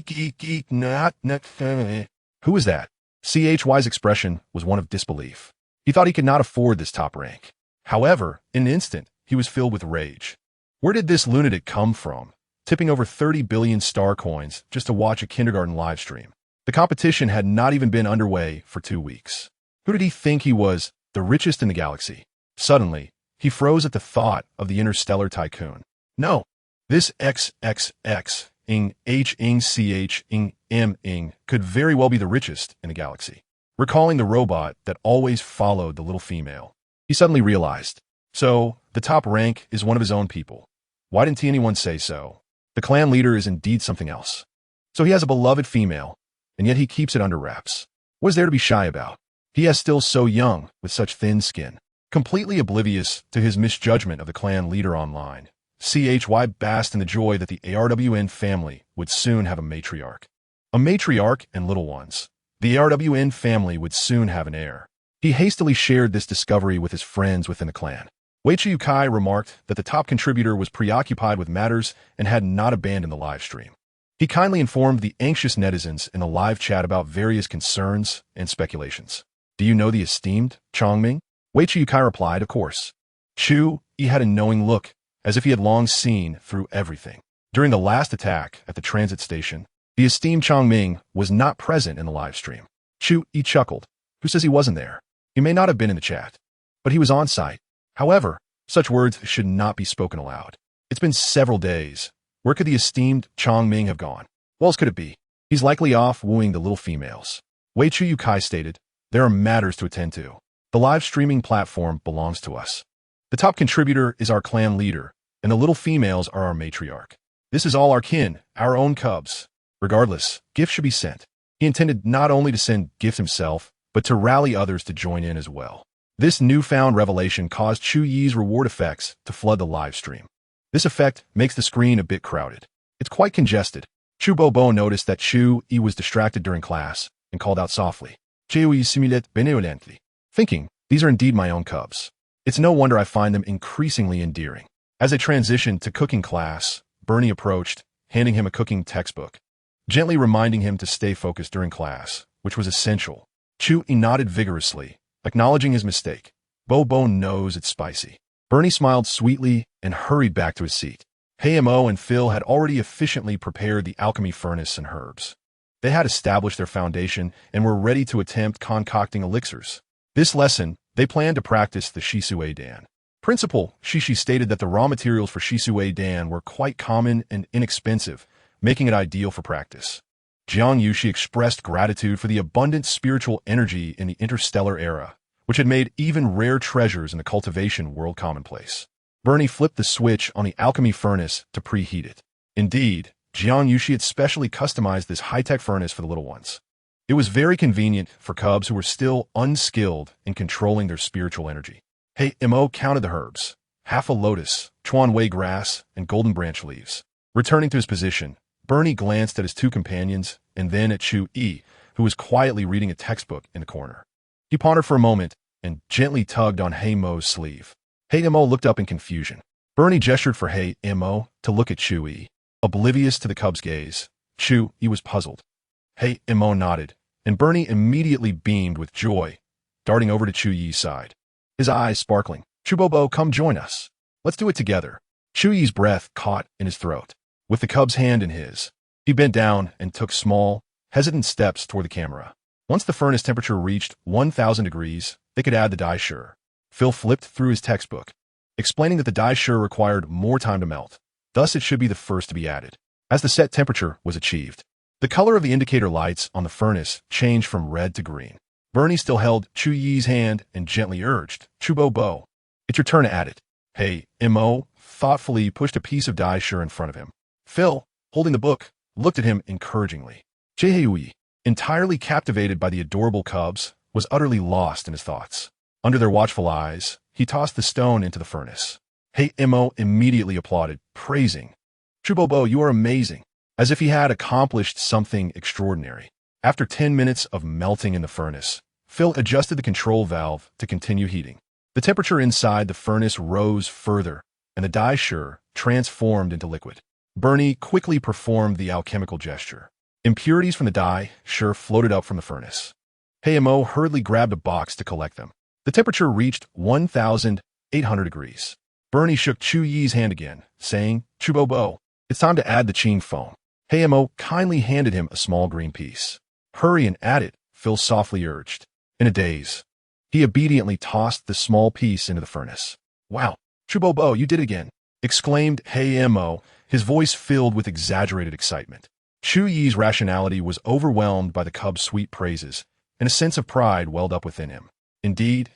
is that? CHY's expression was one of disbelief. He thought he could not afford this top rank. However, in an instant, he was filled with rage. Where did this lunatic come from, tipping over 30 billion star coins just to watch a kindergarten live stream? The competition had not even been underway for 2 weeks. Who did he think he was, the richest in the galaxy? Suddenly, he froze at the thought of the interstellar tycoon. No, this XXX Ing H Ing CH Ing M Ing could very well be the richest in the galaxy. Recalling the robot that always followed the little female, he suddenly realized, so, the top rank is one of his own people. Why didn't anyone say so? The clan leader is indeed something else. So he has a beloved female, and yet he keeps it under wraps. What is there to be shy about? He is still so young, with such thin skin. Completely oblivious to his misjudgment of the clan leader online, CHY basked in the joy that the ARWN family would soon have a matriarch. A matriarch and little ones. The ARWN family would soon have an heir. He hastily shared this discovery with his friends within the clan. Weichi Yukai remarked that the top contributor was preoccupied with matters and had not abandoned the live stream. He kindly informed the anxious netizens in the live chat about various concerns and speculations. Do you know the esteemed Chongming? Weichi Yukai replied, of course. He had a knowing look, as if he had long seen through everything. During the last attack at the transit station, the esteemed Chongming was not present in the live stream. He chuckled. Who says he wasn't there? He may not have been in the chat, but he was on site. However, such words should not be spoken aloud. It's been several days. Where could the esteemed Chongming have gone? What else could it be? He's likely off wooing the little females. Weichi Yukai stated, there are matters to attend to. The live streaming platform belongs to us. The top contributor is our clan leader, and the little females are our matriarch. This is all our kin, our own cubs. Regardless, gifts should be sent. He intended not only to send gifts himself, but to rally others to join in as well. This newfound revelation caused Chu Yi's reward effects to flood the live stream. This effect makes the screen a bit crowded. It's quite congested. Chu Bobo noticed that Chu Yi was distracted during class and called out softly, Chu Yi simulate benevolently, thinking, these are indeed my own cubs. It's no wonder I find them increasingly endearing. As they transitioned to cooking class, Bernie approached, handing him a cooking textbook, gently reminding him to stay focused during class, which was essential. Chu Yi nodded vigorously, acknowledging his mistake. Bobo knows it's spicy. Bernie smiled sweetly and hurried back to his seat. Mo and Phil had already efficiently prepared the alchemy furnace and herbs. They had established their foundation and were ready to attempt concocting elixirs. This lesson, they planned to practice the Shisue Dan. Principal Shishi stated that the raw materials for Shisue Dan were quite common and inexpensive, making it ideal for practice. Jiang Yuxi expressed gratitude for the abundant spiritual energy in the interstellar era, which had made even rare treasures in the cultivation world commonplace. Bernie flipped the switch on the alchemy furnace to preheat it. Indeed, Jiang Yuxi had specially customized this high-tech furnace for the little ones. It was very convenient for cubs who were still unskilled in controlling their spiritual energy. Mo counted the herbs, half a lotus, chuan wei grass, and golden branch leaves. Returning to his position, Bernie glanced at his two companions and then at Chu Yi, who was quietly reading a textbook in the corner. He pondered for a moment and gently tugged on Mo's sleeve. Mo looked up in confusion. Bernie gestured for Mo to look at Chu Yi. Oblivious to the cub's gaze, Chu Yi was puzzled. Mo nodded, and Bernie immediately beamed with joy, darting over to Chu Yi's side. His eyes sparkling. Chu Bobo, come join us. Let's do it together. Chu Yi's breath caught in his throat. With the cub's hand in his, he bent down and took small, hesitant steps toward the camera. Once the furnace temperature reached 1,000 degrees, they could add the dye sure. Phil flipped through his textbook, explaining that the dye sure required more time to melt. Thus, it should be the first to be added. As the set temperature was achieved, the color of the indicator lights on the furnace changed from red to green. Bernie still held Chu Yi's hand and gently urged, Chu Bobo, it's your turn to add it. Mo thoughtfully pushed a piece of dye sure in front of him. Phil, holding the book, looked at him encouragingly. Yi, entirely captivated by the adorable cubs, was utterly lost in his thoughts. Under their watchful eyes, he tossed the stone into the furnace. Mo immediately applauded, praising, Chu Bobo, you are amazing, as if he had accomplished something extraordinary. After 10 minutes of melting in the furnace, Phil adjusted the control valve to continue heating. The temperature inside the furnace rose further, and the dye sure transformed into liquid. Bernie quickly performed the alchemical gesture. Impurities from the dye sure floated up from the furnace. Mo hurriedly grabbed a box to collect them. The temperature reached 1,800 degrees. Bernie shook Chu Yi's hand again, saying, Chu Bobo, it's time to add the Qing foam. Mo kindly handed him a small green piece. Hurry and add it, Phil softly urged. In a daze, he obediently tossed the small piece into the furnace. Wow, Chu Bobo, you did it again, exclaimed Mo, his voice filled with exaggerated excitement. Chu Yi's rationality was overwhelmed by the cub's sweet praises, and a sense of pride welled up within him. Indeed,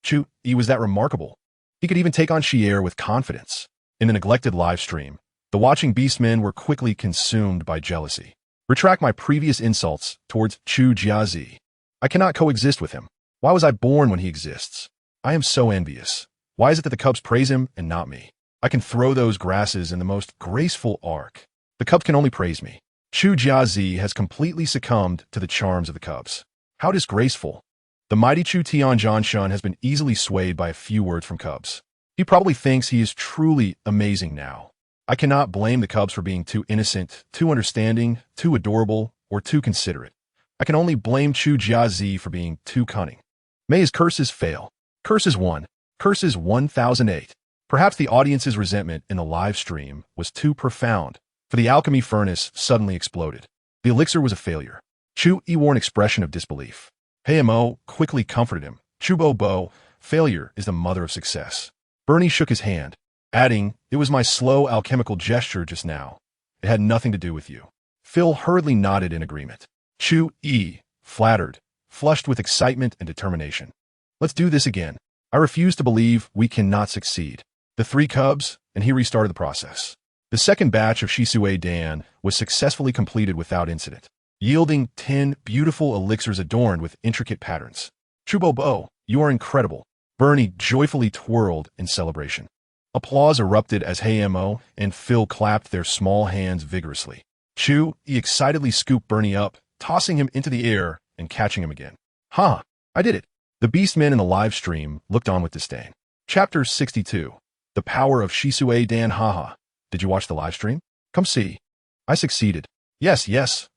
Chu Yi was that remarkable. He could even take on Xier with confidence. In the neglected live stream, the watching beastmen were quickly consumed by jealousy. Retract my previous insults towards Chu Jiazi. I cannot coexist with him. Why was I born when he exists? I am so envious. Why is it that the cubs praise him and not me? I can throw those grasses in the most graceful arc. The cubs can only praise me. Chu Jiazi has completely succumbed to the charms of the cubs. How disgraceful. The mighty Chu Tianjianshan has been easily swayed by a few words from cubs. He probably thinks he is truly amazing now. I cannot blame the cubs for being too innocent, too understanding, too adorable, or too considerate. I can only blame Chu Jiazi for being too cunning. May his curses fail. Curses 1. Curses 1008. Perhaps the audience's resentment in the live stream was too profound, for the alchemy furnace suddenly exploded. The elixir was a failure. Chu Yi wore an expression of disbelief. Mo quickly comforted him. Chu Bo, failure is the mother of success. Bernie shook his hand, adding, "It was my slow alchemical gesture just now. It had nothing to do with you." Phil hurriedly nodded in agreement. Chu Yi, flattered, flushed with excitement and determination. "Let's do this again. I refuse to believe we cannot succeed." The 3 cubs, and he restarted the process. The second batch of Shisui Dan was successfully completed without incident, yielding 10 beautiful elixirs adorned with intricate patterns. "Chu Bo, you are incredible." Bernie joyfully twirled in celebration. Applause erupted as Mo and Phil clapped their small hands vigorously. Chu Yi excitedly scooped Bernie up, tossing him into the air and catching him again. "Ha! I did it." The beastmen in the live stream looked on with disdain. Chapter 62. The Power of Shisui Dan. Haha. Did you watch the live stream? Come see. I succeeded. Yes,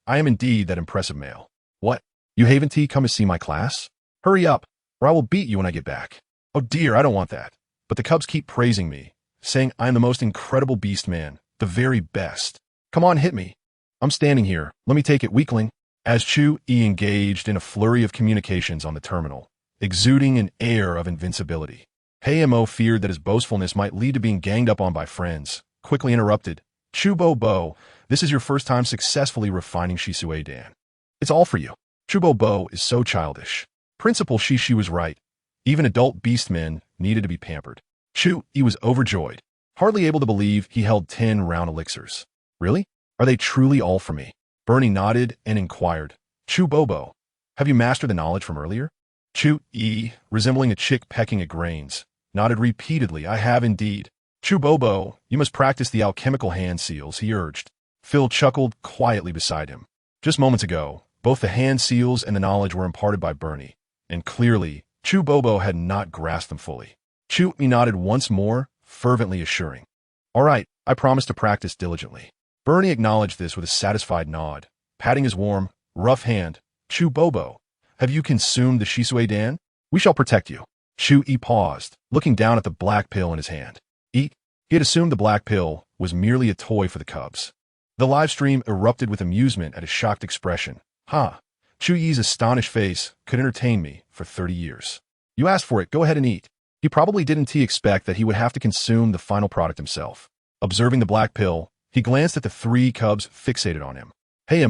I am indeed that impressive male. What? You haven't come to see my class? Hurry up, or I will beat you when I get back. Oh dear, I don't want that. But the cubs keep praising me, saying I am the most incredible beastman, the very best. Come on, hit me. I'm standing here. Let me take it, weakling. As Chu Yi engaged in a flurry of communications on the terminal, exuding an air of invincibility, Mo feared that his boastfulness might lead to being ganged up on by friends, quickly interrupted. "Chu Bo, this is your first time successfully refining Shisui Dan. It's all for you." Chu Bo is so childish. Principal Shishi was right. Even adult beastmen needed to be pampered. Chu Yi was overjoyed, hardly able to believe he held 10 round elixirs. Really? Are they truly all for me? Bernie nodded and inquired. "Chu Bo, have you mastered the knowledge from earlier?" Chu Yi, resembling a chick pecking at grains, nodded repeatedly. "I have indeed." "Chu Bo, you must practice the alchemical hand seals," he urged. Phil chuckled quietly beside him. Just moments ago, both the hand seals and the knowledge were imparted by Bernie, and clearly, Chu Bo had not grasped them fully. Chu Yi nodded once more, fervently assuring, "All right, I promise to practice diligently." Bernie acknowledged this with a satisfied nod, patting his warm, rough hand. "Chu Bo, have you consumed the Shisui Dan? We shall protect you." Chu Yi paused, looking down at the black pill in his hand. He had assumed the black pill was merely a toy for the cubs. The live stream erupted with amusement at his shocked expression. "Ha! Chu Yi's astonished face could entertain me for 30 years. You asked for it, go ahead and eat." He probably didn't expect that he would have to consume the final product himself. Observing the black pill, he glanced at the 3 cubs fixated on him.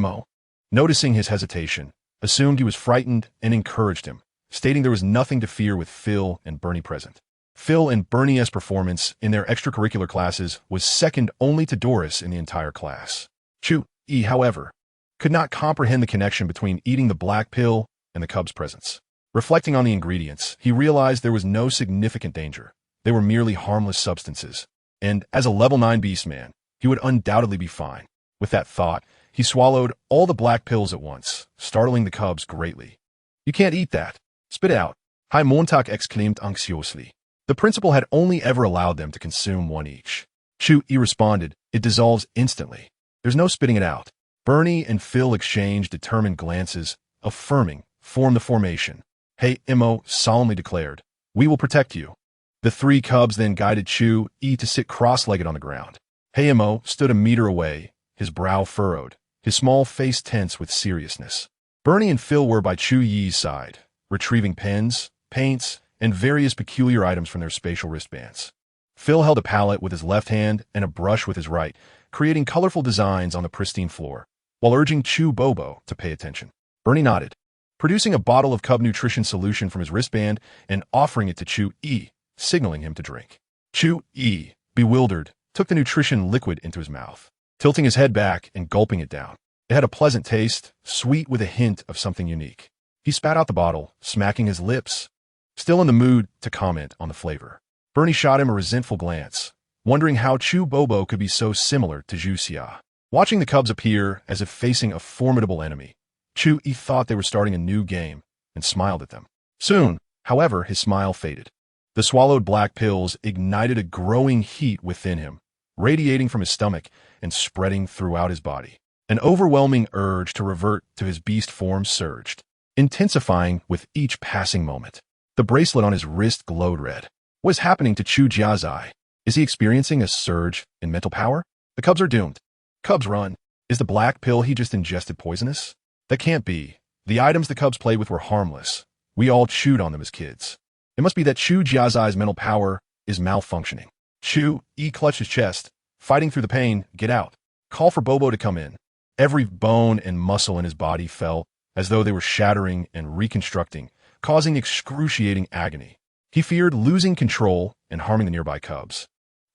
Mo, noticing his hesitation, assumed he was frightened and encouraged him, stating there was nothing to fear with Phil and Bernie present. Phil and Bernie's performance in their extracurricular classes was second only to Doris in the entire class. Chu Yi, however, could not comprehend the connection between eating the black pill and the cub's presence. Reflecting on the ingredients, he realized there was no significant danger. They were merely harmless substances, and as a level 9 beastman, he would undoubtedly be fine. With that thought, he swallowed all the black pills at once, startling the cubs greatly. "You can't eat that. Spit it out." Hai Montag exclaimed anxiously. The principal had only ever allowed them to consume 1 each. Chu Yi responded, "It dissolves instantly. There's no spitting it out." Bernie and Phil exchanged determined glances, affirming, "Form the formation." Mo solemnly declared, "We will protect you." The 3 cubs then guided Chu Yi to sit cross-legged on the ground. Mo stood a meter away, his brow furrowed, his small face tense with seriousness. Bernie and Phil were by Chu Yi's side, retrieving pens, paints, and various peculiar items from their spatial wristbands. Phil held a palette with his left hand and a brush with his right, creating colorful designs on the pristine floor, while urging Chu Bo to pay attention. Bernie nodded, producing a bottle of cub nutrition solution from his wristband and offering it to Chu Yi, signaling him to drink. Chu Yi, bewildered, took the nutrition liquid into his mouth, tilting his head back and gulping it down. It had a pleasant taste, sweet with a hint of something unique. He spat out the bottle, smacking his lips, still in the mood to comment on the flavor. Bernie shot him a resentful glance, wondering how Chu Bo could be so similar to Zhu Xia. Watching the cubs appear as if facing a formidable enemy, Chu Yi thought they were starting a new game and smiled at them. Soon, however, his smile faded. The swallowed black pills ignited a growing heat within him, radiating from his stomach and spreading throughout his body. An overwhelming urge to revert to his beast form surged, intensifying with each passing moment. The bracelet on his wrist glowed red. What is happening to Chu Jiazai? Is he experiencing a surge in mental power? The cubs are doomed. Cubs run. Is the black pill he just ingested poisonous? That can't be. The items the cubs played with were harmless. We all chewed on them as kids. It must be that Chu Jiazai's mental power is malfunctioning. Chu Yi clutched his chest, fighting through the pain. Get out. Call for Bobo to come in. Every bone and muscle in his body fell as though they were shattering and reconstructing, causing excruciating agony. He feared losing control and harming the nearby cubs,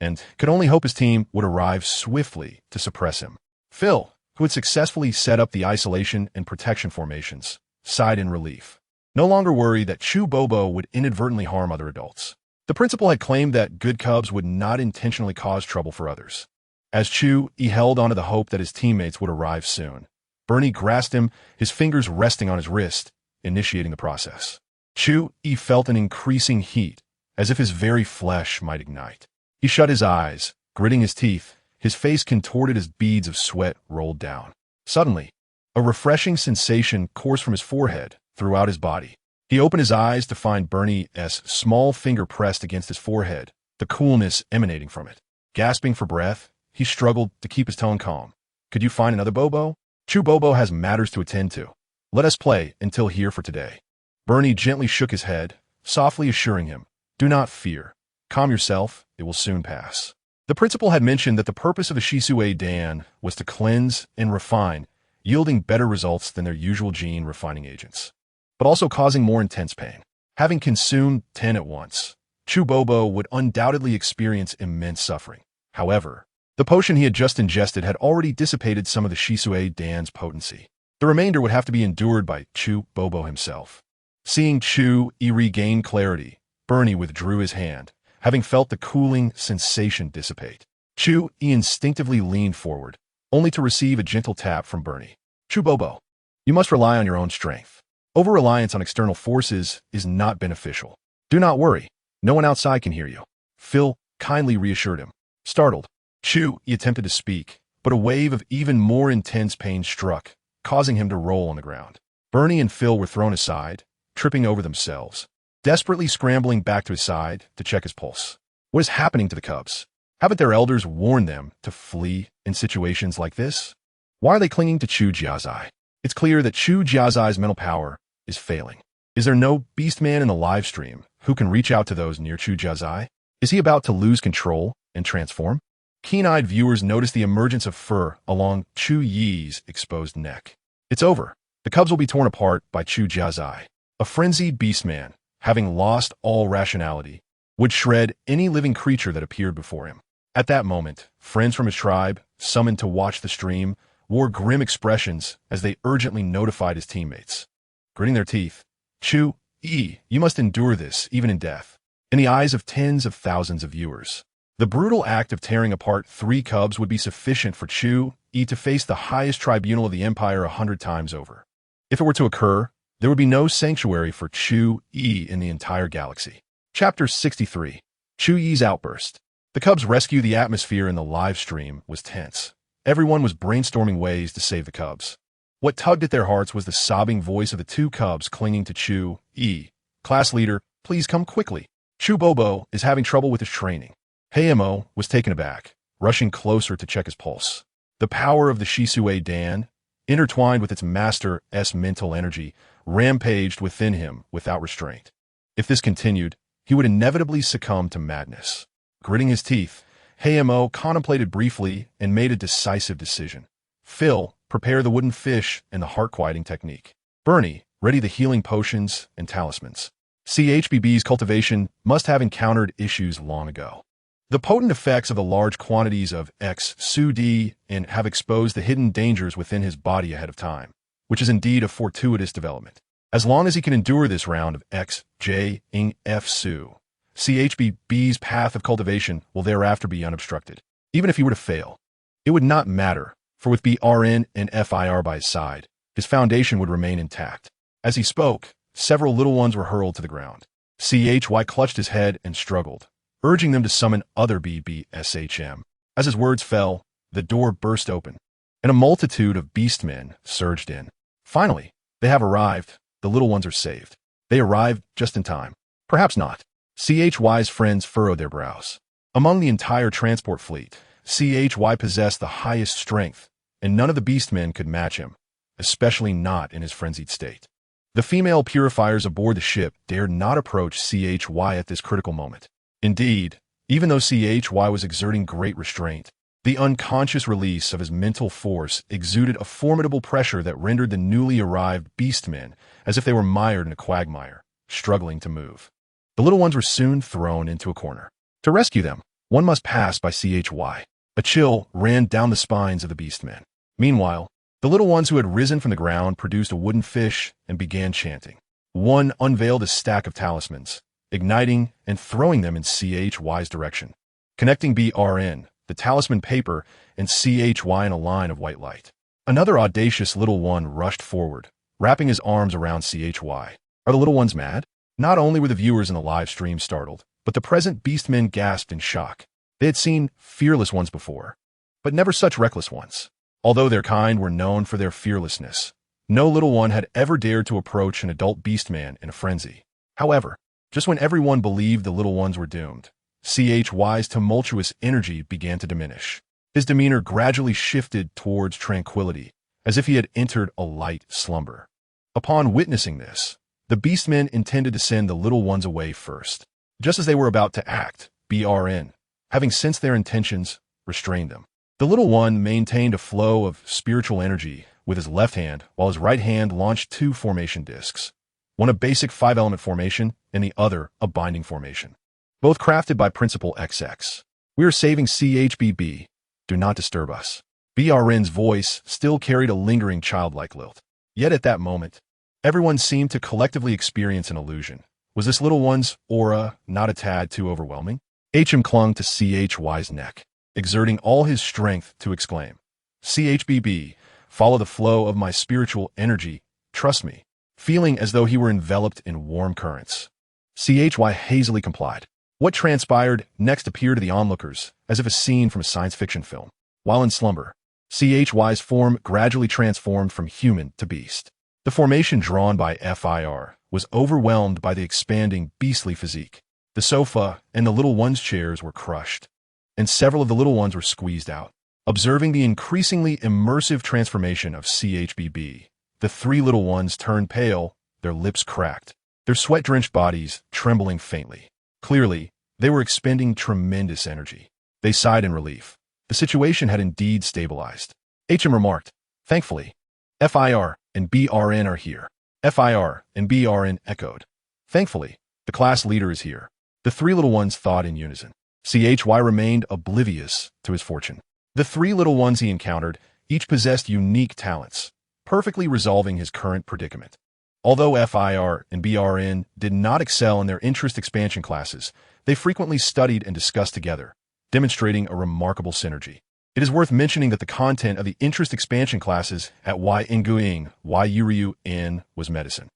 and could only hope his team would arrive swiftly to suppress him. Phil, who had successfully set up the isolation and protection formations, sighed in relief, no longer worried that Chu Bobo would inadvertently harm other adults. The principal had claimed that good cubs would not intentionally cause trouble for others. As Chu, he held onto the hope that his teammates would arrive soon. Bernie grasped him, his fingers resting on his wrist, initiating the process. Chu, he felt an increasing heat, as if his very flesh might ignite. He shut his eyes, gritting his teeth, his face contorted as beads of sweat rolled down. Suddenly, a refreshing sensation coursed from his forehead throughout his body. He opened his eyes to find Bernie's small finger pressed against his forehead, the coolness emanating from it. Gasping for breath, he struggled to keep his tone calm. Could you find another Bobo? Chu Bobo has matters to attend to. Let us play until here for today. Bernie gently shook his head, softly assuring him, do not fear. Calm yourself, it will soon pass. The principal had mentioned that the purpose of the Shisui Dan was to cleanse and refine, yielding better results than their usual gene refining agents, but also causing more intense pain. Having consumed 10 at once, Chu Bobo would undoubtedly experience immense suffering. However, the potion he had just ingested had already dissipated some of the Shisui Dan's potency. The remainder would have to be endured by Chu Bobo himself. Seeing Chu regain clarity, Bernie withdrew his hand, having felt the cooling sensation dissipate. Chu instinctively leaned forward, only to receive a gentle tap from Bernie. Chu Bobo, you must rely on your own strength. Over-reliance on external forces is not beneficial. Do not worry, no one outside can hear you. Phil kindly reassured him. Startled, Chu attempted to speak, but a wave of even more intense pain struck, causing him to roll on the ground. Bernie and Phil were thrown aside, tripping over themselves, desperately scrambling back to his side to check his pulse. What is happening to the cubs? Haven't their elders warned them to flee in situations like this? Why are they clinging to Chu Jiazai? It's clear that Chu Jiazai's mental power is failing. Is there no beast man in the live stream who can reach out to those near Chu Jiazai? Is he about to lose control and transform? Keen-eyed viewers notice the emergence of fur along Chu Yi's exposed neck. It's over. The cubs will be torn apart by Chu Jiazai. A frenzied beastman, having lost all rationality, would shred any living creature that appeared before him. At that moment, friends from his tribe, summoned to watch the stream, wore grim expressions as they urgently notified his teammates. Gritting their teeth, Chu Yi, you must endure this, even in death. In the eyes of tens of thousands of viewers, the brutal act of tearing apart 3 cubs would be sufficient for Chu Yi to face the highest tribunal of the empire 100 times over. If it were to occur, there would be no sanctuary for Chu Yi in the entire galaxy. Chapter 63. Chu Yi's Outburst. The cubs' rescue. The atmosphere in the live stream was tense. Everyone was brainstorming ways to save the cubs. What tugged at their hearts was the sobbing voice of the 2 cubs clinging to Chu Yi. Class leader, please come quickly. Chu Bobo is having trouble with his training. Hayamo was taken aback, rushing closer to check his pulse. The power of the Shisui Dan, intertwined with its master's mental energy, rampaged within him without restraint. If this continued, he would inevitably succumb to madness. Gritting his teeth, Hayamo contemplated briefly and made a decisive decision. Phil, prepare the wooden fish and the heart-quieting technique. Bernie, ready the healing potions and talismans. CHBB's cultivation must have encountered issues long ago. The potent effects of the large quantities of X-Su-D and have exposed the hidden dangers within his body ahead of time, which is indeed a fortuitous development. As long as he can endure this round of X-J-Ing-F-Su, CHBB's path of cultivation will thereafter be unobstructed. Even if he were to fail, it would not matter, for with BRN and FIR by his side, his foundation would remain intact. As he spoke, several little ones were hurled to the ground. CHY clutched his head and struggled, urging them to summon other BBSHM. As his words fell, the door burst open, and a multitude of beastmen surged in. Finally, they have arrived. The little ones are saved. They arrived just in time. Perhaps not. CHY's friends furrowed their brows. Among the entire transport fleet, CHY possessed the highest strength, and none of the beastmen could match him, especially not in his frenzied state. The female purifiers aboard the ship dared not approach CHY at this critical moment. Indeed, even though CHY was exerting great restraint, the unconscious release of his mental force exuded a formidable pressure that rendered the newly arrived beastmen as if they were mired in a quagmire, struggling to move. The little ones were soon thrown into a corner. To rescue them, one must pass by CHY. A chill ran down the spines of the beastmen. Meanwhile, the little ones who had risen from the ground produced a wooden fish and began chanting. One unveiled a stack of talismans, igniting and throwing them in CHY's direction, connecting BRN, the talisman paper, and CHY in a line of white light. Another audacious little one rushed forward, wrapping his arms around CHY. Are the little ones mad? Not only were the viewers in the live stream startled, but the present beastmen gasped in shock. They had seen fearless ones before, but never such reckless ones. Although their kind were known for their fearlessness, no little one had ever dared to approach an adult beastman in a frenzy. However, just when everyone believed the little ones were doomed, CHY's tumultuous energy began to diminish. His demeanor gradually shifted towards tranquility, as if he had entered a light slumber. Upon witnessing this, the beastmen intended to send the little ones away first. Just as they were about to act, BRN, having sensed their intentions, restrained them. The little one maintained a flow of spiritual energy with his left hand, while his right hand launched two formation discs, one a basic 5-element formation and the other a binding formation, both crafted by Principal XX. We are saving CHBB. Do not disturb us. BRN's voice still carried a lingering childlike lilt. Yet at that moment, everyone seemed to collectively experience an illusion. Was this little one's aura not a tad too overwhelming? HM clung to CHY's neck, exerting all his strength to exclaim, CHBB, follow the flow of my spiritual energy, trust me, feeling as though he were enveloped in warm currents. CHY hazily complied. What transpired next appeared to the onlookers as if a scene from a science fiction film. While in slumber, CHY's form gradually transformed from human to beast. The formation drawn by FIR was overwhelmed by the expanding beastly physique. The sofa and the little ones' chairs were crushed, and several of the little ones were squeezed out. Observing the increasingly immersive transformation of CHBB, the three little ones turned pale, their lips cracked, their sweat-drenched bodies trembling faintly. Clearly, they were expending tremendous energy. They sighed in relief. The situation had indeed stabilized. HM remarked, thankfully, FIR and BRN are here. FIR and BRN echoed. Thankfully, the class leader is here. The three little ones thought in unison. CHY remained oblivious to his fortune. The three little ones he encountered each possessed unique talents, perfectly resolving his current predicament. Although FIR and BRN did not excel in their interest expansion classes, they frequently studied and discussed together, demonstrating a remarkable synergy. It is worth mentioning that the content of the interest expansion classes at Y Nguyen, Y Yuryu N was medicine.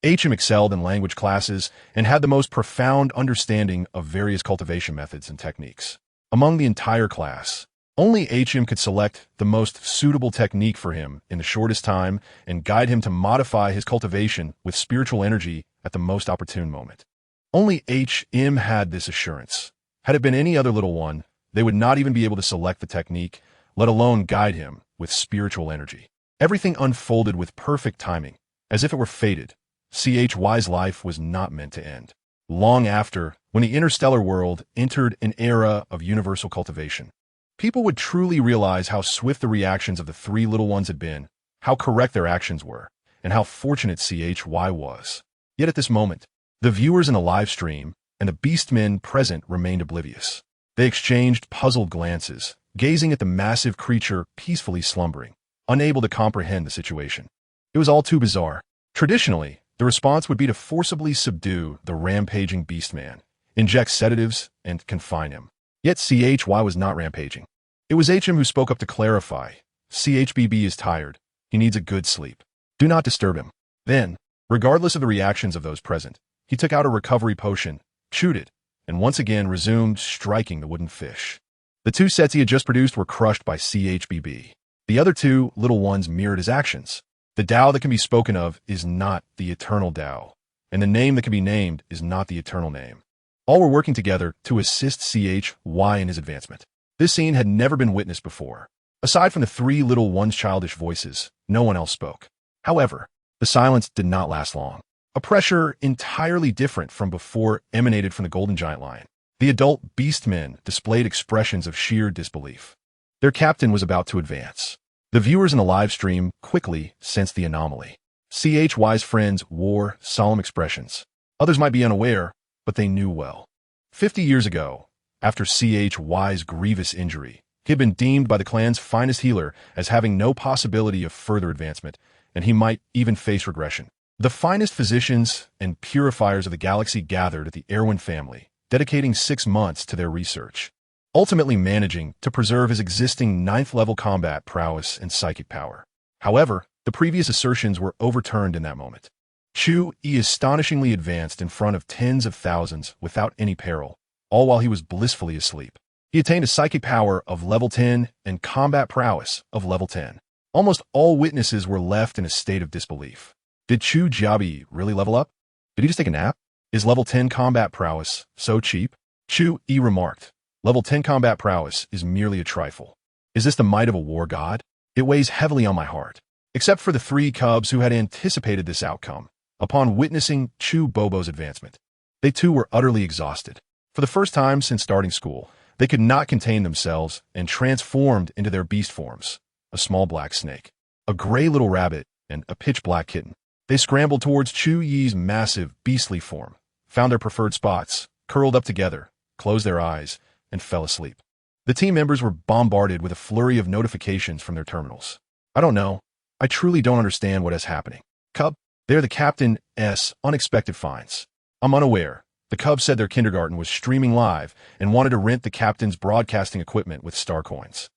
HM excelled in language classes and had the most profound understanding of various cultivation methods and techniques. Among the entire class, only HM could select the most suitable technique for him in the shortest time and guide him to modify his cultivation with spiritual energy at the most opportune moment. Only HM had this assurance. Had it been any other little one, they would not even be able to select the technique, let alone guide him with spiritual energy. Everything unfolded with perfect timing, as if it were fated. CHY's life was not meant to end. Long after, when the interstellar world entered an era of universal cultivation, people would truly realize how swift the reactions of the three little ones had been, how correct their actions were, and how fortunate CHY was. Yet at this moment, the viewers in the live stream and the beastmen present remained oblivious. They exchanged puzzled glances, gazing at the massive creature peacefully slumbering, unable to comprehend the situation. It was all too bizarre. Traditionally, the response would be to forcibly subdue the rampaging beastman, inject sedatives, and confine him. Yet CHY was not rampaging. It was HM who spoke up to clarify. CHBB is tired. He needs a good sleep. Do not disturb him. Then, regardless of the reactions of those present, he took out a recovery potion, chewed it, and once again resumed striking the wooden fish. The two sets he had just produced were crushed by CHBB. The other two little ones mirrored his actions. The Tao that can be spoken of is not the eternal Tao, and the name that can be named is not the eternal name. All were working together to assist CHY in his advancement. This scene had never been witnessed before. Aside from the three little ones' childish voices, no one else spoke. However, the silence did not last long. A pressure entirely different from before emanated from the Golden Giant Lion. The adult beastmen displayed expressions of sheer disbelief. Their captain was about to advance. The viewers in the live stream quickly sensed the anomaly. CHY's friends wore solemn expressions. Others might be unaware, but they knew well. 50 years ago, after CHY's grievous injury, he had been deemed by the clan's finest healer as having no possibility of further advancement, and he might even face regression. The finest physicians and purifiers of the galaxy gathered at the Erwin family, dedicating 6 months to their research, ultimately managing to preserve his existing 9th-level combat prowess and psychic power. However, the previous assertions were overturned in that moment. Chu-Yi astonishingly advanced in front of tens of thousands without any peril, all while he was blissfully asleep. He attained a psychic power of level 10 and combat prowess of level 10. Almost all witnesses were left in a state of disbelief. Did Chu Jiabi really level up? Did he just take a nap? Is level 10 combat prowess so cheap? Chu-Yi remarked, level 10 combat prowess is merely a trifle. Is this the might of a war god? It weighs heavily on my heart. Except for the 3 cubs who had anticipated this outcome, upon witnessing Chu Bobo's advancement. They too were utterly exhausted. For the first time since starting school, they could not contain themselves and transformed into their beast forms, a small black snake, a gray little rabbit, and a pitch-black kitten. They scrambled towards Chu-Yi's massive, beastly form, found their preferred spots, curled up together, closed their eyes, and fell asleep. The team members were bombarded with a flurry of notifications from their terminals. I don't know. I truly don't understand what is happening. Cub, they're the captain's unexpected finds. I'm unaware. The Cubs said their kindergarten was streaming live and wanted to rent the captain's broadcasting equipment with star coins.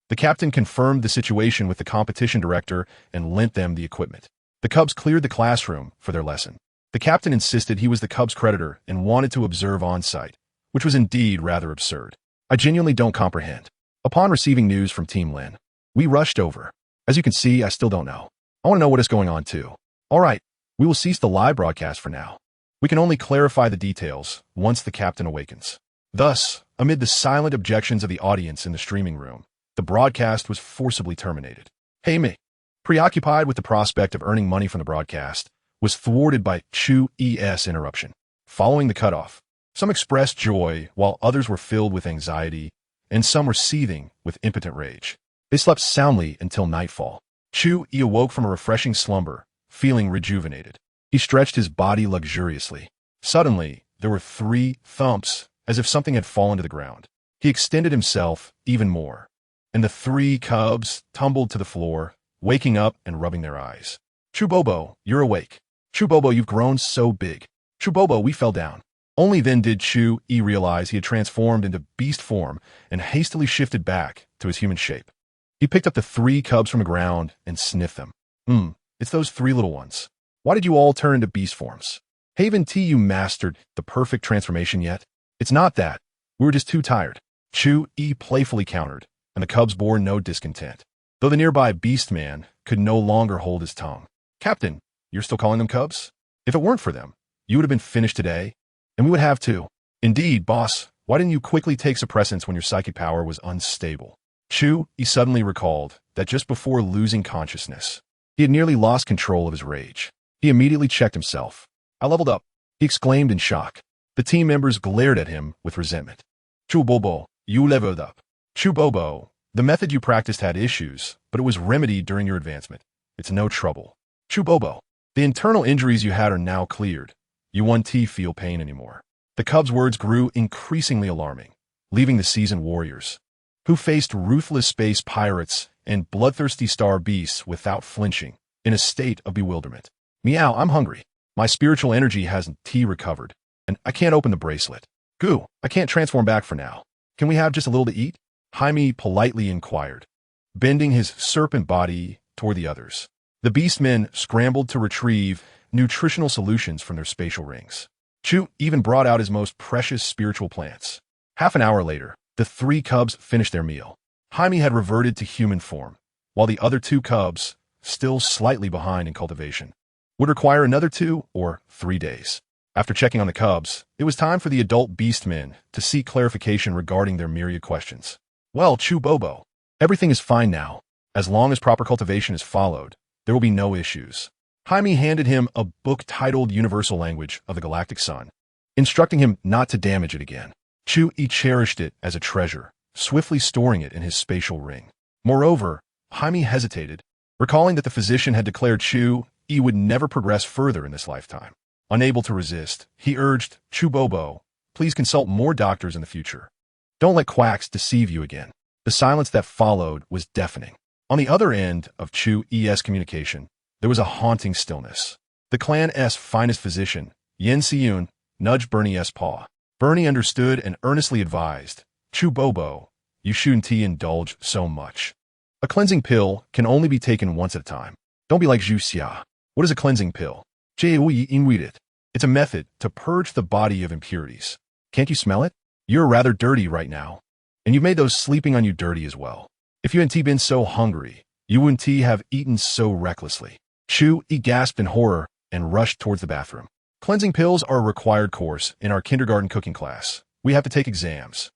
The captain confirmed the situation with the competition director and lent them the equipment. The Cubs cleared the classroom for their lesson. The captain insisted he was the Cubs' creditor and wanted to observe on-site, which was indeed rather absurd. I genuinely don't comprehend. Upon receiving news from Team Lin, we rushed over. As you can see, I still don't know. I want to know what is going on too. All right, we will cease the live broadcast for now. We can only clarify the details once the captain awakens. Thus, amid the silent objections of the audience in the streaming room, the broadcast was forcibly terminated. Hey, preoccupied with the prospect of earning money from the broadcast, was thwarted by Chu-Yi's interruption. Following the cutoff, some expressed joy while others were filled with anxiety, and some were seething with impotent rage. They slept soundly until nightfall. Chu-Yi awoke from a refreshing slumber, feeling rejuvenated. He stretched his body luxuriously. Suddenly, there were 3 thumps, as if something had fallen to the ground. He extended himself even more, and the 3 cubs tumbled to the floor, waking up and rubbing their eyes. Chubobo, you're awake. Chubobo, you've grown so big. Chubobo, we fell down. Only then did Chu-Yi realize he had transformed into beast form and hastily shifted back to his human shape. He picked up the 3 cubs from the ground and sniffed them. It's those 3 little ones. Why did you all turn into beast forms? Haven't you mastered the perfect transformation yet? It's not that. We were just too tired. Chu-Yi playfully countered, and the cubs bore no discontent, though the nearby beast man could no longer hold his tongue. Captain, you're still calling them cubs? If it weren't for them, you would have been finished today, and we would have too. Indeed, boss, why didn't you quickly take suppressants when your psychic power was unstable? Chu-Yi suddenly recalled that just before losing consciousness, he had nearly lost control of his rage. He immediately checked himself. I leveled up, he exclaimed in shock. The team members glared at him with resentment. Chubobo, you leveled up. Chubobo, the method you practiced had issues, but it was remedied during your advancement. It's no trouble. Chubobo, the internal injuries you had are now cleared. You won't feel pain anymore. The Cubs' words grew increasingly alarming, leaving the seasoned warriors, who faced ruthless space pirates and bloodthirsty star beasts without flinching, in a state of bewilderment. Meow, I'm hungry. My spiritual energy hasn't recovered, and I can't open the bracelet. Goo, I can't transform back for now. Can we have just a little to eat? Jaime politely inquired. bending his serpent body toward the others. The beastmen scrambled to retrieve nutritional solutions from their spatial rings. Chu even brought out his most precious spiritual plants. Half an hour later, the 3 cubs finished their meal. Jaime had reverted to human form, while the other 2 cubs, still slightly behind in cultivation, would require another 2 or 3 days. After checking on the cubs, it was time for the adult beastmen to seek clarification regarding their myriad questions. Well, Chu Bobo, everything is fine now. As long as proper cultivation is followed, there will be no issues. Jaime handed him a book titled Universal Language of the Galactic Sun, instructing him not to damage it again. Chu cherished it as a treasure, swiftly storing it in his spatial ring. Moreover, Jaime hesitated, recalling that the physician had declared Chu would never progress further in this lifetime. Unable to resist, he urged, Chu Bobo, please consult more doctors in the future. Don't let quacks deceive you again. The silence that followed was deafening. On the other end of Chu's communication, there was a haunting stillness. The clan's finest physician, Yen Siyun, nudged Bernie's paw. Bernie understood and earnestly advised, Chu Bobo, you shouldn't indulge so much. A cleansing pill can only be taken once at a time. Don't be like Zhu Xia. What is a cleansing pill? It's a method to purge the body of impurities. Can't you smell it? You're rather dirty right now. And you've made those sleeping on you dirty as well. If you hadn't been so hungry, you wouldn't have eaten so recklessly. Chu gasped in horror and rushed towards the bathroom. Cleansing pills are a required course in our kindergarten cooking class. We have to take exams.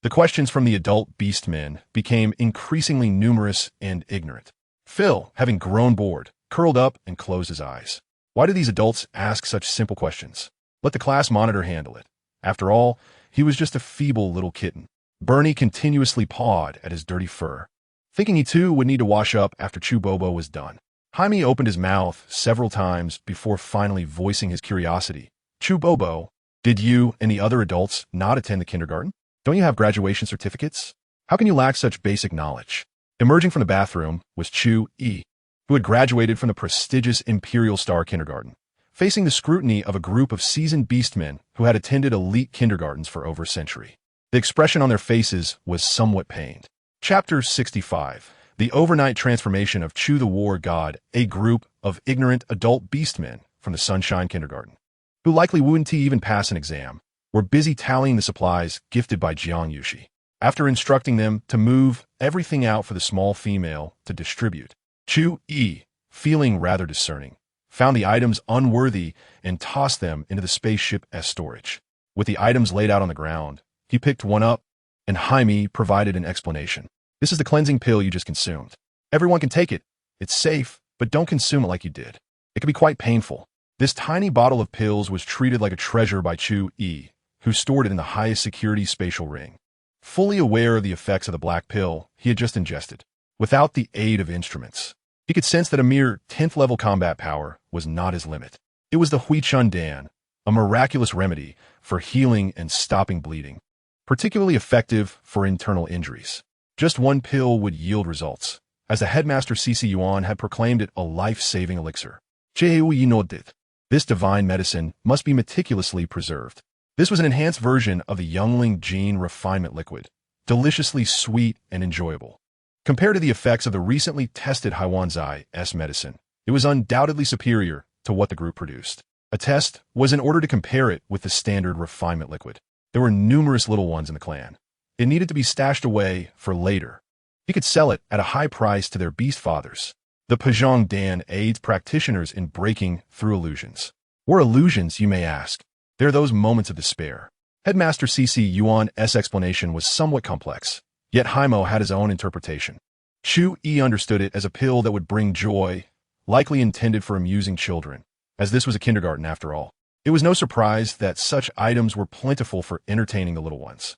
The questions from the adult beastmen became increasingly numerous and ignorant. Phil, having grown bored, curled up and closed his eyes. Why do these adults ask such simple questions? Let the class monitor handle it. After all, he was just a feeble little kitten. Bernie continuously pawed at his dirty fur, thinking he too would need to wash up after Chu Bobo was done. Jaime opened his mouth several times before finally voicing his curiosity. Chu Bobo, did you and the other adults not attend the kindergarten? Don't you have graduation certificates? How can you lack such basic knowledge? Emerging from the bathroom was Chu, who had graduated from the prestigious Imperial Star Kindergarten, facing the scrutiny of a group of seasoned beastmen who had attended elite kindergartens for over a century. The expression on their faces was somewhat pained. Chapter 65. The Overnight Transformation of Chu the War God, a group of ignorant adult beastmen from the Sunshine Kindergarten, who likely wouldn't even pass an exam, were busy tallying the supplies gifted by Jiang Yuxi. After instructing them to move everything out for the small female to distribute, Chu, feeling rather discerning, found the items unworthy and tossed them into the spaceship's storage. With the items laid out on the ground, he picked one up, and Jaime provided an explanation. This is the cleansing pill you just consumed. Everyone can take it. It's safe, but don't consume it like you did. It can be quite painful. This tiny bottle of pills was treated like a treasure by Chu, who stored it in the highest security spatial ring. Fully aware of the effects of the black pill he had just ingested, without the aid of instruments, he could sense that a mere 10th level combat power was not his limit. It was the Hui Chun Dan, a miraculous remedy for healing and stopping bleeding, particularly effective for internal injuries. Just one pill would yield results, as the headmaster CC Yuan had proclaimed it a life-saving elixir. This divine medicine must be meticulously preserved. This was an enhanced version of the Youngling Gene Refinement Liquid, deliciously sweet and enjoyable. Compared to the effects of the recently tested Haiwanzai's medicine, it was undoubtedly superior to what the group produced. A test was in order to compare it with the standard refinement liquid. There were numerous little ones in the clan. It needed to be stashed away for later. He could sell it at a high price to their beast fathers. The Pajong Dan aids practitioners in breaking through illusions. What are illusions, you may ask? They're those moments of despair. Headmaster CC Yuan's explanation was somewhat complex, yet Haimo had his own interpretation. Chu understood it as a pill that would bring joy, likely intended for amusing children, as this was a kindergarten after all. It was no surprise that such items were plentiful for entertaining the little ones.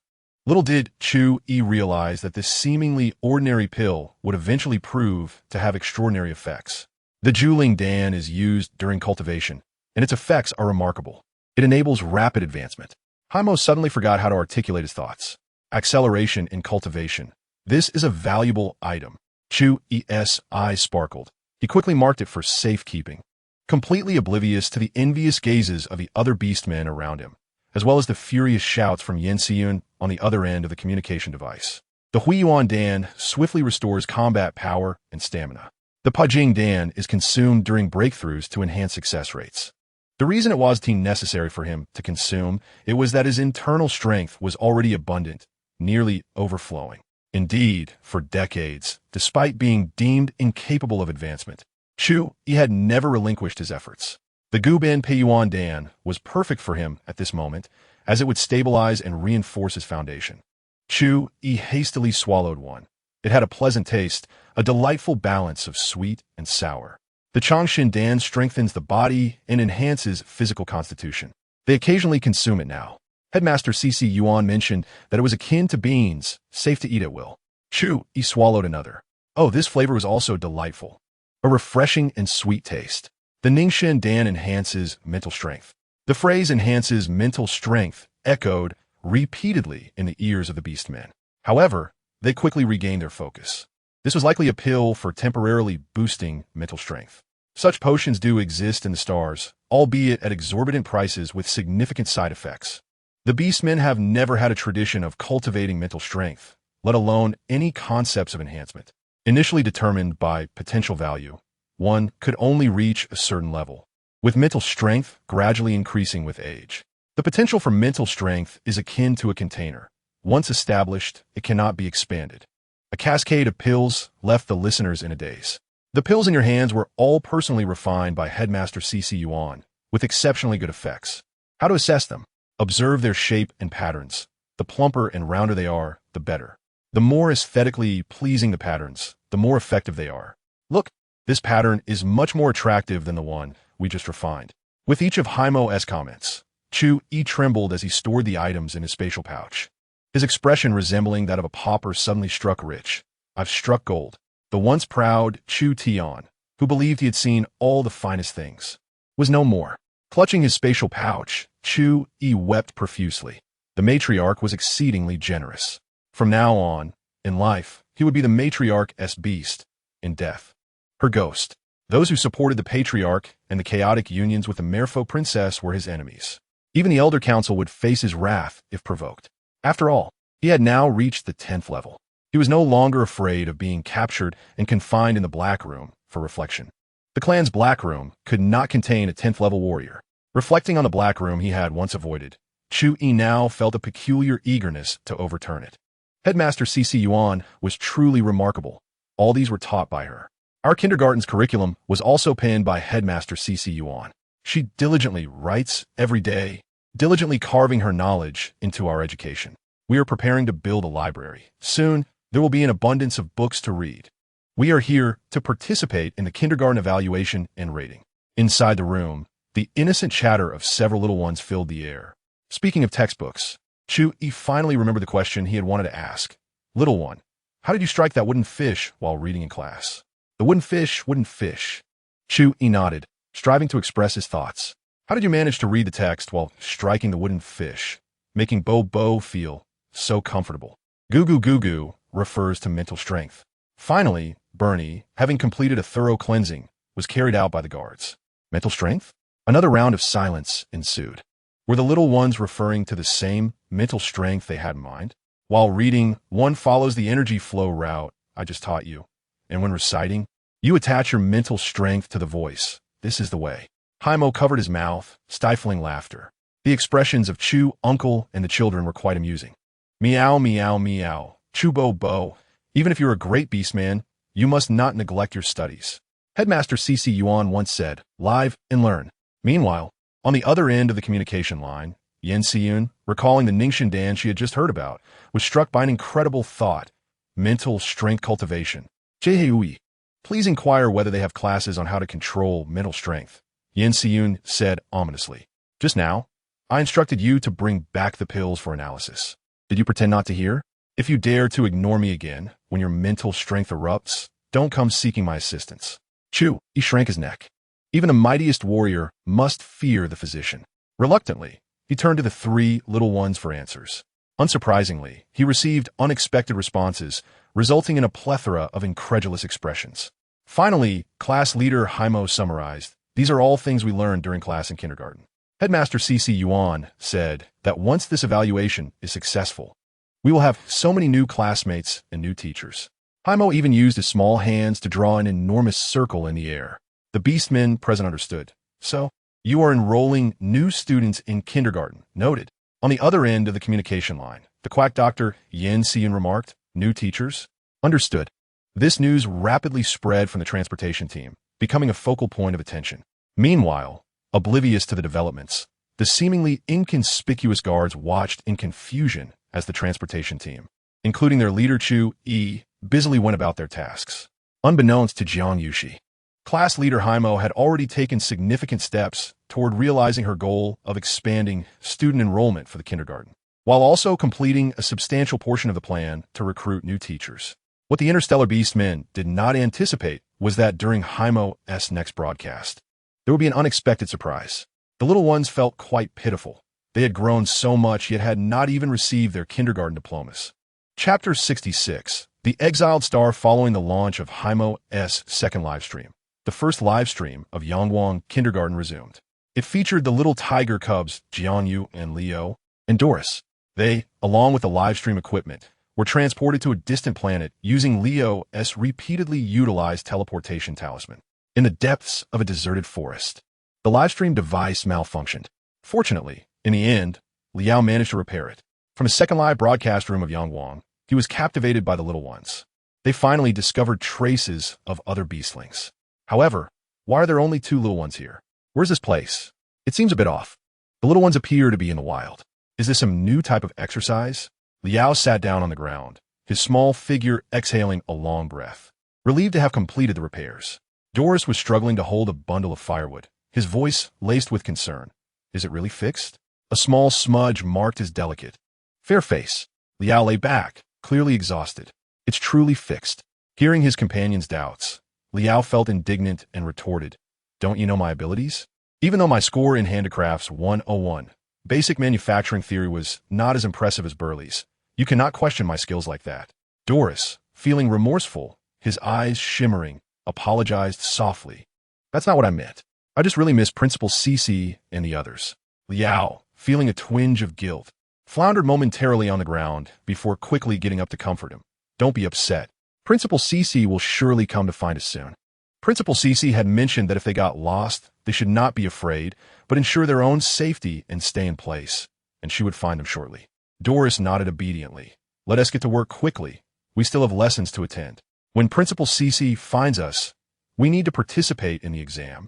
Little did Chu realize that this seemingly ordinary pill would eventually prove to have extraordinary effects. The Juling Dan is used during cultivation, and its effects are remarkable. It enables rapid advancement. Haimo suddenly forgot how to articulate his thoughts. Acceleration in cultivation. This is a valuable item. Chu's eyes sparkled. He quickly marked it for safekeeping, completely oblivious to the envious gazes of the other beastmen around him, as well as the furious shouts from Yen Siyun on the other end of the communication device. The Huiyuan Dan swiftly restores combat power and stamina. The Pajing Dan is consumed during breakthroughs to enhance success rates. The reason it wasn't necessary for him to consume it was that his internal strength was already abundant, nearly overflowing. Indeed, for decades, despite being deemed incapable of advancement, Chu Yi had never relinquished his efforts. The Guban Peiyuan Dan was perfect for him at this moment, as it would stabilize and reinforce his foundation. Chu Yi hastily swallowed one. It had a pleasant taste, a delightful balance of sweet and sour. The Changshin Dan strengthens the body and enhances physical constitution. They occasionally consume it now. Headmaster C.C. Yuan mentioned that it was akin to beans, safe to eat at will. Chu Yi swallowed another. Oh, this flavor was also delightful. A refreshing and sweet taste. The Ningxin Dan enhances mental strength. The phrase enhances mental strength echoed repeatedly in the ears of the beastmen. However, they quickly regained their focus. This was likely a pill for temporarily boosting mental strength. Such potions do exist in the stars, albeit at exorbitant prices with significant side effects. The beastmen have never had a tradition of cultivating mental strength, let alone any concepts of enhancement. Initially determined by potential value, one could only reach a certain level, with mental strength gradually increasing with age. The potential for mental strength is akin to a container. Once established, it cannot be expanded. A cascade of pills left the listeners in a daze. The pills in your hands were all personally refined by Headmaster C.C. Yuan, with exceptionally good effects. How to assess them? Observe their shape and patterns. The plumper and rounder they are, the better. The more aesthetically pleasing the patterns, the more effective they are. Look, this pattern is much more attractive than the one we just refined. With each of Haimo's comments, Chu Yi trembled as he stored the items in his spatial pouch. His expression resembling that of a pauper suddenly struck rich. I've struck gold. The once proud Chu Tian, who believed he had seen all the finest things, was no more. Clutching his spatial pouch, Chu Yi wept profusely. The matriarch was exceedingly generous. From now on, in life, he would be the matriarch's beast, in death, her ghost. Those who supported the patriarch and the chaotic unions with the Merfolk princess were his enemies. Even the Elder Council would face his wrath if provoked. After all, he had now reached the 10th level. He was no longer afraid of being captured and confined in the Black Room for reflection. The clan's Black Room could not contain a 10th level warrior. Reflecting on the Black Room he had once avoided, Chu Yi now felt a peculiar eagerness to overturn it. Headmaster C.C. Yuan was truly remarkable. All these were taught by her. Our kindergarten's curriculum was also penned by Headmaster C.C. Yuan. She diligently writes every day, diligently carving her knowledge into our education. We are preparing to build a library. Soon, there will be an abundance of books to read. We are here to participate in the kindergarten evaluation and rating. Inside the room, the innocent chatter of several little ones filled the air. Speaking of textbooks, Chu Yi finally remembered the question he had wanted to ask. Little one, how did you strike that wooden fish while reading in class? The wooden fish. Chu Yi nodded, striving to express his thoughts. How did you manage to read the text while striking the wooden fish, making Bo feel so comfortable? Goo refers to mental strength. Finally, Bernie, having completed a thorough cleansing, was carried out by the guards. Mental strength? Another round of silence ensued. Were the little ones referring to the same mental strength they had in mind? While reading, one follows the energy flow route I just taught you. And when reciting, you attach your mental strength to the voice. This is the way. Haimo covered his mouth, stifling laughter. The expressions of Chu, Uncle, and the children were quite amusing. Meow, meow, meow. Chu Bo. Even if you're a great beastman, you must not neglect your studies. Headmaster C.C. Yuan once said, live and learn. Meanwhile, on the other end of the communication line, Yan Xiyun, recalling the Ningxin Dan she had just heard about, was struck by an incredible thought. Mental strength cultivation. Jiehui, please inquire whether they have classes on how to control mental strength. Yan Xiyun said ominously. Just now, I instructed you to bring back the pills for analysis. Did you pretend not to hear? If you dare to ignore me again when your mental strength erupts, don't come seeking my assistance. Chu, he shrank his neck. Even the mightiest warrior must fear the physician. Reluctantly, he turned to the three little ones for answers. Unsurprisingly, he received unexpected responses, resulting in a plethora of incredulous expressions. Finally, class leader Haimo summarized, these are all things we learned during class in kindergarten. Headmaster C.C. Yuan said that once this evaluation is successful, We will have so many new classmates and new teachers. Haimo even used his small hands to draw an enormous circle in the air. The beastmen present understood. So, you are enrolling new students in kindergarten. Noted. On the other end of the communication line, the quack doctor Yin Xian remarked, new teachers? Understood. This news rapidly spread from the transportation team, becoming a focal point of attention. Meanwhile, oblivious to the developments, the seemingly inconspicuous guards watched in confusion as the transportation team, including their leader Chu Yi, busily went about their tasks. Unbeknownst to Jiang Yuxi, class leader Haimo had already taken significant steps toward realizing her goal of expanding student enrollment for the kindergarten, while also completing a substantial portion of the plan to recruit new teachers. What the Interstellar Beastmen did not anticipate was that during Haimo's next broadcast, there would be an unexpected surprise. The little ones felt quite pitiful. They had grown so much yet had not even received their kindergarten diplomas. Chapter 66. The Exiled Star. Following the launch of Haimo's second livestream, the first livestream of Yangwang Kindergarten resumed. It featured the little tiger cubs Jiang Yu and Leo and Doris. They, along with the livestream equipment, were transported to a distant planet using Leo's repeatedly utilized teleportation talisman. In the depths of a deserted forest, the livestream device malfunctioned. Fortunately, in the end, Liao managed to repair it. From his second live broadcast room of Yangwang, he was captivated by the little ones. They finally discovered traces of other beastlings. However, why are there only 2 little ones here? Where's this place? It seems a bit off. The little ones appear to be in the wild. Is this some new type of exercise? Liao sat down on the ground, his small figure exhaling a long breath, relieved to have completed the repairs. Doris was struggling to hold a bundle of firewood, his voice laced with concern. Is it really fixed? A small smudge marked his delicate, fair face. Liao lay back, clearly exhausted. It's truly fixed. Hearing his companion's doubts, Liao felt indignant and retorted, don't you know my abilities? Even though my score in Handicrafts 101, basic manufacturing theory, was not as impressive as Burley's, you cannot question my skills like that. Doris, feeling remorseful, his eyes shimmering, apologized softly. That's not what I meant. I just really miss Principal Cece and the others. Liao, feeling a twinge of guilt, floundered momentarily on the ground before quickly getting up to comfort him. Don't be upset. Principal Cece will surely come to find us soon. Principal Cece had mentioned that if they got lost, they should not be afraid, but ensure their own safety and stay in place, and she would find them shortly. Doris nodded obediently. Let us get to work quickly. We still have lessons to attend. When Principal Cece finds us, we need to participate in the exam,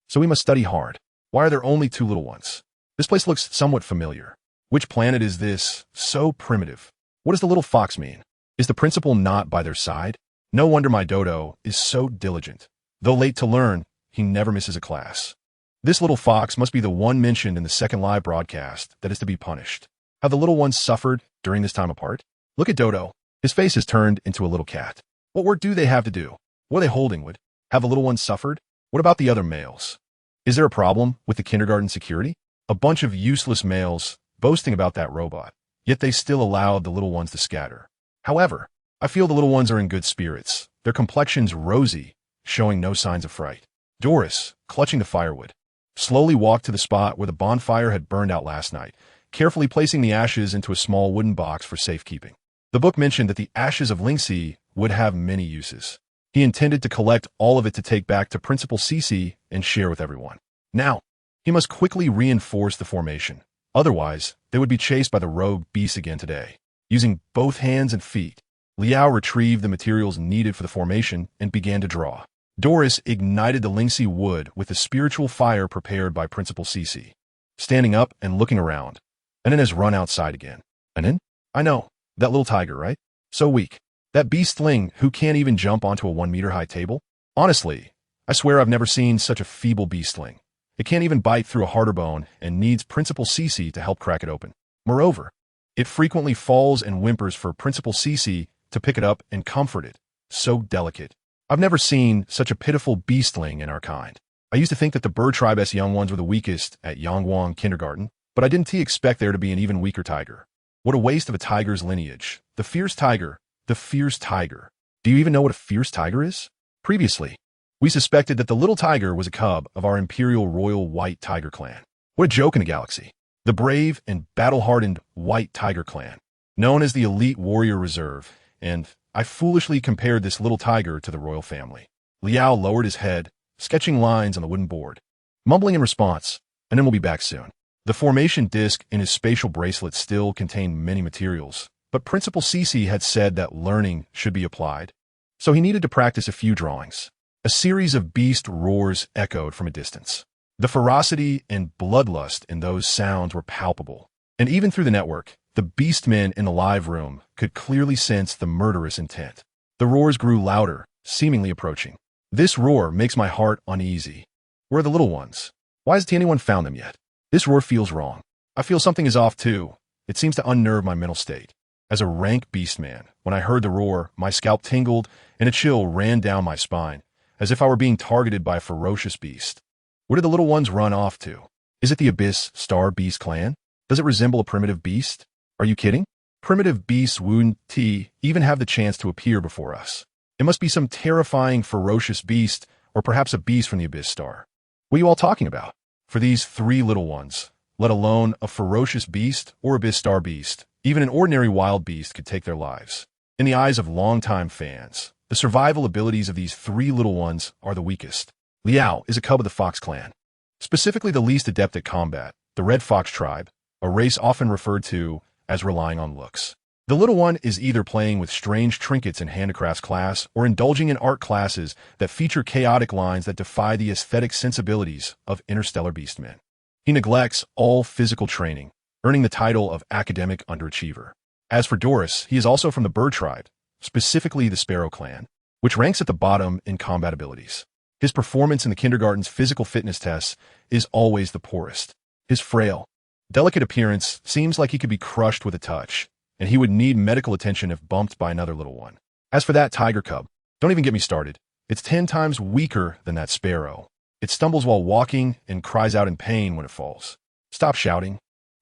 so we must study hard. Why are there only 2 little ones? This place looks somewhat familiar. Which planet is this? So primitive. What does the little fox mean? Is the principal not by their side? No wonder my dodo is so diligent. Though late to learn, he never misses a class. This little fox must be the one mentioned in the second live broadcast that is to be punished. Have the little ones suffered during this time apart? Look at Dodo. His face has turned into a little cat. What work do they have to do? What are they holding, Wood? Have the little ones suffered? What about the other males? Is there a problem with the kindergarten security? A bunch of useless males boasting about that robot, yet they still allowed the little ones to scatter. However, I feel the little ones are in good spirits, their complexions rosy, showing no signs of fright. Doris, clutching the firewood, slowly walked to the spot where the bonfire had burned out last night, carefully placing the ashes into a small wooden box for safekeeping. The book mentioned that the ashes of Lingxi would have many uses. He intended to collect all of it to take back to Principal Cece and share with everyone. Now, he must quickly reinforce the formation. Otherwise, they would be chased by the rogue beasts again today. Using both hands and feet, Liao retrieved the materials needed for the formation and began to draw. Doris ignited the Lingxi wood with the spiritual fire prepared by Principal Cece, standing up and looking around. Anin has run outside again. Anin? I know. That little tiger, right? So weak. That beastling who can't even jump onto a 1-meter-high table? Honestly, I swear I've never seen such a feeble beastling. It can't even bite through a harder bone and needs Principal Cece to help crack it open. Moreover, it frequently falls and whimpers for Principal Cece to pick it up and comfort it. So delicate. I've never seen such a pitiful beastling in our kind. I used to think that the bird tribe's young ones were the weakest at Yangwang Kindergarten, but I didn't expect there to be an even weaker tiger. What a waste of a tiger's lineage. The fierce tiger. The fierce tiger. Do you even know what a fierce tiger is? Previously, we suspected that the little tiger was a cub of our Imperial Royal White Tiger clan. What a joke in the galaxy. The brave and battle-hardened White Tiger clan. known as the Elite Warrior Reserve, and I foolishly compared this little tiger to the royal family. Liao lowered his head, sketching lines on the wooden board, mumbling in response, and then we'll be back soon. The formation disc in his spatial bracelet still contained many materials, but Principal Cece had said that learning should be applied, so he needed to practice a few drawings. A series of beast roars echoed from a distance. The ferocity and bloodlust in those sounds were palpable, and even through the network, the beastmen in the live room could clearly sense the murderous intent. The roars grew louder, seemingly approaching. This roar makes my heart uneasy. Where are the little ones? Why hasn't anyone found them yet? This roar feels wrong. I feel something is off too. It seems to unnerve my mental state. As a rank beastman, when I heard the roar, my scalp tingled and a chill ran down my spine, as if I were being targeted by a ferocious beast. Where did the little ones run off to? Is it the Abyss Star Beast clan? Does it resemble a primitive beast? Are you kidding? Primitive beasts wouldn't even have the chance to appear before us. It must be some terrifying, ferocious beast, or perhaps a beast from the Abyss Star. What are you all talking about? For these three little ones, let alone a ferocious beast or Abyss Star beast, even an ordinary wild beast could take their lives. In the eyes of longtime fans, the survival abilities of these three little ones are the weakest. Liao is a cub of the Fox clan, specifically the least adept at combat, the Red Fox tribe, a race often referred to as relying on looks. The little one is either playing with strange trinkets in handicrafts class or indulging in art classes that feature chaotic lines that defy the aesthetic sensibilities of interstellar beastmen. He neglects all physical training, earning the title of academic underachiever. As for Doris, he is also from the bird tribe, specifically the Sparrow clan, which ranks at the bottom in combat abilities. His performance in the kindergarten's physical fitness tests is always the poorest. His frail, delicate appearance seems like he could be crushed with a touch, and he would need medical attention if bumped by another little one. As for that tiger cub, don't even get me started. It's 10 times weaker than that sparrow. It stumbles while walking and cries out in pain when it falls. Stop shouting.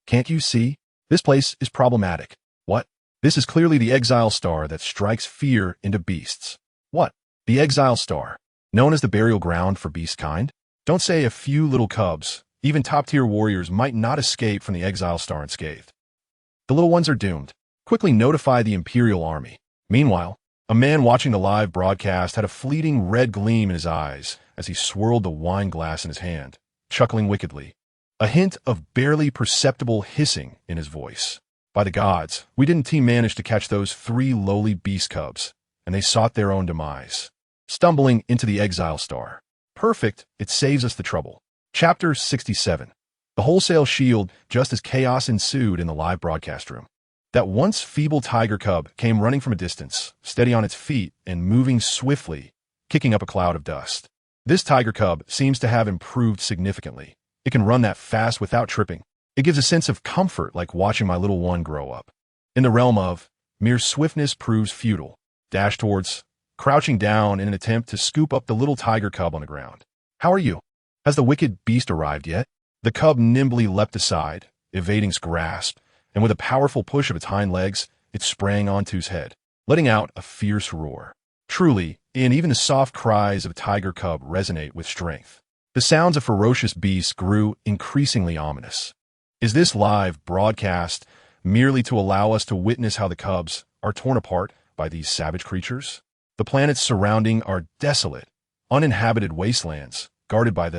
Can't you see? This place is problematic. What? This is clearly the Exile Star that strikes fear into beasts. What? The Exile Star, known as the burial ground for beast kind? Don't say a few little cubs, even top-tier warriors, might not escape from the Exile Star unscathed. The little ones are doomed. Quickly notify the Imperial Army. Meanwhile, a man watching the live broadcast had a fleeting red gleam in his eyes as he swirled the wine glass in his hand, chuckling wickedly, a hint of barely perceptible hissing in his voice. By the gods, we didn't manage to catch those three lowly beast cubs, and they sought their own demise, stumbling into the Exile Star. Perfect, it saves us the trouble. Chapter 67. The wholesale shield just as chaos ensued in the live broadcast room. That once feeble tiger cub came running from a distance, steady on its feet and moving swiftly, kicking up a cloud of dust. This tiger cub seems to have improved significantly. It can run that fast without tripping. It gives a sense of comfort like watching my little one grow up. In the realm of mere swiftness proves futile. Dash towards, crouching down in an attempt to scoop up the little tiger cub on the ground. How are you? Has the wicked beast arrived yet? The cub nimbly leapt aside, evading its grasp, and with a powerful push of its hind legs, it sprang onto his head, letting out a fierce roar. Truly, and even the soft cries of a tiger cub resonate with strength. The sounds of ferocious beasts grew increasingly ominous. Is this live broadcast merely to allow us to witness how the cubs are torn apart by these savage creatures? The planets surrounding are desolate, uninhabited wastelands, guarded by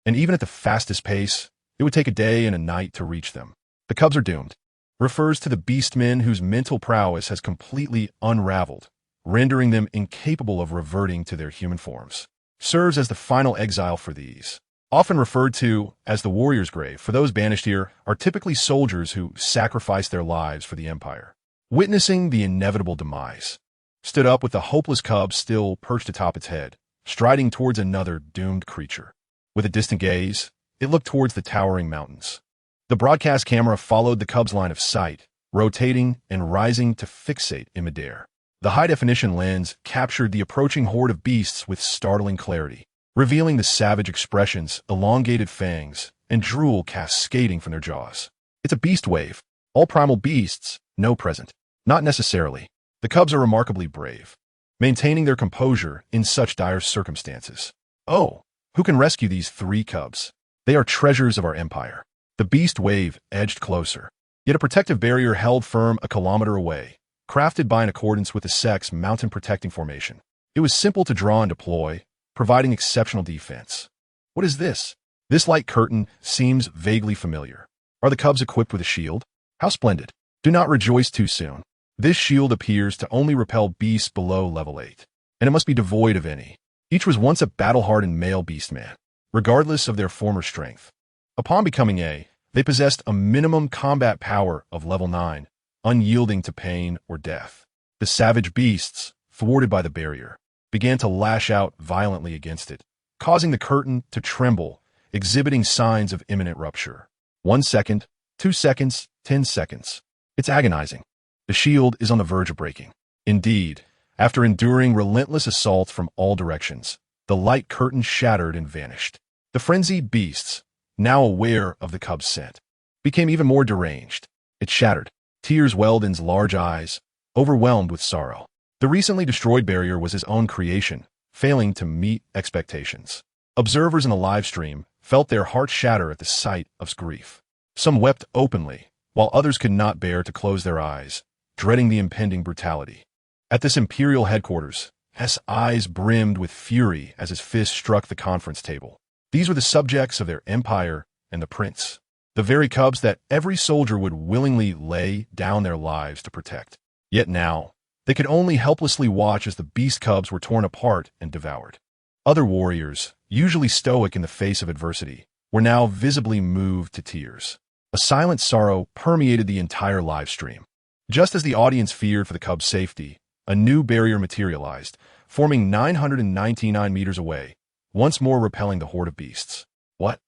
and even at the fastest pace, it would take a day and a night to reach them. The cubs are doomed. Refers to the beastmen whose mental prowess has completely unraveled, rendering them incapable of reverting to their human forms. Serves as the final exile for these. Often referred to as the warrior's grave, for those banished here are typically soldiers who sacrificed their lives for the Empire. Witnessing the inevitable demise, stood up with the hopeless cub still perched atop its head, striding towards another doomed creature. With a distant gaze, it looked towards the towering mountains. The broadcast camera followed the cub's line of sight, rotating and rising to fixate in midair. The high-definition lens captured the approaching horde of beasts with startling clarity, revealing the savage expressions, elongated fangs, and drool cascading from their jaws. It's a beast wave. All primal beasts, no present. Not necessarily. The cubs are remarkably brave, maintaining their composure in such dire circumstances. Oh, who can rescue these three cubs? They are treasures of our empire. The beast wave edged closer, Yet a protective barrier held firm a kilometer away, crafted by in accordance with the sect's mountain protecting formation. It was simple to draw and deploy, providing exceptional defense. What is this? This light curtain seems vaguely familiar. Are the cubs equipped with a shield? How splendid. Do not rejoice too soon. This shield appears to only repel beasts below level 8, and it must be devoid of any. Each was once a battle-hardened male beastman, regardless of their former strength. Upon becoming they possessed a minimum combat power of level 9, unyielding to pain or death. The savage beasts, thwarted by the barrier, began to lash out violently against it, causing the curtain to tremble, exhibiting signs of imminent rupture. 1 second, 2 seconds, 10 seconds. It's agonizing. The shield is on the verge of breaking. Indeed, after enduring relentless assaults from all directions, the light curtain shattered and vanished. The frenzied beasts, now aware of the cub's scent, became even more deranged. It shattered. Tears welled in his large eyes, overwhelmed with sorrow. The recently destroyed barrier was his own creation, failing to meet expectations. Observers in the live stream felt their hearts shatter at the sight of grief. Some wept openly, while others could not bear to close their eyes, dreading the impending brutality. At this imperial headquarters, his eyes brimmed with fury as his fist struck the conference table. These were the subjects of their empire and the prince, the very cubs that every soldier would willingly lay down their lives to protect. Yet now, they could only helplessly watch as the beast cubs were torn apart and devoured. Other warriors, usually stoic in the face of adversity, were now visibly moved to tears. A silent sorrow permeated the entire live stream. Just as the audience feared for the cubs' safety, a new barrier materialized, forming 999 meters away, once more repelling the horde of beasts. What?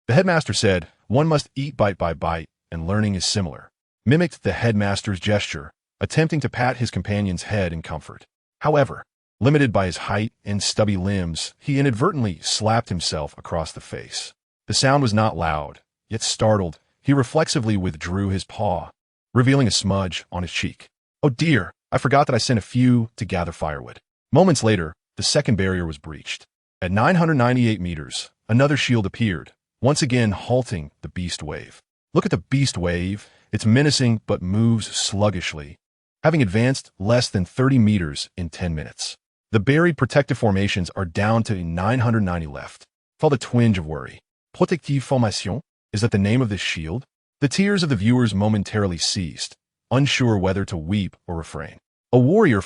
The headmaster said, one must eat bite by bite, and learning is similar. Mimicked the headmaster's gesture, attempting to pat his companion's head in comfort. However, limited by his height and stubby limbs, he inadvertently slapped himself across the face. The sound was not loud, yet startled, he reflexively withdrew his paw, revealing a smudge on his cheek. Oh dear, I forgot that I sent a few to gather firewood. Moments later, the second barrier was breached. At 998 meters, another shield appeared, once again halting the beast wave. Look at the beast wave. It's menacing but moves sluggishly, having advanced less than 30 meters in 10 minutes. The buried protective formations are down to 990 left. Felt a twinge of worry. Protective formation? Is that the name of this shield? The tears of the viewers momentarily ceased, unsure whether to weep or refrain. A warrior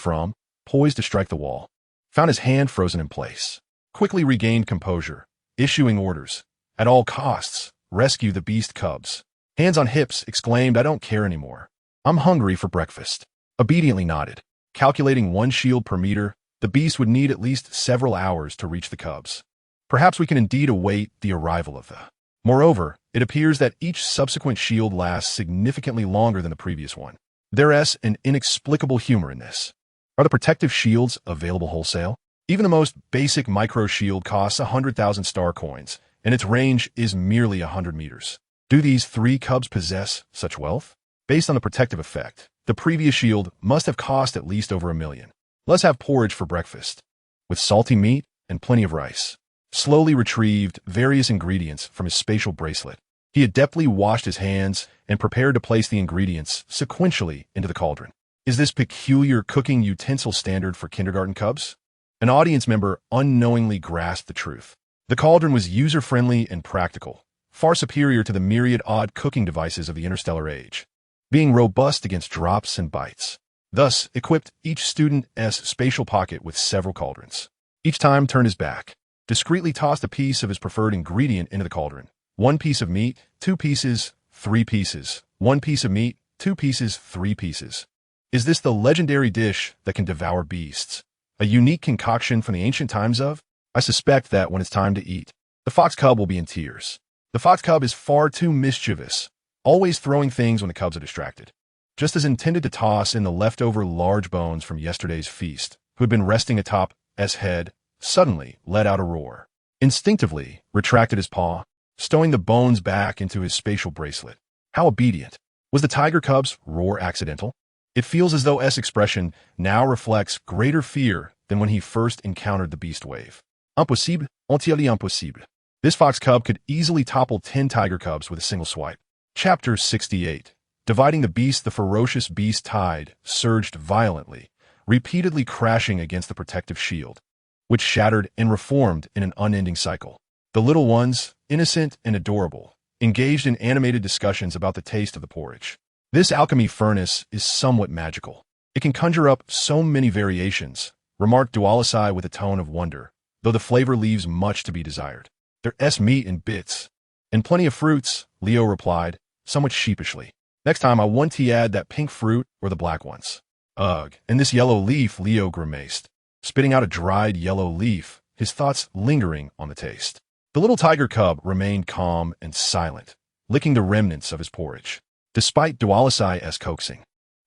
poised to strike the wall, found his hand frozen in place, quickly regained composure, issuing orders. At all costs, rescue the beast cubs. Hands on hips, exclaimed, I don't care anymore. I'm hungry for breakfast. Obediently nodded. Calculating 1 shield per meter, the beast would need at least several hours to reach the cubs. Perhaps we can indeed await the arrival of the... Moreover, it appears that each subsequent shield lasts significantly longer than the previous one. There's an inexplicable humor in this. Are the protective shields available wholesale? Even the most basic micro shield costs 100,000 star coins, and its range is merely 100 meters. Do these 3 cubs possess such wealth? Based on the protective effect, the previous shield must have cost at least over $1 million. Let's have porridge for breakfast, with salty meat and plenty of rice. Slowly retrieved various ingredients from his spatial bracelet. He adeptly washed his hands and prepared to place the ingredients sequentially into the cauldron. Is this peculiar cooking utensil standard for kindergarten cubs? An audience member unknowingly grasped the truth. The cauldron was user-friendly and practical, far superior to the myriad odd cooking devices of the Interstellar Age, being robust against drops and bites. Thus, equipped each student's spatial pocket with several cauldrons. Each time turned his back, discreetly tossed a piece of his preferred ingredient into the cauldron. 1 piece of meat, 2 pieces, 3 pieces. 1 piece of meat, 2 pieces, 3 pieces. Is this the legendary dish that can devour beasts? A unique concoction from the ancient times of? I suspect that when it's time to eat, the fox cub will be in tears. The fox cub is far too mischievous, always throwing things when the cubs are distracted. Just as intended to toss in the leftover large bones from yesterday's feast, who had been resting atop S head, suddenly let out a roar. Instinctively retracted his paw, stowing the bones back into his spatial bracelet. How obedient. Was the tiger cub's roar accidental? It feels as though S expression now reflects greater fear than when he first encountered the beast wave. Impossible, entièrement impossible. This fox cub could easily topple 10 tiger cubs with a single swipe. Chapter 68. Dividing the ferocious beast tide surged violently, repeatedly crashing against the protective shield, which shattered and reformed in an unending cycle. The little ones, innocent and adorable, engaged in animated discussions about the taste of the porridge. This alchemy furnace is somewhat magical. It can conjure up so many variations, remarked Dualisai with a tone of wonder, though the flavor leaves much to be desired. There's meat in bits. And plenty of fruits, Leo replied, somewhat sheepishly. Next time I want to add that pink fruit or the black ones. Ugh, and this yellow leaf, Leo grimaced, spitting out a dried yellow leaf, his thoughts lingering on the taste. The little tiger cub remained calm and silent, licking the remnants of his porridge. Despite Dualisai's coaxing,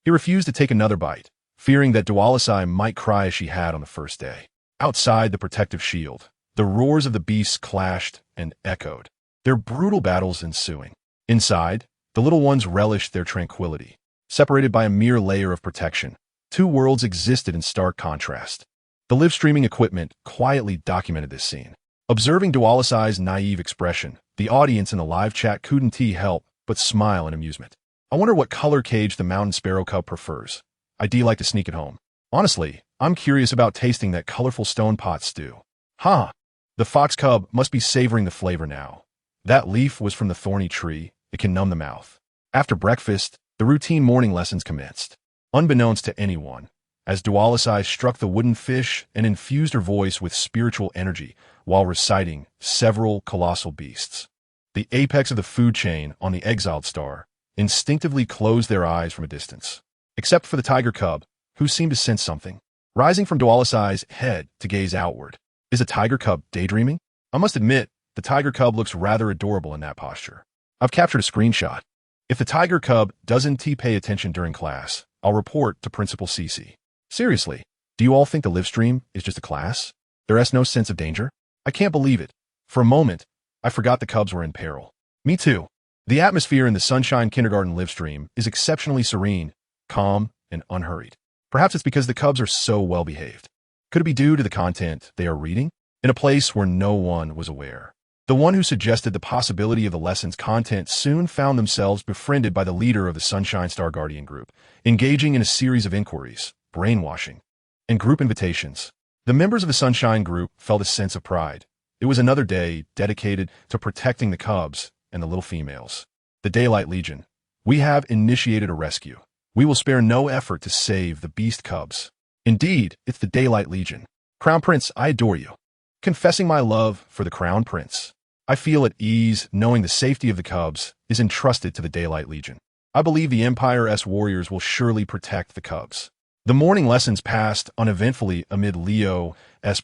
he refused to take another bite, fearing that Dualisai might cry as she had on the first day. Outside the protective shield, the roars of the beasts clashed and echoed, their brutal battles ensuing. Inside, the little ones relished their tranquility. Separated by a mere layer of protection, two worlds existed in stark contrast. The live-streaming equipment quietly documented this scene. Observing Dualisai's naive expression, the audience in the live chat couldn't help but smile in amusement. I wonder what color cage the mountain sparrow cub prefers. I'd like to sneak it home. Honestly, I'm curious about tasting that colorful stone pot stew. The fox cub must be savoring the flavor now. That leaf was from the thorny tree. It can numb the mouth. After breakfast, the routine morning lessons commenced. Unbeknownst to anyone, as Dualisai struck the wooden fish and infused her voice with spiritual energy while reciting several colossal beasts. The apex of the food chain on the exiled star instinctively closed their eyes from a distance. Except for the tiger cub, who seemed to sense something. Rising from Dualisai's head to gaze outward. Is a tiger cub daydreaming? I must admit, the tiger cub looks rather adorable in that posture. I've captured a screenshot. If the tiger cub doesn't pay attention during class, I'll report to Principal Cece. Seriously, do you all think the live stream is just a class? There's no sense of danger? I can't believe it. For a moment, I forgot the cubs were in peril. Me too. The atmosphere in the Sunshine Kindergarten live stream is exceptionally serene, calm, and unhurried. Perhaps it's because the cubs are so well behaved. Could it be due to the content they are reading? In a place where no one was aware. The one who suggested the possibility of the lesson's content soon found themselves befriended by the leader of the Sunshine Star Guardian group, engaging in a series of inquiries, brainwashing, and group invitations. The members of the Sunshine group felt a sense of pride. It was another day dedicated to protecting the cubs and the little females. The Daylight Legion. We have initiated a rescue. We will spare no effort to save the beast cubs. Indeed, it's the Daylight Legion. Crown Prince, I adore you. Confessing my love for the Crown Prince. I feel at ease knowing the safety of the cubs is entrusted to the Daylight Legion. I believe the Empire's warriors will surely protect the cubs. The morning lessons passed uneventfully amid Leo's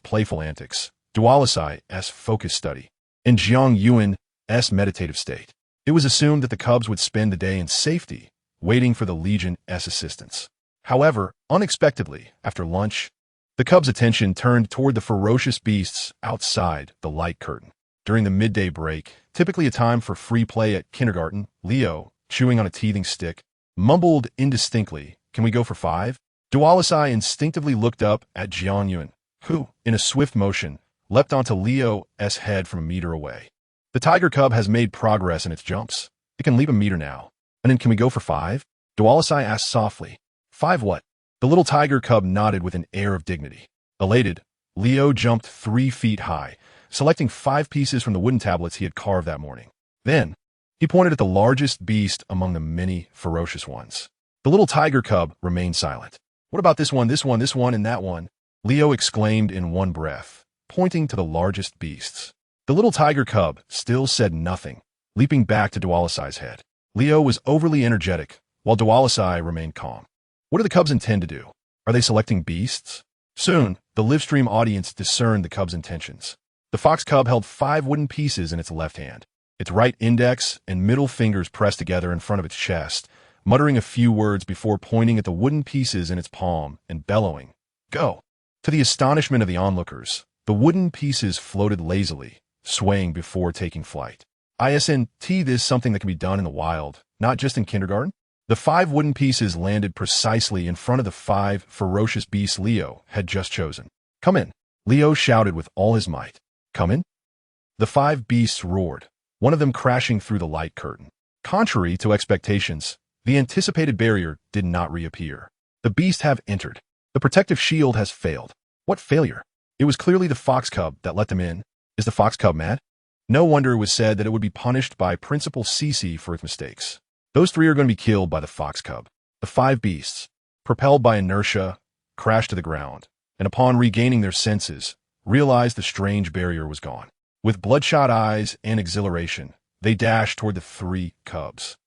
playful antics, Dualisai's focused study, and Jiang Yuan's meditative state. It was assumed that the cubs would spend the day in safety, waiting for the Legion's assistance. However, unexpectedly, after lunch, the cubs' attention turned toward the ferocious beasts outside the light curtain. During the midday break, typically a time for free play at kindergarten, Leo, chewing on a teething stick, mumbled indistinctly, "Can we go for 5?" Dualisai instinctively looked up at Jiang Yuan, who, in a swift motion, leapt onto Leo's head from a meter away. The tiger cub has made progress in its jumps. It can leap a meter now. And then can we go for 5? Dualisai asked softly. 5 what? The little tiger cub nodded with an air of dignity. Elated, Leo jumped 3 feet high, selecting 5 pieces from the wooden tablets he had carved that morning. Then, he pointed at the largest beast among the many ferocious ones. The little tiger cub remained silent. What about this one, and that one? Leo exclaimed in one breath, pointing to the largest beasts. The little tiger cub still said nothing, leaping back to Dualisai's head. Leo was overly energetic, while Dualisai remained calm. What do the cubs intend to do? Are they selecting beasts? Soon, the livestream audience discerned the cub's intentions. The fox cub held 5 wooden pieces in its left hand, its right index and middle fingers pressed together in front of its chest, muttering a few words before pointing at the wooden pieces in its palm and bellowing, "Go!" To the astonishment of the onlookers, the wooden pieces floated lazily, swaying before taking flight. Isn't this something that can be done in the wild, not just in kindergarten? The 5 wooden pieces landed precisely in front of the 5 ferocious beasts Leo had just chosen. "Come in," Leo shouted with all his might. "Come in?" The 5 beasts roared, one of them crashing through the light curtain. Contrary to expectations, The anticipated barrier did not reappear. The beasts have entered. The protective shield has failed. What failure? It was clearly the fox cub that let them in. Is the fox cub mad? No wonder it was said that it would be punished by Principal Cece for its mistakes. Those three are going to be killed by the fox cub. The five beasts, propelled by inertia, crashed to the ground, and upon regaining their senses, realized the strange barrier was gone. With bloodshot eyes and exhilaration, they dashed toward the three cubs.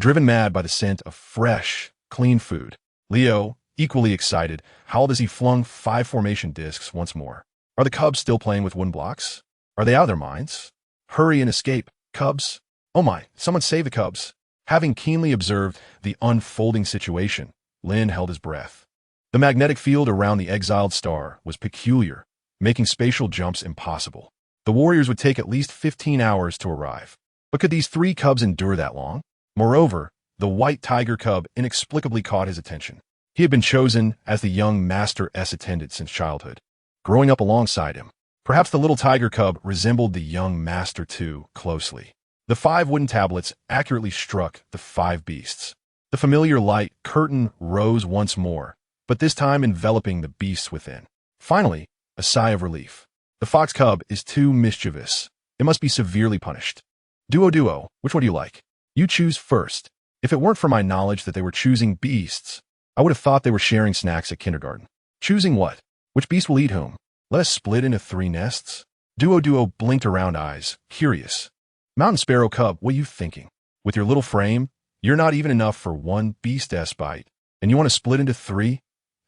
Driven mad by the scent of fresh, clean food, Leo, equally excited, howled as he flung 5 formation discs once more. Are the cubs still playing with wooden blocks? Are they out of their minds? Hurry and escape, cubs! Oh my, someone save the cubs! Having keenly observed the unfolding situation, Lin held his breath. The magnetic field around the exiled star was peculiar, making spatial jumps impossible. The warriors would take at least 15 hours to arrive. But could these 3 cubs endure that long? Moreover, the white tiger cub inexplicably caught his attention. He had been chosen as the young Master-S attendant since childhood, growing up alongside him. Perhaps the little tiger cub resembled the young Master too closely. The 5 wooden tablets accurately struck the 5 beasts. The familiar light curtain rose once more, but this time enveloping the beasts within. Finally, a sigh of relief. The fox cub is too mischievous. It must be severely punished. Duo, which one do you like? You choose first. If it weren't for my knowledge that they were choosing beasts, I would have thought they were sharing snacks at kindergarten. Choosing what? Which beast will eat whom? Let us split into 3 nests? Duo blinked around eyes, curious. Mountain Sparrow Cub, what are you thinking? With your little frame, you're not even enough for 1 Beast-S bite, and you want to split into 3?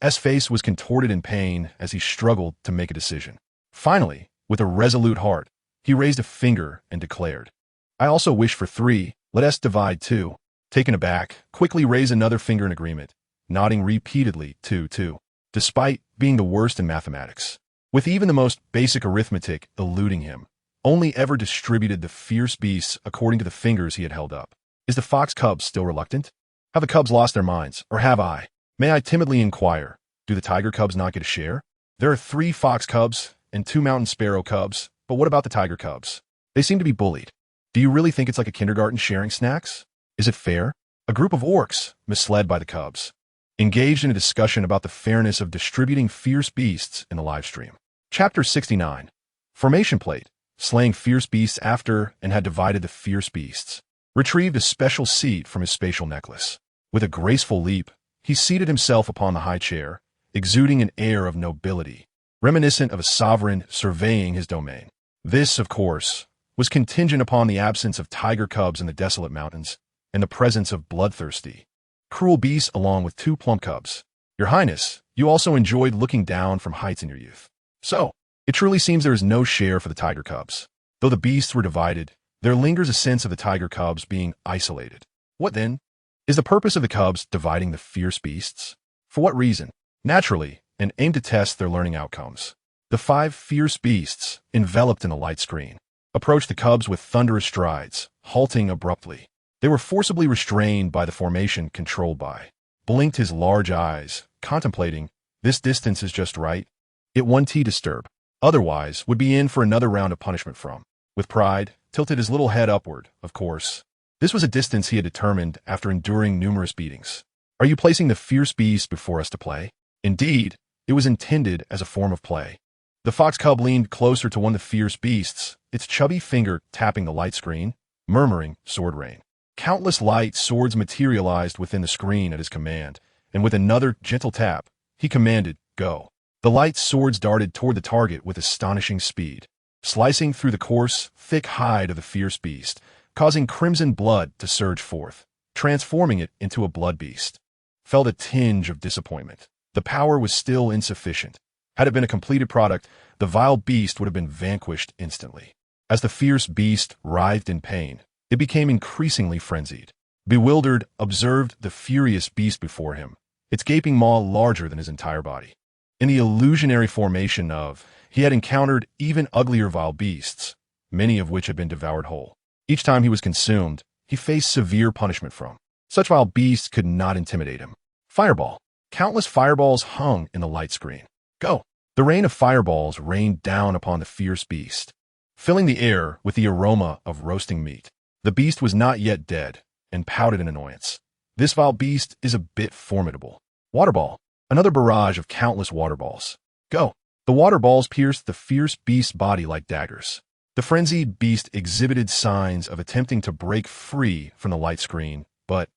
S face was contorted in pain as he struggled to make a decision. Finally, with a resolute heart, he raised a finger and declared, I also wish for 3, let S divide 2. Taken aback, quickly raise another finger in agreement, nodding repeatedly, 2. Despite being the worst in mathematics, with even the most basic arithmetic eluding him, only ever distributed the fierce beasts according to the fingers he had held up. Is the fox cub still reluctant? Have the cubs lost their minds, or have I? May I timidly inquire, do the tiger cubs not get a share? There are 3 fox cubs and 2 mountain sparrow cubs, but what about the tiger cubs? They seem to be bullied. Do you really think it's like a kindergarten sharing snacks? Is it fair? A group of orcs, misled by the cubs, engaged in a discussion about the fairness of distributing fierce beasts in the live stream. Chapter 69. Formation Plate, slaying fierce beasts after and had divided the fierce beasts. Retrieved a special seat from his spatial necklace. With a graceful leap, he seated himself upon the high chair, exuding an air of nobility, reminiscent of a sovereign surveying his domain. This, of course, was contingent upon the absence of tiger cubs in the desolate mountains and the presence of bloodthirsty, cruel beasts along with 2 plump cubs. Your Highness, you also enjoyed looking down from heights in your youth. So, it truly seems there is no share for the tiger cubs. Though the beasts were divided, there lingers a sense of the tiger cubs being isolated. What then? Is the purpose of the cubs dividing the fierce beasts? For what reason? Naturally, and aimed to test their learning outcomes. The 5 fierce beasts, enveloped in a light screen, approached the cubs with thunderous strides, halting abruptly. They were forcibly restrained by the formation controlled by. Blinked his large eyes, contemplating, this distance is just right. It 1T disturb. Otherwise, would be in for another round of punishment from. With pride, tilted his little head upward, of course. This was a distance he had determined after enduring numerous beatings. Are you placing the fierce beast before us to play? Indeed, it was intended as a form of play. The fox cub leaned closer to one of the fierce beasts, its chubby finger tapping the light screen, murmuring, sword rain. Countless light swords materialized within the screen at his command, and with another gentle tap, he commanded, go. The light swords darted toward the target with astonishing speed, slicing through the coarse, thick hide of the fierce beast, causing crimson blood to surge forth, transforming it into a blood beast. Felt a tinge of disappointment. The power was still insufficient. Had it been a completed product, the vile beast would have been vanquished instantly. As the fierce beast writhed in pain, it became increasingly frenzied. Bewildered, observed the furious beast before him, its gaping maw larger than his entire body. In the illusionary formation of, he had encountered even uglier vile beasts, many of which had been devoured whole. Each time he was consumed, he faced severe punishment from. Such vile beasts could not intimidate him. Fireball. Countless fireballs hung in the light screen. Go. The rain of fireballs rained down upon the fierce beast, filling the air with the aroma of roasting meat. The beast was not yet dead, and pouted in annoyance. This vile beast is a bit formidable. Water ball. Another barrage of countless water balls. Go. The water balls pierced the fierce beast's body like daggers. The frenzied beast exhibited signs of attempting to break free from the light screen, but,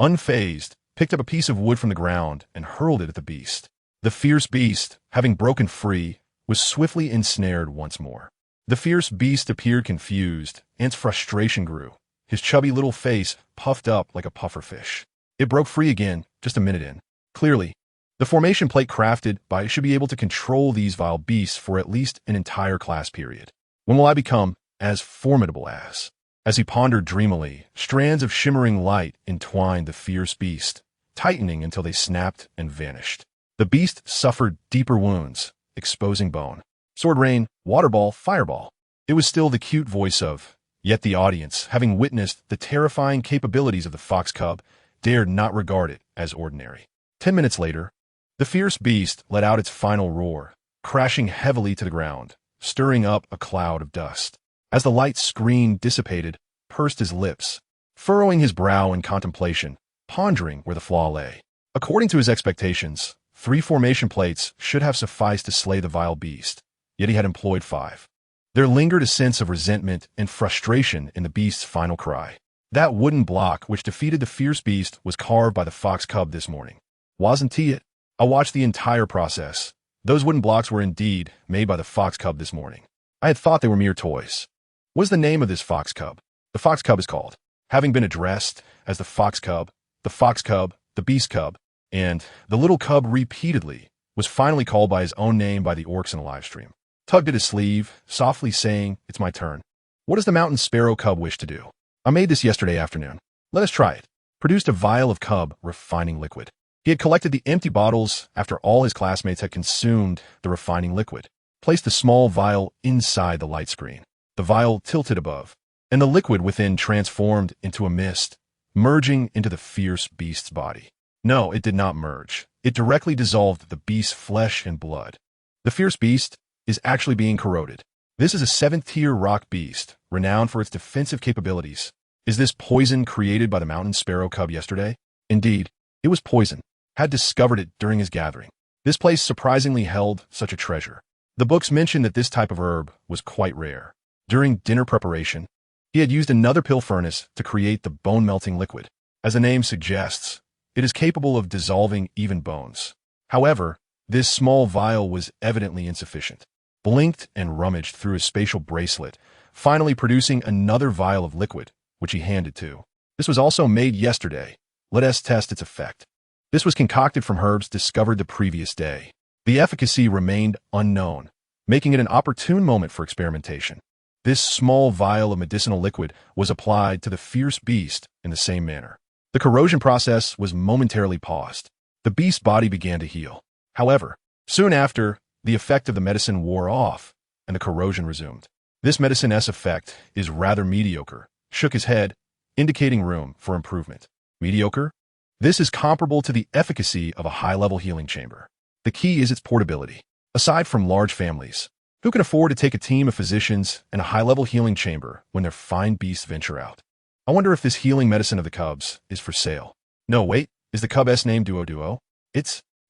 unfazed, picked up a piece of wood from the ground and hurled it at the beast. The fierce beast, having broken free, was swiftly ensnared once more. The fierce beast appeared confused, and its frustration grew. His chubby little face puffed up like a pufferfish. It broke free again, just a minute in. Clearly, the formation plate crafted by it should be able to control these vile beasts for at least an entire class period. When will I become as formidable as? As he pondered dreamily, strands of shimmering light entwined the fierce beast, tightening until they snapped and vanished. The beast suffered deeper wounds, exposing bone. Sword rain, water ball, fireball. It was still the cute voice of, yet the audience, having witnessed the terrifying capabilities of the fox cub, dared not regard it as ordinary. 10 minutes later, the fierce beast let out its final roar, crashing heavily to the ground, stirring up a cloud of dust. As the light screen dissipated, pursed his lips, furrowing his brow in contemplation, pondering where the flaw lay. According to his expectations, 3 formation plates should have sufficed to slay the vile beast, yet he had employed 5. There lingered a sense of resentment and frustration in the beast's final cry. That wooden block which defeated the fierce beast was carved by the fox cub this morning. Wasn't he it? I watched the entire process. Those wooden blocks were indeed made by the fox cub this morning. I had thought they were mere toys. What is the name of this fox cub? The fox cub is called, having been addressed as the fox cub, the beast cub, and the little cub repeatedly, was finally called by his own name by the orcs in a live stream. Tugged at his sleeve, softly saying, "It's my turn. What does the mountain sparrow cub wish to do? I made this yesterday afternoon. Let us try it." Produced a vial of cub refining liquid. He had collected the empty bottles after all his classmates had consumed the refining liquid. Placed the small vial inside the light screen. The vial tilted above, and the liquid within transformed into a mist, merging into the fierce beast's body. No, it did not merge. It directly dissolved the beast's flesh and blood. The fierce beast is actually being corroded. This is a 7th-tier rock beast, renowned for its defensive capabilities. Is this poison created by the mountain sparrow cub yesterday? Indeed, it was poison. Had discovered it during his gathering. This place surprisingly held such a treasure. The books mention that this type of herb was quite rare. During dinner preparation, he had used another pill furnace to create the bone-melting liquid. As the name suggests, it is capable of dissolving even bones. However, this small vial was evidently insufficient. Blinked and rummaged through his spatial bracelet, finally producing another vial of liquid, which he handed to. This was also made yesterday. Let us test its effect. This was concocted from herbs discovered the previous day. The efficacy remained unknown, making it an opportune moment for experimentation. This small vial of medicinal liquid was applied to the fierce beast in the same manner. The corrosion process was momentarily paused. The beast's body began to heal. However, soon after, the effect of the medicine wore off, and the corrosion resumed. This medicine's effect is rather mediocre. Shook his head, indicating room for improvement. Mediocre? This is comparable to the efficacy of a high-level healing chamber. The key is its portability. Aside from large families, who can afford to take a team of physicians and a high-level healing chamber when their fine beasts venture out? I wonder if this healing medicine of the cubs is for sale. No, wait, is the cub's name Duo?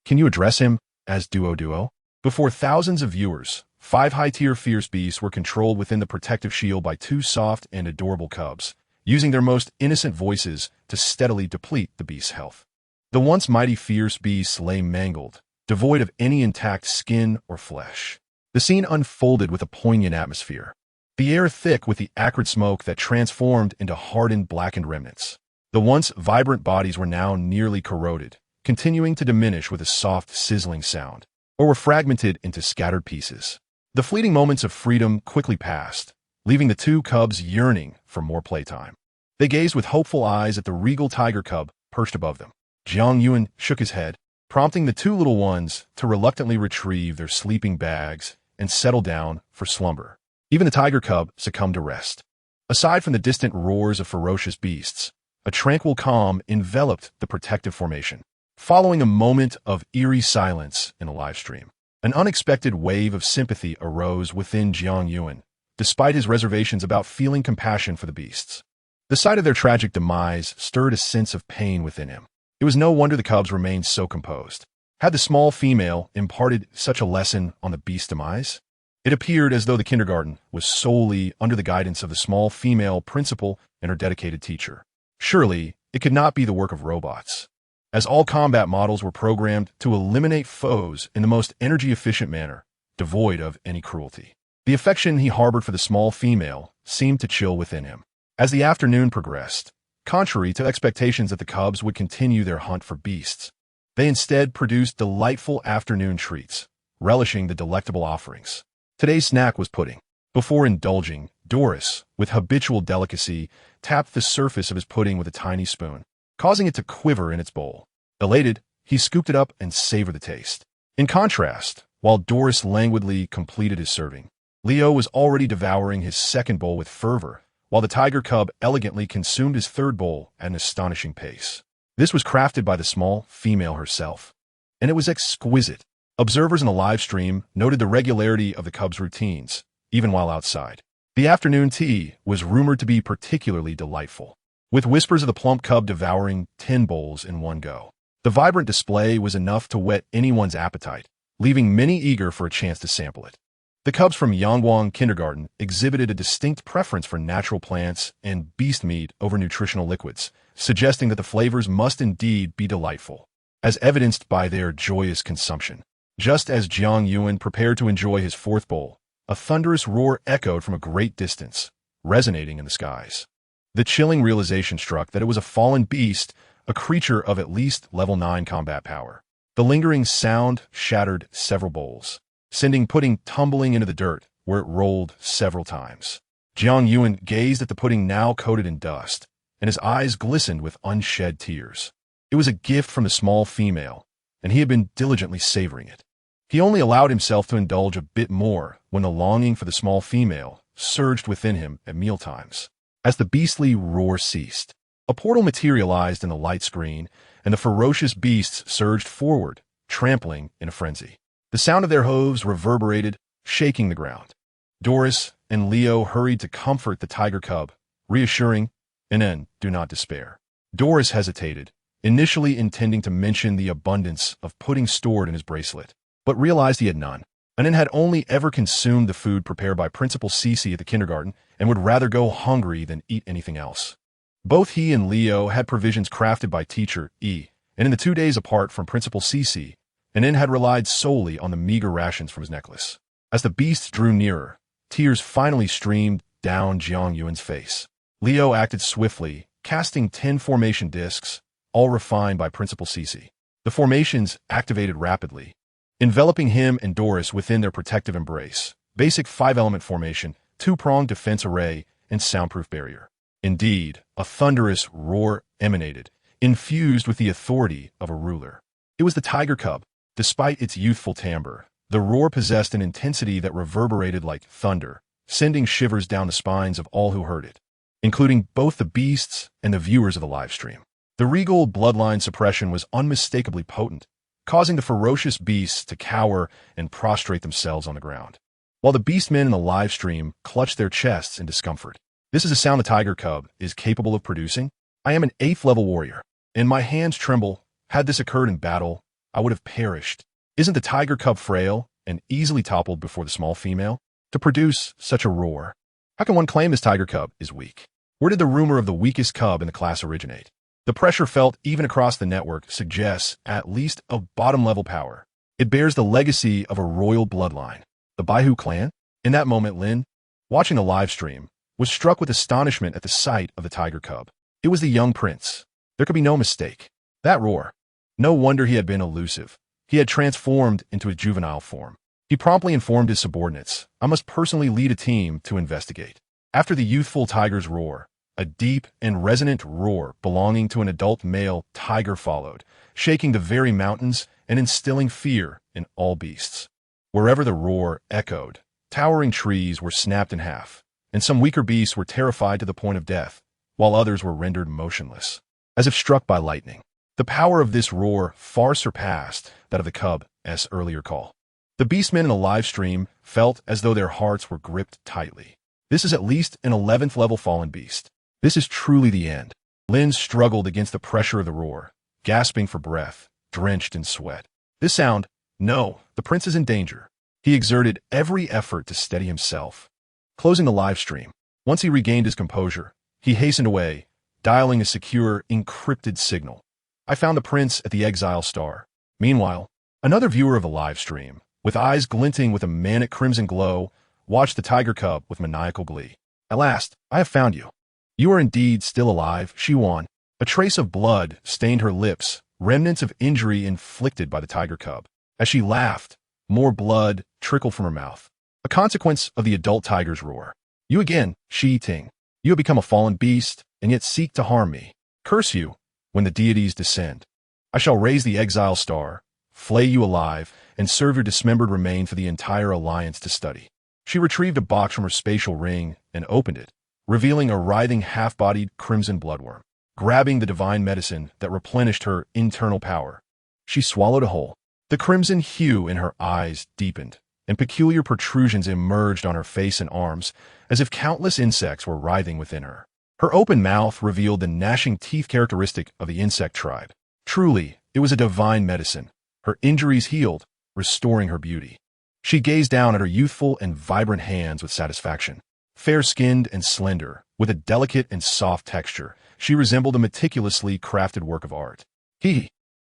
Can you address him as Duo? Before thousands of viewers, 5 high-tier fierce beasts were controlled within the protective shield by 2 soft and adorable cubs, using their most innocent voices to steadily deplete the beast's health. The once mighty fierce beasts lay mangled, devoid of any intact skin or flesh. The scene unfolded with a poignant atmosphere, the air thick with the acrid smoke that transformed into hardened, blackened remnants. The once vibrant bodies were now nearly corroded, continuing to diminish with a soft, sizzling sound, or were fragmented into scattered pieces. The fleeting moments of freedom quickly passed, leaving the 2 cubs yearning for more playtime. They gazed with hopeful eyes at the regal tiger cub perched above them. Jiang Yuxi shook his head, prompting the 2 little ones to reluctantly retrieve their sleeping bags and settle down for slumber. Even the tiger cub succumbed to rest. Aside from the distant roars of ferocious beasts, a tranquil calm enveloped the protective formation. Following a moment of eerie silence in the live stream, an unexpected wave of sympathy arose within Jiang Yuxi, despite his reservations about feeling compassion for the beasts. The sight of their tragic demise stirred a sense of pain within him. It was no wonder the cubs remained so composed. Had the small female imparted such a lesson on the beast's demise? It appeared as though the kindergarten was solely under the guidance of the small female principal and her dedicated teacher. Surely, it could not be the work of robots, as all combat models were programmed to eliminate foes in the most energy-efficient manner, devoid of any cruelty. The affection he harbored for the small female seemed to chill within him. As the afternoon progressed, contrary to expectations that the cubs would continue their hunt for beasts, they instead produced delightful afternoon treats, relishing the delectable offerings. Today's snack was pudding. Before indulging, Doris, with habitual delicacy, tapped the surface of his pudding with a tiny spoon, causing it to quiver in its bowl. Elated, he scooped it up and savored the taste. In contrast, while Doris languidly completed his serving, Leo was already devouring his second bowl with fervor, while the tiger cub elegantly consumed his third bowl at an astonishing pace. This was crafted by the small female herself, and it was exquisite. Observers in the live stream noted the regularity of the cub's routines, even while outside. The afternoon tea was rumored to be particularly delightful, with whispers of the plump cub devouring 10 bowls in one go. The vibrant display was enough to whet anyone's appetite, leaving many eager for a chance to sample it. The cubs from Yangwang Kindergarten exhibited a distinct preference for natural plants and beast meat over nutritional liquids, suggesting that the flavors must indeed be delightful, as evidenced by their joyous consumption. Just as Jiang Yuan prepared to enjoy his fourth bowl, a thunderous roar echoed from a great distance, resonating in the skies. The chilling realization struck that it was a fallen beast, a creature of at least level 9 combat power. The lingering sound shattered several bowls, sending pudding tumbling into the dirt, where it rolled several times. Jiang Yuan gazed at the pudding now coated in dust, and his eyes glistened with unshed tears. It was a gift from the small female, and he had been diligently savoring it. He only allowed himself to indulge a bit more when the longing for the small female surged within him at mealtimes. As the beastly roar ceased, a portal materialized in the light screen, and the ferocious beasts surged forward, trampling in a frenzy. The sound of their hooves reverberated, shaking the ground. Doris and Leo hurried to comfort the tiger cub, reassuring, "Inen, do not despair." Doris hesitated, initially intending to mention the abundance of pudding stored in his bracelet, but realized he had none. Inen had only ever consumed the food prepared by Principal Cece at the kindergarten and would rather go hungry than eat anything else. Both he and Leo had provisions crafted by Teacher E, and in the 2 days apart from Principal Cece, Inen had relied solely on the meager rations from his necklace. As the beasts drew nearer, tears finally streamed down Jiang Yuan's face. Leo acted swiftly, casting 10 formation discs, all refined by Principal Cece. The formations activated rapidly, enveloping him and Doris within their protective embrace. Basic 5-element formation, 2-pronged defense array, and soundproof barrier. Indeed, a thunderous roar emanated, infused with the authority of a ruler. It was the tiger cub. Despite its youthful timbre, the roar possessed an intensity that reverberated like thunder, sending shivers down the spines of all who heard it, including both the beasts and the viewers of the live stream. The regal bloodline suppression was unmistakably potent, causing the ferocious beasts to cower and prostrate themselves on the ground, while the beastmen in the live stream clutched their chests in discomfort. This is a sound the tiger cub is capable of producing. I am an 8th level warrior, and my hands tremble. Had this occurred in battle, I would have perished. Isn't the tiger cub frail and easily toppled before the small female? To produce such a roar, how can one claim this tiger cub is weak? Where did the rumor of the weakest cub in the class originate? The pressure felt even across the network suggests at least a bottom-level power. It bears the legacy of a royal bloodline, the Baihu clan. In that moment, Lin, watching the live stream, was struck with astonishment at the sight of the tiger cub. It was the young prince. There could be no mistake. That roar. No wonder he had been elusive. He had transformed into a juvenile form. He promptly informed his subordinates, "I must personally lead a team to investigate." After the youthful tiger's roar, a deep and resonant roar belonging to an adult male tiger followed, shaking the very mountains and instilling fear in all beasts. Wherever the roar echoed, towering trees were snapped in half, and some weaker beasts were terrified to the point of death, while others were rendered motionless, as if struck by lightning. The power of this roar far surpassed that of the cub's earlier call. The beastmen in the live stream felt as though their hearts were gripped tightly. This is at least an 11th level fallen beast. This is truly the end. Lin struggled against the pressure of the roar, gasping for breath, drenched in sweat. This sound, no, the prince is in danger. He exerted every effort to steady himself. Closing the live stream, once he regained his composure, he hastened away, dialing a secure, encrypted signal. I found the prince at the Exile Star. Meanwhile, another viewer of the live stream, with eyes glinting with a manic crimson glow, watched the tiger cub with maniacal glee. At last, I have found you. You are indeed still alive, she won. A trace of blood stained her lips, remnants of injury inflicted by the tiger cub. As she laughed, more blood trickled from her mouth, a consequence of the adult tiger's roar. You again, Shi Ting. You have become a fallen beast, and yet seek to harm me. Curse you, when the deities descend. I shall raise the exile star, flay you alive, and serve your dismembered remain for the entire alliance to study. She retrieved a box from her spatial ring and opened it, revealing a writhing half-bodied crimson bloodworm. Grabbing the divine medicine that replenished her internal power, she swallowed a whole. The crimson hue in her eyes deepened, and peculiar protrusions emerged on her face and arms, as if countless insects were writhing within her. Her open mouth revealed the gnashing teeth characteristic of the insect tribe. Truly, it was a divine medicine. Her injuries healed, restoring her beauty. She gazed down at her youthful and vibrant hands with satisfaction. Fair-skinned and slender, with a delicate and soft texture, she resembled a meticulously crafted work of art.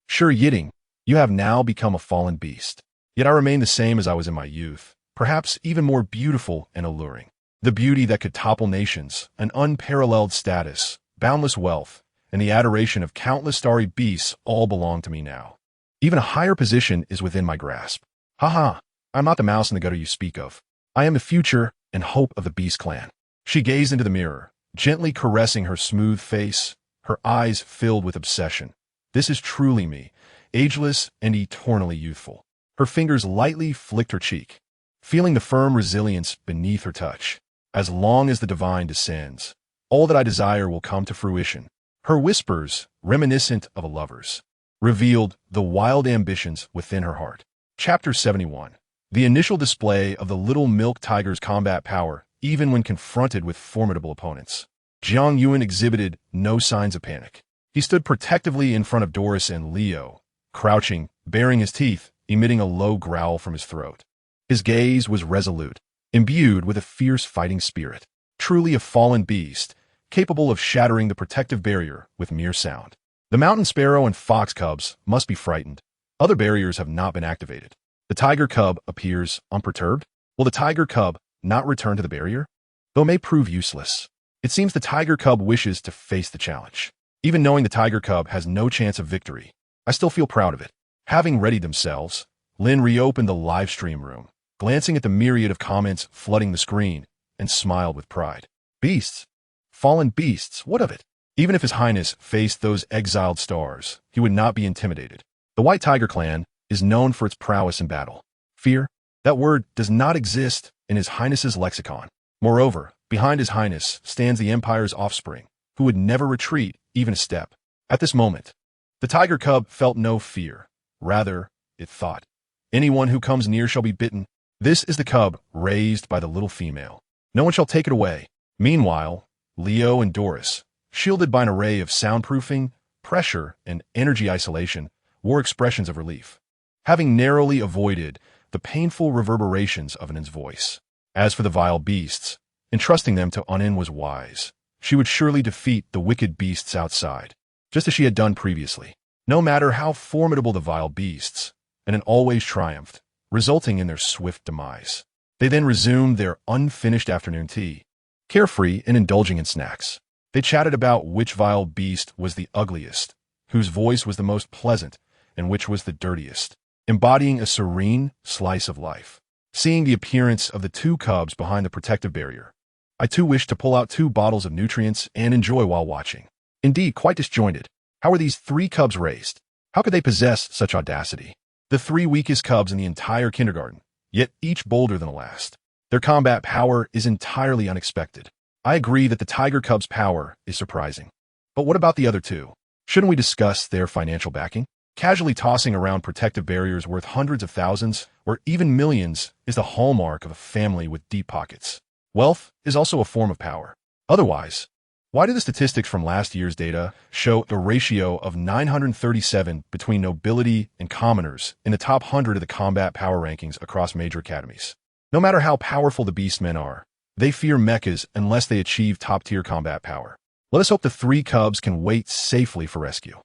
Sure Yiting, you have now become a fallen beast. Yet I remain the same as I was in my youth, perhaps even more beautiful and alluring. The beauty that could topple nations, an unparalleled status, boundless wealth, and the adoration of countless starry beasts all belong to me now. Even a higher position is within my grasp. I'm not the mouse in the gutter you speak of. I am the future and hope of the Beast clan. She gazed into the mirror, gently caressing her smooth face, her eyes filled with obsession. This is truly me, ageless and eternally youthful. Her fingers lightly flicked her cheek, feeling the firm resilience beneath her touch. As long as the divine descends, all that I desire will come to fruition. Her whispers, reminiscent of a lover's, revealed the wild ambitions within her heart. Chapter 71. The initial display of the little milk tiger's combat power, even when confronted with formidable opponents. Jiang Yuan exhibited no signs of panic. He stood protectively in front of Doris and Leo, crouching, baring his teeth, emitting a low growl from his throat. His gaze was resolute, imbued with a fierce fighting spirit. Truly a fallen beast, capable of shattering the protective barrier with mere sound. The mountain sparrow and fox cubs must be frightened. Other barriers have not been activated. The tiger cub appears unperturbed. Will the tiger cub not return to the barrier? Though it may prove useless. It seems the tiger cub wishes to face the challenge. Even knowing the tiger cub has no chance of victory, I still feel proud of it. Having readied themselves, Lin reopened the live stream room, glancing at the myriad of comments flooding the screen, and smiled with pride. Beasts? Fallen beasts, what of it? Even if His Highness faced those exiled stars, he would not be intimidated. The White Tiger clan is known for its prowess in battle. Fear? That word does not exist in His Highness's lexicon. Moreover, behind His Highness stands the Empire's offspring, who would never retreat even a step. At this moment, the tiger cub felt no fear. Rather, it thought, anyone who comes near shall be bitten. This is the cub raised by the little female. No one shall take it away. Meanwhile, Leo and Doris, shielded by an array of soundproofing, pressure, and energy isolation, wore expressions of relief, having narrowly avoided the painful reverberations of Anan's voice. As for the vile beasts, entrusting them to Anan was wise. She would surely defeat the wicked beasts outside, just as she had done previously. No matter how formidable the vile beasts, Anan always triumphed, resulting in their swift demise. They then resumed their unfinished afternoon tea, carefree and indulging in snacks. They chatted about which vile beast was the ugliest, whose voice was the most pleasant, and which was the dirtiest, embodying a serene slice of life. Seeing the appearance of the two cubs behind the protective barrier, I too wished to pull out 2 bottles of nutrients and enjoy while watching. Indeed, quite disjointed. How were these 3 cubs raised? How could they possess such audacity? The 3 weakest cubs in the entire kindergarten, yet each bolder than the last. Their combat power is entirely unexpected. I agree that the tiger cub's power is surprising. But what about the other 2? Shouldn't we discuss their financial backing? Casually tossing around protective barriers worth hundreds of thousands or even millions is the hallmark of a family with deep pockets. Wealth is also a form of power. Otherwise, Why do the statistics from last year's data show the ratio of 937 between nobility and commoners in the top 100 of the combat power rankings across major academies? No matter how powerful the beastmen are, they fear mechas unless they achieve top-tier combat power. Let us hope the three cubs can wait safely for rescue.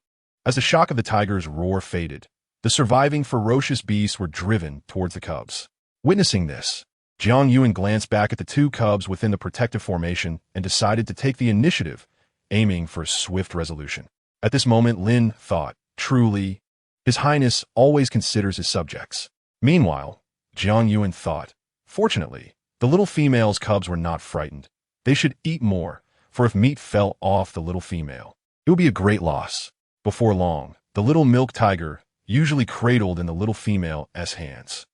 As the shock of the tiger's roar faded, the surviving ferocious beasts were driven towards the cubs. Witnessing this, Jiang Yuxi glanced back at the two cubs within the protective formation and decided to take the initiative, aiming for a swift resolution. At this moment, Lin thought, truly, His Highness always considers his subjects. Meanwhile, Jiang Yuxi thought, fortunately, the little female's cubs were not frightened. They should eat more, for if meat fell off the little female, it would be a great loss. Before long, the little milk tiger, usually cradled in the little female's hands,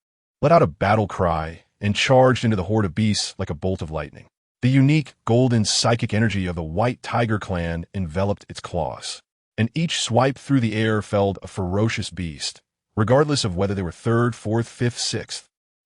let out a battle cry and charged into the horde of beasts like a bolt of lightning. The unique, golden psychic energy of the White Tiger clan enveloped its claws, and each swipe through the air felled a ferocious beast, regardless of whether they were 3rd, 4th, 5th, 6th,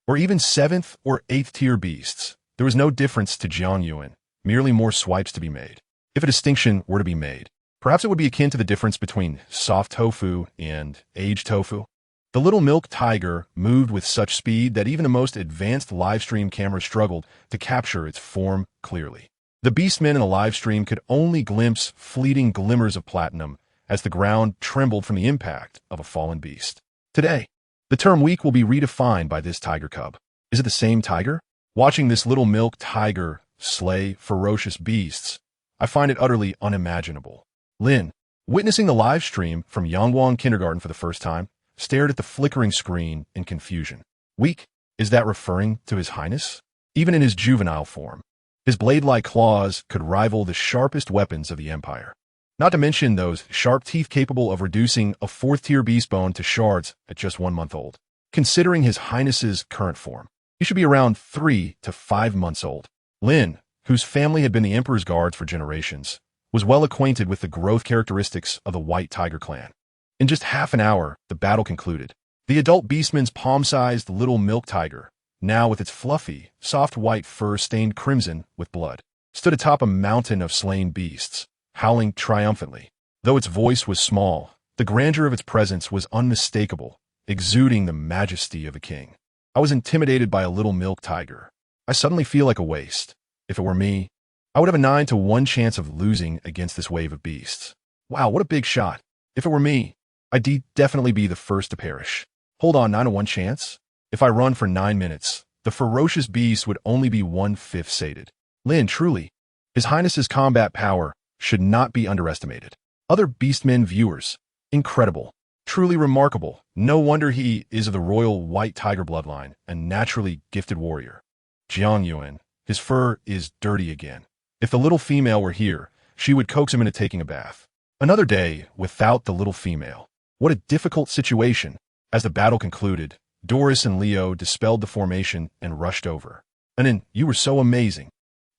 or even 7th or 8th tier beasts. There was no difference to Jiang Yuxi, merely more swipes to be made. If a distinction were to be made, perhaps it would be akin to the difference between soft tofu and aged tofu. The little milk tiger moved with such speed that even the most advanced livestream cameras struggled to capture its form clearly. The beastmen in the livestream could only glimpse fleeting glimmers of platinum as the ground trembled from the impact of a fallen beast. Today, the term weak will be redefined by this tiger cub. Is it the same tiger? Watching this little milk tiger slay ferocious beasts, I find it utterly unimaginable. Lin, witnessing the live stream from Yangguang Kindergarten for the first time, stared at the flickering screen in confusion. Weak? Is that referring to His Highness? Even in his juvenile form, his blade-like claws could rival the sharpest weapons of the Empire. Not to mention those sharp teeth capable of reducing a 4th-tier beast bone to shards at just 1 month old. Considering His Highness's current form, he should be around 3 to 5 months old. Lin, whose family had been the Emperor's guards for generations, was well acquainted with the growth characteristics of the White Tiger clan. In just half an hour, the battle concluded. The adult beastman's palm-sized little milk tiger, now with its fluffy, soft white fur stained crimson with blood, stood atop a mountain of slain beasts, howling triumphantly. Though its voice was small, the grandeur of its presence was unmistakable, exuding the majesty of a king. I was intimidated by a little milk tiger. I suddenly feel like a waste. If it were me, I would have a 9 to 1 chance of losing against this wave of beasts. Wow, what a big shot. If it were me, I'd definitely be the first to perish. Hold on, 9 to 1 chance? If I run for 9 minutes, the ferocious beast would only be 1/5 sated. Lin, truly, His Highness's combat power should not be underestimated. Other Beastmen viewers, incredible, truly remarkable. No wonder he is of the royal White Tiger bloodline, a naturally gifted warrior. Jiang Yuxi, his fur is dirty again. If the little female were here, she would coax him into taking a bath. Another day without the little female. What a difficult situation. As the battle concluded, Doris and Leo dispelled the formation and rushed over. Anin, you were so amazing.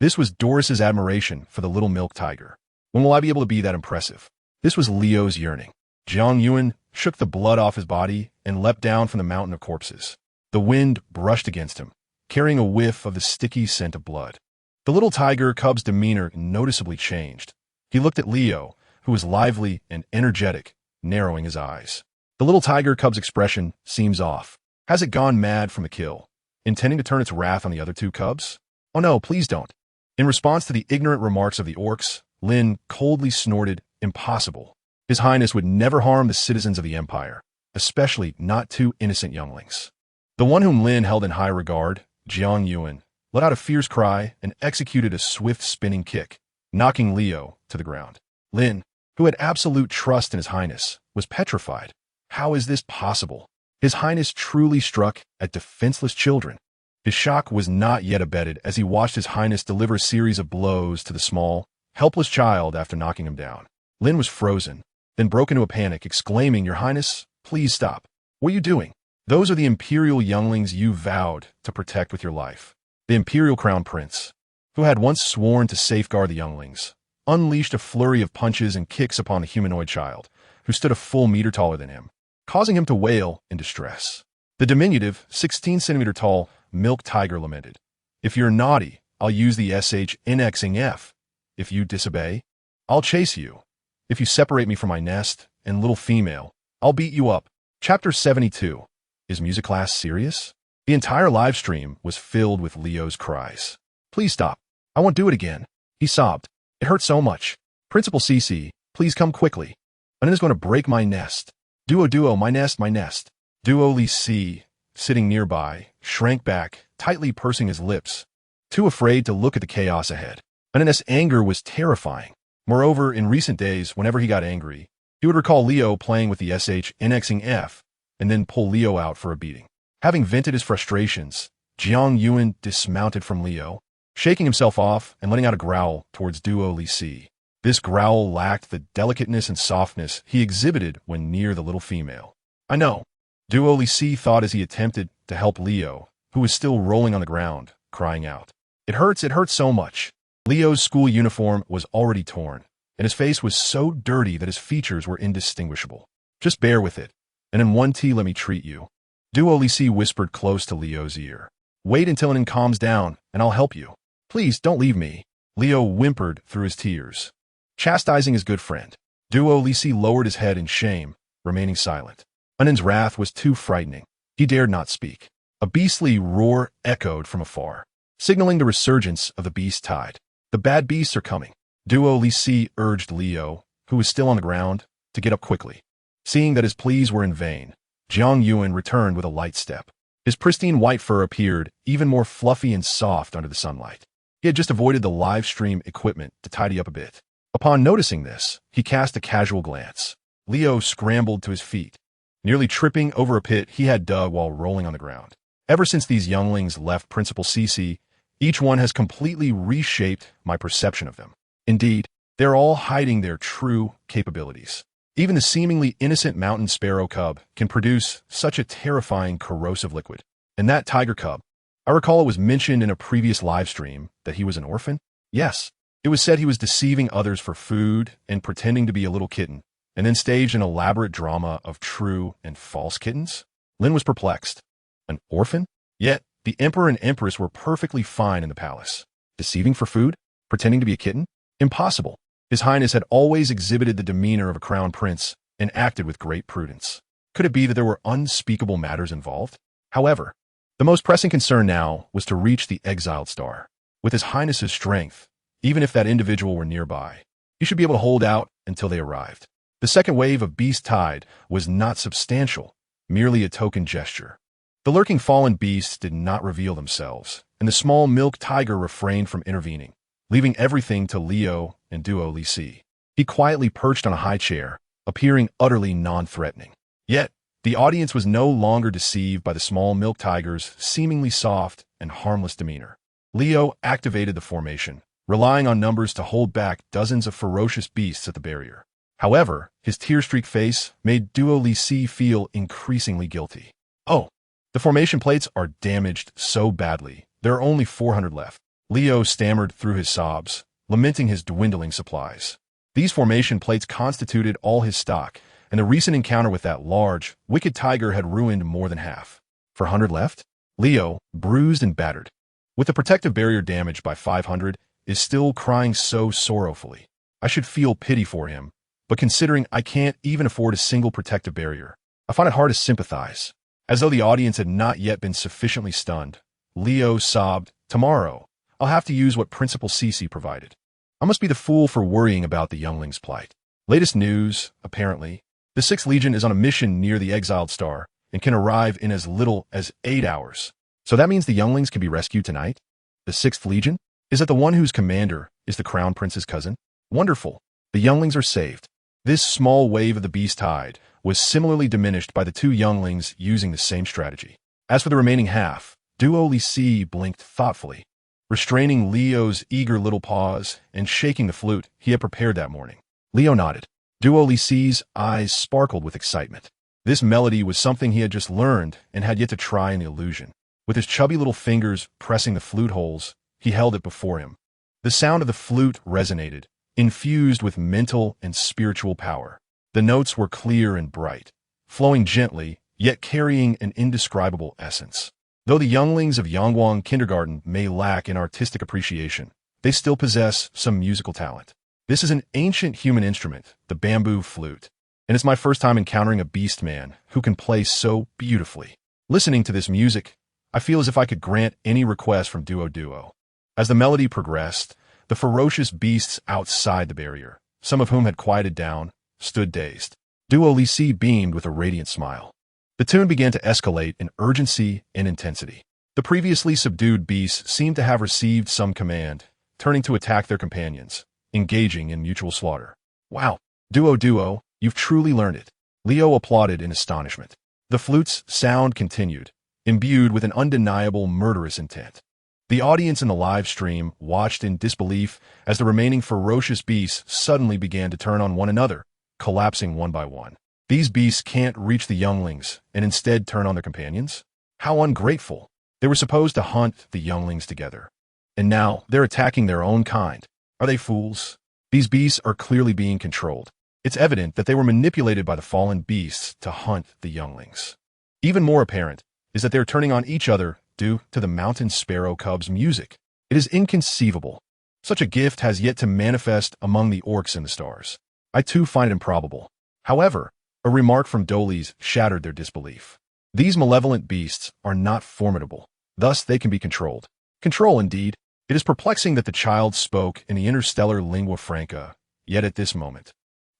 This was Doris's admiration for the little milk tiger. When will I be able to be that impressive? This was Leo's yearning. Jiang Yuxi shook the blood off his body and leapt down from the mountain of corpses. The wind brushed against him, carrying a whiff of the sticky scent of blood. The little tiger cub's demeanor noticeably changed. He looked at Leo, who was lively and energetic, narrowing his eyes. The little tiger cub's expression seems off. Has it gone mad from the kill, intending to turn its wrath on the other two cubs? Oh no, please don't. In response to the ignorant remarks of the orcs, Lin coldly snorted, impossible. His Highness would never harm the citizens of the Empire, especially not 2 innocent younglings. The one whom Lin held in high regard, Jiang Yuxi, let out a fierce cry and executed a swift spinning kick, knocking Leo to the ground. Lin, who had absolute trust in His Highness, was petrified. How is this possible? His Highness truly struck at defenseless children. His shock was not yet abated as he watched His Highness deliver a series of blows to the small, helpless child after knocking him down. Lin was frozen, then broke into a panic, exclaiming, "Your Highness, please stop. What are you doing? Those are the Imperial younglings you vowed to protect with your life." The Imperial Crown Prince, who had once sworn to safeguard the younglings, unleashed a flurry of punches and kicks upon the humanoid child, who stood a full meter taller than him, causing him to wail in distress. The diminutive, 16-centimeter tall milk tiger lamented, "If you're naughty, I'll use the SHNXing F. if you disobey. I'll chase you. If you separate me from my nest and little female, I'll beat you up. Chapter 72. Is music class serious? The entire live stream was filled with Leo's cries. Please stop. I won't do it again. He sobbed. It hurt so much. Principal Cece, please come quickly. Anina's going to break my nest. Duo, my nest, my nest. Duo Yuxi, sitting nearby, shrank back, tightly pursing his lips, too afraid to look at the chaos ahead. Anina's anger was terrifying. Moreover, in recent days, whenever he got angry, he would recall Leo playing with the SH annexing F, and then pull Leo out for a beating. Having vented his frustrations, Jiang Yuan dismounted from Leo, shaking himself off and letting out a growl towards Duo Yuxi. This growl lacked the delicateness and softness he exhibited when near the little female. I know, Duo Yuxi thought as he attempted to help Leo, who was still rolling on the ground, crying out. It hurts so much. Leo's school uniform was already torn, and his face was so dirty that his features were indistinguishable. Just bear with it, and in one tea let me treat you. Duo Yuxi whispered close to Leo's ear. Wait until Anin calms down, and I'll help you. Please, don't leave me. Leo whimpered through his tears, chastising his good friend. Duo Yuxi lowered his head in shame, remaining silent. Anin's wrath was too frightening. He dared not speak. A beastly roar echoed from afar, signaling the resurgence of the beast tide. The bad beasts are coming. Duo Yuxi urged Leo, who was still on the ground, to get up quickly. Seeing that his pleas were in vain, Jiang Yuan returned with a light step. His pristine white fur appeared even more fluffy and soft under the sunlight. He had just avoided the live stream equipment to tidy up a bit. Upon noticing this, he cast a casual glance. Leo scrambled to his feet, nearly tripping over a pit he had dug while rolling on the ground. Ever since these younglings left Principal Cece, each one has completely reshaped my perception of them. Indeed, they're all hiding their true capabilities. Even the seemingly innocent mountain sparrow cub can produce such a terrifying corrosive liquid. And that tiger cub, I recall it was mentioned in a previous live stream that he was an orphan. Yes, it was said he was deceiving others for food and pretending to be a little kitten, and then staged an elaborate drama of true and false kittens. Lin was perplexed. An orphan? Yet, the emperor and empress were perfectly fine in the palace. Deceiving for food? Pretending to be a kitten? Impossible. His Highness had always exhibited the demeanor of a crown prince and acted with great prudence. Could it be that there were unspeakable matters involved? However, the most pressing concern now was to reach the exiled star. With His Highness's strength, even if that individual were nearby, he should be able to hold out until they arrived. The second wave of beast tide was not substantial, merely a token gesture. The lurking fallen beasts did not reveal themselves, and the small milk tiger refrained from intervening, leaving everything to Leo and Duo Yuxi. He quietly perched on a high chair, appearing utterly non-threatening. Yet, the audience was no longer deceived by the small milk tiger's seemingly soft and harmless demeanor. Leo activated the formation, relying on numbers to hold back dozens of ferocious beasts at the barrier. However, his tear-streaked face made Duo Yuxi feel increasingly guilty. Oh, the formation plates are damaged so badly, there are only 400 left. Leo stammered through his sobs, lamenting his dwindling supplies. These formation plates constituted all his stock, and the recent encounter with that large, wicked tiger had ruined more than half. 400 left? Leo, bruised and battered, with the protective barrier damaged by 500, is still crying so sorrowfully. I should feel pity for him, but considering I can't even afford a single protective barrier, I find it hard to sympathize. As though the audience had not yet been sufficiently stunned, Leo sobbed, Tomorrow, I'll have to use what Principal Cece provided. I must be the fool for worrying about the youngling's plight. Latest news, apparently, the 6th Legion is on a mission near the exiled star and can arrive in as little as 8 hours. So that means the younglings can be rescued tonight? The 6th Legion? Is it the one whose commander is the Crown Prince's cousin? Wonderful. The younglings are saved. This small wave of the beast tide was similarly diminished by the 2 younglings using the same strategy. As for the remaining half, Duo Yuxi blinked thoughtfully, restraining Leo's eager little paws and shaking the flute he had prepared that morning. Leo nodded. Duo Yuxi's eyes sparkled with excitement. This melody was something he had just learned and had yet to try in the illusion. With his chubby little fingers pressing the flute holes, he held it before him. The sound of the flute resonated, infused with mental and spiritual power. The notes were clear and bright, flowing gently, yet carrying an indescribable essence. Though the younglings of Yangwang Kindergarten may lack in artistic appreciation, they still possess some musical talent. This is an ancient human instrument, the bamboo flute, and it's my first time encountering a beast man who can play so beautifully. Listening to this music, I feel as if I could grant any request from Duo Duo. As the melody progressed, the ferocious beasts outside the barrier, some of whom had quieted down, stood dazed. Duo Lisi beamed with a radiant smile. The tune began to escalate in urgency and intensity. The previously subdued beasts seemed to have received some command, turning to attack their companions, engaging in mutual slaughter. Wow, Duo Duo, you've truly learned it. Leo applauded in astonishment. The flute's sound continued, imbued with an undeniable murderous intent. The audience in the live stream watched in disbelief as the remaining ferocious beasts suddenly began to turn on one another, collapsing one by one. These beasts can't reach the younglings and instead turn on their companions? How ungrateful. They were supposed to hunt the younglings together. And now they're attacking their own kind. Are they fools? These beasts are clearly being controlled. It's evident that they were manipulated by the fallen beasts to hunt the younglings. Even more apparent is that they're turning on each other due to the mountain sparrow cub's music. It is inconceivable. Such a gift has yet to manifest among the orcs in the stars. I too find it improbable. However, a remark from Doles shattered their disbelief. These malevolent beasts are not formidable. Thus, they can be controlled. Control, indeed. It is perplexing that the child spoke in the interstellar lingua franca, yet at this moment,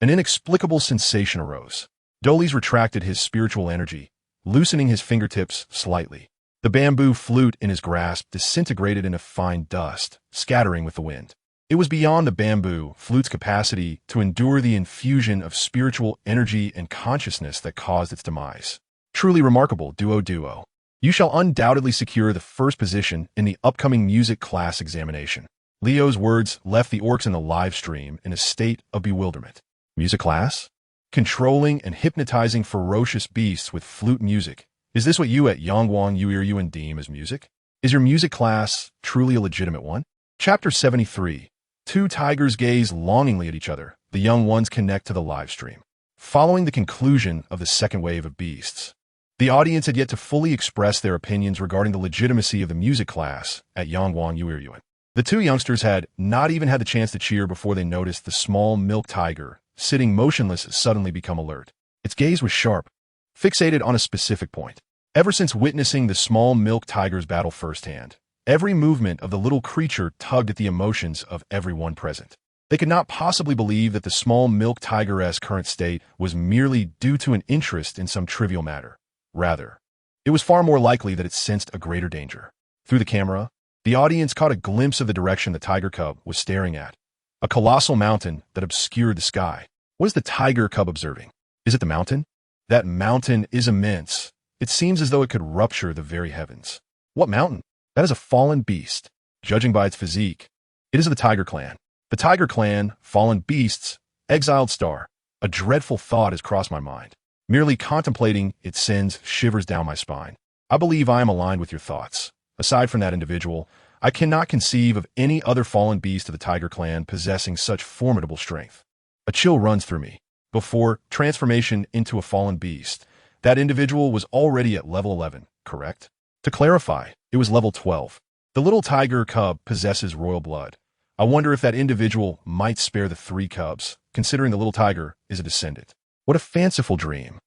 an inexplicable sensation arose. Doles retracted his spiritual energy, loosening his fingertips slightly. The bamboo flute in his grasp disintegrated into fine dust, scattering with the wind. It was beyond the bamboo flute's capacity to endure the infusion of spiritual energy and consciousness that caused its demise. Truly remarkable, Duo Duo. You shall undoubtedly secure the first position in the upcoming music class examination. Leo's words left the orcs in the live stream in a state of bewilderment. Music class? Controlling and hypnotizing ferocious beasts with flute music. Is this what you at Yongwang Yuiryuan deem as music? Is your music class truly a legitimate one? Chapter 73. Two tigers gaze longingly at each other. The young ones connect to the live stream. Following the conclusion of the second wave of beasts, the audience had yet to fully express their opinions regarding the legitimacy of the music class at Yongwang Yuiryuan. The two youngsters had not even had the chance to cheer before they noticed the small milk tiger, sitting motionless, suddenly become alert. Its gaze was sharp, fixated on a specific point. Ever since witnessing the small milk tiger's battle firsthand, every movement of the little creature tugged at the emotions of everyone present. They could not possibly believe that the small milk tiger's current state was merely due to an interest in some trivial matter. Rather, it was far more likely that it sensed a greater danger. Through the camera, the audience caught a glimpse of the direction the tiger cub was staring at. A colossal mountain that obscured the sky. What is the tiger cub observing? Is it the mountain? That mountain is immense. It seems as though it could rupture the very heavens. What mountain? That is a fallen beast. Judging by its physique, it is of the tiger clan. The tiger clan, fallen beasts, exiled star. A dreadful thought has crossed my mind. Merely contemplating it sends shivers down my spine. I believe I am aligned with your thoughts. Aside from that individual, I cannot conceive of any other fallen beast of the tiger clan possessing such formidable strength. A chill runs through me. Before transformation into a fallen beast, that individual was already at level 11, correct? To clarify, it was level 12. The little tiger cub possesses royal blood. I wonder if that individual might spare the 3 cubs, considering the little tiger is a descendant. What a fanciful dream.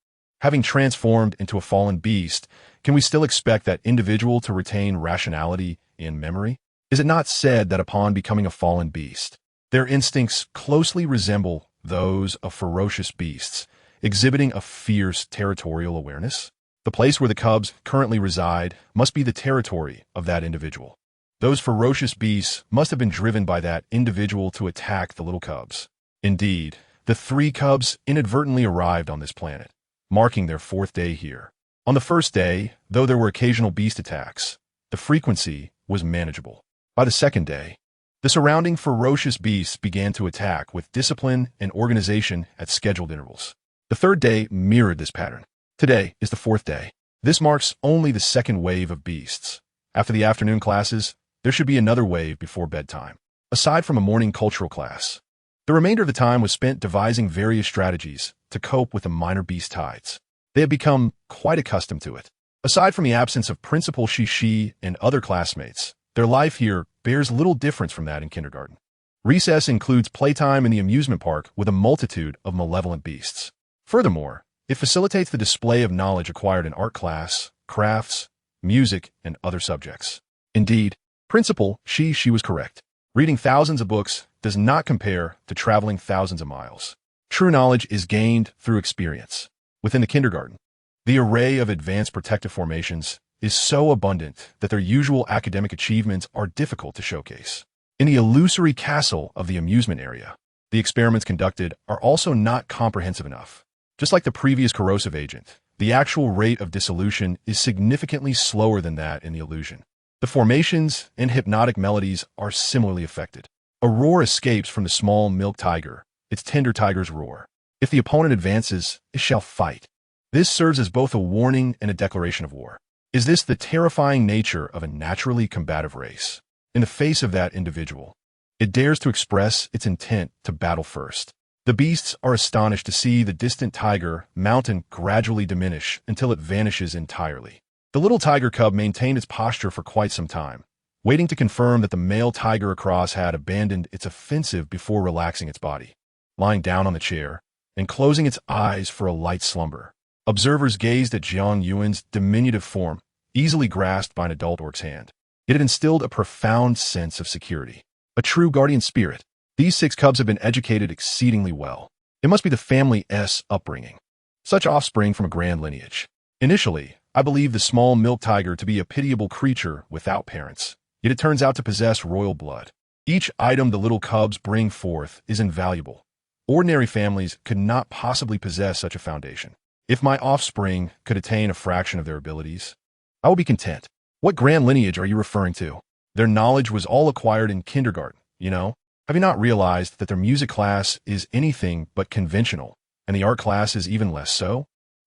Having transformed into a fallen beast, can we still expect that individual to retain rationality and memory? Is it not said that upon becoming a fallen beast, their instincts closely resemble those of ferocious beasts, exhibiting a fierce territorial awareness? The place where the cubs currently reside must be the territory of that individual. Those ferocious beasts must have been driven by that individual to attack the little cubs. Indeed, the 3 cubs inadvertently arrived on this planet, marking their 4th day here. On the first day, though there were occasional beast attacks, the frequency was manageable. By the second day, the surrounding ferocious beasts began to attack with discipline and organization at scheduled intervals. The 3rd day mirrored this pattern. Today is the 4th day. This marks only the 2nd wave of beasts. After the afternoon classes, there should be another wave before bedtime. Aside from a morning cultural class, the remainder of the time was spent devising various strategies to cope with the minor beast tides. They had become quite accustomed to it. Aside from the absence of Principal Shishi and other classmates, their life here bears little difference from that in kindergarten. Recess includes playtime in the amusement park with a multitude of malevolent beasts. Furthermore, it facilitates the display of knowledge acquired in art class, crafts, music, and other subjects. Indeed, Principal she was correct. Reading thousands of books does not compare to traveling thousands of miles. True knowledge is gained through experience. Within the kindergarten, the array of advanced protective formations is so abundant that their usual academic achievements are difficult to showcase. In the illusory castle of the amusement area, the experiments conducted are also not comprehensive enough. Just like the previous corrosive agent, the actual rate of dissolution is significantly slower than that in the illusion. The formations and hypnotic melodies are similarly affected. A roar escapes from the small milk tiger, its tender tiger's roar. If the opponent advances, it shall fight. This serves as both a warning and a declaration of war. Is this the terrifying nature of a naturally combative race? In the face of that individual, it dares to express its intent to battle first. The beasts are astonished to see the distant tiger mountain gradually diminish until it vanishes entirely. The little tiger cub maintained its posture for quite some time, waiting to confirm that the male tiger across had abandoned its offensive before relaxing its body, lying down on the chair, and closing its eyes for a light slumber. Observers gazed at Jiang Yuan's diminutive form, easily grasped by an adult orc's hand. It had instilled a profound sense of security. A true guardian spirit. These 6 cubs have been educated exceedingly well. It must be the family's upbringing. Such offspring from a grand lineage. Initially, I believed the small milk tiger to be a pitiable creature without parents, yet it turns out to possess royal blood. Each item the little cubs bring forth is invaluable. Ordinary families could not possibly possess such a foundation. If my offspring could attain a fraction of their abilities, I would be content. What grand lineage are you referring to? Their knowledge was all acquired in kindergarten, you know? Have you not realized that their music class is anything but conventional, and the art class is even less so?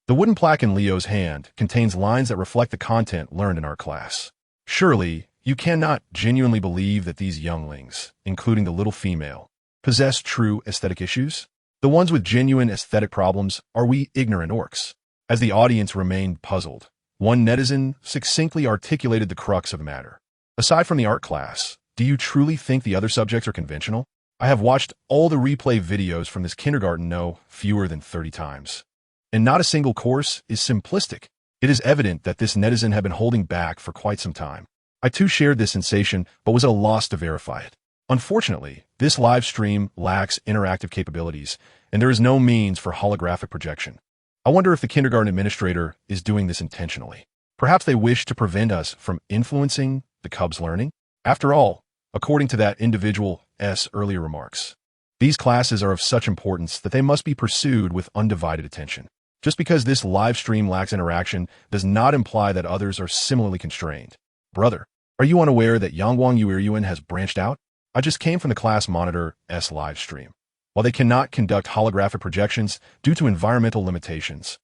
The wooden plaque in Leo's hand contains lines that reflect the content learned in art class. Surely, you cannot genuinely believe that these younglings, including the little female, possess true aesthetic issues? The ones with genuine aesthetic problems are we ignorant orcs. As the audience remained puzzled, one netizen succinctly articulated the crux of the matter. Aside from the art class, do you truly think the other subjects are conventional? I have watched all the replay videos from this kindergarten no fewer than 30 times. And not a single course is simplistic. It is evident that this netizen had been holding back for quite some time. I too shared this sensation, but was at a loss to verify it. Unfortunately, this live stream lacks interactive capabilities, and there is no means for holographic projection. I wonder if the kindergarten administrator is doing this intentionally. Perhaps they wish to prevent us from influencing the cubs' learning? After all, according to that individual's earlier remarks, these classes are of such importance that they must be pursued with undivided attention. Just because this live stream lacks interaction does not imply that others are similarly constrained. Brother, are you unaware that Yangwang Yuan has branched out? I just came from the class monitor's live stream. While they cannot conduct holographic projections due to environmental limitations,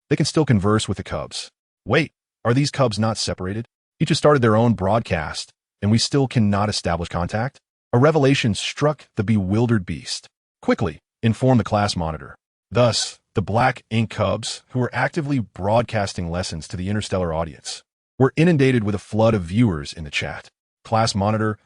they can still converse with the cubs. Wait, are these cubs not separated? Each has started their own broadcast, and we still cannot establish contact? A revelation struck the bewildered beast. Quickly, inform the class monitor. Thus, the black ink cubs, who were actively broadcasting lessons to the interstellar audience, were inundated with a flood of viewers in the chat. Class monitor,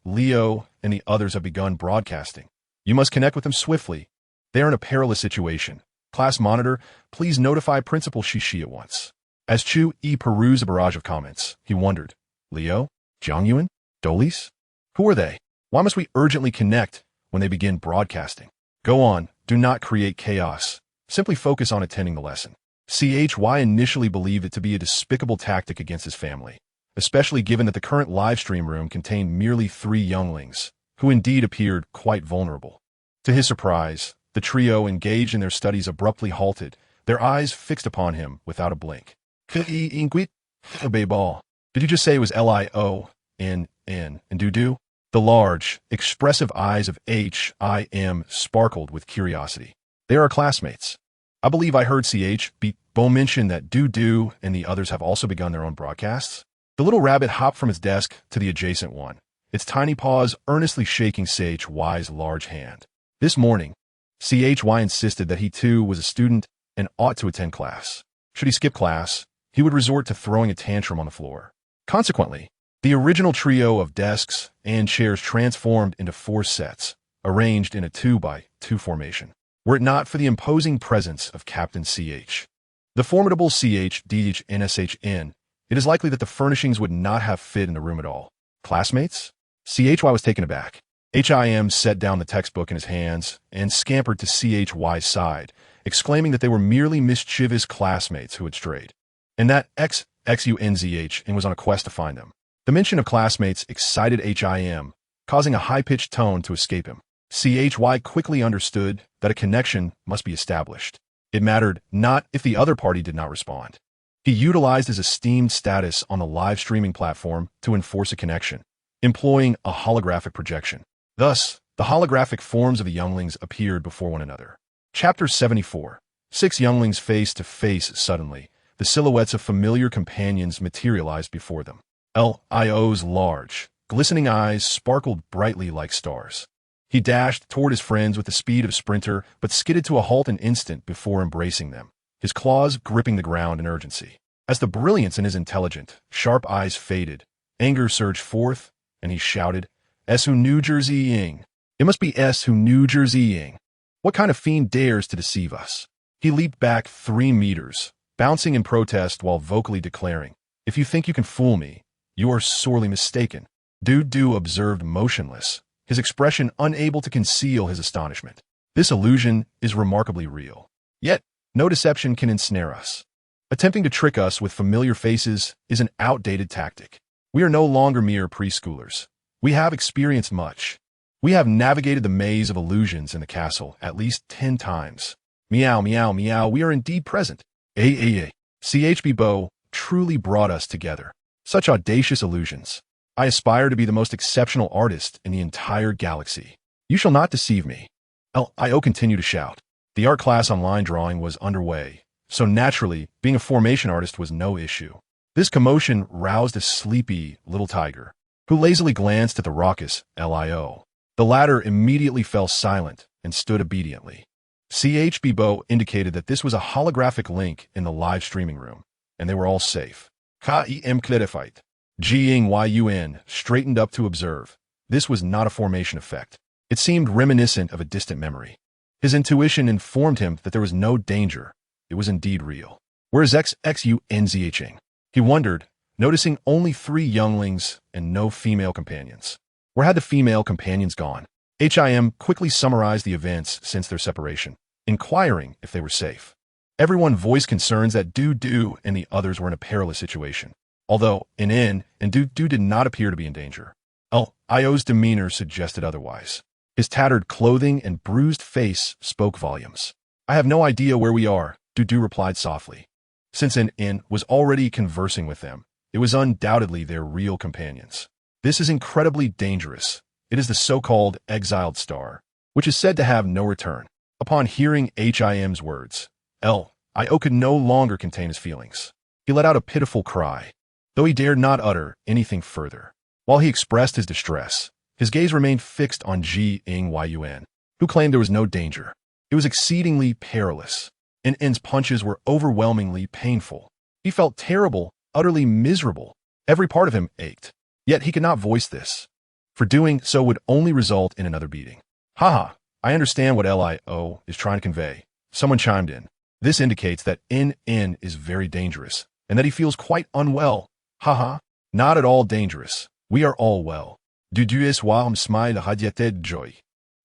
Leo, and the others have begun broadcasting. You must connect with them swiftly. They are in a perilous situation. Class monitor, please notify Principal Shishi at once. As Chu E perused a barrage of comments, he wondered, Leo? Jiang Yuan? Dolis? Who are they? Why must we urgently connect when they begin broadcasting? Go on, do not create chaos. Simply focus on attending the lesson. CHY initially believed it to be a despicable tactic against his family, especially given that the current live stream room contained merely 3 younglings, who indeed appeared quite vulnerable. To his surprise, the trio engaged in their studies abruptly halted, their eyes fixed upon him without a blink. Did you just say it was Lion and do? The large, expressive eyes of HIM sparkled with curiosity. They are our classmates. I believe I heard Bo mention that Do and the others have also begun their own broadcasts. The little rabbit hopped from its desk to the adjacent one, its tiny paws earnestly shaking CHY's large hand. This morning, CHY insisted that he too was a student and ought to attend class. Should he skip class, he would resort to throwing a tantrum on the floor. Consequently, The original trio of desks and chairs transformed into 4 sets, arranged in a 2-by-2 formation. Were it not for the imposing presence of Captain CH, the formidable CHDHNSHN, it is likely that the furnishings would not have fit in the room at all. Classmates? CHY was taken aback. HIM set down the textbook in his hands and scampered to CHY's side, exclaiming that they were merely mischievous classmates who had strayed, and that XUNZH and was on a quest to find them. The mention of classmates excited HIM, causing a high-pitched tone to escape him. CHY quickly understood that a connection must be established. It mattered not if the other party did not respond. He utilized his esteemed status on the live streaming platform to enforce a connection, employing a holographic projection. Thus, the holographic forms of the younglings appeared before one another. Chapter 74. 6 younglings face to face suddenly. The silhouettes of familiar companions materialized before them. Lio's large, glistening eyes sparkled brightly like stars. He dashed toward his friends with the speed of a sprinter, but skidded to a halt an instant before embracing them, his claws gripping the ground in urgency. As the brilliance in his intelligent, sharp eyes faded, anger surged forth, and he shouted, "S who New Jersey-ing! It must be S who New Jersey-ing! What kind of fiend dares to deceive us?" He leaped back 3 meters, bouncing in protest while vocally declaring, "If you think you can fool me, you are sorely mistaken." Dudu observed motionless, his expression unable to conceal his astonishment. This illusion is remarkably real. Yet, no deception can ensnare us. Attempting to trick us with familiar faces is an outdated tactic. We are no longer mere preschoolers. We have experienced much. We have navigated the maze of illusions in the castle at least 10 times. Meow, meow, meow, we are indeed present. CHB Bo truly brought us together. Such audacious illusions. I aspire to be the most exceptional artist in the entire galaxy. You shall not deceive me. LIO continued to shout. The art class on line drawing was underway, so naturally, being a formation artist was no issue. This commotion roused a sleepy little tiger, who lazily glanced at the raucous LIO. The latter immediately fell silent and stood obediently. CHB Bo indicated that this was a holographic link in the live streaming room, and they were all safe. KEM clarified. Jiang Yuxi straightened up to observe. This was not a formation effect. It seemed reminiscent of a distant memory. His intuition informed him that there was no danger. It was indeed real. Where is XUNZHing? He wondered, noticing only 3 younglings and no female companions. Where had the female companions gone? HIM quickly summarized the events since their separation, inquiring if they were safe. Everyone voiced concerns that Dudu and the others were in a perilous situation, although In and Dudu did not appear to be in danger. LIO's demeanor suggested otherwise. His tattered clothing and bruised face spoke volumes. I have no idea where we are, Dudu replied softly. Since In was already conversing with them, it was undoubtedly their real companions. This is incredibly dangerous. It is the so-called exiled star, which is said to have no return. Upon hearing HIM's words, LIO could no longer contain his feelings. He let out a pitiful cry, though he dared not utter anything further. While he expressed his distress, his gaze remained fixed on Jiang Yuxi, who claimed there was no danger. It was exceedingly perilous, and N's punches were overwhelmingly painful. He felt terrible, utterly miserable. Every part of him ached. Yet he could not voice this, for doing so would only result in another beating. Haha, I understand what LIO is trying to convey. Someone chimed in. This indicates that N is very dangerous, and that he feels quite unwell. Haha, not at all dangerous. We are all well. Dudu eswam smile hadieted joy.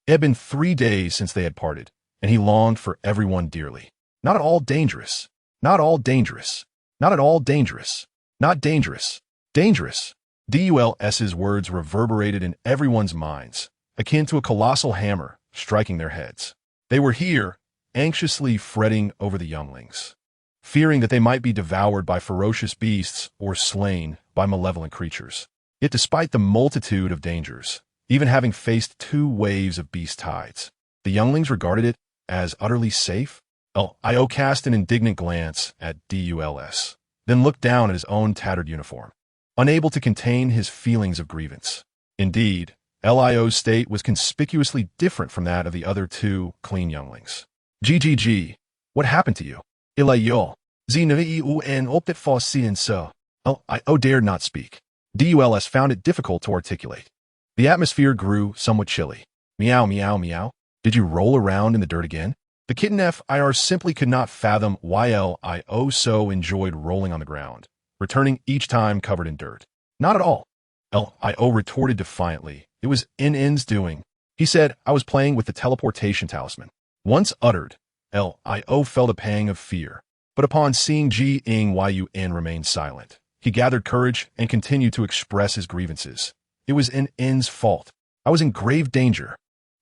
It had been 3 days since they had parted, and he longed for everyone dearly. Not at all dangerous. Not all dangerous. Not at all dangerous. Not dangerous. Dangerous. DULS's words reverberated in everyone's minds, akin to a colossal hammer striking their heads. They were here, anxiously fretting over the younglings, fearing that they might be devoured by ferocious beasts or slain by malevolent creatures. Yet despite the multitude of dangers, even having faced 2 waves of beast tides, the younglings regarded it as utterly safe. LIO cast an indignant glance at DULS, then looked down at his own tattered uniform, unable to contain his feelings of grievance. Indeed, LIO's state was conspicuously different from that of the other 2 clean younglings. GGG, what happened to you? LIO, ZNVEUN optet for so. LIO dared not speak. Duls found it difficult to articulate. The atmosphere grew somewhat chilly. Meow, meow, meow. Did you roll around in the dirt again? The kitten FIR simply could not fathom why LIO so enjoyed rolling on the ground, returning each time covered in dirt. Not at all. LIO retorted defiantly. It was NN's doing. He said, I was playing with the teleportation talisman. Once uttered, LIO felt a pang of fear. But upon seeing Yun remain silent, he gathered courage and continued to express his grievances. It was NN's fault. I was in grave danger.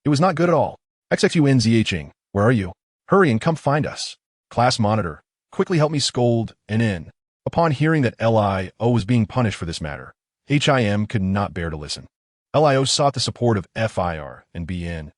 It was not good at all. XXUNZHing, where are you? Hurry and come find us. Class monitor, quickly help me scold NN. Upon hearing that LIO was being punished for this matter, HIM could not bear to listen. LIO sought the support of FIR and BN.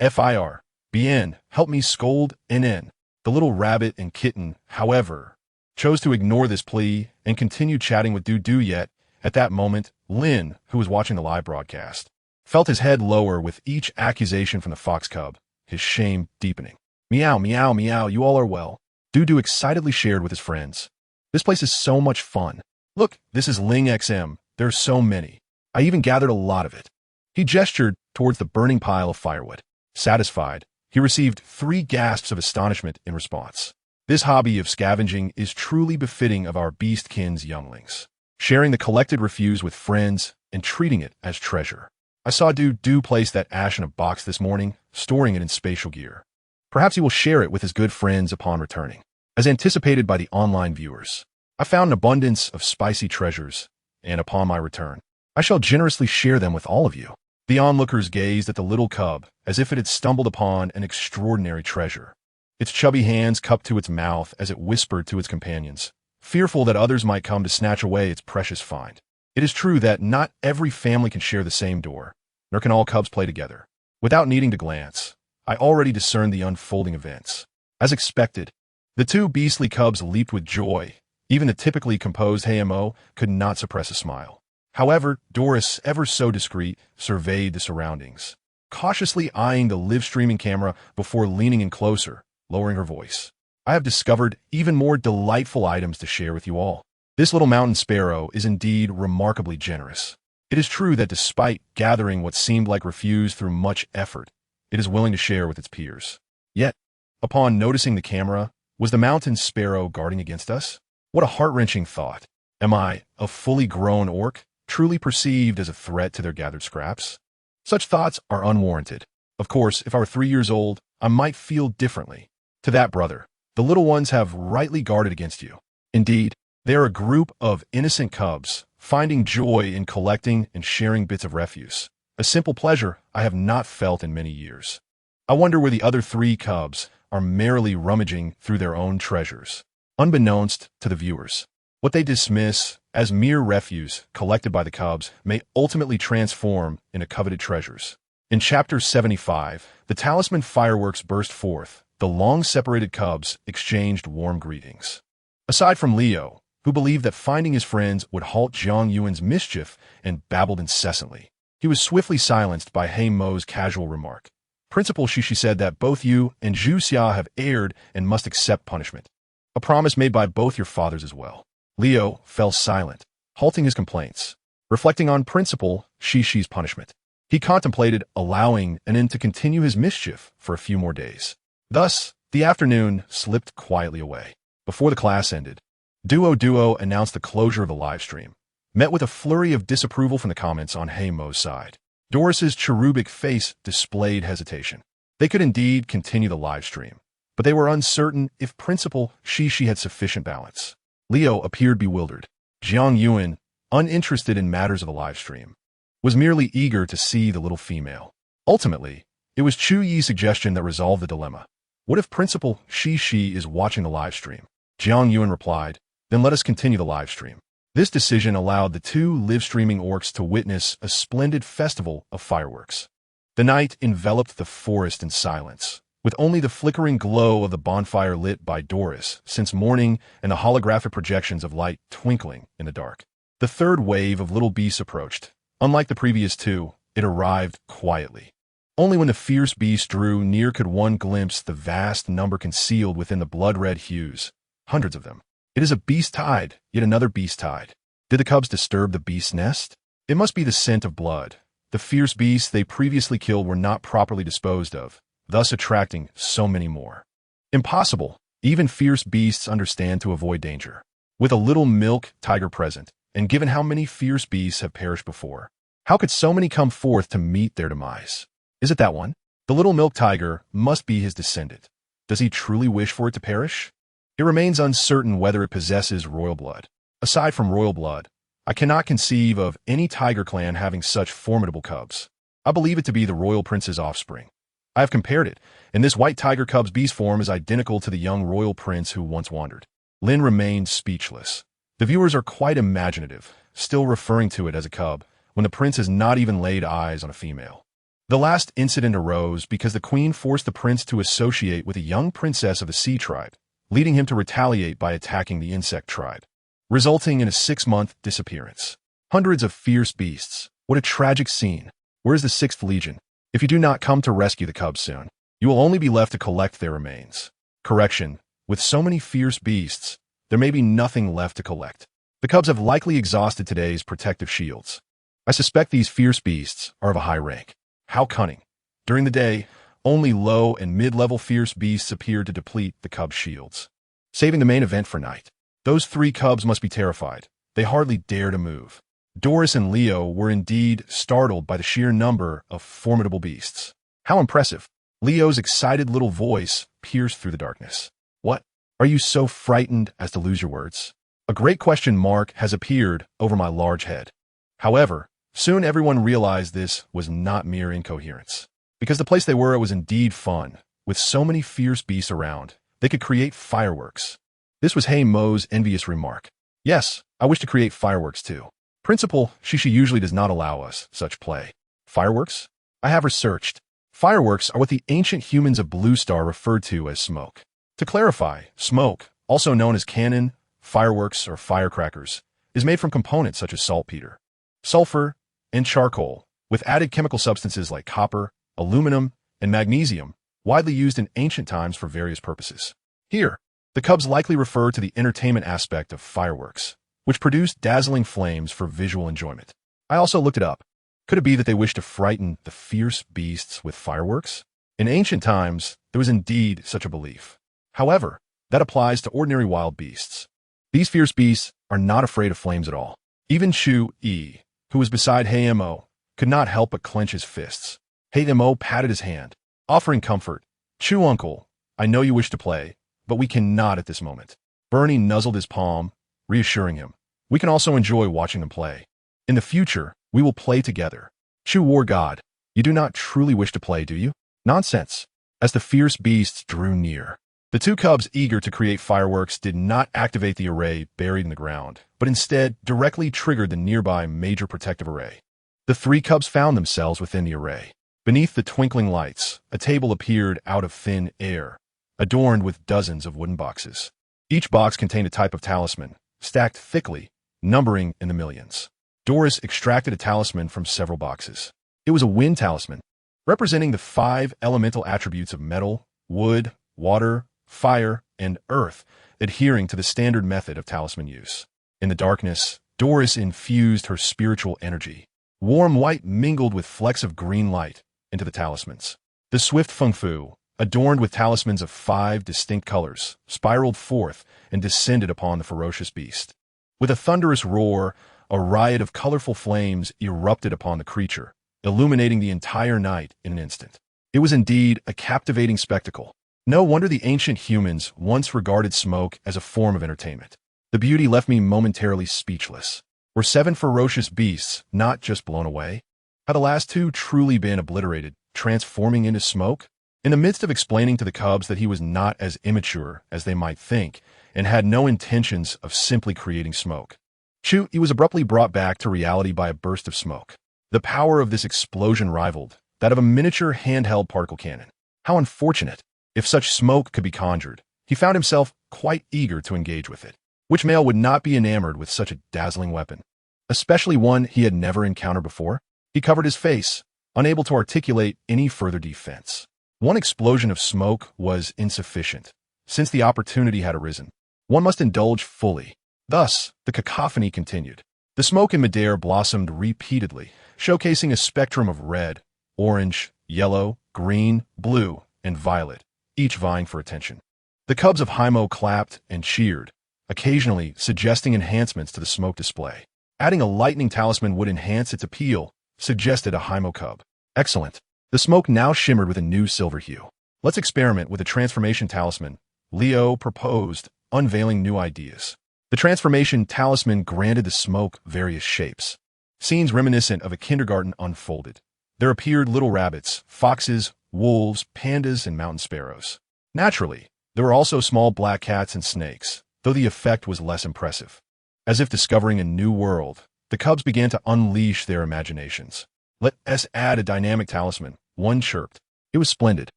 FIR, BN, help me scold NN. The little rabbit and kitten, however, chose to ignore this plea and continue chatting with Doo yet. At that moment, Lin, who was watching the live broadcast, felt his head lower with each accusation from the fox cub, his shame deepening. Meow, meow, meow, you all are well. Doo excitedly shared with his friends. This place is so much fun. Look, this is Ling XM. There are so many. I even gathered a lot of it. He gestured towards the burning pile of firewood. Satisfied, he received 3 gasps of astonishment in response. This hobby of scavenging is truly befitting of our beast-kin's younglings, sharing the collected refuse with friends and treating it as treasure. I saw Doo place that ash in a box this morning, storing it in spatial gear. Perhaps he will share it with his good friends upon returning. As anticipated by the online viewers, I found an abundance of spicy treasures, and upon my return, I shall generously share them with all of you. The onlookers gazed at the little cub as if it had stumbled upon an extraordinary treasure. Its chubby hands cupped to its mouth as it whispered to its companions, fearful that others might come to snatch away its precious find. It is true that not every family can share the same door, nor can all cubs play together. Without needing to glance, I already discerned the unfolding events. As expected, the 2 beastly cubs leaped with joy. Even the typically composed HMO could not suppress a smile. However, Doris, ever so discreet, surveyed the surroundings, cautiously eyeing the live-streaming camera before leaning in closer, lowering her voice. I have discovered even more delightful items to share with you all. This little mountain sparrow is indeed remarkably generous. It is true that despite gathering what seemed like refuse through much effort, it is willing to share with its peers. Yet, upon noticing the camera, was the mountain sparrow guarding against us? What a heart-wrenching thought. Am I, a fully grown orc, truly perceived as a threat to their gathered scraps? Such thoughts are unwarranted. Of course, if I were 3 years old, I might feel differently. To that brother, the little ones have rightly guarded against you. Indeed, they are a group of innocent cubs, finding joy in collecting and sharing bits of refuse, a simple pleasure I have not felt in many years. I wonder where the other 3 cubs are merrily rummaging through their own treasures, unbeknownst to the viewers. What they dismiss as mere refuse collected by the cubs may ultimately transform into coveted treasures. In Chapter 75, the talisman fireworks burst forth. The long-separated cubs exchanged warm greetings. Aside from Leo, who believed that finding his friends would halt Jiang Yuan's mischief and babbled incessantly, he was swiftly silenced by Hei Mo's casual remark. Principal Shishi said that both you and Zhu Xia have erred and must accept punishment. A promise made by both your fathers as well. Leo fell silent, halting his complaints. Reflecting on Principal Shishi's punishment, he contemplated allowing Anin to continue his mischief for a few more days. Thus, the afternoon slipped quietly away. Before the class ended, Duo announced the closure of the livestream, met with a flurry of disapproval from the comments on Hei Mo's side. Doris's cherubic face displayed hesitation. They could indeed continue the livestream, but they were uncertain if Principal Shishi had sufficient balance. Leo appeared bewildered. Jiang Yuan, uninterested in matters of the livestream, was merely eager to see the little female. Ultimately, it was Chu Yi's suggestion that resolved the dilemma. What if Principal Shishi is watching the livestream? Jiang Yuan replied, then let us continue the livestream. This decision allowed the 2 live-streaming orcs to witness a splendid festival of fireworks. The night enveloped the forest in silence, with only the flickering glow of the bonfire lit by Doris since morning and the holographic projections of light twinkling in the dark. The 3rd wave of little beasts approached. Unlike the previous 2, it arrived quietly. Only when the fierce beast drew near could one glimpse the vast number concealed within the blood-red hues. Hundreds of them. It is a beast tide, yet another beast tide. Did the cubs disturb the beast's nest? It must be the scent of blood. The fierce beasts they previously killed were not properly disposed of, thus attracting so many more. Impossible. Even fierce beasts understand to avoid danger. With a little milk tiger present, and given how many fierce beasts have perished before, how could so many come forth to meet their demise? Is it that one? The little milk tiger must be his descendant. Does he truly wish for it to perish? It remains uncertain whether it possesses royal blood. Aside from royal blood, I cannot conceive of any tiger clan having such formidable cubs. I believe it to be the royal prince's offspring. I have compared it, and this white tiger cub's beast form is identical to the young royal prince who once wandered. Lin remained speechless. The viewers are quite imaginative, still referring to it as a cub, when the prince has not even laid eyes on a female. The last incident arose because the queen forced the prince to associate with a young princess of the sea tribe, leading him to retaliate by attacking the insect tribe, resulting in a 6-month disappearance. Hundreds of fierce beasts. What a tragic scene. Where is the 6th Legion? If you do not come to rescue the cubs soon, you will only be left to collect their remains. Correction. With so many fierce beasts, there may be nothing left to collect. The cubs have likely exhausted today's protective shields. I suspect these fierce beasts are of a high rank. How cunning. During the day, only low and mid-level fierce beasts appeared to deplete the cubs' shields, saving the main event for night. Those 3 cubs must be terrified. They hardly dare to move. Doris and Leo were indeed startled by the sheer number of formidable beasts. How impressive. Leo's excited little voice pierced through the darkness. What? Are you so frightened as to lose your words? A great question mark has appeared over my large head. However, soon everyone realized this was not mere incoherence. Because the place they were at was indeed fun. With so many fierce beasts around, they could create fireworks. This was Hey Mo's envious remark. Yes, I wish to create fireworks too. Principal, Shishi usually does not allow us such play. Fireworks? I have researched. Fireworks are what the ancient humans of Blue Star referred to as smoke. To clarify, smoke, also known as cannon, fireworks, or firecrackers, is made from components such as saltpeter, sulfur, and charcoal, with added chemical substances like copper, aluminum, and magnesium, widely used in ancient times for various purposes. Here, the cubs likely refer to the entertainment aspect of fireworks, which produce dazzling flames for visual enjoyment. I also looked it up. Could it be that they wished to frighten the fierce beasts with fireworks? In ancient times, there was indeed such a belief. However, that applies to ordinary wild beasts. These fierce beasts are not afraid of flames at all. Even Chu Yi, who was beside Hey Mo, could not help but clench his fists. Hey Mo patted his hand, offering comfort. Chu uncle, I know you wish to play, but we cannot at this moment. Bernie nuzzled his palm, reassuring him. We can also enjoy watching them play. In the future, we will play together. Chu War God, you do not truly wish to play, do you? Nonsense. As the fierce beasts drew near, the 2 cubs eager to create fireworks did not activate the array buried in the ground, but instead directly triggered the nearby major protective array. The 3 cubs found themselves within the array. Beneath the twinkling lights, a table appeared out of thin air, adorned with dozens of wooden boxes. Each box contained a type of talisman, stacked thickly, numbering in the millions. Doris extracted a talisman from several boxes. It was a wind talisman, representing the 5 elemental attributes of metal, wood, water, fire, and earth, adhering to the standard method of talisman use. In the darkness, Doris infused her spiritual energy. Warm white mingled with flecks of green light into the talismans. The swift Feng Fu, adorned with talismans of 5 distinct colors, spiraled forth and descended upon the ferocious beast. With a thunderous roar, a riot of colorful flames erupted upon the creature, illuminating the entire night in an instant. It was indeed a captivating spectacle. No wonder the ancient humans once regarded smoke as a form of entertainment. The beauty left me momentarily speechless. Were 7 ferocious beasts not just blown away? Had the last 2 truly been obliterated, transforming into smoke? In the midst of explaining to the cubs that he was not as immature as they might think, and had no intentions of simply creating smoke, He was abruptly brought back to reality by a burst of smoke. The power of this explosion rivaled that of a miniature handheld particle cannon. How unfortunate. If such smoke could be conjured, he found himself quite eager to engage with it. Which male would not be enamored with such a dazzling weapon? Especially one he had never encountered before? He covered his face, unable to articulate any further defense. One explosion of smoke was insufficient. Since the opportunity had arisen, one must indulge fully. Thus, the cacophony continued. The smoke in midair blossomed repeatedly, showcasing a spectrum of red, orange, yellow, green, blue, and violet, each vying for attention. The cubs of Hymo clapped and cheered, occasionally suggesting enhancements to the smoke display. Adding a lightning talisman would enhance its appeal, suggested a Hymo cub. Excellent. The smoke now shimmered with a new silver hue. Let's experiment with a transformation talisman, Leo proposed, unveiling new ideas. The transformation talisman granted the smoke various shapes. Scenes reminiscent of a kindergarten unfolded. There appeared little rabbits, foxes, wolves, pandas, and mountain sparrows. Naturally, there were also small black cats and snakes, though the effect was less impressive. As if discovering a new world, the cubs began to unleash their imaginations. Let us add a dynamic talisman, one chirped. It was splendid.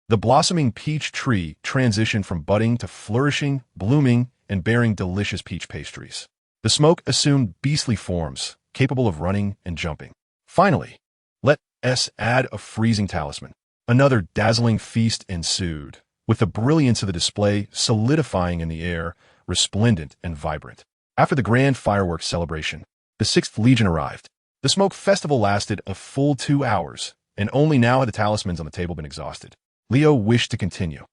The blossoming peach tree transitioned from budding to flourishing, blooming, and bearing delicious peach pastries. The smoke assumed beastly forms, capable of running and jumping. Finally, let us add a freezing talisman. Another dazzling feast ensued, with the brilliance of the display solidifying in the air, resplendent and vibrant. After the grand fireworks celebration, the 6th Legion arrived. The smoke festival lasted a full 2 hours, and only now had the talismans on the table been exhausted. Leo wished to continue,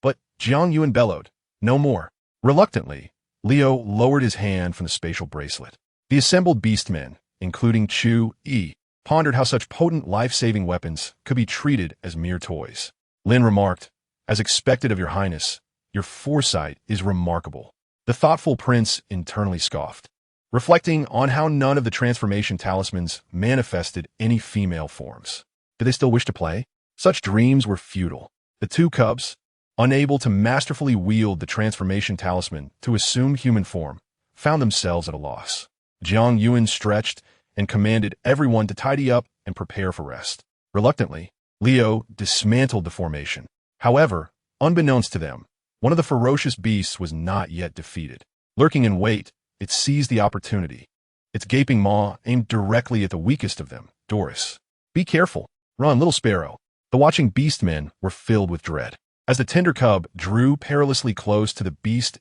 but Jiang Yuan bellowed, "No more." Reluctantly, Leo lowered his hand from the spatial bracelet. The assembled beastmen, including Chu Yi, pondered how such potent life-saving weapons could be treated as mere toys. Lin remarked, "As expected of your highness, your foresight is remarkable." The thoughtful prince internally scoffed, reflecting on how none of the transformation talismans manifested any female forms. Did they still wish to play? Such dreams were futile. The two cubs, unable to masterfully wield the transformation talisman to assume human form, found themselves at a loss. Jiang Yuan stretched and commanded everyone to tidy up and prepare for rest. Reluctantly, Leo dismantled the formation. However, unbeknownst to them, one of the ferocious beasts was not yet defeated. Lurking in wait, it seized the opportunity. Its gaping maw aimed directly at the weakest of them, Doris. "Be careful. Run, little sparrow." The watching beastmen were filled with dread. As the tender cub drew perilously close to the beast's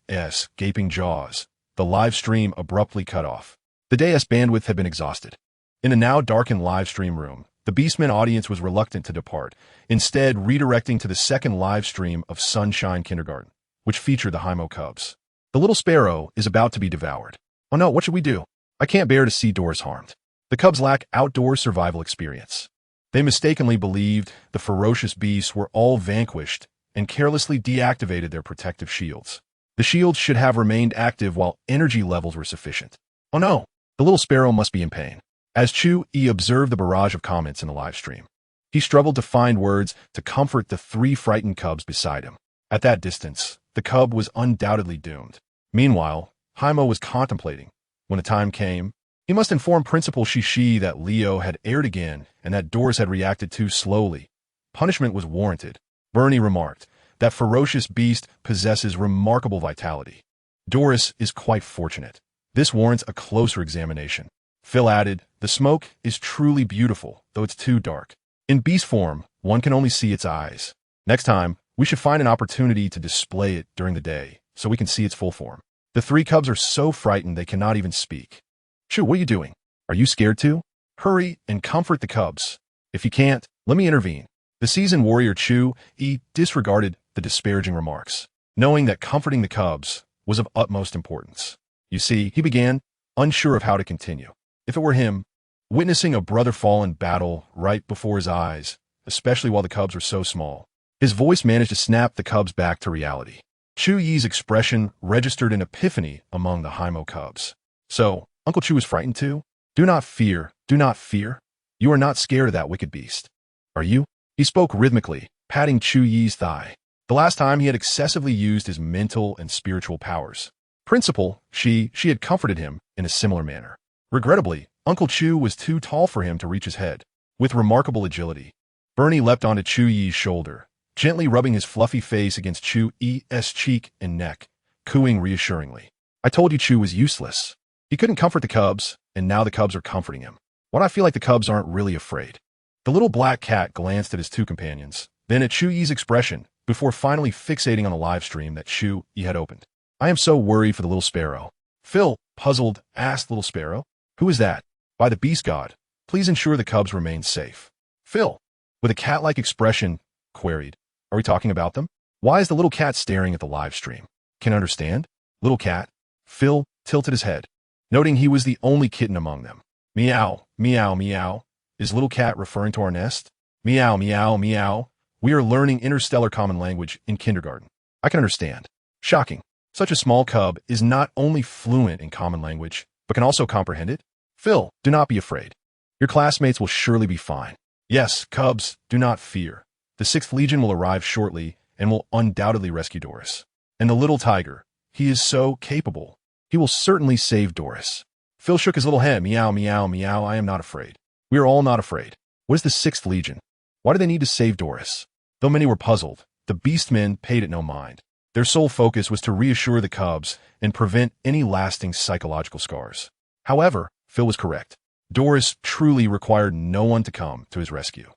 gaping jaws, the live stream abruptly cut off. The day's bandwidth had been exhausted. In the now darkened live stream room, the beastmen audience was reluctant to depart, instead redirecting to the second live stream of Sunshine Kindergarten, which featured the Hymo cubs. "The little sparrow is about to be devoured. Oh no, what should we do? I can't bear to see Doris harmed." The cubs lack outdoor survival experience. They mistakenly believed the ferocious beasts were all vanquished and carelessly deactivated their protective shields. The shields should have remained active while energy levels were sufficient. Oh no, the little sparrow must be in pain. As Chu Yi observed the barrage of comments in the live stream, he struggled to find words to comfort the 3 frightened cubs beside him. At that distance, the cub was undoubtedly doomed. Meanwhile, Hymo was contemplating. When the time came, he must inform Principal Shishi that Leo had erred again and that Doris had reacted too slowly. Punishment was warranted. Bernie remarked, "That ferocious beast possesses remarkable vitality. Doris is quite fortunate. This warrants a closer examination." Phil added, "The smoke is truly beautiful, though it's too dark. In beast form, one can only see its eyes. Next time, we should find an opportunity to display it during the day, so we can see its full form." The 3 cubs are so frightened they cannot even speak. "Chu, what are you doing? Are you scared too? Hurry and comfort the cubs. If you can't, let me intervene." The seasoned warrior Chu Yi disregarded the disparaging remarks, knowing that comforting the cubs was of utmost importance. "You see," he began, unsure of how to continue. If it were him, witnessing a brother fall in battle right before his eyes, especially while the cubs were so small, his voice managed to snap the cubs back to reality. Chu Yi's expression registered an epiphany among the Hymo cubs. "So, Uncle Chu is frightened too? Do not fear, do not fear. You are not scared of that wicked beast, are you?" He spoke rhythmically, patting Chu Yi's thigh. The last time he had excessively used his mental and spiritual powers. Principal, she had comforted him in a similar manner. Regrettably, Uncle Chu was too tall for him to reach his head. With remarkable agility, Bernie leapt onto Chu Yi's shoulder, gently rubbing his fluffy face against Chu Yi's cheek and neck, cooing reassuringly. "I told you Chu was useless. He couldn't comfort the cubs, and now the cubs are comforting him. Why do I feel like the cubs aren't really afraid?" The little black cat glanced at his 2 companions, then at Chu Yi's expression, before finally fixating on the live stream that Chu Yi had opened. "I am so worried for the little sparrow." Phil, puzzled, asked little sparrow, Who is that? By the beast god, please ensure the cubs remain safe. Phil, with a cat-like expression, queried, are we talking about them? Why is the little cat staring at the live stream? Can understand? Little cat? Phil tilted his head, noting he was the only kitten among them. Meow, meow, meow. Is little cat referring to our nest? Meow, meow, meow. We are learning interstellar common language in kindergarten. I can understand. Shocking. Such a small cub is not only fluent in common language, but can also comprehend it. Phil, do not be afraid. Your classmates will surely be fine. Yes, cubs, do not fear. The 6th Legion will arrive shortly and will undoubtedly rescue Doris. And the little tiger, he is so capable. He will certainly save Doris. Phil shook his little head. Meow, meow, meow. I am not afraid. We are all not afraid. What is the 6th Legion? Why do they need to save Doris? Though many were puzzled, the Beastmen paid it no mind. Their sole focus was to reassure the cubs and prevent any lasting psychological scars. However, Phil was correct. Doris truly required no one to come to his rescue.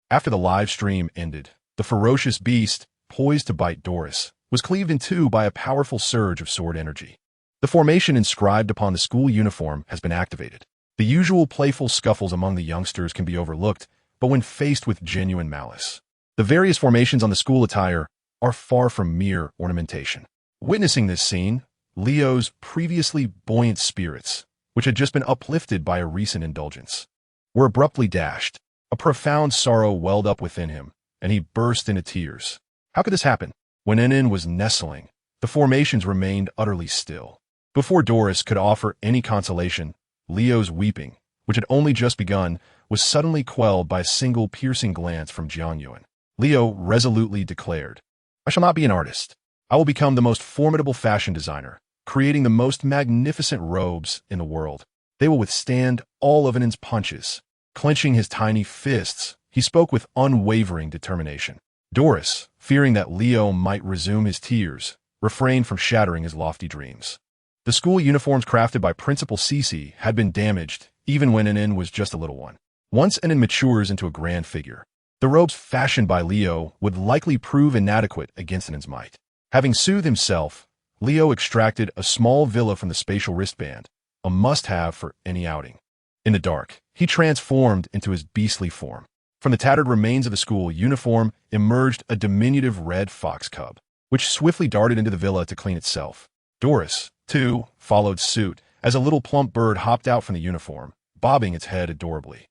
After the live stream ended, the ferocious beast, poised to bite Doris, was cleaved in two by a powerful surge of sword energy. The formation inscribed upon the school uniform has been activated. The usual playful scuffles among the youngsters can be overlooked, but when faced with genuine malice, the various formations on the school attire are far from mere ornamentation. Witnessing this scene, Leo's previously buoyant spirits, which had just been uplifted by a recent indulgence, were abruptly dashed. A profound sorrow welled up within him, and he burst into tears. How could this happen? When Enen was nestling, the formations remained utterly still. Before Doris could offer any consolation, Leo's weeping, which had only just begun, was suddenly quelled by a single piercing glance from Jiang Yuxi. Leo resolutely declared, I shall not be an artist. I will become the most formidable fashion designer, creating the most magnificent robes in the world. They will withstand all of Enen's punches. Clenching his tiny fists, he spoke with unwavering determination. Doris, fearing that Leo might resume his tears, refrained from shattering his lofty dreams. The school uniforms crafted by Principal Cece had been damaged, even when Enen was just a little one. Once Enen matures into a grand figure, the robes fashioned by Leo would likely prove inadequate against Enen's might. Having soothed himself, Leo extracted a small villa from the spatial wristband, a must-have for any outing. In the dark, he transformed into his beastly form. From the tattered remains of the school uniform emerged a diminutive red fox cub, which swiftly darted into the villa to clean itself. Doris, too, followed suit, as a little plump bird hopped out from the uniform, bobbing its head adorably.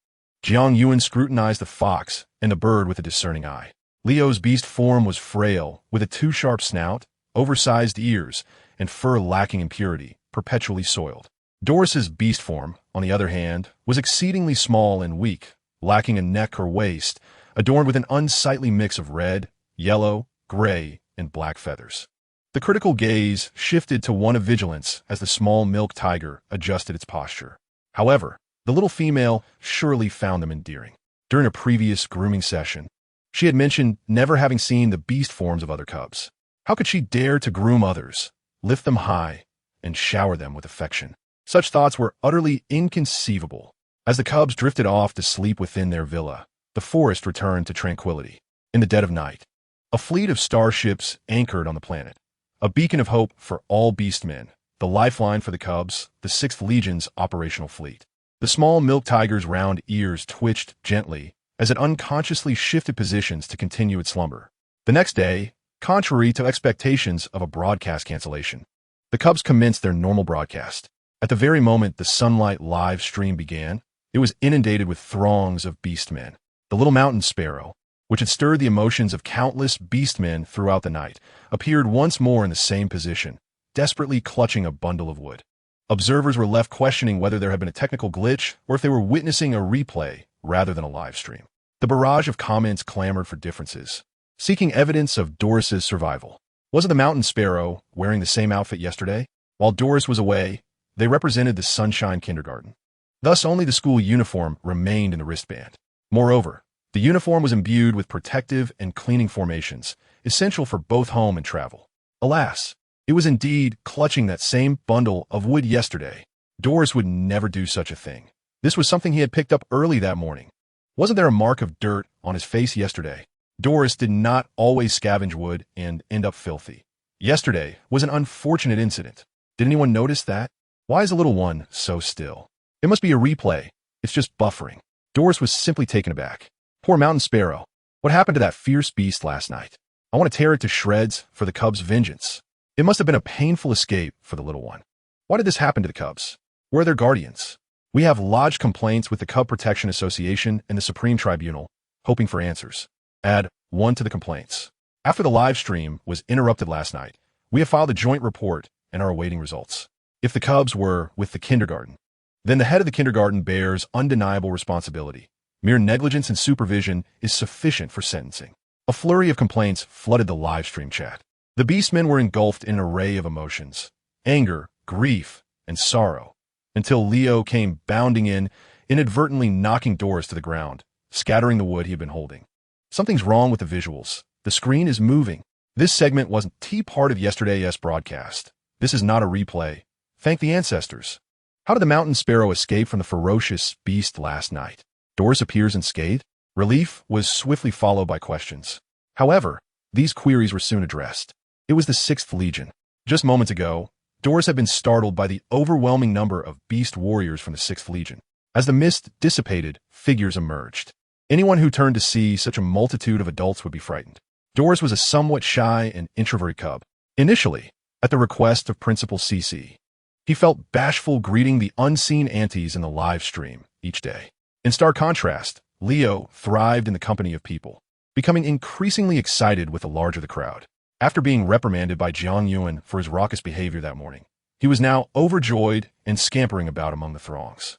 Jiang Yuxi scrutinized the fox and the bird with a discerning eye. Leo's beast form was frail, with a too-sharp snout, oversized ears, and fur lacking in purity, perpetually soiled. Doris's beast form, on the other hand, was exceedingly small and weak, lacking a neck or waist, adorned with an unsightly mix of red, yellow, gray, and black feathers. The critical gaze shifted to one of vigilance as the small milk tiger adjusted its posture. However, the little female surely found them endearing. During a previous grooming session, she had mentioned never having seen the beast forms of other cubs. How could she dare to groom others, lift them high, and shower them with affection? Such thoughts were utterly inconceivable. As the cubs drifted off to sleep within their villa, the forest returned to tranquility. In the dead of night, a fleet of starships anchored on the planet, a beacon of hope for all beastmen, the lifeline for the cubs, the 6th Legion's operational fleet. The small milk tiger's round ears twitched gently as it unconsciously shifted positions to continue its slumber. The next day, contrary to expectations of a broadcast cancellation, the cubs commenced their normal broadcast. At the very moment the sunlight live stream began, it was inundated with throngs of beastmen. The little mountain sparrow, which had stirred the emotions of countless beastmen throughout the night, appeared once more in the same position, desperately clutching a bundle of wood. Observers were left questioning whether there had been a technical glitch or if they were witnessing a replay rather than a live stream. The barrage of comments clamored for differences, seeking evidence of Doris's survival. Wasn't the mountain sparrow wearing the same outfit yesterday? While Doris was away, they represented the Sunshine Kindergarten. Thus, only the school uniform remained in the wristband. Moreover, the uniform was imbued with protective and cleaning formations, essential for both home and travel. Alas, it was indeed clutching that same bundle of wood yesterday. Doris would never do such a thing. This was something he had picked up early that morning. Wasn't there a mark of dirt on his face yesterday? Doris did not always scavenge wood and end up filthy. Yesterday was an unfortunate incident. Did anyone notice that? Why is the little one so still? It must be a replay. It's just buffering. Doris was simply taken aback. Poor mountain sparrow. What happened to that fierce beast last night? I want to tear it to shreds for the cub's vengeance. It must have been a painful escape for the little one. Why did this happen to the cubs? Where are their guardians? We have lodged complaints with the Cub Protection Association and the Supreme Tribunal, hoping for answers. Add 1 to the complaints. After the live stream was interrupted last night, we have filed a joint report and are awaiting results. If the cubs were with the kindergarten, then the head of the kindergarten bears undeniable responsibility. Mere negligence and supervision is sufficient for sentencing. A flurry of complaints flooded the live stream chat. The beastmen were engulfed in an array of emotions, anger, grief, and sorrow, until Leo came bounding in, inadvertently knocking Doris to the ground, scattering the wood he had been holding. Something's wrong with the visuals. The screen is moving. This segment wasn't part of yesterday's broadcast. This is not a replay. Thank the ancestors. How did the mountain sparrow escape from the ferocious beast last night? Doris appears unscathed. Relief was swiftly followed by questions. However, these queries were soon addressed. It was the 6th Legion. Just moments ago, Doris had been startled by the overwhelming number of beast warriors from the 6th Legion. As the mist dissipated, figures emerged. Anyone who turned to see such a multitude of adults would be frightened. Doris was a somewhat shy and introverted cub. Initially, at the request of Principal CC, he felt bashful greeting the unseen aunties in the live stream each day. In stark contrast, Leo thrived in the company of people, becoming increasingly excited with the larger the crowd. After being reprimanded by Jiang Yuxi for his raucous behavior that morning, he was now overjoyed and scampering about among the throngs.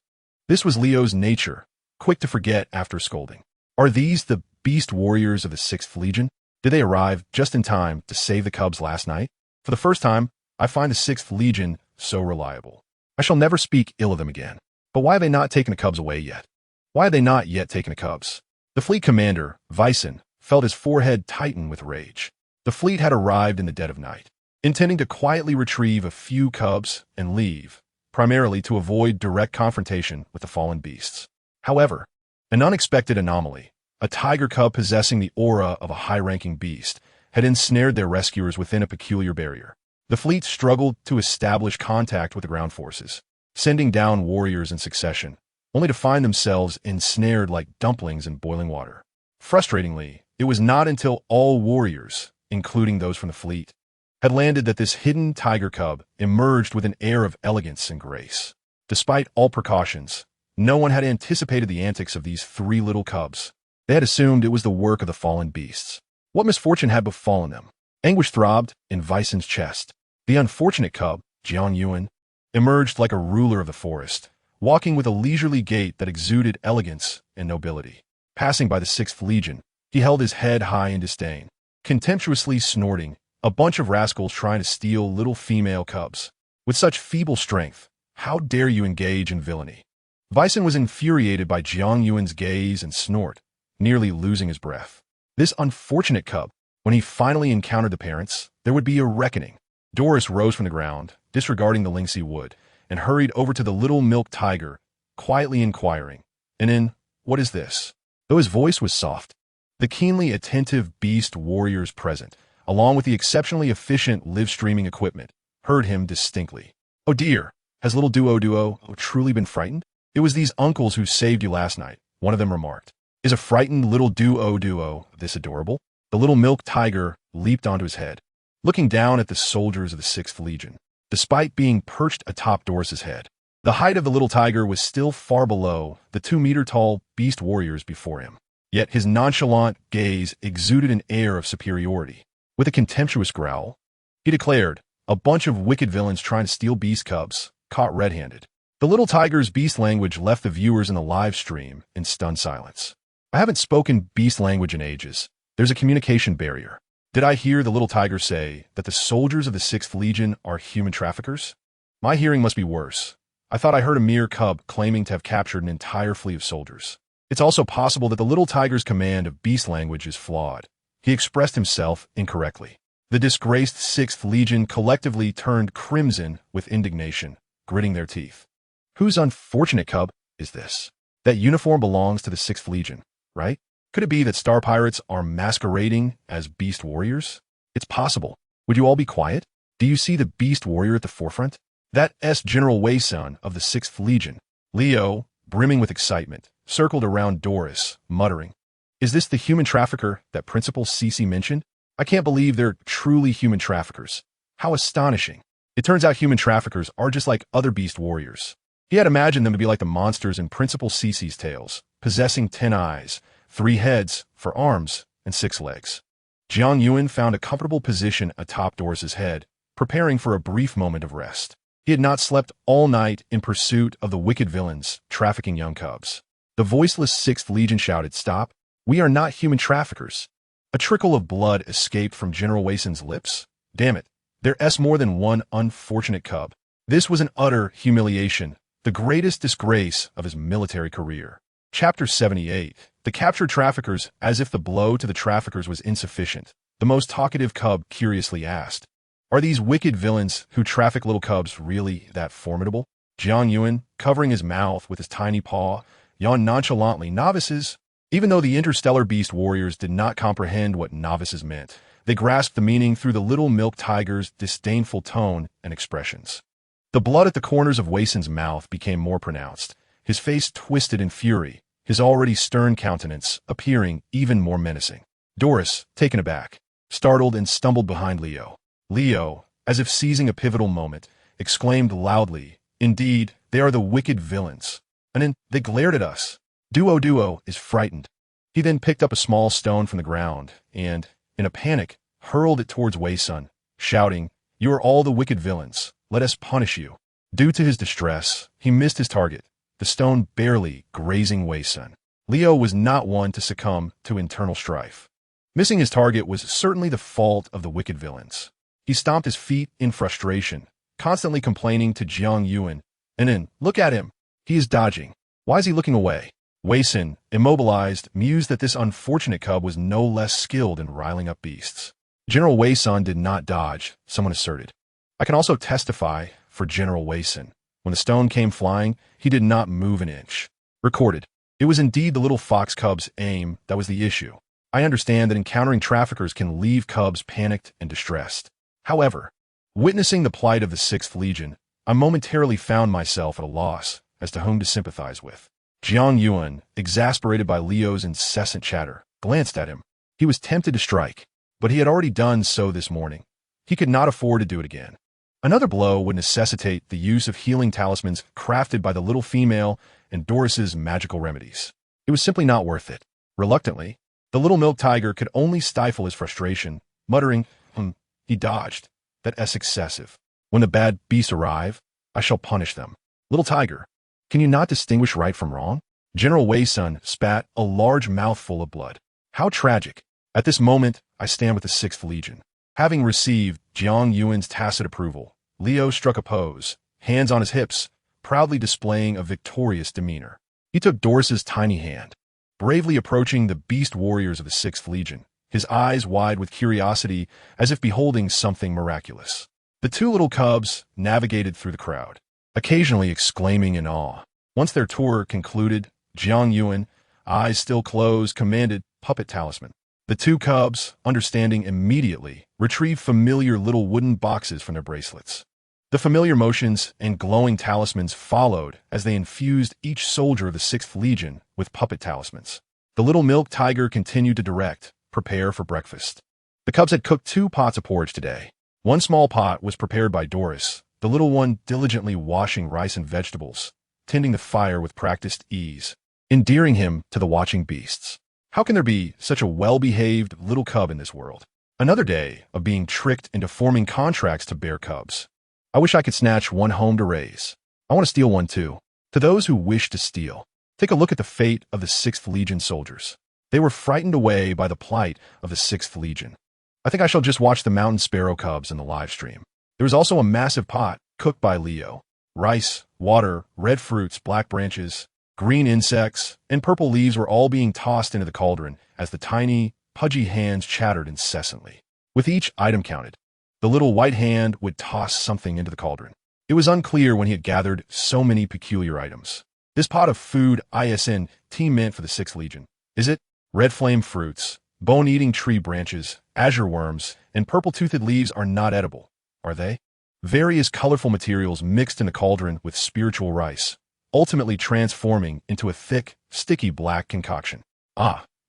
This was Leo's nature, quick to forget after scolding. Are these the beast warriors of the 6th Legion? Did they arrive just in time to save the cubs last night? For the first time, I find the 6th Legion so reliable. I shall never speak ill of them again. But why have they not taken the cubs away yet? Why have they not yet taken the cubs? The fleet commander, Vyson, felt his forehead tighten with rage. The fleet had arrived in the dead of night, intending to quietly retrieve a few cubs and leave, primarily to avoid direct confrontation with the fallen beasts. However, an unexpected anomaly, a tiger cub possessing the aura of a high-ranking beast, had ensnared their rescuers within a peculiar barrier. The fleet struggled to establish contact with the ground forces, sending down warriors in succession, only to find themselves ensnared like dumplings in boiling water. Frustratingly, it was not until all warriors, including those from the fleet, had landed that this hidden tiger cub emerged with an air of elegance and grace. Despite all precautions, no one had anticipated the antics of these 3 little cubs. They had assumed it was the work of the fallen beasts. What misfortune had befallen them? Anguish throbbed in Vyson's chest. The unfortunate cub, Jiang Yuxi, emerged like a ruler of the forest, walking with a leisurely gait that exuded elegance and nobility. Passing by the 6th Legion, he held his head high in disdain, contemptuously snorting, a bunch of rascals trying to steal little female cubs. With such feeble strength, how dare you engage in villainy? Vyson was infuriated by Jiang Yuan's gaze and snort, nearly losing his breath. This unfortunate cub, when he finally encountered the parents, there would be a reckoning. Doris rose from the ground, disregarding the linksy wood, and hurried over to the little milk tiger, quietly inquiring, "And in, what is this?" Though his voice was soft, the keenly attentive beast warriors present, along with the exceptionally efficient live-streaming equipment, heard him distinctly. "Oh dear, has little Duo truly been frightened?" "It was these uncles who saved you last night," one of them remarked. "Is a frightened little Duo this adorable?" The little milk tiger leaped onto his head, looking down at the soldiers of the 6th Legion. Despite being perched atop Doris's head, the height of the little tiger was still far below the 2-meter-tall beast warriors before him. Yet his nonchalant gaze exuded an air of superiority. With a contemptuous growl, he declared, "A bunch of wicked villains trying to steal beast cubs, caught red-handed." The little tiger's beast language left the viewers in the live stream in stunned silence. I haven't spoken beast language in ages. There's a communication barrier. Did I hear the little tiger say that the soldiers of the 6th Legion are human traffickers? My hearing must be worse. I thought I heard a mere cub claiming to have captured an entire fleet of soldiers. It's also possible that the little tiger's command of beast language is flawed. He expressed himself incorrectly. The disgraced 6th Legion collectively turned crimson with indignation, gritting their teeth. Whose unfortunate cub is this? That uniform belongs to the 6th Legion, right? Could it be that star pirates are masquerading as beast warriors? It's possible. Would you all be quiet? Do you see the beast warrior at the forefront? That's General Wei Sun of the 6th Legion, Leo, brimming with excitement, circled around Doris, muttering, "Is this the human trafficker that Principal Cece mentioned? I can't believe they're truly human traffickers. How astonishing. It turns out human traffickers are just like other beast warriors." He had imagined them to be like the monsters in Principal Cece's tales, possessing 10 eyes, 3 heads for arms, and 6 legs. Jiang Yuan found a comfortable position atop Doris's head, preparing for a brief moment of rest. He had not slept all night in pursuit of the wicked villains trafficking young cubs. The voiceless 6th Legion shouted, "Stop! We are not human traffickers." A trickle of blood escaped from General Waison's lips. Damn it, there's more than one unfortunate cub. This was an utter humiliation, the greatest disgrace of his military career. Chapter 78. The captured traffickers. As if the blow to the traffickers was insufficient, the most talkative cub curiously asked, "Are these wicked villains who traffic little cubs really that formidable?" Jiang Yuan, covering his mouth with his tiny paw, yawned nonchalantly. "Novices." Even though the interstellar beast warriors did not comprehend what novices meant, they grasped the meaning through the little milk tiger's disdainful tone and expressions. The blood at the corners of Waison's mouth became more pronounced. His face twisted in fury, his already stern countenance appearing even more menacing. Doris, taken aback, startled and stumbled behind Leo. Leo, as if seizing a pivotal moment, exclaimed loudly, "Indeed, they are the wicked villains. And then they glared at us. Duo is frightened." He then picked up a small stone from the ground and, in a panic, hurled it towards Waison, shouting, "You are all the wicked villains. Let us punish you." Due to his distress, he missed his target, the stone barely grazing Waison. Leo was not one to succumb to internal strife. Missing his target was certainly the fault of the wicked villains. He stomped his feet in frustration, constantly complaining to Jiang Yuan, and then, "Look at him. He is dodging. Why is he looking away?" Waison, immobilized, mused that this unfortunate cub was no less skilled in riling up beasts. General Waison did not dodge, someone asserted. I can also testify for General Waison. When the stone came flying, he did not move an inch. Recorded. It was indeed the little fox cub's aim that was the issue. I understand that encountering traffickers can leave cubs panicked and distressed. However, witnessing the plight of the 6th Legion, I momentarily found myself at a loss as to whom to sympathize with. Jiang Yuan, exasperated by Leo's incessant chatter, glanced at him. He was tempted to strike, but he had already done so this morning. He could not afford to do it again. Another blow would necessitate the use of healing talismans crafted by the little female and Doris's magical remedies. It was simply not worth it. Reluctantly, the little milk tiger could only stifle his frustration, muttering, He dodged. That's excessive. When the bad beasts arrive, I shall punish them. Little tiger, can you not distinguish right from wrong? General Waison spat a large mouthful of blood. How tragic. At this moment, I stand with the 6th Legion. Having received Jiang Yuan's tacit approval, Leo struck a pose, hands on his hips, proudly displaying a victorious demeanor. He took Doris's tiny hand, bravely approaching the beast warriors of the 6th Legion, his eyes wide with curiosity as if beholding something miraculous. The 2 little cubs navigated through the crowd, occasionally exclaiming in awe. Once their tour concluded, Jiang Yuan, eyes still closed, commanded, "Puppet talisman." The 2 cubs, understanding immediately, retrieved familiar little wooden boxes from their bracelets. The familiar motions and glowing talismans followed as they infused each soldier of the 6th Legion with puppet talismans. The little milk tiger continued to direct, prepare for breakfast. The cubs had cooked 2 pots of porridge today. One small pot was prepared by Doris, the little one diligently washing rice and vegetables, tending the fire with practiced ease, endearing him to the watching beasts. How can there be such a well-behaved little cub in this world? Another day of being tricked into forming contracts to bear cubs. I wish I could snatch one home to raise. I want to steal one too. To those who wish to steal, take a look at the fate of the 6th Legion soldiers. They were frightened away by the plight of the 6th Legion. I think I shall just watch the mountain sparrow cubs in the live stream. There was also a massive pot cooked by Leo. Rice, water, red fruits, black branches, green insects, and purple leaves were all being tossed into the cauldron as the tiny, pudgy hands chattered incessantly. With each item counted, the little white hand would toss something into the cauldron. It was unclear when he had gathered so many peculiar items. This pot of food team meant for the 6th Legion. Is it? Red flame fruits, bone-eating tree branches, azure worms, and purple-toothed leaves are not edible, are they? Various colorful materials mixed in the cauldron with spiritual rice, ultimately transforming into a thick, sticky black concoction.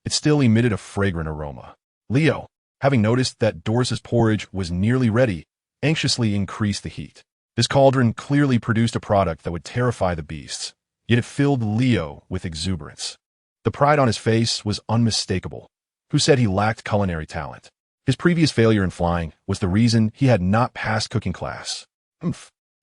It still emitted a fragrant aroma. Leo, having noticed that Doris's porridge was nearly ready, anxiously increased the heat. This cauldron clearly produced a product that would terrify the beasts, yet it filled Leo with exuberance. The pride on his face was unmistakable. Who said he lacked culinary talent? His previous failure in flying was the reason he had not passed cooking class.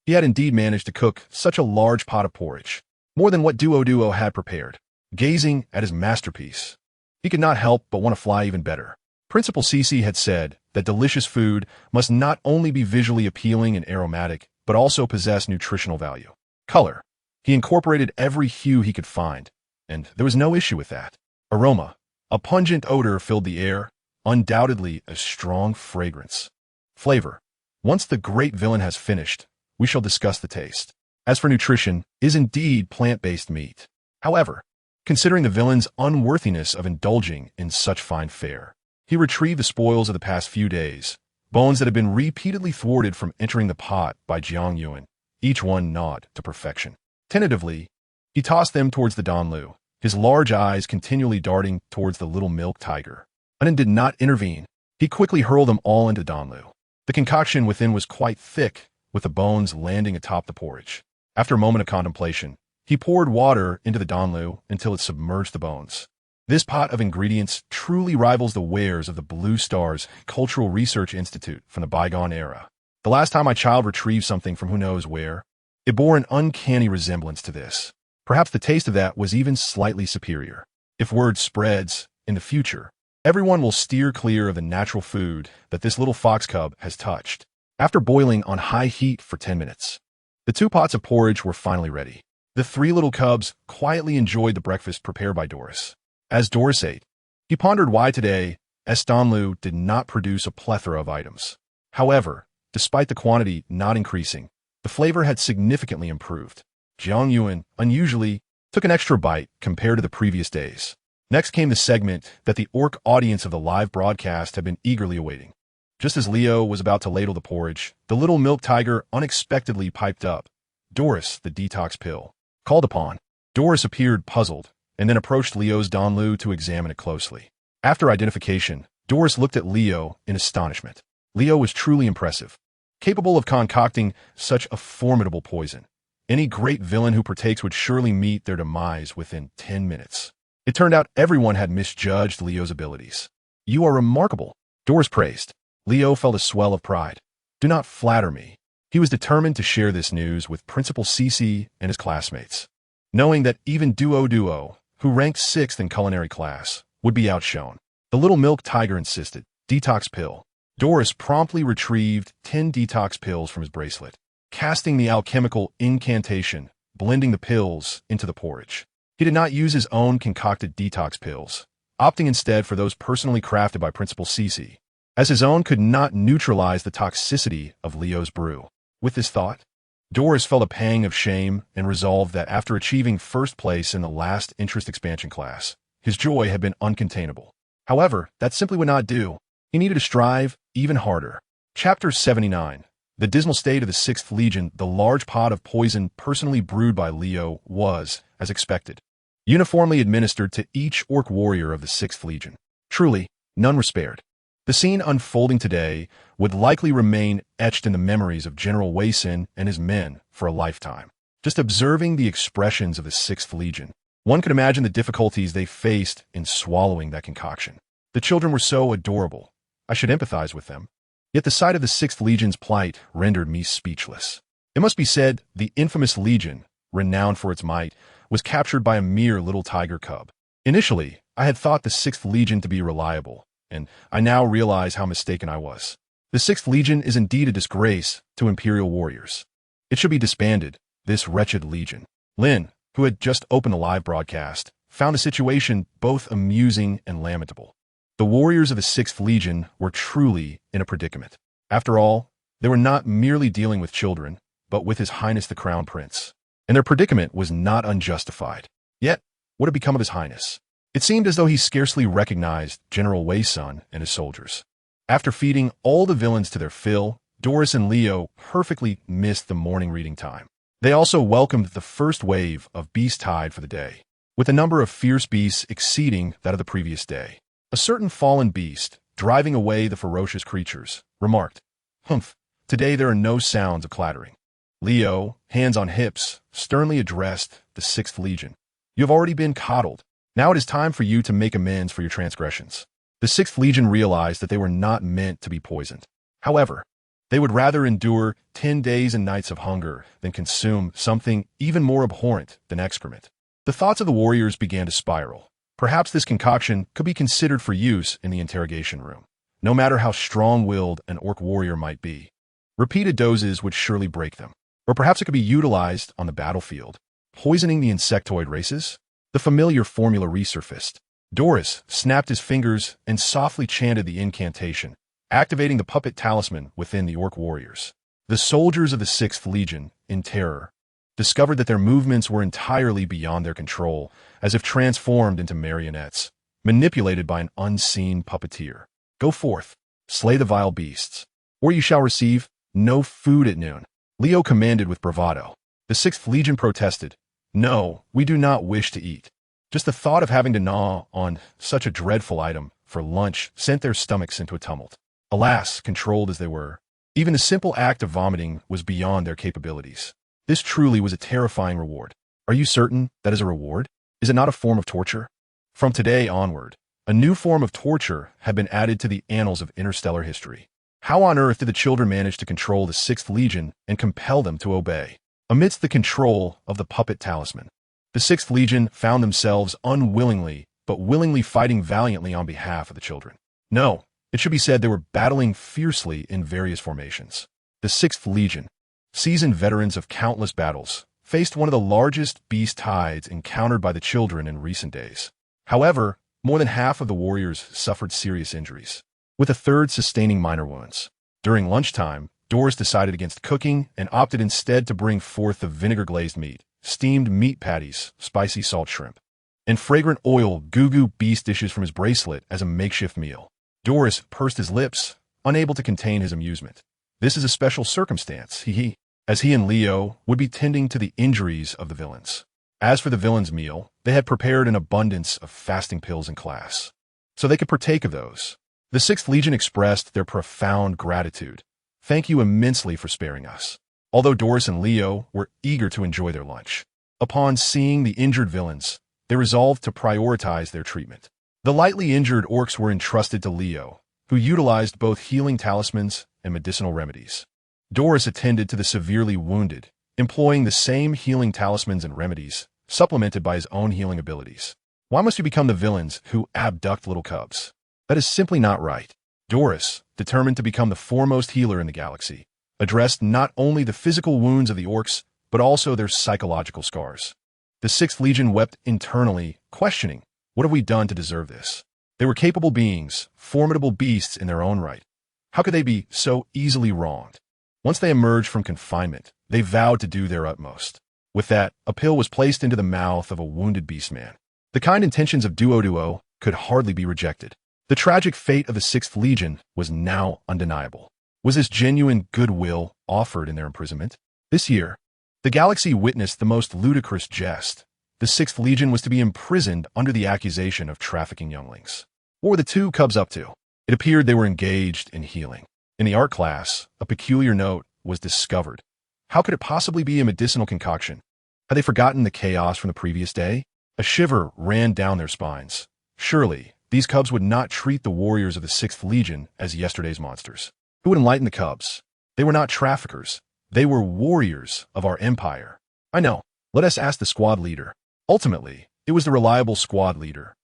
He had indeed managed to cook such a large pot of porridge, more than what Duo had prepared. Gazing at his masterpiece, he could not help but want to fly even better. Principal Cece had said that delicious food must not only be visually appealing and aromatic, but also possess nutritional value. Color. He incorporated every hue he could find, and there was no issue with that. Aroma. A pungent odor filled the air, undoubtedly a strong fragrance. Flavor. Once the great villain has finished, we shall discuss the taste. As for nutrition, is indeed plant-based meat. However, considering the villain's unworthiness of indulging in such fine fare, he retrieved the spoils of the past few days, bones that had been repeatedly thwarted from entering the pot by Jiang Yuan, each one gnawed to perfection. Tentatively, he tossed them towards the Donlu, his large eyes continually darting towards the little milk tiger. Anan did not intervene. He quickly hurled them all into Donlu. The concoction within was quite thick, with the bones landing atop the porridge. After a moment of contemplation, he poured water into the Donlu until it submerged the bones. This pot of ingredients truly rivals the wares of the Blue Star's Cultural Research Institute from the bygone era. The last time my child retrieved something from who knows where, it bore an uncanny resemblance to this. Perhaps the taste of that was even slightly superior. If word spreads, in the future, everyone will steer clear of the natural food that this little fox cub has touched. After boiling on high heat for 10 minutes, the 2 pots of porridge were finally ready. The 3 little cubs quietly enjoyed the breakfast prepared by Doris. As Doris ate, he pondered why today Donlu did not produce a plethora of items. However, despite the quantity not increasing, the flavor had significantly improved. Jiang Yuan, unusually, took an extra bite compared to the previous days. Next came the segment that the orc audience of the live broadcast had been eagerly awaiting. Just as Leo was about to ladle the porridge, the little milk tiger unexpectedly piped up. Doris, the detox pill. Called upon, Doris appeared puzzled, and then approached Leo's Donlu to examine it closely. After identification, Doris looked at Leo in astonishment. Leo was truly impressive, capable of concocting such a formidable poison. Any great villain who partakes would surely meet their demise within 10 minutes. It turned out everyone had misjudged Leo's abilities. You are remarkable, Doris praised. Leo felt a swell of pride. Do not flatter me. He was determined to share this news with Principal Cece and his classmates, knowing that even Duo, who ranked 6th in culinary class, would be outshone. The little milk tiger insisted. Detox pill. Doris promptly retrieved 10 detox pills from his bracelet, casting the alchemical incantation, blending the pills into the porridge. He did not use his own concocted detox pills, opting instead for those personally crafted by Principal Cece, as his own could not neutralize the toxicity of Leo's brew. With this thought, Doris felt a pang of shame and resolved that after achieving first place in the last interest expansion class, his joy had been uncontainable. However, that simply would not do. He needed to strive even harder. Chapter 79. The dismal state of the 6th Legion. The large pot of poison personally brewed by Leo was, as expected, uniformly administered to each orc warrior of the 6th Legion. Truly, none were spared. The scene unfolding today would likely remain etched in the memories of General Wei Sin and his men for a lifetime. Just observing the expressions of the 6th Legion, one could imagine the difficulties they faced in swallowing that concoction. The children were so adorable. I should empathize with them. Yet the sight of the 6th Legion's plight rendered me speechless. It must be said, the infamous Legion, renowned for its might, was captured by a mere little tiger cub. Initially, I had thought the 6th Legion to be reliable, and I now realize how mistaken I was. The 6th Legion is indeed a disgrace to Imperial warriors. It should be disbanded, this wretched Legion. Lin, who had just opened the live broadcast, found the situation both amusing and lamentable. The warriors of the 6th Legion were truly in a predicament. After all, they were not merely dealing with children, but with His Highness the Crown Prince, and their predicament was not unjustified. Yet, what had become of His Highness? It seemed as though he scarcely recognized General Wei Sun and his soldiers. After feeding all the villains to their fill, Doris and Leo perfectly missed the morning reading time. They also welcomed the first wave of beast tide for the day, with the number of fierce beasts exceeding that of the previous day. A certain fallen beast, driving away the ferocious creatures, remarked, "Humph, today there are no sounds of clattering." Leo, hands on hips, sternly addressed the 6th Legion. "You have already been coddled. Now it is time for you to make amends for your transgressions." The 6th Legion realized that they were not meant to be poisoned. However, they would rather endure 10 days and nights of hunger than consume something even more abhorrent than excrement. The thoughts of the warriors began to spiral. Perhaps this concoction could be considered for use in the interrogation room. No matter how strong-willed an orc warrior might be, repeated doses would surely break them. Or perhaps it could be utilized on the battlefield, poisoning the insectoid races? The familiar formula resurfaced. Doris snapped his fingers and softly chanted the incantation, activating the puppet talisman within the orc warriors. The soldiers of the 6th Legion, in terror, discovered that their movements were entirely beyond their control, as if transformed into marionettes, manipulated by an unseen puppeteer. "Go forth, slay the vile beasts, or you shall receive no food at noon," Leo commanded with bravado. The 6th Legion protested, "No, we do not wish to eat." Just the thought of having to gnaw on such a dreadful item for lunch sent their stomachs into a tumult. Alas, controlled as they were, even the simple act of vomiting was beyond their capabilities. This truly was a terrifying reward. Are you certain that is a reward? Is it not a form of torture? From today onward, a new form of torture had been added to the annals of interstellar history. How on earth did the children manage to control the 6th Legion and compel them to obey? Amidst the control of the puppet talisman, the 6th Legion found themselves unwillingly but willingly fighting valiantly on behalf of the children. No, it should be said they were battling fiercely in various formations. The 6th Legion, seasoned veterans of countless battles, faced one of the largest beast tides encountered by the children in recent days. However, more than half of the warriors suffered serious injuries, with a third sustaining minor wounds. During lunchtime, Doris decided against cooking and opted instead to bring forth the vinegar-glazed meat, steamed meat patties, spicy salt shrimp, and fragrant oil goo-goo beast dishes from his bracelet as a makeshift meal. Doris pursed his lips, unable to contain his amusement. This is a special circumstance, as he and Leo would be tending to the injuries of the villains. As for the villains' meal, they had prepared an abundance of fasting pills in class, so they could partake of those. The 6th Legion expressed their profound gratitude. "Thank you immensely for sparing us." Although Doris and Leo were eager to enjoy their lunch, upon seeing the injured villains, they resolved to prioritize their treatment. The lightly injured orcs were entrusted to Leo, who utilized both healing talismans and medicinal remedies. Doris attended to the severely wounded, employing the same healing talismans and remedies, supplemented by his own healing abilities. Why must we become the villains who abduct little cubs? That is simply not right. Doris, determined to become the foremost healer in the galaxy, addressed not only the physical wounds of the orcs, but also their psychological scars. The 6th Legion wept internally, questioning, what have we done to deserve this? They were capable beings, formidable beasts in their own right. How could they be so easily wronged? Once they emerged from confinement, they vowed to do their utmost. With that, a pill was placed into the mouth of a wounded beastman. The kind intentions of Duo could hardly be rejected. The tragic fate of the 6th Legion was now undeniable. Was this genuine goodwill offered in their imprisonment? This year, the galaxy witnessed the most ludicrous jest. The 6th Legion was to be imprisoned under the accusation of trafficking younglings. What were the two cubs up to? It appeared they were engaged in healing. In the art class, a peculiar note was discovered. How could it possibly be a medicinal concoction? Had they forgotten the chaos from the previous day? A shiver ran down their spines. Surely, these cubs would not treat the warriors of the 6th Legion as yesterday's monsters. Who would enlighten the cubs? They were not traffickers. They were warriors of our empire. I know. Let us ask the squad leader. Ultimately, it was the reliable squad leader,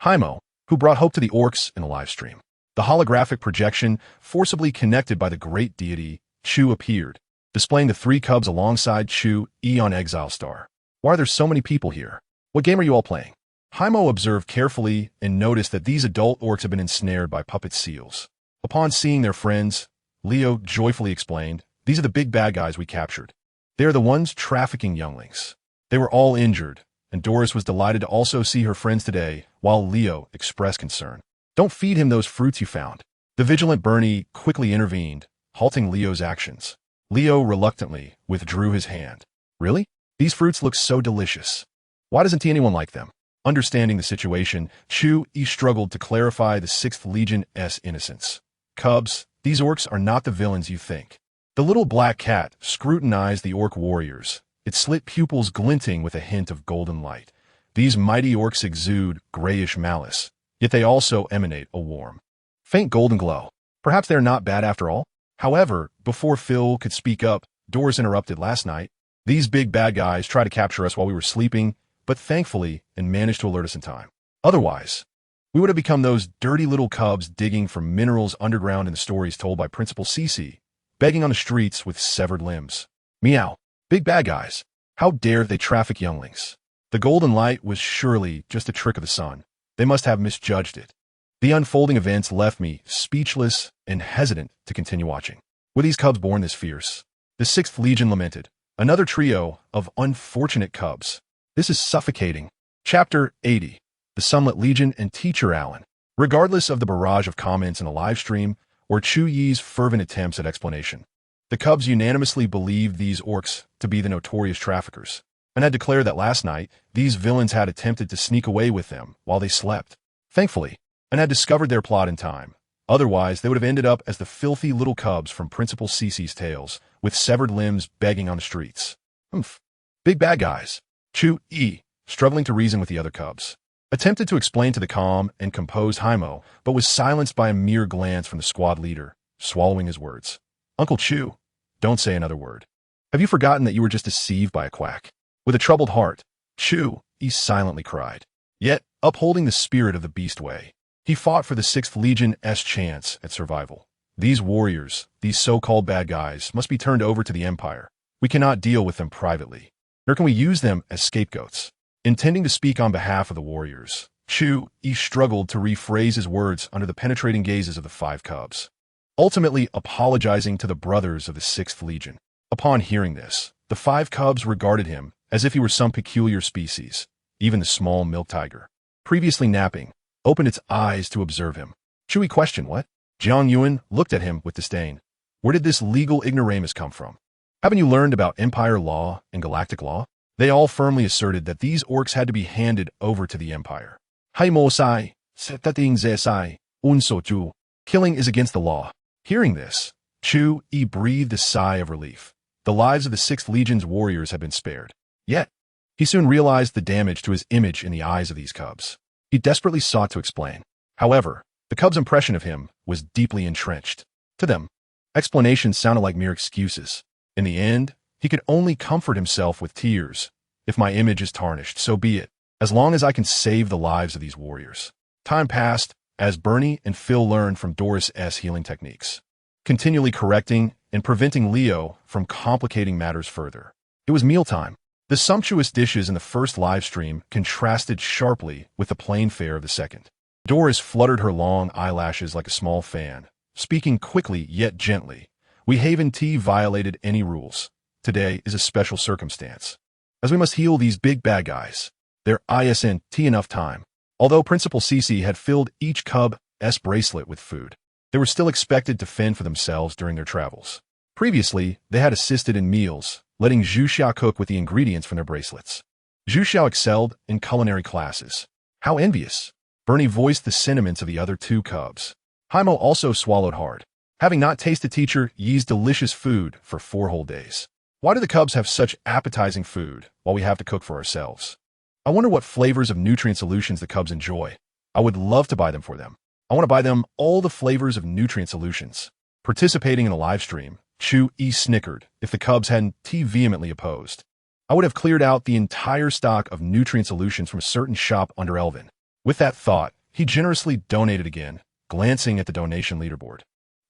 Hymo, who brought hope to the orcs in the live stream. The holographic projection, forcibly connected by the great deity, Chu, appeared, displaying the three cubs alongside Chu, Eon Exile Star. Why are there so many people here? What game are you all playing? Hymo observed carefully and noticed that these adult orcs had been ensnared by puppet seals. Upon seeing their friends, Leo joyfully explained, "These are the big bad guys we captured. They are the ones trafficking younglings." They were all injured, and Doris was delighted to also see her friends today, while Leo expressed concern. "Don't feed him those fruits you found." The vigilant Bernie quickly intervened, halting Leo's actions. Leo reluctantly withdrew his hand. Really? These fruits look so delicious. Why doesn't anyone like them? Understanding the situation, Chu Yi struggled to clarify the 6th Legion's innocence. Cubs, these orcs are not the villains you think. The little black cat scrutinized the orc warriors, its slit pupils glinting with a hint of golden light. These mighty orcs exude grayish malice, yet they also emanate a warm, faint golden glow. Perhaps they're not bad after all? However, before Phil could speak up, Doris interrupted. Last night, these big bad guys tried to capture us while we were sleeping, but thankfully, and managed to alert us in time. Otherwise, we would have become those dirty little cubs digging for minerals underground in the stories told by Principal Cece, begging on the streets with severed limbs. Meow. Big bad guys. How dare they traffic younglings? The golden light was surely just a trick of the sun. They must have misjudged it. The unfolding events left me speechless and hesitant to continue watching. Were these cubs born this fierce? The 6th Legion lamented. Another trio of unfortunate cubs. This is suffocating. Chapter 80. The Sunlit Legion and Teacher Allen. Regardless of the barrage of comments in the live stream or Chu Yi's fervent attempts at explanation, the cubs unanimously believed these orcs to be the notorious traffickers, and had declared that last night these villains had attempted to sneak away with them while they slept. Thankfully, and had discovered their plot in time. Otherwise, they would have ended up as the filthy little cubs from Principal Cece's tales, with severed limbs begging on the streets. Humph. Big bad guys. Chu Yi, struggling to reason with the other cubs, attempted to explain to the calm and composed Haimo, but was silenced by a mere glance from the squad leader, swallowing his words. Uncle Chu, don't say another word. Have you forgotten that you were just deceived by a quack? With a troubled heart, Chu Yi silently cried. Yet, upholding the spirit of the beast way, he fought for the 6th Legion's chance at survival. These warriors, these so-called bad guys, must be turned over to the Empire. We cannot deal with them privately, nor can we use them as scapegoats. Intending to speak on behalf of the warriors, Chu Yi struggled to rephrase his words under the penetrating gazes of the 5 cubs, ultimately apologizing to the brothers of the 6th Legion. Upon hearing this, the 5 cubs regarded him as if he were some peculiar species. Even the small milk tiger, previously napping, opened its eyes to observe him. Chu Yi questioned what? Jiang Yuan looked at him with disdain. Where did this legal ignoramus come from? Haven't you learned about Empire law and galactic law? They all firmly asserted that these orcs had to be handed over to the Empire. Haimo sai, setating ze sai, unso ju. Killing is against the law. Hearing this, Chu Yi breathed a sigh of relief. The lives of the 6th Legion's warriors had been spared. Yet, he soon realized the damage to his image in the eyes of these cubs. He desperately sought to explain. However, the cubs' impression of him was deeply entrenched. To them, explanations sounded like mere excuses. In the end, he could only comfort himself with tears. If my image is tarnished, so be it, as long as I can save the lives of these warriors. Time passed, as Bernie and Phil learned from Doris's healing techniques, continually correcting and preventing Leo from complicating matters further. It was mealtime. The sumptuous dishes in the first live stream contrasted sharply with the plain fare of the second. Doris fluttered her long eyelashes like a small fan, speaking quickly yet gently. We haven't violated any rules. Today is a special circumstance, as we must heal these big bad guys. There isn't enough time. Although Principal Cece had filled each cub's bracelet with food, they were still expected to fend for themselves during their travels. Previously, they had assisted in meals, letting Zhu Xiao cook with the ingredients from their bracelets. Zhu Xiao excelled in culinary classes. How envious! Bernie voiced the sentiments of the other 2 cubs. Haimo also swallowed hard, having not tasted Teacher Yi's delicious food for 4 whole days. Why do the cubs have such appetizing food while we have to cook for ourselves? I wonder what flavors of nutrient solutions the cubs enjoy. I would love to buy them for them. I want to buy them all the flavors of nutrient solutions. Participating in a live stream, Chu Yi snickered if the cubs hadn't vehemently opposed. I would have cleared out the entire stock of nutrient solutions from a certain shop under Elvin. With that thought, he generously donated again, glancing at the donation leaderboard.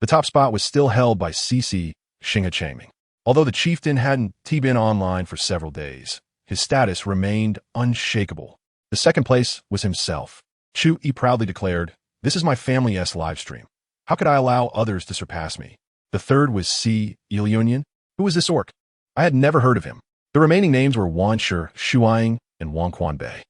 The top spot was still held by Cece Xingha. Although the chieftain hadn't been online for several days, his status remained unshakable. The second place was himself. Chu Yi proudly declared, "This is my family's live stream. How could I allow others to surpass me?" The third was C. Ilionian. Who was this orc? I had never heard of him. The remaining names were Wan Shi, Shuang, and Wang Quanbei.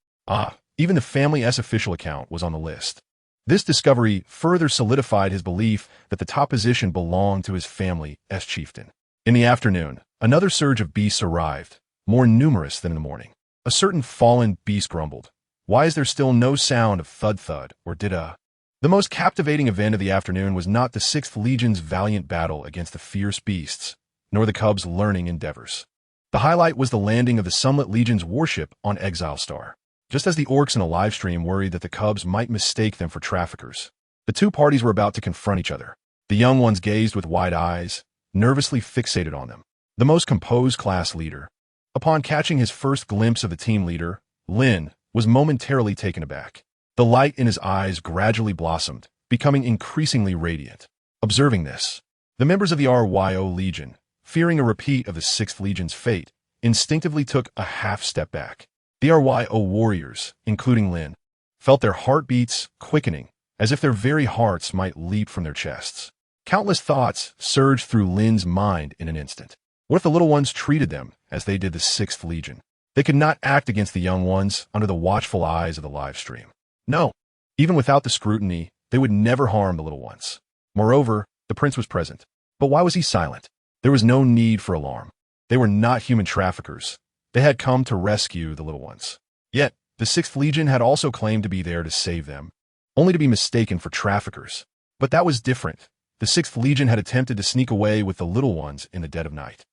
Even the family's official account was on the list. This discovery further solidified his belief that the top position belonged to his family's chieftain. In the afternoon, another surge of beasts arrived, more numerous than in the morning. A certain fallen beast grumbled, "Why is there still no sound of thud-thud or did-a?" The most captivating event of the afternoon was not the 6th Legion's valiant battle against the fierce beasts, nor the Cubs' learning endeavors. The highlight was the landing of the Sunlit Legion's warship on Exile Star. Just as the orcs in a livestream worried that the Cubs might mistake them for traffickers, the two parties were about to confront each other. The young ones gazed with wide eyes, nervously fixated on them. The most composed class leader, upon catching his first glimpse of the team leader, Lin, was momentarily taken aback. The light in his eyes gradually blossomed, becoming increasingly radiant. Observing this, the members of the RYO Legion, fearing a repeat of the 6th Legion's fate, instinctively took a half-step back. The RYO warriors, including Lin, felt their heartbeats quickening, as if their very hearts might leap from their chests. Countless thoughts surged through Lin's mind in an instant. What if the little ones treated them as they did the 6th Legion? They could not act against the young ones under the watchful eyes of the livestream. No, even without the scrutiny, they would never harm the little ones. Moreover, the prince was present. But why was he silent? There was no need for alarm. They were not human traffickers. They had come to rescue the little ones. Yet, the 6th Legion had also claimed to be there to save them, only to be mistaken for traffickers. But that was different. The 6th Legion had attempted to sneak away with the little ones in the dead of night.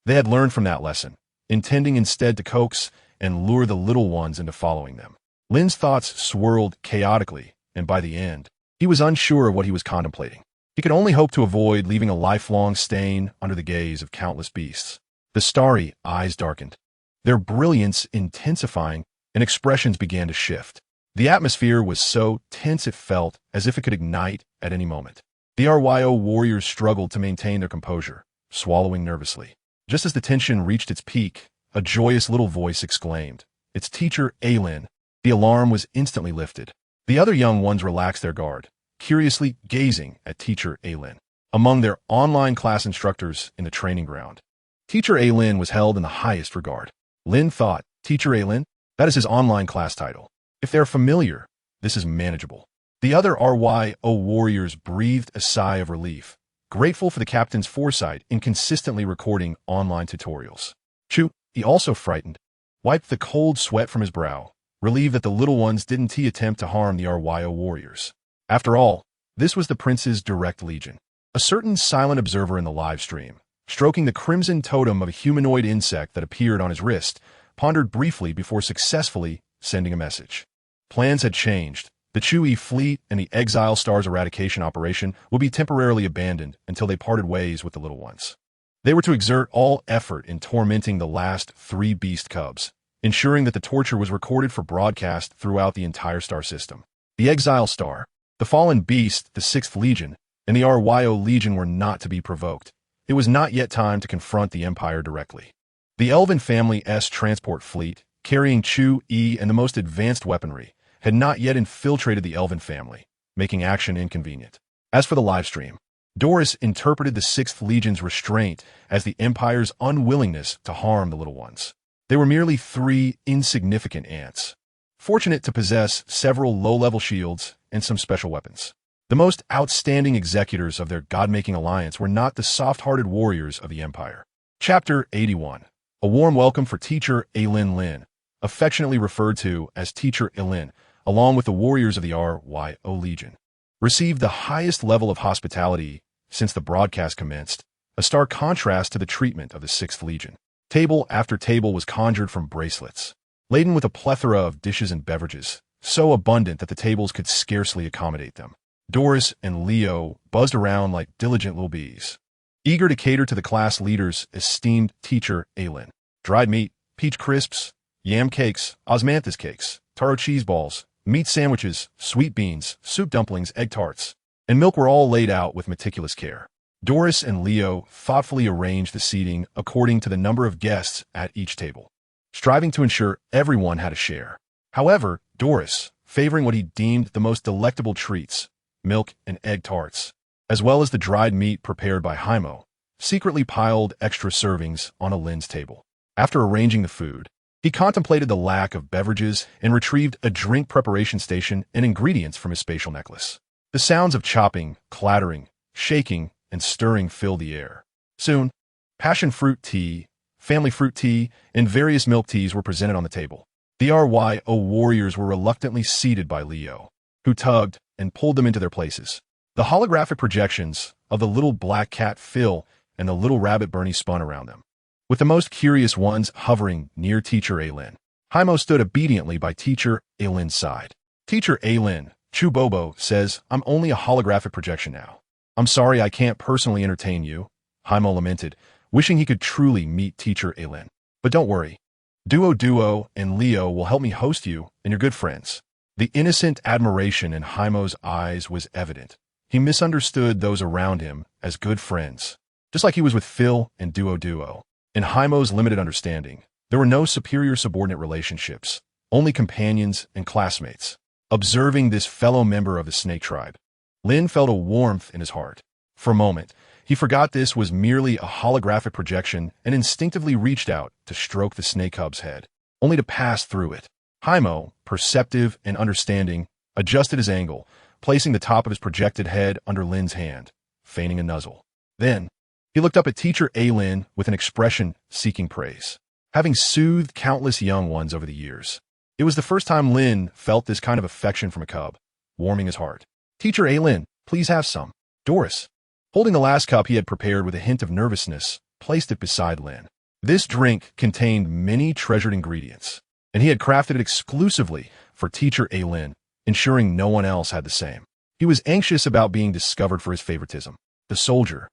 They had learned from that lesson, intending instead to coax and lure the little ones into following them. Lin's thoughts swirled chaotically, and by the end, he was unsure of what he was contemplating. He could only hope to avoid leaving a lifelong stain under the gaze of countless beasts. The starry eyes darkened, their brilliance intensifying, and expressions began to shift. The atmosphere was so tense it felt as if it could ignite at any moment. The RYO warriors struggled to maintain their composure, swallowing nervously. Just as the tension reached its peak, a joyous little voice exclaimed, "It's Teacher Aylin." The alarm was instantly lifted. The other young ones relaxed their guard, curiously gazing at Teacher Aylin. Among their online class instructors in the training ground, Teacher Aylin was held in the highest regard. Lin thought, Teacher Aylin? That is his online class title. If they're familiar, this is manageable. The other RYO warriors breathed a sigh of relief, grateful for the captain's foresight in consistently recording online tutorials. Chu, he also frightened, wiped the cold sweat from his brow, relieved that the little ones didn't attempt to harm the RYO warriors. After all, this was the prince's direct legion. A certain silent observer in the live stream, stroking the crimson totem of a humanoid insect that appeared on his wrist, pondered briefly before successfully sending a message. Plans had changed. The Chewie fleet and the Exile Star's eradication operation would be temporarily abandoned until they parted ways with the little ones. They were to exert all effort in tormenting the last 3 beast cubs, ensuring that the torture was recorded for broadcast throughout the entire star system. The Exile Star, the fallen beast, the 6th Legion, and the RYO Legion were not to be provoked. It was not yet time to confront the Empire directly. The Elven Family S transport fleet, carrying Chu-E and the most advanced weaponry, had not yet infiltrated the Elven family, making action inconvenient. As for the livestream, Doris interpreted the 6th Legion's restraint as the Empire's unwillingness to harm the little ones. They were merely 3 insignificant ants, fortunate to possess several low-level shields and some special weapons. The most outstanding executors of their god-making alliance were not the soft-hearted warriors of the Empire. Chapter 81. A warm welcome for Teacher Aylin Lin, affectionately referred to as Teacher Aylin, along with the warriors of the RYO Legion, received the highest level of hospitality since the broadcast commenced, a stark contrast to the treatment of the 6th Legion. Table after table was conjured from bracelets, laden with a plethora of dishes and beverages, so abundant that the tables could scarcely accommodate them. Doris and Leo buzzed around like diligent little bees, eager to cater to the class leader's esteemed Teacher Aylin. Dried meat, peach crisps, yam cakes, osmanthus cakes, taro cheese balls, meat sandwiches, sweet beans, soup dumplings, egg tarts, and milk were all laid out with meticulous care. Doris and Leo thoughtfully arranged the seating according to the number of guests at each table, striving to ensure everyone had a share. However, Doris, favoring what he deemed the most delectable treats, milk and egg tarts, as well as the dried meat prepared by Haimo, secretly piled extra servings on a Lin's table. After arranging the food, he contemplated the lack of beverages and retrieved a drink preparation station and ingredients from his spatial necklace. The sounds of chopping, clattering, shaking, and stirring filled the air. Soon, passion fruit tea, family fruit tea, and various milk teas were presented on the table. The RYO warriors were reluctantly seated by Leo, who tugged and pulled them into their places. The holographic projections of the little black cat Phil and the little rabbit Bernie spun around them, with the most curious ones hovering near Teacher Aylin. Haimo stood obediently by Teacher Aylin's side. Teacher Aylin, Chubobo, says, "I'm only a holographic projection now. I'm sorry I can't personally entertain you," Haimo lamented, wishing he could truly meet Teacher Aylin. "But don't worry. Duo and Leo will help me host you and your good friends." The innocent admiration in Haimo's eyes was evident. He misunderstood those around him as good friends, just like he was with Phil and Duo. In Haimo's limited understanding, there were no superior-subordinate relationships, only companions and classmates. Observing this fellow member of the snake tribe, Lin felt a warmth in his heart. For a moment, he forgot this was merely a holographic projection and instinctively reached out to stroke the snake cub's head, only to pass through it. Haimo, perceptive and understanding, adjusted his angle, placing the top of his projected head under Lin's hand, feigning a nuzzle. Then, he looked up at Teacher Aylin with an expression seeking praise. Having soothed countless young ones over the years, it was the first time Lin felt this kind of affection from a cub, warming his heart. "Teacher Aylin, please have some." Doris, holding the last cup he had prepared with a hint of nervousness, placed it beside Lin. This drink contained many treasured ingredients, and he had crafted it exclusively for Teacher Aylin, ensuring no one else had the same. He was anxious about being discovered for his favoritism. The soldier,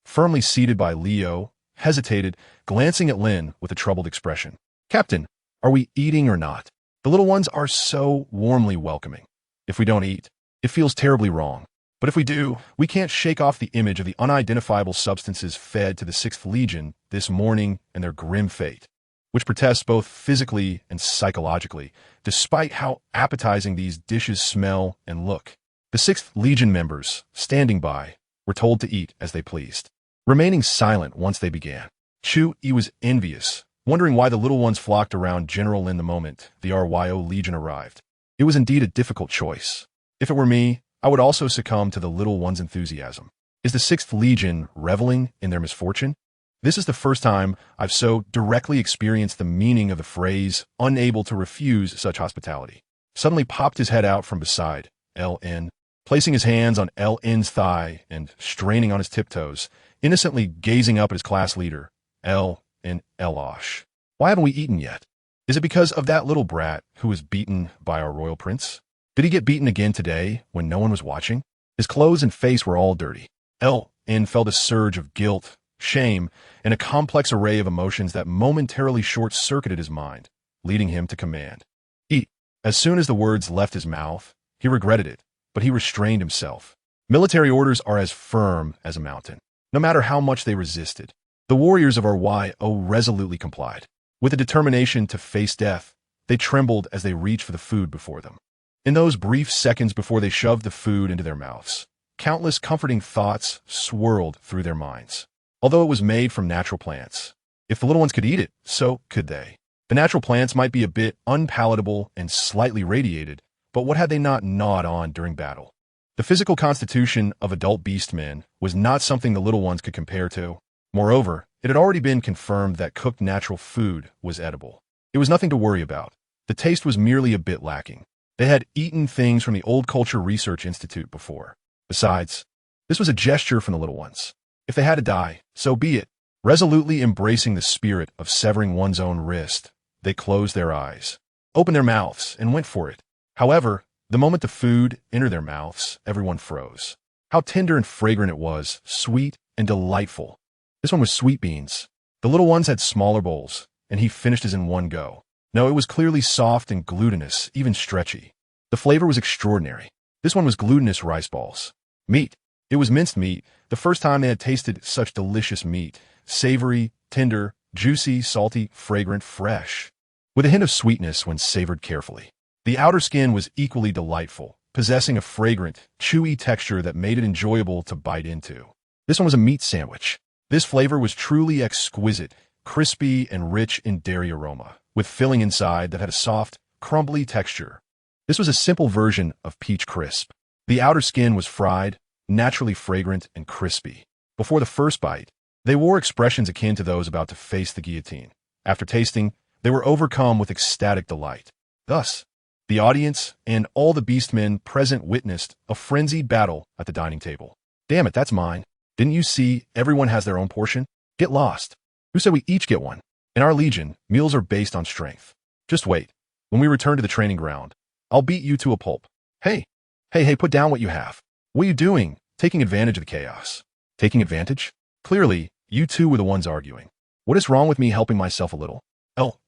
firmly seated by Leo, hesitated, glancing at Lin with a troubled expression. "Captain, are we eating or not? The little ones are so warmly welcoming. If we don't eat, it feels terribly wrong. But if we do, we can't shake off the image of the unidentifiable substances fed to the 6th Legion this morning and their grim fate, which protests both physically and psychologically, despite how appetizing these dishes smell and look." The 6th Legion members, standing by, were told to eat as they pleased, remaining silent once they began. Chu-Yi was envious, wondering why the little ones flocked around General Lin the moment the RYO Legion arrived. It was indeed a difficult choice. If it were me, I would also succumb to the little ones' enthusiasm. Is the 6th Legion reveling in their misfortune? This is the first time I've so directly experienced the meaning of the phrase "unable to refuse such hospitality." Suddenly popped his head out from beside LN, placing his hands on LN's thigh and straining on his tiptoes, innocently gazing up at his class leader, LN Elosh. "Why haven't we eaten yet? Is it because of that little brat who was beaten by our royal prince? Did he get beaten again today when no one was watching? His clothes and face were all dirty." LN felt a surge of guilt, shame, and a complex array of emotions that momentarily short-circuited his mind, leading him to command, "Eat." As soon as the words left his mouth, he regretted it, but he restrained himself. Military orders are as firm as a mountain, no matter how much they resisted. The warriors of RYO resolutely complied. With a determination to face death, they trembled as they reached for the food before them. In those brief seconds before they shoved the food into their mouths, countless comforting thoughts swirled through their minds. Although it was made from natural plants, if the little ones could eat it, so could they. The natural plants might be a bit unpalatable and slightly radiated, but what had they not gnawed on during battle? The physical constitution of adult beastmen was not something the little ones could compare to. Moreover, it had already been confirmed that cooked natural food was edible. It was nothing to worry about. The taste was merely a bit lacking. They had eaten things from the Old Culture Research Institute before. Besides, this was a gesture from the little ones. If they had to die, so be it. Resolutely embracing the spirit of severing one's own wrist, they closed their eyes, opened their mouths, and went for it. However, the moment the food entered their mouths, everyone froze. How tender and fragrant it was, sweet and delightful. This one was sweet beans. The little ones had smaller bowls, and he finished his in one go. No, it was clearly soft and glutinous, even stretchy. The flavor was extraordinary. This one was glutinous rice balls. Meat. It was minced meat, the first time they had tasted such delicious meat. Savory, tender, juicy, salty, fragrant, fresh, with a hint of sweetness when savored carefully. The outer skin was equally delightful, possessing a fragrant, chewy texture that made it enjoyable to bite into. This one was a meat sandwich. This flavor was truly exquisite, crispy and rich in dairy aroma, with filling inside that had a soft, crumbly texture. This was a simple version of peach crisp. The outer skin was fried, naturally fragrant and crispy. Before the first bite, They wore expressions akin to those about to face the guillotine. After tasting, they were overcome with ecstatic delight. Thus, the audience and all the beastmen present witnessed a frenzied battle at the dining table. Damn it, that's mine. Didn't you see everyone has their own portion? Get lost. Who said we each get one? In our legion, meals are based on strength. Just wait. When we return to the training ground, I'll beat you to a pulp. Hey, put down what you have. What are you doing? Taking advantage of the chaos. Taking advantage? Clearly, you two were the ones arguing. What is wrong with me helping myself a little?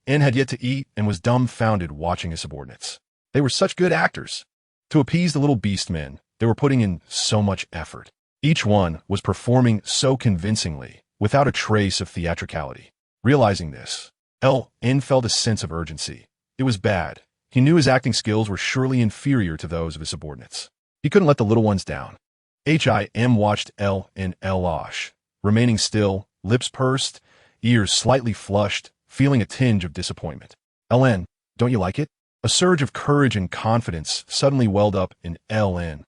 N had yet to eat and was dumbfounded watching his subordinates. They were such good actors. To appease the little beastmen, they were putting in so much effort. Each one was performing so convincingly, without a trace of theatricality. Realizing this, N felt a sense of urgency. It was bad. He knew his acting skills were surely inferior to those of his subordinates. He couldn't let the little ones down. Him watched and Osh, remaining still, lips pursed, ears slightly flushed, feeling a tinge of disappointment. LN, don't you like it? A surge of courage and confidence suddenly welled up in LN.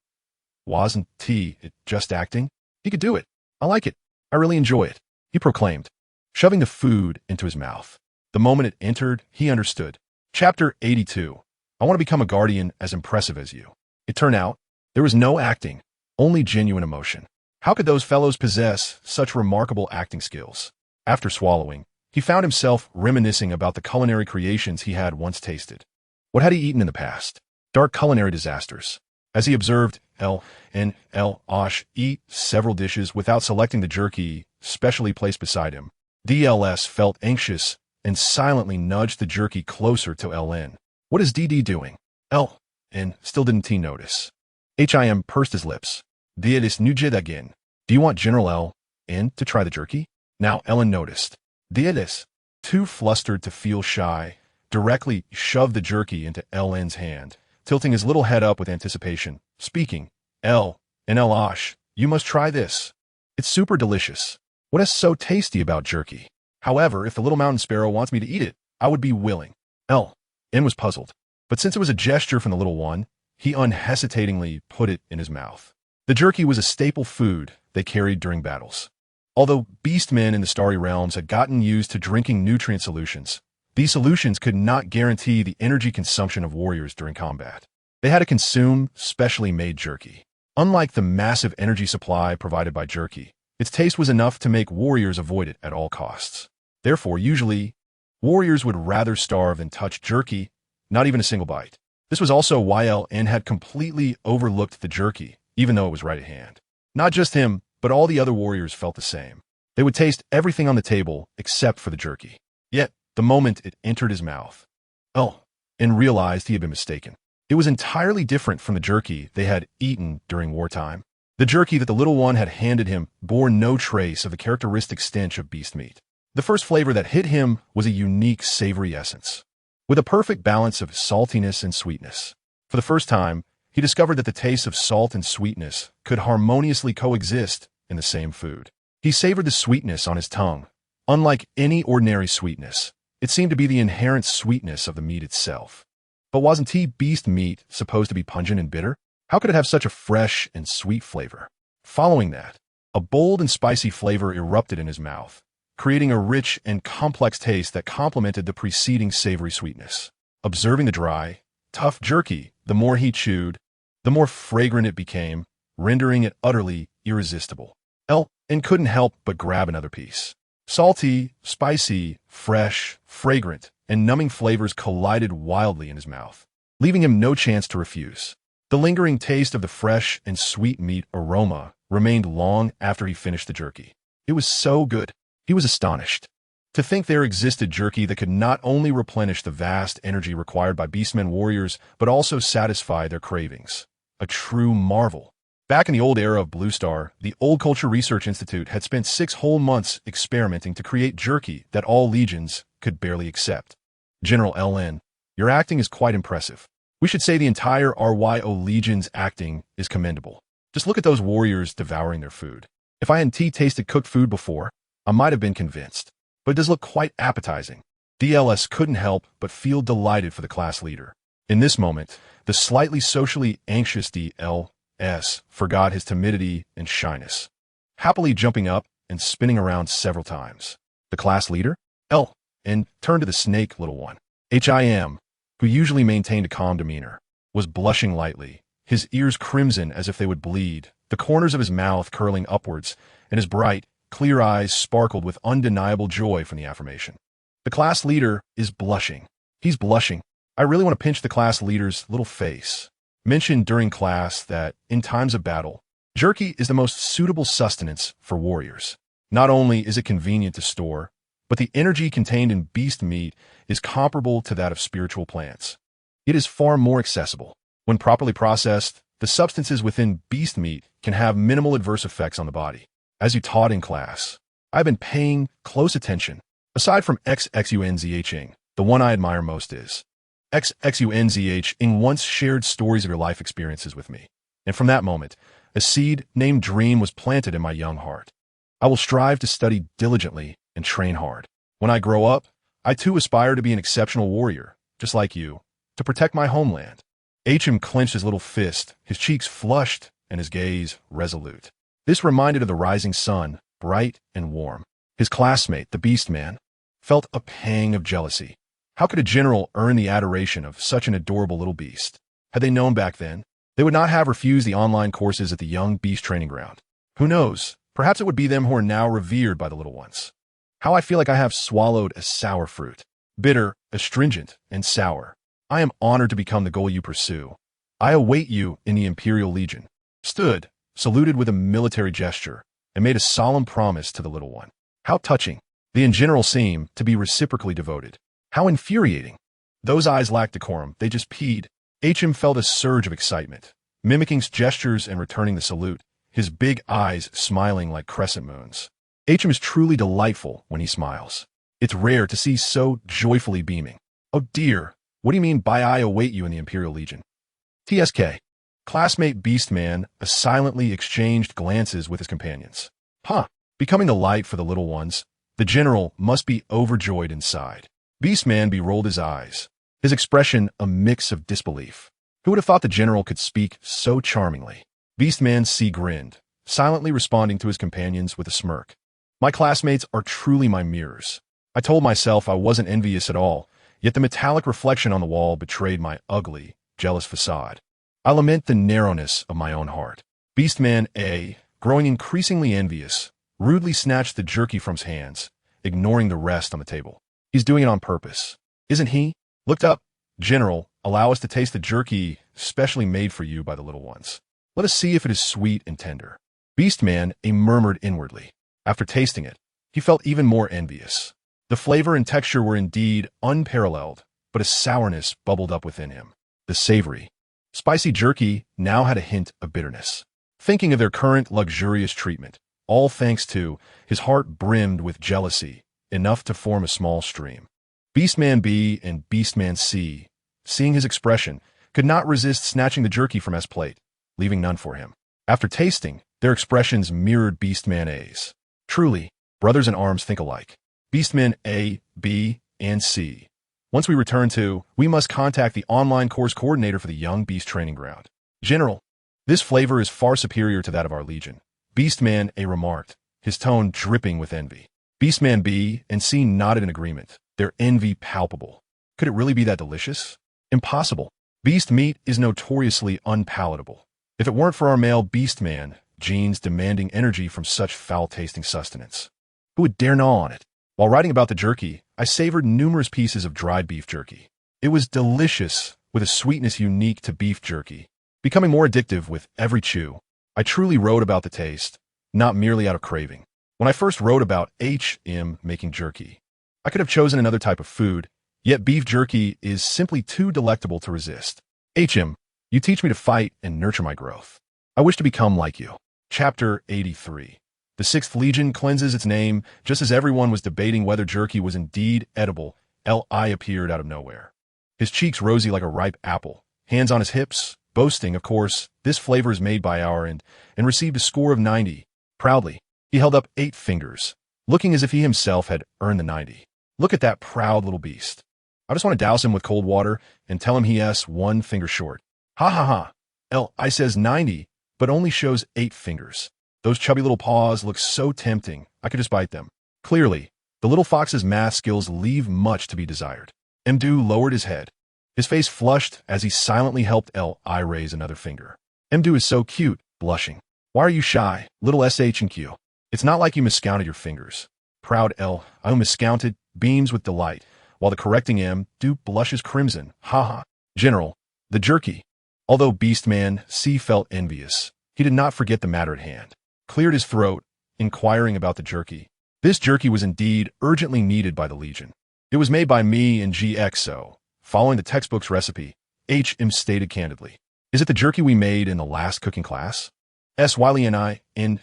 Wasn't it just acting? He could do it. I like it. I really enjoy it, he proclaimed, shoving the food into his mouth. The moment it entered, he understood. Chapter 82. I want to become a guardian as impressive as you. It turned out, there was no acting, only genuine emotion. How could those fellows possess such remarkable acting skills? After swallowing, he found himself reminiscing about the culinary creations he had once tasted. What had he eaten in the past? Dark culinary disasters. As he observed Osh eat several dishes without selecting the jerky specially placed beside him, DLS felt anxious and silently nudged the jerky closer to LN. What is DD doing? N still didn't T notice. HIM pursed his lips. Diadis nujid again. Do you want General N to try the jerky? Now Ellen noticed. Diadis, too flustered to feel shy, directly shoved the jerky into LN's hand, tilting his little head up with anticipation, speaking, Osh, you must try this. It's super delicious. What is so tasty about jerky? However, if the little mountain sparrow wants me to eat it, I would be willing. N was puzzled, but since it was a gesture from the little one, he unhesitatingly put it in his mouth. The jerky was a staple food they carried during battles. Although beastmen in the Starry Realms had gotten used to drinking nutrient solutions, these solutions could not guarantee the energy consumption of warriors during combat. They had to consume specially made jerky. Unlike the massive energy supply provided by jerky, its taste was enough to make warriors avoid it at all costs. Therefore, usually, warriors would rather starve than touch jerky, not even a single bite. This was also why LN had completely overlooked the jerky, even though it was right at hand. Not just him, but all the other warriors felt the same. They would taste everything on the table except for the jerky. Yet, the moment it entered his mouth, N realized he had been mistaken. It was entirely different from the jerky they had eaten during wartime. The jerky that the little one had handed him bore no trace of the characteristic stench of beast meat. The first flavor that hit him was a unique savory essence, with a perfect balance of saltiness and sweetness. For the first time, he discovered that the taste of salt and sweetness could harmoniously coexist in the same food. He savored the sweetness on his tongue. Unlike any ordinary sweetness, it seemed to be the inherent sweetness of the meat itself. But wasn't beast meat supposed to be pungent and bitter? How could it have such a fresh and sweet flavor? Following that, a bold and spicy flavor erupted in his mouth, creating a rich and complex taste that complemented the preceding savory sweetness. Observing the dry, tough jerky, the more he chewed, the more fragrant it became, rendering it utterly irresistible. And couldn't help but grab another piece. Salty, spicy, fresh, fragrant, and numbing flavors collided wildly in his mouth, leaving him no chance to refuse. The lingering taste of the fresh and sweet meat aroma remained long after he finished the jerky. It was so good. He was astonished. To think there existed jerky that could not only replenish the vast energy required by beastmen warriors, but also satisfy their cravings. A true marvel. Back in the old era of Blue Star, the Old Culture Research Institute had spent 6 whole months experimenting to create jerky that all legions could barely accept. General LN, your acting is quite impressive. We should say the entire RYO Legion's acting is commendable. Just look at those warriors devouring their food. If I hadn't tasted cooked food before, I might have been convinced. But it does look quite appetizing. DLS couldn't help but feel delighted for the class leader. In this moment, the slightly socially anxious DLS forgot his timidity and shyness. Happily jumping up and spinning around several times. The class leader? L. And turned to the snake little one. Him, who usually maintained a calm demeanor, was blushing lightly, his ears crimson as if they would bleed, the corners of his mouth curling upwards, and his bright, clear eyes sparkled with undeniable joy from the affirmation. The class leader is blushing. He's blushing. I really want to pinch the class leader's little face. Mentioned during class that, in times of battle, jerky is the most suitable sustenance for warriors. Not only is it convenient to store, but the energy contained in beast meat is comparable to that of spiritual plants. It is far more accessible. When properly processed, the substances within beast meat can have minimal adverse effects on the body. As you taught in class, I've been paying close attention. Aside from XXUNZHing, the one I admire most is XXUNZHing once shared stories of your life experiences with me, and from that moment, a seed named Dream was planted in my young heart. I will strive to study diligently and train hard. When I grow up, I too aspire to be an exceptional warrior, just like you, to protect my homeland. Him clenched his little fist, his cheeks flushed, and his gaze resolute. This reminded of the rising sun, bright and warm. His classmate, the Beast Man, felt a pang of jealousy. How could a general earn the adoration of such an adorable little beast? Had they known back then, they would not have refused the online courses at the young beast training ground. Who knows? Perhaps it would be them who are now revered by the little ones. How I feel like I have swallowed a sour fruit. Bitter, astringent, and sour. I am honored to become the goal you pursue. I await you in the Imperial Legion. Stood, saluted with a military gesture, and made a solemn promise to the little one. How touching. They in general seem to be reciprocally devoted. How infuriating. Those eyes lacked decorum, they just peed. Him felt a surge of excitement, mimicking gestures and returning the salute, his big eyes smiling like crescent moons. Him is truly delightful when he smiles. It's rare to see so joyfully beaming. Oh dear, what do you mean by I await you in the Imperial Legion? TSK. Classmate Beastman silently exchanged glances with his companions. Becoming the light for the little ones, the general must be overjoyed inside. Beastman rolled his eyes, his expression a mix of disbelief. Who would have thought the general could speak so charmingly? Beastman C grinned, silently responding to his companions with a smirk. My classmates are truly my mirrors. I told myself I wasn't envious at all, yet the metallic reflection on the wall betrayed my ugly, jealous facade. I lament the narrowness of my own heart. Beastman A, growing increasingly envious, rudely snatched the jerky from his hands, ignoring the rest on the table. He's doing it on purpose. Isn't he? Looked up. General, allow us to taste the jerky specially made for you by the little ones. Let us see if it is sweet and tender. Beastman A murmured inwardly. After tasting it, he felt even more envious. The flavor and texture were indeed unparalleled, but a sourness bubbled up within him. The savory, spicy jerky now had a hint of bitterness. Thinking of their current luxurious treatment, all thanks to, his heart brimmed with jealousy, enough to form a small stream. Beastman B and Beastman C, seeing his expression, could not resist snatching the jerky from his plate, leaving none for him. After tasting, their expressions mirrored Beastman A's. Truly, brothers in arms think alike. Beastmen A, B, and C. Once we return to, we must contact the online course coordinator for the Young Beast Training Ground. General, this flavor is far superior to that of our Legion. Beastman A remarked, his tone dripping with envy. Beastman B and C nodded in agreement, their envy palpable. Could it really be that delicious? Impossible. Beast meat is notoriously unpalatable. If it weren't for our male Beastman genes demanding energy from such foul-tasting sustenance, who would dare gnaw on it? While writing about the jerky, I savored numerous pieces of dried beef jerky. It was delicious, with a sweetness unique to beef jerky, becoming more addictive with every chew. I truly wrote about the taste, not merely out of craving. When I first wrote about HM making jerky, I could have chosen another type of food, yet beef jerky is simply too delectable to resist. HM, you teach me to fight and nurture my growth. I wish to become like you. Chapter 83. The 6th Legion cleanses its name. Just as everyone was debating whether jerky was indeed edible, Li appeared out of nowhere. His cheeks rosy like a ripe apple, hands on his hips, boasting, of course, this flavor is made by our end, and received a score of 90. Proudly, he held up 8 fingers, looking as if he himself had earned the 90. Look at that proud little beast. I just want to douse him with cold water and tell him he is 1 finger short. Ha ha ha. Li says 90, but only shows 8 fingers. Those chubby little paws look so tempting, I could just bite them. Clearly, the little fox's math skills leave much to be desired. Mdu lowered his head. His face flushed as he silently helped Li raise another finger. Mdu is so cute, blushing. Why are you shy, little sh&q? It's not like you miscounted your fingers. Proud Li miscounted, beams with delight, while the correcting Mdu blushes crimson. Haha. General, the jerky. Although Beastman C felt envious, he did not forget the matter at hand. Cleared his throat, inquiring about the jerky. This jerky was indeed urgently needed by the Legion. It was made by me and GXO, following the textbook's recipe, HM stated candidly. Is it the jerky we made in the last cooking class? Wiley and I,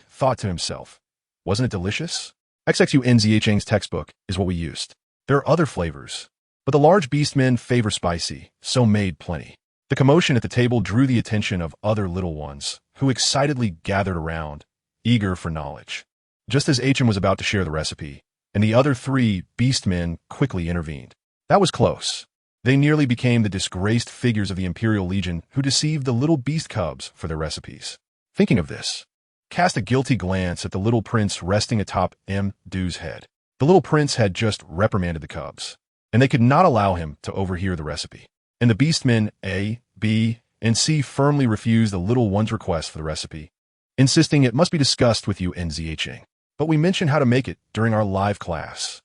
thought to himself. Wasn't it delicious? XXUNZHang's textbook is what we used. There are other flavors, but the large beastmen favor spicy, so made plenty. The commotion at the table drew the attention of other little ones, who excitedly gathered around, eager for knowledge. Just as HM was about to share the recipe, and the other 3 beastmen quickly intervened. That was close. They nearly became the disgraced figures of the Imperial Legion who deceived the little beast cubs for their recipes. Thinking of this, cast a guilty glance at the little prince resting atop Mdu's head. The little prince had just reprimanded the cubs, and they could not allow him to overhear the recipe. And the beastmen A, B, and C firmly refused the little one's request for the recipe, insisting it must be discussed with you NZHing. But we mentioned how to make it during our live class.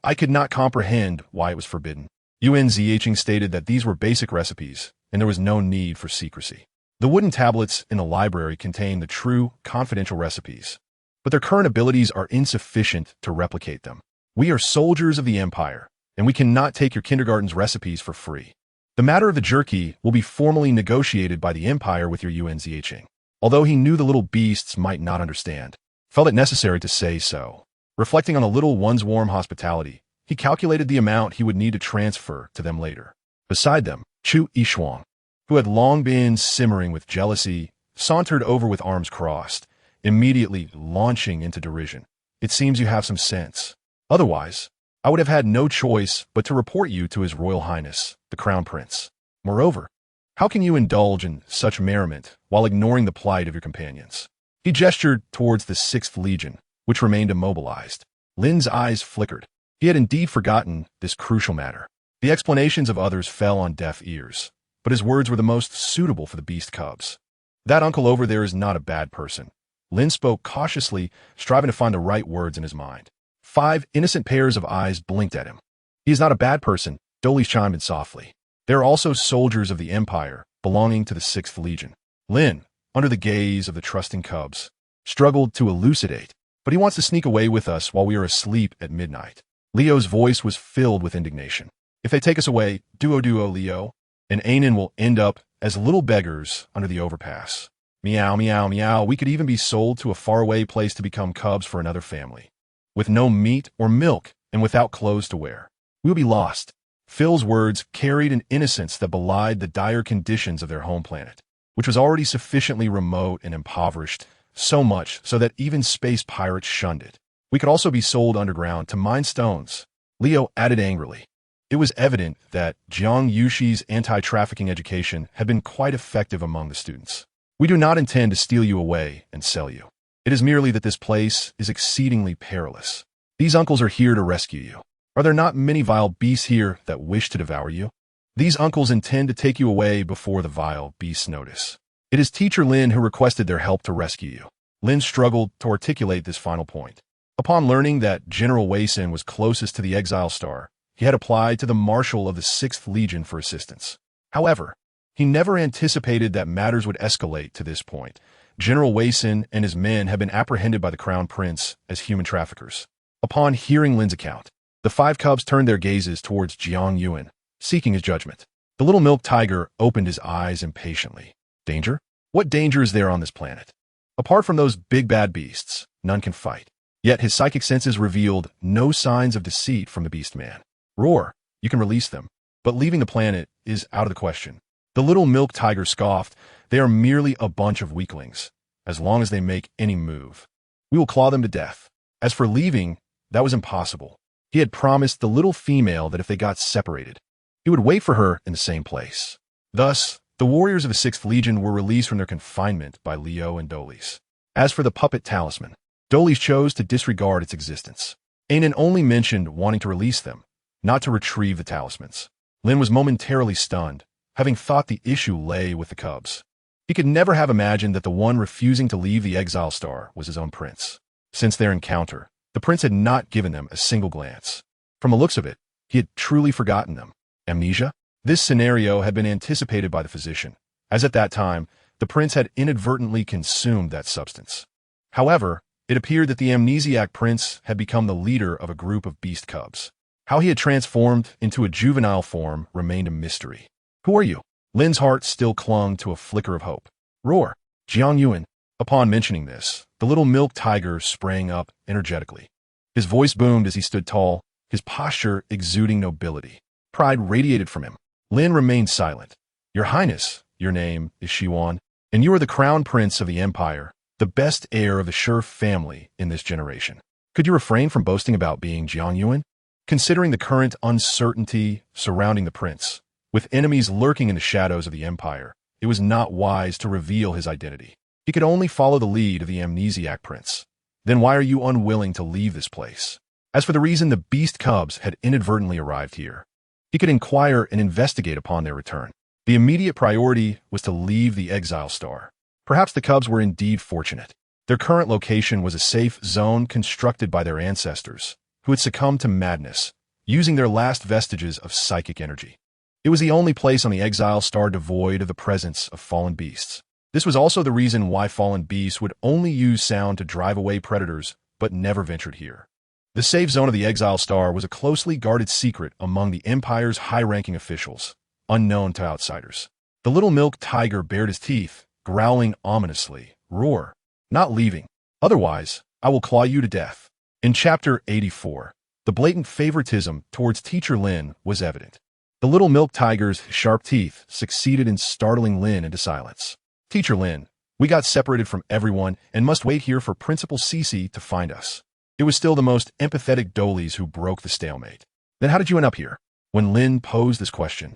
I could not comprehend why it was forbidden. UNZHing stated that these were basic recipes, and there was no need for secrecy. The wooden tablets in the library contain the true, confidential recipes, but their current abilities are insufficient to replicate them. We are soldiers of the Empire, and we cannot take your kindergarten's recipes for free. The matter of the jerky will be formally negotiated by the Empire with your UNZHing. Although he knew the little beasts might not understand, felt it necessary to say so. Reflecting on the little one's warm hospitality, he calculated the amount he would need to transfer to them later. Beside them, Chu Yishuang, who had long been simmering with jealousy, sauntered over with arms crossed, immediately launching into derision. It seems you have some sense. Otherwise, I would have had no choice but to report you to His Royal Highness, the Crown Prince. Moreover, how can you indulge in such merriment while ignoring the plight of your companions? He gestured towards the 6th Legion, which remained immobilized. Lin's eyes flickered. He had indeed forgotten this crucial matter. The explanations of others fell on deaf ears, but his words were the most suitable for the beast cubs. That uncle over there is not a bad person. Lin spoke cautiously, striving to find the right words in his mind. 5 innocent pairs of eyes blinked at him. He is not a bad person, Dolly chimed in softly. They are also soldiers of the Empire, belonging to the 6th Legion. Lin, under the gaze of the trusting cubs, struggled to elucidate, but he wants to sneak away with us while we are asleep at midnight. Leo's voice was filled with indignation. If they take us away, duo Leo, and Anin will end up as little beggars under the overpass. Meow, meow, meow. We could even be sold to a faraway place to become cubs for another family. With no meat or milk and without clothes to wear. We will be lost. Phil's words carried an innocence that belied the dire conditions of their home planet, which was already sufficiently remote and impoverished, so much so that even space pirates shunned it. We could also be sold underground to mine stones, Leo added angrily. It was evident that Jiang Yuxi's anti-trafficking education had been quite effective among the students. We do not intend to steal you away and sell you. It is merely that this place is exceedingly perilous. These uncles are here to rescue you. Are there not many vile beasts here that wish to devour you? These uncles intend to take you away before the vile beasts notice. It is Teacher Lin who requested their help to rescue you. Lin struggled to articulate this final point. Upon learning that General Wei Sin was closest to the Exile Star, he had applied to the Marshal of the 6th Legion for assistance. However, he never anticipated that matters would escalate to this point. General Wei Sin and his men had been apprehended by the Crown Prince as human traffickers. Upon hearing Lin's account, the 5 cubs turned their gazes towards Jiang Yuan, seeking his judgment. The little milk tiger opened his eyes impatiently. Danger? What danger is there on this planet? Apart from those big bad beasts, none can fight. Yet his psychic senses revealed no signs of deceit from the beast man. Roar, you can release them, but leaving the planet is out of the question. The little milk tiger scoffed. They are merely a bunch of weaklings, as long as they make any move. We will claw them to death. As for leaving, that was impossible. He had promised the little female that if they got separated, he would wait for her in the same place. Thus, the warriors of the 6th Legion were released from their confinement by Leo and Dolis. As for the puppet talisman, Doles chose to disregard its existence. Anan only mentioned wanting to release them, not to retrieve the talismans. Lin was momentarily stunned, having thought the issue lay with the cubs. He could never have imagined that the one refusing to leave the exile star was his own prince. Since their encounter, the prince had not given them a single glance. From the looks of it, he had truly forgotten them. Amnesia? This scenario had been anticipated by the physician, as at that time, the prince had inadvertently consumed that substance. However, it appeared that the amnesiac prince had become the leader of a group of beast cubs. How he had transformed into a juvenile form remained a mystery. Who are you? Lin's heart still clung to a flicker of hope. Roar. Jiang Yuan. Upon mentioning this, the little milk tiger sprang up energetically. His voice boomed as he stood tall, his posture exuding nobility. Pride radiated from him. Lin remained silent. Your Highness, your name is Shiwan, and you are the crown prince of the empire, the best heir of the Shur family in this generation. Could you refrain from boasting about being Jiang Yuan? Considering the current uncertainty surrounding the prince, with enemies lurking in the shadows of the empire, it was not wise to reveal his identity. He could only follow the lead of the amnesiac prince. Then why are you unwilling to leave this place? As for the reason the beast cubs had inadvertently arrived here, he could inquire and investigate upon their return. The immediate priority was to leave the exile star. Perhaps the cubs were indeed fortunate. Their current location was a safe zone constructed by their ancestors, who had succumbed to madness, using their last vestiges of psychic energy. It was the only place on the exile star devoid of the presence of fallen beasts. This was also the reason why fallen beasts would only use sound to drive away predators, but never ventured here. The safe zone of the exile star was a closely guarded secret among the Empire's high-ranking officials, unknown to outsiders. The little milk tiger bared his teeth, growling ominously. Roar. Not leaving. Otherwise, I will claw you to death. In Chapter 84, the blatant favoritism towards Teacher Lin was evident. The little milk tiger's sharp teeth succeeded in startling Lin into silence. Teacher Lin, we got separated from everyone and must wait here for Principal Cece to find us. It was still the most empathetic Doles who broke the stalemate. Then how did you end up here? When Lin posed this question,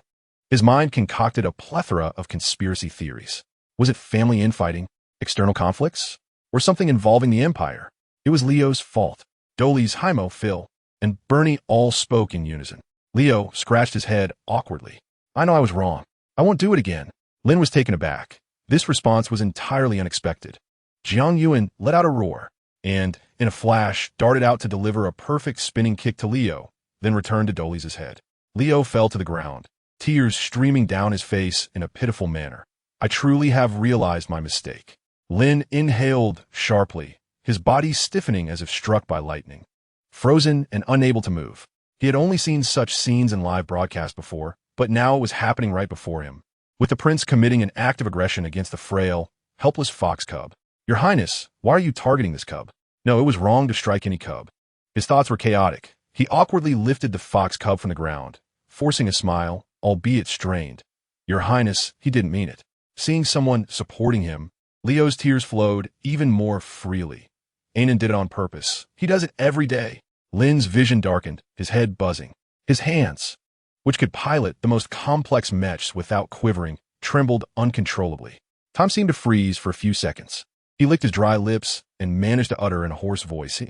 his mind concocted a plethora of conspiracy theories. Was it family infighting, external conflicts, or something involving the Empire? It was Leo's fault. Doles, Hymo, Phil, and Bernie all spoke in unison. Leo scratched his head awkwardly. I know I was wrong. I won't do it again. Lin was taken aback. This response was entirely unexpected. Jiang Yuan let out a roar, and, in a flash, darted out to deliver a perfect spinning kick to Leo, then returned to Doles' head. Leo fell to the ground, tears streaming down his face in a pitiful manner. I truly have realized my mistake. Lin inhaled sharply, his body stiffening as if struck by lightning. Frozen and unable to move. He had only seen such scenes in live broadcast before, but now it was happening right before him, with the prince committing an act of aggression against the frail, helpless fox cub. Your Highness, why are you targeting this cub? No, it was wrong to strike any cub. His thoughts were chaotic. He awkwardly lifted the fox cub from the ground, forcing a smile, albeit strained. Your Highness, he didn't mean it. Seeing someone supporting him, Leo's tears flowed even more freely. Anan did it on purpose. He does it every day. Lin's vision darkened, his head buzzing. His hands, which could pilot the most complex mechs without quivering, trembled uncontrollably. Time seemed to freeze for a few seconds. He licked his dry lips and managed to utter in a hoarse voice.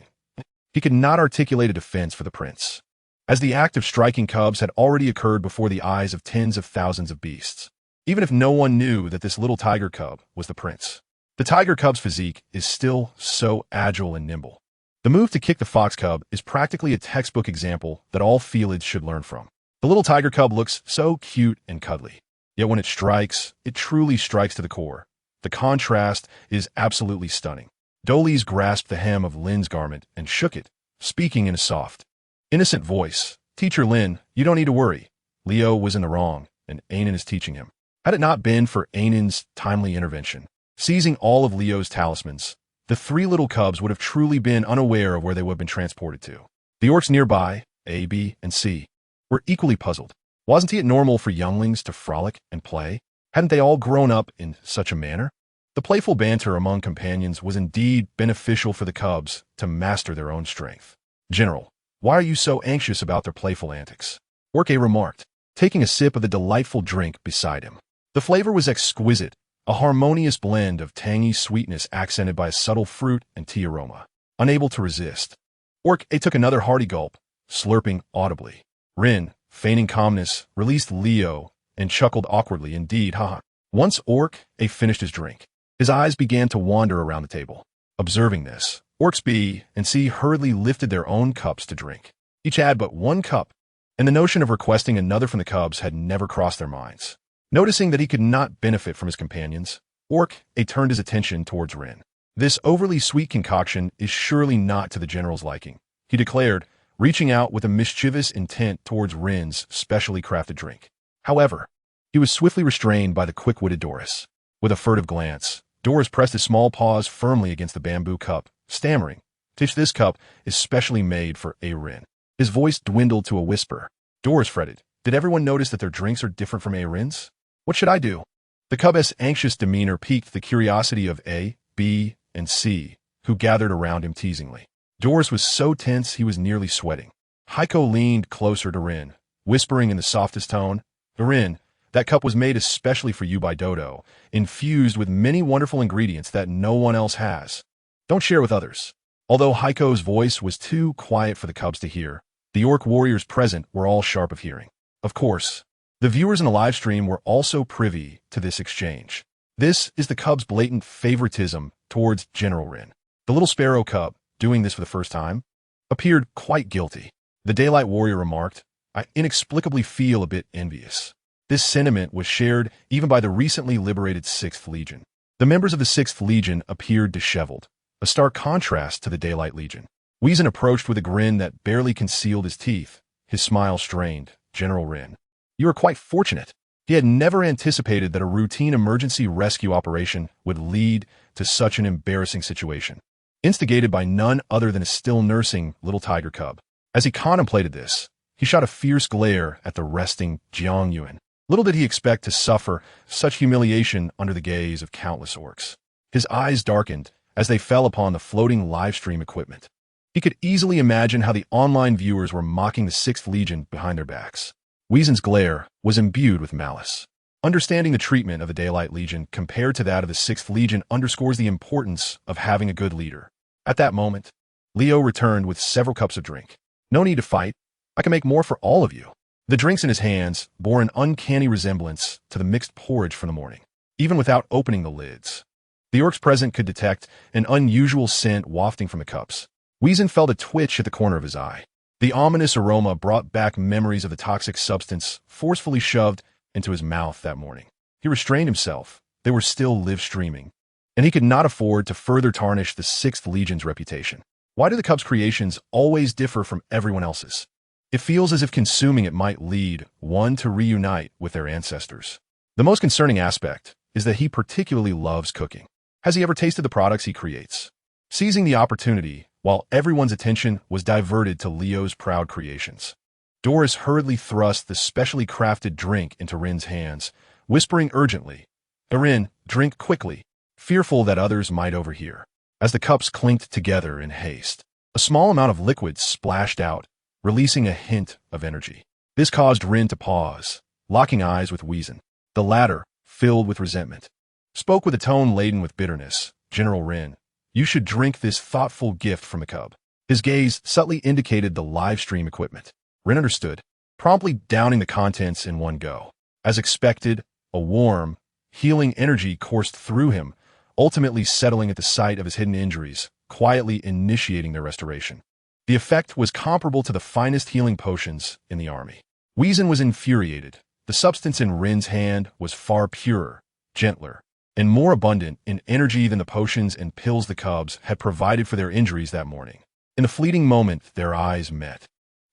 He could not articulate a defense for the prince, as the act of striking cubs had already occurred before the eyes of tens of thousands of beasts. Even if no one knew that this little tiger cub was the prince. The tiger cub's physique is still so agile and nimble. The move to kick the fox cub is practically a textbook example that all felids should learn from. The little tiger cub looks so cute and cuddly. Yet when it strikes, it truly strikes to the core. The contrast is absolutely stunning. Doles grasped the hem of Lin's garment and shook it, speaking in a soft, innocent voice. Teacher Lin, you don't need to worry. Leo was in the wrong, and Anan is teaching him. Had it not been for Anan's timely intervention, seizing all of Leo's talismans, the three little cubs would have truly been unaware of where they would have been transported to. The orcs nearby, A, B, and C, were equally puzzled. Wasn't it normal for younglings to frolic and play? Hadn't they all grown up in such a manner? The playful banter among companions was indeed beneficial for the cubs to master their own strength. General, why are you so anxious about their playful antics? Orc A remarked, taking a sip of the delightful drink beside him. The flavor was exquisite, a harmonious blend of tangy sweetness accented by a subtle fruit and tea aroma. Unable to resist, Orc A took another hearty gulp, slurping audibly. Rin, feigning calmness, released Leo and chuckled awkwardly. Indeed, haha. Once Orc A finished his drink, his eyes began to wander around the table. Observing this, Orcs B and C hurriedly lifted their own cups to drink. Each had but one cup, and the notion of requesting another from the cubs had never crossed their minds. Noticing that he could not benefit from his companions, Orc A turned his attention towards Rin. This overly sweet concoction is surely not to the general's liking, he declared, reaching out with a mischievous intent towards Rin's specially crafted drink. However, he was swiftly restrained by the quick-witted Doris. With a furtive glance, Doris pressed his small paws firmly against the bamboo cup, stammering, "Tish, this cup is specially made for A. Rin." His voice dwindled to a whisper. Doris fretted. Did everyone notice that their drinks are different from A. Rin's? What should I do? The cub's anxious demeanor piqued the curiosity of A, B, and C, who gathered around him teasingly. Doris was so tense he was nearly sweating. Heiko leaned closer to Rin, whispering in the softest tone, "Rin, that cup was made especially for you by Dodo, infused with many wonderful ingredients that no one else has. Don't share with others." Although Heiko's voice was too quiet for the cubs to hear, the orc warriors present were all sharp of hearing. Of course, the viewers in the live stream were also privy to this exchange. This is the cub's blatant favoritism towards General Rin. The little sparrow cub, doing this for the first time, appeared quite guilty. The Daylight Warrior remarked, "I inexplicably feel a bit envious." This sentiment was shared even by the recently liberated 6th Legion. The members of the 6th Legion appeared disheveled, a stark contrast to the Daylight Legion. Weezin approached with a grin that barely concealed his teeth, his smile strained. "General Rin, you are quite fortunate." He had never anticipated that a routine emergency rescue operation would lead to such an embarrassing situation, instigated by none other than a still nursing little tiger cub. As he contemplated this, he shot a fierce glare at the resting Jiang Yuxi. Little did he expect to suffer such humiliation under the gaze of countless orcs. His eyes darkened as they fell upon the floating live stream equipment. He could easily imagine how the online viewers were mocking the 6th Legion behind their backs. Weezen's glare was imbued with malice. Understanding the treatment of the Daylight Legion compared to that of the 6th Legion underscores the importance of having a good leader. At that moment, Leo returned with several cups of drink. "No need to fight. I can make more for all of you." The drinks in his hands bore an uncanny resemblance to the mixed porridge from the morning, even without opening the lids. The orcs present could detect an unusual scent wafting from the cups. Weezin felt a twitch at the corner of his eye. The ominous aroma brought back memories of the toxic substance forcefully shoved into his mouth that morning. He restrained himself. They were still live streaming, and he could not afford to further tarnish the 6th Legion's reputation. Why do the cub's creations always differ from everyone else's? It feels as if consuming it might lead one to reunite with their ancestors. The most concerning aspect is that he particularly loves cooking. Has he ever tasted the products he creates? Seizing the opportunity, while everyone's attention was diverted to Leo's proud creations, Doris hurriedly thrust the specially crafted drink into Rin's hands, whispering urgently, "Rin, drink quickly," fearful that others might overhear. As the cups clinked together in haste, a small amount of liquid splashed out, releasing a hint of energy. This caused Rin to pause, locking eyes with Weezin. The latter, filled with resentment, spoke with a tone laden with bitterness. "General Rin, you should drink this thoughtful gift from the cub." His gaze subtly indicated the live stream equipment. Rin understood, promptly downing the contents in one go. As expected, a warm, healing energy coursed through him, ultimately settling at the site of his hidden injuries, quietly initiating their restoration. The effect was comparable to the finest healing potions in the army. Weezin was infuriated. The substance in Rin's hand was far purer, gentler, and more abundant in energy than the potions and pills the cubs had provided for their injuries that morning. In the fleeting moment, their eyes met.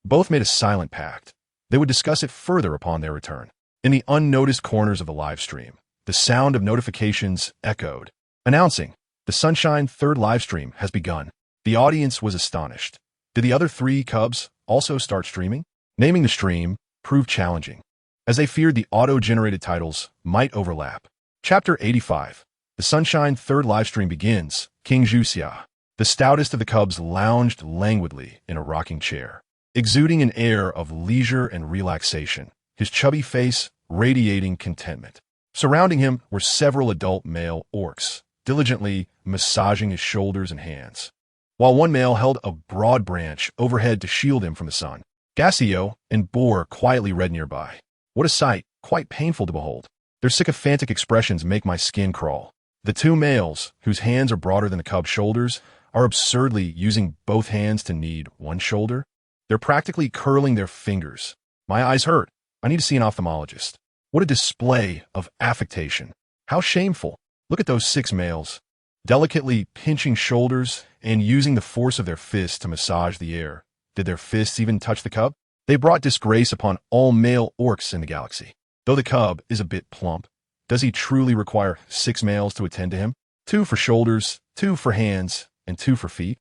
Both made a silent pact. They would discuss it further upon their return. In the unnoticed corners of the live stream, the sound of notifications echoed, announcing, "The Sunshine 3rd livestream has begun." The audience was astonished. Did the other 3 cubs also start streaming? Naming the stream proved challenging, as they feared the auto-generated titles might overlap. Chapter 85. The Sunshine 3rd livestream begins. King Zhuxia, the stoutest of the cubs, lounged languidly in a rocking chair, exuding an air of leisure and relaxation, his chubby face radiating contentment. Surrounding him were several adult male orcs, diligently massaging his shoulders and hands, while one male held a broad branch overhead to shield him from the sun. Gassio and Boar quietly read nearby. What a sight, quite painful to behold. Their sycophantic expressions make my skin crawl. The two males, whose hands are broader than the cub's shoulders, are absurdly using both hands to knead one shoulder. They're practically curling their fingers. My eyes hurt. I need to see an ophthalmologist. What a display of affectation. How shameful. Look at those 6 males, delicately pinching shoulders and using the force of their fists to massage the air. Did their fists even touch the cub? They brought disgrace upon all male orcs in the galaxy. Though the cub is a bit plump, does he truly require 6 males to attend to him? 2 for shoulders, 2 for hands, and 2 for feet?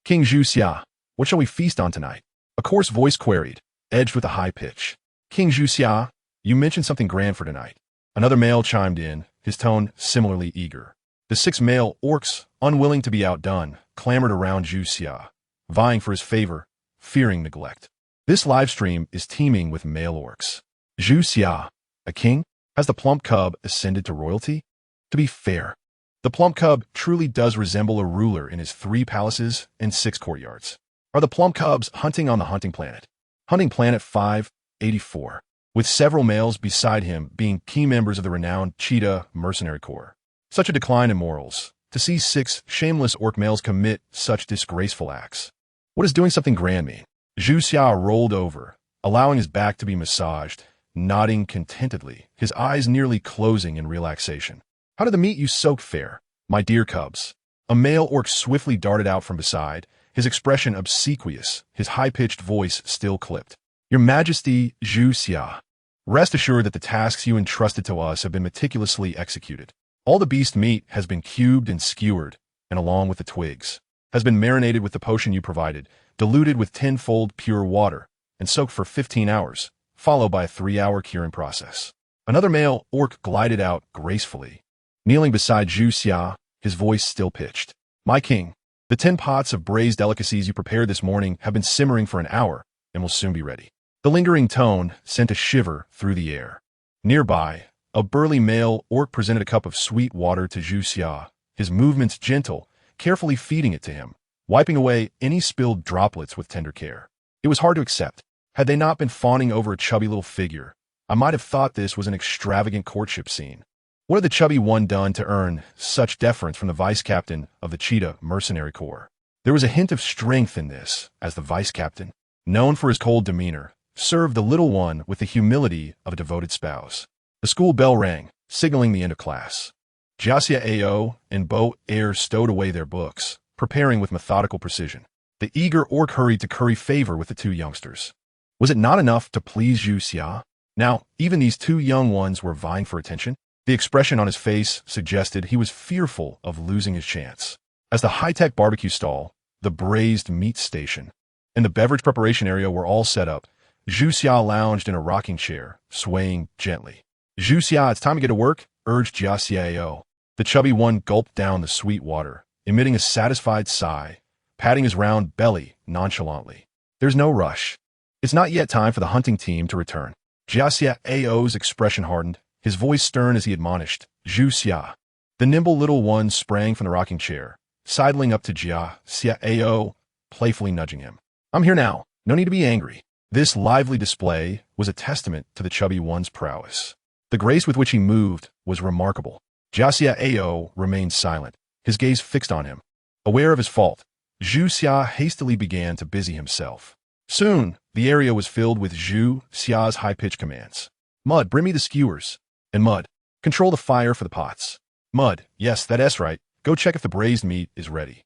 King Zhu, what shall we feast on tonight? A coarse voice queried, edged with a high pitch. King Zhu, you mentioned something grand for tonight. Another male chimed in, his tone similarly eager. The 6 male orcs, unwilling to be outdone, clamored around Zhu, vying for his favor, fearing neglect. This live stream is teeming with male orcs. Zhu, a king? Has the plump cub ascended to royalty? To be fair, the plump cub truly does resemble a ruler in his 3 palaces and 6 courtyards. Are the plump cubs hunting on the hunting planet? Hunting Planet 584, with several males beside him being key members of the renowned Cheetah Mercenary Corps. Such a decline in morals, to see 6 shameless orc males commit such disgraceful acts. What does doing something grand mean? Zhu rolled over, allowing his back to be massaged, nodding contentedly, his eyes nearly closing in relaxation. How did the meat you soaked fare, my dear cubs? A male orc swiftly darted out from beside, his expression obsequious, his high-pitched voice still clipped. Your Majesty, Zhu, rest assured that the tasks you entrusted to us have been meticulously executed. All the beast meat has been cubed and skewered, and along with the twigs, has been marinated with the potion you provided, diluted with 10-fold pure water, and soaked for 15 hours, followed by a 3-hour curing process. Another male orc glided out gracefully, kneeling beside Zhu, his voice still pitched. My king, the 10 pots of braised delicacies you prepared this morning have been simmering for an hour and will soon be ready. The lingering tone sent a shiver through the air. Nearby, a burly male orc presented a cup of sweet water to Zhu, his movements gentle, carefully feeding it to him, wiping away any spilled droplets with tender care. It was hard to accept. Had they not been fawning over a chubby little figure, I might have thought this was an extravagant courtship scene. What had the chubby one done to earn such deference from the vice-captain of the Cheetah Mercenary Corps? There was a hint of strength in this, as the vice-captain, known for his cold demeanor, served the little one with the humility of a devoted spouse. The school bell rang, signaling the end of class. Jiaxia Ao and Bo Air stowed away their books, preparing with methodical precision. The eager orc hurried to curry favor with the 2 youngsters. Was it not enough to please Zhu? Now, even these 2 young ones were vying for attention. The expression on his face suggested he was fearful of losing his chance. As the high-tech barbecue stall, the braised meat station, and the beverage preparation area were all set up, Zhu lounged in a rocking chair, swaying gently. Zhu, it's time to get to work, urged Jiaxia Ao. The chubby one gulped down the sweet water, emitting a satisfied sigh, patting his round belly nonchalantly. There's no rush. It's not yet time for the hunting team to return. Jiaxia Ao's expression hardened, his voice stern as he admonished, Zhu. The nimble little one sprang from the rocking chair, sidling up to Jiaxia Ao, playfully nudging him. I'm here now. No need to be angry. This lively display was a testament to the chubby one's prowess. The grace with which he moved was remarkable. Jiaxia Ao remained silent, his gaze fixed on him. Aware of his fault, Zhu hastily began to busy himself. Soon, the area was filled with Zhu's high-pitched commands. Mud, bring me the skewers. And Mud, control the fire for the pots. Mud, yes, that's right. Go check if the braised meat is ready.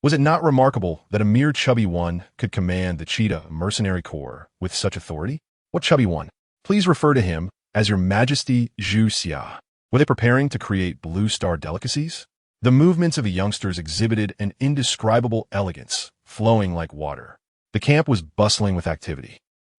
Was it not remarkable that a mere chubby one could command the Cheetah Mercenary Corps with such authority? What chubby one? Please refer to him as Your Majesty Zhu. Were they preparing to create Blue Star delicacies? The movements of the youngsters exhibited an indescribable elegance, flowing like water. The camp was bustling with activity.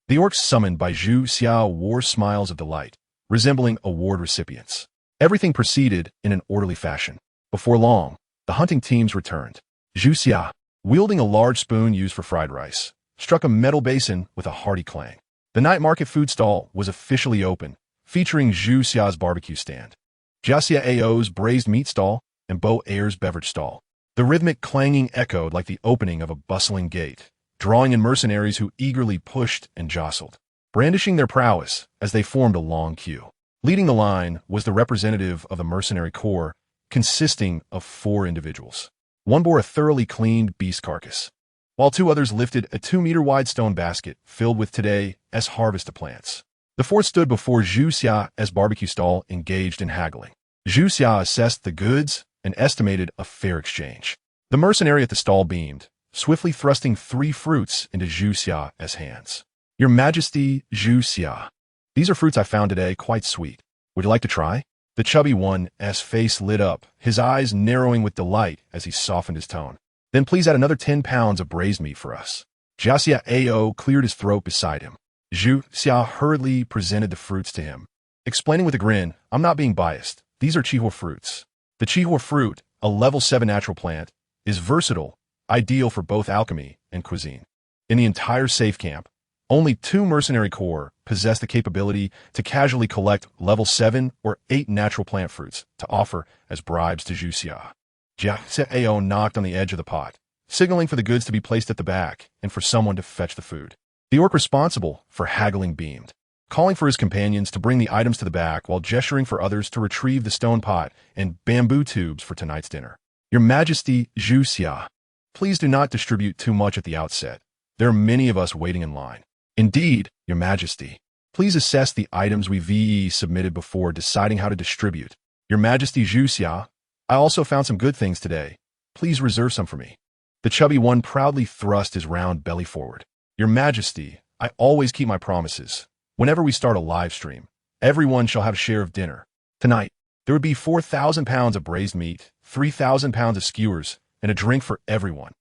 The orcs summoned by Zhu wore smiles of delight, resembling award recipients. Everything proceeded in an orderly fashion. Before long, the hunting teams returned. Zhu, wielding a large spoon used for fried rice, struck a metal basin with a hearty clang. The night market food stall was officially open, featuring Zhu's barbecue stand. Jiaxia Ao's braised meat stall, and Bo Air's beverage stall. The rhythmic clanging echoed like the opening of a bustling gate, drawing in mercenaries who eagerly pushed and jostled, brandishing their prowess as they formed a long queue. Leading the line was the representative of the mercenary corps, consisting of 4 individuals. One bore a thoroughly cleaned beast carcass, while 2 others lifted a 2-meter-wide stone basket filled with today's harvest plants. The 4th stood before Zhu Xia's barbecue stall, engaged in haggling. Zhu Xia assessed the goods and estimated a fair exchange. The mercenary at the stall beamed, swiftly thrusting 3 fruits into Zhu Xia's hands. "Your Majesty, Zhu Xia. These are fruits I found today, quite sweet. Would you like to try?" The chubby one's face lit up, his eyes narrowing with delight as he softened his tone. "Then please add another 10 pounds of braised meat for us." Jiaxia Ao cleared his throat beside him. Zhu Xia hurriedly presented the fruits to him, explaining with a grin, "I'm not being biased. These are Qihua fruits. The Qihua fruit, a level 7 natural plant, is versatile, ideal for both alchemy and cuisine. In the entire safe camp, only 2 mercenary corps possess the capability to casually collect level 7 or 8 natural plant fruits to offer as bribes to Zhu Xia." Jiaxia Ao knocked on the edge of the pot, signaling for the goods to be placed at the back and for someone to fetch the food. The orc responsible for haggling beamed, calling for his companions to bring the items to the back while gesturing for others to retrieve the stone pot and bamboo tubes for tonight's dinner. "Your Majesty, Zhu Xia, please do not distribute too much at the outset. There are many of us waiting in line." "Indeed, Your Majesty. Please assess the items we submitted before deciding how to distribute." "Your Majesty, Zhu Xia, I also found some good things today. Please reserve some for me." The chubby one proudly thrust his round belly forward. "Your Majesty, I always keep my promises. Whenever we start a live stream, everyone shall have a share of dinner. Tonight, there would be 4,000 pounds of braised meat, 3,000 pounds of skewers, and a drink for everyone."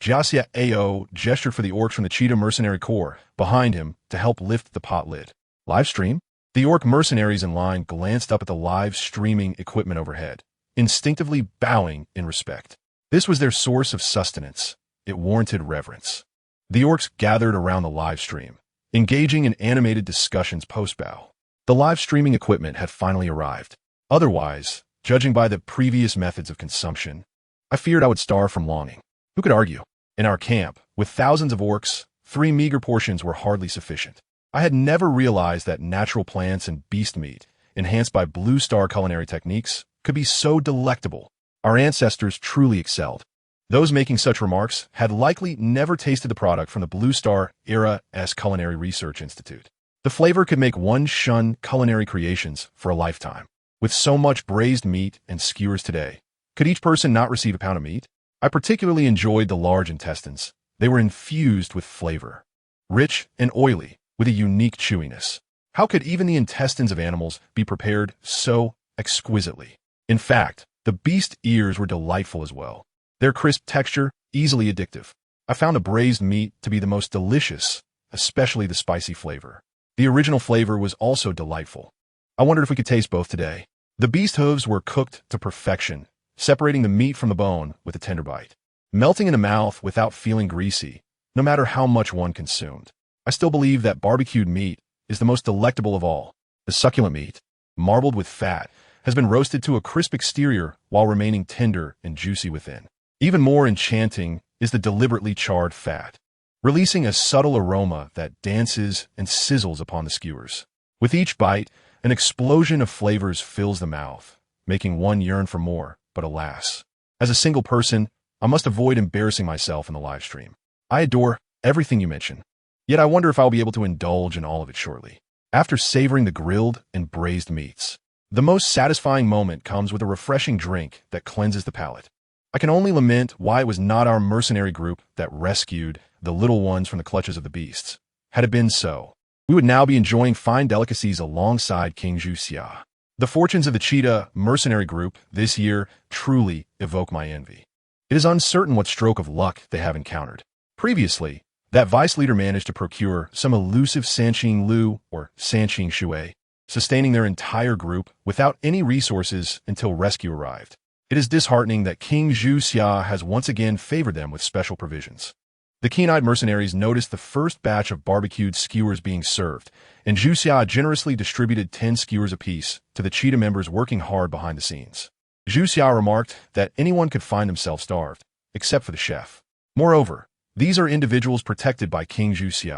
Jiaxia Ao gestured for the orcs from the Cheetah Mercenary Corps behind him to help lift the pot lid. "Live stream?" The orc mercenaries in line glanced up at the live streaming equipment overhead, instinctively bowing in respect. This was their source of sustenance. It warranted reverence. The orcs gathered around the live stream, engaging in animated discussions post-bow. The live streaming equipment had finally arrived. Otherwise, judging by the previous methods of consumption, I feared I would starve from longing. Who could argue? In our camp, with thousands of orcs, 3 meager portions were hardly sufficient. I had never realized that natural plants and beast meat, enhanced by Blue Star culinary techniques, could be so delectable. Our ancestors truly excelled. Those making such remarks had likely never tasted the product from the Blue Star Era-S Culinary Research Institute. The flavor could make one shun culinary creations for a lifetime. With so much braised meat and skewers today, could each person not receive a pound of meat? I particularly enjoyed the large intestines. They were infused with flavor, rich and oily, with a unique chewiness. How could even the intestines of animals be prepared so exquisitely? In fact, the beast ears were delightful as well. Their crisp texture, easily addictive. I found the braised meat to be the most delicious, especially the spicy flavor. The original flavor was also delightful. I wondered if we could taste both today. The beast hooves were cooked to perfection, separating the meat from the bone with a tender bite, melting in the mouth without feeling greasy, no matter how much one consumed. I still believe that barbecued meat is the most delectable of all. The succulent meat, marbled with fat, has been roasted to a crisp exterior while remaining tender and juicy within. Even more enchanting is the deliberately charred fat, releasing a subtle aroma that dances and sizzles upon the skewers. With each bite, an explosion of flavors fills the mouth, making one yearn for more, but alas. As a single person, I must avoid embarrassing myself in the live stream. I adore everything you mention, yet I wonder if I'll be able to indulge in all of it shortly. After savoring the grilled and braised meats, the most satisfying moment comes with a refreshing drink that cleanses the palate. I can only lament why it was not our mercenary group that rescued the little ones from the clutches of the beasts. Had it been so, we would now be enjoying fine delicacies alongside King Zhu Xia. The fortunes of the Cheetah mercenary group this year truly evoke my envy. It is uncertain what stroke of luck they have encountered. Previously, that vice leader managed to procure some elusive Sanqing Lu or Sanqing Shui, sustaining their entire group without any resources until rescue arrived. It is disheartening that King Zhu Xia has once again favored them with special provisions. The keen-eyed mercenaries noticed the first batch of barbecued skewers being served, and Zhu generously distributed 10 skewers apiece to the cheetah members working hard behind the scenes. Zhu remarked that anyone could find themselves starved, except for the chef. Moreover, these are individuals protected by King Zhu.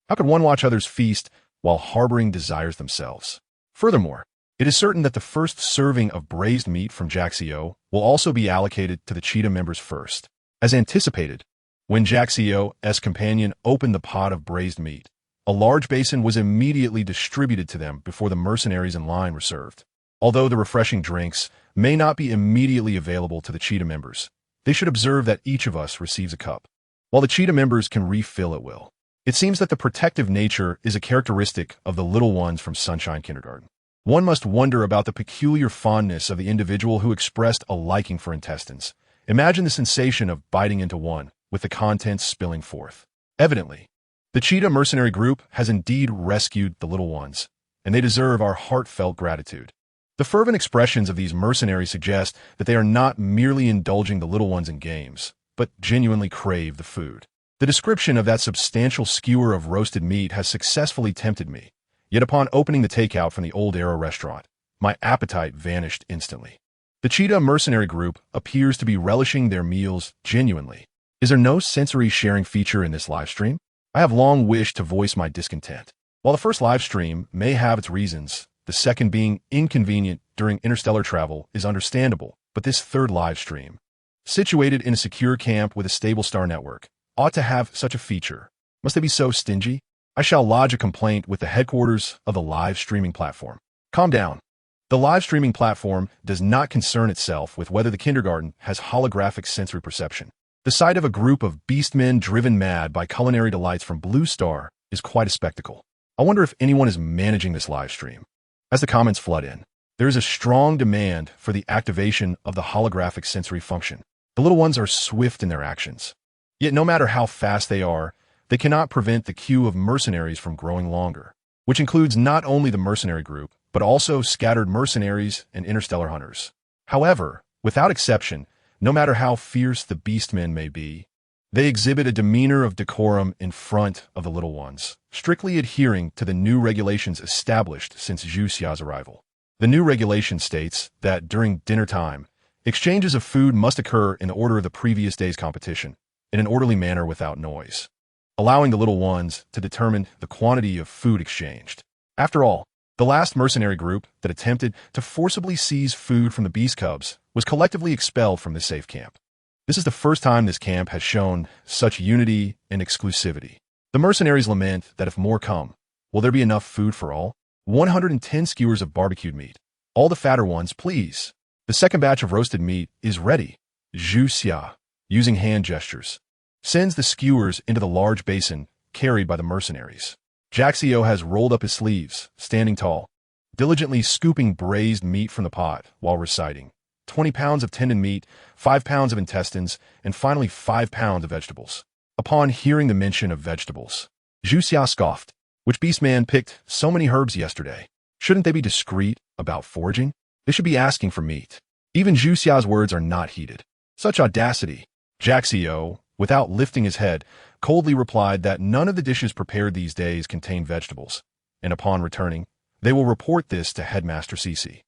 How could one watch others feast while harboring desires themselves? Furthermore, it is certain that the first serving of braised meat from Jiang will also be allocated to the cheetah members first. As anticipated, when Jiang's companion opened the pot of braised meat, a large basin was immediately distributed to them before the mercenaries in line were served. Although the refreshing drinks may not be immediately available to the cheetah members, they should observe that each of us receives a cup, while the cheetah members can refill at will. It seems that the protective nature is a characteristic of the little ones from Sunshine Kindergarten. One must wonder about the peculiar fondness of the individual who expressed a liking for intestines. Imagine the sensation of biting into one, with the contents spilling forth. Evidently, the cheetah mercenary group has indeed rescued the little ones, and they deserve our heartfelt gratitude. The fervent expressions of these mercenaries suggest that they are not merely indulging the little ones in games, but genuinely crave the food. The description of that substantial skewer of roasted meat has successfully tempted me, yet upon opening the takeout from the Old Arrow restaurant, my appetite vanished instantly. The cheetah mercenary group appears to be relishing their meals genuinely. Is there no sensory sharing feature in this live stream? I have long wished to voice my discontent. While the first live stream may have its reasons, the second being inconvenient during interstellar travel is understandable, but this third live stream, situated in a secure camp with a stable star network, ought to have such a feature. Must they be so stingy? I shall lodge a complaint with the headquarters of the live streaming platform. Calm down. The live streaming platform does not concern itself with whether the kindergarten has holographic sensory perception. The sight of a group of beastmen driven mad by culinary delights from Blue Star is quite a spectacle. I wonder if anyone is managing this live stream. As the comments flood in, there is a strong demand for the activation of the holographic sensory function. The little ones are swift in their actions. Yet no matter how fast they are, they cannot prevent the queue of mercenaries from growing longer, which includes not only the mercenary group, but also scattered mercenaries and interstellar hunters. However, without exception, no matter how fierce the beastmen may be, they exhibit a demeanor of decorum in front of the little ones, strictly adhering to the new regulations established since Zhu arrival. The new regulation states that during dinner time, exchanges of food must occur in the order of the previous day's competition, in an orderly manner without noise, allowing the little ones to determine the quantity of food exchanged. After all, the last mercenary group that attempted to forcibly seize food from the beast cubs was collectively expelled from this safe camp. This is the first time this camp has shown such unity and exclusivity. The mercenaries lament that if more come, will there be enough food for all? 110 skewers of barbecued meat. All the fatter ones, please. The second batch of roasted meat is ready. Zhu, using hand gestures, sends the skewers into the large basin carried by the mercenaries. Jiang has rolled up his sleeves, standing tall, diligently scooping braised meat from the pot while reciting 20 pounds of tendon meat, 5 pounds of intestines, and finally 5 pounds of vegetables. Upon hearing the mention of vegetables, Zhu scoffed. Which beastman picked so many herbs yesterday? Shouldn't they be discreet about foraging? They should be asking for meat. Even Zhu's words are not heeded. Such audacity! Jiang, without lifting his head, coldly replied that none of the dishes prepared these days contain vegetables, and upon returning, they will report this to Headmaster Cici.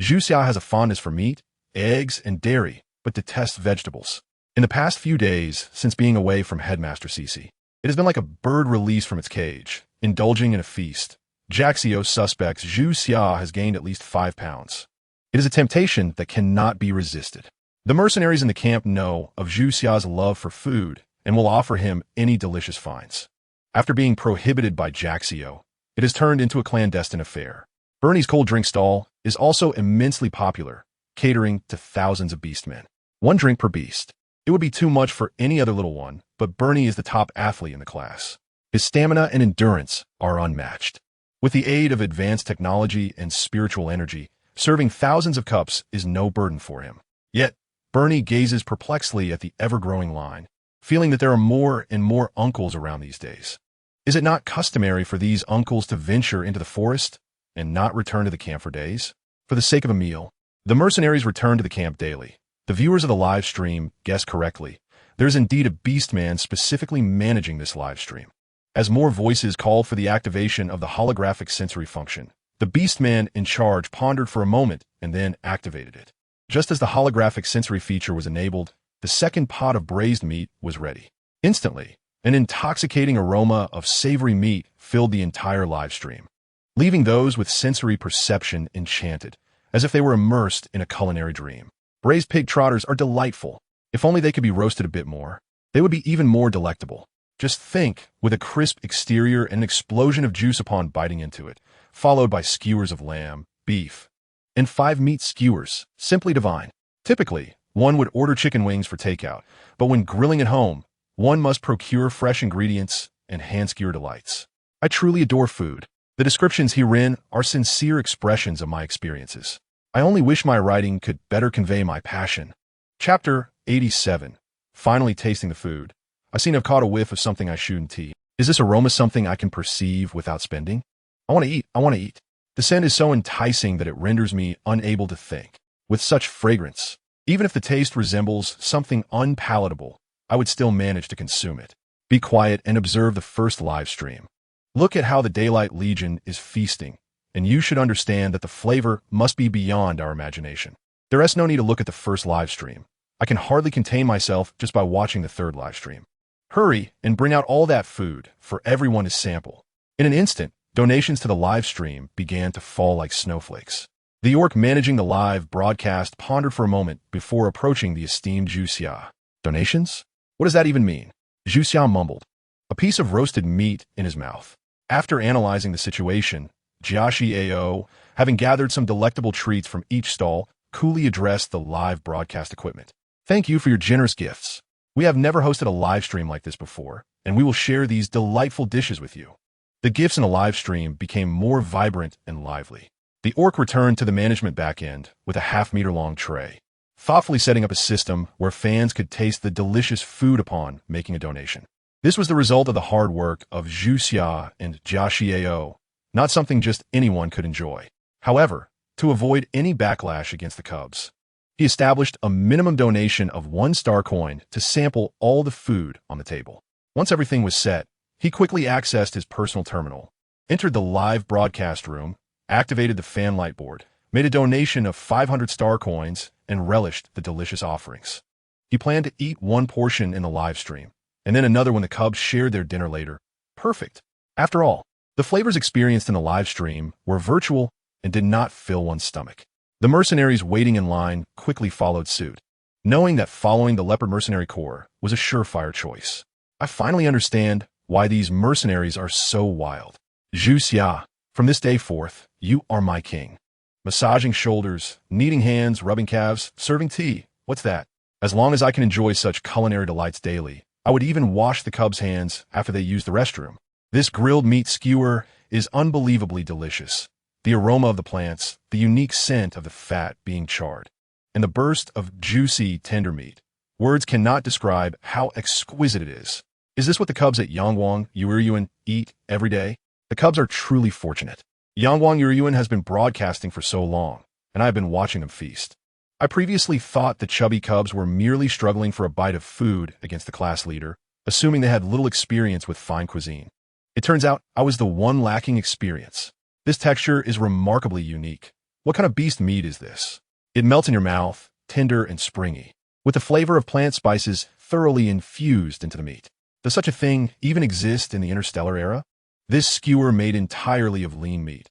Zhu has a fondness for meat, eggs, and dairy, but detests vegetables. In the past few days, since being away from Headmaster Cici, it has been like a bird released from its cage, indulging in a feast. Jiang suspects Zhu has gained at least 5 pounds. It is a temptation that cannot be resisted. The mercenaries in the camp know of Zhu's love for food and will offer him any delicious finds. After being prohibited by Jiang, it has turned into a clandestine affair. Bernie's cold drink stall is also immensely popular, catering to thousands of beastmen. 1 drink per beast. It would be too much for any other little one, but Bernie is the top athlete in the class. His stamina and endurance are unmatched. With the aid of advanced technology and spiritual energy, serving thousands of cups is no burden for him. Yet, Bernie gazes perplexedly at the ever-growing line, feeling that there are more and more uncles around these days. Is it not customary for these uncles to venture into the forest and not return to the camp for days? For the sake of a meal, the mercenaries return to the camp daily. The viewers of the live stream guessed correctly. There's indeed a Beast-Man specifically managing this live stream. As more voices called for the activation of the holographic sensory function, the Beast-Man in charge pondered for a moment and then activated it. Just as the holographic sensory feature was enabled, the second pot of braised meat was ready. Instantly, an intoxicating aroma of savory meat filled the entire live stream, leaving those with sensory perception enchanted, as if they were immersed in a culinary dream. Braised pig trotters are delightful. If only they could be roasted a bit more, they would be even more delectable. Just think, with a crisp exterior and an explosion of juice upon biting into it, followed by skewers of lamb, beef, and 5 meat skewers, simply divine. Typically, one would order chicken wings for takeout, but when grilling at home, one must procure fresh ingredients and hand-skewer delights. I truly adore food. The descriptions herein are sincere expressions of my experiences. I only wish my writing could better convey my passion. Chapter 87. Finally tasting the food. I seem to have caught a whiff of something I shouldn't eat. Is this aroma something I can perceive without spending? I want to eat. I want to eat. The scent is so enticing that it renders me unable to think. With such fragrance, even if the taste resembles something unpalatable, I would still manage to consume it. Be quiet and observe the first live stream. Look at how the Daylight Legion is feasting, and you should understand that the flavor must be beyond our imagination. There is no need to look at the first live stream. I can hardly contain myself just by watching the third live stream. Hurry and bring out all that food for everyone to sample. In an instant, donations to the live stream began to fall like snowflakes. The orc managing the live broadcast pondered for a moment before approaching the esteemed Zhu. Donations? What does that even mean? Zhu mumbled, a piece of roasted meat in his mouth. After analyzing the situation, Jiashi, having gathered some delectable treats from each stall, coolly addressed the live broadcast equipment. Thank you for your generous gifts. We have never hosted a live stream like this before, and we will share these delightful dishes with you. The gifts in the live stream became more vibrant and lively. The orc returned to the management backend with a half-meter-long tray, thoughtfully setting up a system where fans could taste the delicious food upon making a donation. This was the result of the hard work of Zhu and Jiashi, not something just anyone could enjoy. However, to avoid any backlash against the Cubs, he established a minimum donation of 1 star coin to sample all the food on the table. Once everything was set, he quickly accessed his personal terminal, entered the live broadcast room, activated the fan light board, made a donation of 500 star coins, and relished the delicious offerings. He planned to eat 1 portion in the live stream, and then another when the Cubs shared their dinner later. Perfect. After all, the flavors experienced in the live stream were virtual and did not fill one's stomach. The mercenaries waiting in line quickly followed suit, knowing that following the Leopard Mercenary Corps was a surefire choice. I finally understand why these mercenaries are so wild. Zhu, from this day forth, you are my king. Massaging shoulders, kneading hands, rubbing calves, serving tea. What's that? As long as I can enjoy such culinary delights daily, I would even wash the Cubs' hands after they use the restroom. This grilled meat skewer is unbelievably delicious. The aroma of the plants, the unique scent of the fat being charred, and the burst of juicy, tender meat. Words cannot describe how exquisite it is. Is this what the Cubs at Yangwang Yuryuan eat every day? The Cubs are truly fortunate. Yangwang Yuryuan has been broadcasting for so long, and I have been watching them feast. I previously thought the chubby Cubs were merely struggling for a bite of food against the class leader, assuming they had little experience with fine cuisine. It turns out I was the one lacking experience. This texture is remarkably unique. What kind of beast meat is this? It melts in your mouth, tender and springy, with the flavor of plant spices thoroughly infused into the meat. Does such a thing even exist in the Interstellar era? This skewer made entirely of lean meat.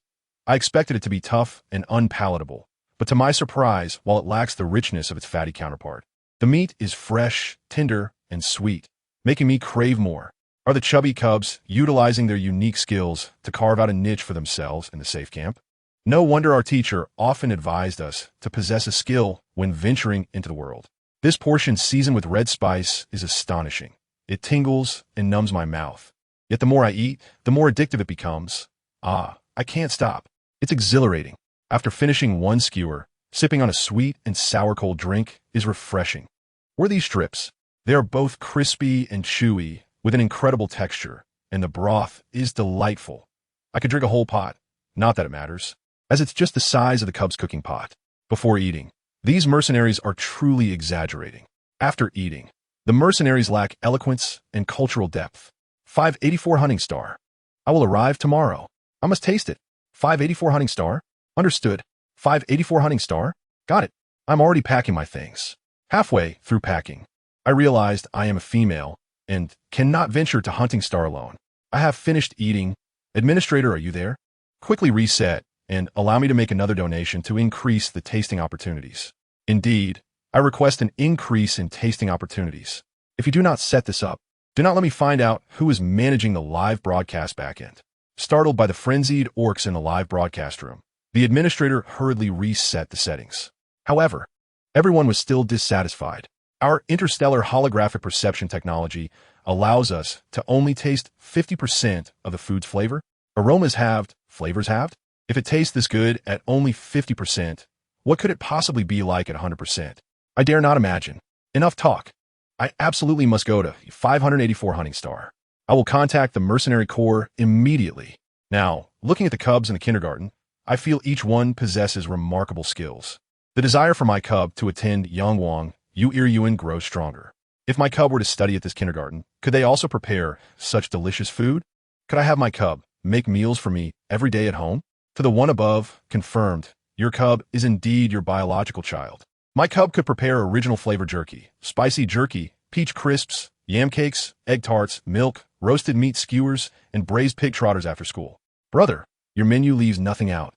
I expected it to be tough and unpalatable, but to my surprise, while it lacks the richness of its fatty counterpart, the meat is fresh, tender, and sweet, making me crave more. Are the chubby Cubs utilizing their unique skills to carve out a niche for themselves in the safe camp? No wonder our teacher often advised us to possess a skill when venturing into the world. This portion seasoned with red spice is astonishing. It tingles and numbs my mouth. Yet the more I eat, the more addictive it becomes. I can't stop. It's exhilarating. After finishing 1 skewer, sipping on a sweet and sour cold drink is refreshing. Were these strips? They are both crispy and chewy, with an incredible texture, and the broth is delightful. I could drink a whole pot, not that it matters, as it's just the size of the Cubs' cooking pot. Before eating, these mercenaries are truly exaggerating. After eating, The mercenaries lack eloquence and cultural depth. 584 Hunting Star. I will arrive tomorrow. I must taste it. 584 Hunting Star. Understood. 584 Hunting Star. Got it. I'm already packing my things. Halfway through packing, I realized I am a female and cannot venture to Hunting Star alone. I have finished eating. Administrator, are you there? Quickly reset and allow me to make another donation to increase the tasting opportunities. Indeed, I request an increase in tasting opportunities. If you do not set this up, do not let me find out who is managing the live broadcast backend. Startled by the frenzied orcs in the live broadcast room, the administrator hurriedly reset the settings. However, everyone was still dissatisfied. Our interstellar holographic perception technology allows us to only taste 50% of the food's flavor. Aromas halved, flavors halved. If it tastes this good at only 50%, what could it possibly be like at 100%? I dare not imagine. Enough talk. I absolutely must go to 584 Hunting Star. I will contact the mercenary corps immediately. Now, looking at the cubs in the kindergarten, I feel each one possesses remarkable skills. The desire for my cub to attend Yangwang Yuan grows stronger. If my cub were to study at this kindergarten, could they also prepare such delicious food? Could I have my cub make meals for me every day at home? To the one above, confirmed, your cub is indeed your biological child. My cub could prepare original flavor jerky, spicy jerky, peach crisps, yam cakes, egg tarts, milk, roasted meat skewers, and braised pig trotters after school. Brother, your menu leaves nothing out.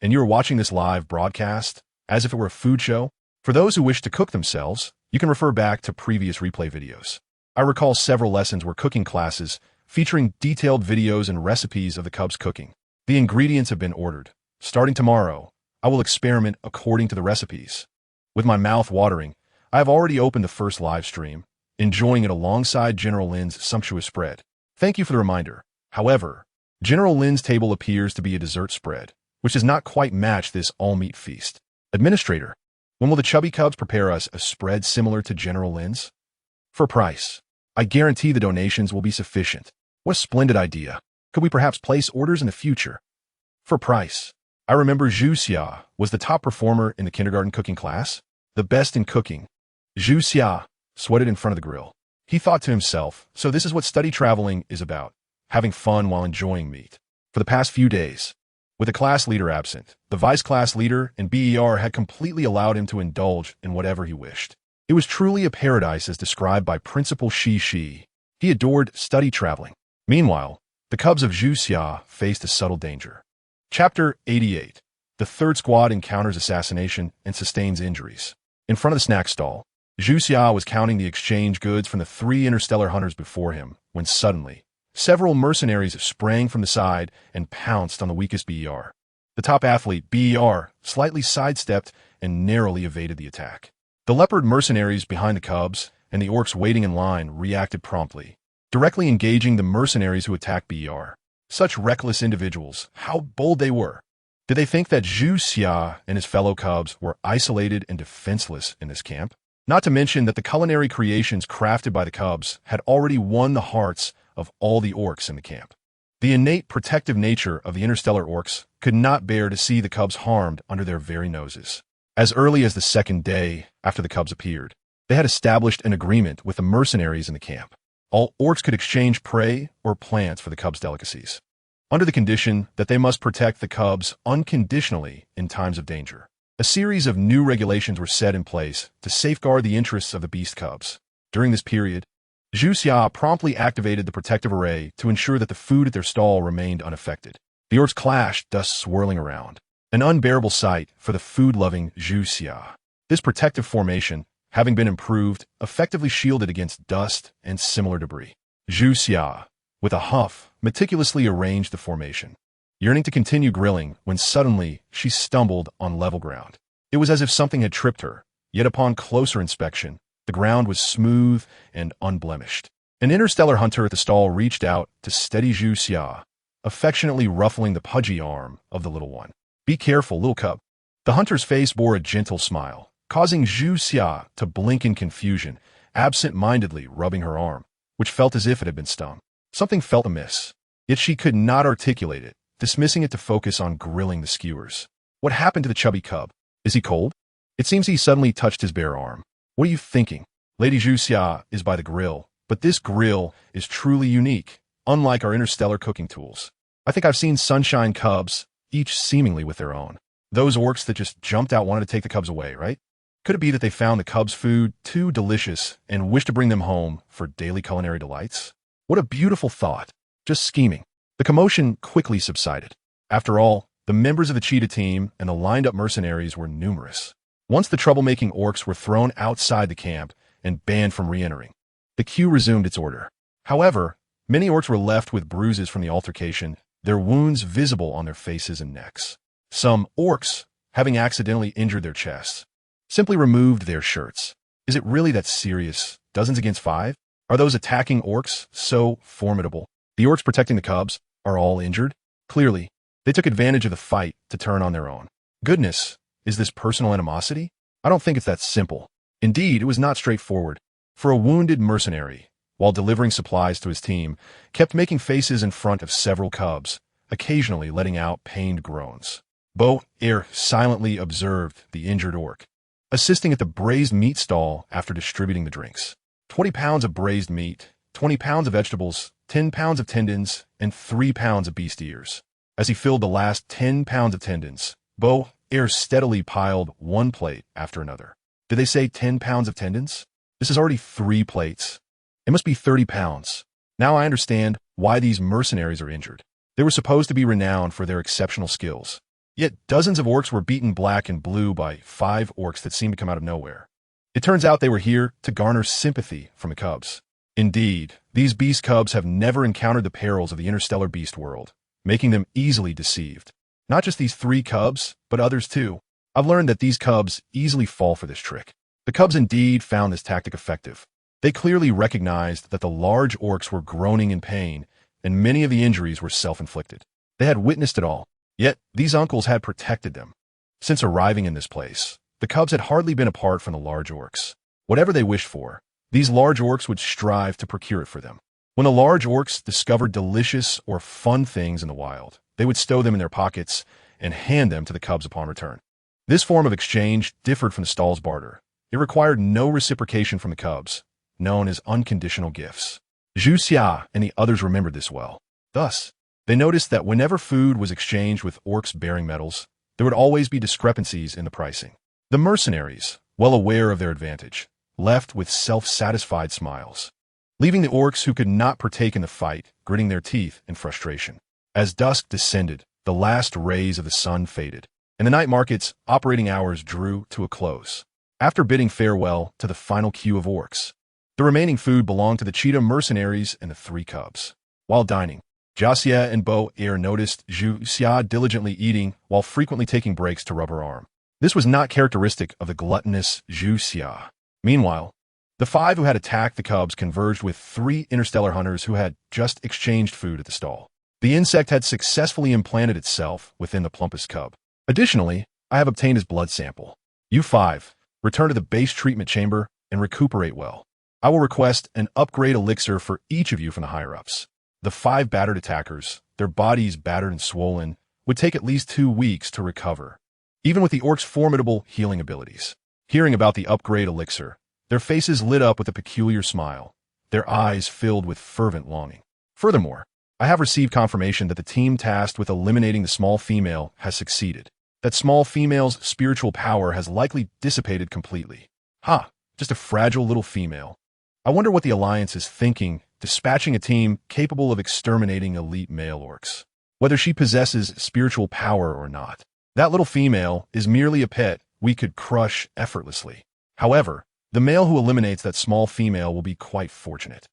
And you are watching this live broadcast as if it were a food show? For those who wish to cook themselves, you can refer back to previous replay videos. I recall several lessons were cooking classes featuring detailed videos and recipes of the cub's cooking. The ingredients have bin ordered. Starting tomorrow, I will experiment according to the recipes. With my mouth watering, I have already opened the first live stream, enjoying it alongside General Lin's sumptuous spread. Thank you for the reminder. However, General Lin's table appears to be a dessert spread, which does not quite match this all-meat feast. Administrator, when will the chubby cubs prepare us a spread similar to General Lin's? For price, I guarantee the donations will be sufficient. What a splendid idea. Could we perhaps place orders in the future? For price, I remember Zhu Xia was the top performer in the kindergarten cooking class, the best in cooking. Zhu Xia sweated in front of the grill. He thought to himself, so this is what study traveling is about, having fun while enjoying meat. For the past few days, with the class leader absent, the vice class leader and BER had completely allowed him to indulge in whatever he wished. It was truly a paradise as described by Principal Shi. He adored study traveling. Meanwhile, the cubs of Zhu Xia faced a subtle danger. Chapter 88. The third squad encounters assassination and sustains injuries. In front of the snack stall, Zhu Xia was counting the exchange goods from the 3 interstellar hunters before him, when suddenly, several mercenaries sprang from the side and pounced on the weakest BER. The top athlete, BER, slightly sidestepped and narrowly evaded the attack. The leopard mercenaries behind the cubs and the orcs waiting in line reacted promptly, directly engaging the mercenaries who attacked BER. Such reckless individuals, how bold they were. Did they think that Zhu Xia and his fellow cubs were isolated and defenseless in this camp? Not to mention that the culinary creations crafted by the cubs had already won the hearts of all the orcs in the camp. The innate protective nature of the interstellar orcs could not bear to see the cubs harmed under their very noses. As early as the second day after the cubs appeared, they had established an agreement with the mercenaries in the camp. All orcs could exchange prey or plants for the cubs' delicacies, under the condition that they must protect the cubs unconditionally in times of danger. A series of new regulations were set in place to safeguard the interests of the beast cubs. During this period, Zhu Xia promptly activated the protective array to ensure that the food at their stall remained unaffected. The orcs clashed, dust swirling around. An unbearable sight for the food-loving Zhu Xia. This protective formation, having been improved, effectively shielded against dust and similar debris. Zhu Xia, with a huff, meticulously arranged the formation, yearning to continue grilling when suddenly she stumbled on level ground. It was as if something had tripped her, yet upon closer inspection, the ground was smooth and unblemished. An interstellar hunter at the stall reached out to steady Zhu Xia, affectionately ruffling the pudgy arm of the little one. Be careful, little cub. The hunter's face bore a gentle smile, causing Zhu Xia to blink in confusion, absent-mindedly rubbing her arm, which felt as if it had been stung. Something felt amiss, yet she could not articulate it, dismissing it to focus on grilling the skewers. What happened to the chubby cub? Is he cold? It seems he suddenly touched his bare arm. What are you thinking? Lady Zhuxia is by the grill, but this grill is truly unique, unlike our interstellar cooking tools. I think I've seen sunshine cubs, each seemingly with their own. Those orcs that just jumped out wanted to take the cubs away, right? Could it be that they found the cubs' food too delicious and wished to bring them home for daily culinary delights? What a beautiful thought. Just scheming. The commotion quickly subsided. After all, the members of the cheetah team and the lined-up mercenaries were numerous. Once the troublemaking orcs were thrown outside the camp and banned from re-entering, the queue resumed its order. However, many orcs were left with bruises from the altercation, their wounds visible on their faces and necks. Some orcs, having accidentally injured their chests, simply removed their shirts. Is it really that serious? Dozens against 5? Are those attacking orcs so formidable? The orcs protecting the cubs are all injured? Clearly, they took advantage of the fight to turn on their own. Goodness, is this personal animosity? I don't think it's that simple. Indeed, it was not straightforward. For a wounded mercenary, while delivering supplies to his team, kept making faces in front of several cubs, occasionally letting out pained groans. Bo-Er silently observed the injured orc, assisting at the braised meat stall after distributing the drinks. 20 pounds of braised meat, 20 pounds of vegetables, 10 pounds of tendons, and 3 pounds of beast ears. As he filled the last 10 pounds of tendons, Bo-Er steadily piled one plate after another. Did they say 10 pounds of tendons? This is already 3 plates. It must be 30 pounds. Now I understand why these mercenaries are injured. They were supposed to be renowned for their exceptional skills. Yet dozens of orcs were beaten black and blue by 5 orcs that seemed to come out of nowhere. It turns out they were here to garner sympathy from the cubs. Indeed, these beast cubs have never encountered the perils of the interstellar beast world, making them easily deceived. Not just these 3 cubs, but others too. I've learned that these cubs easily fall for this trick. The cubs indeed found this tactic effective. They clearly recognized that the large orcs were groaning in pain, and many of the injuries were self-inflicted. They had witnessed it all, yet these uncles had protected them. Since arriving in this place, the cubs had hardly been apart from the large orcs. Whatever they wished for, these large orcs would strive to procure it for them. When the large orcs discovered delicious or fun things in the wild, they would stow them in their pockets and hand them to the cubs upon return. This form of exchange differed from the stall's barter. It required no reciprocation from the cubs, known as unconditional gifts. Zhuxia and the others remembered this well. Thus, they noticed that whenever food was exchanged with orcs bearing metals, there would always be discrepancies in the pricing. The mercenaries, well aware of their advantage, left with self-satisfied smiles, leaving the orcs who could not partake in the fight gritting their teeth in frustration. As dusk descended, the last rays of the sun faded, and the night market's operating hours drew to a close. After bidding farewell to the final queue of orcs, the remaining food belonged to the cheetah mercenaries and the 3 cubs. While dining, Jiaxia and Bo-Er noticed Zhuxia diligently eating while frequently taking breaks to rub her arm. This was not characteristic of the gluttonous Zhuxia. Meanwhile, the 5 who had attacked the cubs converged with 3 interstellar hunters who had just exchanged food at the stall. The insect had successfully implanted itself within the plumpest cub. Additionally, I have obtained his blood sample. You 5, return to the base treatment chamber and recuperate well. I will request an upgrade elixir for each of you from the higher-ups. The 5 battered attackers, their bodies battered and swollen, would take at least 2 weeks to recover, even with the orcs' formidable healing abilities. Hearing about the upgrade elixir, their faces lit up with a peculiar smile, their eyes filled with fervent longing. Furthermore, I have received confirmation that the team tasked with eliminating the small female has succeeded. That small female's spiritual power has likely dissipated completely. Just a fragile little female. I wonder what the Alliance is thinking, dispatching a team capable of exterminating elite male orcs. Whether she possesses spiritual power or not. That little female is merely a pet we could crush effortlessly. However, the male who eliminates that small female will be quite fortunate.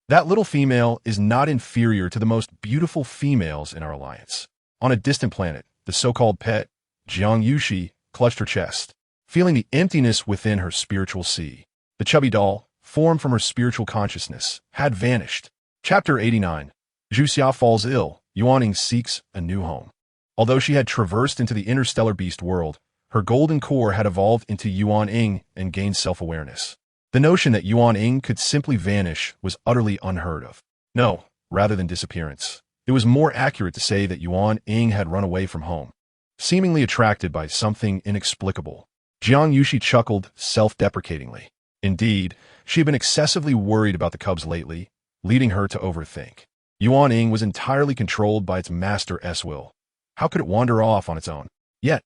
That little female is not inferior to the most beautiful females in our Alliance. On a distant planet, the so-called pet, Jiang Yuxi, clutched her chest, feeling the emptiness within her spiritual sea. The chubby doll, formed from her spiritual consciousness, had vanished. Chapter 89. Zhuxia falls ill. Yuan seeks a new home. Although she had traversed into the interstellar beast world, her golden core had evolved into Yuan and gained self-awareness. The notion that Yuan could simply vanish was utterly unheard of. No, rather than disappearance. It was more accurate to say that Yuan had run away from home, seemingly attracted by something inexplicable. Jiang Yuxi chuckled self-deprecatingly. Indeed, She had been excessively worried about the cubs lately, leading her to overthink. Yuan was entirely controlled by its master's will. How could it wander off on its own? Yet,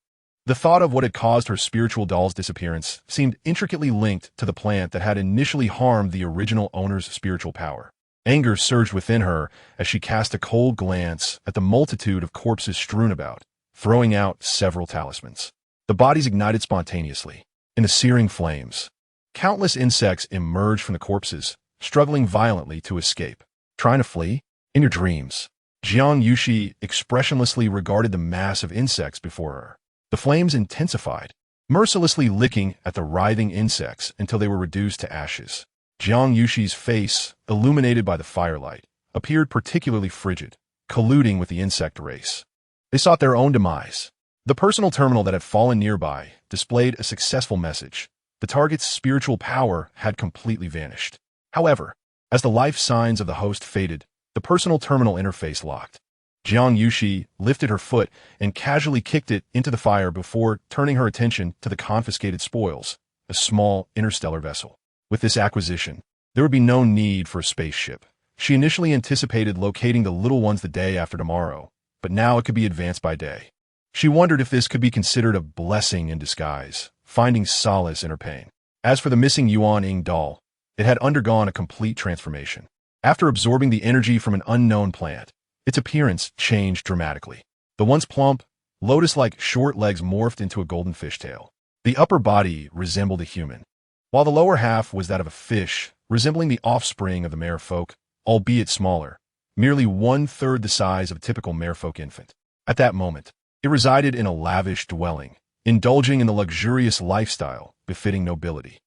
the thought of what had caused her spiritual doll's disappearance seemed intricately linked to the plant that had initially harmed the original owner's spiritual power. Anger surged within her as she cast a cold glance at the multitude of corpses strewn about, throwing out several talismans. The bodies ignited spontaneously, in the searing flames. Countless insects emerged from the corpses, struggling violently to escape. Trying to flee? In your dreams. Jiang Yuxi expressionlessly regarded the mass of insects before her. The flames intensified, mercilessly licking at the writhing insects until they were reduced to ashes. Jiang Yuxi's face, illuminated by the firelight, appeared particularly frigid, colluding with the insect race. They sought their own demise. The personal terminal that had fallen nearby displayed a successful message. The target's spiritual power had completely vanished. However, as the life signs of the host faded, the personal terminal interface locked. Jiang Yuxi lifted her foot and casually kicked it into the fire before turning her attention to the confiscated spoils, a small interstellar vessel. With this acquisition, there would be no need for a spaceship. She initially anticipated locating the little ones the day after tomorrow, but now it could be advanced by day. She wondered if this could be considered a blessing in disguise, finding solace in her pain. As for the missing Yuan doll, it had undergone a complete transformation. After absorbing the energy from an unknown plant, its appearance changed dramatically. The once plump, lotus-like short legs morphed into a golden fishtail. The upper body resembled a human, while the lower half was that of a fish, resembling the offspring of the merfolk, albeit smaller, merely 1/3 the size of a typical merfolk infant. At that moment, it resided in a lavish dwelling, indulging in the luxurious lifestyle befitting nobility.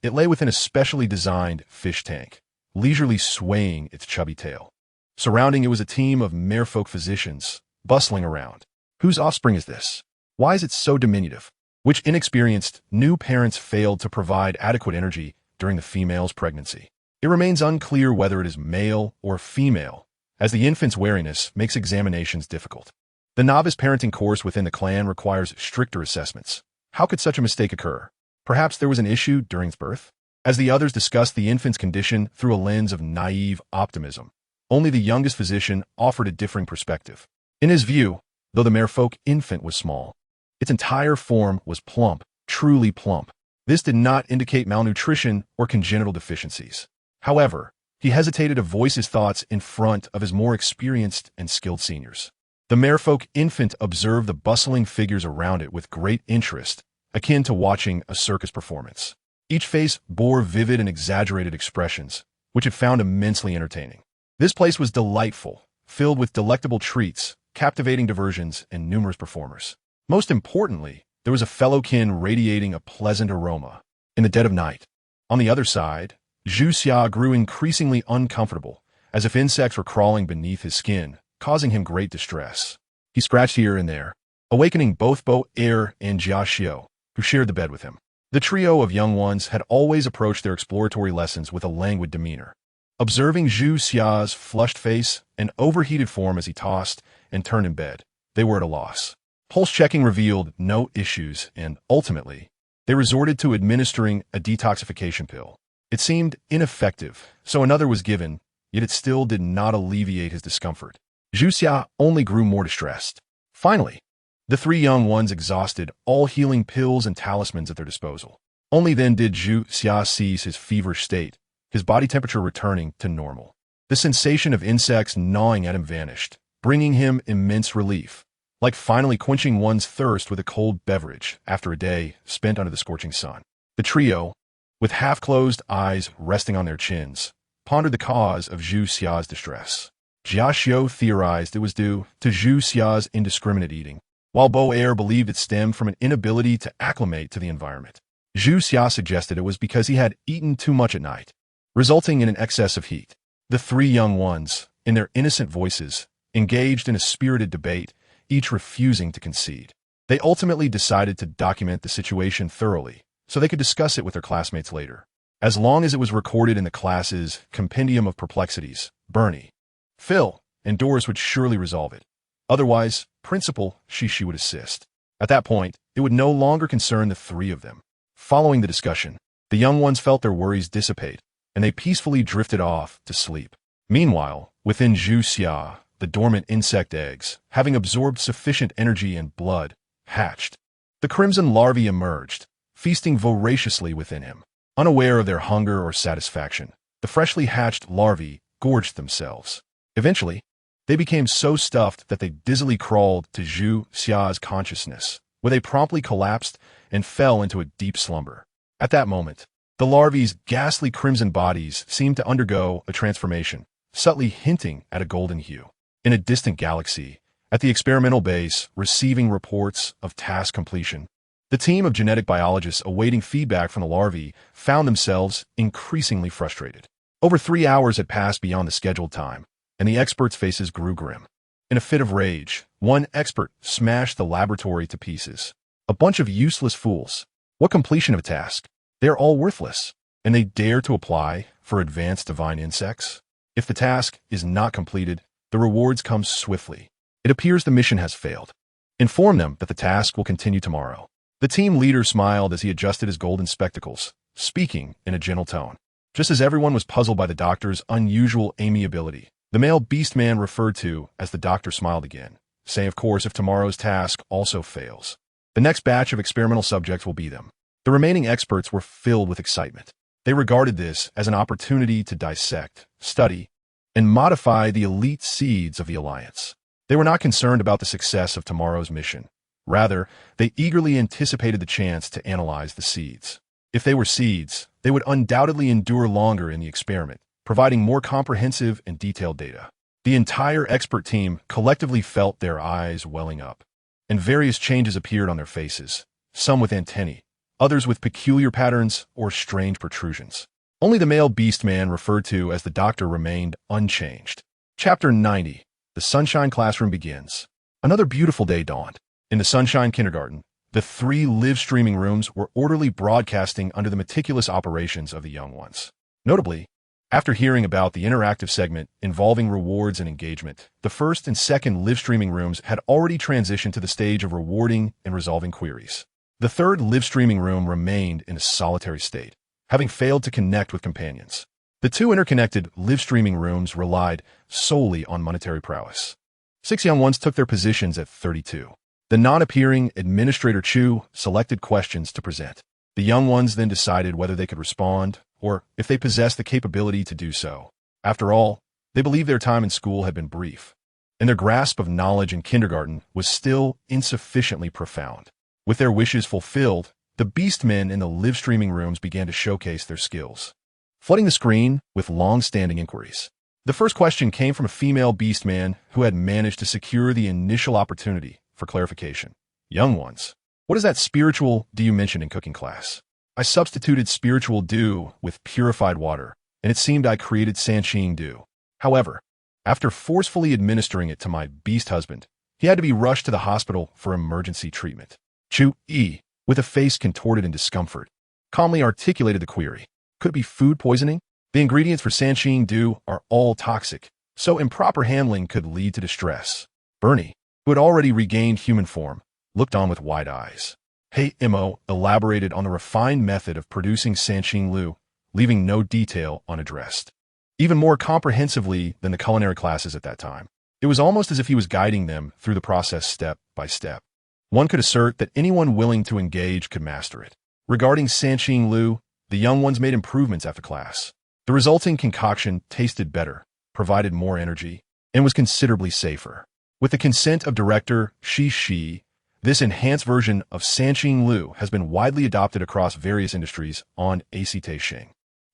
It lay within a specially designed fish tank, leisurely swaying its chubby tail. Surrounding it was a team of merfolk physicians, bustling around. Whose offspring is this? Why is it so diminutive? Which inexperienced, new parents failed to provide adequate energy during the female's pregnancy? It remains unclear whether it is male or female, as the infant's wariness makes examinations difficult. The novice parenting course within the clan requires stricter assessments. How could such a mistake occur? Perhaps there was an issue during its birth? As the others discussed the infant's condition through a lens of naive optimism, only the youngest physician offered a differing perspective. In his view, though the merfolk infant was small, its entire form was plump, truly plump. This did not indicate malnutrition or congenital deficiencies. However, he hesitated to voice his thoughts in front of his more experienced and skilled seniors. The merfolk infant observed the bustling figures around it with great interest, akin to watching a circus performance. Each face bore vivid and exaggerated expressions, which it found immensely entertaining. This place was delightful, filled with delectable treats, captivating diversions, and numerous performers. Most importantly, there was a fellow kin radiating a pleasant aroma. In the dead of night, on the other side, Zhu Xia grew increasingly uncomfortable, as if insects were crawling beneath his skin, causing him great distress. He scratched here and there, awakening both Bo Er and Jia Xiu, who shared the bed with him. The trio of young ones had always approached their exploratory lessons with a languid demeanor. Observing Zhu Xia's flushed face and overheated form as he tossed and turned in bed, they were at a loss. Pulse checking revealed no issues, and ultimately, they resorted to administering a detoxification pill. It seemed ineffective, so another was given, yet it still did not alleviate his discomfort. Zhu Xia only grew more distressed. Finally, the three young ones exhausted all healing pills and talismans at their disposal. Only then did Zhu Xia cease his feverish state, his body temperature returning to normal. The sensation of insects gnawing at him vanished, bringing him immense relief, like finally quenching one's thirst with a cold beverage after a day spent under the scorching sun. The trio, with half-closed eyes resting on their chins, pondered the cause of Zhu Xia's distress. Jia Xiu theorized it was due to Zhu Xia's indiscriminate eating, while Bo Er believed it stemmed from an inability to acclimate to the environment. Zhu Xia suggested it was because he had eaten too much at night, resulting in an excess of heat. The three young ones, in their innocent voices, engaged in a spirited debate, each refusing to concede. They ultimately decided to document the situation thoroughly, so they could discuss it with their classmates later. As long as it was recorded in the class's Compendium of Perplexities, Bernie, Phil, and Doris would surely resolve it. Otherwise, Principal Shishi would assist. At that point, it would no longer concern the three of them. Following the discussion, The young ones felt their worries dissipate, and they peacefully drifted off to sleep. Meanwhile, within Zhu Xia, the dormant insect eggs, having absorbed sufficient energy and blood, hatched. The crimson larvae emerged, feasting voraciously within him. Unaware of their hunger or satisfaction, the freshly hatched larvae gorged themselves. Eventually, they became so stuffed that they dizzily crawled to Zhu Xia's consciousness, where they promptly collapsed and fell into a deep slumber. At that moment, the larvae's ghastly crimson bodies seemed to undergo a transformation, subtly hinting at a golden hue. In a distant galaxy, at the experimental base, receiving reports of task completion, the team of genetic biologists awaiting feedback from the larvae found themselves increasingly frustrated. Over 3 hours had passed beyond the scheduled time, and the experts' faces grew grim. In a fit of rage, one expert smashed the laboratory to pieces. A bunch of useless fools. What completion of a task? They are all worthless, and they dare to apply for advanced divine insects? If the task is not completed, the rewards come swiftly. It appears the mission has failed. Inform them that the task will continue tomorrow. The team leader smiled as he adjusted his golden spectacles, speaking in a gentle tone. Just as everyone was puzzled by the doctor's unusual amiability, the male beast man referred to as the doctor smiled again, saying, of course, if tomorrow's task also fails, the next batch of experimental subjects will be them. The remaining experts were filled with excitement. They regarded this as an opportunity to dissect, study, and modify the elite seeds of the Alliance. They were not concerned about the success of tomorrow's mission. Rather, they eagerly anticipated the chance to analyze the seeds. If they were seeds, they would undoubtedly endure longer in the experiment, providing more comprehensive and detailed data. The entire expert team collectively felt their eyes welling up, and various changes appeared on their faces, some with antennae, others with peculiar patterns or strange protrusions. Only the male beast man referred to as the doctor remained unchanged. Chapter 90. The Sunshine Classroom begins. Another beautiful day dawned. In the Sunshine Kindergarten, the 3 live-streaming rooms were orderly broadcasting under the meticulous operations of the young ones. Notably, after hearing about the interactive segment involving rewards and engagement, the first and second live-streaming rooms had already transitioned to the stage of rewarding and resolving queries. The third live-streaming room remained in a solitary state, having failed to connect with companions. The 2 interconnected live-streaming rooms relied solely on monetary prowess. 6 young ones took their positions at 32. The non-appearing Administrator Chu selected questions to present. The young ones then decided whether they could respond, or if they possessed the capability to do so. After all, they believed their time in school had been brief, and their grasp of knowledge in kindergarten was still insufficiently profound. With their wishes fulfilled, the beastmen in the live-streaming rooms began to showcase their skills, flooding the screen with long-standing inquiries. The first question came from a female beastman who had managed to secure the initial opportunity for clarification. Young ones, what is that spiritual do you mention in cooking class? I substituted spiritual dew with purified water, and it seemed I created Sanqing dew. However, after forcefully administering it to my beast husband, he had to be rushed to the hospital for emergency treatment. Chu Yi, with a face contorted in discomfort, calmly articulated the query. Could it be food poisoning? The ingredients for Sanqing dew are all toxic, so improper handling could lead to distress. Bernie, who had already regained human form, looked on with wide eyes. Hey Mo elaborated on the refined method of producing Sanqing Lu, leaving no detail unaddressed. Even more comprehensively than the culinary classes at that time, it was almost as if he was guiding them through the process step by step. One could assert that anyone willing to engage could master it. Regarding Sanqing Lu, the young ones made improvements after class. The resulting concoction tasted better, provided more energy, and was considerably safer. With the consent of director Shi, this enhanced version of Sanqing Lu has been widely adopted across various industries on Acite.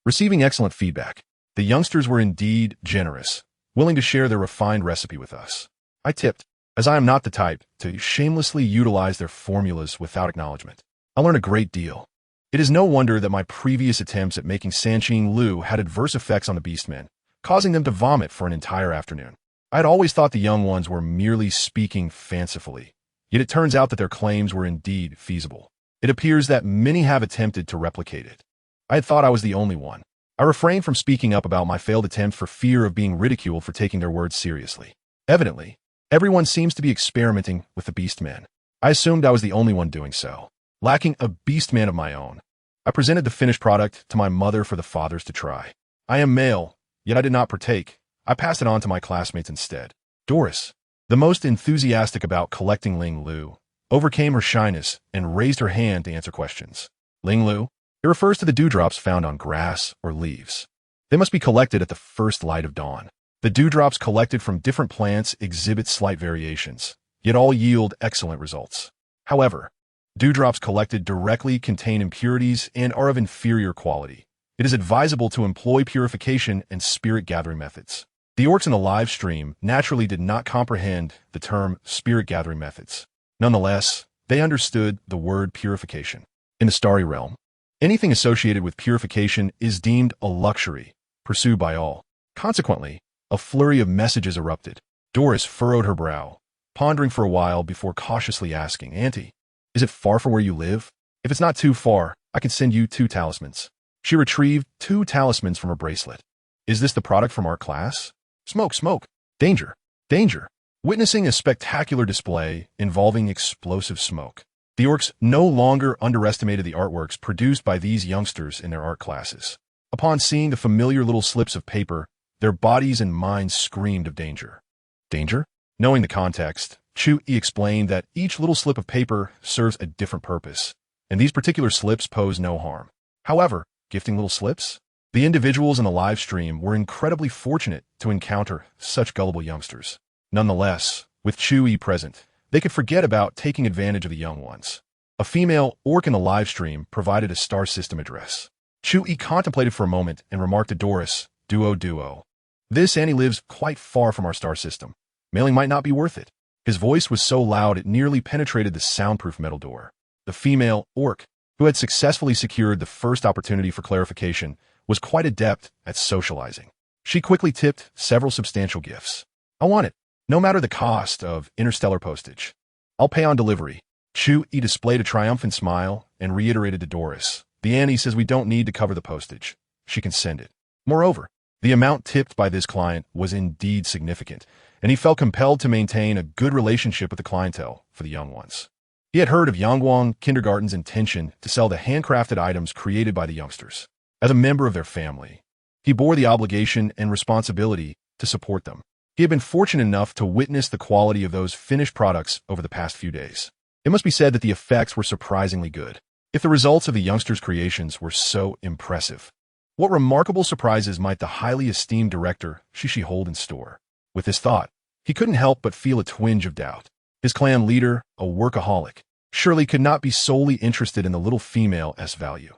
Receiving excellent feedback, the youngsters were indeed generous, willing to share their refined recipe with us. I tipped, as I am not the type to shamelessly utilize their formulas without acknowledgement. I learned a great deal. It is no wonder that my previous attempts at making Sanqing Lu had adverse effects on the beastmen, causing them to vomit for an entire afternoon. I had always thought the young ones were merely speaking fancifully, yet it turns out that their claims were indeed feasible. It appears that many have attempted to replicate it. I had thought I was the only one. I refrained from speaking up about my failed attempt for fear of being ridiculed for taking their words seriously. Evidently, everyone seems to be experimenting with the beastmen. I assumed I was the only one doing so. Lacking a beastman of my own, I presented the finished product to my mother for the fathers to try. I am male, yet I did not partake. I passed it on to my classmates instead. Doris, the most enthusiastic about collecting Ling Lu, overcame her shyness and raised her hand to answer questions. Ling Lu? It refers to the dewdrops found on grass or leaves. They must be collected at the first light of dawn. The dewdrops collected from different plants exhibit slight variations, yet all yield excellent results. However, dewdrops collected directly contain impurities and are of inferior quality. It is advisable to employ purification and spirit-gathering methods. The orcs in the live stream naturally did not comprehend the term spirit-gathering methods. Nonetheless, they understood the word purification. In the starry realm, anything associated with purification is deemed a luxury, pursued by all. Consequently, a flurry of messages erupted. Doris furrowed her brow, pondering for a while before cautiously asking, "Auntie, is it far from where you live? If it's not too far, I can send you 2 talismans." She retrieved 2 talismans from her bracelet. "Is this the product from our class?" "Smoke, smoke. Danger, danger." Witnessing a spectacular display involving explosive smoke, the orcs no longer underestimated the artworks produced by these youngsters in their art classes. Upon seeing the familiar little slips of paper, their bodies and minds screamed of danger. Danger? Knowing the context, Chu-Yi explained that each little slip of paper serves a different purpose, and these particular slips pose no harm. However, gifting little slips? The individuals in the live stream were incredibly fortunate to encounter such gullible youngsters. Nonetheless, with Chu-Yi present, they could forget about taking advantage of the young ones. A female orc in the live stream provided a star system address. Chu-Yi contemplated for a moment and remarked to Doris, Duo. "This Annie lives quite far from our star system. Mailing might not be worth it." His voice was so loud it nearly penetrated the soundproof metal door. The female orc, who had successfully secured the first opportunity for clarification, was quite adept at socializing. She quickly tipped several substantial gifts. "I want it, no matter the cost of interstellar postage. I'll pay on delivery." Chu-Yi displayed a triumphant smile and reiterated to Doris, "The Annie says we don't need to cover the postage. She can send it." Moreover, the amount tipped by this client was indeed significant, and he felt compelled to maintain a good relationship with the clientele for the young ones. He had heard of Yangguang Kindergarten's intention to sell the handcrafted items created by the youngsters. As a member of their family, he bore the obligation and responsibility to support them. He had been fortunate enough to witness the quality of those finished products over the past few days. It must be said that the effects were surprisingly good. If the results of the youngsters' creations were so impressive, what remarkable surprises might the highly esteemed director Shishi hold in store? With this thought, he couldn't help but feel a twinge of doubt. His clan leader, a workaholic, surely could not be solely interested in the little female S-value.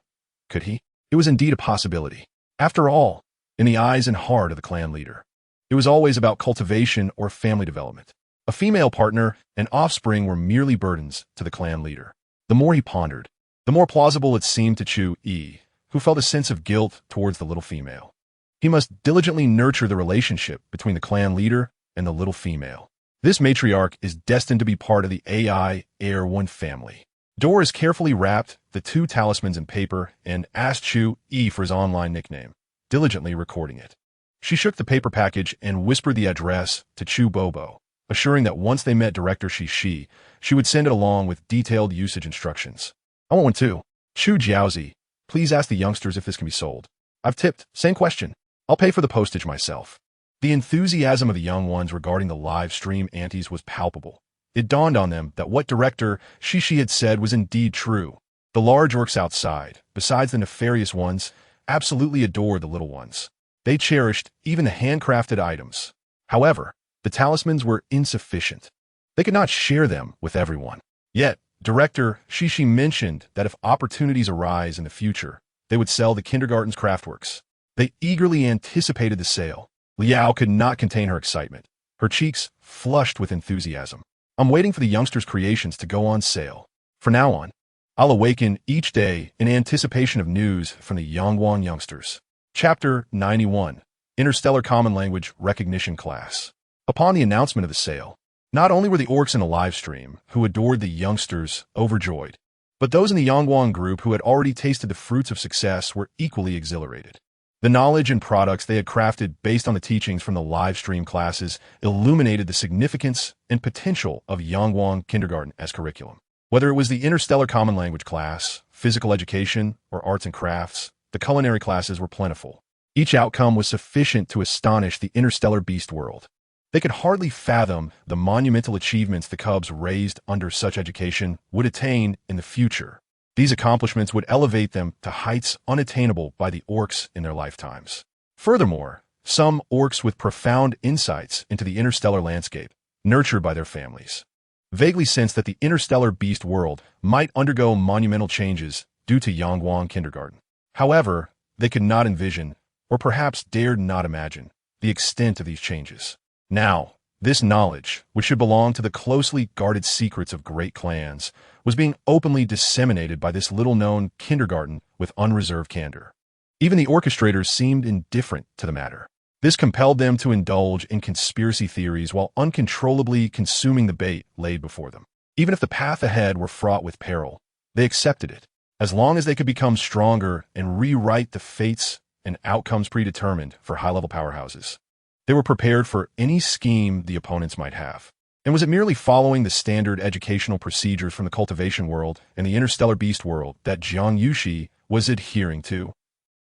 Could he? It was indeed a possibility. After all, in the eyes and heart of the clan leader, it was always about cultivation or family development. A female partner and offspring were merely burdens to the clan leader. The more he pondered, the more plausible it seemed to Chu-Yi, who felt a sense of guilt towards the little female. He must diligently nurture the relationship between the clan leader and the little female. This matriarch is destined to be part of the AI Heir One family. Doris carefully wrapped the 2 talismans in paper and asked Chu-Yi for his online nickname, diligently recording it. She shook the paper package and whispered the address to Chu Bobo, assuring that once they met Director Shishi, she would send it along with detailed usage instructions. "I want one too. Chu Jiaozi, please ask the youngsters if this can be sold. I've tipped. Same question. I'll pay for the postage myself." The enthusiasm of the young ones regarding the live stream aunties was palpable. It dawned on them that what Director Shishi had said was indeed true. The large orcs outside, besides the nefarious ones, absolutely adored the little ones. They cherished even the handcrafted items. However, the talismans were insufficient. They could not share them with everyone. Yet, Director Shishi mentioned that if opportunities arise in the future, they would sell the kindergarten's craftworks. They eagerly anticipated the sale. Liao could not contain her excitement. Her cheeks flushed with enthusiasm. "I'm waiting for the youngsters' creations to go on sale. From now on, I'll awaken each day in anticipation of news from the Yangguang youngsters." Chapter 91, Interstellar Common Language Recognition Class. Upon the announcement of the sale, not only were the orcs in the live stream, who adored the youngsters, overjoyed, but those in the Yangguang group who had already tasted the fruits of success were equally exhilarated. The knowledge and products they had crafted based on the teachings from the live stream classes illuminated the significance and potential of Yangguang Kindergarten as curriculum. Whether it was the Interstellar Common Language class, physical education, or arts and crafts, the culinary classes were plentiful. Each outcome was sufficient to astonish the interstellar beast world. They could hardly fathom the monumental achievements the cubs raised under such education would attain in the future. These accomplishments would elevate them to heights unattainable by the orcs in their lifetimes. Furthermore, some orcs with profound insights into the interstellar landscape, nurtured by their families, vaguely sensed that the interstellar beast world might undergo monumental changes due to Yangguang kindergarten. However, they could not envision, or perhaps dared not imagine, the extent of these changes. Now, this knowledge, which should belong to the closely guarded secrets of great clans, was being openly disseminated by this little-known kindergarten with unreserved candor. Even the orchestrators seemed indifferent to the matter. This compelled them to indulge in conspiracy theories while uncontrollably consuming the bait laid before them. Even if the path ahead were fraught with peril, they accepted it, as long as they could become stronger and rewrite the fates and outcomes predetermined for high-level powerhouses. They were prepared for any scheme the opponents might have. And was it merely following the standard educational procedures from the cultivation world and the interstellar beast world that Jiang Yuxi was adhering to?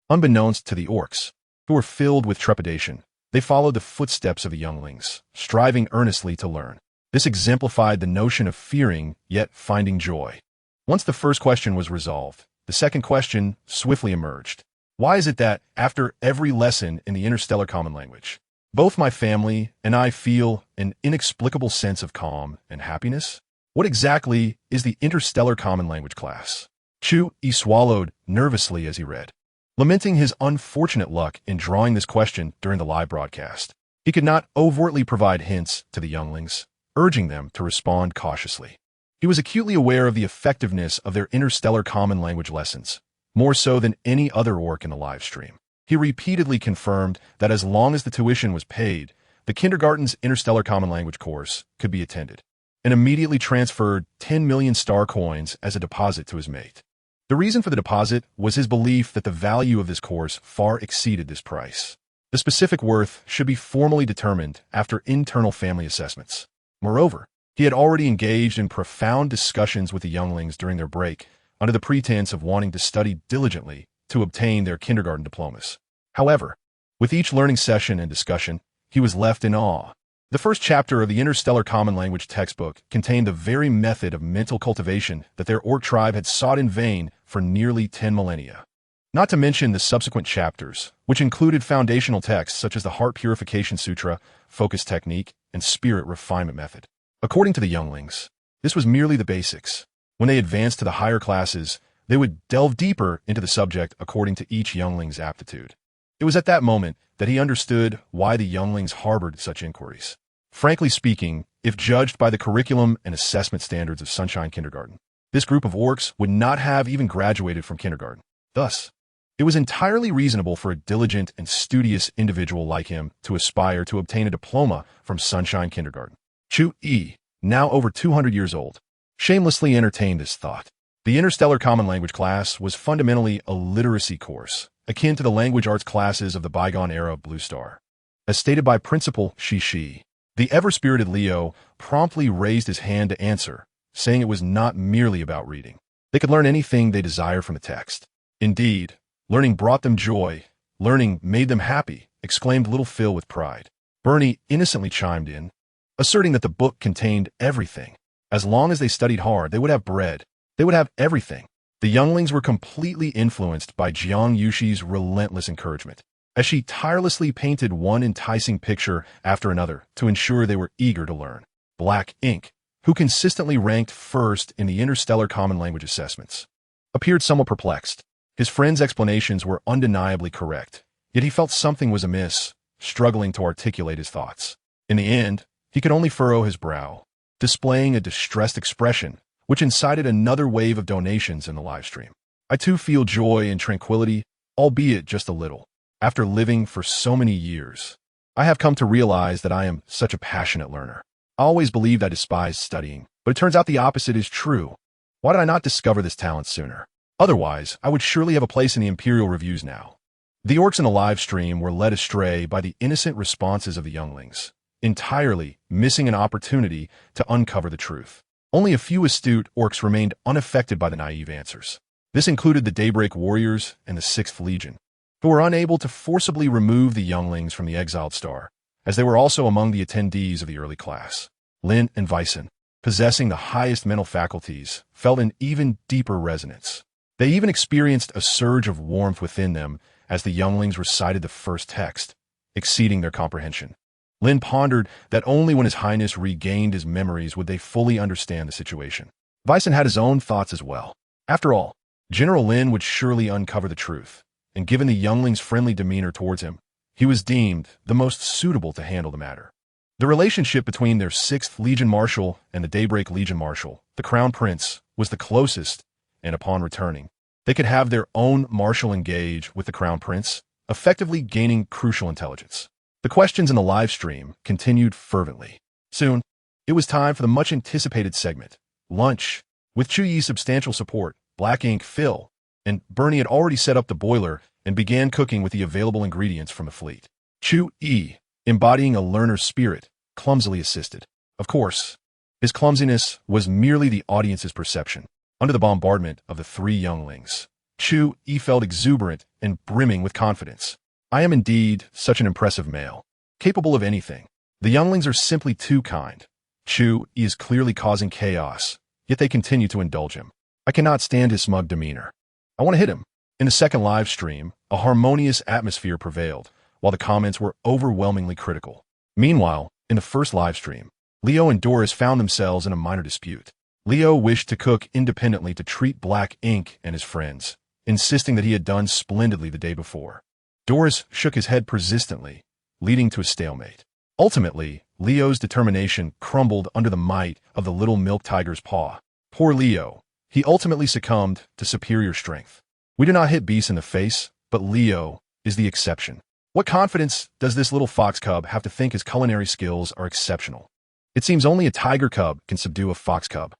Unbeknownst to the orcs, who were filled with trepidation, they followed the footsteps of the younglings, striving earnestly to learn. This exemplified the notion of fearing, yet finding joy. Once the first question was resolved, the second question swiftly emerged. Why is it that, after every lesson in the interstellar common language, both my family and I feel an inexplicable sense of calm and happiness? What exactly is the interstellar common language class? Chu-Yi swallowed nervously as he read, lamenting his unfortunate luck in drawing this question during the live broadcast. He could not overtly provide hints to the younglings, urging them to respond cautiously. He was acutely aware of the effectiveness of their interstellar common language lessons, more so than any other orc in the live stream. He repeatedly confirmed that as long as the tuition was paid, the kindergarten's interstellar common language course could be attended, and immediately transferred 10 million star coins as a deposit to his mate. The reason for the deposit was his belief that the value of this course far exceeded this price. The specific worth should be formally determined after internal family assessments. Moreover, he had already engaged in profound discussions with the younglings during their break under the pretense of wanting to study diligently to obtain their kindergarten diplomas. However, with each learning session and discussion, he was left in awe. The first chapter of the Interstellar Common Language textbook contained the very method of mental cultivation that their orc tribe had sought in vain for nearly 10 millennia. Not to mention the subsequent chapters, which included foundational texts such as the Heart Purification Sutra, Focus Technique, and Spirit Refinement Method. According to the younglings, this was merely the basics. When they advanced to the higher classes, they would delve deeper into the subject according to each youngling's aptitude. It was at that moment that he understood why the younglings harbored such inquiries. Frankly speaking, if judged by the curriculum and assessment standards of Sunshine Kindergarten, this group of orcs would not have even graduated from kindergarten. Thus, it was entirely reasonable for a diligent and studious individual like him to aspire to obtain a diploma from Sunshine Kindergarten. Chu-Yi, now over 200 years old, shamelessly entertained this thought. The Interstellar Common Language class was fundamentally a literacy course, akin to the language arts classes of the bygone era of Blue Star. As stated by Principal Shishi, the ever-spirited Leo promptly raised his hand to answer, saying it was not merely about reading. They could learn anything they desired from the text. Indeed, learning brought them joy. Learning made them happy, exclaimed little Phil with pride. Bernie innocently chimed in, asserting that the book contained everything. As long as they studied hard, they would have bread. They would have everything. The younglings were completely influenced by Jiang Yuxi's relentless encouragement, as she tirelessly painted one enticing picture after another to ensure they were eager to learn. Black Ink, who consistently ranked first in the Interstellar Common Language assessments, appeared somewhat perplexed. His friend's explanations were undeniably correct, yet he felt something was amiss, struggling to articulate his thoughts. In the end, he could only furrow his brow, displaying a distressed expression, which incited another wave of donations in the livestream. I too feel joy and tranquility, albeit just a little. After living for so many years, I have come to realize that I am such a passionate learner. I always believed I despised studying, but it turns out the opposite is true. Why did I not discover this talent sooner? Otherwise, I would surely have a place in the Imperial Reviews now. The orcs in the live stream were led astray by the innocent responses of the younglings, entirely missing an opportunity to uncover the truth. Only a few astute orcs remained unaffected by the naive answers. This included the Daybreak Warriors and the 6th Legion, who were unable to forcibly remove the younglings from the exiled star, as they were also among the attendees of the early class. Lin and Weissen, possessing the highest mental faculties, felt an even deeper resonance. They even experienced a surge of warmth within them as the younglings recited the first text, exceeding their comprehension. Lin pondered that only when His Highness regained his memories would they fully understand the situation. Weissen had his own thoughts as well. After all, General Lin would surely uncover the truth, and given the younglings' friendly demeanor towards him, he was deemed the most suitable to handle the matter. The relationship between their 6th Legion Marshal and the Daybreak Legion Marshal, the Crown Prince, was the closest, and upon returning, they could have their own Marshal engage with the Crown Prince, effectively gaining crucial intelligence. The questions in the live stream continued fervently. Soon, it was time for the much-anticipated segment, Lunch. With Chu Yi's substantial support, Black Ink, Phil, and Bernie had already set up the boiler and began cooking with the available ingredients from the fleet. Chu Yi, embodying a learner's spirit, clumsily assisted. Of course, his clumsiness was merely the audience's perception. Under the bombardment of the 3 younglings, Chu Yi felt exuberant and brimming with confidence. I am indeed such an impressive male, capable of anything. The younglings are simply too kind. Chu Yi is clearly causing chaos, yet they continue to indulge him. I cannot stand his smug demeanor. I want to hit him. In the second live stream, a harmonious atmosphere prevailed, while the comments were overwhelmingly critical. Meanwhile, in the first live stream, Leo and Doris found themselves in a minor dispute. Leo wished to cook independently to treat Black Ink and his friends, insisting that he had done splendidly the day before. Doris shook his head persistently, leading to a stalemate. Ultimately, Leo's determination crumbled under the might of the little milk tiger's paw. Poor Leo. He ultimately succumbed to superior strength. We do not hit beasts in the face, but Leo is the exception. What confidence does this little fox cub have to think his culinary skills are exceptional? It seems only a tiger cub can subdue a fox cub.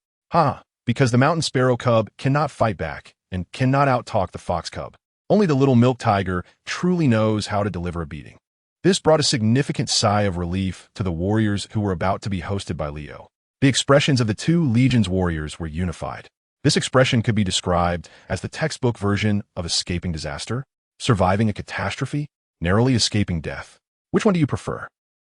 Because the mountain sparrow cub cannot fight back and cannot outtalk the fox cub. Only the little milk tiger truly knows how to deliver a beating. This brought a significant sigh of relief to the warriors who were about to be hosted by Leo. The expressions of the 2 legions warriors were unified. This expression could be described as the textbook version of escaping disaster, surviving a catastrophe, narrowly escaping death. Which one do you prefer?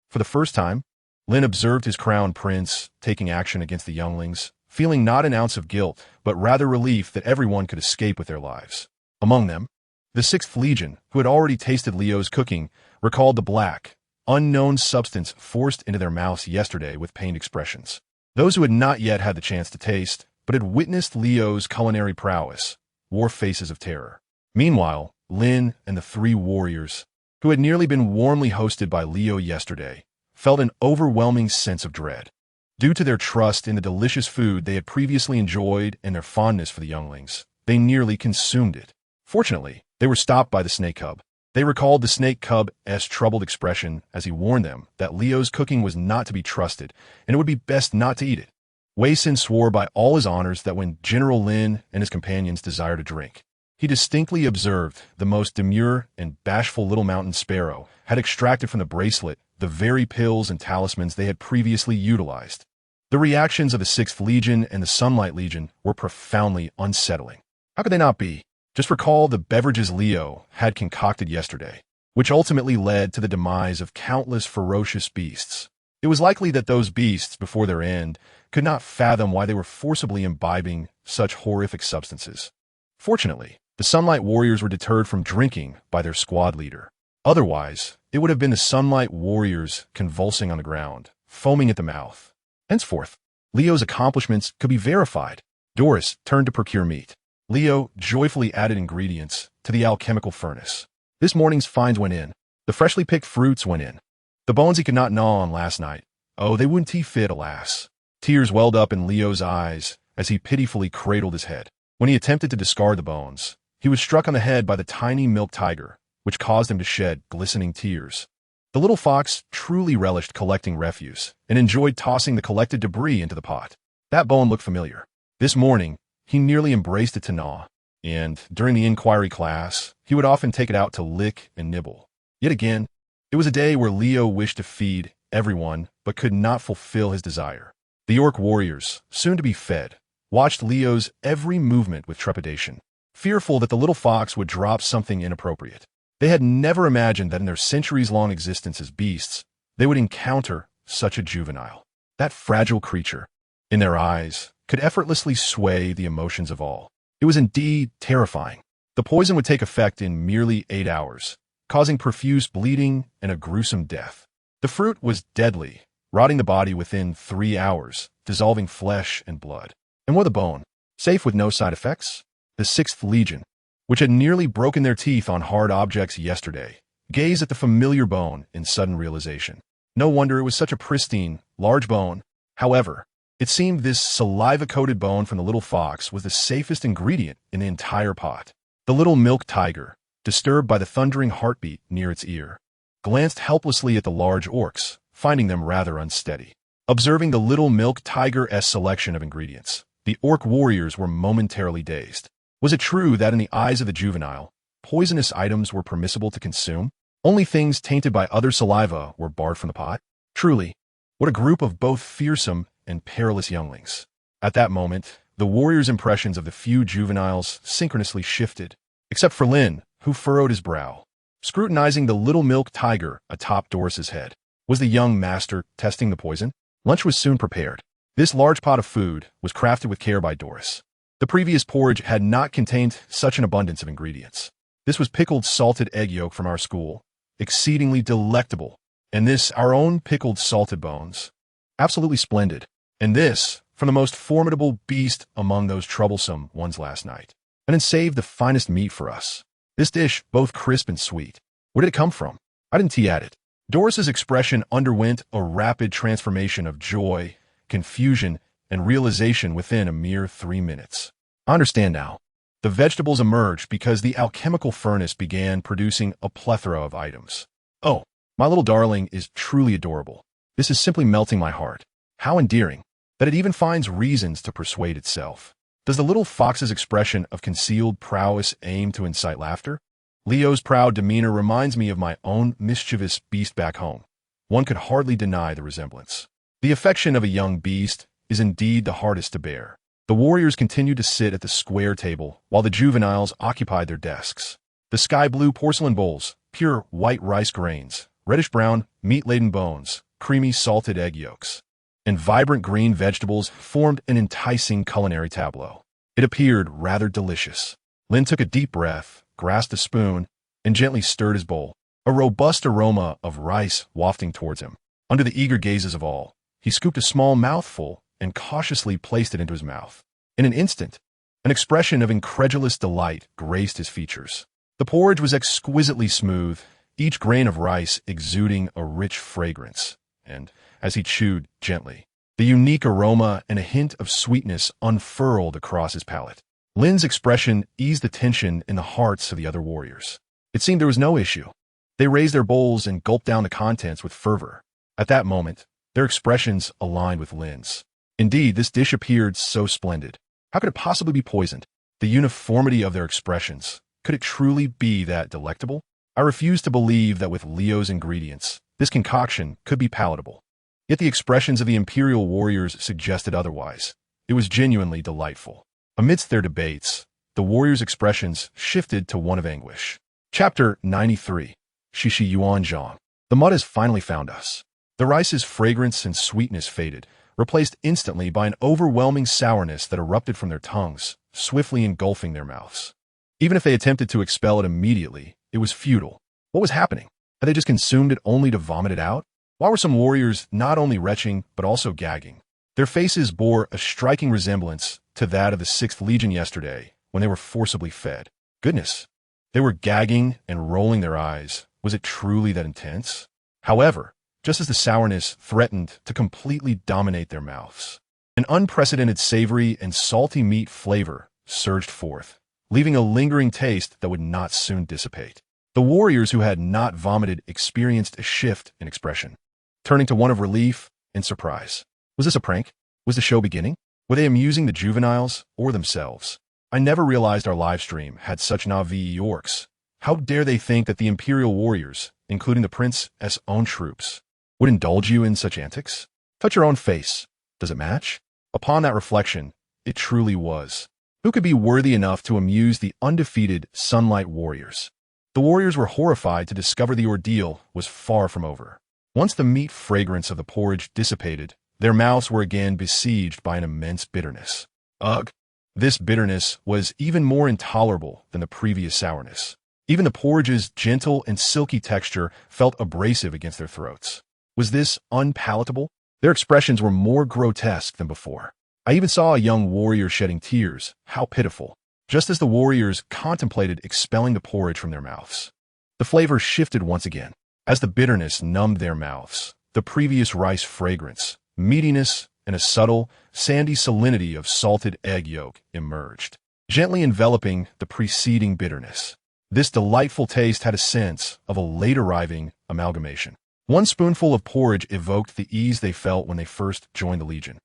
For the first time, Lin observed his crown prince taking action against the younglings, feeling not an ounce of guilt, but rather relief that everyone could escape with their lives. Among them, the 6th Legion, who had already tasted Leo's cooking, recalled the black, unknown substance forced into their mouths yesterday with pained expressions. Those who had not yet had the chance to taste, but had witnessed Leo's culinary prowess, wore faces of terror. Meanwhile, Lin and the 3 warriors, who had nearly been warmly hosted by Leo yesterday, felt an overwhelming sense of dread. Due to their trust in the delicious food they had previously enjoyed and their fondness for the younglings, they nearly consumed it. Fortunately, they were stopped by the snake cub. They recalled the snake cub's troubled expression as he warned them that Leo's cooking was not to be trusted, and it would be best not to eat it. Wei Sin swore by all his honors that when General Lin and his companions desired a drink, he distinctly observed the most demure and bashful little mountain sparrow had extracted from the bracelet the very pills and talismans they had previously utilized. The reactions of the 6th Legion and the Sunlight Legion were profoundly unsettling. How could they not be? Just recall the beverages Leo had concocted yesterday, which ultimately led to the demise of countless ferocious beasts. It was likely that those beasts, before their end, could not fathom why they were forcibly imbibing such horrific substances. Fortunately, the Sunlight Warriors were deterred from drinking by their squad leader. Otherwise, it would have been the Sunlight Warriors convulsing on the ground, foaming at the mouth. Henceforth, Leo's accomplishments could be verified. Doris turned to procure meat. Leo joyfully added ingredients to the alchemical furnace. This morning's finds went in. The freshly picked fruits went in. The bones he could not gnaw on last night. Oh, they wouldn't he fit, alas. Tears welled up in Leo's eyes as he pitifully cradled his head. When he attempted to discard the bones, he was struck on the head by the tiny milk tiger, which caused him to shed glistening tears. The little fox truly relished collecting refuse and enjoyed tossing the collected debris into the pot. That bone looked familiar. This morning, he nearly embraced it to gnaw, and during the inquiry class, he would often take it out to lick and nibble. Yet again, it was a day where Leo wished to feed everyone but could not fulfill his desire. The orc warriors, soon to be fed, watched Leo's every movement with trepidation. fearful that the little fox would drop something inappropriate. They had never imagined that in their centuries-long existence as beasts, they would encounter such a juvenile. That fragile creature, in their eyes, could effortlessly sway the emotions of all. It was indeed terrifying. The poison would take effect in merely 8 hours, causing profuse bleeding and a gruesome death. The fruit was deadly, rotting the body within 3 hours, dissolving flesh and blood. And what of the bone? Safe with no side effects? The Sixth Legion, which had nearly broken their teeth on hard objects yesterday, gazed at the familiar bone in sudden realization. No wonder it was such a pristine, large bone. However, it seemed this saliva-coated bone from the little fox was the safest ingredient in the entire pot. The little milk tiger, disturbed by the thundering heartbeat near its ear, glanced helplessly at the large orcs, finding them rather unsteady. Observing the little milk tiger's selection of ingredients, the orc warriors were momentarily dazed. Was it true that in the eyes of the juvenile, poisonous items were permissible to consume? Only things tainted by other saliva were barred from the pot? Truly, what a group of both fearsome and perilous younglings. At that moment, the warriors' impressions of the few juveniles synchronously shifted, except for Lin, who furrowed his brow, scrutinizing the little milk tiger atop Doris's head. Was the young master testing the poison? Lunch was soon prepared. This large pot of food was crafted with care by Doris. The previous porridge had not contained such an abundance of ingredients. This was pickled salted egg yolk from our school, exceedingly delectable, and this our own pickled salted bones. Absolutely splendid. And this, from the most formidable beast among those troublesome ones last night. And then saved the finest meat for us. This dish, both crisp and sweet. Where did it come from? I didn't tea at it. Doris's expression underwent a rapid transformation of joy, confusion, and realization within a mere 3 minutes. I understand now. The vegetables emerged because the alchemical furnace began producing a plethora of items. Oh, my little darling is truly adorable. This is simply melting my heart. How endearing, that it even finds reasons to persuade itself. Does the little fox's expression of concealed prowess aim to incite laughter? Leo's proud demeanor reminds me of my own mischievous beast back home. One could hardly deny the resemblance. The affection of a young beast is indeed the hardest to bear. The warriors continued to sit at the square table while the juveniles occupied their desks. The sky-blue porcelain bowls, pure white rice grains, reddish-brown, meat-laden bones, creamy salted egg yolks, and vibrant green vegetables formed an enticing culinary tableau. It appeared rather delicious. Lin took a deep breath, grasped a spoon, and gently stirred his bowl, a robust aroma of rice wafting towards him. Under the eager gazes of all, he scooped a small mouthful and cautiously placed it into his mouth. In an instant, an expression of incredulous delight graced his features. The porridge was exquisitely smooth, each grain of rice exuding a rich fragrance, and, as he chewed gently, the unique aroma and a hint of sweetness unfurled across his palate. Lin's expression eased the tension in the hearts of the other warriors. It seemed there was no issue. They raised their bowls and gulped down the contents with fervor. At that moment, their expressions aligned with Lin's. Indeed, this dish appeared so splendid. How could it possibly be poisoned? The uniformity of their expressions. Could it truly be that delectable? I refused to believe that with Leo's ingredients, this concoction could be palatable. Yet the expressions of the Imperial warriors suggested otherwise. It was genuinely delightful. Amidst their debates, the warriors' expressions shifted to one of anguish. Chapter 93. Shishi Yuan Zhang. The mud has finally found us. The rice's fragrance and sweetness faded, replaced instantly by an overwhelming sourness that erupted from their tongues, swiftly engulfing their mouths. Even if they attempted to expel it immediately, it was futile. What was happening? Had they just consumed it only to vomit it out? Why were some warriors not only retching, but also gagging? Their faces bore a striking resemblance to that of the Sixth Legion yesterday, when they were forcibly fed. Goodness, they were gagging and rolling their eyes. Was it truly that intense? However, just as the sourness threatened to completely dominate their mouths, an unprecedented savory and salty meat flavor surged forth, leaving a lingering taste that would not soon dissipate. The warriors who had not vomited experienced a shift in expression, turning to one of relief and surprise. Was this a prank? Was the show beginning? Were they amusing the juveniles or themselves? I never realized our live stream had such Na'vi orcs. How dare they think that the Imperial warriors, including the prince's own troops, would indulge you in such antics? Touch your own face. Does it match? Upon that reflection, it truly was. Who could be worthy enough to amuse the undefeated Sunlight Warriors? The warriors were horrified to discover the ordeal was far from over. Once the meat fragrance of the porridge dissipated, their mouths were again besieged by an immense bitterness. Ugh! This bitterness was even more intolerable than the previous sourness. Even the porridge's gentle and silky texture felt abrasive against their throats. Was this unpalatable? Their expressions were more grotesque than before. I even saw a young warrior shedding tears. How pitiful. Just as the warriors contemplated expelling the porridge from their mouths, the flavor shifted once again. As the bitterness numbed their mouths, the previous rice fragrance, meatiness, and a subtle, sandy salinity of salted egg yolk emerged, gently enveloping the preceding bitterness. This delightful taste had a sense of a late-arriving amalgamation. One spoonful of porridge evoked the ease they felt when they first joined the Legion.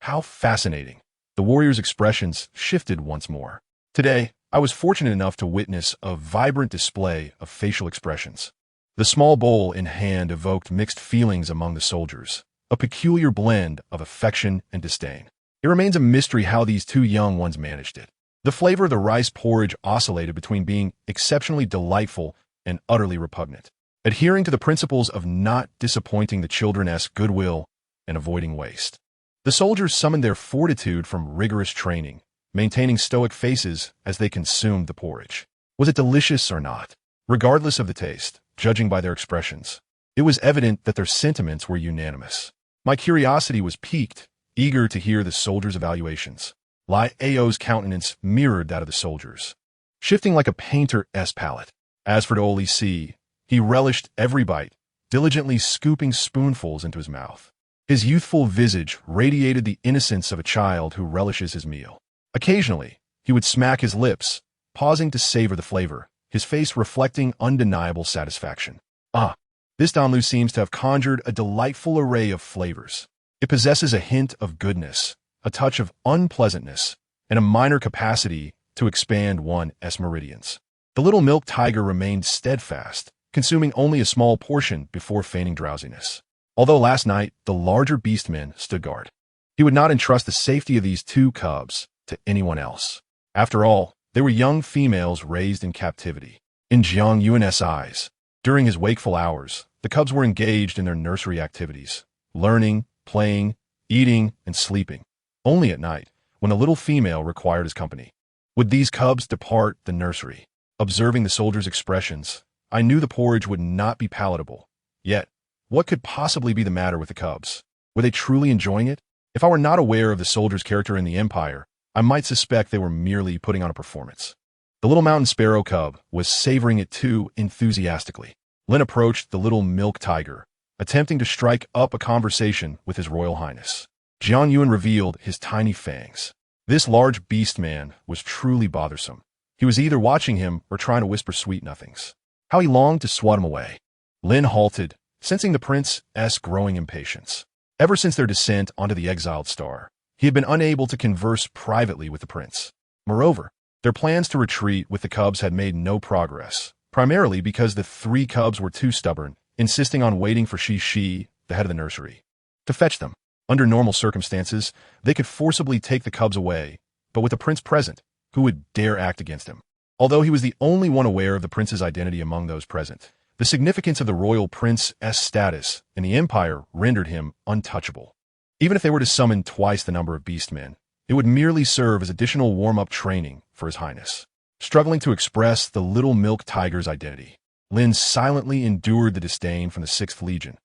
How fascinating! The warriors' expressions shifted once more. Today, I was fortunate enough to witness a vibrant display of facial expressions. The small bowl in hand evoked mixed feelings among the soldiers, a peculiar blend of affection and disdain. It remains a mystery how these two young ones managed it. The flavor of the rice porridge oscillated between being exceptionally delightful and utterly repugnant, adhering to the principles of not disappointing the children's goodwill and avoiding waste. The soldiers summoned their fortitude from rigorous training, maintaining stoic faces as they consumed the porridge. Was it delicious or not? Regardless of the taste, judging by their expressions, it was evident that their sentiments were unanimous. My curiosity was piqued, eager to hear the soldiers' evaluations. Lai Ao's countenance mirrored that of the soldiers, shifting like a painter's palette. As for Oli C, he relished every bite, diligently scooping spoonfuls into his mouth. His youthful visage radiated the innocence of a child who relishes his meal. Occasionally, he would smack his lips, pausing to savor the flavor, his face reflecting undeniable satisfaction. Ah, this Danlu seems to have conjured a delightful array of flavors. It possesses a hint of goodness, a touch of unpleasantness, and a minor capacity to expand one's meridians. The little milk tiger remained steadfast, consuming only a small portion before feigning drowsiness. Although last night the larger beastman stood guard, he would not entrust the safety of these two cubs to anyone else. After all, they were young females raised in captivity. In Jiang Yuxi's eyes, during his wakeful hours, the cubs were engaged in their nursery activities, learning, playing, eating, and sleeping. Only at night, when the little female required his company, would these cubs depart the nursery. Observing the soldiers' expressions, I knew the porridge would not be palatable. Yet, what could possibly be the matter with the cubs? Were they truly enjoying it? If I were not aware of the soldiers' character in the Empire, I might suspect they were merely putting on a performance. The little mountain sparrow cub was savoring it too enthusiastically. Lin approached the little milk tiger, attempting to strike up a conversation with His Royal Highness. Jiang Yuan revealed his tiny fangs. This large beast man was truly bothersome. He was either watching him or trying to whisper sweet nothings. How he longed to swat him away. Lin halted, sensing the prince's growing impatience. Ever since their descent onto the exiled star, he had been unable to converse privately with the prince. Moreover, their plans to retreat with the cubs had made no progress, primarily because the three cubs were too stubborn, insisting on waiting for Shi, the head of the nursery, to fetch them. Under normal circumstances, they could forcibly take the cubs away, but with the prince present, who would dare act against him? Although he was the only one aware of the prince's identity among those present, the significance of the royal prince's status in the empire rendered him untouchable. Even if they were to summon twice the number of beastmen, it would merely serve as additional warm-up training for His Highness. Struggling to express the little milk tiger's identity, Lin silently endured the disdain from the 6th Legion.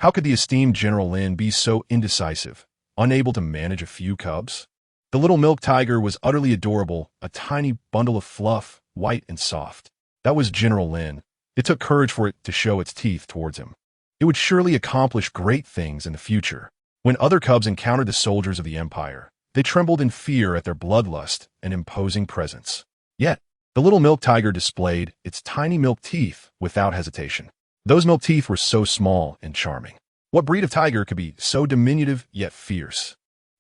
How could the esteemed General Lin be so indecisive, unable to manage a few cubs? The little milk tiger was utterly adorable, a tiny bundle of fluff, white and soft. That was General Lin. It took courage for it to show its teeth towards him. It would surely accomplish great things in the future. When other cubs encountered the soldiers of the Empire, they trembled in fear at their bloodlust and imposing presence. Yet, the little milk tiger displayed its tiny milk teeth without hesitation. Those milk teeth were so small and charming. What breed of tiger could be so diminutive yet fierce?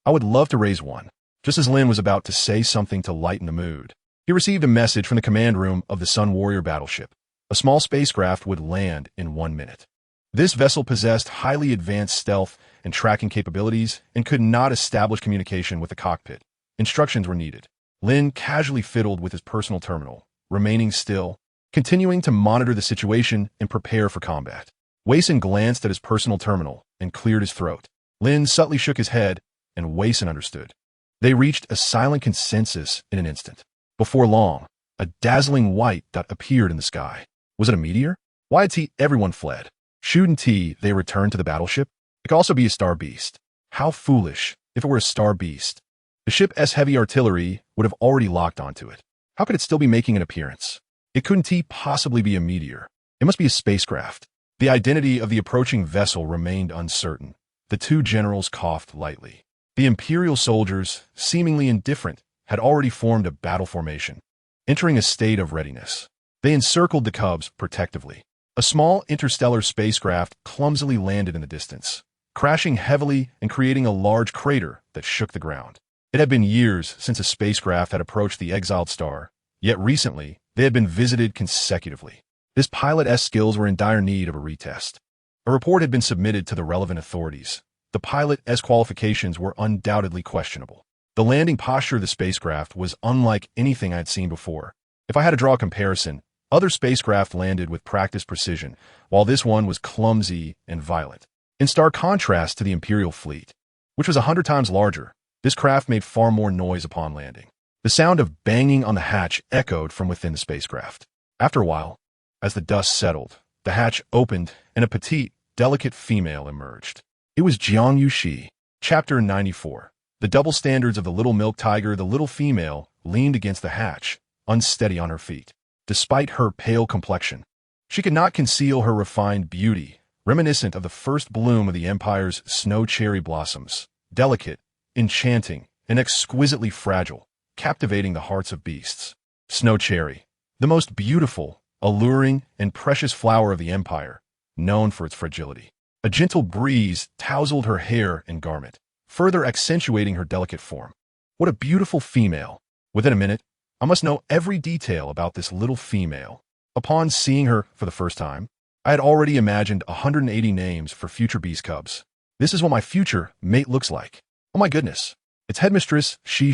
I would love to raise one. Just as Lin was about to say something to lighten the mood, he received a message from the command room of the Sun Warrior battleship. A small spacecraft would land in 1 minute. This vessel possessed highly advanced stealth and tracking capabilities and could not establish communication with the cockpit. Instructions were needed. Lin casually fiddled with his personal terminal, remaining still, continuing to monitor the situation and prepare for combat. Wayson glanced at his personal terminal and cleared his throat. Lin subtly shook his head, and Wayson understood. They reached a silent consensus in an instant. Before long, a dazzling white dot appeared in the sky. Was it a meteor? YT, everyone fled. Shooting T, they returned to the battleship. It could also be a star beast. How foolish if it were a star beast. The ship's heavy artillery would have already locked onto it. How could it still be making an appearance? It couldn't possibly be a meteor. It must be a spacecraft. The identity of the approaching vessel remained uncertain. The two generals coughed lightly. The Imperial soldiers, seemingly indifferent, had already formed a battle formation, entering a state of readiness. They encircled the cubs protectively. A small interstellar spacecraft clumsily landed in the distance, crashing heavily and creating a large crater that shook the ground. It had been years since a spacecraft had approached the exiled star, yet recently they had been visited consecutively. This pilot's skills were in dire need of a retest. A report had been submitted to the relevant authorities. The pilot's qualifications were undoubtedly questionable. The landing posture of the spacecraft was unlike anything I had seen before. If I had to draw a comparison, other spacecraft landed with practiced precision, while this one was clumsy and violent. In stark contrast to the Imperial fleet, which was 100 times larger, this craft made far more noise upon landing. The sound of banging on the hatch echoed from within the spacecraft. After a while, as the dust settled, the hatch opened and a petite, delicate female emerged. It was Jiang Yuxi. Chapter 94. The double standards of the little milk tiger. The little female leaned against the hatch, unsteady on her feet. Despite her pale complexion, she could not conceal her refined beauty, reminiscent of the first bloom of the Empire's snow cherry blossoms, delicate, enchanting, and exquisitely fragile, captivating the hearts of beasts. Snow cherry, the most beautiful, alluring, and precious flower of the Empire, known for its fragility. A gentle breeze tousled her hair and garment, further accentuating her delicate form. What a beautiful female! Within a minute, I must know every detail about this little female. Upon seeing her for the first time, I had already imagined 180 names for future beast cubs. This is what my future mate looks like. Oh my goodness, it's Headmistress She.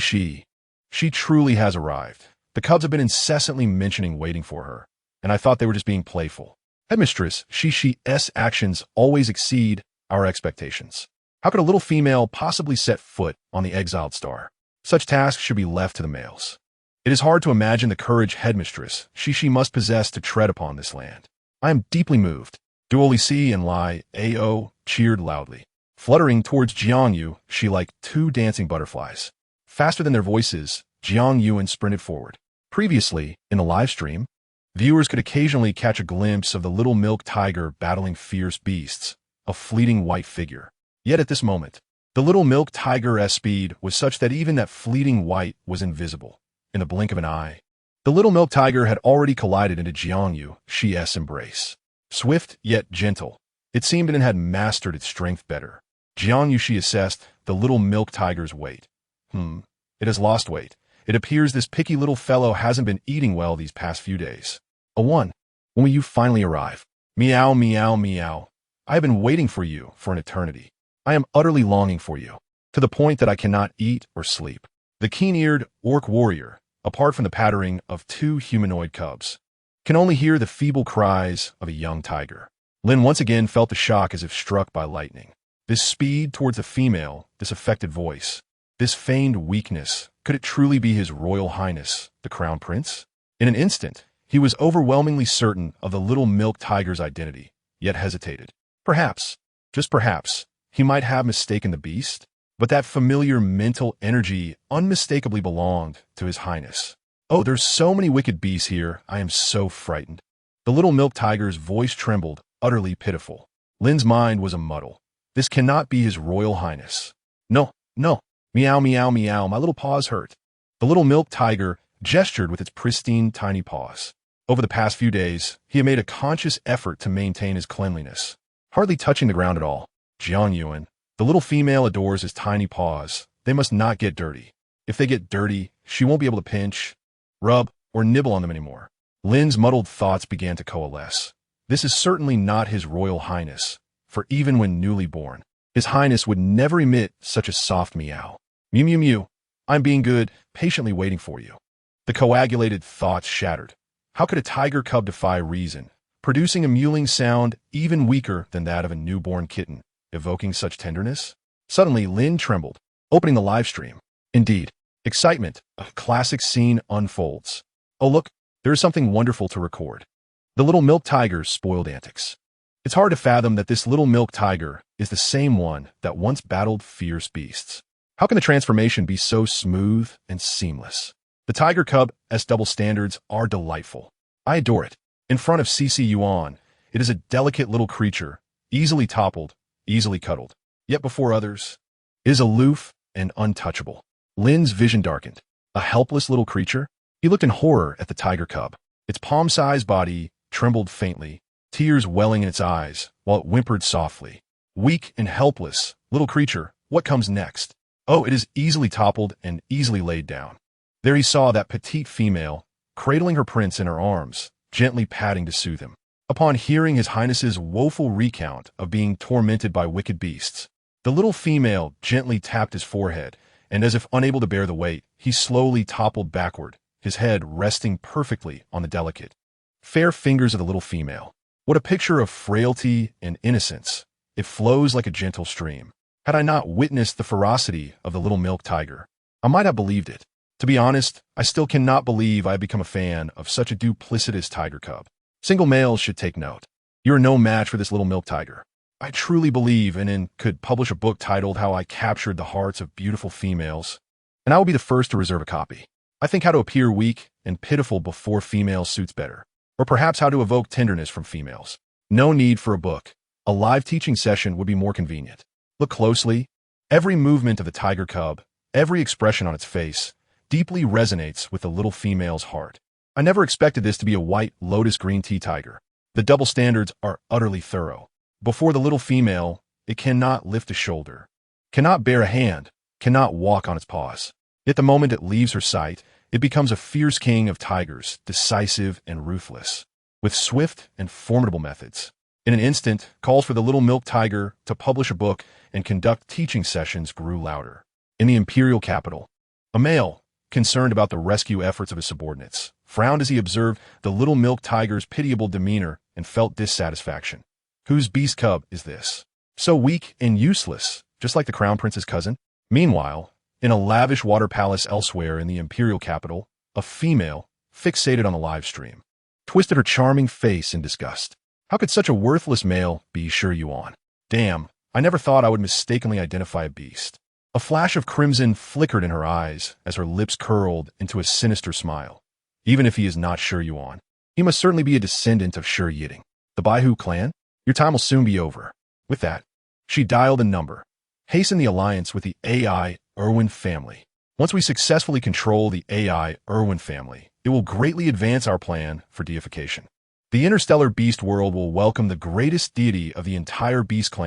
She truly has arrived. The cubs have been incessantly mentioning waiting for her, and I thought they were just being playful. Headmistress She's actions always exceed our expectations. How could a little female possibly set foot on the exiled star? Such tasks should be left to the males. It is hard to imagine the courage Headmistress She must possess to tread upon this land. I am deeply moved. Duoli Si and Lai Ao cheered loudly, fluttering towards Jiang Yuxi like two dancing butterflies. Faster than their voices, Jiang Yuan sprinted forward. Previously, in the live stream, viewers could occasionally catch a glimpse of the little milk tiger battling fierce beasts, a fleeting white figure. Yet at this moment, the little milk tiger's speed was such that even that fleeting white was invisible. In the blink of an eye, the little milk tiger had already collided into Jiang Yuxi's embrace. Swift yet gentle, it seemed it had mastered its strength better. Jiang Yuxi assessed the little milk tiger's weight. It has lost weight. It appears this picky little fellow hasn't been eating well these past few days. When will you finally arrive? Meow, meow, meow. I have been waiting for you for an eternity. I am utterly longing for you, to the point that I cannot eat or sleep. The keen-eared orc warrior, apart from the pattering of two humanoid cubs, can only hear the feeble cries of a young tiger. Lin once again felt the shock as if struck by lightning. This speed towards the female, this affected voice, this feigned weakness, could it truly be His Royal Highness, the Crown Prince? In an instant, he was overwhelmingly certain of the little milk tiger's identity, yet hesitated. Perhaps, just perhaps, he might have mistaken the beast, but that familiar mental energy unmistakably belonged to His Highness. Oh, there's so many wicked beasts here, I am so frightened. The little milk tiger's voice trembled, utterly pitiful. Lin's mind was a muddle. This cannot be His Royal Highness. No. Meow, meow, meow, my little paws hurt. The little milk tiger gestured with its pristine, tiny paws. Over the past few days, he had made a conscious effort to maintain his cleanliness, hardly touching the ground at all. Jiang Yuan, the little female adores his tiny paws. They must not get dirty. If they get dirty, she won't be able to pinch, rub, or nibble on them anymore. Lin's muddled thoughts began to coalesce. This is certainly not His Royal Highness, for even when newly born, His Highness would never emit such a soft meow. Mew, mew, mew. I'm being good, patiently waiting for you. The coagulated thoughts shattered. How could a tiger cub defy reason, producing a mewling sound even weaker than that of a newborn kitten, evoking such tenderness? Suddenly, Lin trembled, opening the live stream. Indeed, excitement, a classic scene unfolds. Oh look, there is something wonderful to record. The little milk tiger's spoiled antics. It's hard to fathom that this little milk tiger is the same one that once battled fierce beasts. How can the transformation be so smooth and seamless? The tiger cub's double standards are delightful. I adore it. In front of CC Yuan, it is a delicate little creature, easily toppled, easily cuddled. Yet before others, it is aloof and untouchable. Lin's vision darkened. A helpless little creature? He looked in horror at the tiger cub. Its palm-sized body trembled faintly, tears welling in its eyes, while it whimpered softly. Weak and helpless, little creature, what comes next? Oh, it is easily toppled and easily laid down. There he saw that petite female, cradling her prince in her arms, gently patting to soothe him. Upon hearing His Highness's woeful recount of being tormented by wicked beasts, the little female gently tapped his forehead, and as if unable to bear the weight, he slowly toppled backward, his head resting perfectly on the delicate, fair fingers of the little female. What a picture of frailty and innocence! It flows like a gentle stream. Had I not witnessed the ferocity of the little milk tiger, I might have believed it. To be honest, I still cannot believe I have become a fan of such a duplicitous tiger cub. Single males should take note. You are no match for this little milk tiger. I truly believe and could publish a book titled How I Captured the Hearts of Beautiful Females, and I will be the first to reserve a copy. I think how to appear weak and pitiful before females suits better, or perhaps how to evoke tenderness from females. No need for a book. A live teaching session would be more convenient. Look closely. Every movement of the tiger cub, every expression on its face, deeply resonates with the little female's heart. I never expected this to be a white lotus green tea tiger. The double standards are utterly thorough. Before the little female, it cannot lift a shoulder, cannot bear a hand, cannot walk on its paws. Yet the moment it leaves her sight, it becomes a fierce king of tigers, decisive and ruthless, with swift and formidable methods. In an instant, calls for the little milk tiger to publish a book and conduct teaching sessions grew louder. In the imperial capital, a male, concerned about the rescue efforts of his subordinates, frowned as he observed the little milk tiger's pitiable demeanor and felt dissatisfaction. Whose beast cub is this? So weak and useless, just like the crown prince's cousin? Meanwhile, in a lavish water palace elsewhere in the imperial capital, a female, fixated on the live stream, twisted her charming face in disgust. How could such a worthless male be Sure Yuan? Damn, I never thought I would mistakenly identify a beast. A flash of crimson flickered in her eyes as her lips curled into a sinister smile. Even if he is not Sure Yuan, he must certainly be a descendant of Sure Yiting. The Baihu clan? Your time will soon be over. With that, she dialed a number. Hasten the alliance with the AI Irwin family. Once we successfully control the AI Irwin family, it will greatly advance our plan for deification. The interstellar beast world will welcome the greatest deity of the entire beast clan.